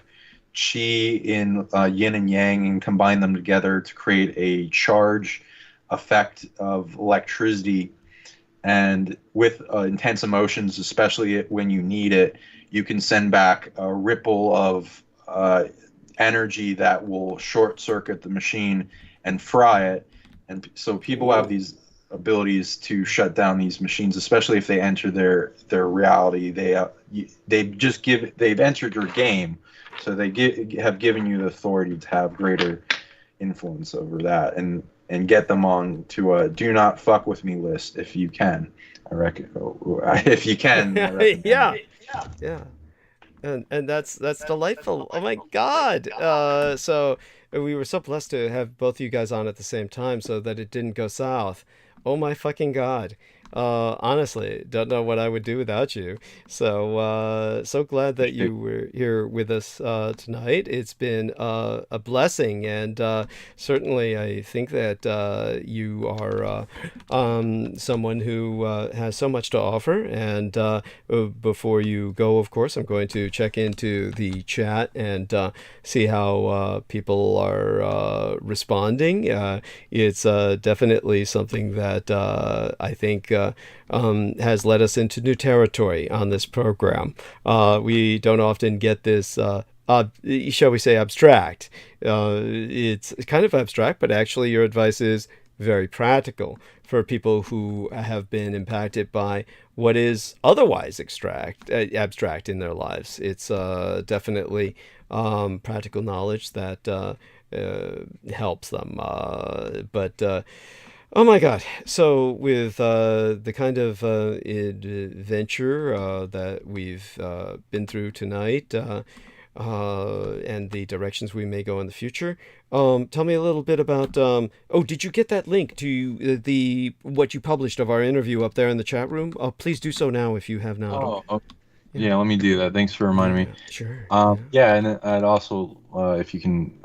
chi in yin and yang and combine them together to create a charge effect of electricity. And with intense emotions, especially when you need it, you can send back a ripple of energy that will short circuit the machine and fry it. And so people have these abilities to shut down these machines, especially if they enter their reality. They've entered your game, so they have given you the authority to have greater influence over that and get them on to a do not fuck with me list if you can. I reckon if you can. Yeah. And that's delightful. Oh my God. So we were so blessed to have both of you guys on at the same time so that it didn't go south. Oh my fucking God. Honestly, don't know what I would do without you. So so glad that you were here with us tonight. It's been a blessing, and certainly I think that you are someone who has so much to offer. And before you go, of course, I'm going to check into the chat and see how people are responding. It's definitely something that I think has led us into new territory on this program. We don't often get this, shall we say, abstract. It's kind of abstract, but actually your advice is very practical for people who have been impacted by what is otherwise abstract in their lives. It's definitely practical knowledge that helps them. Oh my God. So with the kind of adventure that we've been through tonight and the directions we may go in the future, tell me a little bit about, did you get that link to what you published of our interview up there in the chat room? Please do so now if you have not. Oh, Yeah, let me do that. Thanks for reminding me. Sure. Yeah, and I'd also, if you can,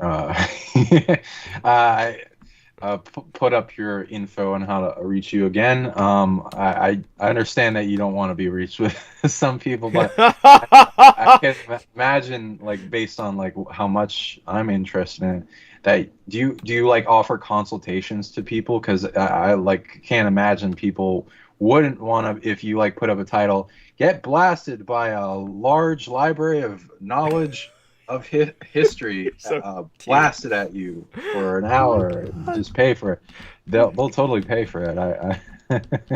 put up your info on how to reach you again. I understand that you don't want to be reached with some people, but I can imagine, like, based on like how much I'm interested in it, that do you like offer consultations to people? Because I like can't imagine people wouldn't want to, if you like put up a title, get blasted by a large library of knowledge of history So blasted at you for an hour and just pay for it. They'll totally pay for it. I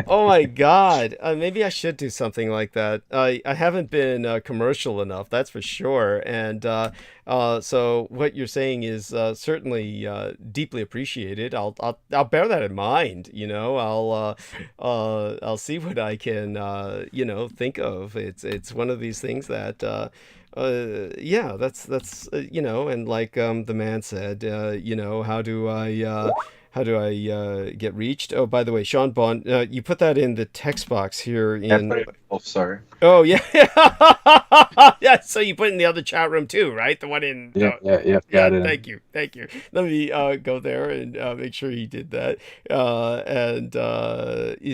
Oh my God. Maybe I should do something like that. I haven't been commercial enough, that's for sure. And so what you're saying is certainly deeply appreciated. I'll bear that in mind. I'll see what I can think of. It's one of these things that. Yeah, that's and like the man said, how do I get reached? Oh, by the way, Sean Bond, you put that in the text box here in. Oh, sorry. Oh yeah, yeah. So you put it in the other chat room too, right? The one in. Yeah. Thank you. Let me go there and make sure he did that.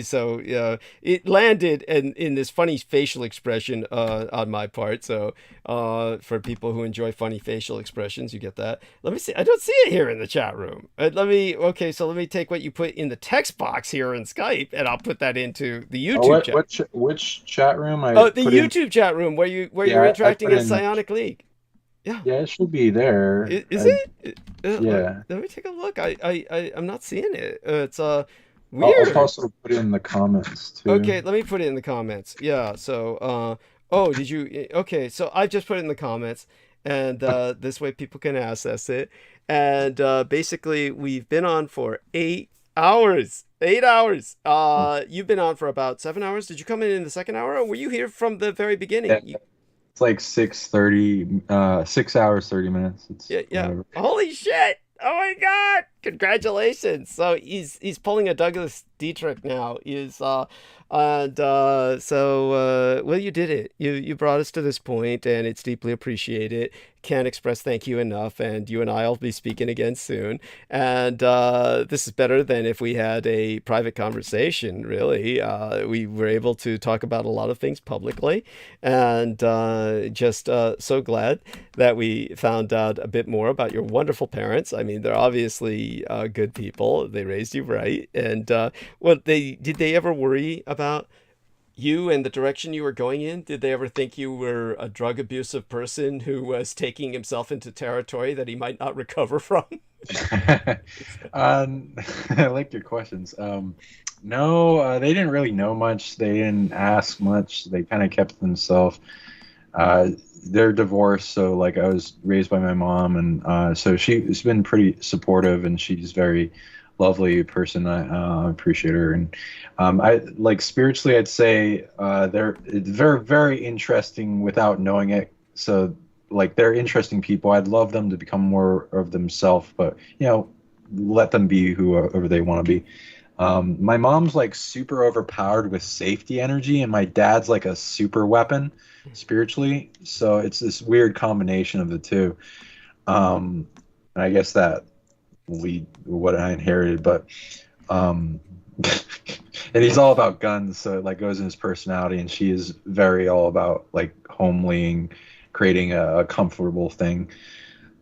So it landed in this funny facial expression on my part. So for people who enjoy funny facial expressions, you get that. Let me see. I don't see it here in the chat room. So let me take what you put in the text box here in Skype, and I'll put that into the YouTube chat. Which chat room? The YouTube chat room where you're interacting in Psionic League. Yeah, it should be there. Is it? Yeah. Let me take a look. I'm not seeing it. It's weird. I'll also put it in the comments too. Okay, let me put it in the comments. Yeah. So did you? Okay, so I just put it in the comments, and this way people can access it. And basically, we've been on for 8 hours. 8 hours. You've been on for about 7 hours. Did you come in the second hour, or were you here from the very beginning? Yeah. It's like 6:30, 6 hours 30 minutes. Yeah. Whatever. Holy shit! Oh my God! Congratulations. So he's pulling a Douglas Dietrich now. Well, you did it. You brought us to this point, and it's deeply appreciated. Can't express thank you enough, and you and I will be speaking again soon. And this is better than if we had a private conversation, really. We were able to talk about a lot of things publicly, and just so glad that we found out a bit more about your wonderful parents. I mean, they're obviously good people. They raised you right. And did they ever worry about you and the direction you were going in? Did they ever think you were a drug abusive person who was taking himself into territory that he might not recover from? I like your questions. No, they didn't really know much. They didn't ask much. They kind of kept themselves. They're divorced, so like I was raised by my mom, and so she's been pretty supportive, and she's very lovely person. I appreciate her, and I like spiritually, I'd say they're very, very interesting without knowing it. So like they're interesting people. I'd love them to become more of themselves, but let them be whoever they want to be. My mom's like super overpowered with safety energy, and my dad's like a super weapon spiritually. So it's this weird combination of the two. And I guess that what I inherited, but and he's all about guns, so it like goes in his personality, and she is very all about like homelying, creating a comfortable thing.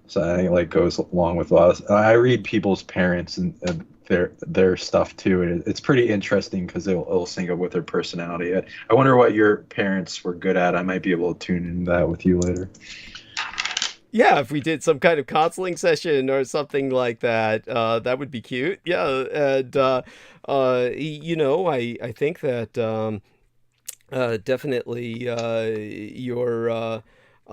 So I think it like goes along with us. I read people's parents and their stuff too, and it's pretty interesting because it'll sync up with their personality. I wonder what your parents were good at. I might be able to tune into that with you later. Yeah, if we did some kind of counseling session or something like that, that would be cute. Yeah, and I think that definitely your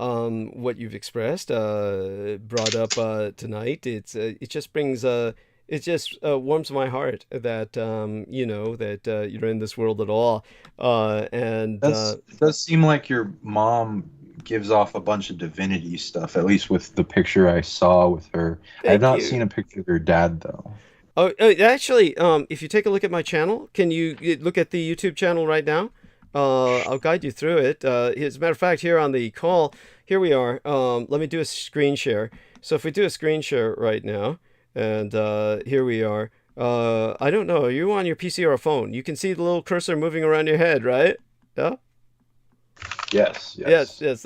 what you've expressed brought up tonight. It just brings it just warms my heart that that you're in this world at all. It does seem like your mom gives off a bunch of divinity stuff, at least with the picture I saw with her. I have not seen a picture of her dad though. Oh, actually, if you take a look at my channel, can you look at the YouTube channel right now? I'll guide you through it. As a matter of fact, here on the call, here we are. Let me do a screen share. So if we do a screen share right now, and here we are. I don't know. Are you on your PC or a phone? You can see the little cursor moving around your head, right? Yeah? Yes.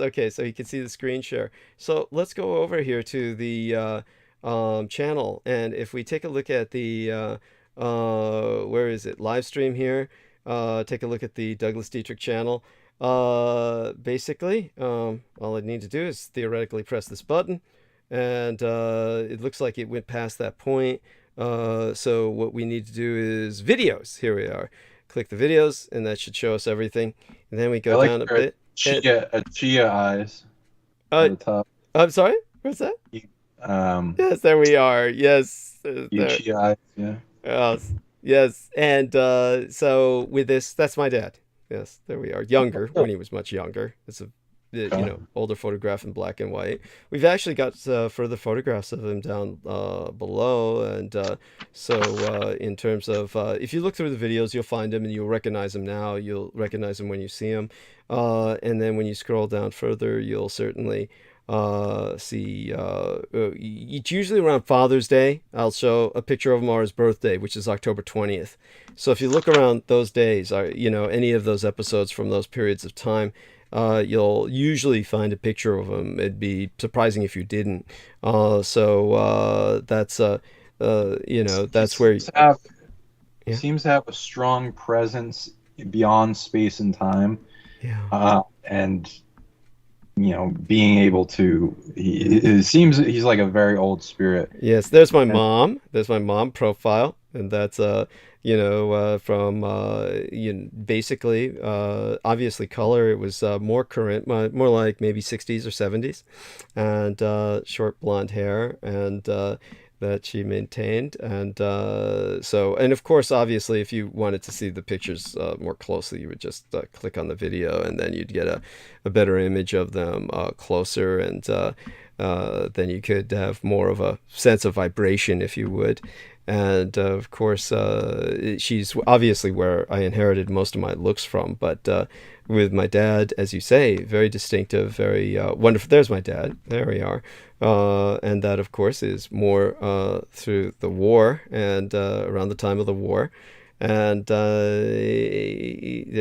Okay, so you can see the screen share. So let's go over here to the channel, and if we take a look at the where is it? Live stream here. Take a look at the Douglas Dietrich channel. Basically, all I need to do is theoretically press this button, and it looks like it went past that point. So what we need to do is videos. Here we are. Click the videos, and that should show us everything. And then we go down a bit. Chia eyes at the top. I'm sorry? What's that? Yes, there we are. Yes. Chia eyes, yeah. Yes. And so with this, that's my dad. Yes, there we are. Younger, when he was much younger. It's a older photograph in black and white. We've actually got further photographs of him down below, and so in terms of if you look through the videos, you'll find him and you'll recognize him now. You'll recognize him when you see him, and then when you scroll down further, you'll certainly see it's usually around Father's Day. I'll show a picture of him on his birthday, which is October 20th. So if you look around those days, any of those episodes from those periods of time, you'll usually find a picture of him. It'd be surprising if you didn't. So that's that's where seems to have a strong presence beyond space and time. Yeah. And being able to, it seems he's like a very old spirit. Yes, there's my mom. There's my mom profile, and that's from basically obviously color. It was more current, more like maybe 60s or 70s, and short blonde hair, and that she maintained. And and of course, obviously, if you wanted to see the pictures more closely, you would just click on the video, and then you'd get a better image of them closer, and then you could have more of a sense of vibration, if you would. And of course, she's obviously where I inherited most of my looks from. But with my dad, as you say, very distinctive, very wonderful. There's my dad. There we are. And that, of course, is more through the war and around the time of the war. And there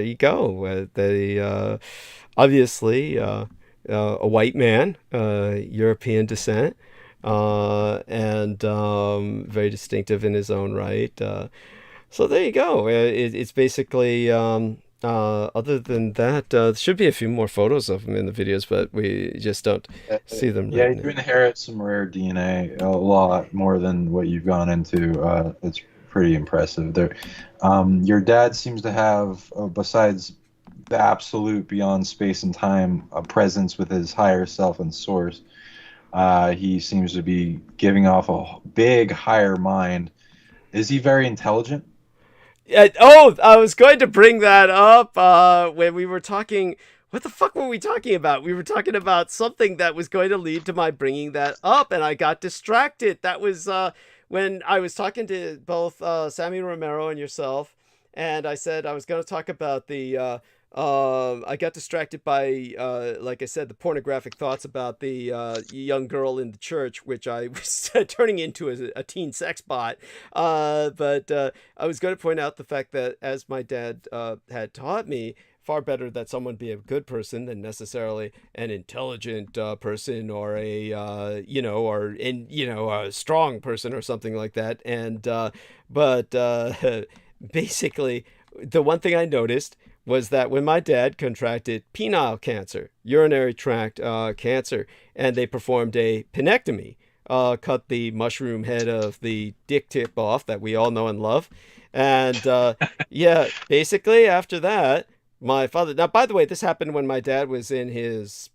you go. Obviously, a white man, European descent. And very distinctive in his own right. So there you go. It's basically, other than that, there should be a few more photos of him in the videos, but we just don't see them. Yeah, you inherit some rare DNA, a lot more than what you've gone into. It's pretty impressive. Your dad seems to have, besides the absolute beyond space and time, a presence with his higher self and source. He seems to be giving off a big higher mind. Is he very intelligent? I was going to bring that up when we were talking. What the fuck were we talking about? We were talking about something that was going to lead to my bringing that up, and I got distracted. That was when I was talking to both Sammy Romero and yourself, and I said I was going to talk about the I got distracted by, like I said, the pornographic thoughts about the young girl in the church, which I was turning into a teen sex bot. But I was going to point out the fact that, as my dad had taught me, far better that someone be a good person than necessarily an intelligent person or a strong person or something like that. And basically, the one thing I noticed was that when my dad contracted penile cancer, urinary tract cancer, and they performed a penectomy, cut the mushroom head of the dick tip off that we all know and love. And basically after that, my father, now by the way, this happened when my dad was in his,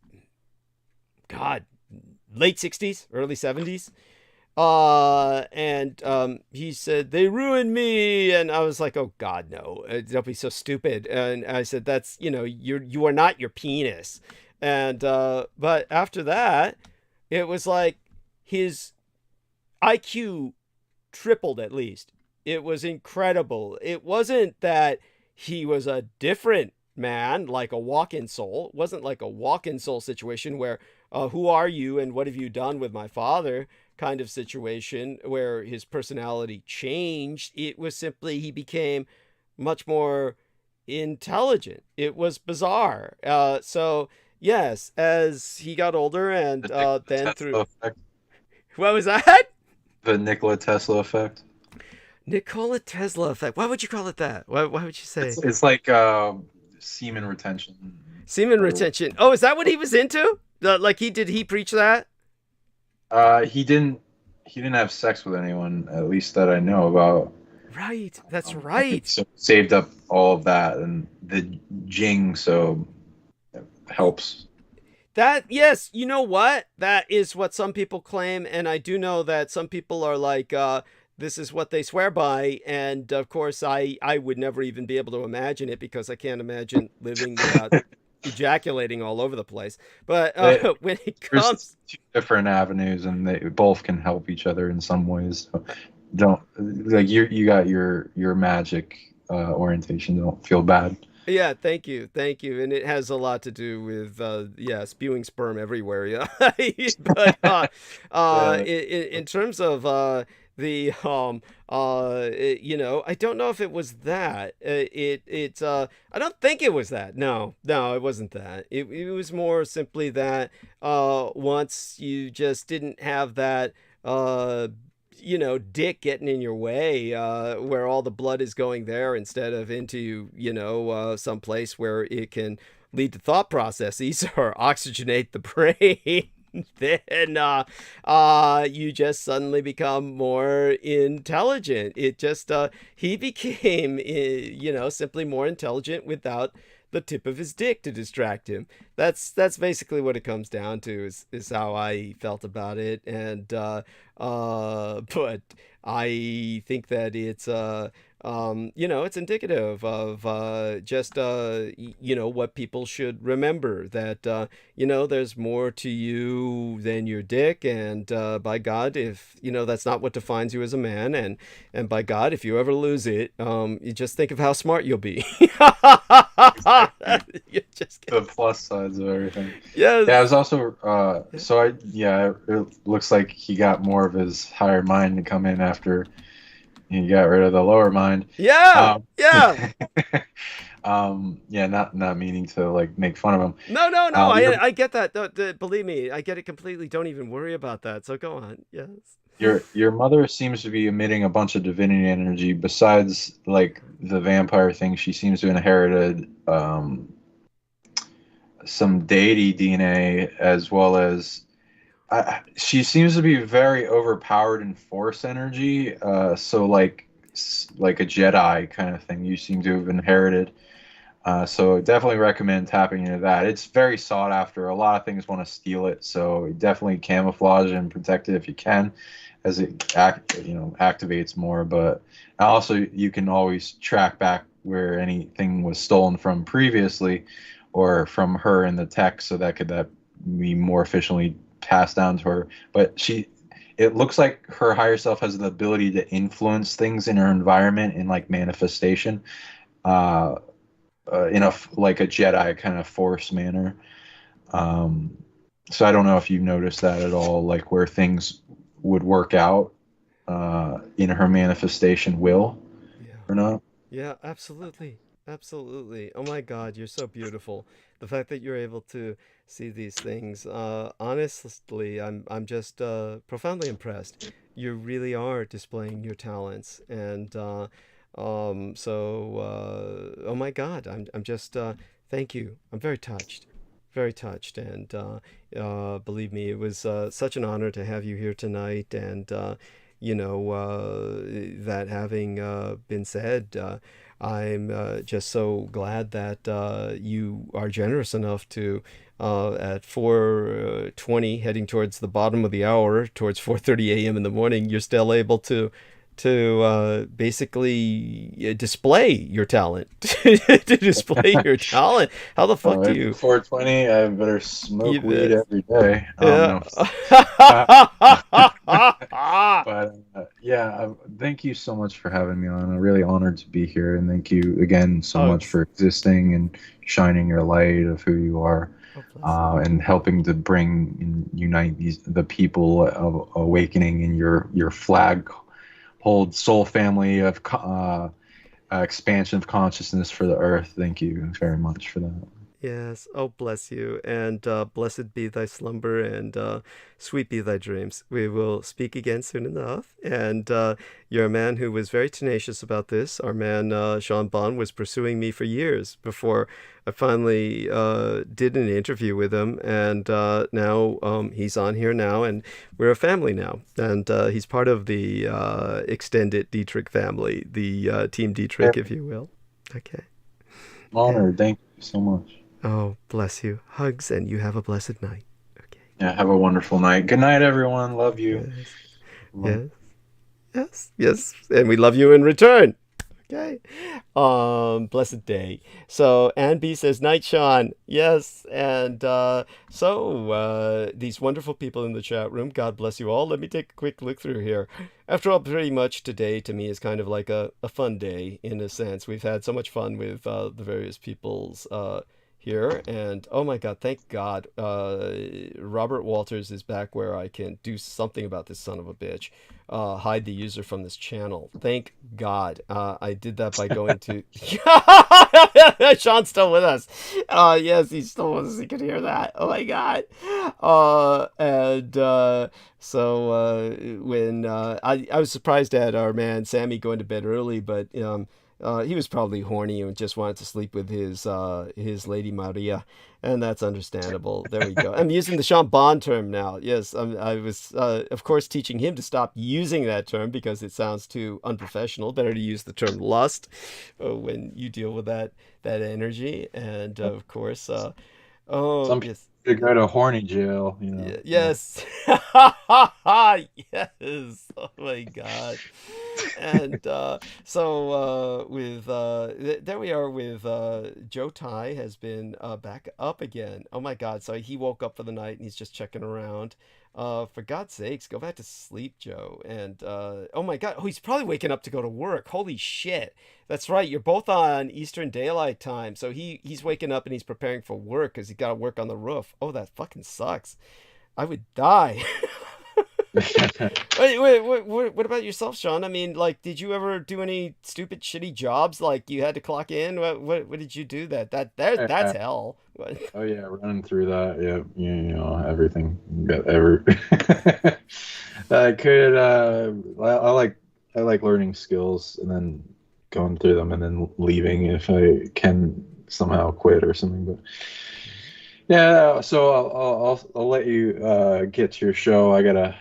late 60s, early 70s. And he said, they ruined me. And I was like, oh God, no, don't be so stupid. And I said, that's, you are not your penis. And, but after that, it was like his IQ tripled at least. It was incredible. It wasn't that he was a different man, like a walk-in soul. It wasn't like a walk-in soul situation where, who are you and what have you done with my father kind of situation where his personality changed. It was simply he became much more intelligent. It was bizarre. So yes, as he got older and then through... Effect. What was that? The Nikola Tesla effect. Nikola Tesla effect. Why would you call it that? Why would you say? It's like semen retention. Semen retention. Oh, is that what he was into? Like he preach that? He didn't have sex with anyone, at least that I know about. Right. That's right. So saved up all of that and the Jing, so it helps. That, yes, you know what? That is what some people claim, and I do know that some people are like, this is what they swear by, and of course I would never even be able to imagine it because I can't imagine living without ejaculating all over the place. But when it comes... There's two different avenues, and they both can help each other in some ways. So don't, like, you got your magic orientation, don't feel bad. Yeah, thank you, and it has a lot to do with spewing sperm everywhere. Yeah, but in terms of the I don't know if it was that. I don't think it was that. No, it wasn't that. It was more simply that once you just didn't have that dick getting in your way, where all the blood is going there instead of into, some place where it can lead to thought processes or oxygenate the brain, then you just suddenly become more intelligent. It just, he became, simply more intelligent without the tip of his dick to distract him. That's basically what it comes down to, is how I felt about it. And but I think that it's it's indicative of just what people should remember, that there's more to you than your dick, and by God, if that's not what defines you as a man, and by God, if you ever lose it, you just think of how smart you'll be. The plus sides of everything. Yeah, it was also it looks like he got more of his higher mind to come in after he got rid of the lower mind. Yeah. Not meaning to like make fun of him. No. I get that. Believe me, I get it completely. Don't even worry about that. So go on. Yes. Your mother seems to be emitting a bunch of divinity energy. Besides, like, the vampire thing, she seems to have inherited some deity DNA, as well as she seems to be very overpowered in force energy. So like a Jedi kind of thing you seem to have inherited. So definitely recommend tapping into that. It's very sought after. A lot of things want to steal it, so definitely camouflage and protect it if you can, as it activates more. But also, you can always track back where anything was stolen from previously, or from her in the tech, so that could be more efficiently passed down to her. But it looks like her higher self has the ability to influence things in her environment in like manifestation, in a like a Jedi kind of force manner. So I don't know if you've noticed that at all, like where things would work out in her manifestation will, or not. Yeah, absolutely. Oh my God, you're so beautiful. The fact that you're able to see these things, honestly, I'm just profoundly impressed. You really are displaying your talents, and oh my God, I'm just thank you. I'm very touched, and believe me, it was such an honor to have you here tonight, and that having been said, I'm just so glad that you are generous enough to, at 4:20, heading towards the bottom of the hour, towards 4:30 a.m. in the morning, you're still able to basically display your talent. To display your talent. How the fuck do you... 4:20, I better smoke weed every day. Yeah. But thank you so much for having me on. I'm really honored to be here, and thank you again so much for existing and shining your light of who you are, and helping to bring and unite the people of awakening in your flag hold soul family of expansion of consciousness for the earth. Thank you very much for that. Yes. Oh, bless you. And blessed be thy slumber, and sweet be thy dreams. We will speak again soon enough. And you're a man who was very tenacious about this. Our man, Sean Bond, was pursuing me for years before I finally did an interview with him. And now he's on here now, and we're a family now. And he's part of the extended Dietrich family, the Team Dietrich, if you will. Okay. Honored. Thank you so much. Oh, bless you. Hugs, and you have a blessed night. Okay. Yeah, have a wonderful night. Good night, everyone. Love you. Yes. And we love you in return. Okay. Blessed day. So Ann B says, night, Sean. Yes. And these wonderful people in the chat room, God bless you all. Let me take a quick look through here. After all, pretty much today to me is kind of like a fun day in a sense. We've had so much fun with the various people's here, and oh my god, thank God Robert Walters is back where I can do something about this son of a bitch, hide the user from this channel. Thank God. I did that by going to Sean's still with us. Yes, he's still with us. He could hear that. Oh my god. When I was surprised at our man Sammy going to bed early, but he was probably horny and just wanted to sleep with his lady Maria, and that's understandable. There we go. I'm using the Sean Bond term now. Yes, I was, of course, teaching him to stop using that term because it sounds too unprofessional. Better to use the term lust when you deal with that energy. And of course, some people go to horny jail. You know. Yes. Yes. Oh my God. And there we are with Joe Tai has been back up again. Oh my God. So he woke up for the night and he's just checking around. For God's sakes, go back to sleep, Joe. And oh my God. Oh, he's probably waking up to go to work. Holy shit. That's right. You're both on Eastern Daylight Time. So he's waking up and he's preparing for work because he got to work on the roof. Oh, that fucking sucks. I would die. Wait, what about yourself, Sean? I mean, like, did you ever do any stupid, shitty jobs? Like, you had to clock in? What did you do? That's hell. Oh yeah, running through that. Yeah, you know everything. I could. I like learning skills and then going through them and then leaving if I can somehow quit or something. But yeah, so I'll let you get to your show. I gotta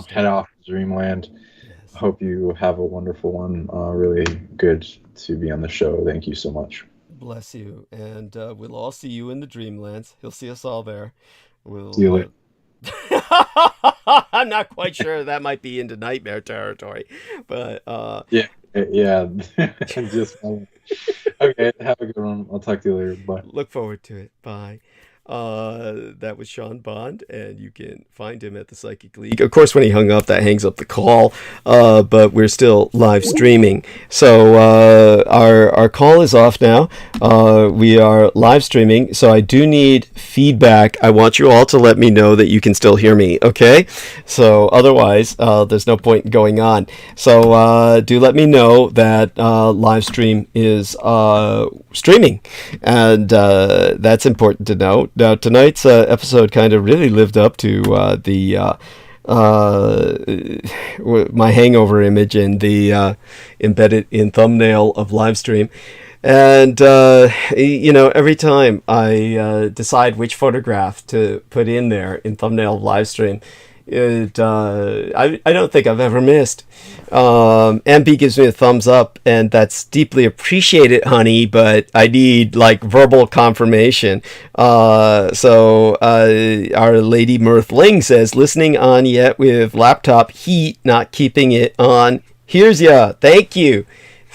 head off to Dreamland. Yes. Hope you have a wonderful one. Really good to be on the show. Thank you so much. Bless you, and we'll all see you in the Dreamlands. He'll see us all there. We'll see you later. I'm not quite sure. That might be into nightmare territory, but yeah. Just okay. Have a good one. I'll talk to you later. Bye. Look forward to it. Bye. That was Sean Bond, and you can find him at the Psychic League. Of course, when he hung up, that hangs up the call, but we're still live streaming. So our call is off now. We are live streaming, so I do need feedback. I want you all to let me know that you can still hear me, okay? So otherwise, there's no point in going on. So do let me know that live stream is streaming, and that's important to know. Now, tonight's episode kind of really lived up to my hangover image and the embedded in thumbnail of live stream. And, every time I decide which photograph to put in there in thumbnail of live stream, I don't think I've ever missed. MP gives me a thumbs up, and that's deeply appreciated, honey, but I need verbal confirmation. So our lady Mirthling says, listening on yet with laptop heat, not keeping it on. Here's ya. Thank you.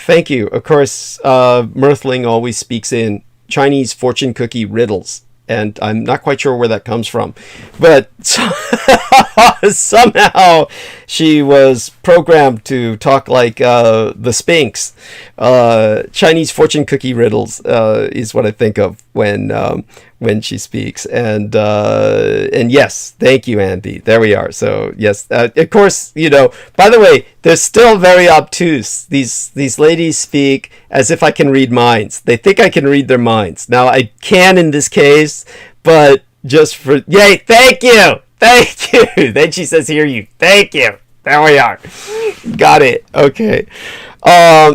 Of course, Mirthling always speaks in Chinese fortune cookie riddles. and I'm not quite sure where that comes from. But somehow she was programmed to talk like the Sphinx. Chinese fortune cookie riddles is what I think of when she speaks. And yes, thank you, Andy. There we are. So yes, of course, by the way, they're still very obtuse. These ladies speak as if I can read minds. They think I can read their minds. Now I can in this case, but just for, yay, thank you. Thank you. Then she says, hear you. Thank you. There we are. Got it. Okay.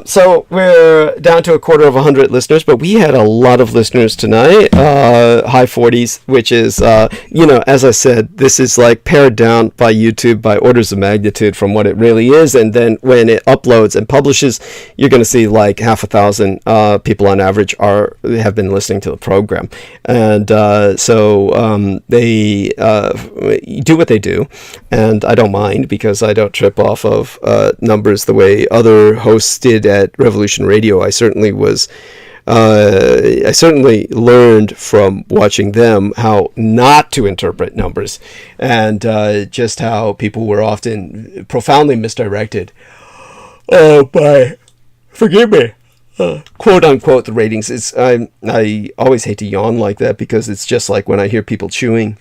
So we're down to 250 listeners, but we had a lot of listeners tonight, high 40s, which is, as I said, this is like pared down by YouTube by orders of magnitude from what it really is. And then when it uploads and publishes, you're going to see like 5,000 people on average have been listening to the program. And so they do what they do. And I don't mind because I don't trip off of numbers the way other hosts did at Revolution Radio. I certainly learned from watching them how not to interpret numbers, and just how people were often profoundly misdirected by, forgive me, quote unquote, the ratings. I always hate to yawn like that because it's just like when I hear people chewing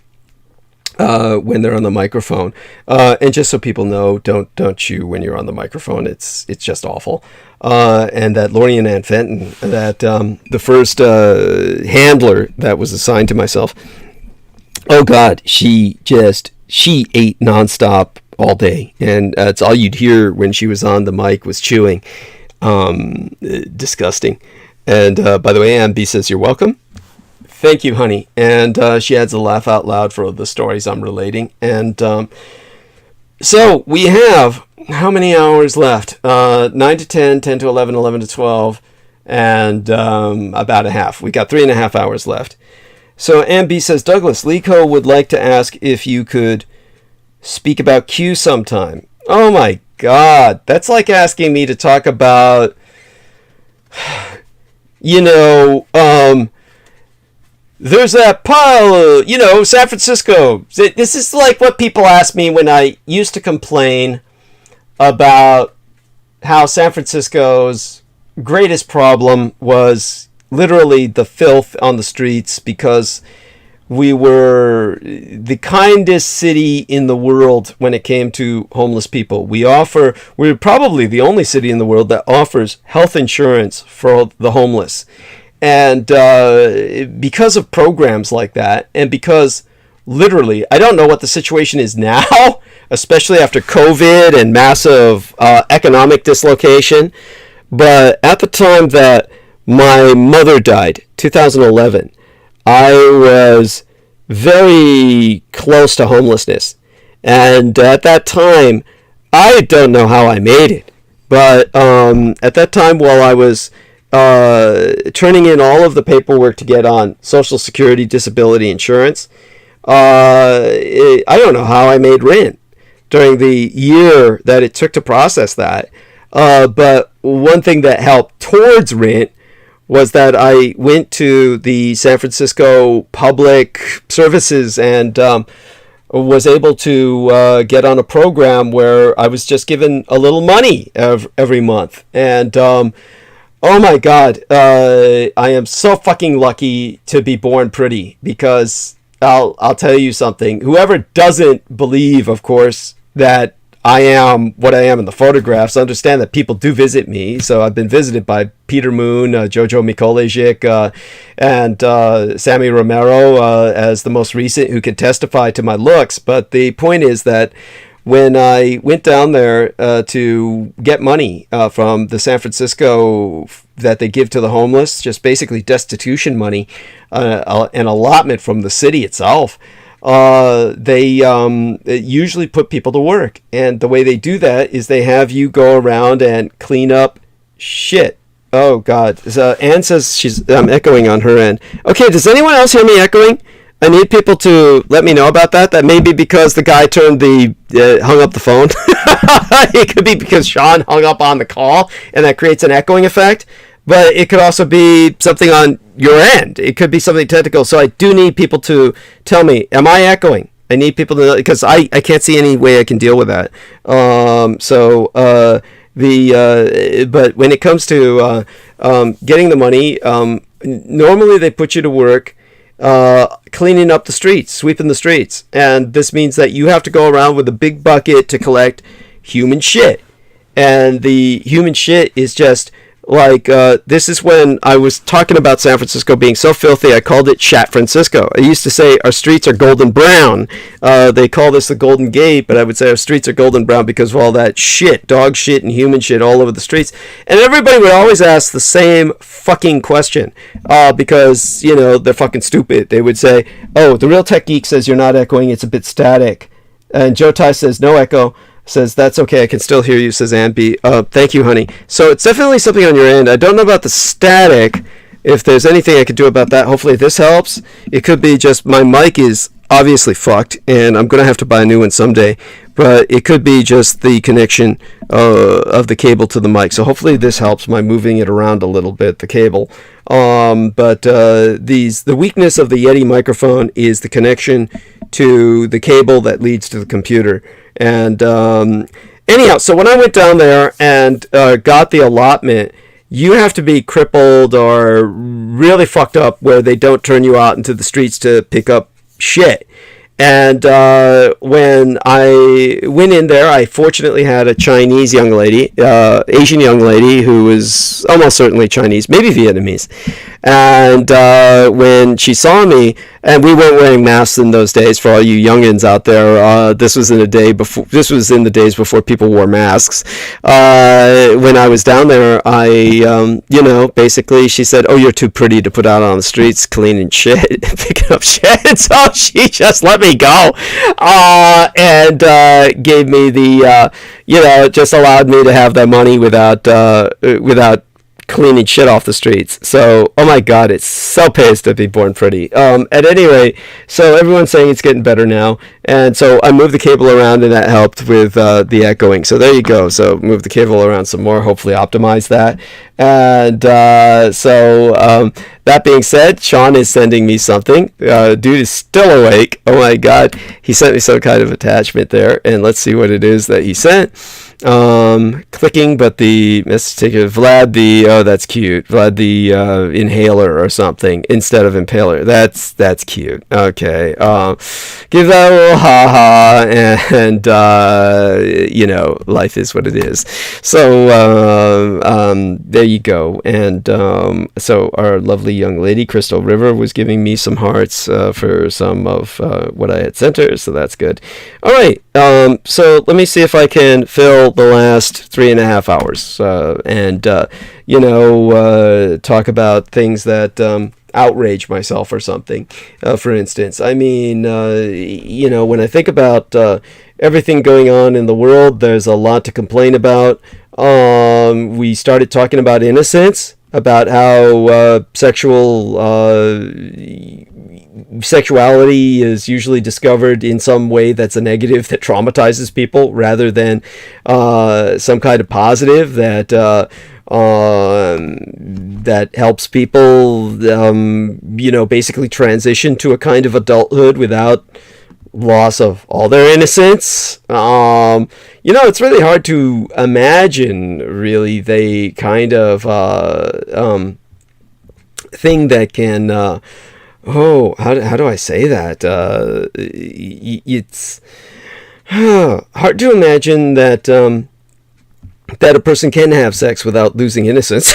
when they're on the microphone, and just so people know, don't chew when you're on the microphone. It's just awful. And that Lorian Ann Fenton, that the first handler that was assigned to myself, oh God, she ate nonstop all day, and that's all you'd hear when she was on the mic was chewing. Disgusting. And by the way, Ann B says you're welcome. Thank you, honey. And she adds a laugh out loud for the stories I'm relating. And so we have how many hours left? 9 to 10, 10 to 11, 11 to 12, and about a half. We got 3.5 hours left. So MB says, Douglas, Lico would like to ask if you could speak about Q sometime. Oh my God. That's like asking me to talk about, there's that pile, San Francisco. This is like what people ask me when I used to complain about how San Francisco's greatest problem was literally the filth on the streets, because we were the kindest city in the world when it came to homeless people. We're probably the only city in the world that offers health insurance for the homeless. And because of programs like that, and because literally, I don't know what the situation is now, especially after COVID and massive economic dislocation, but at the time that my mother died, 2011, I was very close to homelessness. And at that time, I don't know how I made it, but at that time, while I was turning in all of the paperwork to get on Social Security disability insurance, I don't know how I made rent during the year that it took to process that. But one thing that helped towards rent was that I went to the San Francisco Public Services and was able to get on a program where I was just given a little money every month. And oh my God, I am so fucking lucky to be born pretty, because I'll tell you something. Whoever doesn't believe, of course, that I am what I am in the photographs, understand that people do visit me. So I've been visited by Peter Moon, Jojo Mikolejic, and Sammy Romero as the most recent, who could testify to my looks. But the point is that when I went down there to get money from the San Francisco that they give to the homeless, just basically destitution money, an allotment from the city itself, they usually put people to work. And the way they do that is they have you go around and clean up shit. Oh, God. So Anne says I'm echoing on her end. Okay, does anyone else hear me echoing? I need people to let me know about that. That may be because the guy hung up the phone. It could be because Sean hung up on the call, and that creates an echoing effect. but it could also be something on your end. It could be something technical. So I do need people to tell me, am I echoing? I need people to know, because I can't see any way I can deal with that. But when it comes to getting the money, normally they put you to work cleaning up the streets, sweeping the streets. And this means that you have to go around with a big bucket to collect human shit. And the human shit is just like, this is when I was talking about San Francisco being so filthy, I called it Shat Francisco. I used to say our streets are golden brown. They call this the Golden Gate, but I would say our streets are golden brown because of all that shit, dog shit and human shit all over the streets. And everybody would always ask the same fucking question, because, you know, they're fucking stupid. They would say, oh, the Real Tech Geek says you're not echoing, it's a bit static. And Joe Tai says, no echo. Says, that's okay, I can still hear you, says Ambi. Thank you, honey. So it's definitely something on your end. I don't know about the static, if there's anything I could do about that. Hopefully this helps. It could be just my mic is obviously fucked, and I'm going to have to buy a new one someday. But it could be just the connection of the cable to the mic. So hopefully this helps by moving it around a little bit, the cable. But the weakness of the Yeti microphone is the connection to the cable that leads to the computer. And anyhow, so when I went down there and got the allotment, you have to be crippled or really fucked up where they don't turn you out into the streets to pick up shit. And when I went in there, I fortunately had a Chinese young lady, Asian young lady who was almost certainly Chinese, maybe Vietnamese. And when she saw me, and we weren't wearing masks in those days for all you youngins out there. This was in the days before people wore masks. When I was down there, basically she said, "Oh, you're too pretty to put out on the streets cleaning shit, picking up shit." So she just let me go, and gave me the, just allowed me to have that money without cleaning shit off the streets. So, oh my god, it's so pissed to be born pretty. At any rate, so everyone's saying it's getting better now, and so I moved the cable around, and that helped with the echoing. So there you go. So move the cable around some more, hopefully optimize that. And that being said, Sean is sending me something. Dude is still awake. Oh my god, he sent me some kind of attachment there, and let's see what it is that he sent. Clicking, but the message Vlad that's cute. Vlad the inhaler or something instead of impaler. That's cute. Okay. Give that a little ha-ha, and life is what it is. So there you go. And so our lovely young lady Crystal River was giving me some hearts for some of what I had sent her, so that's good. All right. So let me see if I can fill the last 3.5 hours and talk about things that outrage myself or something. For instance, I mean, when I think about everything going on in the world, there's a lot to complain about. We started talking about innocence, about how sexuality is usually discovered in some way that's a negative that traumatizes people rather than some kind of positive that helps people basically transition to a kind of adulthood without loss of all their innocence. It's really hard to imagine really the kind of thing that can how do I say that? It's hard to imagine that that a person can have sex without losing innocence.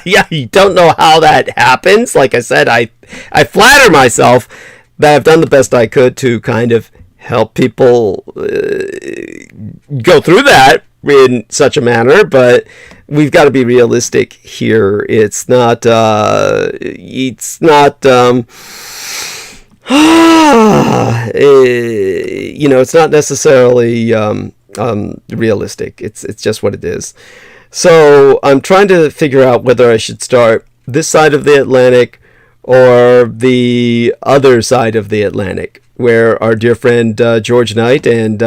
Yeah, you don't know how that happens. Like I said, I flatter myself that I've done the best I could to kind of help people go through that in such a manner, but we've got to be realistic here. It's not it's not necessarily realistic. It's just what it is. So I'm trying to figure out whether I should start this side of the Atlantic or the other side of the Atlantic. where our dear friend George Knight and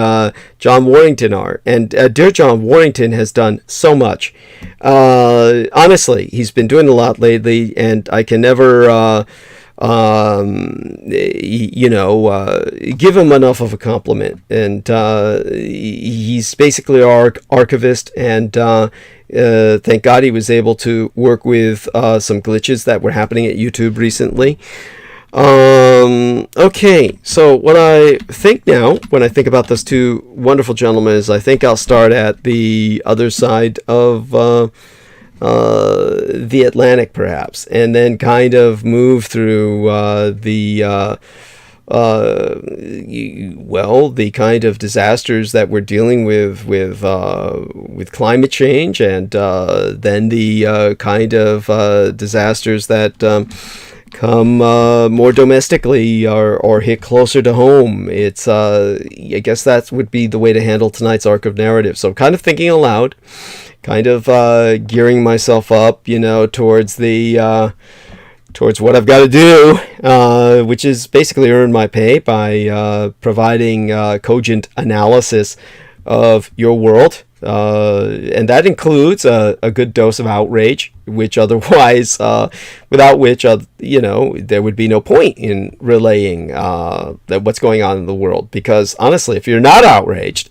John Warrington are. And dear John Warrington has done so much. Honestly, he's been doing a lot lately, and I can never, give him enough of a compliment. And he's basically our archivist, and thank God he was able to work with some glitches that were happening at YouTube recently. Okay, so what I think now, when I think about those two wonderful gentlemen, is I think I'll start at the other side of the Atlantic, perhaps, and then kind of move through the kind of disasters that we're dealing with climate change, and then the kind of disasters that come more domestically or hit closer to home. It's I guess that would be the way to handle tonight's arc of narrative. So I'm kind of thinking aloud, kind of gearing myself up, towards the towards what I've got to do, which is basically earn my pay by providing cogent analysis of your world. And that includes a good dose of outrage, which otherwise, without which, there would be no point in relaying what's going on in the world. Because honestly, if you're not outraged,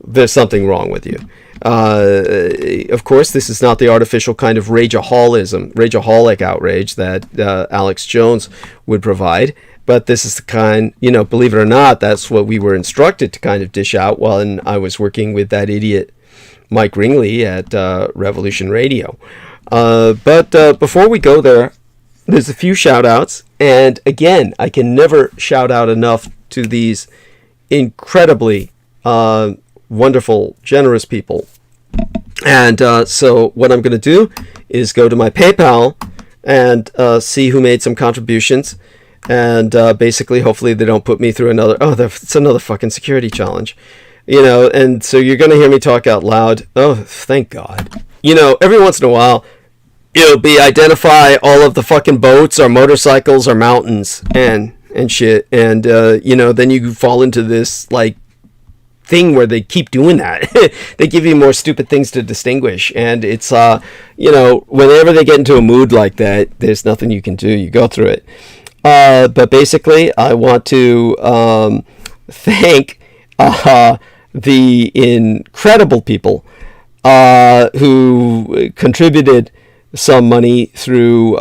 there's something wrong with you. Of course, this is not the artificial kind of rageaholic outrage that Alex Jones would provide. But this is the kind, believe it or not, that's what we were instructed to kind of dish out while I was working with that idiot Mike Ringley at Revolution Radio. But before we go there, there's a few shout-outs. And again, I can never shout out enough to these incredibly wonderful, generous people. And so what I'm going to do is go to my PayPal and see who made some contributions. And basically, hopefully they don't put me through it's another fucking security challenge. And so you're going to hear me talk out loud. Oh, thank God. Every once in a while, it'll be identify all of the fucking boats or motorcycles or mountains and shit. And, then you fall into this, thing where they keep doing that. They give you more stupid things to distinguish. And it's, whenever they get into a mood like that, there's nothing you can do. You go through it. But basically, I want to thank the incredible people who contributed some money through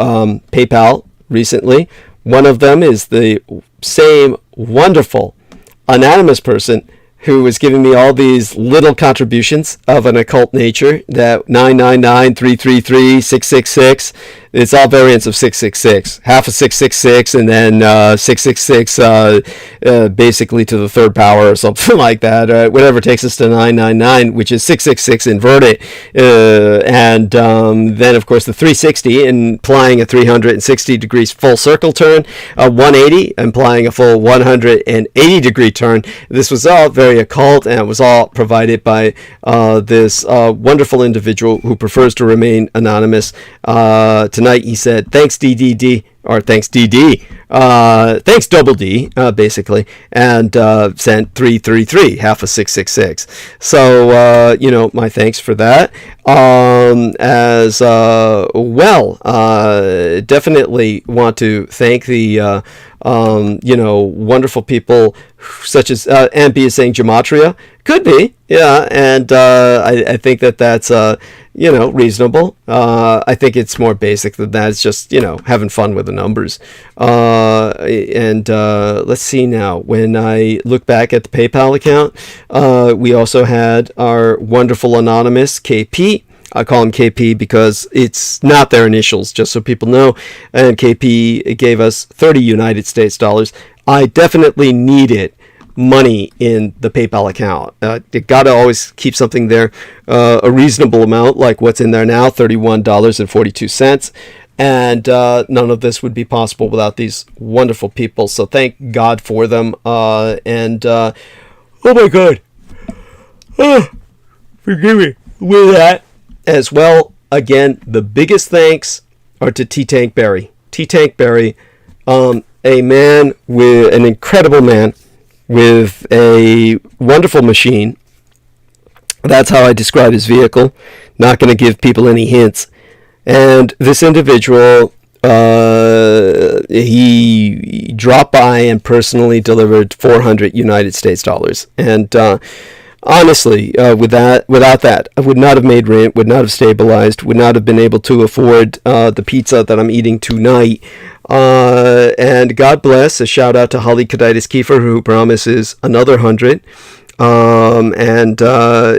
PayPal recently. One of them is the same wonderful anonymous person who was giving me all these little contributions of an occult nature, that 999, 333, 666. It's all variants of 666. Half of 666 and then 666 basically to the third power or something like that. Whatever takes us to 999, which is 666 inverted. And then, of course, the 360 implying a 360 degrees full circle turn. 180 implying a full 180 degree turn. This was all very occult, and it was all provided by this wonderful individual who prefers to remain anonymous. Tonight he said, thanks DDD, or thanks DD, thanks Double D, basically, and sent 333, half of 666. So, my thanks for that. As well, definitely want to thank the wonderful people such as Ambi is saying gematria. Could be, yeah, and I think that's reasonable. I think it's more basic than that. It's just having fun with the numbers. And let's see now. When I look back at the PayPal account, we also had our wonderful anonymous KP. I call him KP because it's not their initials, just so people know. And KP gave us 30 United States dollars. I definitely needed money in the PayPal account. You got to always keep something there, a reasonable amount, like what's in there now, $31.42. And none of this would be possible without these wonderful people. So thank God for them. Oh my God. Oh, forgive me. With that, as well, again, the biggest thanks are to T-Tank Barry. T-Tank Barry a man with an incredible man with a wonderful machine. That's how I describe his vehicle. Not going to give people any hints. And this individual, he dropped by and personally delivered 400 United States dollars. And honestly, without that, I would not have made rent, would not have stabilized, would not have been able to afford the pizza that I'm eating tonight. And God bless, a shout out to Holly Kaditis Kiefer, who promises another 100.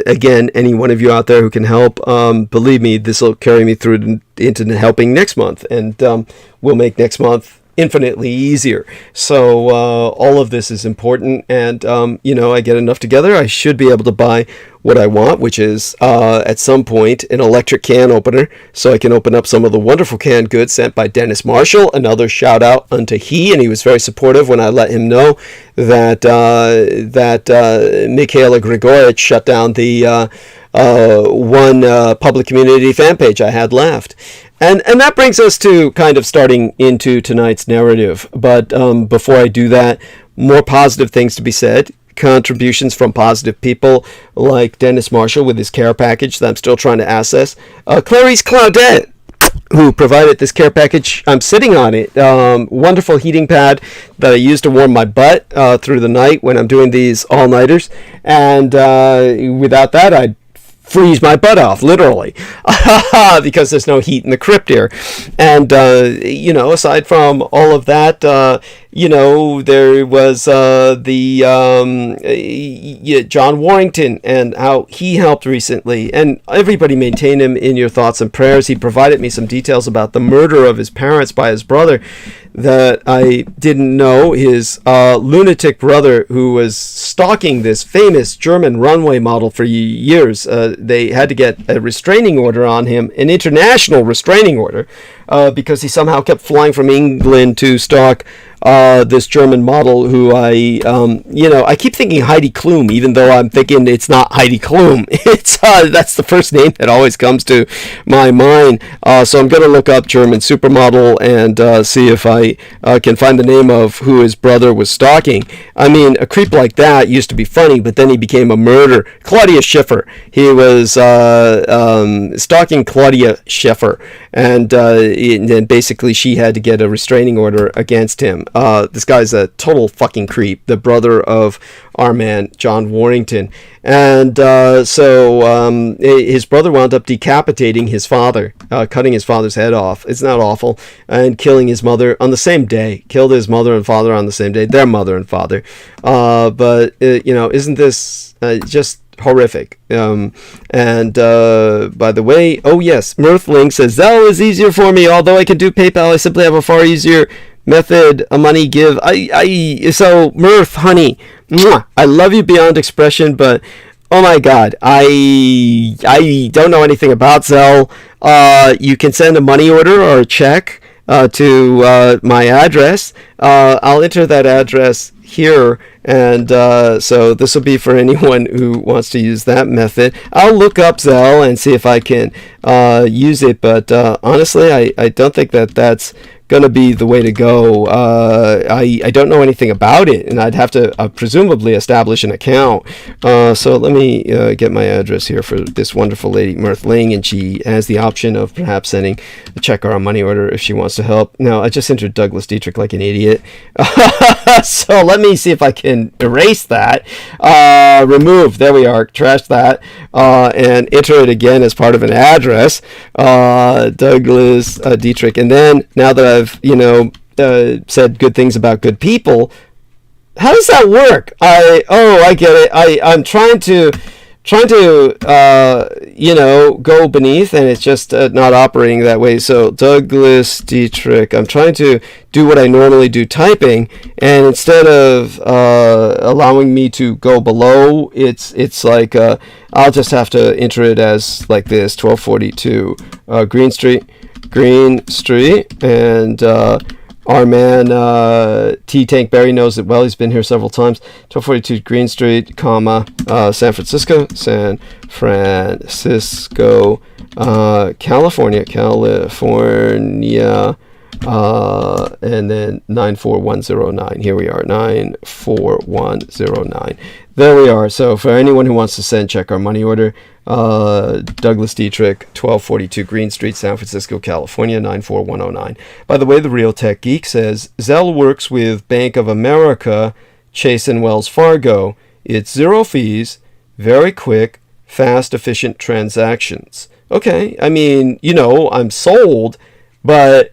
Again, any one of you out there who can help, believe me, this will carry me through into helping next month, and we'll make next month infinitely easier. So all of this is important, and I get enough together, I should be able to buy what I want, which is at some point an electric can opener, so I can open up some of the wonderful canned goods sent by Dennis Marshall. Another shout out unto he, and he was very supportive when I let him know that Michaela Grigorich shut down the one public community fan page I had left. And that brings us to kind of starting into tonight's narrative. But before I do that, more positive things to be said. Contributions from positive people like Dennis Marshall with his care package that I'm still trying to access. Clarice Claudette, who provided this care package. I'm sitting on it. Wonderful heating pad that I use to warm my butt through the night when I'm doing these all-nighters. And without that, I'd freeze my butt off, literally, because there's no heat in the crypt here. And, aside from all of that, there was John Warrington and how he helped recently. And everybody maintain him in your thoughts and prayers. He provided me some details about the murder of his parents by his brother that I didn't know. His lunatic brother, who was stalking this famous German runway model for years, they had to get a restraining order on him, an international restraining order, because he somehow kept flying from England to stalk this German model who I keep thinking Heidi Klum, even though I'm thinking it's not Heidi Klum. It's that's the first name that always comes to my mind. So I'm going to look up German supermodel and see if I can find the name of who his brother was stalking. I mean, a creep like that used to be funny, but then he became a murderer. Claudia Schiffer. He was stalking Claudia Schiffer, and basically she had to get a restraining order against him. This guy's a total fucking creep, the brother of our man John Warrington. And so his brother wound up decapitating his father, cutting his father's head off. Isn't that awful? And killing his mother on the same day. Killed his mother and father on the same day. Their mother and father. But isn't this just horrific? And by the way, oh yes, Mirthling says, Zelle is easier for me. Although I can do PayPal, I simply have a far easier method, a money give. So Mirth, honey, mwah, I love you beyond expression, but oh my god, I don't know anything about Zelle. You can send a money order or a check to my address. I'll enter that address here, and so this will be for anyone who wants to use that method. I'll look up Zelle and see if I can use it, but honestly, I don't think that's going to be the way to go. I don't know anything about it, and I'd have to presumably establish an account. So let me get my address here for this wonderful lady, Mirth Ling, and she has the option of perhaps sending a check or a money order if she wants to help. Now, I just entered Douglas Dietrich like an idiot. So let me see if I can erase that. Remove, there we are, trash that, and enter it again as part of an address. Douglas Dietrich. And then, now that I've said good things about good people, how does that work? I get it. I'm trying to go beneath, and it's just not operating that way. So Douglas Dietrich, I'm trying to do what I normally do typing, and instead of allowing me to go below, it's like I'll just have to enter it as like this: 1242 Green Street, and our man T. Tank Berry knows it well. He's been here several times. 1242 Green Street, comma, San Francisco, California. And then 94109. Here we are, 94109. There we are. So for anyone who wants to send, check our money order. Douglas Dietrich, 1242 Green Street, San Francisco, California, 94109. By the way, the Real Tech Geek says, Zelle works with Bank of America, Chase, and Wells Fargo. It's zero fees, very quick, fast, efficient transactions. Okay, I mean, I'm sold. But,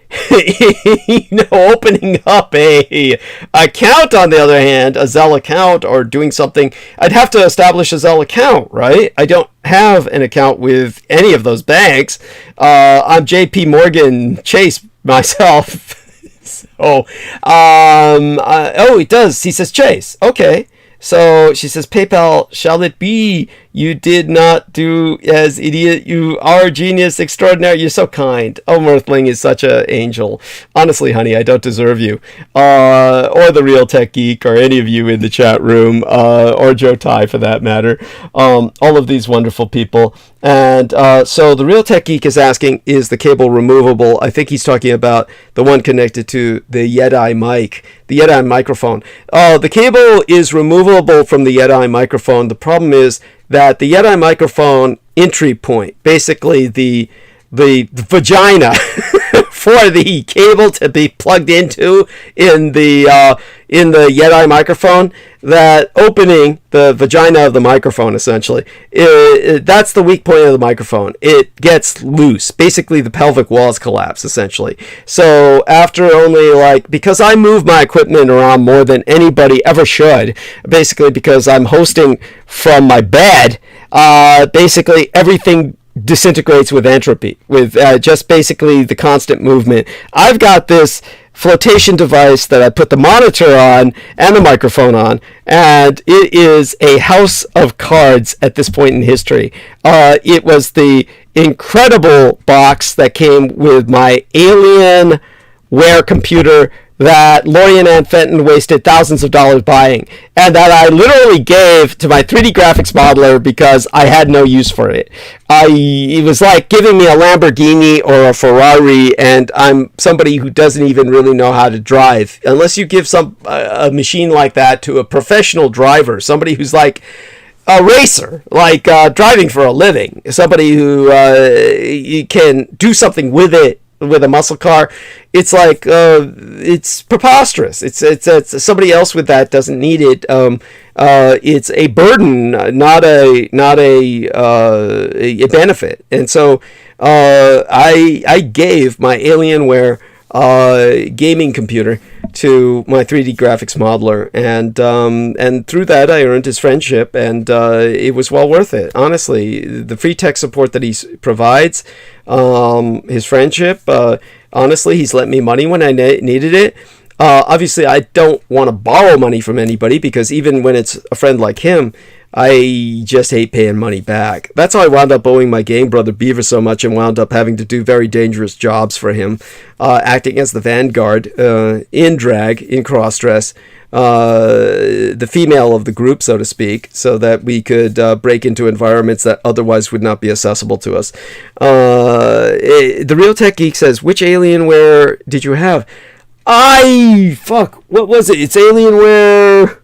opening up a account, on the other hand, a Zelle account, or doing something, I'd have to establish a Zelle account, right? I don't have an account with any of those banks. I'm JP Morgan Chase myself. So, it does. He says Chase. Okay. So she says, PayPal, shall it be? You did not do as idiot. You are a genius extraordinary. You're so kind. Oh, Mirthling is such an angel. Honestly, honey, I don't deserve you. Or the Real Tech Geek, or any of you in the chat room, or Joe Tai for that matter. All of these wonderful people. And so the Real Tech Geek is asking, is the cable removable? I think he's talking about the one connected to the Yeti mic, the Yeti microphone. The cable is removable from the Yeti microphone. The problem is that the Yeti microphone entry point, basically the vagina for the cable to be plugged into in the Yeti microphone, that opening, the vagina of the microphone, essentially, that's the weak point of the microphone. It gets loose. Basically, the pelvic walls collapse, essentially. So after only, because I move my equipment around more than anybody ever should, basically because I'm hosting from my bed, basically everything disintegrates with entropy, with just basically the constant movement. I've got this flotation device that I put the monitor on and the microphone on, and it is a house of cards at this point in history. It was the incredible box that came with my Alienware computer that Lori and Ann Fenton wasted thousands of dollars buying, and that I literally gave to my 3D graphics modeler because I had no use for it. It was like giving me a Lamborghini or a Ferrari, and I'm somebody who doesn't even really know how to drive. Unless you give a machine like that to a professional driver, somebody who's like a racer, driving for a living, somebody who can do something with it, with a muscle car, it's it's preposterous. It's somebody else with that doesn't need it. It's a burden, not a benefit. And so I gave my Alienware gaming computer to my 3D graphics modeler, and through that I earned his friendship, and it was well worth it. Honestly, the free tech support that he provides, his friendship, honestly, he's lent me money when I needed it. Obviously, I don't want to borrow money from anybody, because even when it's a friend like him, I just hate paying money back. That's how I wound up owing my gang brother Beaver so much, and wound up having to do very dangerous jobs for him, acting as the vanguard in drag, in cross-dress, the female of the group, so to speak, so that we could break into environments that otherwise would not be accessible to us. The Real Tech Geek says, which Alienware did you have? What was it? It's Alienware...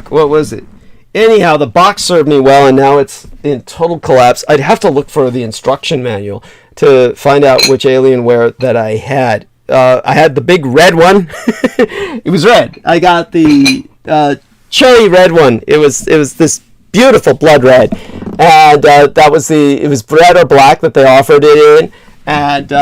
what was it? Anyhow, the box served me well, and now it's in total collapse. I'd have to look for the instruction manual to find out which Alienware that I had. I had the big red one. It was red. I got the cherry red one. It was this beautiful blood red, and it was red or black that they offered it in, and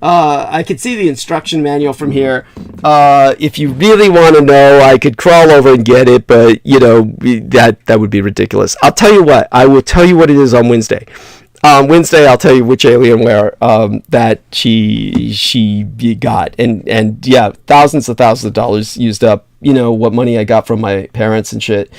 I could see the instruction manual from here. If you really want to know, I could crawl over and get it, but that would be ridiculous. I'll tell you what. I will tell you what it is on Wednesday. On Wednesday, I'll tell you which Alienware that she got, and yeah, thousands of dollars used up. What money I got from my parents and shit.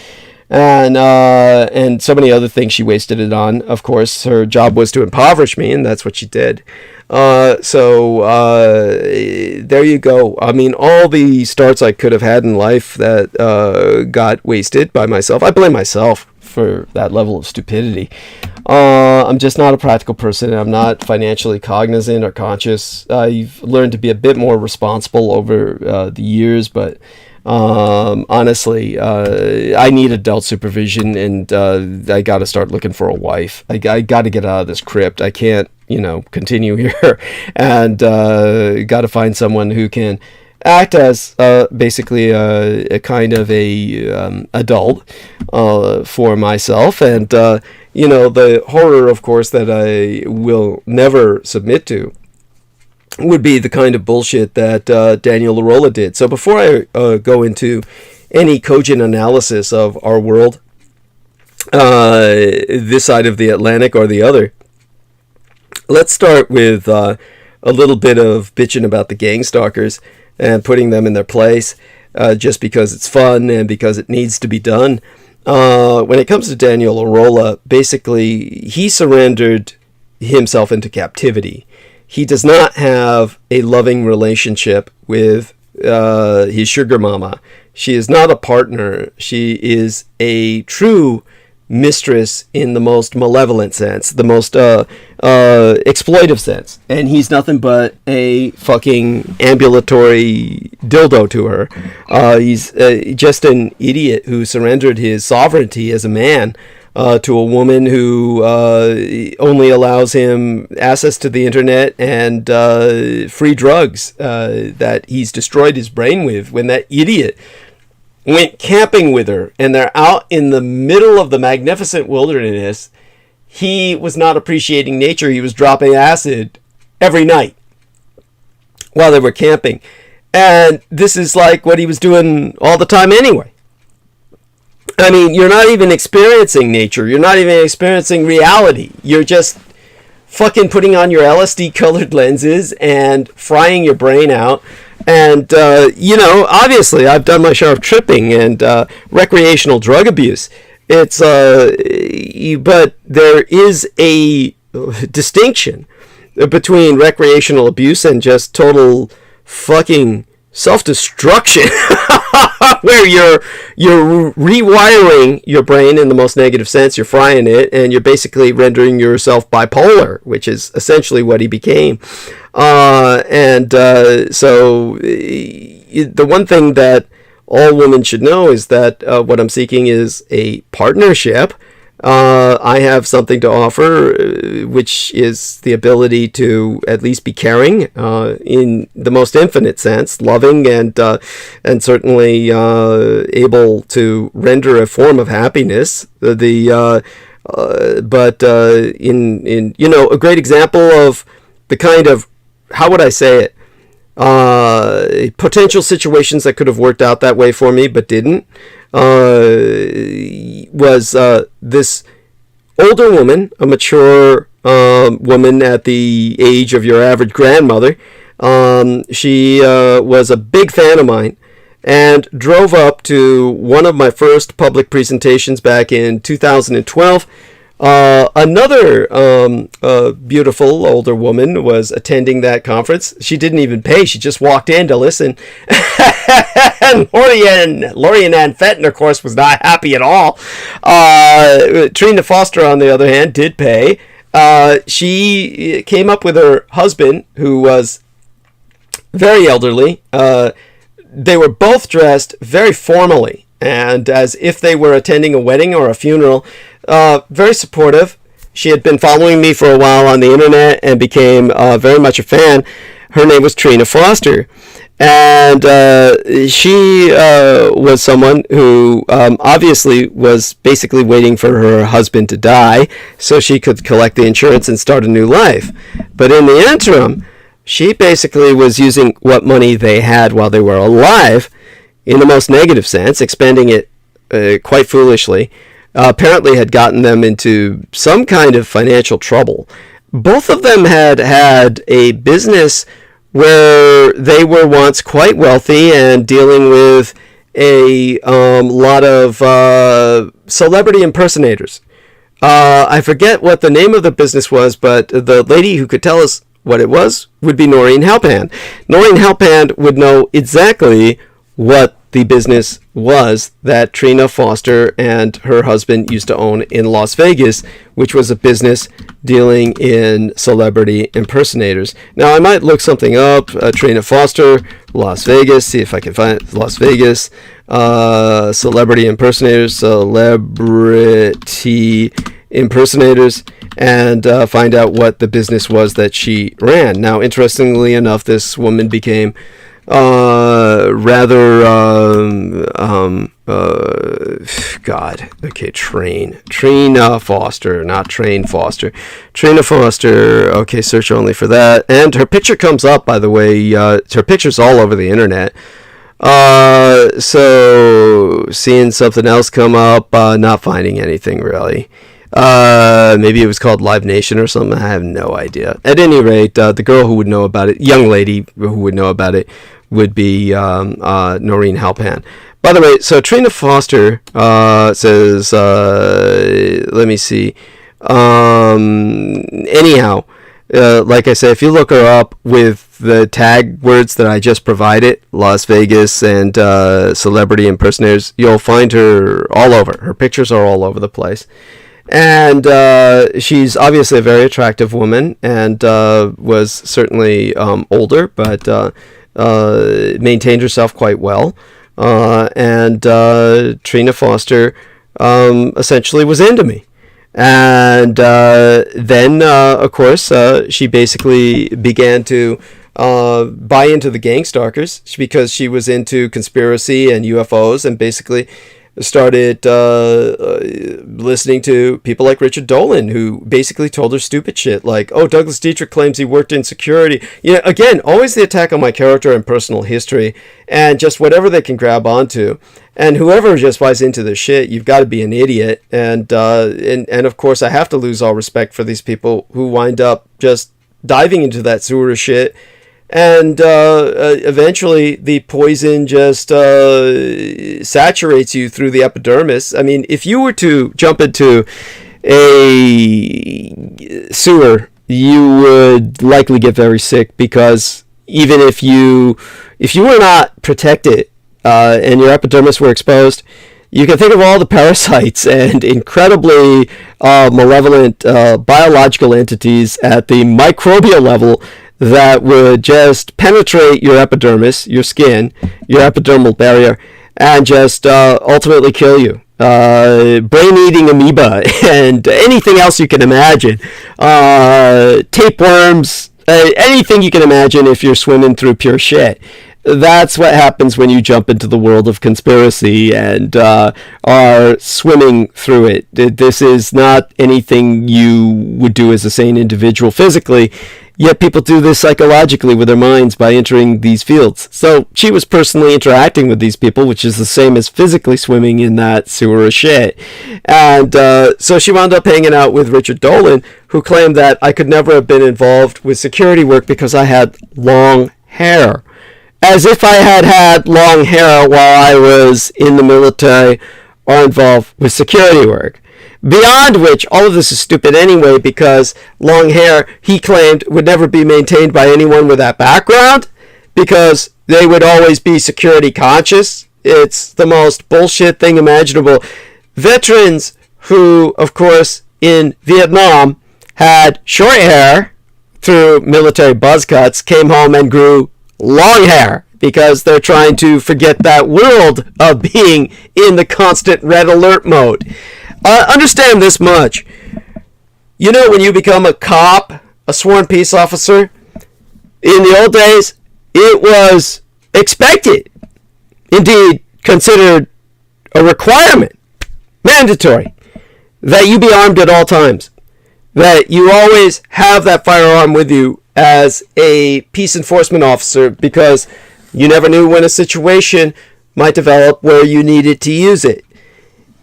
And so many other things she wasted it on. Of course, her job was to impoverish me, and that's what she did. So there you go. I mean, all the starts I could have had in life that got wasted by myself. I blame myself for that level of stupidity. I'm just not a practical person. I'm not financially cognizant or conscious. I've learned to be a bit more responsible over the years, but honestly, I need adult supervision, and I got to start looking for a wife. I got to get out of this crypt. I can't, continue here, and got to find someone who can act as basically a kind of a adult for myself, and the horror, of course, that I will never submit to would be the kind of bullshit that Daniel Larola did. So before I go into any cogent analysis of our world, this side of the Atlantic or the other, let's start with a little bit of bitching about the gang stalkers and putting them in their place just because it's fun and because it needs to be done. When it comes to Daniel Larola, basically he surrendered himself into captivity. He does not have a loving relationship with his sugar mama. She is not a partner. She is a true mistress in the most malevolent sense, the most exploitive sense. And he's nothing but a fucking ambulatory dildo to her. He's just an idiot who surrendered his sovereignty as a man to a woman who only allows him access to the internet and free drugs that he's destroyed his brain with. When that idiot went camping with her and they're out in the middle of the magnificent wilderness, he was not appreciating nature. He was dropping acid every night while they were camping. And this is like what he was doing all the time anyway. I mean, you're not even experiencing nature. You're not even experiencing reality. You're just fucking putting on your LSD colored lenses and frying your brain out. And, obviously I've done my share of tripping and recreational drug abuse. But there is a distinction between recreational abuse and just total fucking self-destruction where you're rewiring your brain in the most negative sense. You're frying it, and you're basically rendering yourself bipolar, which is essentially what he became. So the one thing that all women should know is that what I'm seeking is a partnership. I have something to offer, which is the ability to at least be caring in the most infinite sense, loving, and certainly able to render a form of happiness. But in a great example of the kind of, how would I say it, potential situations that could have worked out that way for me but didn't, was this older woman, a mature woman at the age of your average grandmother. She was a big fan of mine and drove up to one of my first public presentations back in 2012. Another beautiful older woman was attending that conference. She didn't even pay. She just walked in to listen. And Lorian Ann Fenton, of course, was not happy at all. Trina Foster, on the other hand, did pay. She came up with her husband, who was very elderly. They were both dressed very formally and as if they were attending a wedding or a funeral. Very supportive. She had been following me for a while on the internet and became very much a fan. Her name was Trina Foster. And she was someone who obviously was basically waiting for her husband to die so she could collect the insurance and start a new life. But in the interim, she basically was using what money they had while they were alive in the most negative sense, expending it quite foolishly. Apparently had gotten them into some kind of financial trouble. Both of them had had a business where they were once quite wealthy and dealing with a lot of celebrity impersonators. I forget what the name of the business was, but the lady who could tell us what it was would be Noreen Halpand. Noreen Halpand would know exactly what the business was that Trina Foster and her husband used to own in Las Vegas, which was a business dealing in celebrity impersonators. Now, I might look something up, Trina Foster, Las Vegas, see if I can find it. Las Vegas, celebrity impersonators, and find out what the business was that she ran. Now, interestingly enough, this woman became Trina Foster, not Train Foster. Trina Foster, okay, search only for that. And her picture comes up, by the way. Her picture's all over the internet. So, seeing something else come up, not finding anything really. Maybe it was called Live Nation or something. I have no idea. At any rate, the girl who would know about it, young lady who would know about it, would be Noreen Halpan. By the way, so Trina Foster says, let me see. Anyhow, like I say, if you look her up with the tag words that I just provided, Las Vegas and celebrity impersonators, you'll find her all over. Her pictures are all over the place. And she's obviously a very attractive woman, and was certainly older, but maintained herself quite well. And Trina Foster essentially was into me. And then, of course, she basically began to buy into the Gangstalkers because she was into conspiracy and UFOs, and basically started listening to people like Richard Dolan, who basically told her stupid shit like, oh, Douglas Dietrich claims he worked in security. You know, again, always the attack on my character and personal history, and just whatever they can grab onto. And whoever just buys into this shit, you've got to be an idiot. And of course, I have to lose all respect for these people who wind up just diving into that sewer shit. And eventually the poison just saturates you through the epidermis. I mean, if you were to jump into a sewer, you would likely get very sick, because even if you were not protected and your epidermis were exposed, you can think of all the parasites and incredibly malevolent biological entities at the microbial level that would just penetrate your epidermis, your skin, your epidermal barrier, and just ultimately kill you. Brain-eating amoeba and anything else you can imagine. Tapeworms, anything you can imagine if you're swimming through pure shit. That's what happens when you jump into the world of conspiracy and are swimming through it. This is not anything you would do as a sane individual physically, yet people do this psychologically with their minds by entering these fields. So she was personally interacting with these people, which is the same as physically swimming in that sewer of shit. And so she wound up hanging out with Richard Dolan, who claimed that I could never have been involved with security work because I had long hair. As if I had had long hair while I was in the military or involved with security work. Beyond which, all of this is stupid anyway, because long hair, he claimed, would never be maintained by anyone with that background, because they would always be security conscious. It's the most bullshit thing imaginable. Veterans who, of course, in Vietnam had short hair through military buzz cuts, came home and grew long hair, because they're trying to forget that world of being in the constant red alert mode. Understand this much. You know, when you become a cop, a sworn peace officer, in the old days, it was expected, indeed considered a requirement, mandatory, that you be armed at all times, that you always have that firearm with you as a peace enforcement officer, because you never knew when a situation might develop where you needed to use it.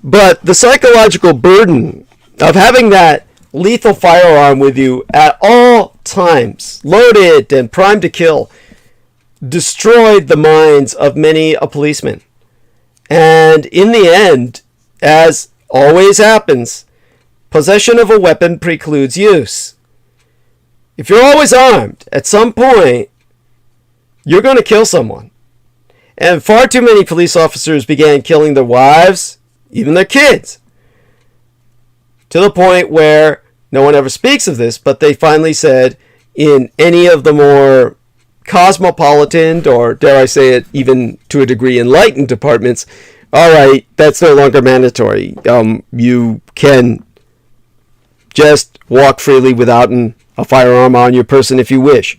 But the psychological burden of having that lethal firearm with you at all times, loaded and primed to kill, destroyed the minds of many a policeman. And in the end, as always happens, possession of a weapon precludes use. If you're always armed, at some point, you're going to kill someone. And far too many police officers began killing their wives, even their kids. To the point where no one ever speaks of this, but they finally said in any of the more cosmopolitan, or dare I say it, even to a degree enlightened departments, all right, that's no longer mandatory. You can just walk freely without a firearm on your person if you wish.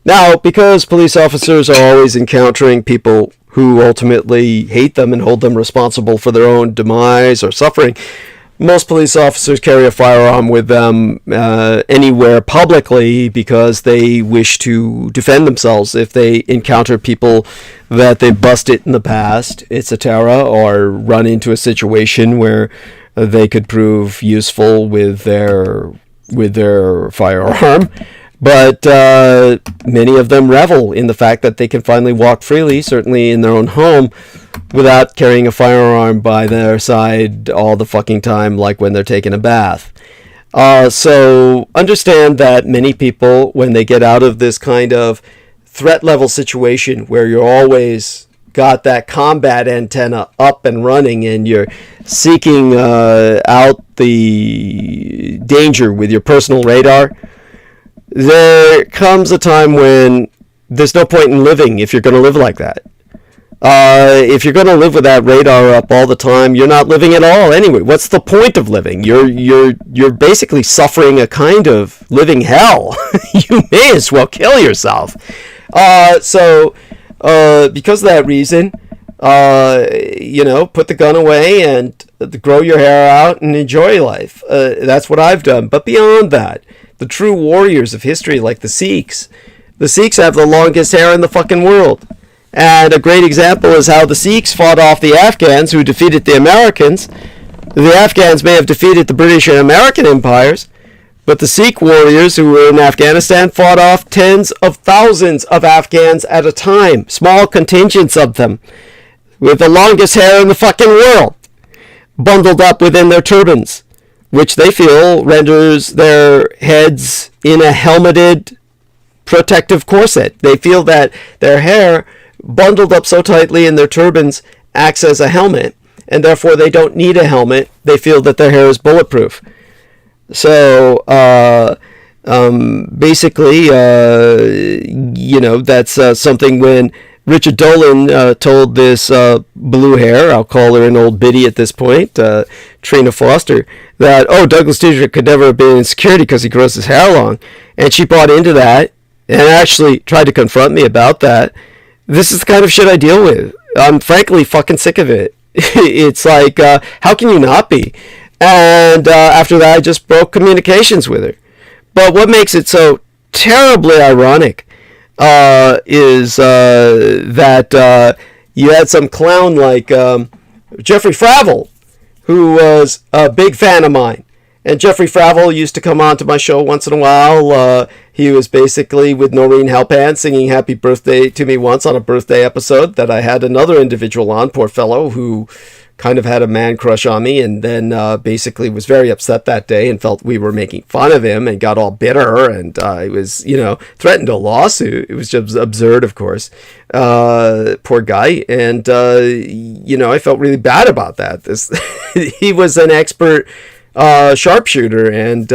Now, because police officers are always encountering people who ultimately hate them and hold them responsible for their own demise or suffering, most police officers carry a firearm with them anywhere publicly because they wish to defend themselves if they encounter people that they've busted in the past, etc., or run into a situation where they could prove useful with their firearm. But many of them revel in the fact that they can finally walk freely, certainly in their own home, without carrying a firearm by their side all the fucking time, like when they're taking a bath. So understand that many people, when they get out of this kind of threat level situation where you're always got that combat antenna up and running and you're seeking out the danger with your personal radar, there comes a time when there's no point in living if you're going to live like that. If you're going to live with that radar up all the time, you're not living at all anyway. What's the point of living? You're basically suffering a kind of living hell. You may as well kill yourself. So because of that reason, put the gun away and grow your hair out and enjoy life. That's what I've done. But beyond that, the true warriors of history, like the Sikhs have the longest hair in the fucking world. And a great example is how the Sikhs fought off the Afghans who defeated the Americans. The Afghans may have defeated the British and American empires, but the Sikh warriors who were in Afghanistan fought off tens of thousands of Afghans at a time, small contingents of them, with the longest hair in the fucking world, bundled up within their turbans, which they feel renders their heads in a helmeted protective corset. They feel that their hair, bundled up so tightly in their turbans, acts as a helmet, and therefore they don't need a helmet. They feel that their hair is bulletproof. So basically, that's something when Richard Dolan told this blue hair, I'll call her an old biddy at this point, Trina Foster, that, Douglas Dietrich could never have been in security because he grows his hair long. And she bought into that and actually tried to confront me about that. This is the kind of shit I deal with. I'm frankly fucking sick of it. It's like, how can you not be? And after that, I just broke communications with her. But what makes it so terribly ironic is that you had some clown like Jeffrey Fravel, who was a big fan of mine. And Jeffrey Fravel used to come on to my show once in a while. He was basically with Noreen Halpan singing Happy Birthday to me once on a birthday episode that I had another individual on, poor fellow, who kind of had a man crush on me, and then basically was very upset that day and felt we were making fun of him and got all bitter, and he was, threatened a lawsuit. It was just absurd, of course. Poor guy. And, I felt really bad about that. He was an expert sharpshooter and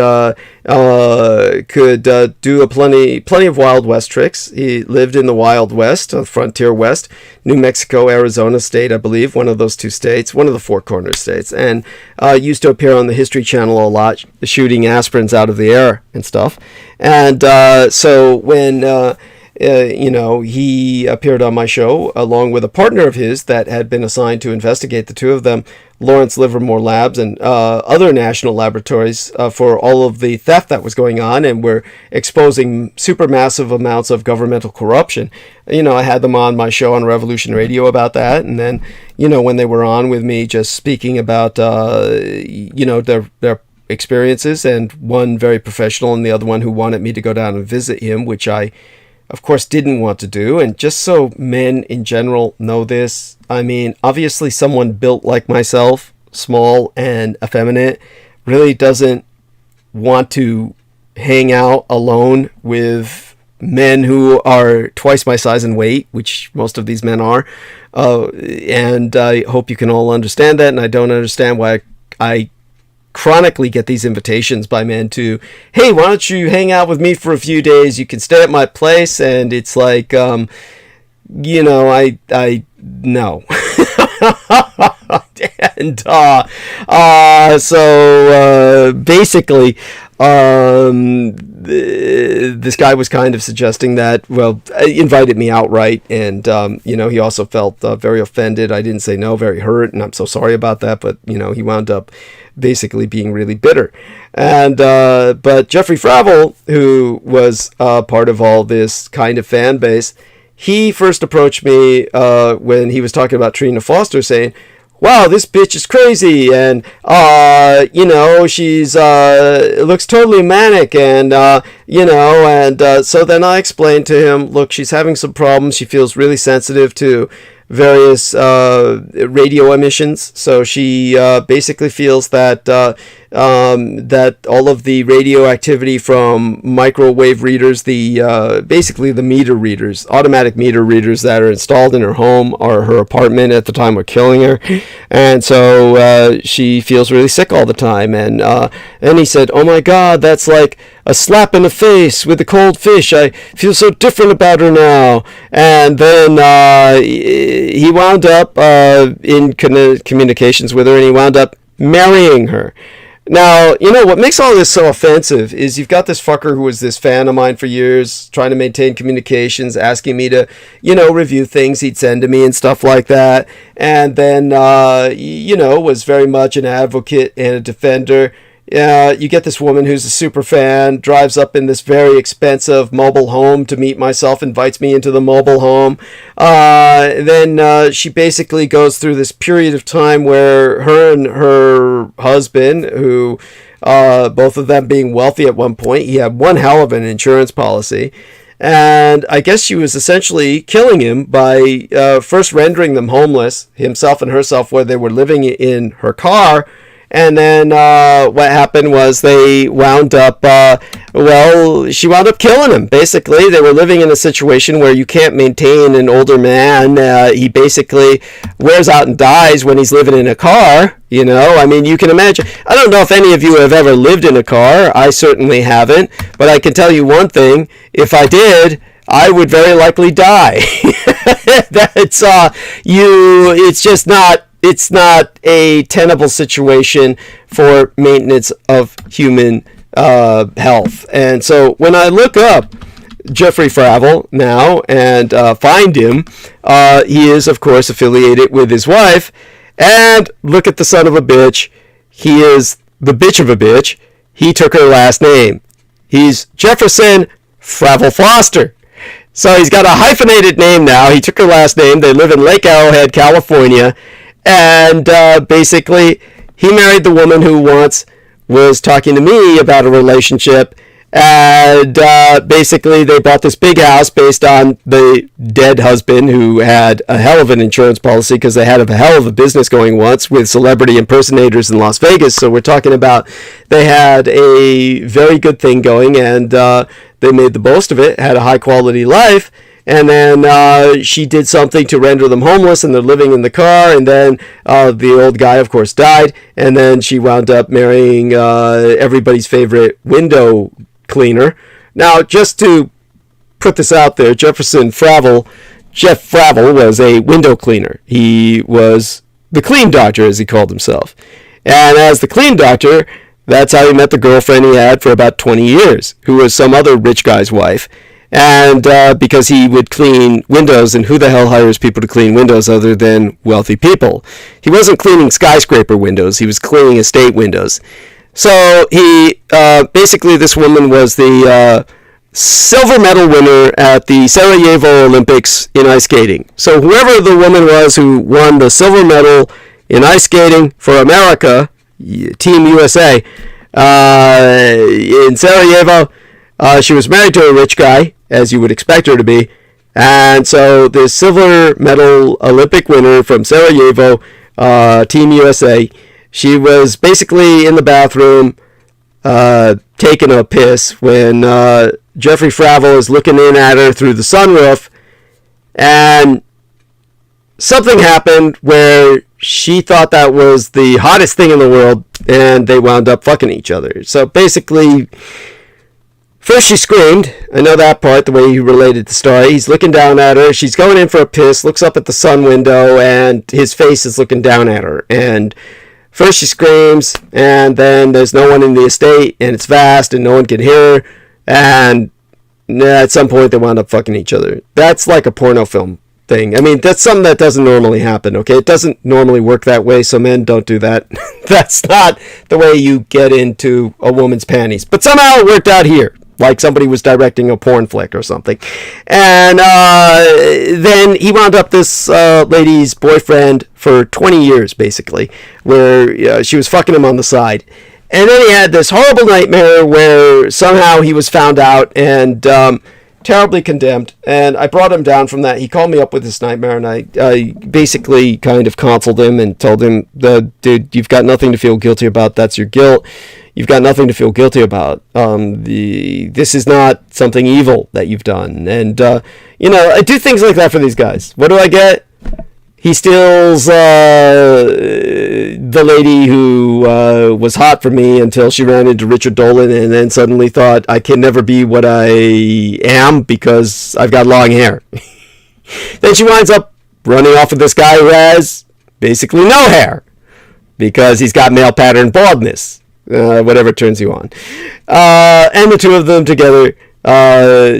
could do plenty of Wild West tricks. He lived in the Wild West, Frontier West, New Mexico, Arizona state, I believe, one of those two states, one of the Four Corners states, and used to appear on the History Channel a lot, shooting aspirins out of the air and stuff. And so when he appeared on my show along with a partner of his that had been assigned to investigate, the two of them, Lawrence Livermore Labs and other national laboratories, for all of the theft that was going on, and were exposing supermassive amounts of governmental corruption. I had them on my show on Revolution Radio about that, and then, when they were on with me just speaking about, their experiences, and one very professional and the other one who wanted me to go down and visit him, which I of course didn't want to do. And just so men in general know this, I mean, obviously someone built like myself, small and effeminate, really doesn't want to hang out alone with men who are twice my size and weight, which most of these men are. And I hope you can all understand that. And I don't understand why I chronically get these invitations by men to, hey, why don't you hang out with me for a few days? You can stay at my place. And it's like, no. And so basically, this guy was kind of suggesting that, well, invited me outright, and he also felt very offended. I didn't say no, very hurt, and I'm so sorry about that. But he wound up basically being really bitter. And but Jeffrey Fravel, who was part of all this kind of fan base, he first approached me when he was talking about Trina Foster, saying, wow, this bitch is crazy, and she's looks totally manic, and so then I explained to him, look, she's having some problems. She feels really sensitive to various radio emissions, so she basically feels that that all of the radioactivity from microwave readers, basically the meter readers, automatic meter readers that are installed in her home or her apartment at the time were killing her, and so she feels really sick all the time. And he said, oh my God, that's like a slap in the face with a cold fish. I feel so different about her now. And then he wound up in communications with her, and he wound up marrying her. Now, what makes all this so offensive is you've got this fucker who was this fan of mine for years, trying to maintain communications, asking me to, review things he'd send to me and stuff like that. And then, was very much an advocate and a defender. You get this woman who's a super fan, drives up in this very expensive mobile home to meet myself, invites me into the mobile home. Then she basically goes through this period of time where her and her husband, who both of them being wealthy at one point, he had one hell of an insurance policy. And I guess she was essentially killing him by first rendering them homeless, himself and herself, where they were living in her car. And then what happened was they wound up, she wound up killing him. Basically, they were living in a situation where you can't maintain an older man. He basically wears out and dies when he's living in a car. I mean, you can imagine. I don't know if any of you have ever lived in a car. I certainly haven't. But I can tell you one thing. If I did, I would very likely die. It's not a tenable situation for maintenance of human health. And so when I look up Jeffrey Fravel now and find him, he is, of course, affiliated with his wife. And look at the son of a bitch. He is the bitch of a bitch. He took her last name. He's Jefferson Fravel Foster. So he's got a hyphenated name now. He took her last name. They live in Lake Arrowhead, California. And basically, he married the woman who once was talking to me about a relationship. And basically, they bought this big house based on the dead husband, who had a hell of an insurance policy because they had a hell of a business going once with celebrity impersonators in Las Vegas. So we're talking about they had a very good thing going, and they made the most of it, had a high-quality life. And then she did something to render them homeless, and they're living in the car. And then the old guy, of course, died. And then she wound up marrying everybody's favorite window cleaner. Now, just to put this out there, Jeff Fravel was a window cleaner. He was the clean doctor, as he called himself. And as the clean doctor, that's how he met the girlfriend he had for about 20 years, who was some other rich guy's wife. And because he would clean windows, and who the hell hires people to clean windows other than wealthy people? He wasn't cleaning skyscraper windows. He was cleaning estate windows. So he basically, this woman was the silver medal winner at the Sarajevo Olympics in ice skating. So whoever the woman was who won the silver medal in ice skating for America, Team USA, in Sarajevo, she was married to a rich guy, as you would expect her to be. And so the silver medal Olympic winner from Sarajevo, Team USA, she was basically in the bathroom taking a piss when Jeffrey Fravel is looking in at her through the sunroof, and something happened where she thought that was the hottest thing in the world, and they wound up fucking each other. So basically, first she screamed. I know that part, the way he related the story. He's looking down at her. She's going in for a piss, looks up at the sun window, and his face is looking down at her. And first she screams, and then there's no one in the estate, and it's vast, and no one can hear her. And at some point, they wound up fucking each other. That's like a porno film thing. I mean, that's something that doesn't normally happen, okay? It doesn't normally work that way, so men, don't do that. That's not the way you get into a woman's panties. But somehow it worked out here. Like somebody was directing a porn flick or something. And then he wound up this lady's boyfriend for 20 years, basically, where she was fucking him on the side. And then he had this horrible nightmare where somehow he was found out and terribly condemned. And I brought him down from that. He called me up with this nightmare, and I basically kind of counseled him and told him, dude, you've got nothing to feel guilty about. That's your guilt. You've got nothing to feel guilty about. This is not something evil that you've done. And, I do things like that for these guys. What do I get? He steals the lady who was hot for me until she ran into Richard Dolan and then suddenly thought, I can never be what I am because I've got long hair. Then she winds up running off with this guy who has basically no hair because he's got male pattern baldness. Whatever turns you on. And the two of them together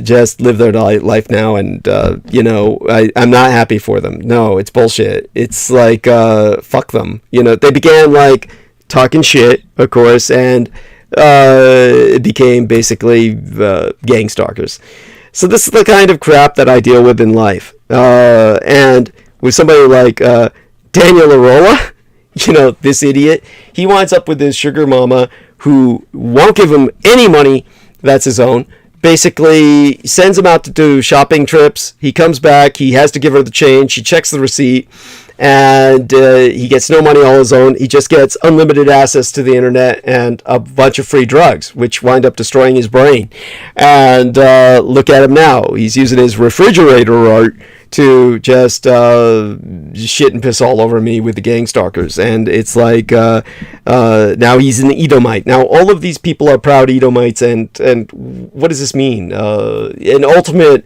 just live their life now, and I'm not happy for them. No, it's bullshit. It's like fuck them. They began like talking shit, of course, and it became basically gang stalkers. So this is the kind of crap that I deal with in life. And with somebody like Daniel Arola, this idiot, he winds up with his sugar mama who won't give him any money that's his own. Basically sends him out to do shopping trips. He comes back, he has to give her the change, she checks the receipt, and he gets no money all his own. He just gets unlimited access to the internet and a bunch of free drugs, which wind up destroying his brain. And look at him now. He's using his refrigerator art to just shit and piss all over me with the gang stalkers. And it's like, now he's an Edomite. Now, all of these people are proud Edomites, and what does this mean? An ultimate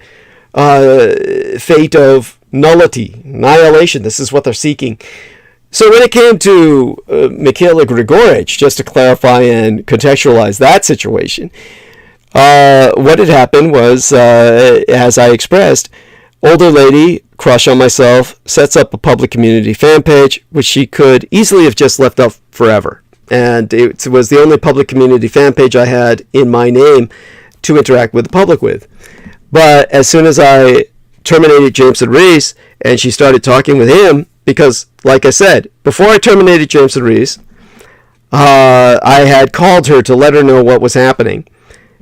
fate of nullity, annihilation. This is what they're seeking. So when it came to Mikhail Grigorich, just to clarify and contextualize that situation, what had happened was, as I expressed, older lady, crush on myself, sets up a public community fan page, which she could easily have just left up forever. And it was the only public community fan page I had in my name to interact with the public with. But as soon as I terminated Jameson Reese and she started talking with him, because, like I said, before I terminated Jameson Reese, I had called her to let her know what was happening.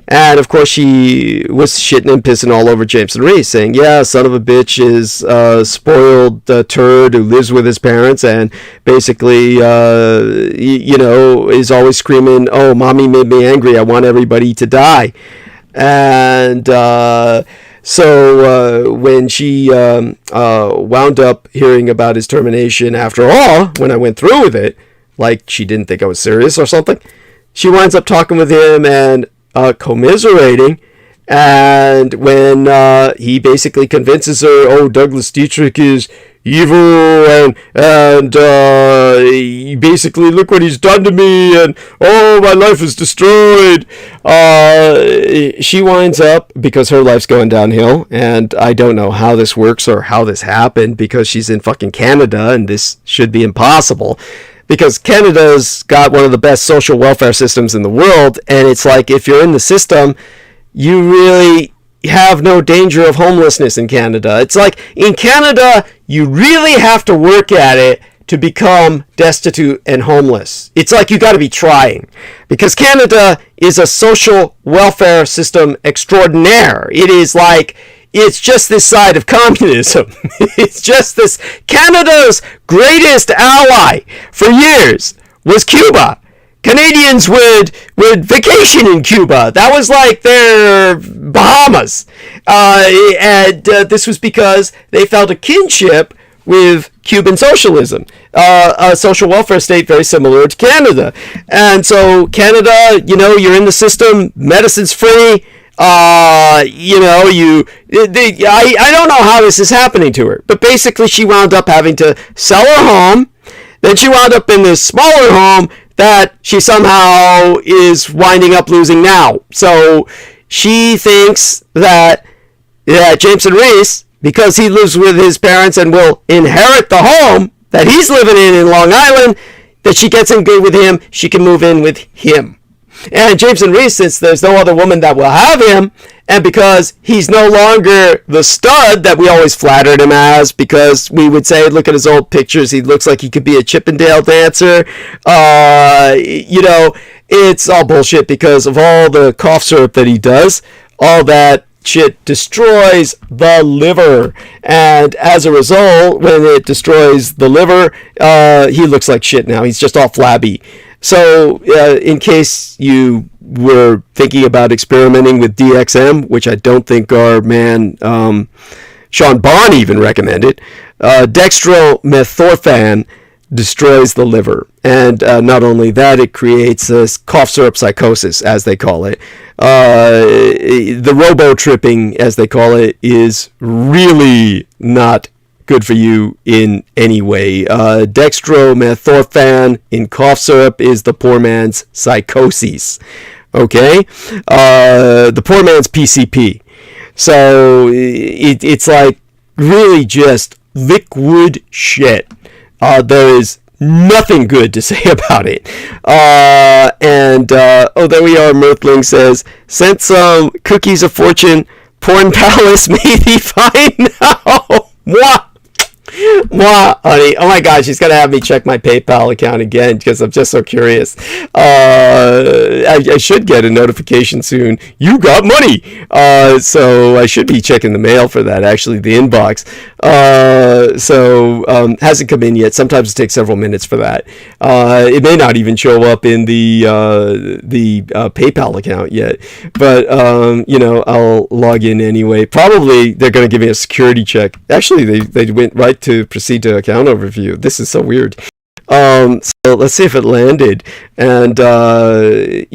And, of course, she was shitting and pissing all over Jameson Reese, saying, yeah, son of a bitch is a spoiled turd who lives with his parents and basically, is always screaming, oh, mommy made me angry, I want everybody to die. And so when she wound up hearing about his termination, after all, when I went through with it, like she didn't think I was serious or something, she winds up talking with him and commiserating, and when he basically convinces her, oh, Douglas Dietrich is evil, and basically look what he's done to me, and oh, my life is destroyed, she winds up, because her life's going downhill, and I don't know how this works or how this happened, because she's in fucking Canada, and this should be impossible. Because Canada's got one of the best social welfare systems in the world, and it's like if you're in the system, you really have no danger of homelessness in Canada. It's like in Canada, you really have to work at it to become destitute and homeless. It's like you got to be trying. Because Canada is a social welfare system extraordinaire. It is like, it's just this side of communism. It's just this. Canada's greatest ally for years was Cuba. Canadians would vacation in Cuba. That was like their Bahamas. And this was because they felt a kinship with Cuban socialism, a social welfare state very similar to Canada. And so Canada, you're in the system, medicine's free. I don't know how this is happening to her, but basically she wound up having to sell her home. Then she wound up in this smaller home that she somehow is winding up losing now. So she thinks that Jameson Reese, because he lives with his parents and will inherit the home that he's living in Long Island, that she gets in good with him, she can move in with him. And Jameson Reese, since there's no other woman that will have him, and because he's no longer the stud that we always flattered him as, because we would say, look at his old pictures, he looks like he could be a Chippendale dancer, it's all bullshit because of all the cough syrup that he does. All that shit destroys the liver, and as a result, when it destroys the liver, he looks like shit now. He's just all flabby. So in case you were thinking about experimenting with DXM, which I don't think our man Sean Bond even recommended, dextromethorphan destroys the liver. And not only that, it creates this cough syrup psychosis, as they call it. The robo-tripping, as they call it, is really not good for you in any way. Dextromethorphan in cough syrup is the poor man's psychoses. Okay? The poor man's PCP. So it's like really just liquid shit. There is nothing good to say about it. There we are. Mirthling says, sent some cookies of fortune. Porn Palace may be fine now. Mwah, honey. Oh my gosh, she's gonna have me check my PayPal account again because I'm just so curious. I should get a notification soon. You got money. So I should be checking the mail for that. Actually, the inbox. Hasn't come in yet. Sometimes it takes several minutes for that. It may not even show up in the PayPal account yet. But I'll log in anyway. Probably they're gonna give me a security check. Actually, they went right to proceed to account overview. This is so weird. So let's see if it landed. And our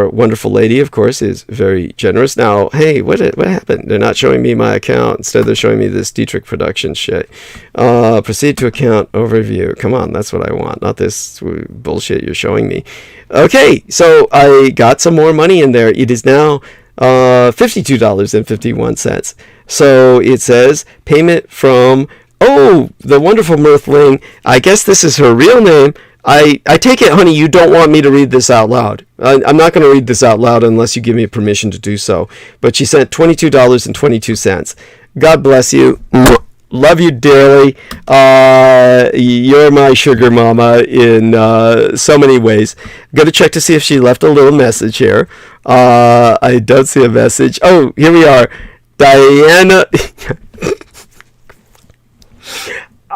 wonderful lady, of course, is very generous. Now, hey, what happened? They're not showing me my account. Instead, they're showing me this Dietrich Productions shit. Proceed to account overview. Come on, that's what I want, not this bullshit you're showing me. Okay, so I got some more money in there. It is now $52.51. So it says payment from the wonderful Mirthling. I guess this is her real name. I take it, honey, you don't want me to read this out loud. I'm not going to read this out loud unless you give me permission to do so. But she sent $22.22. God bless you. Love you dearly. You're my sugar mama in so many ways. I'm going to check to see if she left a little message here. I don't see a message. Oh, here we are. Diana.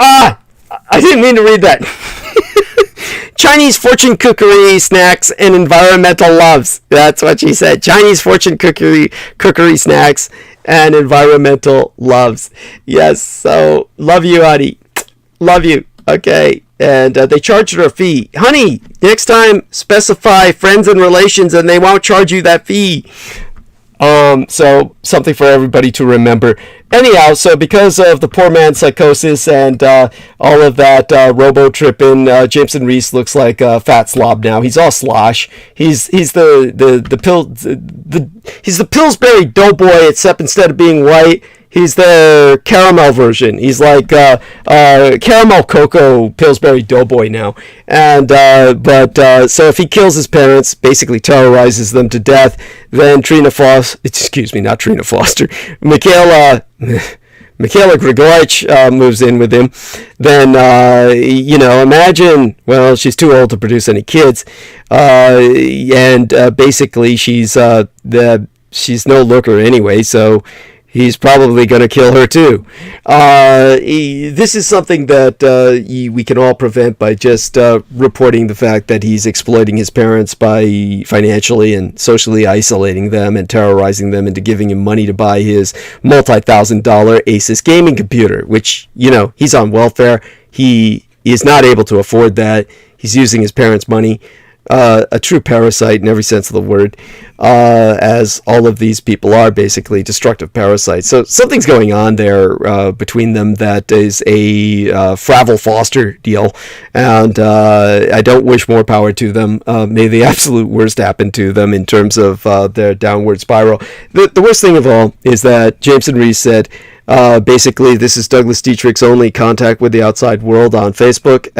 I didn't mean to read that. Chinese fortune cookery snacks and environmental loves. That's what she said. Chinese fortune cookery snacks and environmental loves. Yes, so love you, honey. Love you. Okay. And they charged her a fee. Honey, next time specify friends and relations and they won't charge you that fee. So something for everybody to remember. Anyhow, so because of the poor man's psychosis and all of that robo-tripping, Jameson Reese looks like a fat slob now. He's all slosh. He's the Pillsbury Doughboy, except instead of being white, he's the caramel version. He's like caramel cocoa Pillsbury Doughboy now. And so if he kills his parents, basically terrorizes them to death, then Michaela Grigorich moves in with him. Then imagine, well, she's too old to produce any kids, and basically she's no looker anyway, so he's probably going to kill her too. This is something that we can all prevent by just reporting the fact that he's exploiting his parents by financially and socially isolating them and terrorizing them into giving him money to buy his multi-$1,000 Asus gaming computer, which, he's on welfare. He is not able to afford that. He's using his parents' money. A true parasite in every sense of the word, as all of these people are, basically destructive parasites. So something's going on there between them that is a Fravel Foster deal, and I don't wish more power to them. May the absolute worst happen to them in terms of their downward spiral. The worst thing of all is that Jameson Reese said, basically, this is Douglas Dietrich's only contact with the outside world on Facebook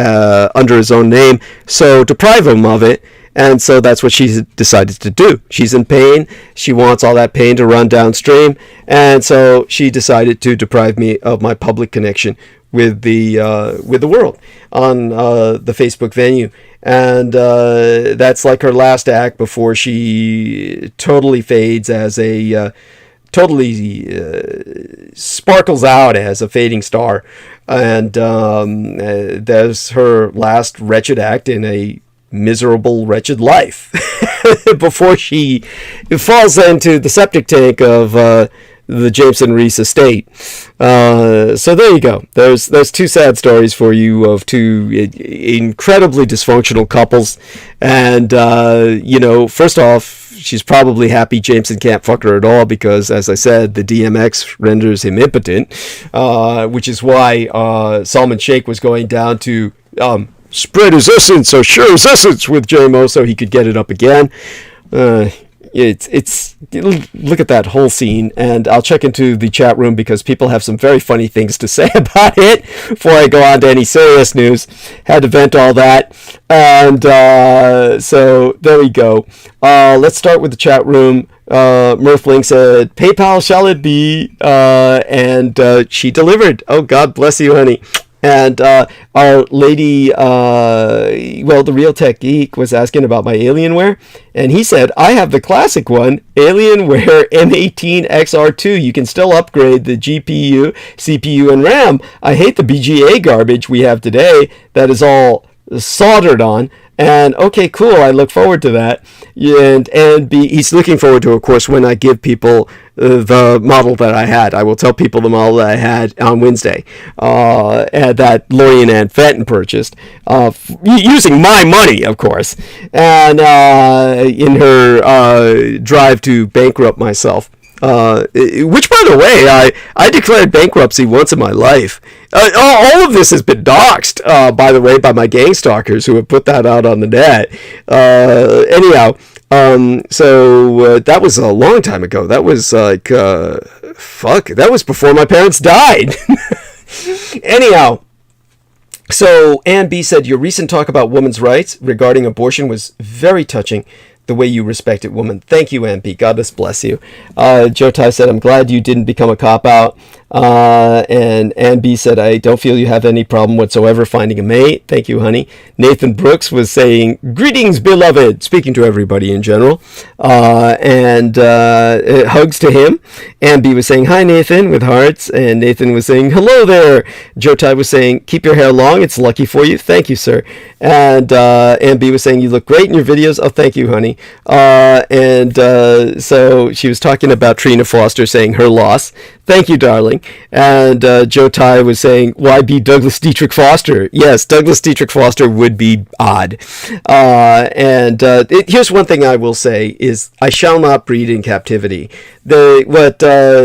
under his own name, so deprive him of it. And so that's what she's decided to do. She's in pain. She wants all that pain to run downstream. And so she decided to deprive me of my public connection with the world on the Facebook venue. And that's like her last act before she totally fades as a... totally sparkles out as a fading star, and there's her last wretched act in a miserable, wretched life before she falls into the septic tank of the Jameson Reese estate. So there you go. There's two sad stories for you of two incredibly dysfunctional couples, and first off, she's probably happy Jameson can't fuck her at all because, as I said, the DMX renders him impotent, which is why Salman Sheikh was going down to spread his essence or share his essence with JMO so he could get it up again. It's look at that whole scene, and I'll check into the chat room because people have some very funny things to say about it before I go on to any serious news. Had to vent all that, and so there we go. Let's start with the chat room. Murphling said, PayPal shall it be, and she delivered. Oh, God bless you, honey. And our lady, the Real Tech Geek was asking about my Alienware, and he said, I have the classic one, Alienware M18XR2. You can still upgrade the GPU, CPU, and RAM. I hate the BGA garbage we have today that is all soldered on. And okay, cool, I look forward to that. And he's looking forward to, of course, when I give people the model that I had. I will tell people the model that I had on Wednesday, and that Lorian Ann Fenton purchased, using my money, of course, and in her drive to bankrupt myself. Which, by the way, I declared bankruptcy once in my life. All of this has been doxed, by the way, by my gang stalkers who have put that out on the net. Anyhow, so that was a long time ago. That was like, that was before my parents died. Anyhow. So, Ann B said, your recent talk about women's rights regarding abortion was very touching. The way you respect it, woman. Thank you, MP. God bless you. Joe Tai said, I'm glad you didn't become a cop-out. And Ann B said, I don't feel you have any problem whatsoever finding a mate. Thank you, honey. Nathan Brooks was saying, greetings, beloved, speaking to everybody in general. And hugs to him. Ann B was saying, hi, Nathan, with hearts. And Nathan was saying, hello there. Joe Tai was saying, keep your hair long. It's lucky for you. Thank you, sir. And Ann B was saying, you look great in your videos. Oh, thank you, honey. So she was talking about Trina Foster saying her loss. Thank you, darling. And Joe Tai was saying, why be Douglas Dietrich Foster? Yes, Douglas Dietrich Foster would be odd. Here's one thing I will say is I shall not breed in captivity. What Daniel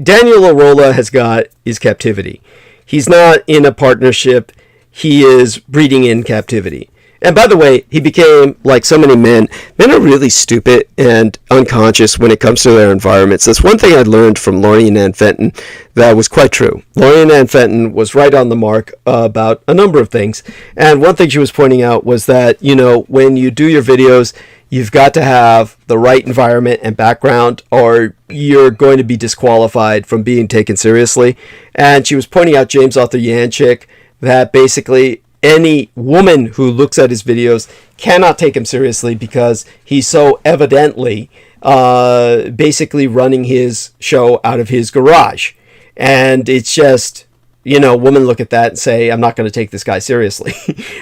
Arola has got is captivity. He's not in a partnership. He is breeding in captivity. And by the way, he became, like so many men are really stupid and unconscious when it comes to their environments. That's one thing I learned from Lorian Ann Fenton that was quite true. Lorian Ann Fenton was right on the mark about a number of things. And one thing she was pointing out was that, when you do your videos, you've got to have the right environment and background or you're going to be disqualified from being taken seriously. And she was pointing out James Arthur Yanchik, that basically any woman who looks at his videos cannot take him seriously because he so evidently basically running his show out of his garage. And it's just, women look at that and say, I'm not going to take this guy seriously.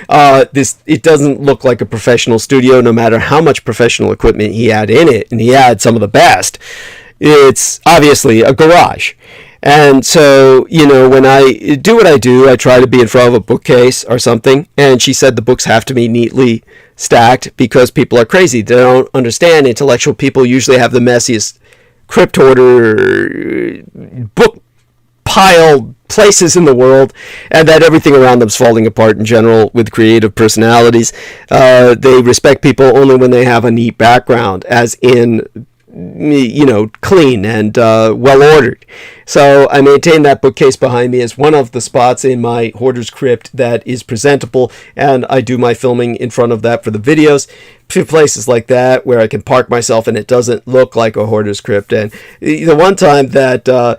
It doesn't look like a professional studio, no matter how much professional equipment he had in it, and he had some of the best. It's obviously a garage. And so, when I do what I do, I try to be in front of a bookcase or something. And she said the books have to be neatly stacked because people are crazy. They don't understand. Intellectual people usually have the messiest crypt hoarder book pile places in the world, and that everything around them is falling apart in general with creative personalities. They respect people only when they have a neat background, as in, clean and well ordered. So I maintain that bookcase behind me as one of the spots in my hoarder's crypt that is presentable, and I do my filming in front of that for the videos. Places like that where I can park myself and it doesn't look like a hoarder's crypt. And the one time that I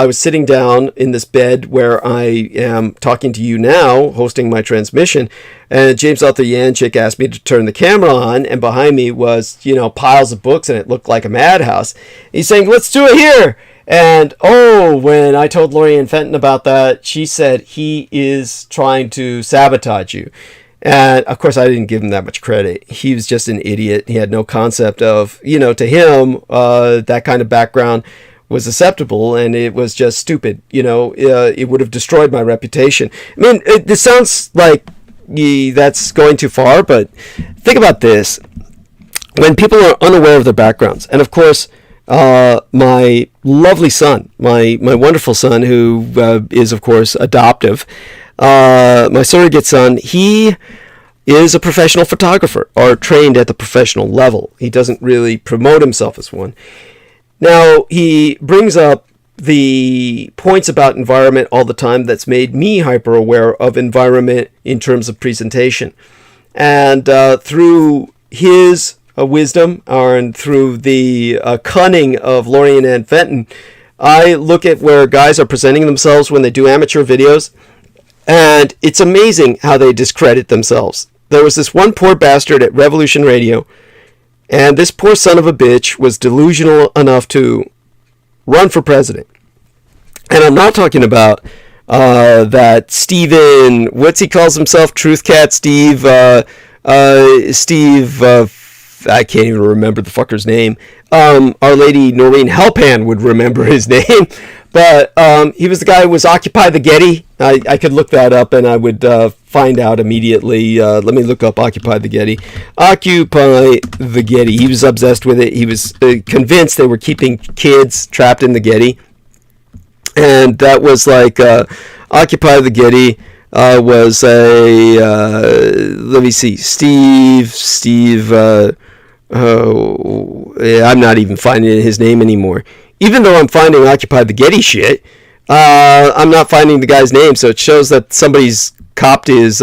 was sitting down in this bed where I am talking to you now, hosting my transmission, and James Arthur Yanchik asked me to turn the camera on, and behind me was, piles of books, and it looked like a madhouse. He's saying, let's do it here. And, when I told Lorianne Fenton about that, she said, he is trying to sabotage you. And, of course, I didn't give him that much credit. He was just an idiot. He had no concept of, to him, that kind of background was acceptable, and it was just stupid. It would have destroyed my reputation. I mean, this sounds like that's going too far, but think about this. When people are unaware of their backgrounds, and of course, my lovely son, my wonderful son, who is, of course, adoptive, my surrogate son, he is a professional photographer, or trained at the professional level. He doesn't really promote himself as one. Now, he brings up the points about environment all the time that's made me hyper aware of environment in terms of presentation. And through his wisdom, and through the cunning of Lorianne Fenton, I look at where guys are presenting themselves when they do amateur videos, and it's amazing how they discredit themselves. There was this one poor bastard at Revolution Radio, and this poor son of a bitch was delusional enough to run for president. And I'm not talking about that Steven, what's he calls himself? Truth Cat Steve, I can't even remember the fucker's name. Our Lady Noreen Helpan would remember his name. But he was the guy who was Occupy the Getty. I could look that up and I would find out immediately. Let me look up Occupy the Getty. Occupy the Getty. He was obsessed with it. He was convinced they were keeping kids trapped in the Getty. And that was like Occupy the Getty was a, let me see, Steve, I'm not even finding his name anymore. Even though I'm finding Occupy the Getty shit, I'm not finding the guy's name, so it shows that somebody's copped his,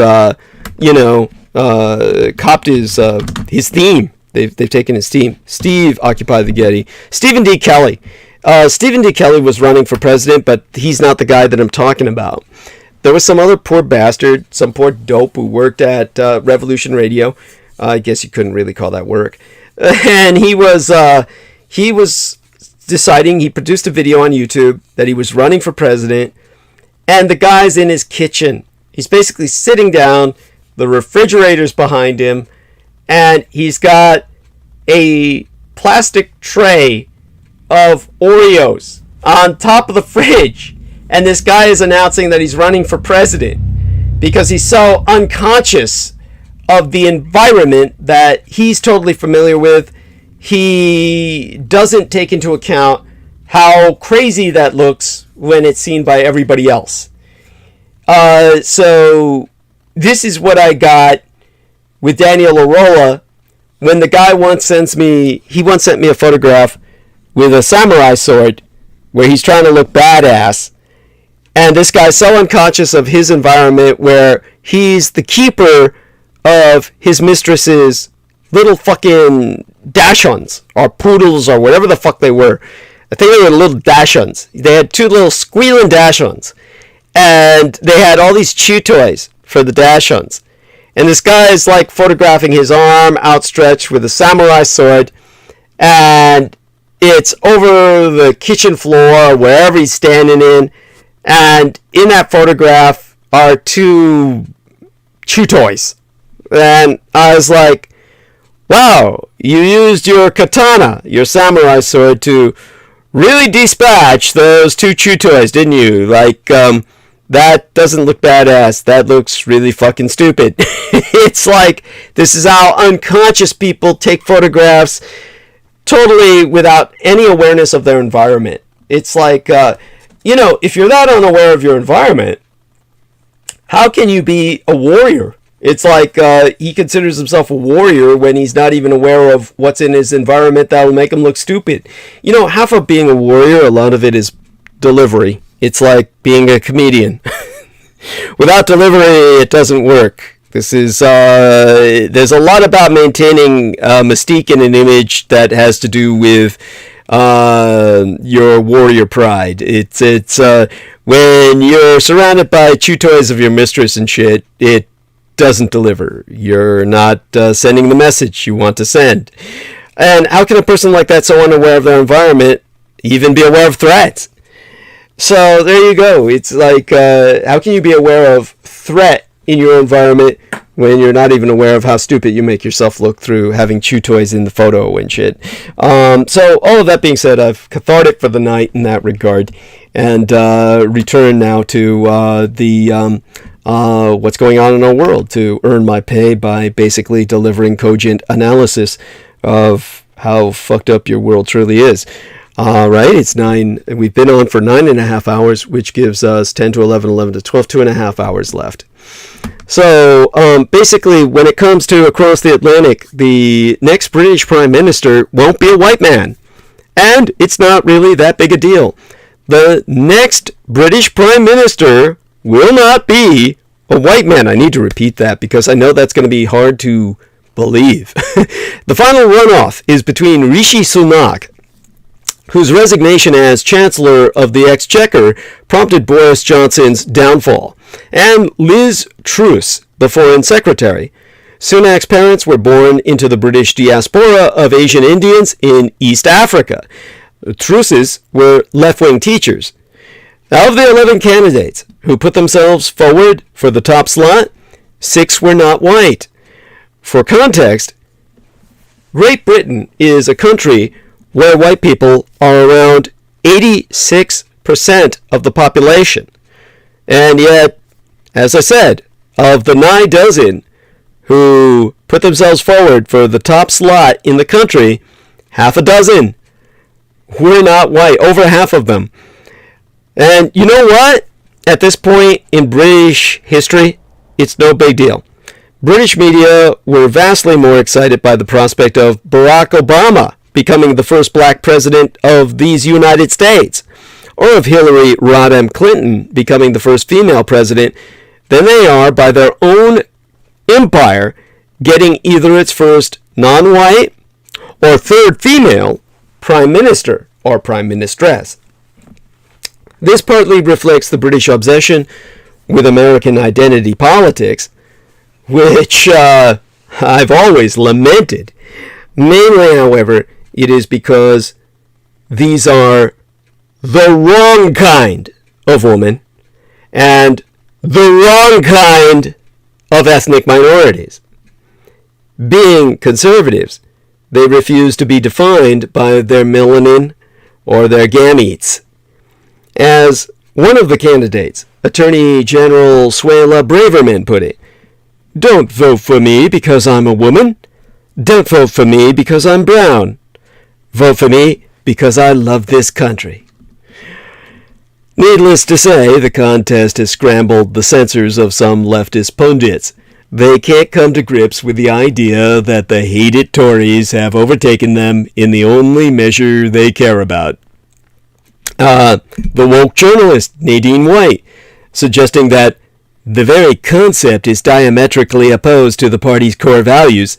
his theme. They've taken his theme. Steve Occupy the Getty. Stephen D. Kelly. Stephen D. Kelly was running for president, but he's not the guy that I'm talking about. There was some other poor bastard, some poor dope who worked at Revolution Radio. I guess you couldn't really call that work. And he was deciding, he produced a video on YouTube that he was running for president, and the guy's in his kitchen. He's basically sitting down, the refrigerator's behind him, and he's got a plastic tray of Oreos on top of the fridge, and this guy is announcing that he's running for president because he's so unconscious of the environment that he's totally familiar with. He doesn't take into account how crazy that looks when it's seen by everybody else. So this is what I got with Daniel Arola when the guy once sent me a photograph with a samurai sword where he's trying to look badass. And this guy's so unconscious of his environment where he's the keeper of his mistress's little fucking dachshunds or poodles or whatever the fuck they were. I think they were little dachshunds. They had two little squealing dachshunds. And they had all these chew toys for the dachshunds. And this guy is like photographing his arm outstretched with a samurai sword. and it's over the kitchen floor, wherever he's standing in, and in that photograph are two chew toys. And I was like, wow, you used your katana, your samurai sword, to really dispatch those two chew toys, didn't you? Like, that doesn't look badass. That looks really fucking stupid. It's like, this is how unconscious people take photographs totally without any awareness of their environment. It's like, if you're that unaware of your environment, how can you be a warrior? It's like he considers himself a warrior when he's not even aware of what's in his environment that will make him look stupid. Half of being a warrior, a lot of it is delivery. It's like being a comedian. Without delivery, it doesn't work. This is there's a lot about maintaining mystique in an image that has to do with your warrior pride. It's when you're surrounded by chew toys of your mistress and shit, it doesn't deliver. You're not sending the message you want to send. And how can a person like that, so unaware of their environment, even be aware of threats? So there you go. It's like, how can you be aware of threat in your environment when you're not even aware of how stupid you make yourself look through having chew toys in the photo and shit? So all of that being said, I've cathartic for the night in that regard, and return now to what's going on in our world to earn my pay by basically delivering cogent analysis of how fucked up your world truly is. Right, it's 9. We've been on for 9.5 hours, which gives us 10 to 11, 11 to 12, 2.5 hours left. So, basically, when it comes to across the Atlantic, the next British Prime Minister won't be a white man. And it's not really that big a deal. The next British Prime Minister will not be a white man. I need to repeat that because I know that's going to be hard to believe. The final runoff is between Rishi Sunak, whose resignation as Chancellor of the Exchequer prompted Boris Johnson's downfall, and Liz Truss, the Foreign Secretary. Sunak's parents were born into the British diaspora of Asian Indians in East Africa. The Trusses were left-wing teachers. Of the 11 candidates who put themselves forward for the top slot, 6 were not white. For context, Great Britain is a country where white people are around 86% of the population. And yet, as I said, of the 9 dozen who put themselves forward for the top slot in the country, half a dozen were not white, over half of them. And you know what? At this point in British history, it's no big deal. British media were vastly more excited by the prospect of Barack Obama becoming the first black president of these United States, or of Hillary Rodham Clinton becoming the first female president, than they are by their own empire getting either its first non-white or third female prime minister or prime ministress. This partly reflects the British obsession with American identity politics, which I've always lamented. Mainly, however, it is because these are the wrong kind of woman and the wrong kind of ethnic minorities. Being conservatives, they refuse to be defined by their melanin or their gametes. As one of the candidates, Attorney General Suella Braverman, put it, "Don't vote for me because I'm a woman. Don't vote for me because I'm brown. Vote for me because I love this country." Needless to say, the contest has scrambled the censors of some leftist pundits. They can't come to grips with the idea that the hated Tories have overtaken them in the only measure they care about. The woke journalist Nadine White, suggesting that the very concept is diametrically opposed to the party's core values,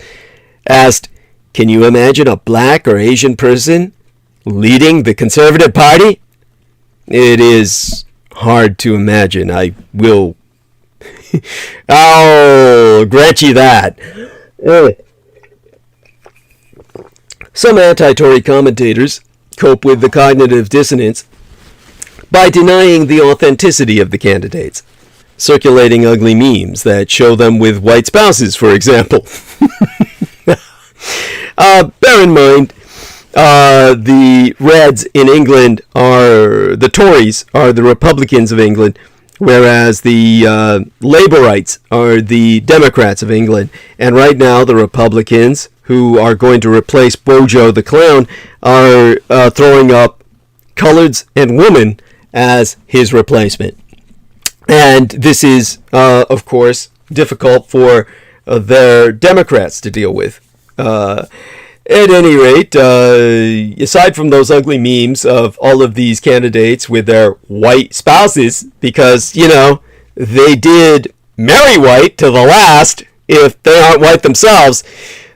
asked, "Can you imagine a black or Asian person leading the Conservative Party?" It is hard to imagine. I'll grant you that. Some anti-Tory commentators cope with the cognitive dissonance by denying the authenticity of the candidates, circulating ugly memes that show them with white spouses, for example. Bear in mind, the Reds in England are the Tories, are the Republicans of England, whereas the Labourites are the Democrats of England. And right now, the Republicans, who are going to replace Bojo the Clown, are throwing up coloreds and women as his replacement. And this is, of course, difficult for their Democrats to deal with. At any rate, aside from those ugly memes of all of these candidates with their white spouses, because, you know, they did marry white to the last, if they aren't white themselves,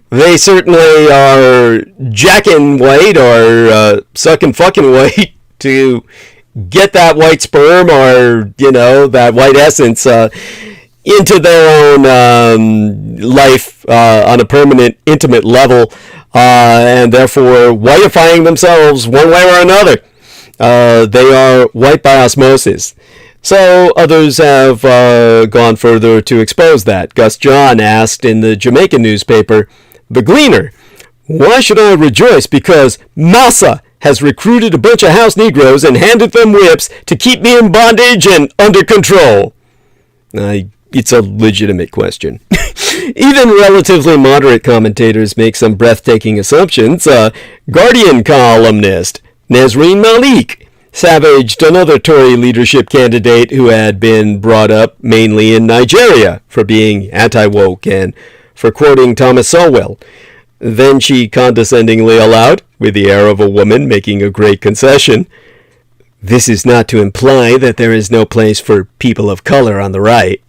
they certainly are jacking white or sucking fucking white to get that white sperm or, you know, that white essence into their own life on a permanent, intimate level, and therefore whiteifying themselves one way or another. They are white by osmosis. So others have gone further to expose that. Gus John asked in the Jamaican newspaper, The Gleaner, "Why should I rejoice? Because Massa has recruited a bunch of house Negroes and handed them whips to keep me in bondage and under control." It's a legitimate question. Even relatively moderate commentators make some breathtaking assumptions. Guardian columnist Nazreen Malik savaged another Tory leadership candidate who had been brought up mainly in Nigeria for being anti-woke and for quoting Thomas Sowell. Then she condescendingly allowed, with the air of a woman making a great concession, "This is not to imply that there is no place for people of color on the right."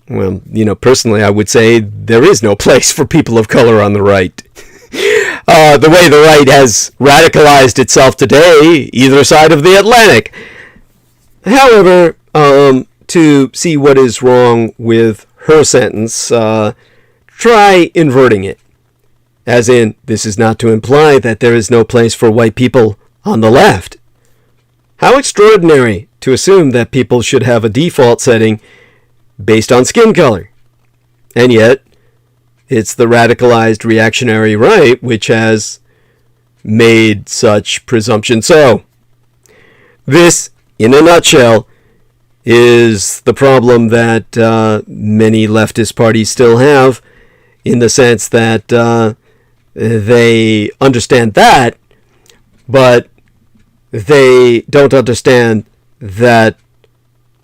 Well, you know, personally, I would say there is no place for people of color on the right. The way the right has radicalized itself today, either side of the Atlantic. However, to see what is wrong with her sentence, try inverting it. As in, this is not to imply that there is no place for white people on the left. How extraordinary to assume that people should have a default setting based on skin color. And yet, it's the radicalized reactionary right which has made such presumption so. This, in a nutshell, is the problem that many leftist parties still have, in the sense that they understand that, but they don't understand that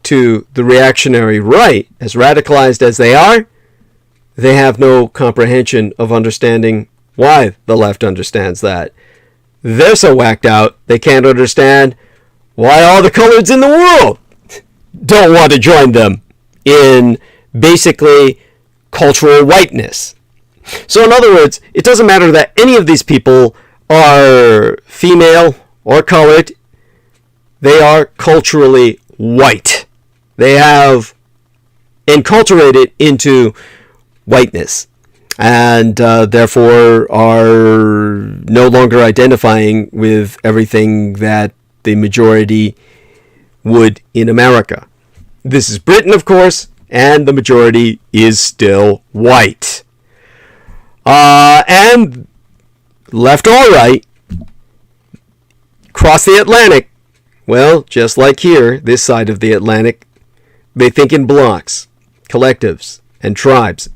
to the reactionary right, as radicalized as they are, they have no comprehension of understanding why the left understands that. They're so whacked out, they can't understand why all the coloreds in the world don't want to join them in basically cultural whiteness. So in other words, it doesn't matter that any of these people are female or colored, they are culturally white. They have enculturated into whiteness and therefore are no longer identifying with everything that the majority would in America. This is Britain, of course, and the majority is still white. And left or right, cross the Atlantic, well, just like here, this side of the Atlantic, they think in blocks, collectives, and tribes.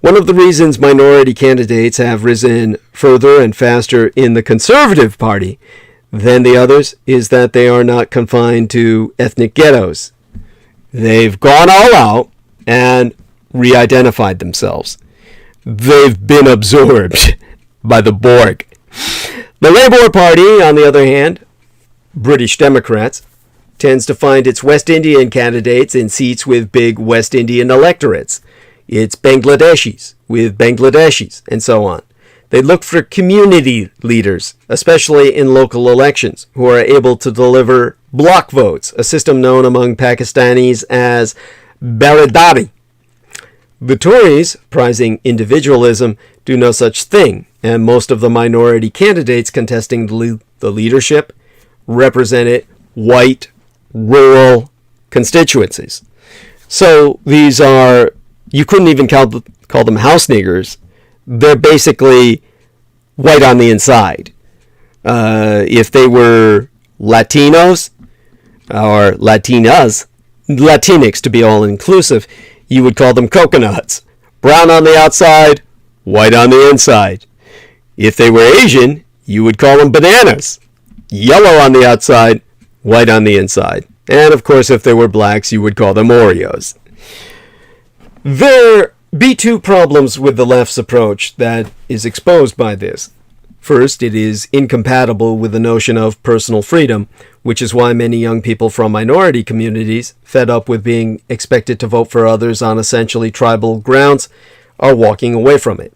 One of the reasons minority candidates have risen further and faster in the Conservative Party than the others is that they are not confined to ethnic ghettos. They've gone all out and re-identified themselves. They've been absorbed by the Borg. The Labour Party, on the other hand, British Democrats, tends to find its West Indian candidates in seats with big West Indian electorates. It's Bangladeshis with Bangladeshis, and so on. They look for community leaders, especially in local elections, who are able to deliver block votes, a system known among Pakistanis as Baradari. The Tories, prizing individualism, do no such thing and most of the minority candidates contesting the leadership represented white rural constituencies. So these are, you couldn't even call them house niggers. They're basically white on the inside. If they were Latinos or Latinas, Latinx to be all inclusive, you would call them coconuts. Brown on the outside, white on the inside. If they were Asian, you would call them bananas. Yellow on the outside, white on the inside. And of course, if they were blacks, you would call them Oreos. There be two problems with the left's approach that is exposed by this. First, it is incompatible with the notion of personal freedom, which is why many young people from minority communities, fed up with being expected to vote for others on essentially tribal grounds, are walking away from it.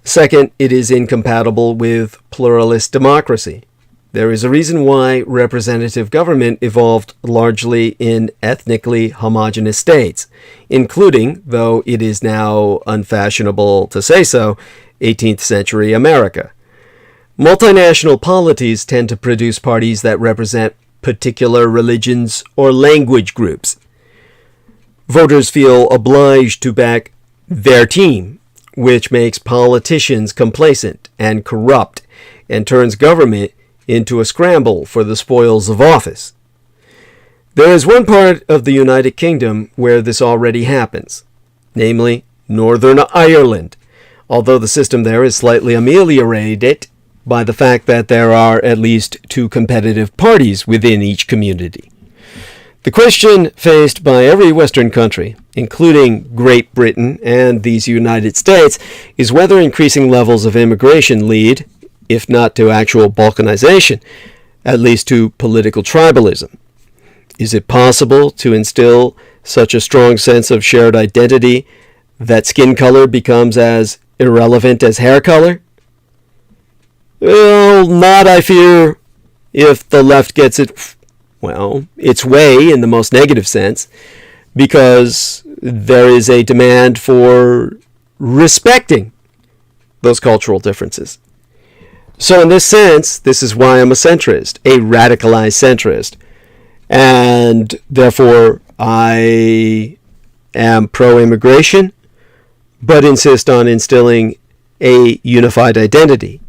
Second, it is incompatible with pluralist democracy. There is a reason why representative government evolved largely in ethnically homogeneous states, including, though it is now unfashionable to say so, 18th century America. Multinational polities tend to produce parties that represent particular religions or language groups. Voters feel obliged to back their team, which makes politicians complacent and corrupt and turns government into a scramble for the spoils of office. There is one part of the United Kingdom where this already happens, namely Northern Ireland, although the system there is slightly ameliorated by the fact that there are at least two competitive parties within each community. The question faced by every Western country, including Great Britain and these United States, is whether increasing levels of immigration lead, if not to actual balkanization, at least to political tribalism. Is it possible to instill such a strong sense of shared identity that skin color becomes as irrelevant as hair color? Well, not, I fear, if the left gets its way in the most negative sense, because there is a demand for respecting those cultural differences. So in this sense, this is why I'm a centrist, a radicalized centrist, and therefore I am pro-immigration, but insist on instilling a unified identity.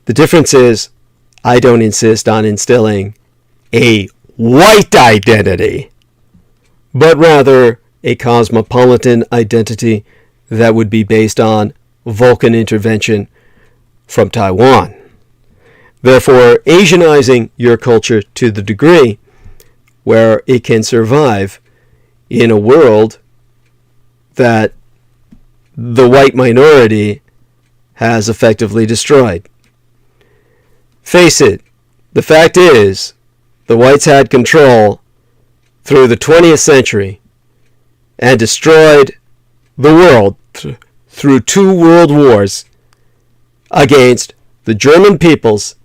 The difference is, I don't insist on instilling a white identity, but rather a cosmopolitan identity that would be based on Vulcan intervention from Taiwan. Therefore, Asianizing your culture to the degree where it can survive in a world that the white minority has effectively destroyed. Face it, the fact is, the whites had control through the 20th century and destroyed the world through 2 world wars against the German peoples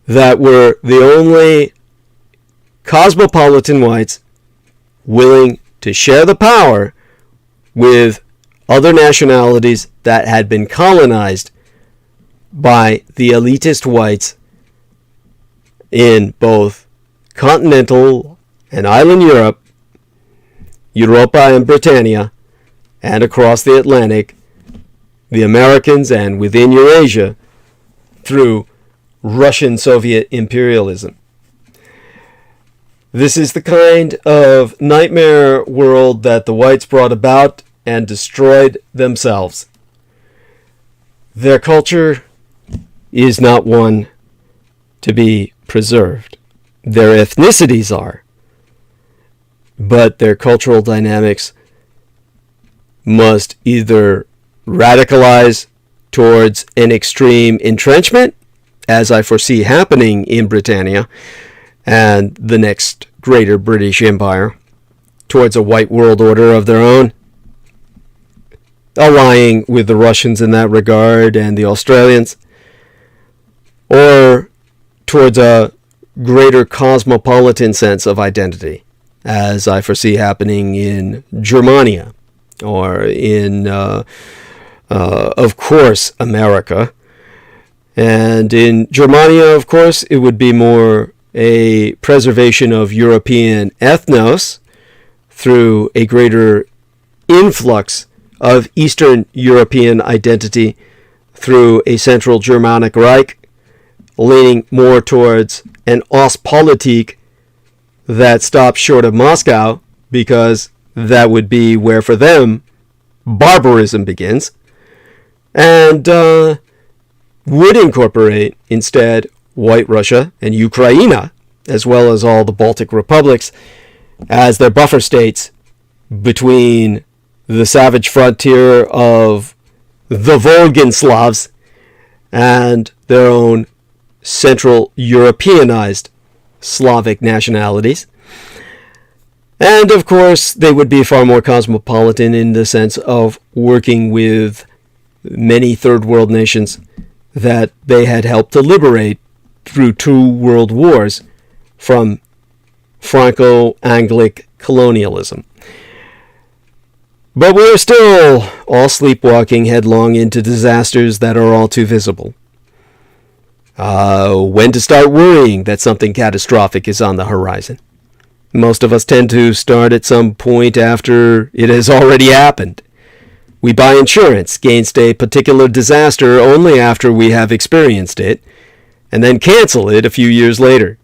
that were the only cosmopolitan whites willing to share the power with other nationalities that had been colonized by the elitist whites in both continental and island Europe, Europa and Britannia, and across the Atlantic, the Americans, and within Eurasia through Russian-Soviet imperialism. This is the kind of nightmare world that the whites brought about and destroyed themselves. Their culture is not one to be preserved. Their ethnicities are, but their cultural dynamics must either radicalize towards an extreme entrenchment, as I foresee happening in Britannia and the next greater British Empire, towards a white world order of their own, allying with the Russians in that regard and the Australians, or towards a greater cosmopolitan sense of identity, as I foresee happening in Germania or in of course, America. And in Germania, of course, it would be more a preservation of European ethnos through a greater influx of Eastern European identity through a Central Germanic Reich, leaning more towards an Ostpolitik that stops short of Moscow, because that would be where, for them, barbarism begins, and would incorporate instead White Russia and Ukraine, as well as all the Baltic republics, as their buffer states between the savage frontier of the Volgan Slavs and their own Central Europeanized Slavic nationalities. And of course, they would be far more cosmopolitan in the sense of working with many third world nations that they had helped to liberate through 2 world wars from Franco-Anglic colonialism. But we are still all sleepwalking headlong into disasters that are all too visible. When to start worrying that something catastrophic is on the horizon? Most of us tend to start at some point after it has already happened. We buy insurance against a particular disaster only after we have experienced it, and then cancel it a few years later.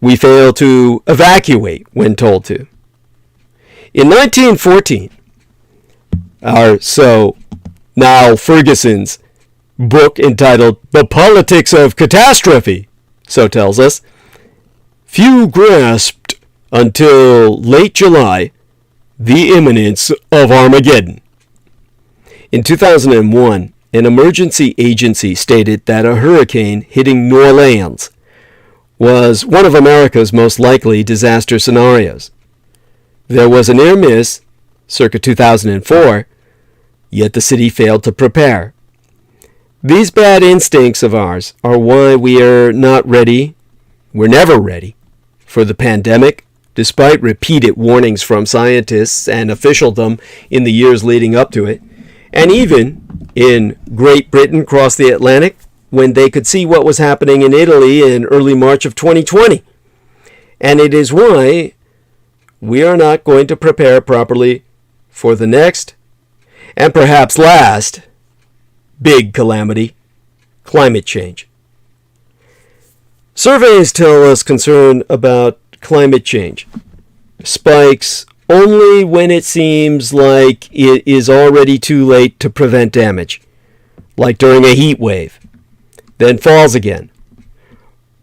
We fail to evacuate when told to. In 1914, now Ferguson's book entitled The Politics of Catastrophe, so tells us, few grasped until late July the imminence of Armageddon. In 2001, an emergency agency stated that a hurricane hitting New Orleans was one of America's most likely disaster scenarios. There was a near miss, circa 2004, yet the city failed to prepare. These bad instincts of ours are why we are not ready, we're never ready, for the pandemic, despite repeated warnings from scientists and officialdom in the years leading up to it, and even in Great Britain across the Atlantic, when they could see what was happening in Italy in early March of 2020. And it is why we are not going to prepare properly for the next, and perhaps last, big calamity, climate change. Surveys tell us concern about climate change spikes only when it seems like it is already too late to prevent damage, like during a heat wave, then falls again.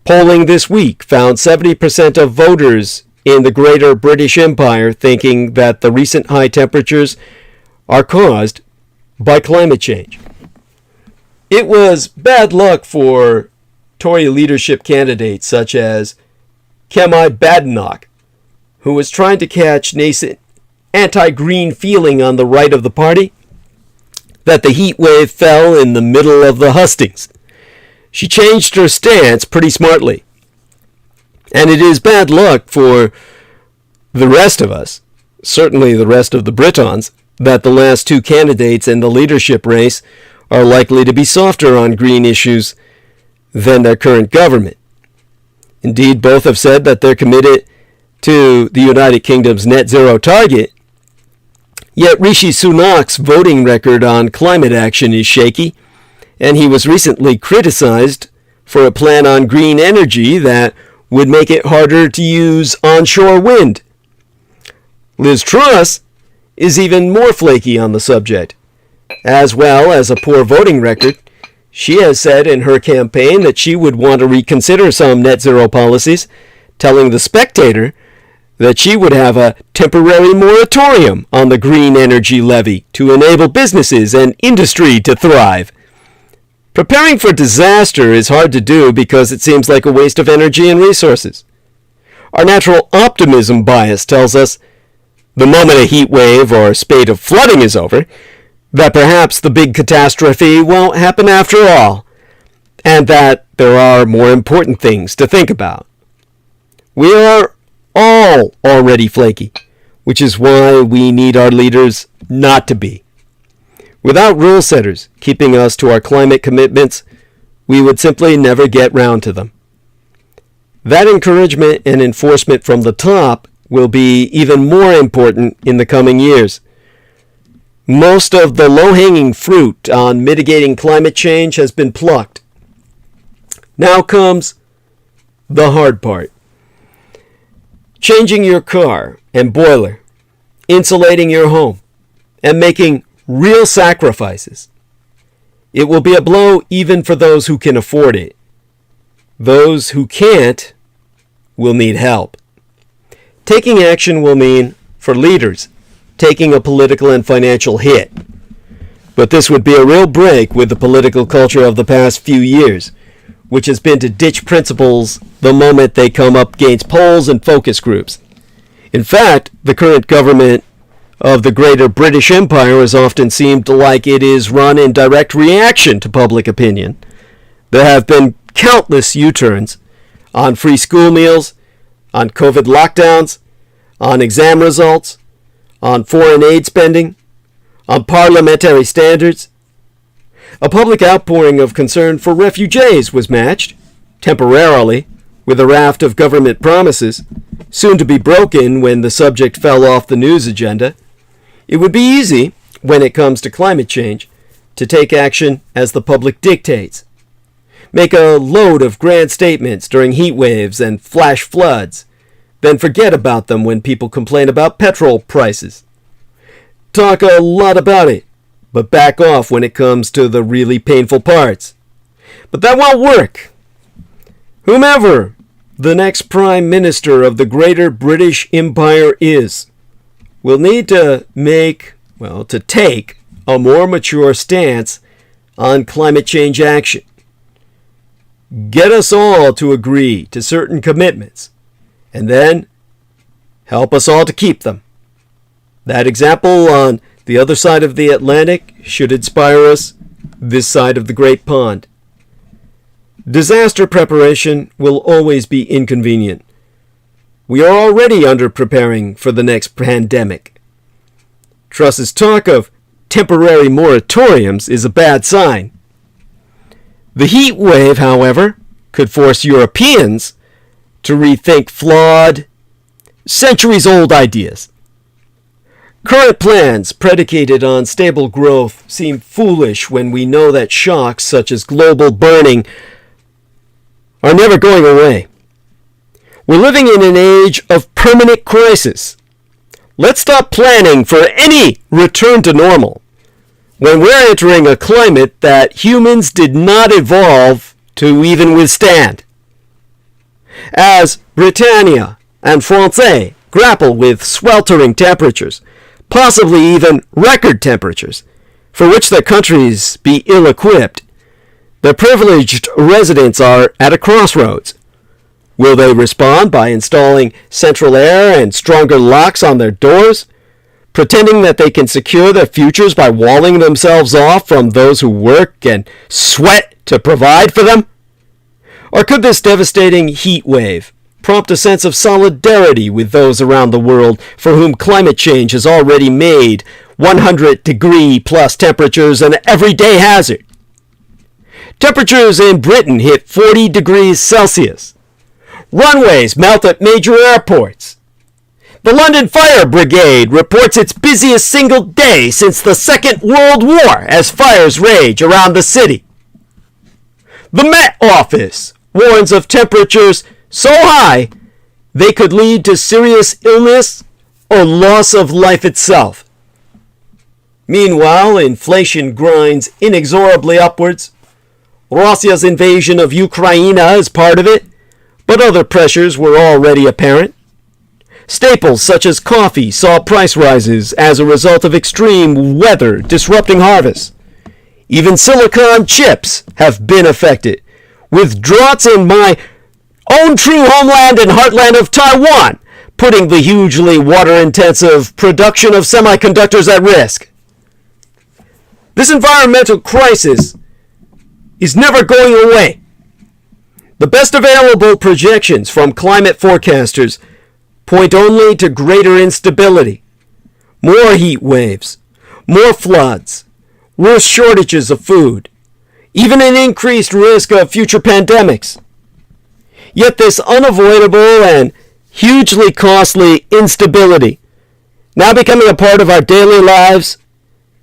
Polling this week found 70% of voters in the greater British Empire thinking that the recent high temperatures are caused by climate change. It was bad luck for Tory leadership candidates such as Kemi Badenoch, who was trying to catch nascent anti-green feeling on the right of the party, that the heat wave fell in the middle of the hustings. She changed her stance pretty smartly. And it is bad luck for the rest of us, certainly the rest of the Britons, that the last 2 candidates in the leadership race are likely to be softer on green issues than their current government. Indeed, both have said that they're committed to the United Kingdom's net zero target, yet Rishi Sunak's voting record on climate action is shaky, and he was recently criticized for a plan on green energy that would make it harder to use onshore wind. Liz Truss is even more flaky on the subject. As well as a poor voting record, she has said in her campaign that she would want to reconsider some net zero policies, telling The Spectator that she would have a temporary moratorium on the green energy levy to enable businesses and industry to thrive. Preparing for disaster is hard to do because it seems like a waste of energy and resources. Our natural optimism bias tells us the moment a heat wave or spate of flooding is over, that perhaps the big catastrophe won't happen after all, and that there are more important things to think about. We are all already flaky, which is why we need our leaders not to be. Without rule setters keeping us to our climate commitments, we would simply never get round to them. That encouragement and enforcement from the top will be even more important in the coming years. Most of the low-hanging fruit on mitigating climate change has been plucked. Now comes the hard part. Changing your car and boiler, insulating your home, and making real sacrifices. It will be a blow even for those who can afford it. Those who can't will need help. Taking action will mean, for leaders, taking a political and financial hit. But this would be a real break with the political culture of the past few years, which has been to ditch principles the moment they come up against polls and focus groups. In fact, the current government of the Greater British Empire has often seemed like it is run in direct reaction to public opinion. There have been countless U-turns on free school meals, on COVID lockdowns, on exam results, on foreign aid spending, on parliamentary standards. A public outpouring of concern for refugees was matched, temporarily, with a raft of government promises, soon to be broken when the subject fell off the news agenda. It would be easy, when it comes to climate change, to take action as the public dictates. Make a load of grand statements during heat waves and flash floods, then forget about them when people complain about petrol prices. Talk a lot about it, but back off when it comes to the really painful parts. But that won't work. Whomever the next Prime Minister of the Greater British Empire is, will need to take a more mature stance on climate change action. Get us all to agree to certain commitments, and then help us all to keep them. That example on the other side of the Atlantic should inspire us this side of the Great Pond. Disaster preparation will always be inconvenient. We are already under-preparing for the next pandemic. Truss's talk of temporary moratoriums is a bad sign. The heat wave, however, could force Europeans to rethink flawed, centuries-old ideas. Current plans predicated on stable growth seem foolish when we know that shocks such as global burning are never going away. We're living in an age of permanent crisis. Let's stop planning for any return to normal when we're entering a climate that humans did not evolve to even withstand. As Britannia and France grapple with sweltering temperatures, possibly even record temperatures, for which their countries be ill-equipped, the privileged residents are at a crossroads. Will they respond by installing central air and stronger locks on their doors, pretending that they can secure their futures by walling themselves off from those who work and sweat to provide for them? Or could this devastating heat wave prompt a sense of solidarity with those around the world for whom climate change has already made 100-degree-plus temperatures an everyday hazard? Temperatures in Britain hit 40 degrees Celsius. Runways melt at major airports. The London Fire Brigade reports its busiest single day since the Second World War as fires rage around the city. The Met Office warns of temperatures so high they could lead to serious illness or loss of life itself. Meanwhile, inflation grinds inexorably upwards. Russia's invasion of Ukraine is part of it, but other pressures were already apparent. Staples such as coffee saw price rises as a result of extreme weather disrupting harvests. Even silicon chips have been affected, with droughts in my own true homeland and heartland of Taiwan, putting the hugely water-intensive production of semiconductors at risk. This environmental crisis is never going away. The best available projections from climate forecasters point only to greater instability, more heat waves, more floods, worse shortages of food, even an increased risk of future pandemics. Yet this unavoidable and hugely costly instability, now becoming a part of our daily lives,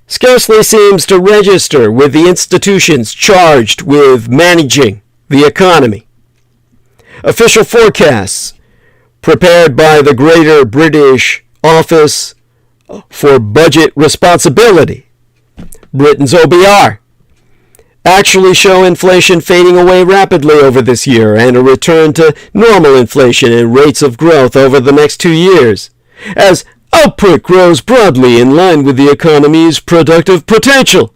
scarcely seems to register with the institutions charged with managing the economy. Official forecasts prepared by the Greater British Office for Budget Responsibility, Britain's OBR, actually show inflation fading away rapidly over this year and a return to normal inflation and rates of growth over the next 2 years, as output grows broadly in line with the economy's productive potential.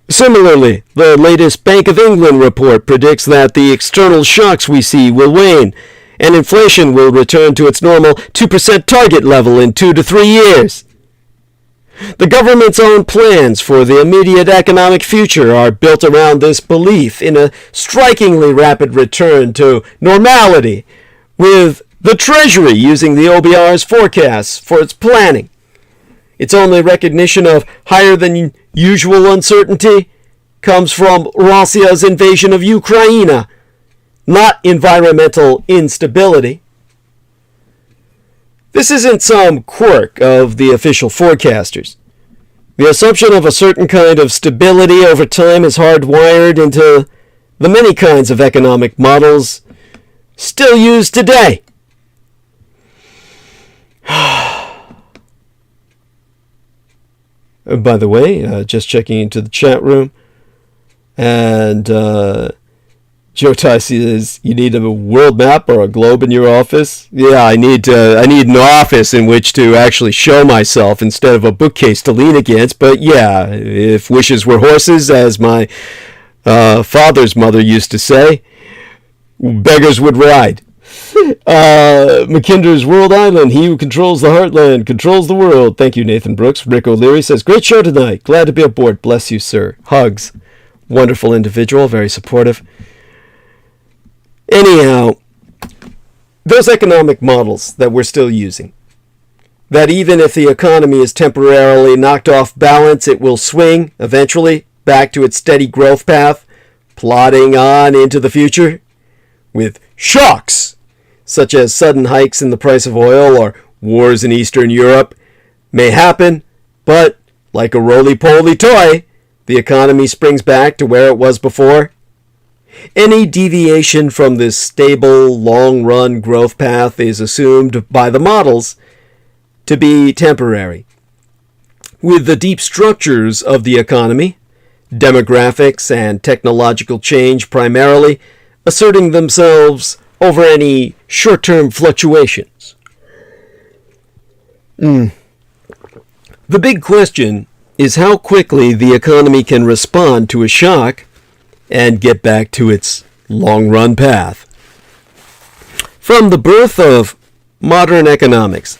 Similarly, the latest Bank of England report predicts that the external shocks we see will wane, and inflation will return to its normal 2% target level in 2 to 3 years. The government's own plans for the immediate economic future are built around this belief in a strikingly rapid return to normality, with the Treasury using the OBR's forecasts for its planning. Its only recognition of higher than usual uncertainty comes from Russia's invasion of Ukraine, not environmental instability. This isn't some quirk of the official forecasters. The assumption of a certain kind of stability over time is hardwired into the many kinds of economic models still used today. By the way, just checking into the chat room, and Joe Ty says, you need a world map or a globe in your office? Yeah, I need an office in which to actually show myself instead of a bookcase to lean against. But yeah, if wishes were horses, as my father's mother used to say, beggars would ride. McKinder's World Island, he who controls the heartland, controls the world. Thank you, Nathan Brooks. Rick O'Leary says, great show tonight. Glad to be aboard. Bless you, sir. Hugs. Wonderful individual, very supportive. Anyhow, those economic models that we're still using, that even if the economy is temporarily knocked off balance, it will swing eventually back to its steady growth path, plodding on into the future, with shocks such as sudden hikes in the price of oil or wars in Eastern Europe, may happen, but like a roly-poly toy, the economy springs back to where it was before. Any deviation from this stable, long-run growth path is assumed by the models to be temporary. With the deep structures of the economy, demographics and technological change primarily asserting themselves over any short-term fluctuations. The big question is how quickly the economy can respond to a shock and get back to its long-run path. From the birth of modern economics,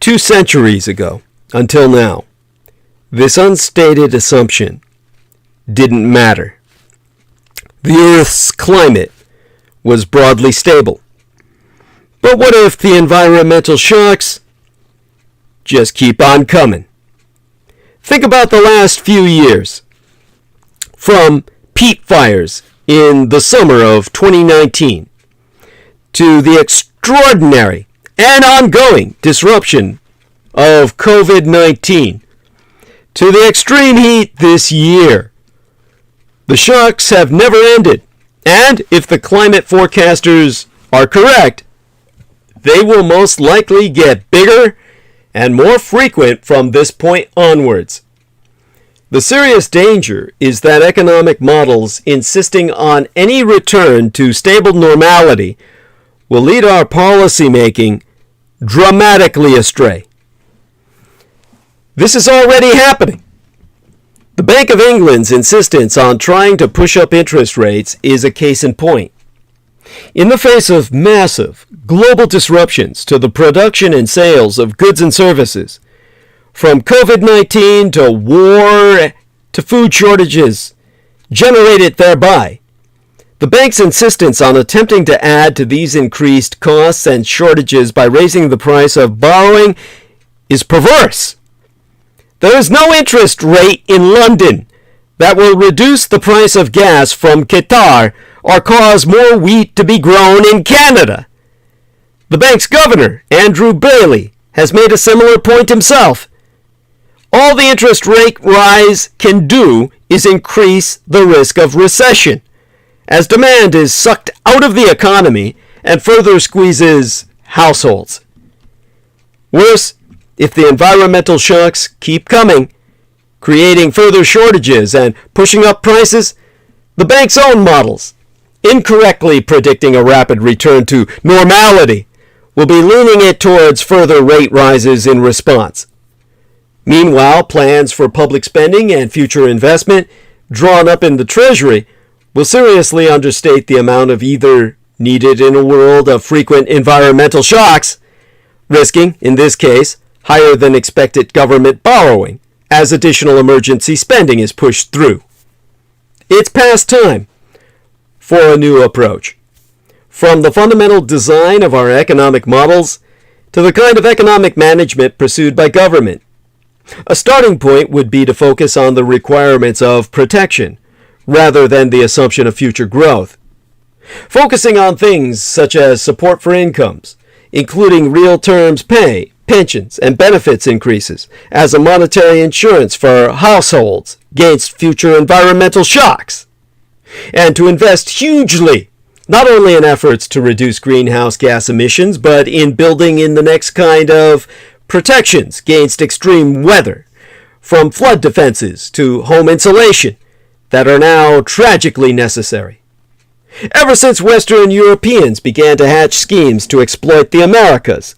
2 centuries ago until now, this unstated assumption didn't matter. The Earth's climate was broadly stable. But what if the environmental shocks just keep on coming? Think about the last few years. From peat fires in the summer of 2019 to the extraordinary and ongoing disruption of COVID-19 to the extreme heat this year. The shocks have never ended, and if the climate forecasters are correct, they will most likely get bigger and more frequent from this point onwards. The serious danger is that economic models insisting on any return to stable normality will lead our policymaking dramatically astray. This is already happening. The Bank of England's insistence on trying to push up interest rates is a case in point. In the face of massive global disruptions to the production and sales of goods and services, from COVID-19 to war to food shortages generated thereby, the bank's insistence on attempting to add to these increased costs and shortages by raising the price of borrowing is perverse. There is no interest rate in London that will reduce the price of gas from Qatar or cause more wheat to be grown in Canada. The bank's governor, Andrew Bailey, has made a similar point himself. All the interest rate rise can do is increase the risk of recession, as demand is sucked out of the economy and further squeezes households. Worse, if the environmental shocks keep coming, creating further shortages and pushing up prices, the bank's own models, incorrectly predicting a rapid return to normality, will be leaning it towards further rate rises in response. Meanwhile, plans for public spending and future investment drawn up in the Treasury will seriously understate the amount of either needed in a world of frequent environmental shocks, risking, in this case, higher than expected government borrowing as additional emergency spending is pushed through. It's past time for a new approach. From the fundamental design of our economic models to the kind of economic management pursued by government. A starting point would be to focus on the requirements of protection rather than the assumption of future growth. Focusing on things such as support for incomes, including real terms pay, pensions, and benefits increases as a monetary insurance for households against future environmental shocks. And to invest hugely, not only in efforts to reduce greenhouse gas emissions, but in building in the next kind of protections against extreme weather, from flood defenses to home insulation, that are now tragically necessary. Ever since Western Europeans began to hatch schemes to exploit the Americas,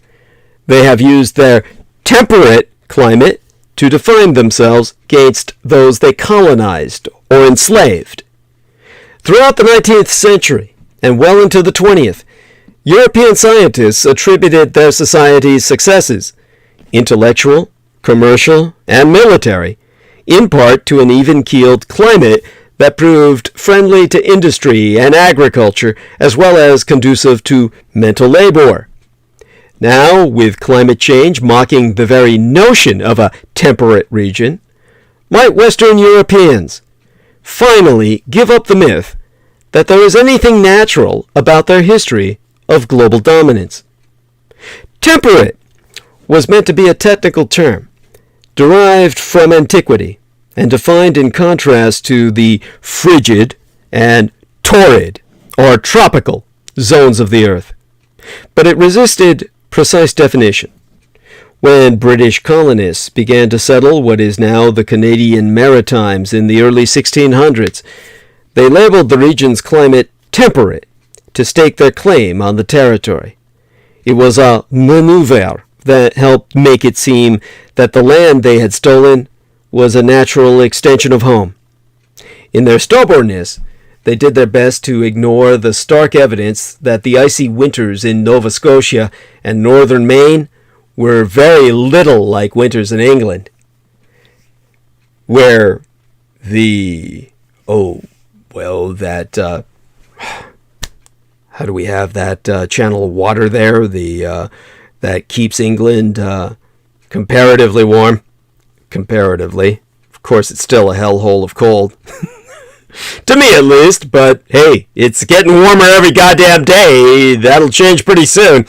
they have used their temperate climate to define themselves against those they colonized or enslaved. Throughout the 19th century, and well into the 20th, European scientists attributed their society's successes, intellectual, commercial, and military, in part to an even-keeled climate that proved friendly to industry and agriculture, as well as conducive to mental labor. Now, with climate change mocking the very notion of a temperate region, might Western Europeans finally give up the myth that there is anything natural about their history of global dominance. Temperate was meant to be a technical term, derived from antiquity, and defined in contrast to the frigid and torrid, or tropical, zones of the earth. But it resisted precise definition. When British colonists began to settle what is now the Canadian Maritimes in the early 1600s, they labeled the region's climate temperate to stake their claim on the territory. It was a maneuver that helped make it seem that the land they had stolen was a natural extension of home. In their stubbornness, they did their best to ignore the stark evidence that the icy winters in Nova Scotia and northern Maine were very little like winters in England, where how do we have that channel of water there, that keeps England comparatively warm? Comparatively. Of course, it's still a hellhole of cold. To me, at least. But, hey, it's getting warmer every goddamn day. That'll change pretty soon.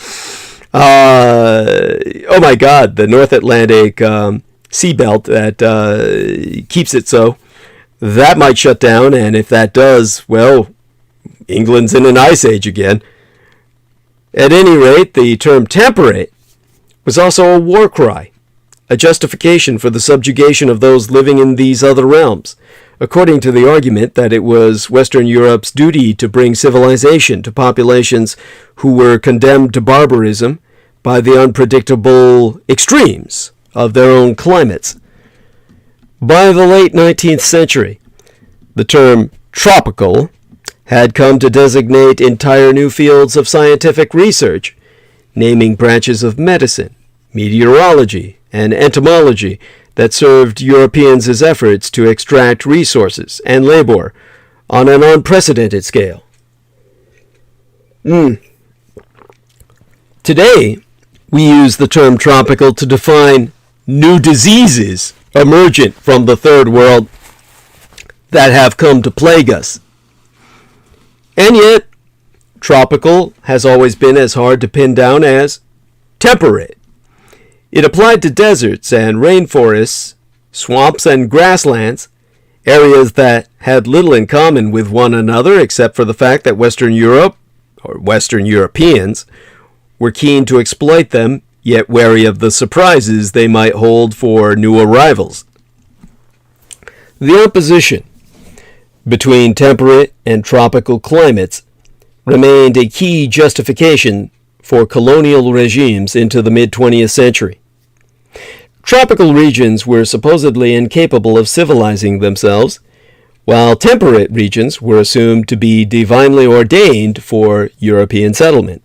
Oh, my God. The North Atlantic seabelt that keeps it so. That might shut down. And if that does, well, England's in an ice age again. At any rate, the term temperate was also a war cry, a justification for the subjugation of those living in these other realms, according to the argument that it was Western Europe's duty to bring civilization to populations who were condemned to barbarism by the unpredictable extremes of their own climates. By the late 19th century, the term tropical had come to designate entire new fields of scientific research, naming branches of medicine, meteorology, and entomology that served Europeans' efforts to extract resources and labor on an unprecedented scale. Today, we use the term tropical to define new diseases emergent from the third world that have come to plague us. And yet, tropical has always been as hard to pin down as temperate. It applied to deserts and rainforests, swamps and grasslands, areas that had little in common with one another except for the fact that Western Europe, or Western Europeans, were keen to exploit them, yet wary of the surprises they might hold for new arrivals. The opposition between temperate and tropical climates remained a key justification for colonial regimes into the mid-20th century. Tropical regions were supposedly incapable of civilizing themselves, while temperate regions were assumed to be divinely ordained for European settlement.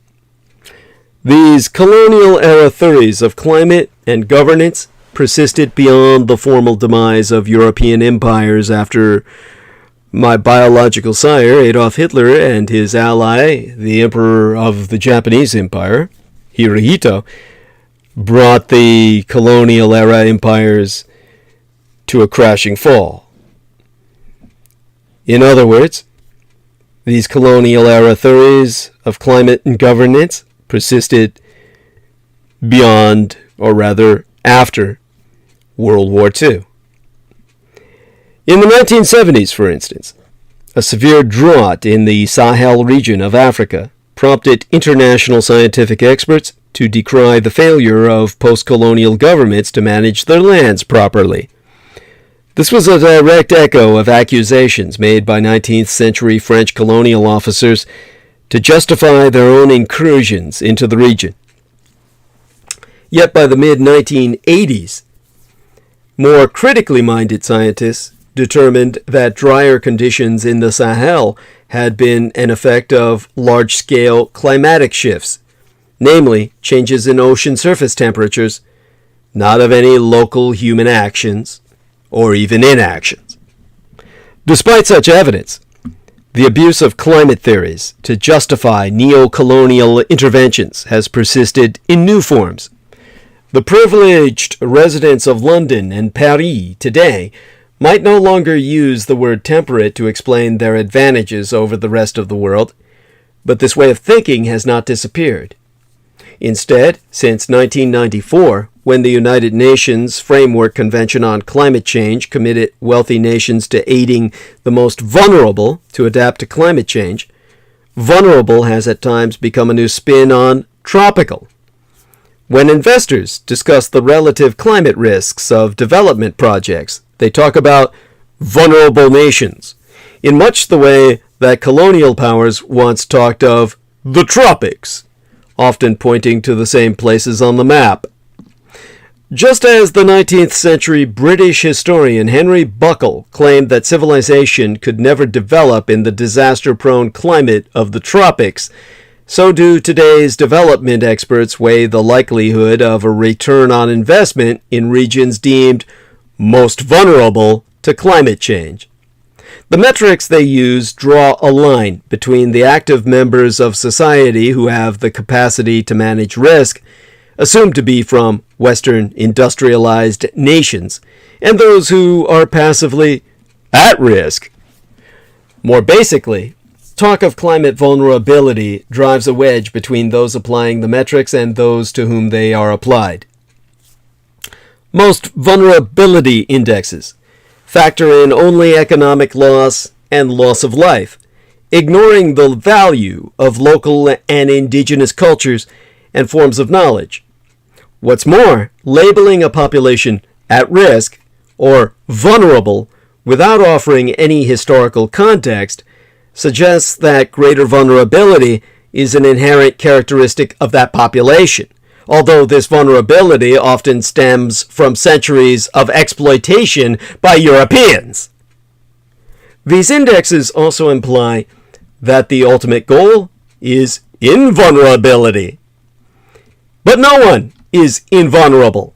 These colonial-era theories of climate and governance persisted beyond the formal demise of European empires after my biological sire, Adolf Hitler, and his ally, the Emperor of the Japanese Empire, Hirohito, brought the colonial-era empires to a crashing fall. In other words, these colonial-era theories of climate and governance persisted beyond, or rather after, World War II. In the 1970s, for instance, a severe drought in the Sahel region of Africa prompted international scientific experts to decry the failure of post-colonial governments to manage their lands properly. This was a direct echo of accusations made by 19th century French colonial officers to justify their own incursions into the region. Yet by the mid-1980s, more critically minded scientists determined that drier conditions in the Sahel had been an effect of large-scale climatic shifts, namely changes in ocean surface temperatures, not of any local human actions or even inactions. Despite such evidence, the abuse of climate theories to justify neo-colonial interventions has persisted in new forms. The privileged residents of London and Paris today might no longer use the word temperate to explain their advantages over the rest of the world, but this way of thinking has not disappeared. Instead, since 1994, when the United Nations Framework Convention on Climate Change committed wealthy nations to aiding the most vulnerable to adapt to climate change, vulnerable has at times become a new spin on tropical. When investors discuss the relative climate risks of development projects, they talk about vulnerable nations, in much the way that colonial powers once talked of the tropics, often pointing to the same places on the map. Just as the 19th century British historian Henry Buckle claimed that civilization could never develop in the disaster-prone climate of the tropics, so do today's development experts weigh the likelihood of a return on investment in regions deemed most vulnerable to climate change. The metrics they use draw a line between the active members of society who have the capacity to manage risk, assumed to be from Western industrialized nations, and those who are passively at risk. More basically, talk of climate vulnerability drives a wedge between those applying the metrics and those to whom they are applied. Most vulnerability indexes factor in only economic loss and loss of life, ignoring the value of local and indigenous cultures and forms of knowledge. What's more, labeling a population at risk or vulnerable without offering any historical context suggests that greater vulnerability is an inherent characteristic of that population, although this vulnerability often stems from centuries of exploitation by Europeans. These indexes also imply that the ultimate goal is invulnerability. But no one is invulnerable.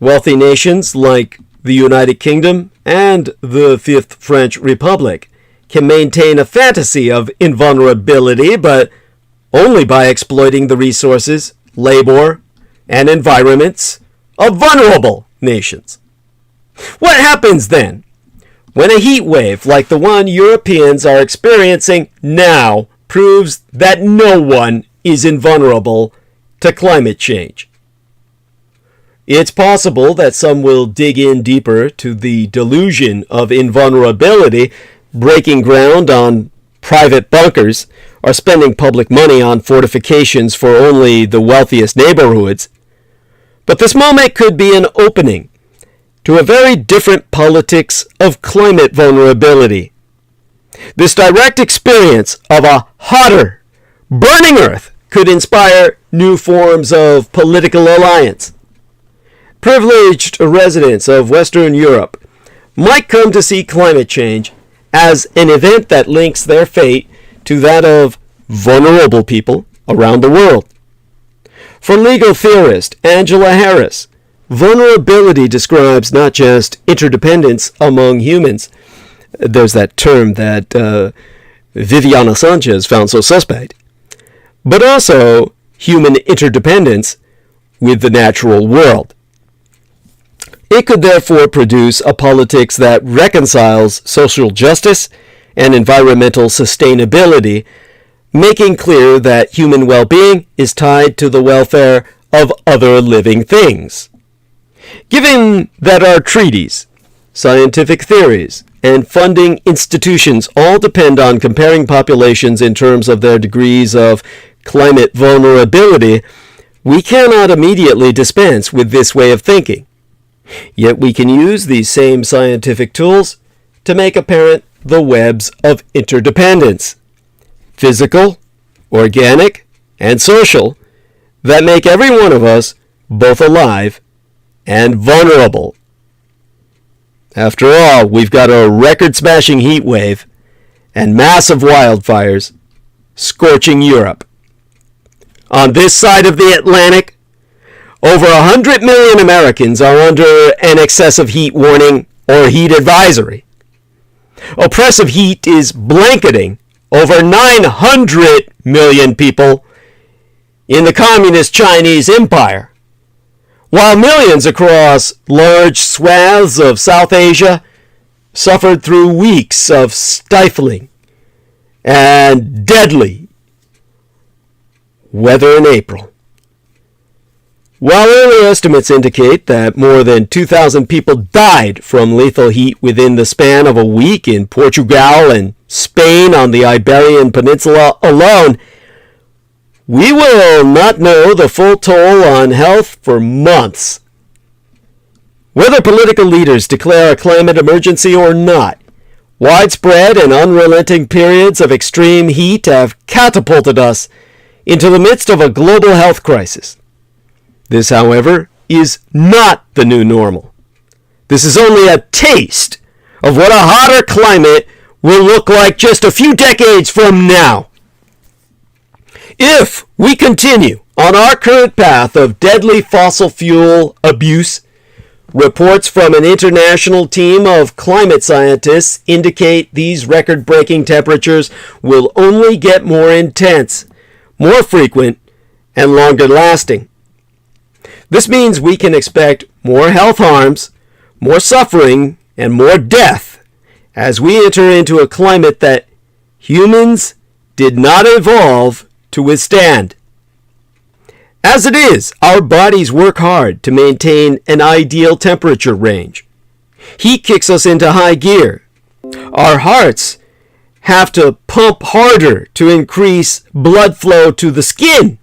Wealthy nations like the United Kingdom and the Fifth French Republic can maintain a fantasy of invulnerability, but only by exploiting the resources, labor, and environments of vulnerable nations. What happens then when a heat wave like the one Europeans are experiencing now proves that no one is invulnerable to climate change? It's possible that some will dig in deeper to the delusion of invulnerability, breaking ground on private bunkers, or spending public money on fortifications for only the wealthiest neighborhoods. But this moment could be an opening to a very different politics of climate vulnerability. This direct experience of a hotter, burning Earth could inspire new forms of political alliance. Privileged residents of Western Europe might come to see climate change as an event that links their fate to that of vulnerable people around the world. For legal theorist Angela Harris, vulnerability describes not just interdependence among humans. There's that term that Viviana Sanchez found so suspect. But also human interdependence with the natural world. It could therefore produce a politics that reconciles social justice and environmental sustainability, making clear that human well-being is tied to the welfare of other living things. Given that our treaties, scientific theories, and funding institutions all depend on comparing populations in terms of their degrees of climate vulnerability, we cannot immediately dispense with this way of thinking. Yet we can use these same scientific tools to make apparent the webs of interdependence, physical, organic, and social, that make every one of us both alive and vulnerable. After all, we've got a record-smashing heat wave and massive wildfires scorching Europe. On this side of the Atlantic, over 100 million Americans are under an excessive heat warning or heat advisory. Oppressive heat is blanketing over 900 million people in the communist Chinese Empire, while millions across large swaths of South Asia suffered through weeks of stifling and deadly weather in April. While early estimates indicate that more than 2,000 people died from lethal heat within the span of a week in Portugal and Spain on the Iberian Peninsula alone, we will not know the full toll on health for months. Whether political leaders declare a climate emergency or not, widespread and unrelenting periods of extreme heat have catapulted us into the midst of a global health crisis. This, however, is not the new normal. This is only a taste of what a hotter climate will look like just a few decades from now. If we continue on our current path of deadly fossil fuel abuse, reports from an international team of climate scientists indicate these record-breaking temperatures will only get more intense, more frequent, and longer lasting. This means we can expect more health harms, more suffering, and more death as we enter into a climate that humans did not evolve to withstand. As it is, our bodies work hard to maintain an ideal temperature range. Heat kicks us into high gear. Our hearts have to pump harder to increase blood flow to the skin,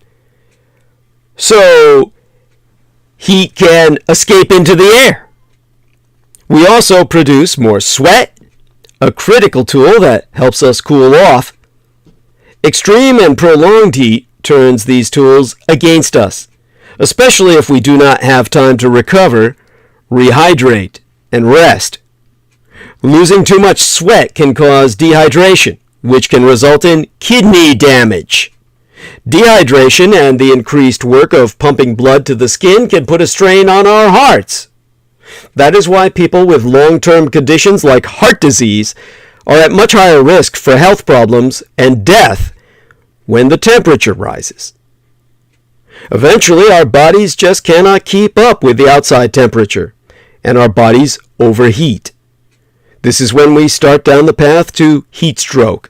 so heat can escape into the air. We also produce more sweat, a critical tool that helps us cool off. Extreme and prolonged heat turns these tools against us, especially if we do not have time to recover, rehydrate, and rest. Losing too much sweat can cause dehydration, which can result in kidney damage. Dehydration and the increased work of pumping blood to the skin can put a strain on our hearts. That is why people with long-term conditions like heart disease are at much higher risk for health problems and death when the temperature rises. Eventually, our bodies just cannot keep up with the outside temperature, and our bodies overheat. This is when we start down the path to heat stroke.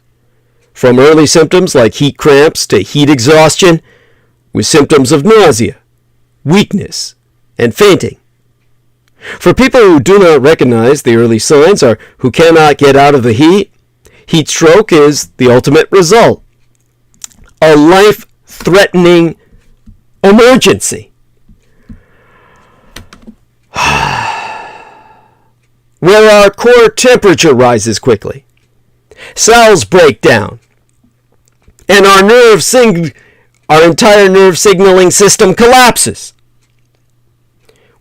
From early symptoms like heat cramps to heat exhaustion, with symptoms of nausea, weakness, and fainting. For people who do not recognize the early signs or who cannot get out of the heat, heat stroke is the ultimate result. A life-threatening emergency. Where our core temperature rises quickly, cells break down, and our entire nerve signaling system collapses.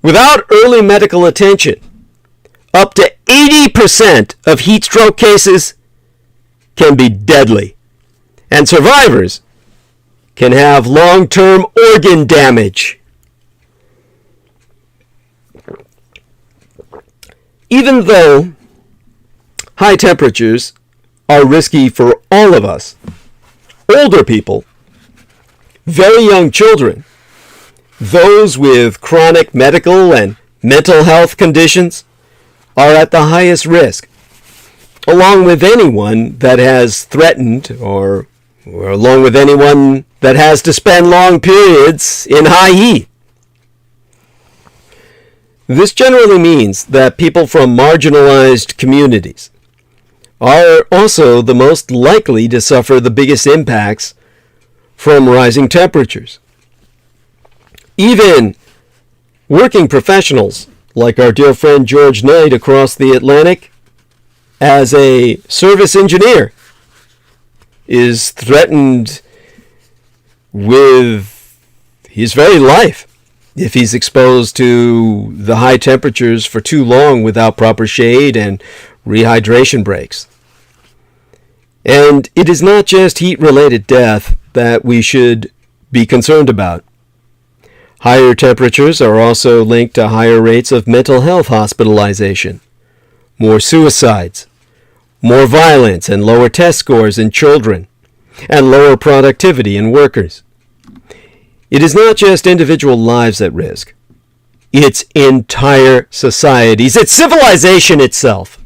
Without early medical attention, up to 80% of heat stroke cases can be deadly, and survivors can have long-term organ damage. Even though high temperatures are risky for all of us, older people, very young children, those with chronic medical and mental health conditions are at the highest risk, along with anyone that has threatened or along with anyone that has to spend long periods in high heat. This generally means that people from marginalized communities are also the most likely to suffer the biggest impacts from rising temperatures. Even working professionals, like our dear friend George Knight across the Atlantic, as a service engineer, is threatened with his very life if he's exposed to the high temperatures for too long without proper shade and rehydration breaks. And it is not just heat-related death that we should be concerned about. Higher temperatures are also linked to higher rates of mental health hospitalization, more suicides, more violence and lower test scores in children, and lower productivity in workers. It is not just individual lives at risk. It's entire societies. It's civilization itself.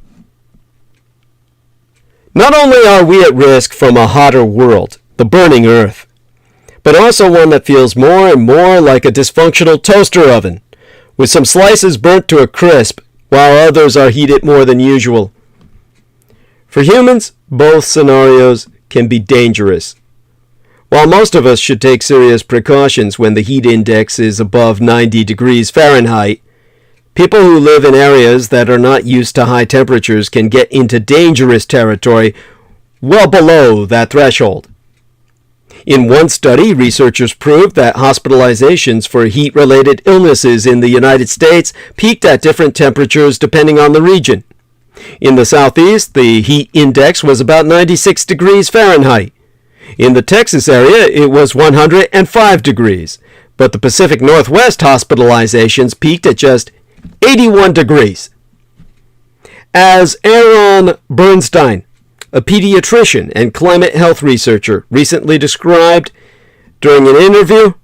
Not only are we at risk from a hotter world, the burning earth, but also one that feels more and more like a dysfunctional toaster oven, with some slices burnt to a crisp, while others are heated more than usual. For humans, both scenarios can be dangerous. While most of us should take serious precautions when the heat index is above 90 degrees Fahrenheit, people who live in areas that are not used to high temperatures can get into dangerous territory well below that threshold. In one study, researchers proved that hospitalizations for heat-related illnesses in the United States peaked at different temperatures depending on the region. In the Southeast, the heat index was about 96 degrees Fahrenheit. In the Texas area, it was 105 degrees, but the Pacific Northwest hospitalizations peaked at just 81 degrees. As Aaron Bernstein, a pediatrician and climate health researcher, recently described during an interview,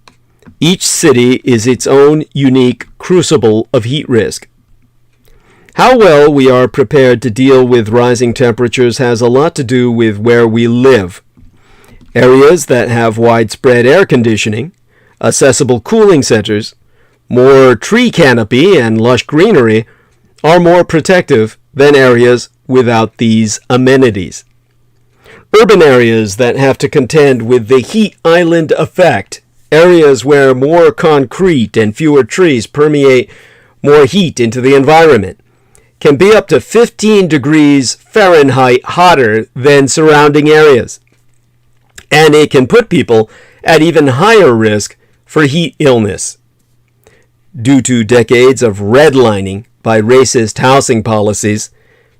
each city is its own unique crucible of heat risk. How well we are prepared to deal with rising temperatures has a lot to do with where we live. Areas that have widespread air conditioning, accessible cooling centers, more tree canopy, and lush greenery are more protective than areas without these amenities. Urban areas that have to contend with the heat island effect, areas where more concrete and fewer trees permeate more heat into the environment, can be up to 15 degrees Fahrenheit hotter than surrounding areas. And it can put people at even higher risk for heat illness. Due to decades of redlining by racist housing policies,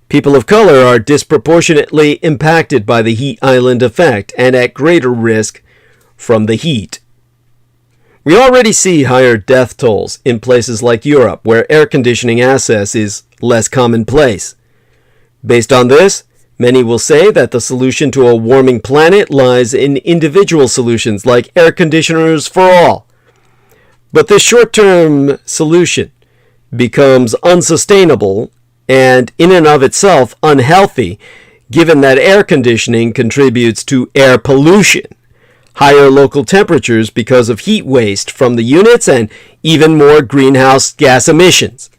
people of color are disproportionately impacted by the heat island effect and at greater risk from the heat. We already see higher death tolls in places like Europe, where air conditioning access is less commonplace. Based on this, many will say that the solution to a warming planet lies in individual solutions like air conditioners for all. But this short-term solution becomes unsustainable and in and of itself unhealthy, given that air conditioning contributes to air pollution, higher local temperatures because of heat waste from the units, and even more greenhouse gas emissions.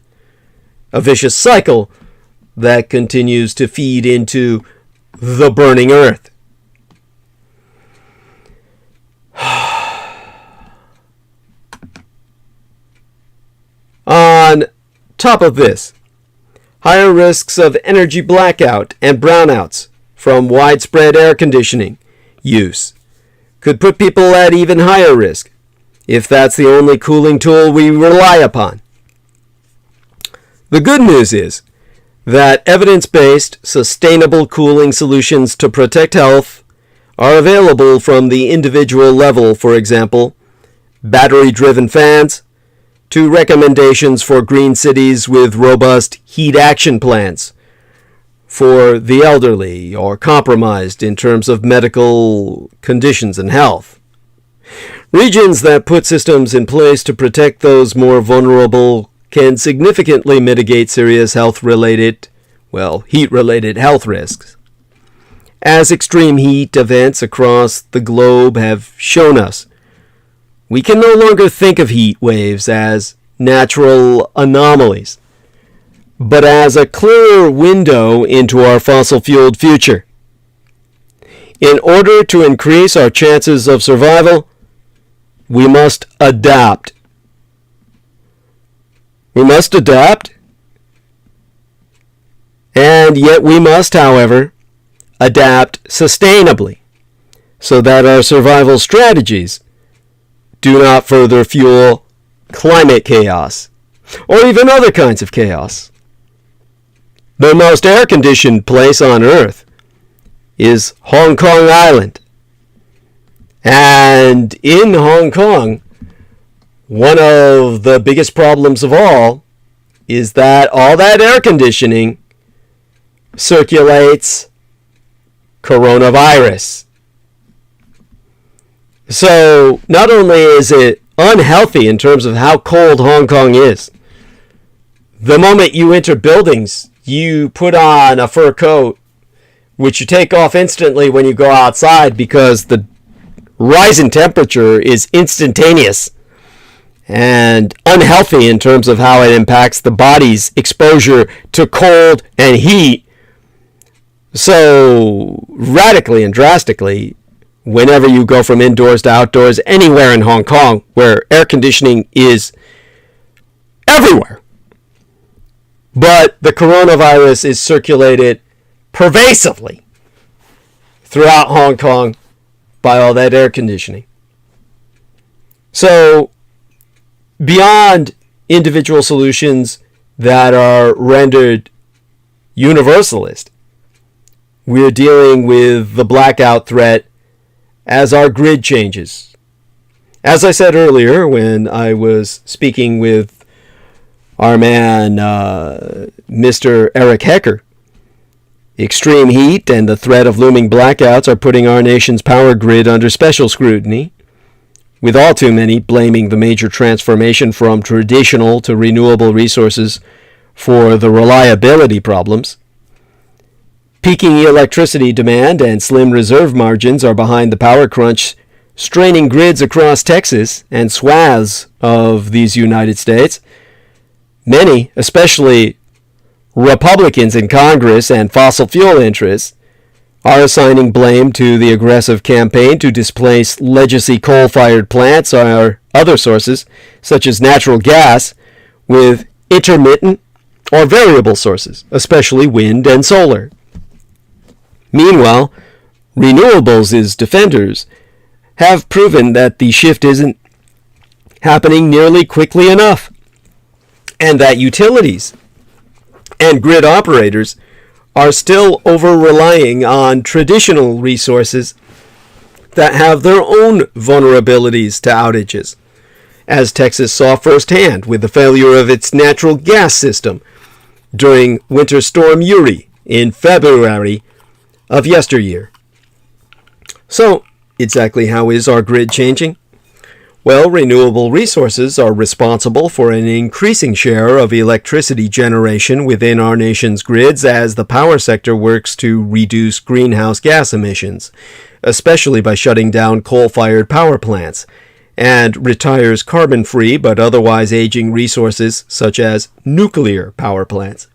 A vicious cycle that continues to feed into the burning earth. On top of this, higher risks of energy blackout and brownouts from widespread air conditioning use could put people at even higher risk if that's the only cooling tool we rely upon. The good news is that evidence-based, sustainable cooling solutions to protect health are available from the individual level, for example, battery-driven fans, to recommendations for green cities with robust heat action plans for the elderly or compromised in terms of medical conditions and health. Regions that put systems in place to protect those more vulnerable can significantly mitigate serious heat-related health risks. As extreme heat events across the globe have shown us, we can no longer think of heat waves as natural anomalies, but as a clearer window into our fossil-fueled future. In order to increase our chances of survival, we must adapt. We must adapt, and yet we must, however, adapt sustainably so that our survival strategies do not further fuel climate chaos or even other kinds of chaos. The most air-conditioned place on Earth is Hong Kong Island. And in Hong Kong, one of the biggest problems of all is that all that air conditioning circulates coronavirus. So not only is it unhealthy in terms of how cold Hong Kong is, the moment you enter buildings, you put on a fur coat, which you take off instantly when you go outside because the rise in temperature is instantaneous and unhealthy in terms of how it impacts the body's exposure to cold and heat. So radically and drastically, whenever you go from indoors to outdoors, anywhere in Hong Kong where air conditioning is everywhere, but the coronavirus is circulated pervasively throughout Hong Kong by all that air conditioning. So, beyond individual solutions that are rendered universalist, we're dealing with the blackout threat as our grid changes. As I said earlier when I was speaking with our man, Mr. Eric Hecker, extreme heat and the threat of looming blackouts are putting our nation's power grid under special scrutiny, with all too many blaming the major transformation from traditional to renewable resources for the reliability problems. Peaking electricity demand and slim reserve margins are behind the power crunch, straining grids across Texas and swaths of these United States. Many, especially Republicans in Congress and fossil fuel interests, are assigning blame to the aggressive campaign to displace legacy coal-fired plants or other sources, such as natural gas, with intermittent or variable sources, especially wind and solar. Meanwhile, renewables' defenders have proven that the shift isn't happening nearly quickly enough, and that utilities and grid operators are still over-relying on traditional resources that have their own vulnerabilities to outages, as Texas saw firsthand with the failure of its natural gas system during Winter Storm Uri in February of yesteryear. So, exactly how is our grid changing? Well, renewable resources are responsible for an increasing share of electricity generation within our nation's grids as the power sector works to reduce greenhouse gas emissions, especially by shutting down coal-fired power plants, and retires carbon-free but otherwise aging resources such as nuclear power plants.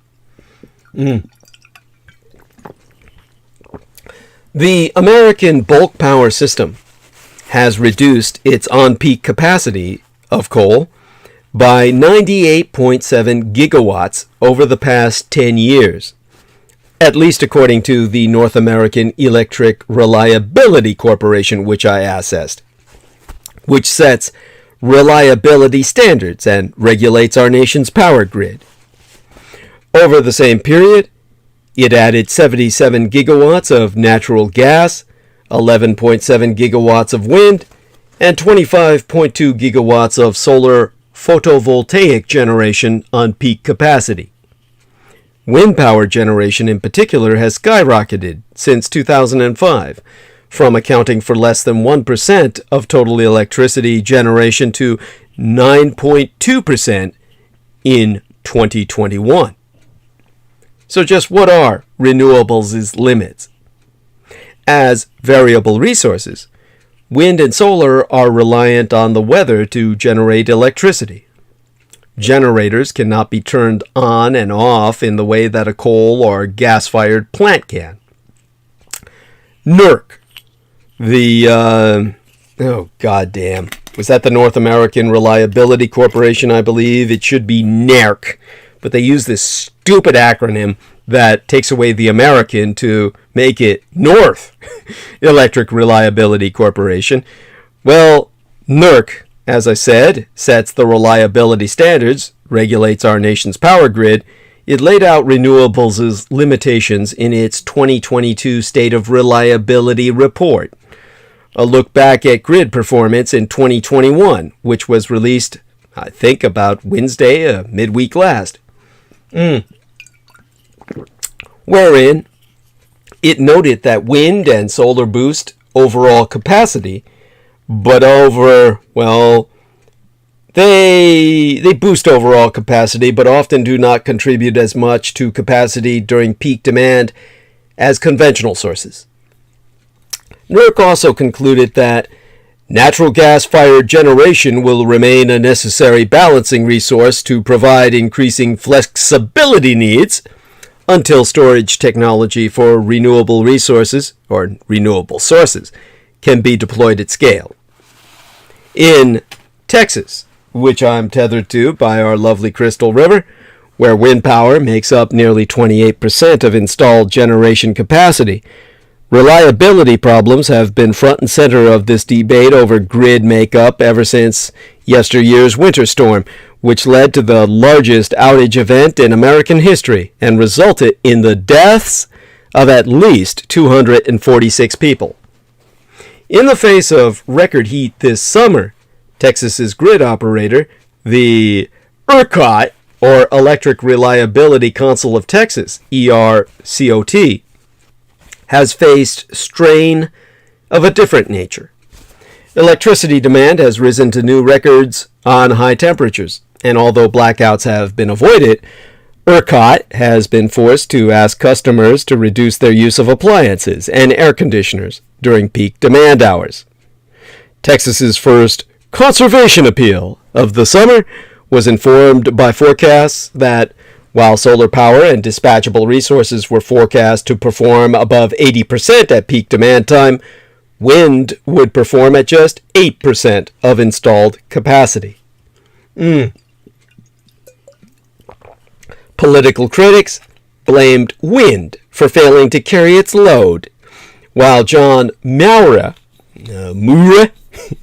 The American bulk power system has reduced its on-peak capacity of coal by 98.7 gigawatts over the past 10 years, at least according to the North American Electric Reliability Corporation, which I assessed, which sets reliability standards and regulates our nation's power grid. Over the same period, it added 77 gigawatts of natural gas, 11.7 gigawatts of wind, and 25.2 gigawatts of solar photovoltaic generation on peak capacity. Wind power generation in particular has skyrocketed since 2005, from accounting for less than 1% of total electricity generation to 9.2% in 2021. So just what are renewables' limits? As variable resources, wind and solar are reliant on the weather to generate electricity. Generators cannot be turned on and off in the way that a coal or gas-fired plant can. NERC, was that the North American Reliability Corporation, I believe? It should be NERC, but they use this stupid acronym that takes away the American to make it North Electric Reliability Corporation. Well, NERC, as I said, sets the reliability standards, regulates our nation's power grid. It laid out renewables' limitations in its 2022 State of Reliability Report, a look back at grid performance in 2021, which was released, I think, about Wednesday, midweek last. Wherein it noted that wind and solar boost overall capacity, but they boost overall capacity, but often do not contribute as much to capacity during peak demand as conventional sources. NERC also concluded that natural gas-fired generation will remain a necessary balancing resource to provide increasing flexibility needs until storage technology for renewable resources, or renewable sources, can be deployed at scale. In Texas, which I'm tethered to by our lovely Crystal River, where wind power makes up nearly 28% of installed generation capacity, reliability problems have been front and center of this debate over grid makeup ever since yesteryear's winter storm, which led to the largest outage event in American history and resulted in the deaths of at least 246 people. In the face of record heat this summer, Texas's grid operator, the ERCOT, or Electric Reliability Council of Texas, ERCOT, has faced strain of a different nature. Electricity demand has risen to new records on high temperatures, and although blackouts have been avoided, ERCOT has been forced to ask customers to reduce their use of appliances and air conditioners during peak demand hours. Texas's first conservation appeal of the summer was informed by forecasts that while solar power and dispatchable resources were forecast to perform above 80% at peak demand time, wind would perform at just 8% of installed capacity. Political critics blamed wind for failing to carry its load, while John Moura,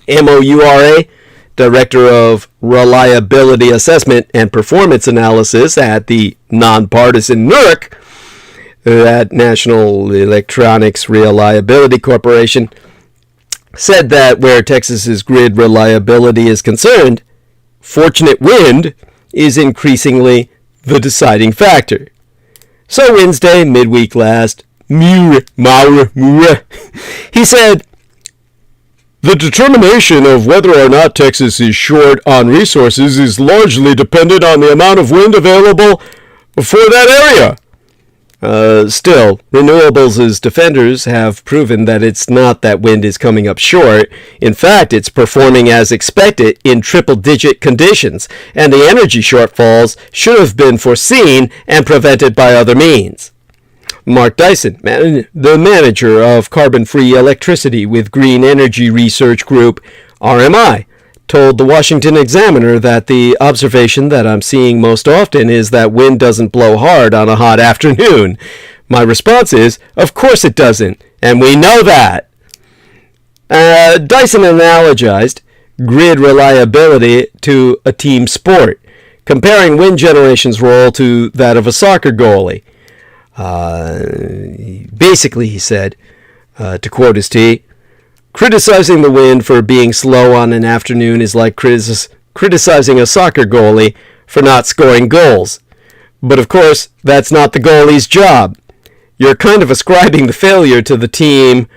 M-O-U-R-A, Director of Reliability Assessment and Performance Analysis at the nonpartisan NERC, that National Electronics Reliability Corporation, said that where Texas's grid reliability is concerned, fortunate wind is increasingly the deciding factor. So Wednesday, midweek last, he said, The determination of whether or not Texas is short on resources is largely dependent on the amount of wind available for that area. Still, renewables' defenders have proven that it's not that wind is coming up short. In fact, it's performing as expected in triple-digit conditions, and the energy shortfalls should have been foreseen and prevented by other means. Mark Dyson, the manager of carbon-free electricity with Green Energy Research Group, RMI, told the Washington Examiner that the observation that I'm seeing most often is that wind doesn't blow hard on a hot afternoon. My response is, of course it doesn't, and we know that. Dyson analogized grid reliability to a team sport, comparing wind generation's role to that of a soccer goalie. Basically, he said, to quote his T, criticizing the wind for being slow on an afternoon is like criticizing a soccer goalie for not scoring goals. But of course, that's not the goalie's job. You're kind of ascribing the failure to the team,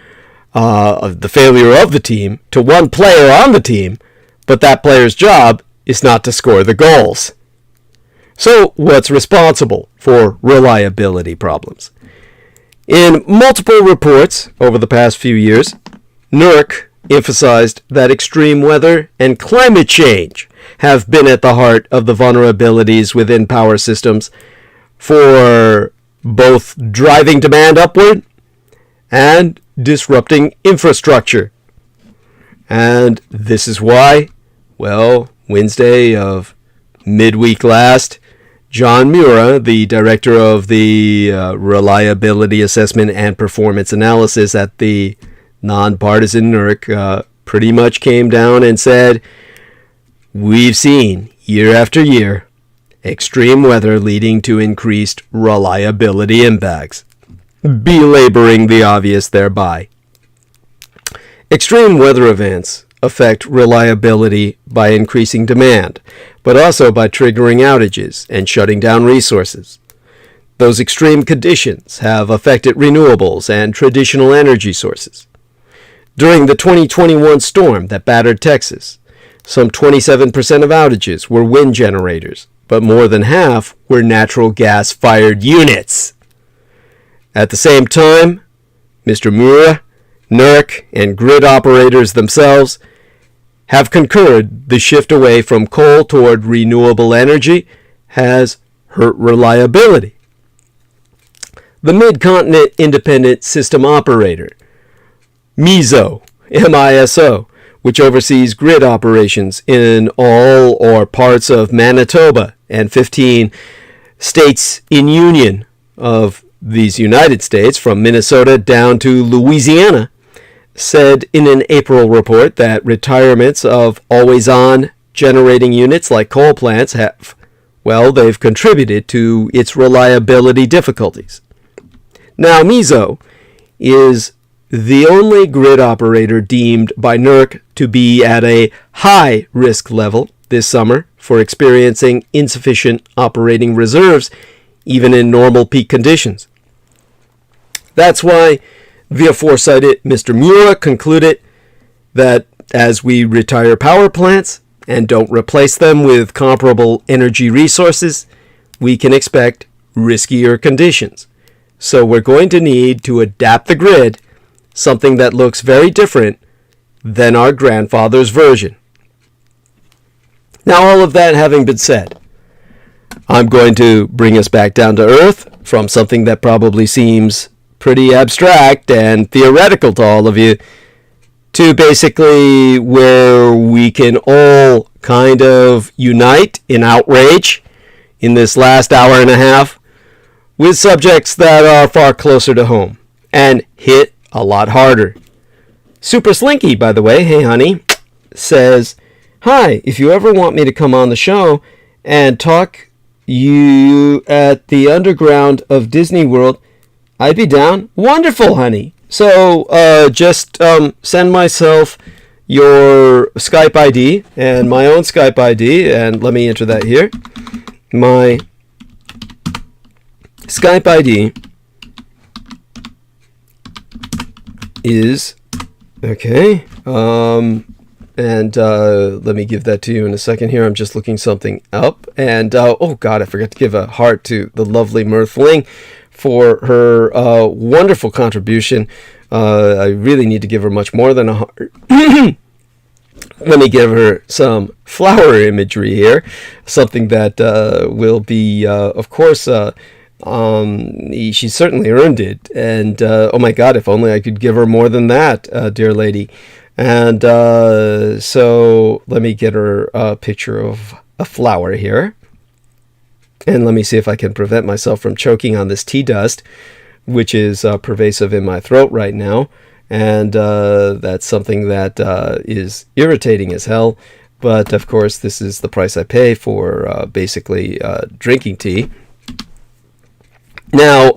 the failure of the team, to one player on the team, but that player's job is not to score the goals. So, what's responsible for reliability problems? In multiple reports over the past few years, NERC emphasized that extreme weather and climate change have been at the heart of the vulnerabilities within power systems for both driving demand upward and disrupting infrastructure. And this is why, well, Wednesday of midweek last, John Mura, the director of the Reliability Assessment and Performance Analysis at the nonpartisan NERC, pretty much came down and said, we've seen, year after year, extreme weather leading to increased reliability impacts, belaboring the obvious thereby. Extreme weather events affect reliability by increasing demand, but also by triggering outages and shutting down resources. Those extreme conditions have affected renewables and traditional energy sources. During the 2021 storm that battered Texas, some 27% of outages were wind generators, but more than half were natural gas-fired units. At the same time, Mr. Mura, NERC, and grid operators themselves have concurred the shift away from coal toward renewable energy has hurt reliability. The Mid-Continent Independent System Operator, MISO, M-I-S-O, which oversees grid operations in all or parts of Manitoba and 15 states in union of these United States, from Minnesota down to Louisiana, said in an April report that retirements of always-on generating units like coal plants they've contributed to its reliability difficulties. Now, MISO is the only grid operator deemed by NERC to be at a high risk level this summer for experiencing insufficient operating reserves even in normal peak conditions. That's why the aforecited Mr. Mura concluded that as we retire power plants and don't replace them with comparable energy resources, we can expect riskier conditions. So we're going to need to adapt the grid, something that looks very different than our grandfather's version. Now, all of that having been said, I'm going to bring us back down to earth from something that probably seems pretty abstract and theoretical to all of you, to basically where we can all kind of unite in outrage in this last hour and a half with subjects that are far closer to home and hit a lot harder. Super Slinky, by the way, hey honey, says, hi, if you ever want me to come on the show and talk you at the underground of Disney World, I'd be down. Wonderful, honey. So just send myself your Skype ID and my own Skype ID, and let me enter that here. My Skype ID is, okay, And let me give that to you in a second here. I'm just looking something up. And, oh, God, I forgot to give a heart to the lovely Mirthling for her wonderful contribution. I really need to give her much more than a heart. Let me give her some flower imagery here. Something that will be, of course, she certainly earned it. And, oh, my God, if only I could give her more than that, dear lady. And so let me get her a picture of a flower here. And let me see if I can prevent myself from choking on this tea dust, which is pervasive in my throat right now. And that's something that is irritating as hell. But, of course, this is the price I pay for basically drinking tea. Now,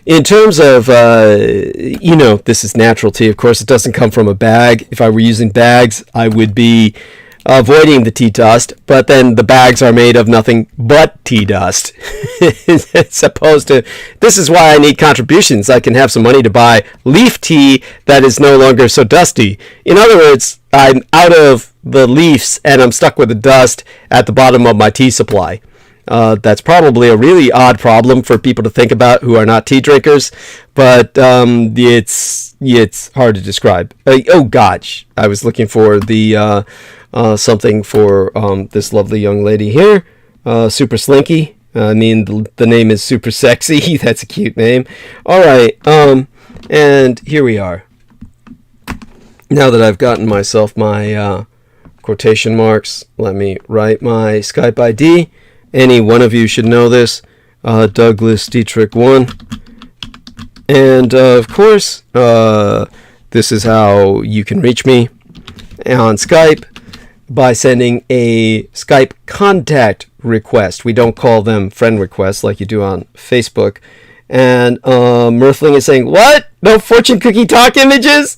in terms of, this is natural tea. Of course, it doesn't come from a bag. If I were using bags, I would be avoiding the tea dust. But then the bags are made of nothing but tea dust. As opposed to, this is why I need contributions. I can have some money to buy leaf tea that is no longer so dusty. In other words, I'm out of the leaves and I'm stuck with the dust at the bottom of my tea supply. That's probably a really odd problem for people to think about who are not tea drinkers, but it's hard to describe. Oh gosh, I was looking for the something for this lovely young lady here, Super Slinky. I mean, the name is super sexy. That's a cute name. All right, and here we are. Now that I've gotten myself my quotation marks, let me write my Skype ID. Any one of you should know this. Douglas Dietrich 1. And, of course, this is how you can reach me on Skype by sending a Skype contact request. We don't call them friend requests like you do on Facebook. And Mirthling is saying, what? No fortune cookie talk images?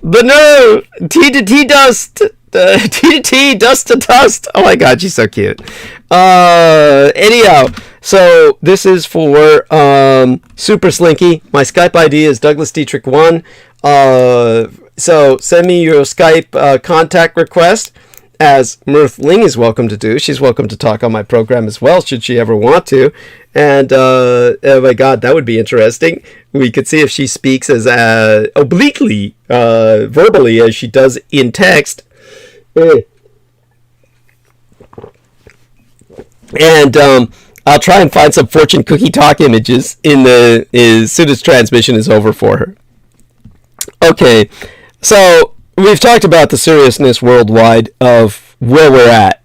The nerve! T to T dust! T to T, dust to dust. Oh my God, she's so cute. Anyhow, so this is for Super Slinky. My Skype ID is Douglas Dietrich 1. So send me your Skype contact request, as Mirthling is welcome to do. She's welcome to talk on my program as well, should she ever want to. And oh my God, that would be interesting. We could see if she speaks as obliquely, verbally, as she does in text. And I'll try and find some fortune cookie talk images as soon as transmission is over for her. Okay, so we've talked about the seriousness worldwide of where we're at.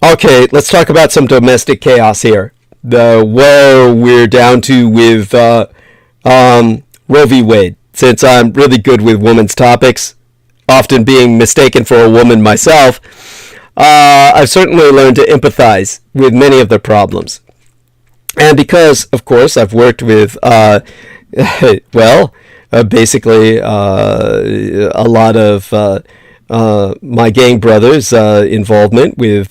Okay, let's talk about some domestic chaos here. Where we're down to with Roe v. Wade. Since I'm really good with women's topics, often being mistaken for a woman myself, I've certainly learned to empathize with many of their problems. And because, of course, I've worked with, basically a lot of my gang brothers' involvement with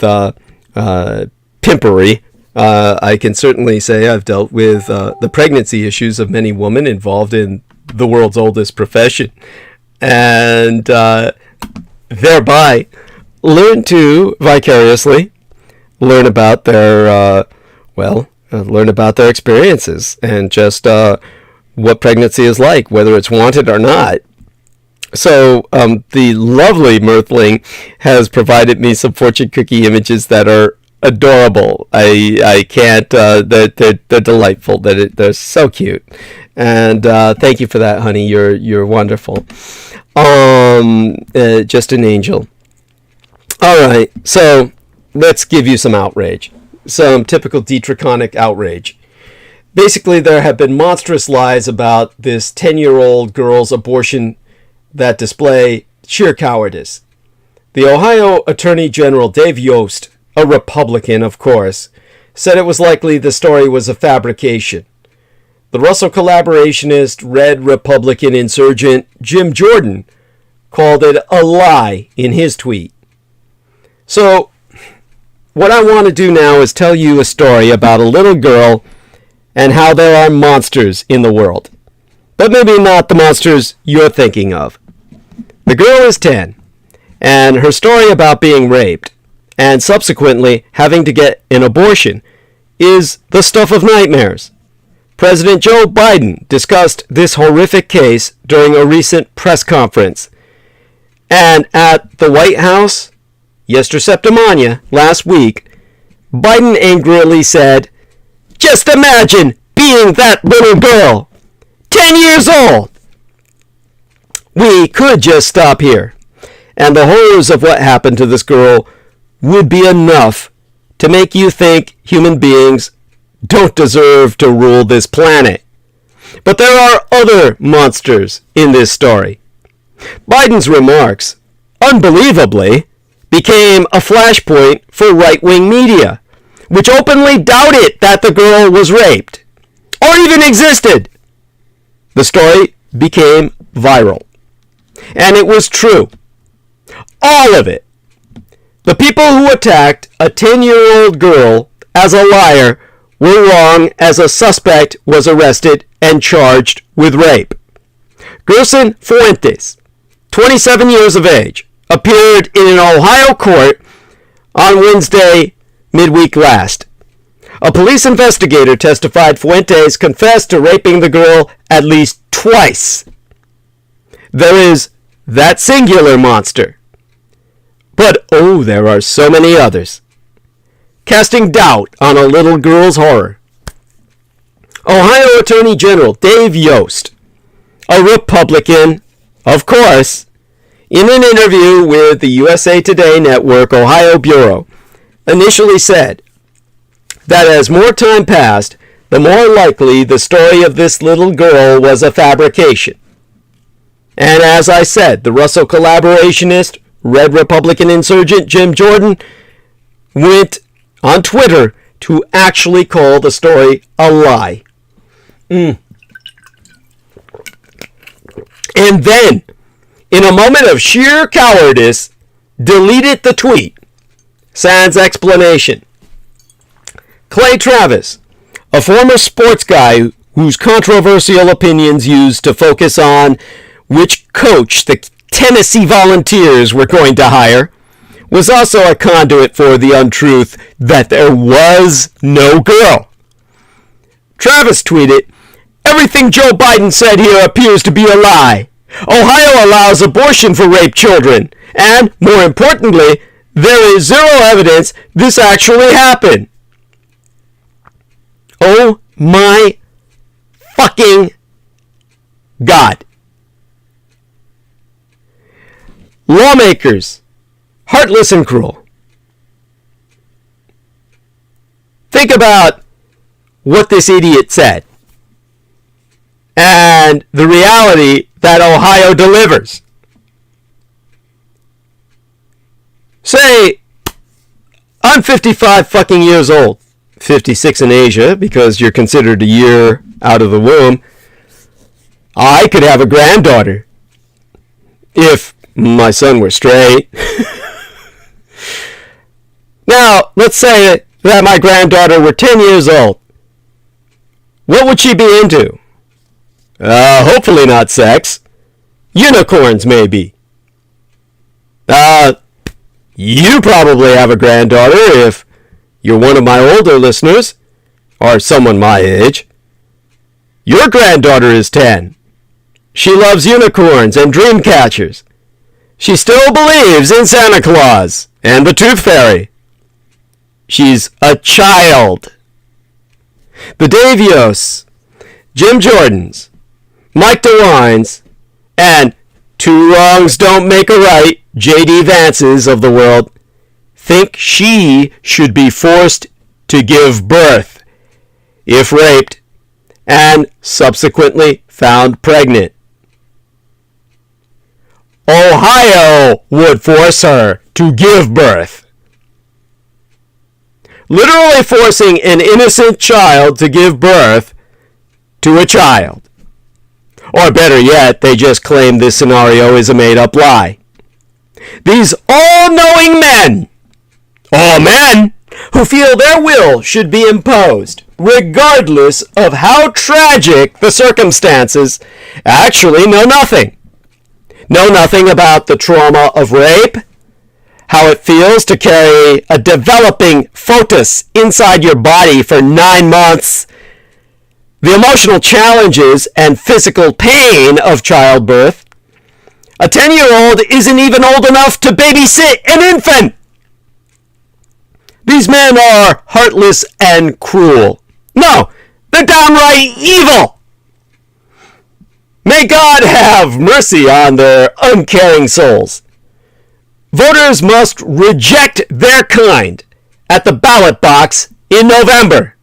pimpery, I can certainly say I've dealt with the pregnancy issues of many women involved in the world's oldest profession. And thereby learn to vicariously learn about their experiences and just what pregnancy is like, whether it's wanted or not. So the lovely Mirthling has provided me some fortune cookie images that are adorable. I can't. They're delightful. They're so cute. And thank you for that, honey. You're wonderful. Just an angel. All right. So let's give you some outrage. Some typical Dietrichonic outrage. Basically, there have been monstrous lies about this 10-year-old girl's abortion that display sheer cowardice. The Ohio Attorney General Dave Yost, a Republican, of course, said it was likely the story was a fabrication. The Russell collaborationist, Red Republican insurgent Jim Jordan called it a lie in his tweet. So, what I want to do now is tell you a story about a little girl and how there are monsters in the world. But maybe not the monsters you're thinking of. The girl is 10, and her story about being raped and subsequently having to get an abortion is the stuff of nightmares. President Joe Biden discussed this horrific case during a recent press conference. And at the White House, yesterday last week, Biden angrily said, "Just imagine being that little girl, 10 years old." We could just stop here, and the horrors of what happened to this girl would be enough to make you think human beings don't deserve to rule this planet. But there are other monsters in this story. Biden's remarks, unbelievably, became a flashpoint for right-wing media, which openly doubted that the girl was raped, or even existed. The story became viral. And it was true. All of it. The people who attacked a 10-year-old girl as a liar were wrong, as a suspect was arrested and charged with rape. Gerson Fuentes, 27 years of age, appeared in an Ohio court on Wednesday midweek last. A police investigator testified Fuentes confessed to raping the girl at least twice. There is that singular monster. But oh, there are so many others, casting doubt on a little girl's horror. Ohio Attorney General Dave Yost, a Republican, of course, in an interview with the USA Today Network Ohio Bureau, initially said that as more time passed, the more likely the story of this little girl was a fabrication. And as I said, the Russell collaborationist, Red Republican insurgent Jim Jordan went on Twitter to actually call the story a lie. And then, in a moment of sheer cowardice, deleted the tweet. Sans explanation. Clay Travis, a former sports guy whose controversial opinions used to focus on which coach the Tennessee Volunteers were going to hire, was also a conduit for the untruth that there was no girl. Travis tweeted, "Everything Joe Biden said here appears to be a lie. Ohio allows abortion for rape children, and, more importantly, there is zero evidence this actually happened." Oh my fucking God. Lawmakers, heartless and cruel. Think about what this idiot said and the reality that Ohio delivers. Say, I'm 55 fucking years old, 56 in Asia because you're considered a year out of the womb. I could have a granddaughter if my son were straight. Now, let's say that my granddaughter were 10 years old. What would she be into? Hopefully not sex. Unicorns, maybe. You probably have a granddaughter if you're one of my older listeners, or someone my age. Your granddaughter is 10. She loves unicorns and dream catchers. She still believes in Santa Claus and the Tooth Fairy. She's a child. The Dave Yosts, Jim Jordans, Mike DeWines, and two wrongs don't make a right, J.D. Vances of the world, think she should be forced to give birth if raped and subsequently found pregnant. Ohio would force her to give birth. Literally forcing an innocent child to give birth to a child. Or better yet, they just claim this scenario is a made-up lie. These all-knowing men, all men, who feel their will should be imposed, regardless of how tragic the circumstances, actually know nothing. know nothing about the trauma of rape, how it feels to carry a developing fetus inside your body for 9 months, the emotional challenges and physical pain of childbirth. A 10-year-old isn't even old enough to babysit an infant. These men are heartless and cruel. No, they're downright evil. May God have mercy on their uncaring souls. Voters must reject their kind at the ballot box in November.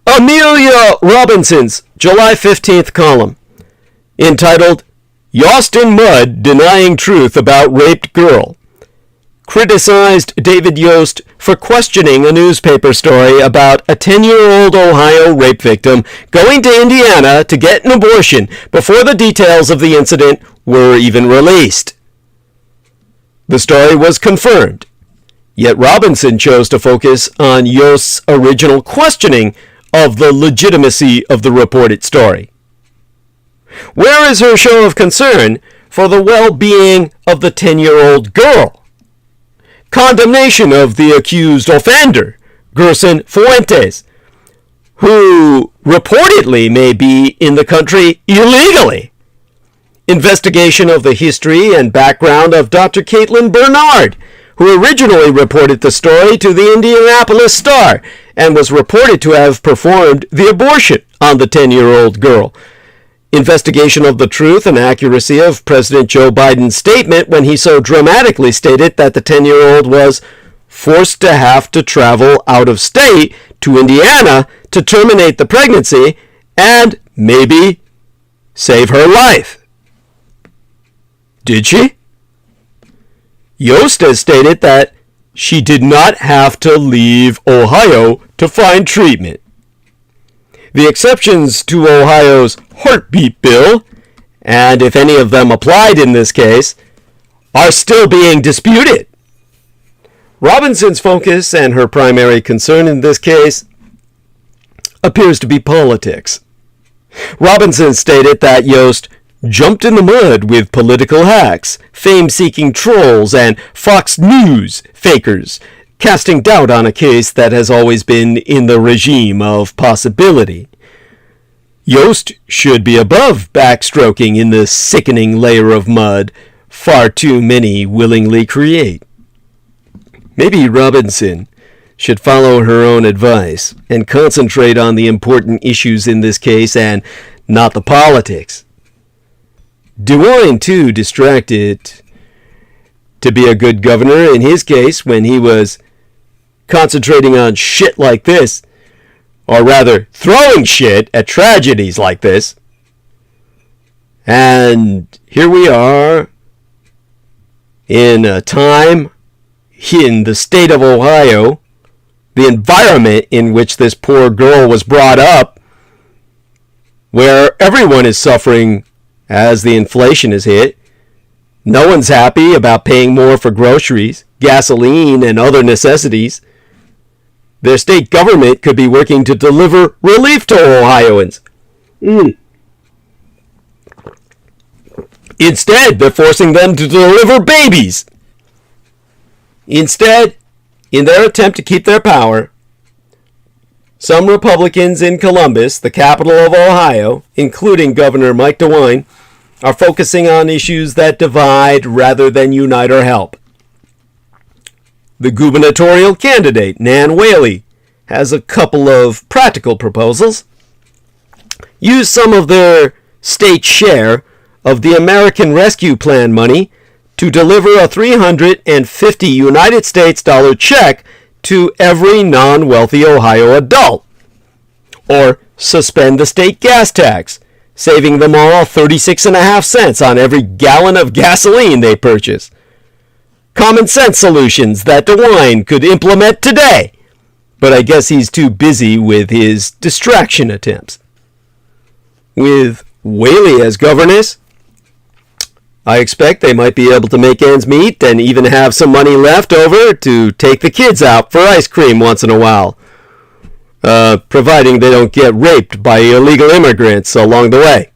Amelia Robinson's July 15th column, entitled Yost in Mud Denying Truth About Raped Girl, criticized David Yost for questioning a newspaper story about a 10-year-old Ohio rape victim going to Indiana to get an abortion before the details of the incident were even released. The story was confirmed, yet Robinson chose to focus on Yost's original questioning of the legitimacy of the reported story. Where is her show of concern for the well-being of the 10-year-old girl? Condemnation of the accused offender, Gerson Fuentes, who reportedly may be in the country illegally. Investigation of the history and background of Dr. Caitlin Bernard, who originally reported the story to the Indianapolis Star and was reported to have performed the abortion on the 10-year-old girl. Investigation of the truth and accuracy of President Joe Biden's statement when he so dramatically stated that the 10-year-old was forced to have to travel out of state to Indiana to terminate the pregnancy and maybe save her life. Did she? Yost has stated that she did not have to leave Ohio to find treatment. The exceptions to Ohio's heartbeat bill, and if any of them applied in this case, are still being disputed. Robinson's focus and her primary concern in this case appears to be politics. Robinson stated that Yost jumped in the mud with political hacks, fame-seeking trolls, and Fox News fakers, casting doubt on a case that has always been in the regime of possibility. Yost should be above backstroking in the sickening layer of mud far too many willingly create. Maybe Robinson should follow her own advice and concentrate on the important issues in this case and not the politics. DUANE, too, distracted to be a good governor in his case when he was concentrating on shit like this, or rather throwing shit at tragedies like this. And here we are in a time in the state of Ohio, the environment in which this poor girl was brought up, where everyone is suffering as the inflation is hit. No one's happy about paying more for groceries, gasoline, and other necessities. Their state government could be working to deliver relief to Ohioans. Instead, they're forcing them to deliver babies. Instead, in their attempt to keep their power, some Republicans in Columbus, the capital of Ohio, including Governor Mike DeWine, are focusing on issues that divide rather than unite or help. The gubernatorial candidate, Nan Whaley, has a couple of practical proposals. Use some of their state share of the American Rescue Plan money to deliver a $350 United States dollar check to every non-wealthy Ohio adult. Or suspend the state gas tax, saving them all 36.5 cents on every gallon of gasoline they purchase. Common sense solutions that DeWine could implement today, but I guess he's too busy with his distraction attempts. With Whaley as governess, I expect they might be able to make ends meet and even have some money left over to take the kids out for ice cream once in a while, providing they don't get raped by illegal immigrants along the way.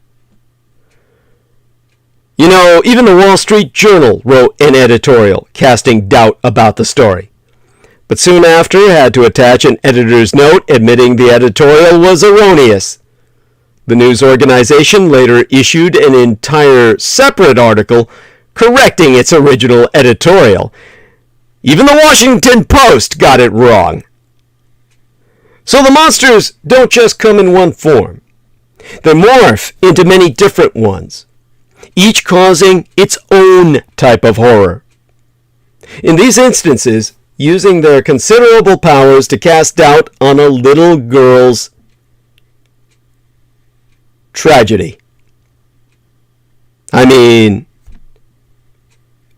You know, even the Wall Street Journal wrote an editorial casting doubt about the story, but soon after had to attach an editor's note admitting the editorial was erroneous. The news organization later issued an entire separate article correcting its original editorial. Even the Washington Post got it wrong. So the monsters don't just come in one form. They morph into many different ones, each causing its own type of horror. In these instances, using their considerable powers to cast doubt on a little girl's tragedy. I mean,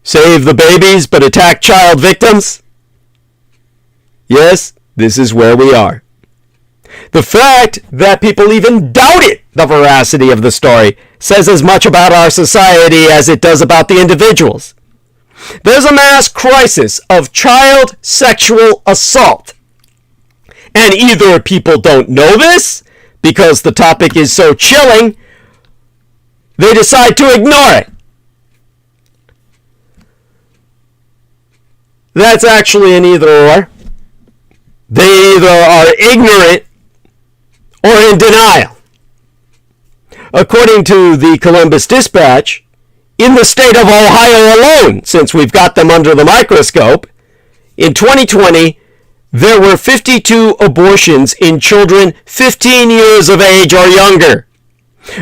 save the babies but attack child victims? Yes, this is where we are. The fact that people even doubted the veracity of the story says as much about our society as it does about the individuals. There's a mass crisis of child sexual assault. And either people don't know this, because the topic is so chilling, they decide to ignore it. That's actually an either or. They either are ignorant or in denial. According to the Columbus Dispatch, in the state of Ohio alone, since we've got them under the microscope, in 2020, there were 52 abortions in children 15 years of age or younger,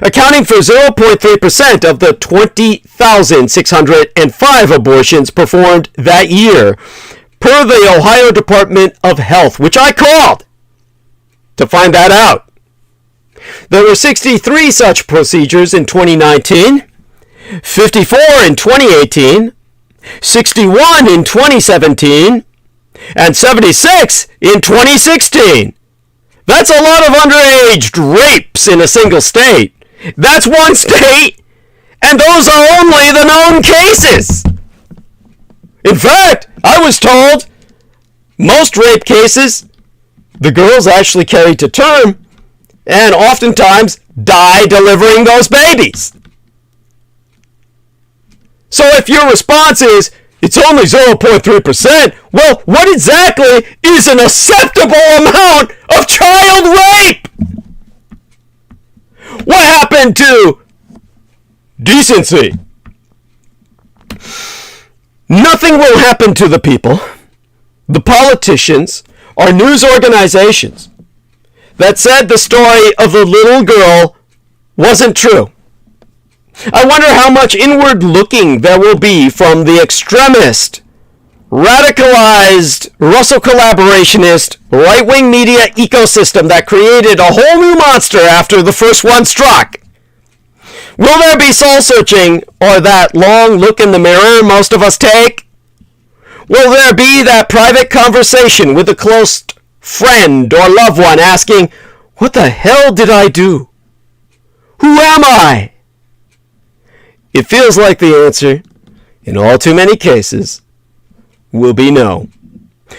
accounting for 0.3% of the 20,605 abortions performed that year, per the Ohio Department of Health, which I called to find that out. There were 63 such procedures in 2019, 54 in 2018, 61 in 2017, and 76 in 2016. That's a lot of underage rapes in a single state. That's one state, and those are only the known cases. In fact, I was told most rape cases, the girls actually carry to term and oftentimes die delivering those babies. So if your response is, it's only 0.3%, well, what exactly is an acceptable amount of child rape? What happened to decency? Nothing will happen to the people, the politicians, or news organizations that said the story of the little girl wasn't true. I wonder how much inward looking there will be from the extremist, radicalized, Russell collaborationist, right-wing media ecosystem that created a whole new monster after the first one struck. Will there be soul searching, or that long look in the mirror most of us take? Will there be that private conversation with a close friend or loved one asking, what the hell did I do? Who am I? It feels like the answer, in all too many cases, will be no.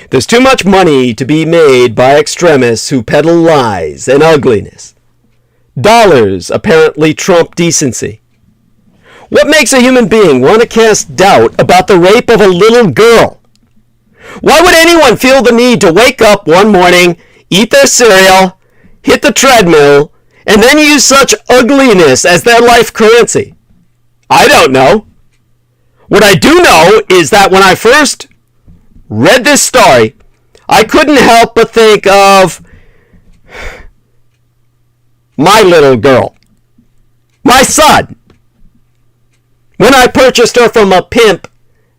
There's too much money to be made by extremists who peddle lies and ugliness. Dollars apparently trump decency. What makes a human being want to cast doubt about the rape of a little girl? Why would anyone feel the need to wake up one morning, eat their cereal, hit the treadmill, and then use such ugliness as their life currency? I don't know. What I do know is that when I first read this story, I couldn't help but think of my little girl, my son. When I purchased her from a pimp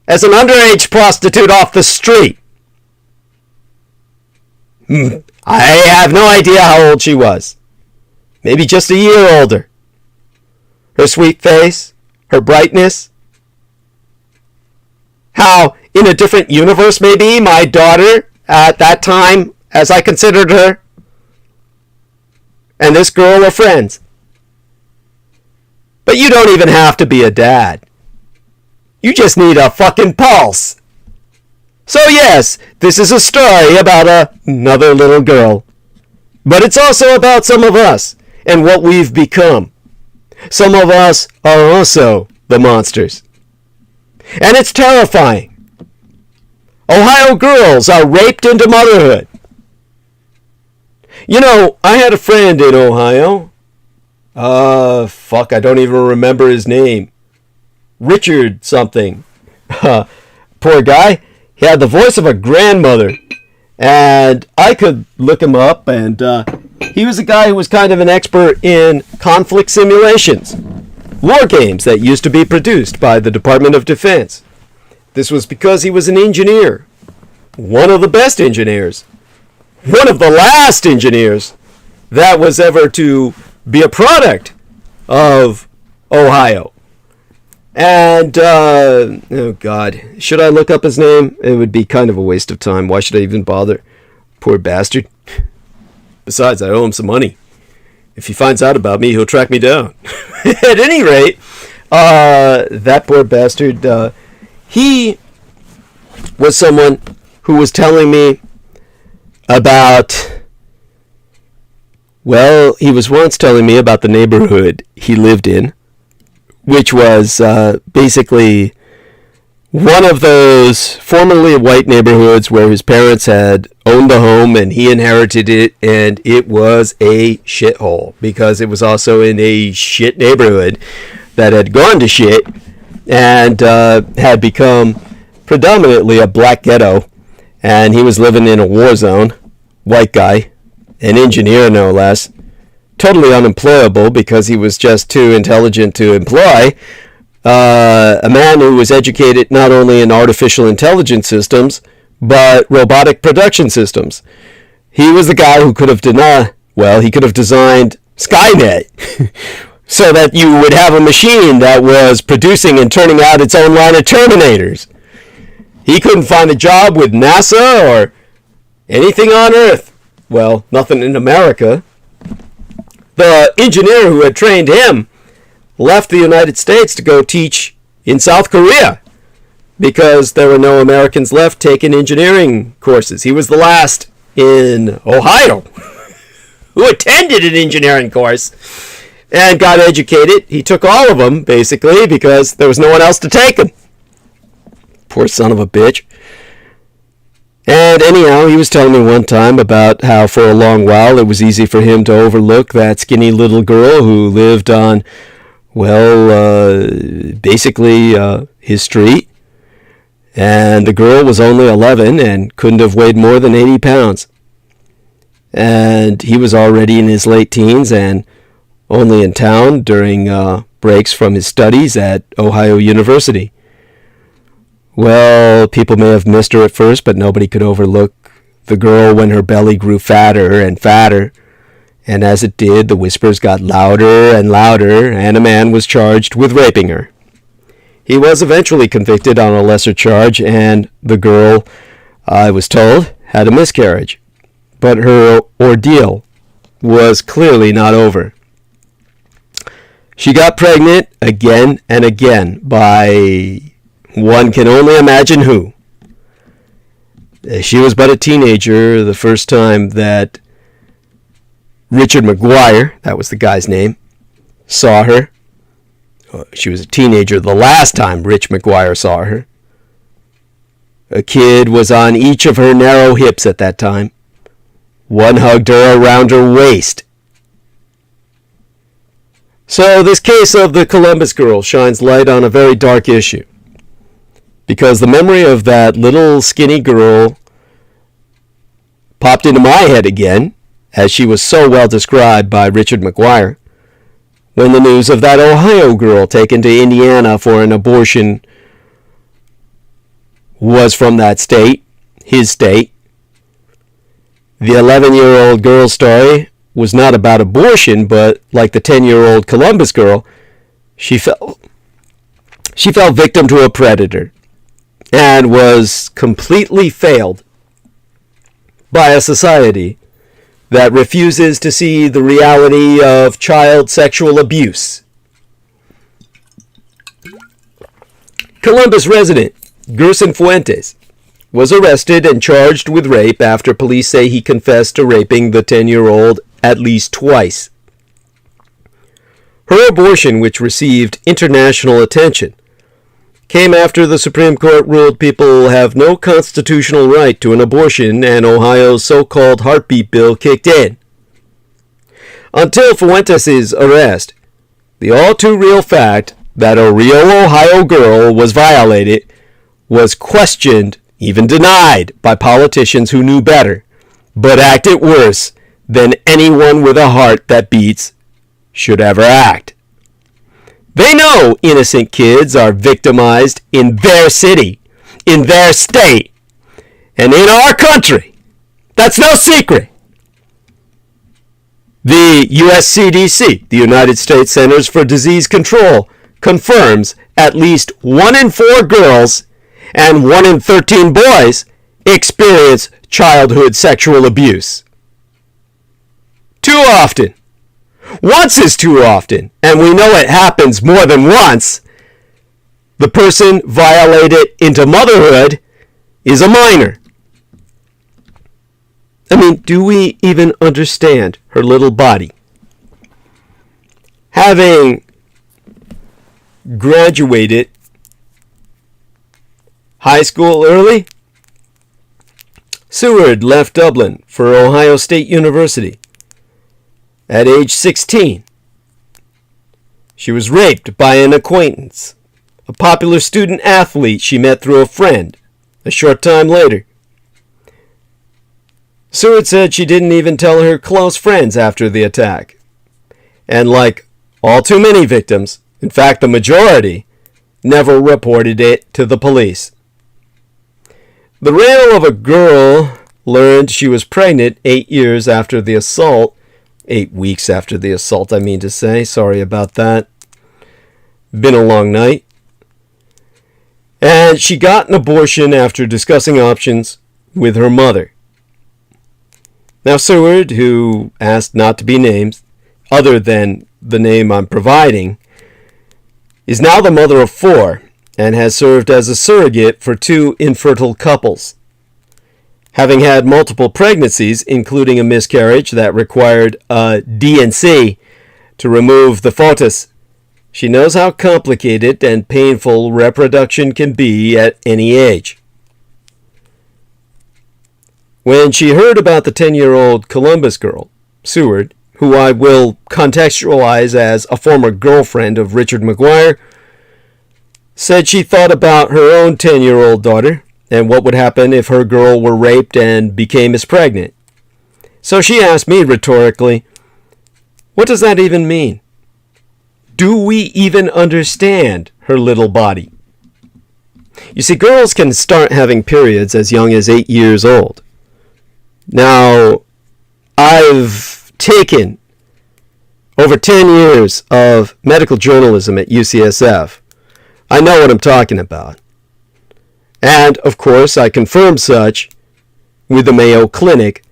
as an underage prostitute off the street. I have no idea how old she was. Maybe just a year older. Her sweet face, her brightness. How, in a different universe maybe, my daughter, at that time, as I considered her, and this girl were friends. But you don't even have to be a dad. You just need a fucking pulse. So yes, this is a story about another little girl. But it's also about some of us and what we've become. Some of us are also the monsters. And it's terrifying. Ohio girls are raped into motherhood. You know, I had a friend in Ohio. I don't even remember his name. Richard something. Poor guy. He had the voice of a grandmother. And I could look him up, and he was a guy who was kind of an expert in conflict simulations. War games that used to be produced by the Department of Defense. This was because he was an engineer. One of the best engineers. One of the last engineers that was ever to be a product of Ohio. And, oh God, should I look up his name? It would be kind of a waste of time. Why should I even bother? Poor bastard. Besides, I owe him some money. If he finds out about me, he'll track me down. At any rate, that poor bastard, he was someone who was telling me about, well, he was once telling me about the neighborhood he lived in, which was basically one of those formerly white neighborhoods where his parents had owned the home and he inherited it, and it was a shithole because it was also in a shit neighborhood that had gone to shit and had become predominantly a black ghetto, and he was living in a war zone. White guy, an engineer no less, totally unemployable because he was just too intelligent to employ. A man who was educated not only in artificial intelligence systems, but robotic production systems. He was the guy who could have designed Skynet so that you would have a machine that was producing and turning out its own line of Terminators. He couldn't find a job with NASA or anything on Earth. Well, nothing in America. The engineer who had trained him left the United States to go teach in South Korea because there were no Americans left taking engineering courses. He was the last in Ohio who attended an engineering course and got educated. He took all of them, basically, because there was no one else to take them. Poor son of a bitch. And anyhow, he was telling me one time about how for a long while it was easy for him to overlook that skinny little girl who lived on, basically his street. And the girl was only 11 and couldn't have weighed more than 80 pounds. And he was already in his late teens and only in town during breaks from his studies at Ohio University. Well, people may have missed her at first, but nobody could overlook the girl when her belly grew fatter and fatter. And as it did, the whispers got louder and louder, and a man was charged with raping her. He was eventually convicted on a lesser charge, and the girl, I was told, had a miscarriage. But her ordeal was clearly not over. She got pregnant again and again by one can only imagine who. She was but a teenager the first time that Richard McGuire, that was the guy's name, saw her. She was a teenager the last time Rich McGuire saw her. A kid was on each of her narrow hips at that time. One hugged her around her waist. So this case of the Columbus girl shines light on a very dark issue. Because the memory of that little skinny girl popped into my head again, as she was so well described by Richard McGuire, when the news of that Ohio girl taken to Indiana for an abortion was from that state, his state. The 11-year-old girl's story was not about abortion, but like the 10-year-old Columbus girl, she fell victim to a predator and was completely failed by a society that refuses to see the reality of child sexual abuse. Columbus resident Gerson Fuentes was arrested and charged with rape after police say he confessed to raping the 10-year-old at least twice. Her abortion, which received international attention, came after the Supreme Court ruled people have no constitutional right to an abortion and Ohio's so-called heartbeat bill kicked in. Until Fuentes' arrest, the all-too-real fact that a real Ohio girl was violated was questioned, even denied, by politicians who knew better, but acted worse than anyone with a heart that beats should ever act. They know innocent kids are victimized in their city, in their state, and in our country. That's no secret. The US CDC, the United States Centers for Disease Control, confirms at least 1 in 4 girls and 1 in 13 boys experience childhood sexual abuse. Too often. Once is too often, and we know it happens more than once. The person violated into motherhood is a minor. I mean, do we even understand her little body? Having graduated high school early, Seward left Dublin for Ohio State University. At age 16, she was raped by an acquaintance, a popular student athlete she met through a friend a short time later. Seward said she didn't even tell her close friends after the attack. And like all too many victims, in fact the majority, never reported it to the police. The rail of a girl learned she was pregnant 8 years after the assault. 8 weeks after the assault, I mean to say. Sorry about that. Been a long night. And she got an abortion after discussing options with her mother. Now Seward, who asked not to be named, other than the name I'm providing, is now the mother of 4 and has served as a surrogate for 2 infertile couples. Having had multiple pregnancies, including a miscarriage that required a D&C to remove the fetus, she knows how complicated and painful reproduction can be at any age. When she heard about the 10-year-old Columbus girl, Seward, who I will contextualize as a former girlfriend of Richard McGuire, said she thought about her own 10-year-old daughter and what would happen if her girl were raped and became as pregnant. So she asked me rhetorically, what does that even mean? Do we even understand her little body? You see, girls can start having periods as young as 8 years old. Now, I've taken over 10 years of medical journalism at UCSF. I know what I'm talking about. And, of course, I confirm such with the Mayo Clinic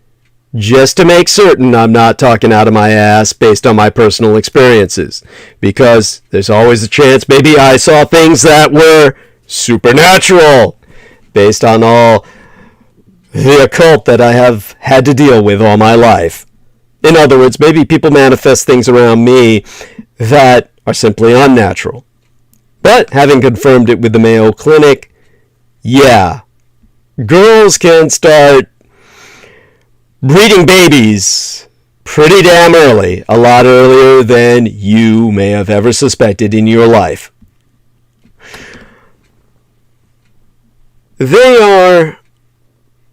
just to make certain I'm not talking out of my ass based on my personal experiences. Because there's always a chance maybe I saw things that were supernatural based on all the occult that I have had to deal with all my life. In other words, maybe people manifest things around me that are simply unnatural. But having confirmed it with the Mayo Clinic, yeah, girls can start breeding babies pretty damn early, a lot earlier than you may have ever suspected in your life. They are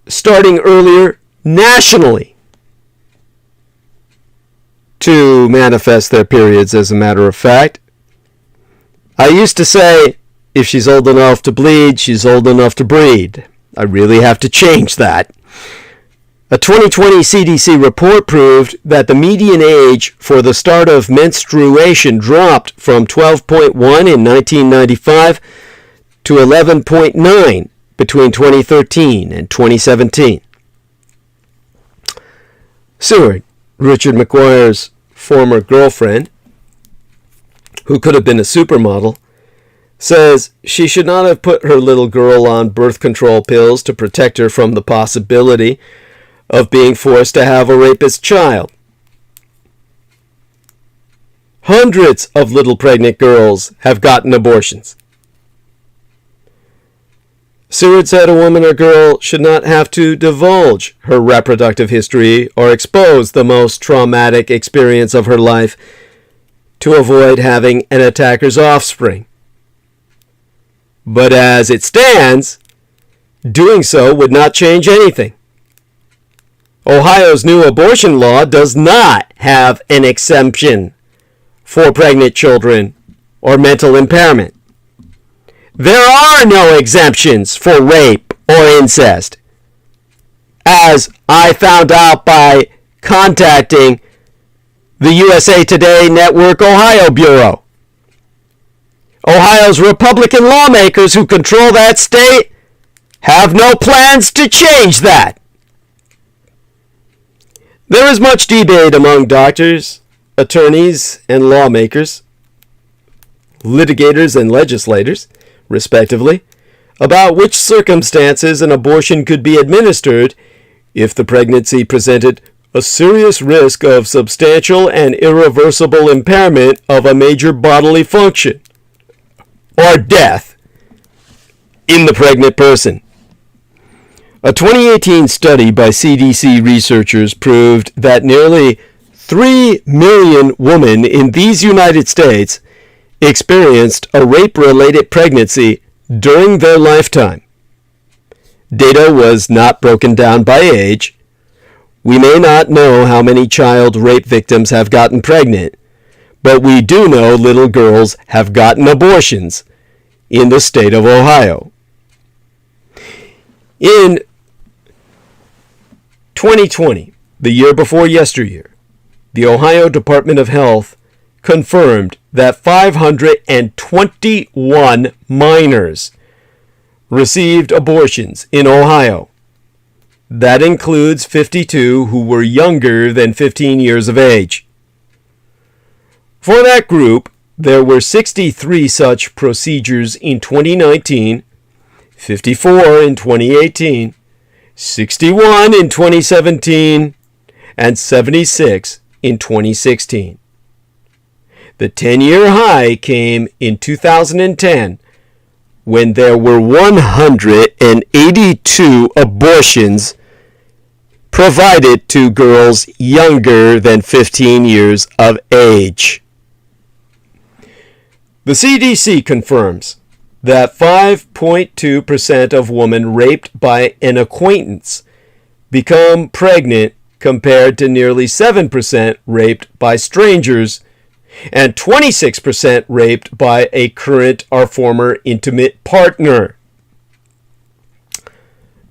starting earlier nationally to manifest their periods, as a matter of fact. I used to say, if she's old enough to bleed, she's old enough to breed. I really have to change that. A 2020 CDC report proved that the median age for the start of menstruation dropped from 12.1 in 1995 to 11.9 between 2013 and 2017. Seward, Richard McGuire's former girlfriend, who could have been a supermodel, says she should not have put her little girl on birth control pills to protect her from the possibility of being forced to have a rapist child. Hundreds of little pregnant girls have gotten abortions. Seward said a woman or girl should not have to divulge her reproductive history or expose the most traumatic experience of her life to avoid having an attacker's offspring. But as it stands, doing so would not change anything. Ohio's new abortion law does not have an exemption for pregnant children or mental impairment. There are no exemptions for rape or incest, as I found out by contacting the USA Today Network Ohio Bureau. Ohio's Republican lawmakers who control that state have no plans to change that. There is much debate among doctors, attorneys, and lawmakers, litigators and legislators, respectively, about which circumstances an abortion could be administered if the pregnancy presented a serious risk of substantial and irreversible impairment of a major bodily function or death in the pregnant person. A 2018 study by CDC researchers proved that nearly 3 million women in these United States experienced a rape-related pregnancy during their lifetime. Data was not broken down by age. We may not know how many child rape victims have gotten pregnant, but we do know little girls have gotten abortions in the state of Ohio. In 2020, the year before yesteryear, the Ohio Department of Health confirmed that 521 minors received abortions in Ohio. That includes 52 who were younger than 15 years of age. For that group, there were 63 such procedures in 2019, 54 in 2018, 61 in 2017, and 76 in 2016. The 10-year high came in 2010 when there were 182 abortions provided to girls younger than 15 years of age. The CDC confirms that 5.2% of women raped by an acquaintance become pregnant compared to nearly 7% raped by strangers and 26% raped by a current or former intimate partner.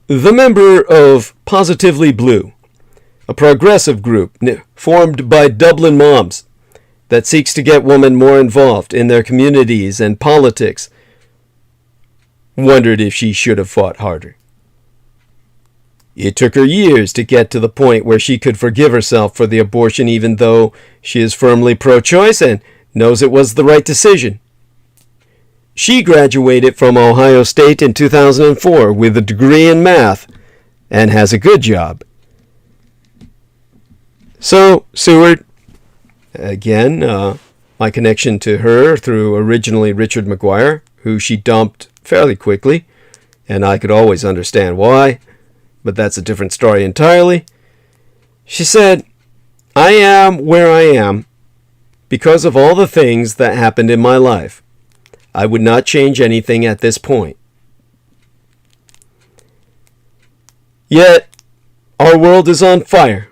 The member of Positively Blue, a progressive group formed by Dublin moms that seeks to get women more involved in their communities and politics, wondered if she should have fought harder. It took her years to get to the point where she could forgive herself for the abortion, even though she is firmly pro-choice and knows it was the right decision. She graduated from Ohio State in 2004 with a degree in math and has a good job. So, Seward, again, my connection to her through originally Richard McGuire, who she dumped fairly quickly, and I could always understand why, but that's a different story entirely. She said, I am where I am because of all the things that happened in my life. I would not change anything at this point. Yet, our world is on fire.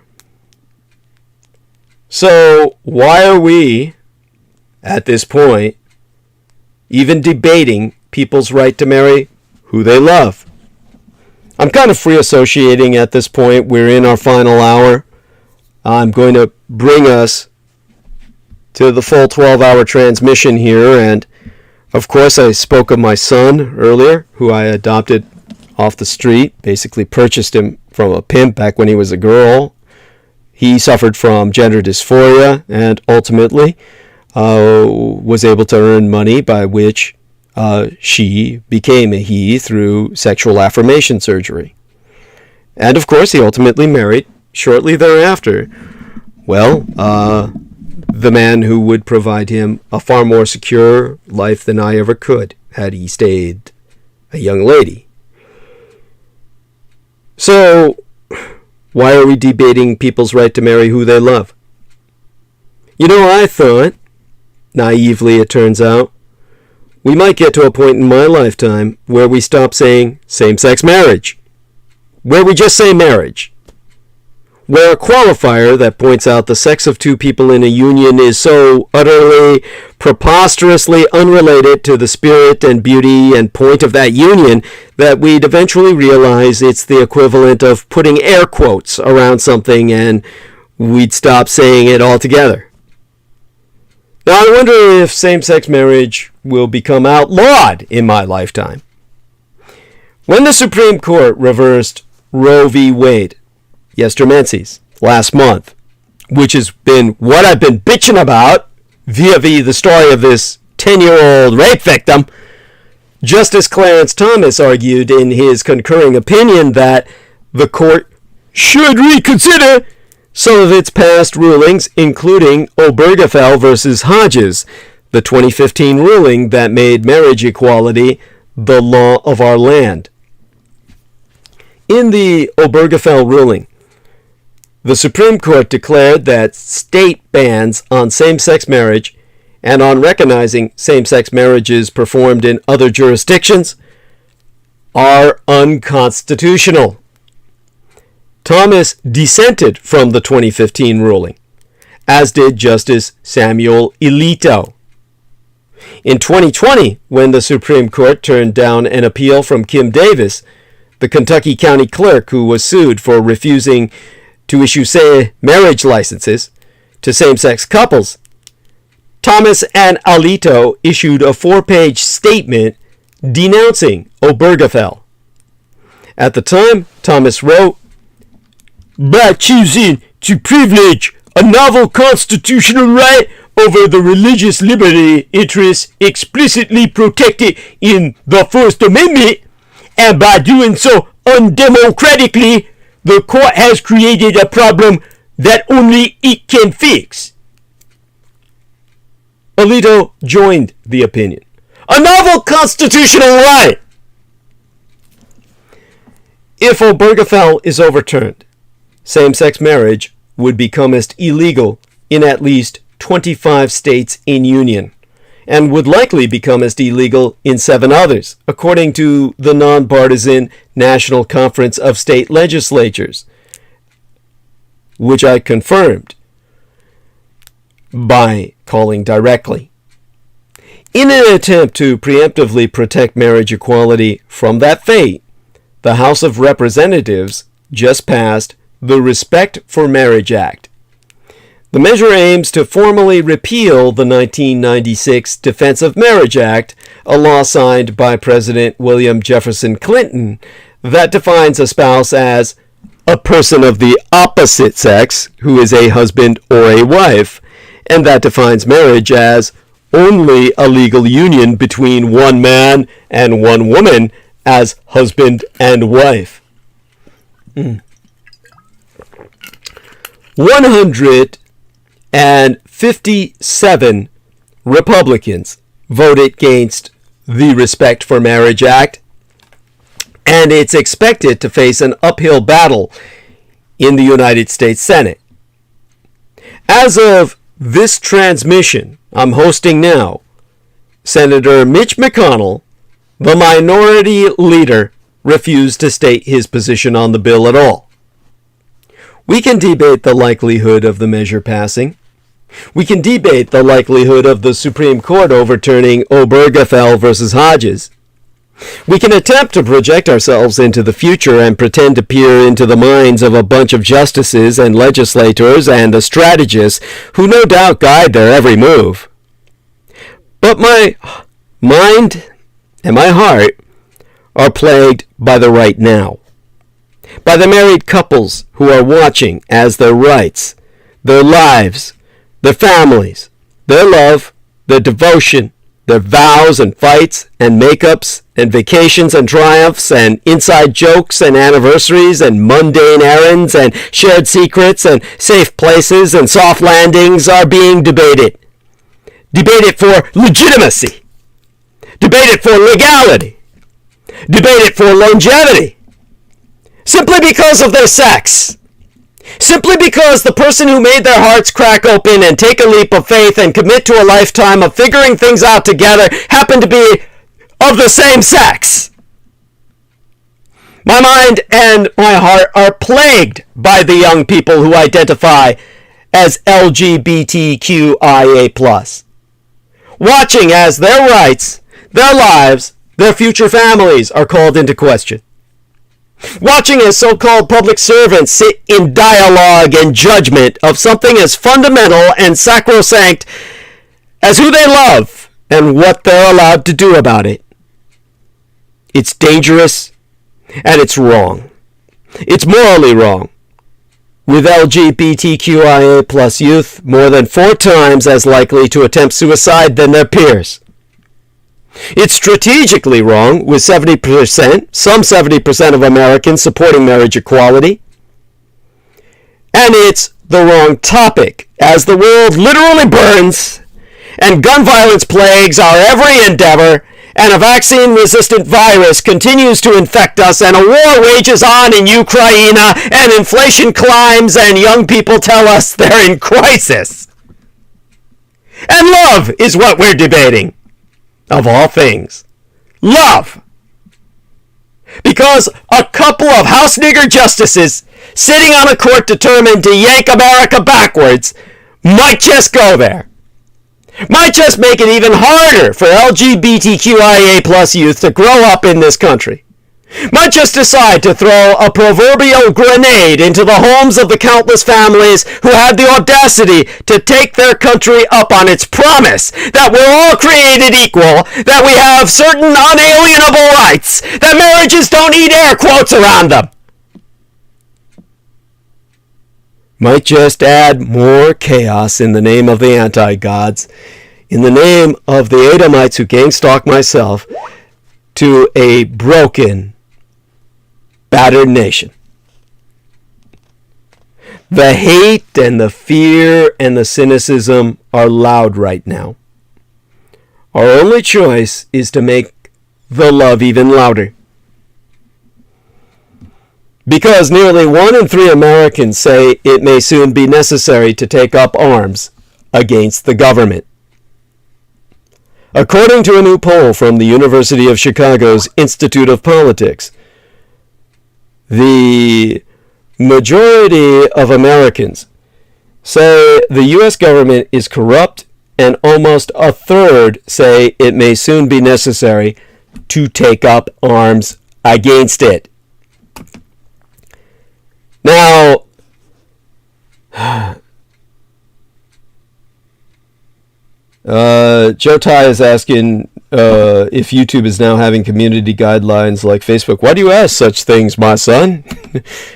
So, why are we, at this point, even debating people's right to marry who they love? I'm kind of free associating at this point. We're in our final hour. I'm going to bring us to the full 12-hour transmission here. And, of course, I spoke of my son earlier, who I adopted off the street, basically purchased him from a pimp back when he was a girl. He suffered from gender dysphoria and ultimately was able to earn money by which she became a he through sexual affirmation surgery. And of course, he ultimately married shortly thereafter. Well, the the man who would provide him a far more secure life than I ever could had he stayed a young lady. So, why are we debating people's right to marry who they love? You know, I thought, naively it turns out, we might get to a point in my lifetime where we stop saying same-sex marriage, where we just say marriage, where a qualifier that points out the sex of two people in a union is so utterly, preposterously unrelated to the spirit and beauty and point of that union that we'd eventually realize it's the equivalent of putting air quotes around something and we'd stop saying it altogether. Now, I wonder if same-sex marriage will become outlawed in my lifetime. When the Supreme Court reversed Roe v. Wade, yestermensis, last month, which has been what I've been bitching about vis-a-vis the story of this 10-year-old rape victim, Justice Clarence Thomas argued in his concurring opinion that the court should reconsider some of its past rulings, including Obergefell versus Hodges, the 2015 ruling that made marriage equality the law of our land. In the Obergefell ruling, the Supreme Court declared that state bans on same-sex marriage and on recognizing same-sex marriages performed in other jurisdictions are unconstitutional. Thomas dissented from the 2015 ruling, as did Justice Samuel Alito. In 2020, when the Supreme Court turned down an appeal from Kim Davis, the Kentucky County Clerk who was sued for refusing to issue marriage licenses to same-sex couples, Thomas and Alito issued a 4-page statement denouncing Obergefell. At the time, Thomas wrote, "By choosing to privilege a novel constitutional right over the religious liberty interests explicitly protected in the First Amendment, and by doing so undemocratically, the court has created a problem that only it can fix." Alito joined the opinion. A novel constitutional right! If Obergefell is overturned, same-sex marriage would become illegal in at least 25 states in union, and would likely become illegal in 7 others, according to the nonpartisan National Conference of State Legislatures, which I confirmed by calling directly. In an attempt to preemptively protect marriage equality from that fate, the House of Representatives just passed the Respect for Marriage Act. The measure aims to formally repeal the 1996 Defense of Marriage Act, a law signed by President William Jefferson Clinton that defines a spouse as a person of the opposite sex who is a husband or a wife, and that defines marriage as only a legal union between one man and one woman as husband and wife. 157 Republicans voted against the Respect for Marriage Act, and it's expected to face an uphill battle in the United States Senate. As of this transmission I'm hosting now, Senator Mitch McConnell, the minority leader, refused to state his position on the bill at all. We can debate the likelihood of the measure passing. We can debate the likelihood of the Supreme Court overturning Obergefell versus Hodges. We can attempt to project ourselves into the future and pretend to peer into the minds of a bunch of justices and legislators and the strategists who no doubt guide their every move. But my mind and my heart are plagued by the right now, by the married couples who are watching as their rights, their lives, their families, their love, their devotion, Their vows and fights and makeups and vacations and triumphs and inside jokes and anniversaries and mundane errands and shared secrets and safe places and soft landings are being debated. Debated for legitimacy. Debated for legality. Debated for longevity. Simply because of their sex. Simply because the person who made their hearts crack open and take a leap of faith and commit to a lifetime of figuring things out together happened to be of the same sex. My mind and my heart are plagued by the young people who identify as LGBTQIA+, watching as their rights, their lives, their future families are called into question. Watching as so-called public servants sit in dialogue and judgment of something as fundamental and sacrosanct as who they love and what they're allowed to do about it. It's dangerous and it's wrong. It's morally wrong. With LGBTQIA+ youth more than 4 times as likely to attempt suicide than their peers. It's strategically wrong, with some 70% of Americans supporting marriage equality. And it's the wrong topic, as the world literally burns, and gun violence plagues our every endeavor, and a vaccine-resistant virus continues to infect us, and a war wages on in Ukraine, and inflation climbs, and young people tell us they're in crisis. And love is what we're debating. Of all things. Love! Because a couple of house nigger justices sitting on a court determined to yank America backwards might just go there. Might just make it even harder for LGBTQIA+ youth to grow up in this country. Might just decide to throw a proverbial grenade into the homes of the countless families who had the audacity to take their country up on its promise that we're all created equal, that we have certain unalienable rights, that marriages don't need air quotes around them. Might just add more chaos in the name of the anti-gods, in the name of the Edomites who gang-stalk myself, to a broken, battered nation. The hate and the fear and the cynicism are loud right now. Our only choice is to make the love even louder. Because nearly 1 in 3 Americans say it may soon be necessary to take up arms against the government. According to a new poll from the University of Chicago's Institute of Politics, the majority of Americans say the U.S. government is corrupt, and almost a third say it may soon be necessary to take up arms against it. Now, Joe Ty is asking if YouTube is now having community guidelines like Facebook. Why do you ask such things, my son?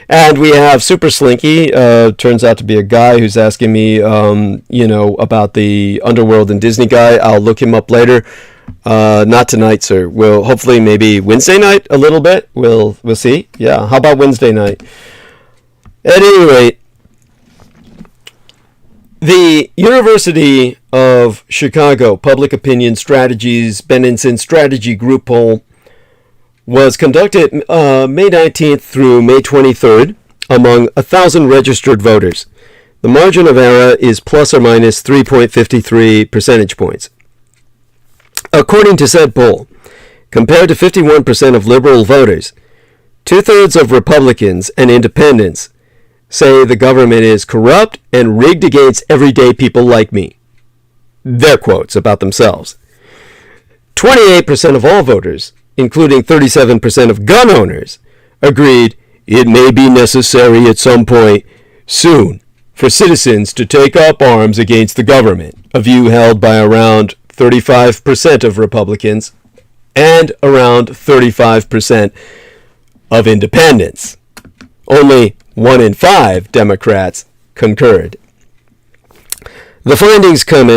And we have Super Slinky, turns out to be a guy who's asking me, about the Underworld and Disney guy. I'll look him up later. Not tonight, sir. We'll hopefully maybe Wednesday night a little bit. We'll see. Yeah, how about Wednesday night? At any rate, the University of Chicago Public Opinion Strategies Benenson Strategy Group poll was conducted May 19th through May 23rd among 1,000 registered voters. The margin of error is plus or minus 3.53 percentage points. According to said poll, compared to 51% of liberal voters, 2/3 of Republicans and independents say the government is corrupt and rigged against everyday people like me. Their quotes about themselves. 28% of all voters, including 37% of gun owners, agreed it may be necessary at some point soon for citizens to take up arms against the government, a view held by around 35% of Republicans and around 35% of independents. Only 1 in 5 Democrats concurred. The findings come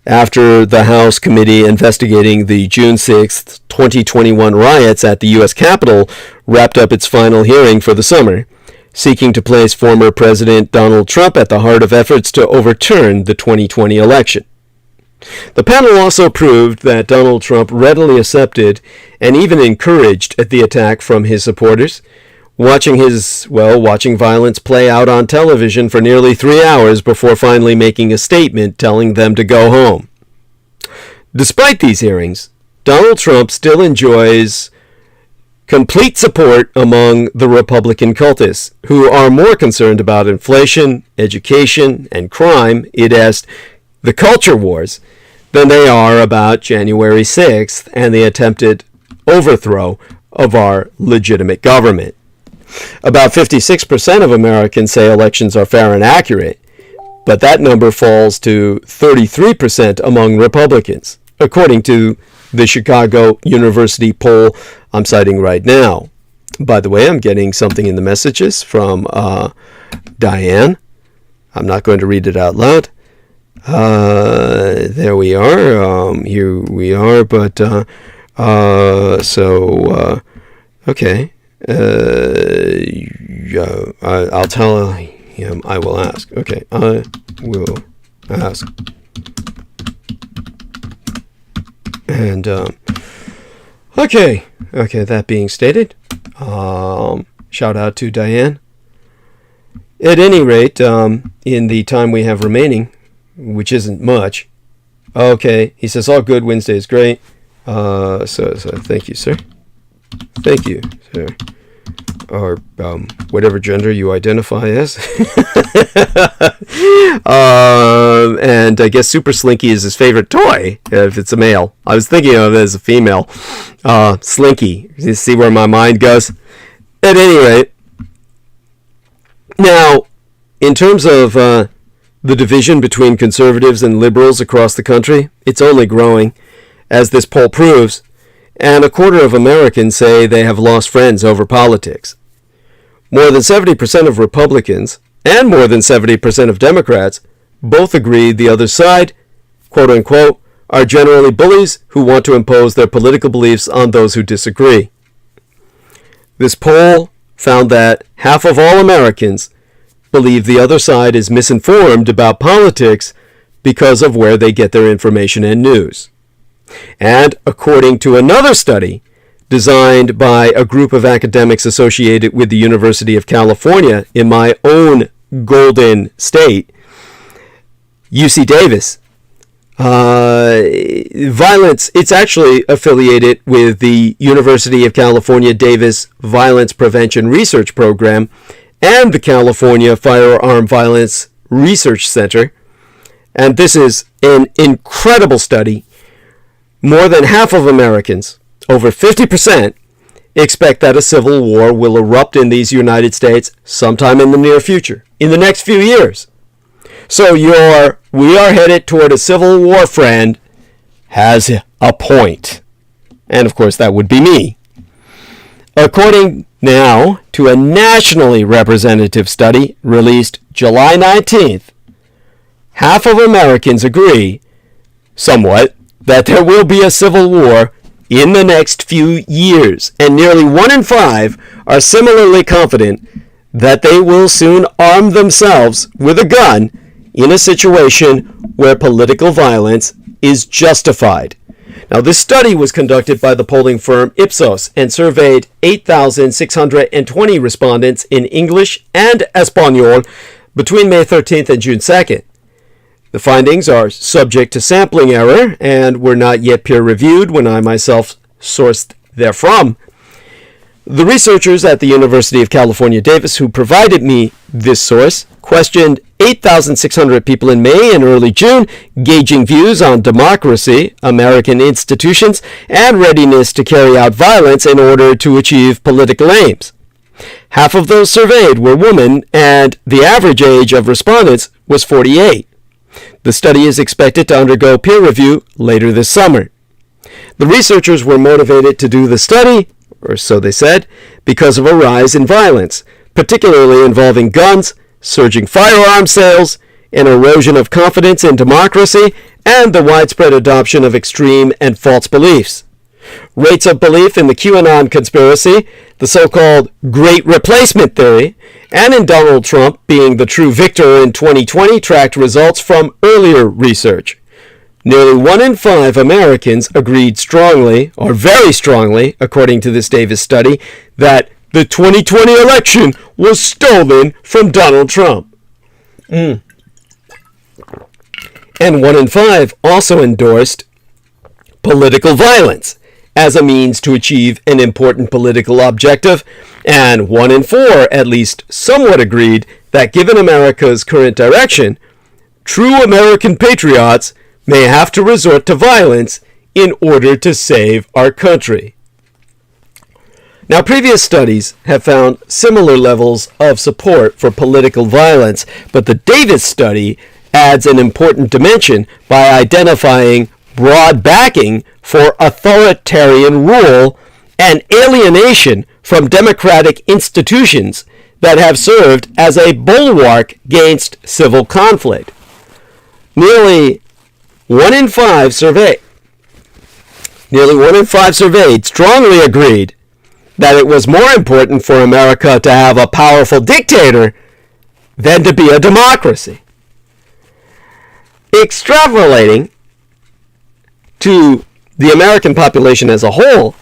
after the House committee investigating the June 6, 2021 riots at the U.S. Capitol wrapped up its final hearing for the summer, seeking to place former President Donald Trump at the heart of efforts to overturn the 2020 election. The panel also proved that Donald Trump readily accepted and even encouraged the attack from his supporters, watching violence play out on television for nearly 3 hours before finally making a statement telling them to go home. Despite these hearings, Donald Trump still enjoys complete support among the Republican cultists, who are more concerned about inflation, education, and crime, the culture wars, than they are about January 6th and the attempted overthrow of our legitimate government. About 56% of Americans say elections are fair and accurate, but that number falls to 33% among Republicans, according to the Chicago University poll I'm citing right now. By the way, I'm getting something in the messages from Diane. I'm not going to read it out loud. There we are. Here we are. But okay. I'll tell him I will ask. Okay, I will ask. And okay. That being stated, shout out to Diane. At any rate, in the time we have remaining, which isn't much. Okay, he says all good. Wednesday is great. So thank you, sir. Thank you, sir. Or whatever gender you identify as. And I guess Super Slinky is his favorite toy, if it's a male. I was thinking of it as a female. Slinky. You see where my mind goes? At any rate, now, in terms of the division between conservatives and liberals across the country, it's only growing, as this poll proves. And a quarter of Americans say they have lost friends over politics. More than 70% of Republicans and more than 70% of Democrats both agree the other side, quote unquote, are generally bullies who want to impose their political beliefs on those who disagree. This poll found that half of all Americans believe the other side is misinformed about politics because of where they get their information and news. And according to another study designed by a group of academics associated with the University of California in my own Golden State, UC Davis, violence, it's actually affiliated with the University of California Davis Violence Prevention Research Program and the California Firearm Violence Research Center. And this is an incredible study. More than half of Americans, over 50%, expect that a civil war will erupt in these United States sometime in the near future, in the next few years. So we are headed toward a civil war, friend, has a point. And of course, that would be me. According now to a nationally representative study released July 19th, half of Americans agree, somewhat, that there will be a civil war in the next few years, and nearly 1 in 5 are similarly confident that they will soon arm themselves with a gun in a situation where political violence is justified. Now, this study was conducted by the polling firm Ipsos and surveyed 8,620 respondents in English and Espanol between May 13th and June 2nd. The findings are subject to sampling error and were not yet peer-reviewed when I myself sourced therefrom. The researchers at the University of California, Davis, who provided me this source, questioned 8,600 people in May and early June, gauging views on democracy, American institutions, and readiness to carry out violence in order to achieve political aims. Half of those surveyed were women, and the average age of respondents was 48. The study is expected to undergo peer review later this summer. The researchers were motivated to do the study, or so they said, because of a rise in violence, particularly involving guns, surging firearm sales, an erosion of confidence in democracy, and the widespread adoption of extreme and false beliefs. Rates of belief in the QAnon conspiracy, the so-called Great Replacement theory, and in Donald Trump being the true victor in 2020 tracked results from earlier research. Nearly 1 in 5 Americans agreed strongly, or very strongly, according to this Davis study, that the 2020 election was stolen from Donald Trump. And 1 in 5 also endorsed political violence as a means to achieve an important political objective, and 1 in 4 at least somewhat agreed that given America's current direction, true American patriots may have to resort to violence in order to save our country. Now, previous studies have found similar levels of support for political violence, but the Davis study adds an important dimension by identifying broad backing for authoritarian rule and alienation from democratic institutions that have served as a bulwark against civil conflict. Nearly 1 in 5 surveyed strongly agreed that it was more important for America to have a powerful dictator than to be a democracy. Extrapolating to the American population as a whole,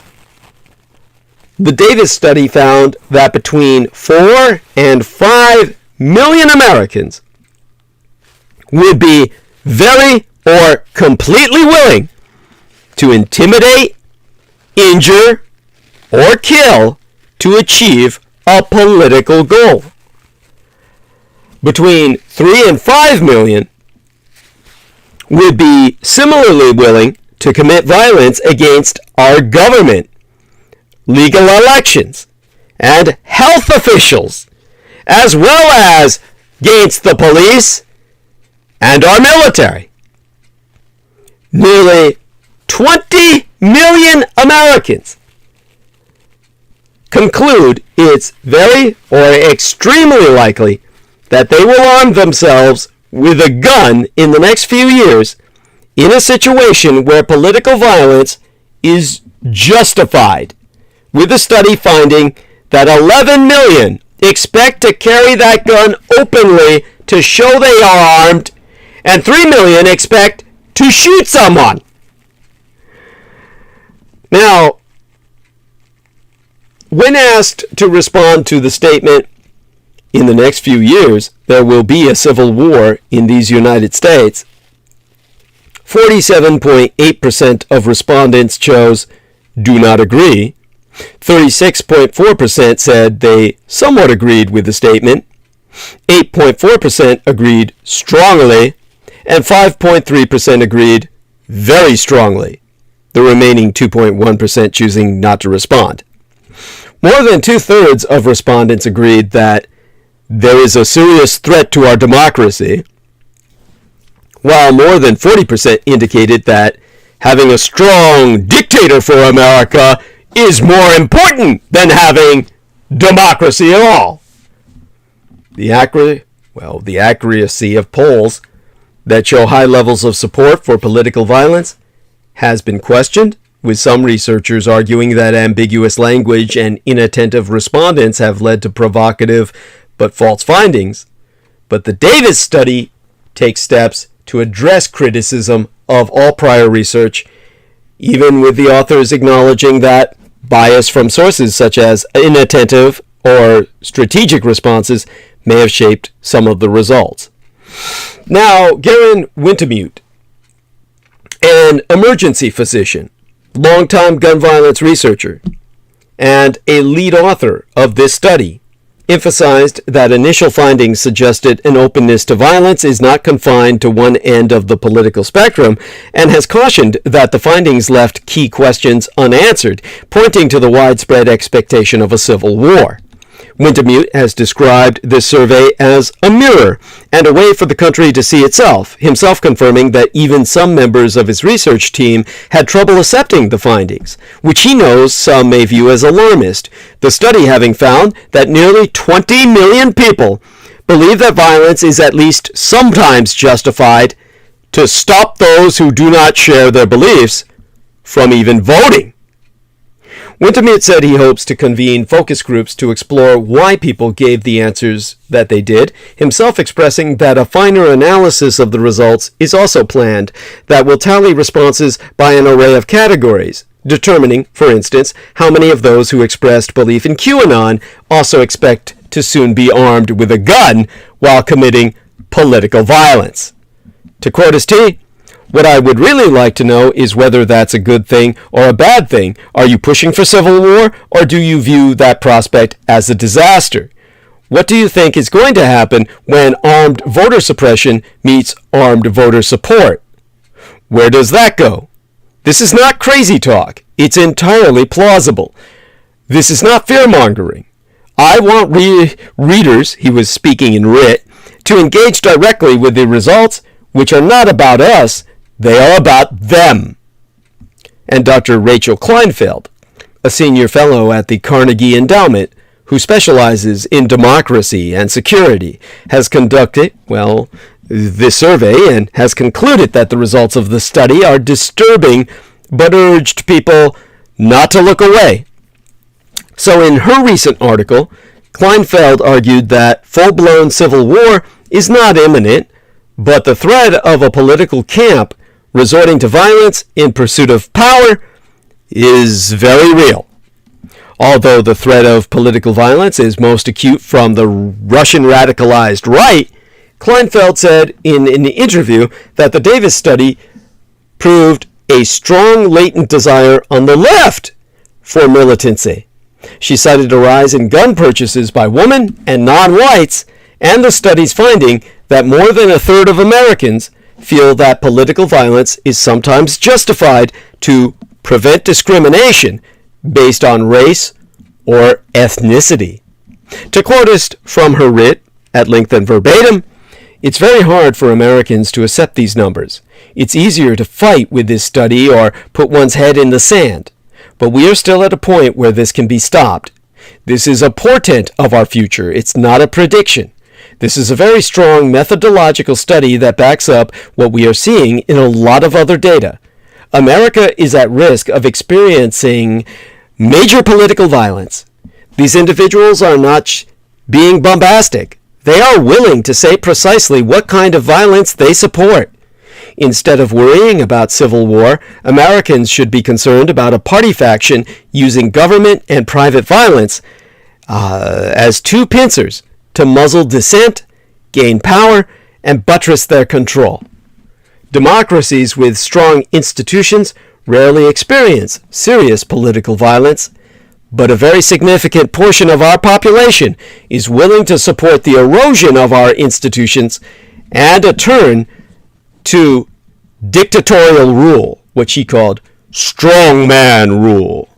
the Davis study found that between 4 and 5 million Americans would be very or completely willing to intimidate, injure, or kill to achieve a political goal. Between 3 and 5 million would be similarly willing to commit violence against our government, legal elections, and health officials, as well as against the police and our military. Nearly 20 million Americans conclude it's very or extremely likely that they will arm themselves with a gun in the next few years in a situation where political violence is justified, with a study finding that 11 million expect to carry that gun openly to show they are armed, and 3 million expect to shoot someone. Now, when asked to respond to the statement, in the next few years, there will be a civil war in these United States, 47.8% of respondents chose do not agree, 36.4% said they somewhat agreed with the statement, 8.4% agreed strongly, and 5.3% agreed very strongly, the remaining 2.1% choosing not to respond. More than 2/3 of respondents agreed that there is a serious threat to our democracy, while more than 40% indicated that having a strong dictator for America is more important than having democracy at all. The accuracy of polls that show high levels of support for political violence has been questioned, with some researchers arguing that ambiguous language and inattentive respondents have led to provocative but false findings. But the Davis study takes steps to address criticism of all prior research, even with the authors acknowledging that bias from sources such as inattentive or strategic responses may have shaped some of the results. Now, Garen Wintemute, an emergency physician, longtime gun violence researcher, and a lead author of this study, emphasized that initial findings suggested an openness to violence is not confined to one end of the political spectrum, and has cautioned that the findings left key questions unanswered, pointing to the widespread expectation of a civil war. Wintemute has described this survey as a mirror and a way for the country to see itself, himself confirming that even some members of his research team had trouble accepting the findings, which he knows some may view as alarmist, the study having found that nearly 20 million people believe that violence is at least sometimes justified to stop those who do not share their beliefs from even voting. Wintermute said he hopes to convene focus groups to explore why people gave the answers that they did, himself expressing that a finer analysis of the results is also planned that will tally responses by an array of categories, determining, for instance, how many of those who expressed belief in QAnon also expect to soon be armed with a gun while committing political violence. To quote his T, "What I would really like to know is whether that's a good thing or a bad thing. Are you pushing for civil war, or do you view that prospect as a disaster? What do you think is going to happen when armed voter suppression meets armed voter support? Where does that go? This is not crazy talk. It's entirely plausible. This is not fear-mongering. I want readers," he was speaking in writ, "to engage directly with the results, which are not about us. They are about them." And Dr. Rachel Kleinfeld, a senior fellow at the Carnegie Endowment, who specializes in democracy and security, has conducted, this survey and has concluded that the results of the study are disturbing, but urged people not to look away. So in her recent article, Kleinfeld argued that full-blown civil war is not imminent, but the threat of a political camp resorting to violence in pursuit of power is very real. Although the threat of political violence is most acute from the Russian radicalized right, Kleinfeld said in an interview that the Davis study proved a strong latent desire on the left for militancy. She cited a rise in gun purchases by women and non-whites, and the study's finding that more than a third of Americans feel that political violence is sometimes justified to prevent discrimination based on race or ethnicity. To quote us from her writ, at length and verbatim, "It's very hard for Americans to accept these numbers. It's easier to fight with this study or put one's head in the sand. But we are still at a point where this can be stopped. This is a portent of our future. It's not a prediction. This is a very strong methodological study that backs up what we are seeing in a lot of other data. America is at risk of experiencing major political violence. These individuals are not being bombastic. They are willing to say precisely what kind of violence they support. Instead of worrying about civil war, Americans should be concerned about a party faction using government and private violence as two pincers to muzzle dissent, gain power, and buttress their control. Democracies with strong institutions rarely experience serious political violence, but a very significant portion of our population is willing to support the erosion of our institutions and a turn to dictatorial rule, what she called strongman rule.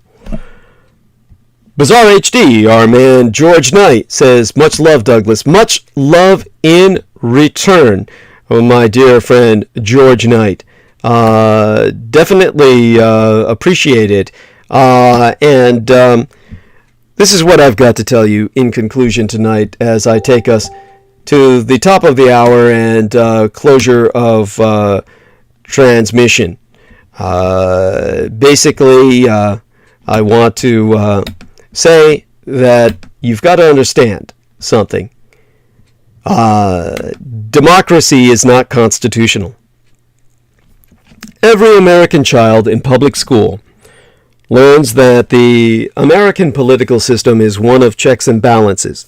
Bizarre HD, our man George Knight, says, "Much love, Douglas. Much love in return." Oh, my dear friend George Knight. Definitely appreciate it. And this is what I've got to tell you in conclusion tonight as I take us to the top of the hour and closure of transmission. Basically, I want to say that you've got to understand something. Democracy is not constitutional. Every American child in public school learns that the American political system is one of checks and balances,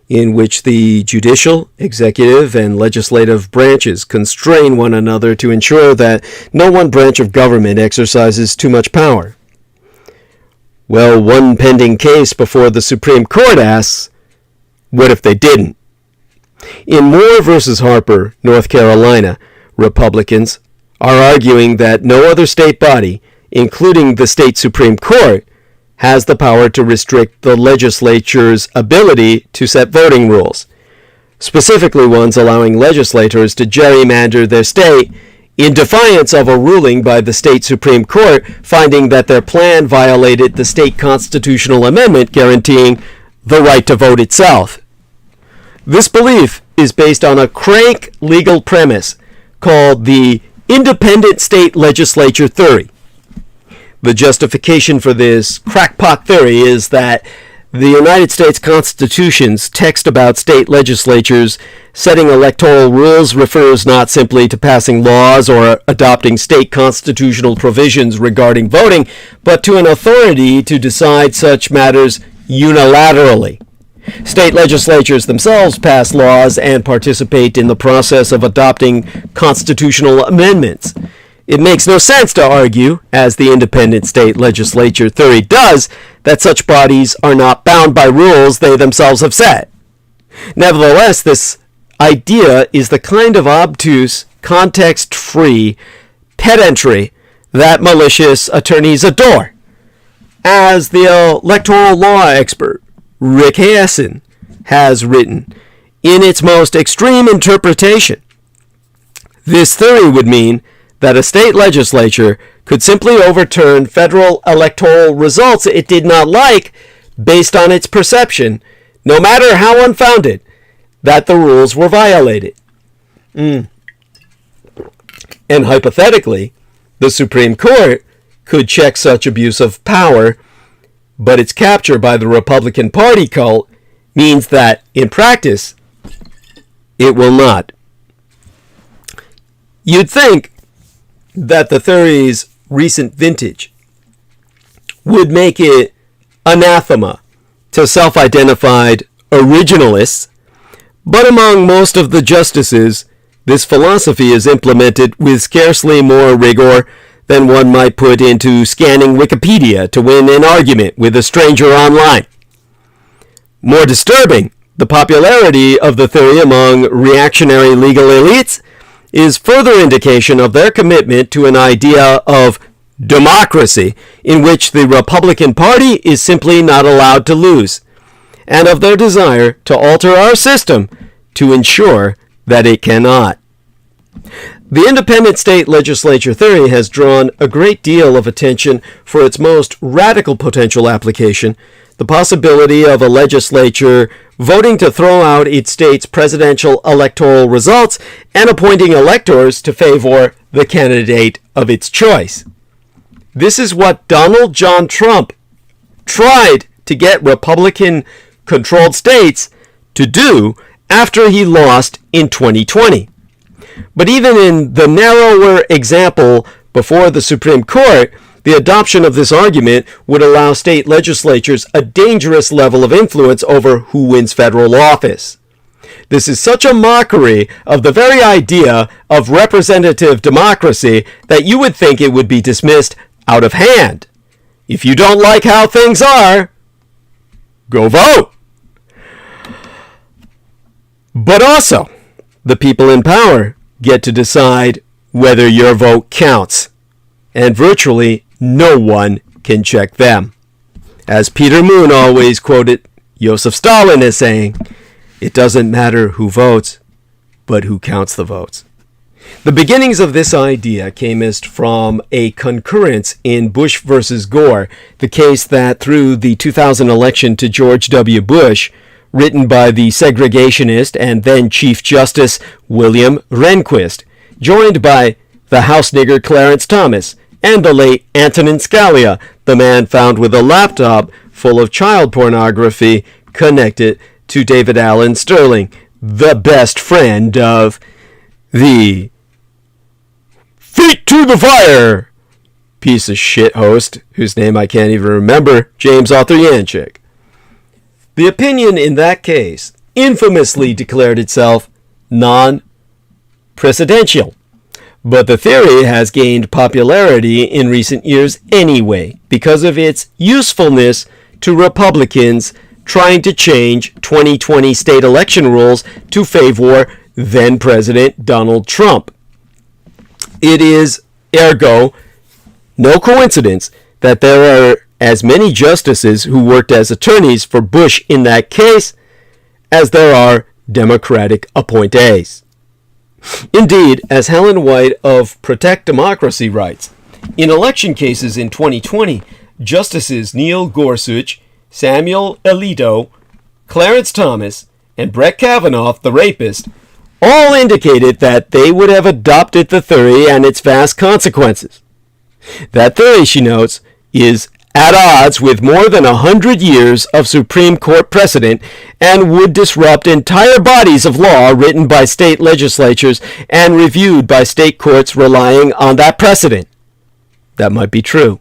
in which the judicial, executive, and legislative branches constrain one another to ensure that no one branch of government exercises too much power. Well, one pending case before the Supreme Court asks, what if they didn't? In Moore v. Harper, North Carolina, Republicans are arguing that no other state body, including the state Supreme Court, has the power to restrict the legislature's ability to set voting rules, specifically ones allowing legislators to gerrymander their state in defiance of a ruling by the state Supreme Court finding that their plan violated the state constitutional amendment guaranteeing the right to vote itself. This belief is based on a crank legal premise called the independent state legislature theory. The justification for this crackpot theory is that the United States Constitution's text about state legislatures setting electoral rules refers not simply to passing laws or adopting state constitutional provisions regarding voting, but to an authority to decide such matters unilaterally. State legislatures themselves pass laws and participate in the process of adopting constitutional amendments. It makes no sense to argue, as the independent state legislature theory does, that such bodies are not bound by rules they themselves have set. Nevertheless, this idea is the kind of obtuse, context-free pedantry that malicious attorneys adore. As the electoral law expert Rick Hasson has written, in its most extreme interpretation, this theory would mean that a state legislature could simply overturn federal electoral results it did not like based on its perception, no matter how unfounded, that the rules were violated. And hypothetically, the Supreme Court could check such abuse of power, but its capture by the Republican Party cult means that, in practice, it will not. You'd think that the theory's recent vintage would make it anathema to self-identified originalists, but among most of the justices, this philosophy is implemented with scarcely more rigor than one might put into scanning Wikipedia to win an argument with a stranger online. More disturbing, the popularity of the theory among reactionary legal elites is further indication of their commitment to an idea of democracy in which the Republican Party is simply not allowed to lose, and of their desire to alter our system to ensure that it cannot. The independent state legislature theory has drawn a great deal of attention for its most radical potential application, the possibility of a legislature voting to throw out its state's presidential electoral results and appointing electors to favor the candidate of its choice. This is what Donald John Trump tried to get Republican-controlled states to do after he lost in 2020. But even in the narrower example before the Supreme Court, the adoption of this argument would allow state legislatures a dangerous level of influence over who wins federal office. This is such a mockery of the very idea of representative democracy that you would think it would be dismissed out of hand. If you don't like how things are, go vote. But also, the people in power get to decide whether your vote counts, and virtually no one can check them. As Peter Moon always quoted Joseph Stalin as saying, "It doesn't matter who votes, but who counts the votes." The beginnings of this idea came from a concurrence in Bush versus Gore, the case that threw the 2000 election to George W. Bush, written by the segregationist and then Chief Justice William Rehnquist, joined by the house nigger Clarence Thomas, and the late Antonin Scalia, the man found with a laptop full of child pornography connected to David Allen Sterling, the best friend of the feet to the fire piece of shit host, whose name I can't even remember, James Arthur Yanchik. The opinion in that case infamously declared itself non-precedential. But the theory has gained popularity in recent years anyway, because of its usefulness to Republicans trying to change 2020 state election rules to favor then-President Donald Trump. It is, ergo, no coincidence that there are as many justices who worked as attorneys for Bush in that case as there are Democratic appointees. Indeed, as Helen White of Protect Democracy writes, in election cases in 2020, Justices Neil Gorsuch, Samuel Alito, Clarence Thomas, and Brett Kavanaugh, the rapist, all indicated that they would have adopted the theory and its vast consequences. That theory, she notes, is at odds with more than 100 years of Supreme Court precedent and would disrupt entire bodies of law written by state legislatures and reviewed by state courts relying on that precedent. That might be true,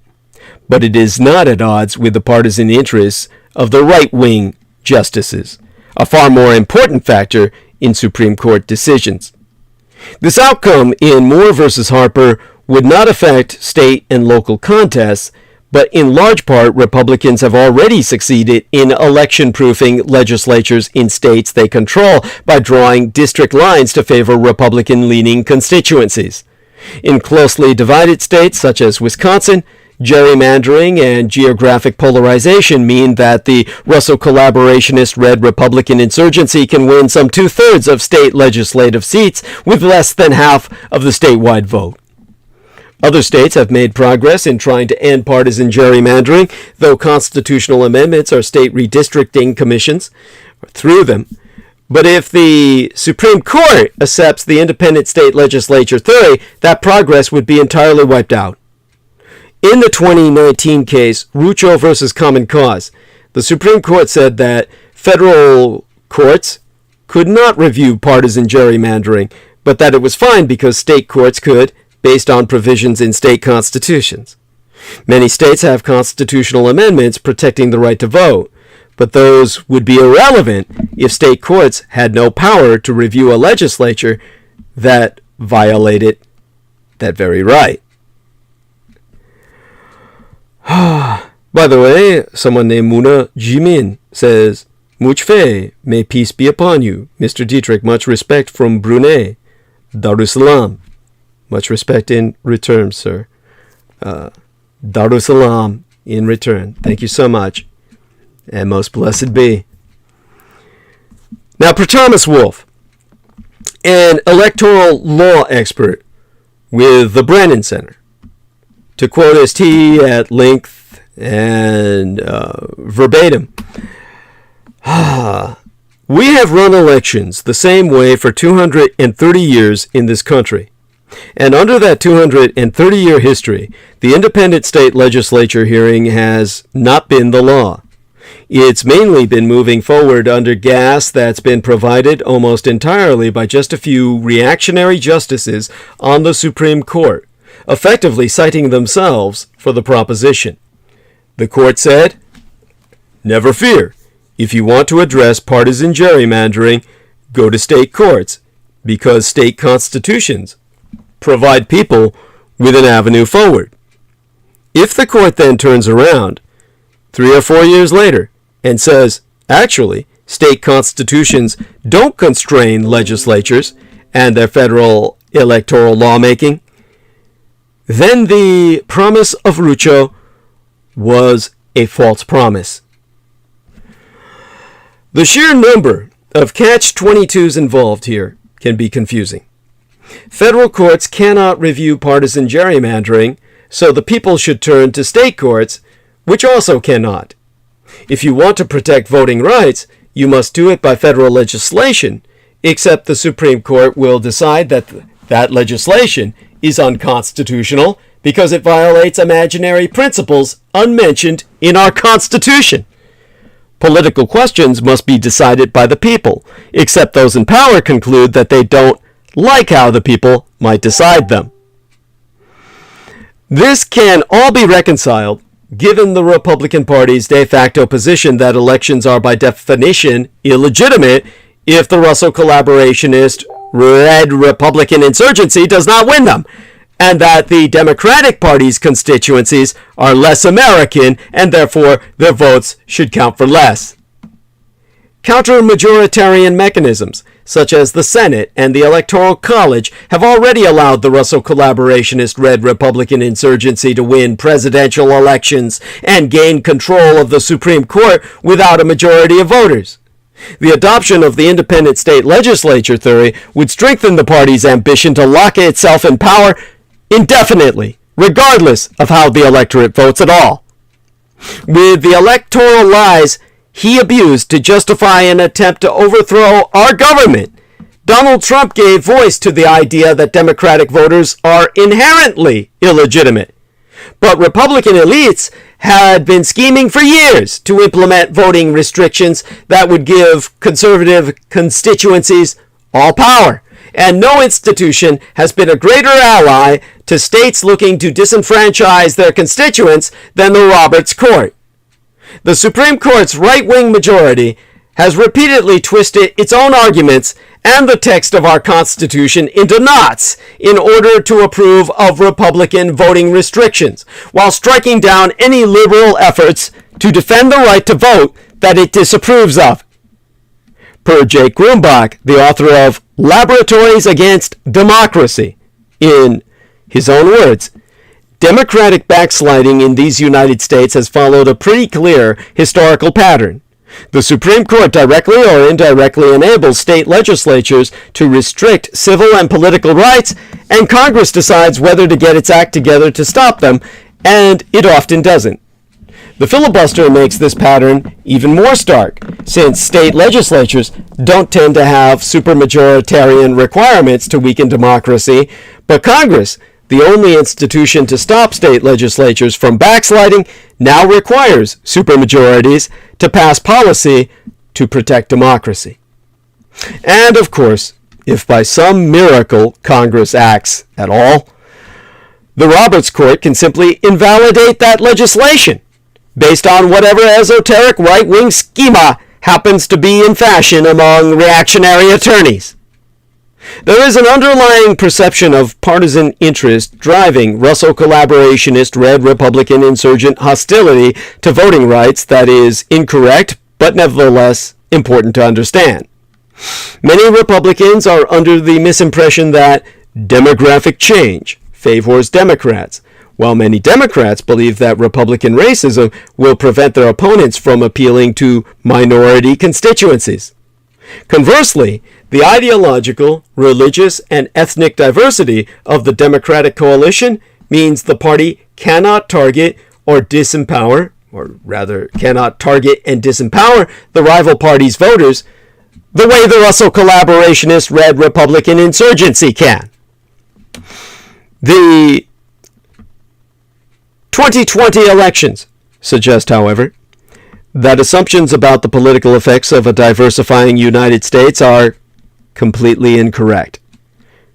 but it is not at odds with the partisan interests of the right-wing justices, a far more important factor in Supreme Court decisions. This outcome in Moore versus Harper would not affect state and local contests, but in large part, Republicans have already succeeded in election-proofing legislatures in states they control by drawing district lines to favor Republican-leaning constituencies. In closely divided states such as Wisconsin, gerrymandering and geographic polarization mean that the Russo collaborationist red Republican insurgency can win some 2/3 of state legislative seats with less than half of the statewide vote. Other states have made progress in trying to end partisan gerrymandering, though constitutional amendments are state redistricting commissions through them. But if the Supreme Court accepts the independent state legislature theory, that progress would be entirely wiped out. In the 2019 case, Rucho versus Common Cause, the Supreme Court said that federal courts could not review partisan gerrymandering, but that it was fine because state courts could, based on provisions in state constitutions. Many states have constitutional amendments protecting the right to vote, but those would be irrelevant if state courts had no power to review a legislature that violated that very right. By the way, someone named Muna Jimin says, Much fei, may peace be upon you. Mr. Dietrich, much respect from Brunei. Darussalam. Much respect in return, sir. Darussalam in return. Thank you so much. And most blessed be. Now, for Thomas Wolfe, an electoral law expert with the Brennan Center, to quote ST at length and verbatim, we have run elections the same way for 230 years in this country. And under that 230-year history, the independent state legislature hearing has not been the law. It's mainly been moving forward under gas that's been provided almost entirely by just a few reactionary justices on the Supreme Court, effectively citing themselves for the proposition. The court said, never fear. If you want to address partisan gerrymandering, go to state courts, because state constitutions provide people with an avenue forward. If the court then turns around 3 or 4 years later and says, actually, state constitutions don't constrain legislatures and their federal electoral lawmaking, then the promise of Rucho was a false promise. The sheer number of catch-22s involved here can be confusing. Federal courts cannot review partisan gerrymandering, so the people should turn to state courts, which also cannot. If you want to protect voting rights, you must do it by federal legislation, except the Supreme Court will decide that that legislation is unconstitutional because it violates imaginary principles unmentioned in our Constitution. Political questions must be decided by the people, except those in power conclude that they don't like how the people might decide them. This can all be reconciled given the Republican Party's de facto position that elections are by definition illegitimate if the Russo collaborationist red Republican insurgency does not win them, and that the Democratic Party's constituencies are less American and therefore their votes should count for less. Counter-majoritarian mechanisms, such as the Senate and the Electoral College, have already allowed the Russo collaborationist red Republican insurgency to win presidential elections and gain control of the Supreme Court without a majority of voters. The adoption of the independent state legislature theory would strengthen the party's ambition to lock itself in power indefinitely, regardless of how the electorate votes at all. With the electoral lies he abused to justify an attempt to overthrow our government, Donald Trump gave voice to the idea that Democratic voters are inherently illegitimate. But Republican elites had been scheming for years to implement voting restrictions that would give conservative constituencies all power. And no institution has been a greater ally to states looking to disenfranchise their constituents than the Roberts Court. The Supreme Court's right-wing majority has repeatedly twisted its own arguments and the text of our Constitution into knots in order to approve of Republican voting restrictions, while striking down any liberal efforts to defend the right to vote that it disapproves of. Per Jake Grumbach, the author of Laboratories Against Democracy, in his own words, Democratic backsliding in these United States has followed a pretty clear historical pattern. The Supreme Court directly or indirectly enables state legislatures to restrict civil and political rights, and Congress decides whether to get its act together to stop them, and it often doesn't. The filibuster makes this pattern even more stark, since state legislatures don't tend to have supermajoritarian requirements to weaken democracy, but Congress, the only institution to stop state legislatures from backsliding, now requires supermajorities to pass policy to protect democracy. And of course, if by some miracle Congress acts at all, the Roberts Court can simply invalidate that legislation based on whatever esoteric right-wing schema happens to be in fashion among reactionary attorneys. There is an underlying perception of partisan interest driving Russell collaborationist red Republican insurgent hostility to voting rights that is incorrect, but nevertheless important to understand. Many Republicans are under the misimpression that demographic change favors Democrats, while many Democrats believe that Republican racism will prevent their opponents from appealing to minority constituencies. Conversely, the ideological, religious, and ethnic diversity of the Democratic coalition means the party cannot target and disempower the rival party's voters the way the Russell collaborationist red Republican insurgency can. The 2020 elections suggest, however, that assumptions about the political effects of a diversifying United States are completely incorrect.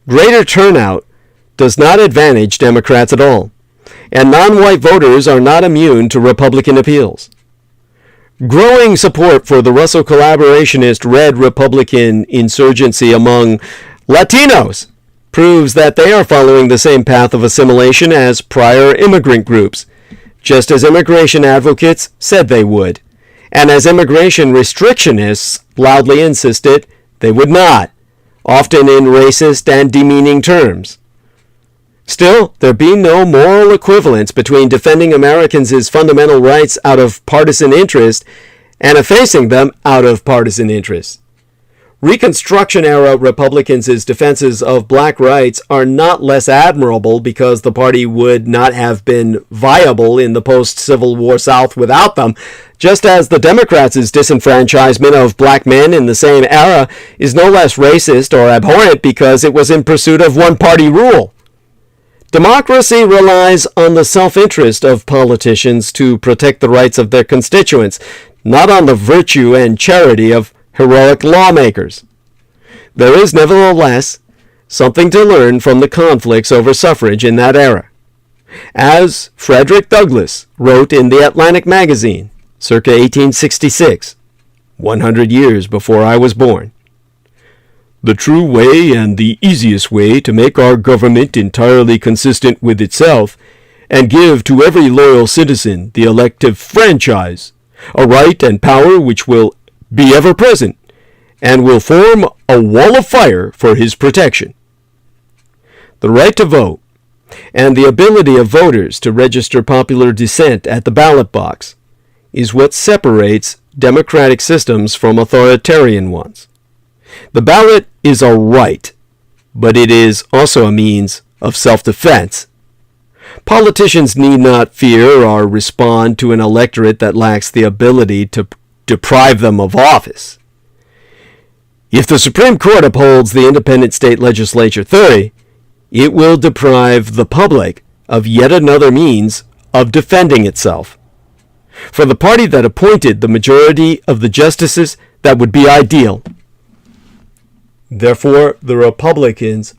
Greater turnout does not advantage Democrats at all, and non-white voters are not immune to Republican appeals. Growing support for the Russell collaborationist red Republican insurgency among Latinos proves that they are following the same path of assimilation as prior immigrant groups, just as immigration advocates said they would, and as immigration restrictionists loudly insisted they would not, often in racist and demeaning terms. Still, there be no moral equivalence between defending Americans' fundamental rights out of partisan interest and effacing them out of partisan interest. Reconstruction-era Republicans' defenses of black rights are not less admirable because the party would not have been viable in the post-Civil War South without them, just as the Democrats' disenfranchisement of black men in the same era is no less racist or abhorrent because it was in pursuit of one-party rule. Democracy relies on the self-interest of politicians to protect the rights of their constituents, not on the virtue and charity of heroic lawmakers. There is nevertheless something to learn from the conflicts over suffrage in that era. As Frederick Douglass wrote in the Atlantic magazine, circa 1866, 100 years before I was born, "The true way and the easiest way to make our government entirely consistent with itself and give to every loyal citizen the elective franchise, a right and power which will be ever present, and will form a wall of fire for his protection. The right to vote, and the ability of voters to register popular dissent at the ballot box, is what separates democratic systems from authoritarian ones. The ballot is a right, but it is also a means of self-defense. Politicians need not fear or respond to an electorate that lacks the ability to deprive them of office. If the Supreme Court upholds the independent state legislature theory, it will deprive the public of yet another means of defending itself. For the party that appointed the majority of the justices, that would be ideal. Therefore, the Republicans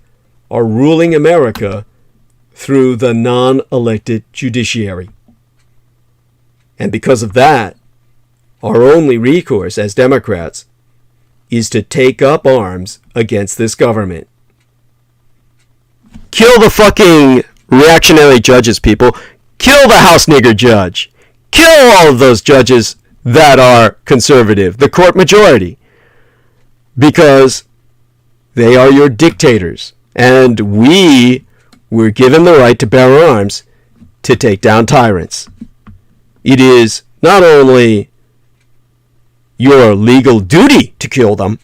are ruling America through the non-elected judiciary. And because of that, our only recourse as Democrats is to take up arms against this government. Kill the fucking reactionary judges, people. Kill the House nigger judge. Kill all of those judges that are conservative, the court majority, because they are your dictators. And we were given the right to bear arms to take down tyrants. It is not only your legal duty to kill them,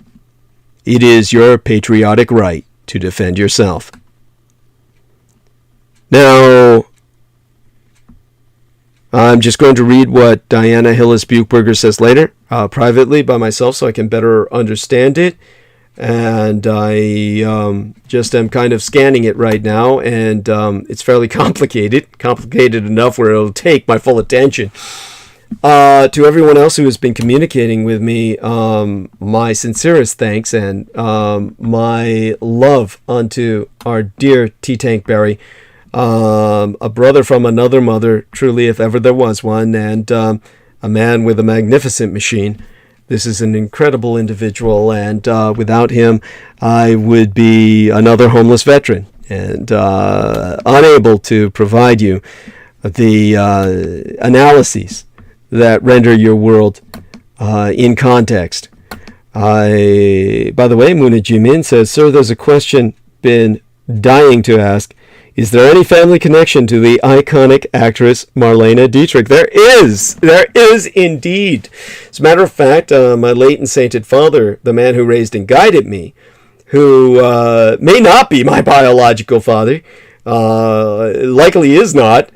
it is your patriotic right to defend yourself. Now, I'm just going to read what Diana Hillis-Buchberger says later, privately by myself, so I can better understand it. And I just am kind of scanning it right now, and it's fairly complicated enough where it'll take my full attention. To everyone else who has been communicating with me, my sincerest thanks and my love unto our dear T-Tank Barry, a brother from another mother, truly, if ever there was one, and a man with a magnificent machine. This is an incredible individual, and without him, I would be another homeless veteran and unable to provide you the analyses that render your world in context. By the way, Muna Jimin says, "Sir, there's a question been dying to ask. Is there any family connection to the iconic actress Marlene Dietrich?" There is indeed. As a matter of fact, my late and sainted father, the man who raised and guided me, who may not be my biological father, likely is not,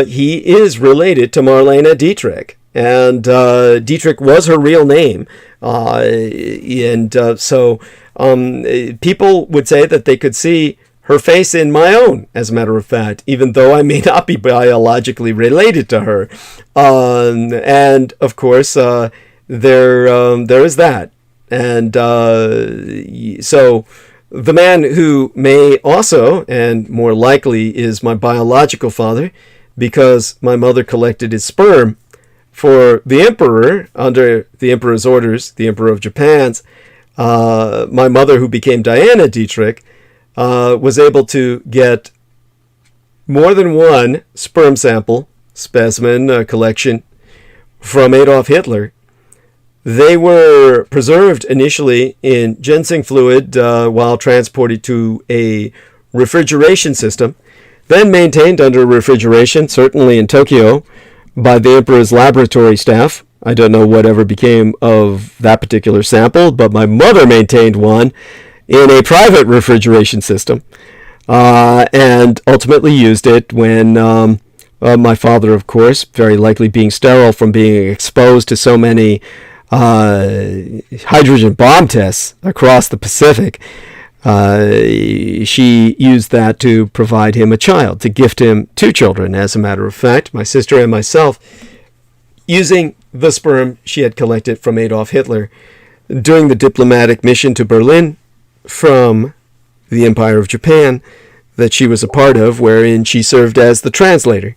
he is related to Marlene Dietrich. And Dietrich was her real name. So people would say that they could see her face in my own, as a matter of fact, even though I may not be biologically related to her. And of course, there is that. And so the man who may also, and more likely, is my biological father, because my mother collected his sperm for the emperor, under the emperor's orders, the emperor of Japan's, my mother, who became Diana Dietrich, was able to get more than one sperm sample, specimen collection from Adolf Hitler. They were preserved initially in ginseng fluid while transported to a refrigeration system, then maintained under refrigeration, certainly in Tokyo, by the emperor's laboratory staff. I don't know whatever became of that particular sample, but my mother maintained one in a private refrigeration system, and ultimately used it when my father, of course, very likely being sterile from being exposed to so many hydrogen bomb tests across the Pacific, she used that to provide him a child, to gift him two children, as a matter of fact, my sister and myself, using the sperm she had collected from Adolf Hitler during the diplomatic mission to Berlin from the Empire of Japan that she was a part of, wherein she served as the translator.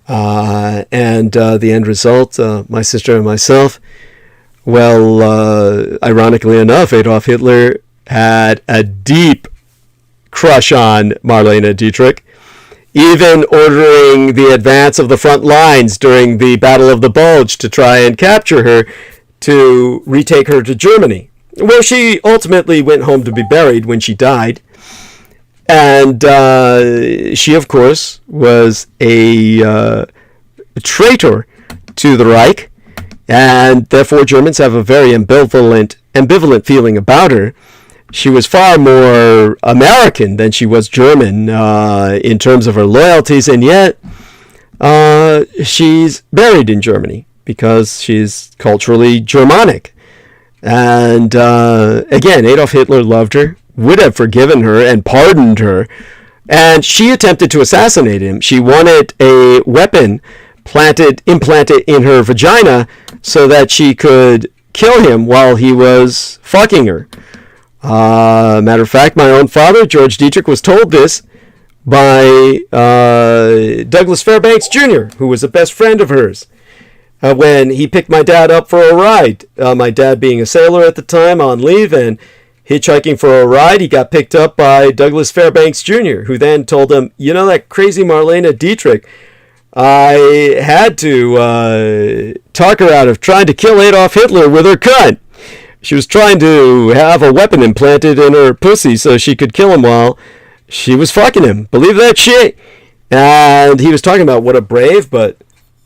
And the end result, my sister and myself, well, ironically enough, Adolf Hitler had a deep crush on Marlene Dietrich, even ordering the advance of the front lines during the Battle of the Bulge to try and capture her, to retake her to Germany, where she ultimately went home to be buried when she died. And she, of course, was a traitor to the Reich, and therefore Germans have a very ambivalent feeling about her. She was far more American than she was German in terms of her loyalties, and yet she's buried in Germany because she's culturally Germanic. And again, Adolf Hitler loved her, would have forgiven her and pardoned her. And she attempted to assassinate him. She wanted a weapon implanted in her vagina so that she could kill him while he was fucking her. Matter of fact, my own father, George Dietrich, was told this by Douglas Fairbanks Jr., who was a best friend of hers, when he picked my dad up for a ride. My dad being a sailor at the time on leave and hitchhiking for a ride, he got picked up by Douglas Fairbanks Jr., who then told him, you know that crazy Marlene Dietrich, I had to talk her out of trying to kill Adolf Hitler with her cunt. She was trying to have a weapon implanted in her pussy so she could kill him while she was fucking him. Believe that shit? And he was talking about what a brave but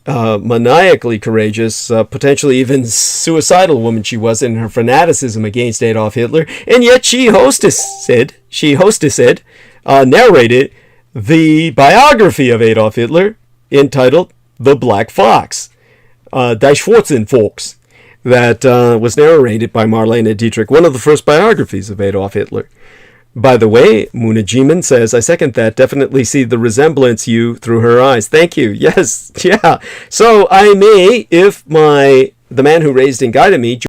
maniacally courageous, potentially even suicidal woman she was in her fanaticism against Adolf Hitler. And yet she narrated the biography of Adolf Hitler entitled The Black Fox, Die Schwarzen Fox, that was narrated by Marlene Dietrich, one of the first biographies of Adolf Hitler. By the way, Muna Jiman says, I second that. Definitely see the resemblance you through her eyes. Thank you. Yes, yeah. So I may, if the man who raised and guided me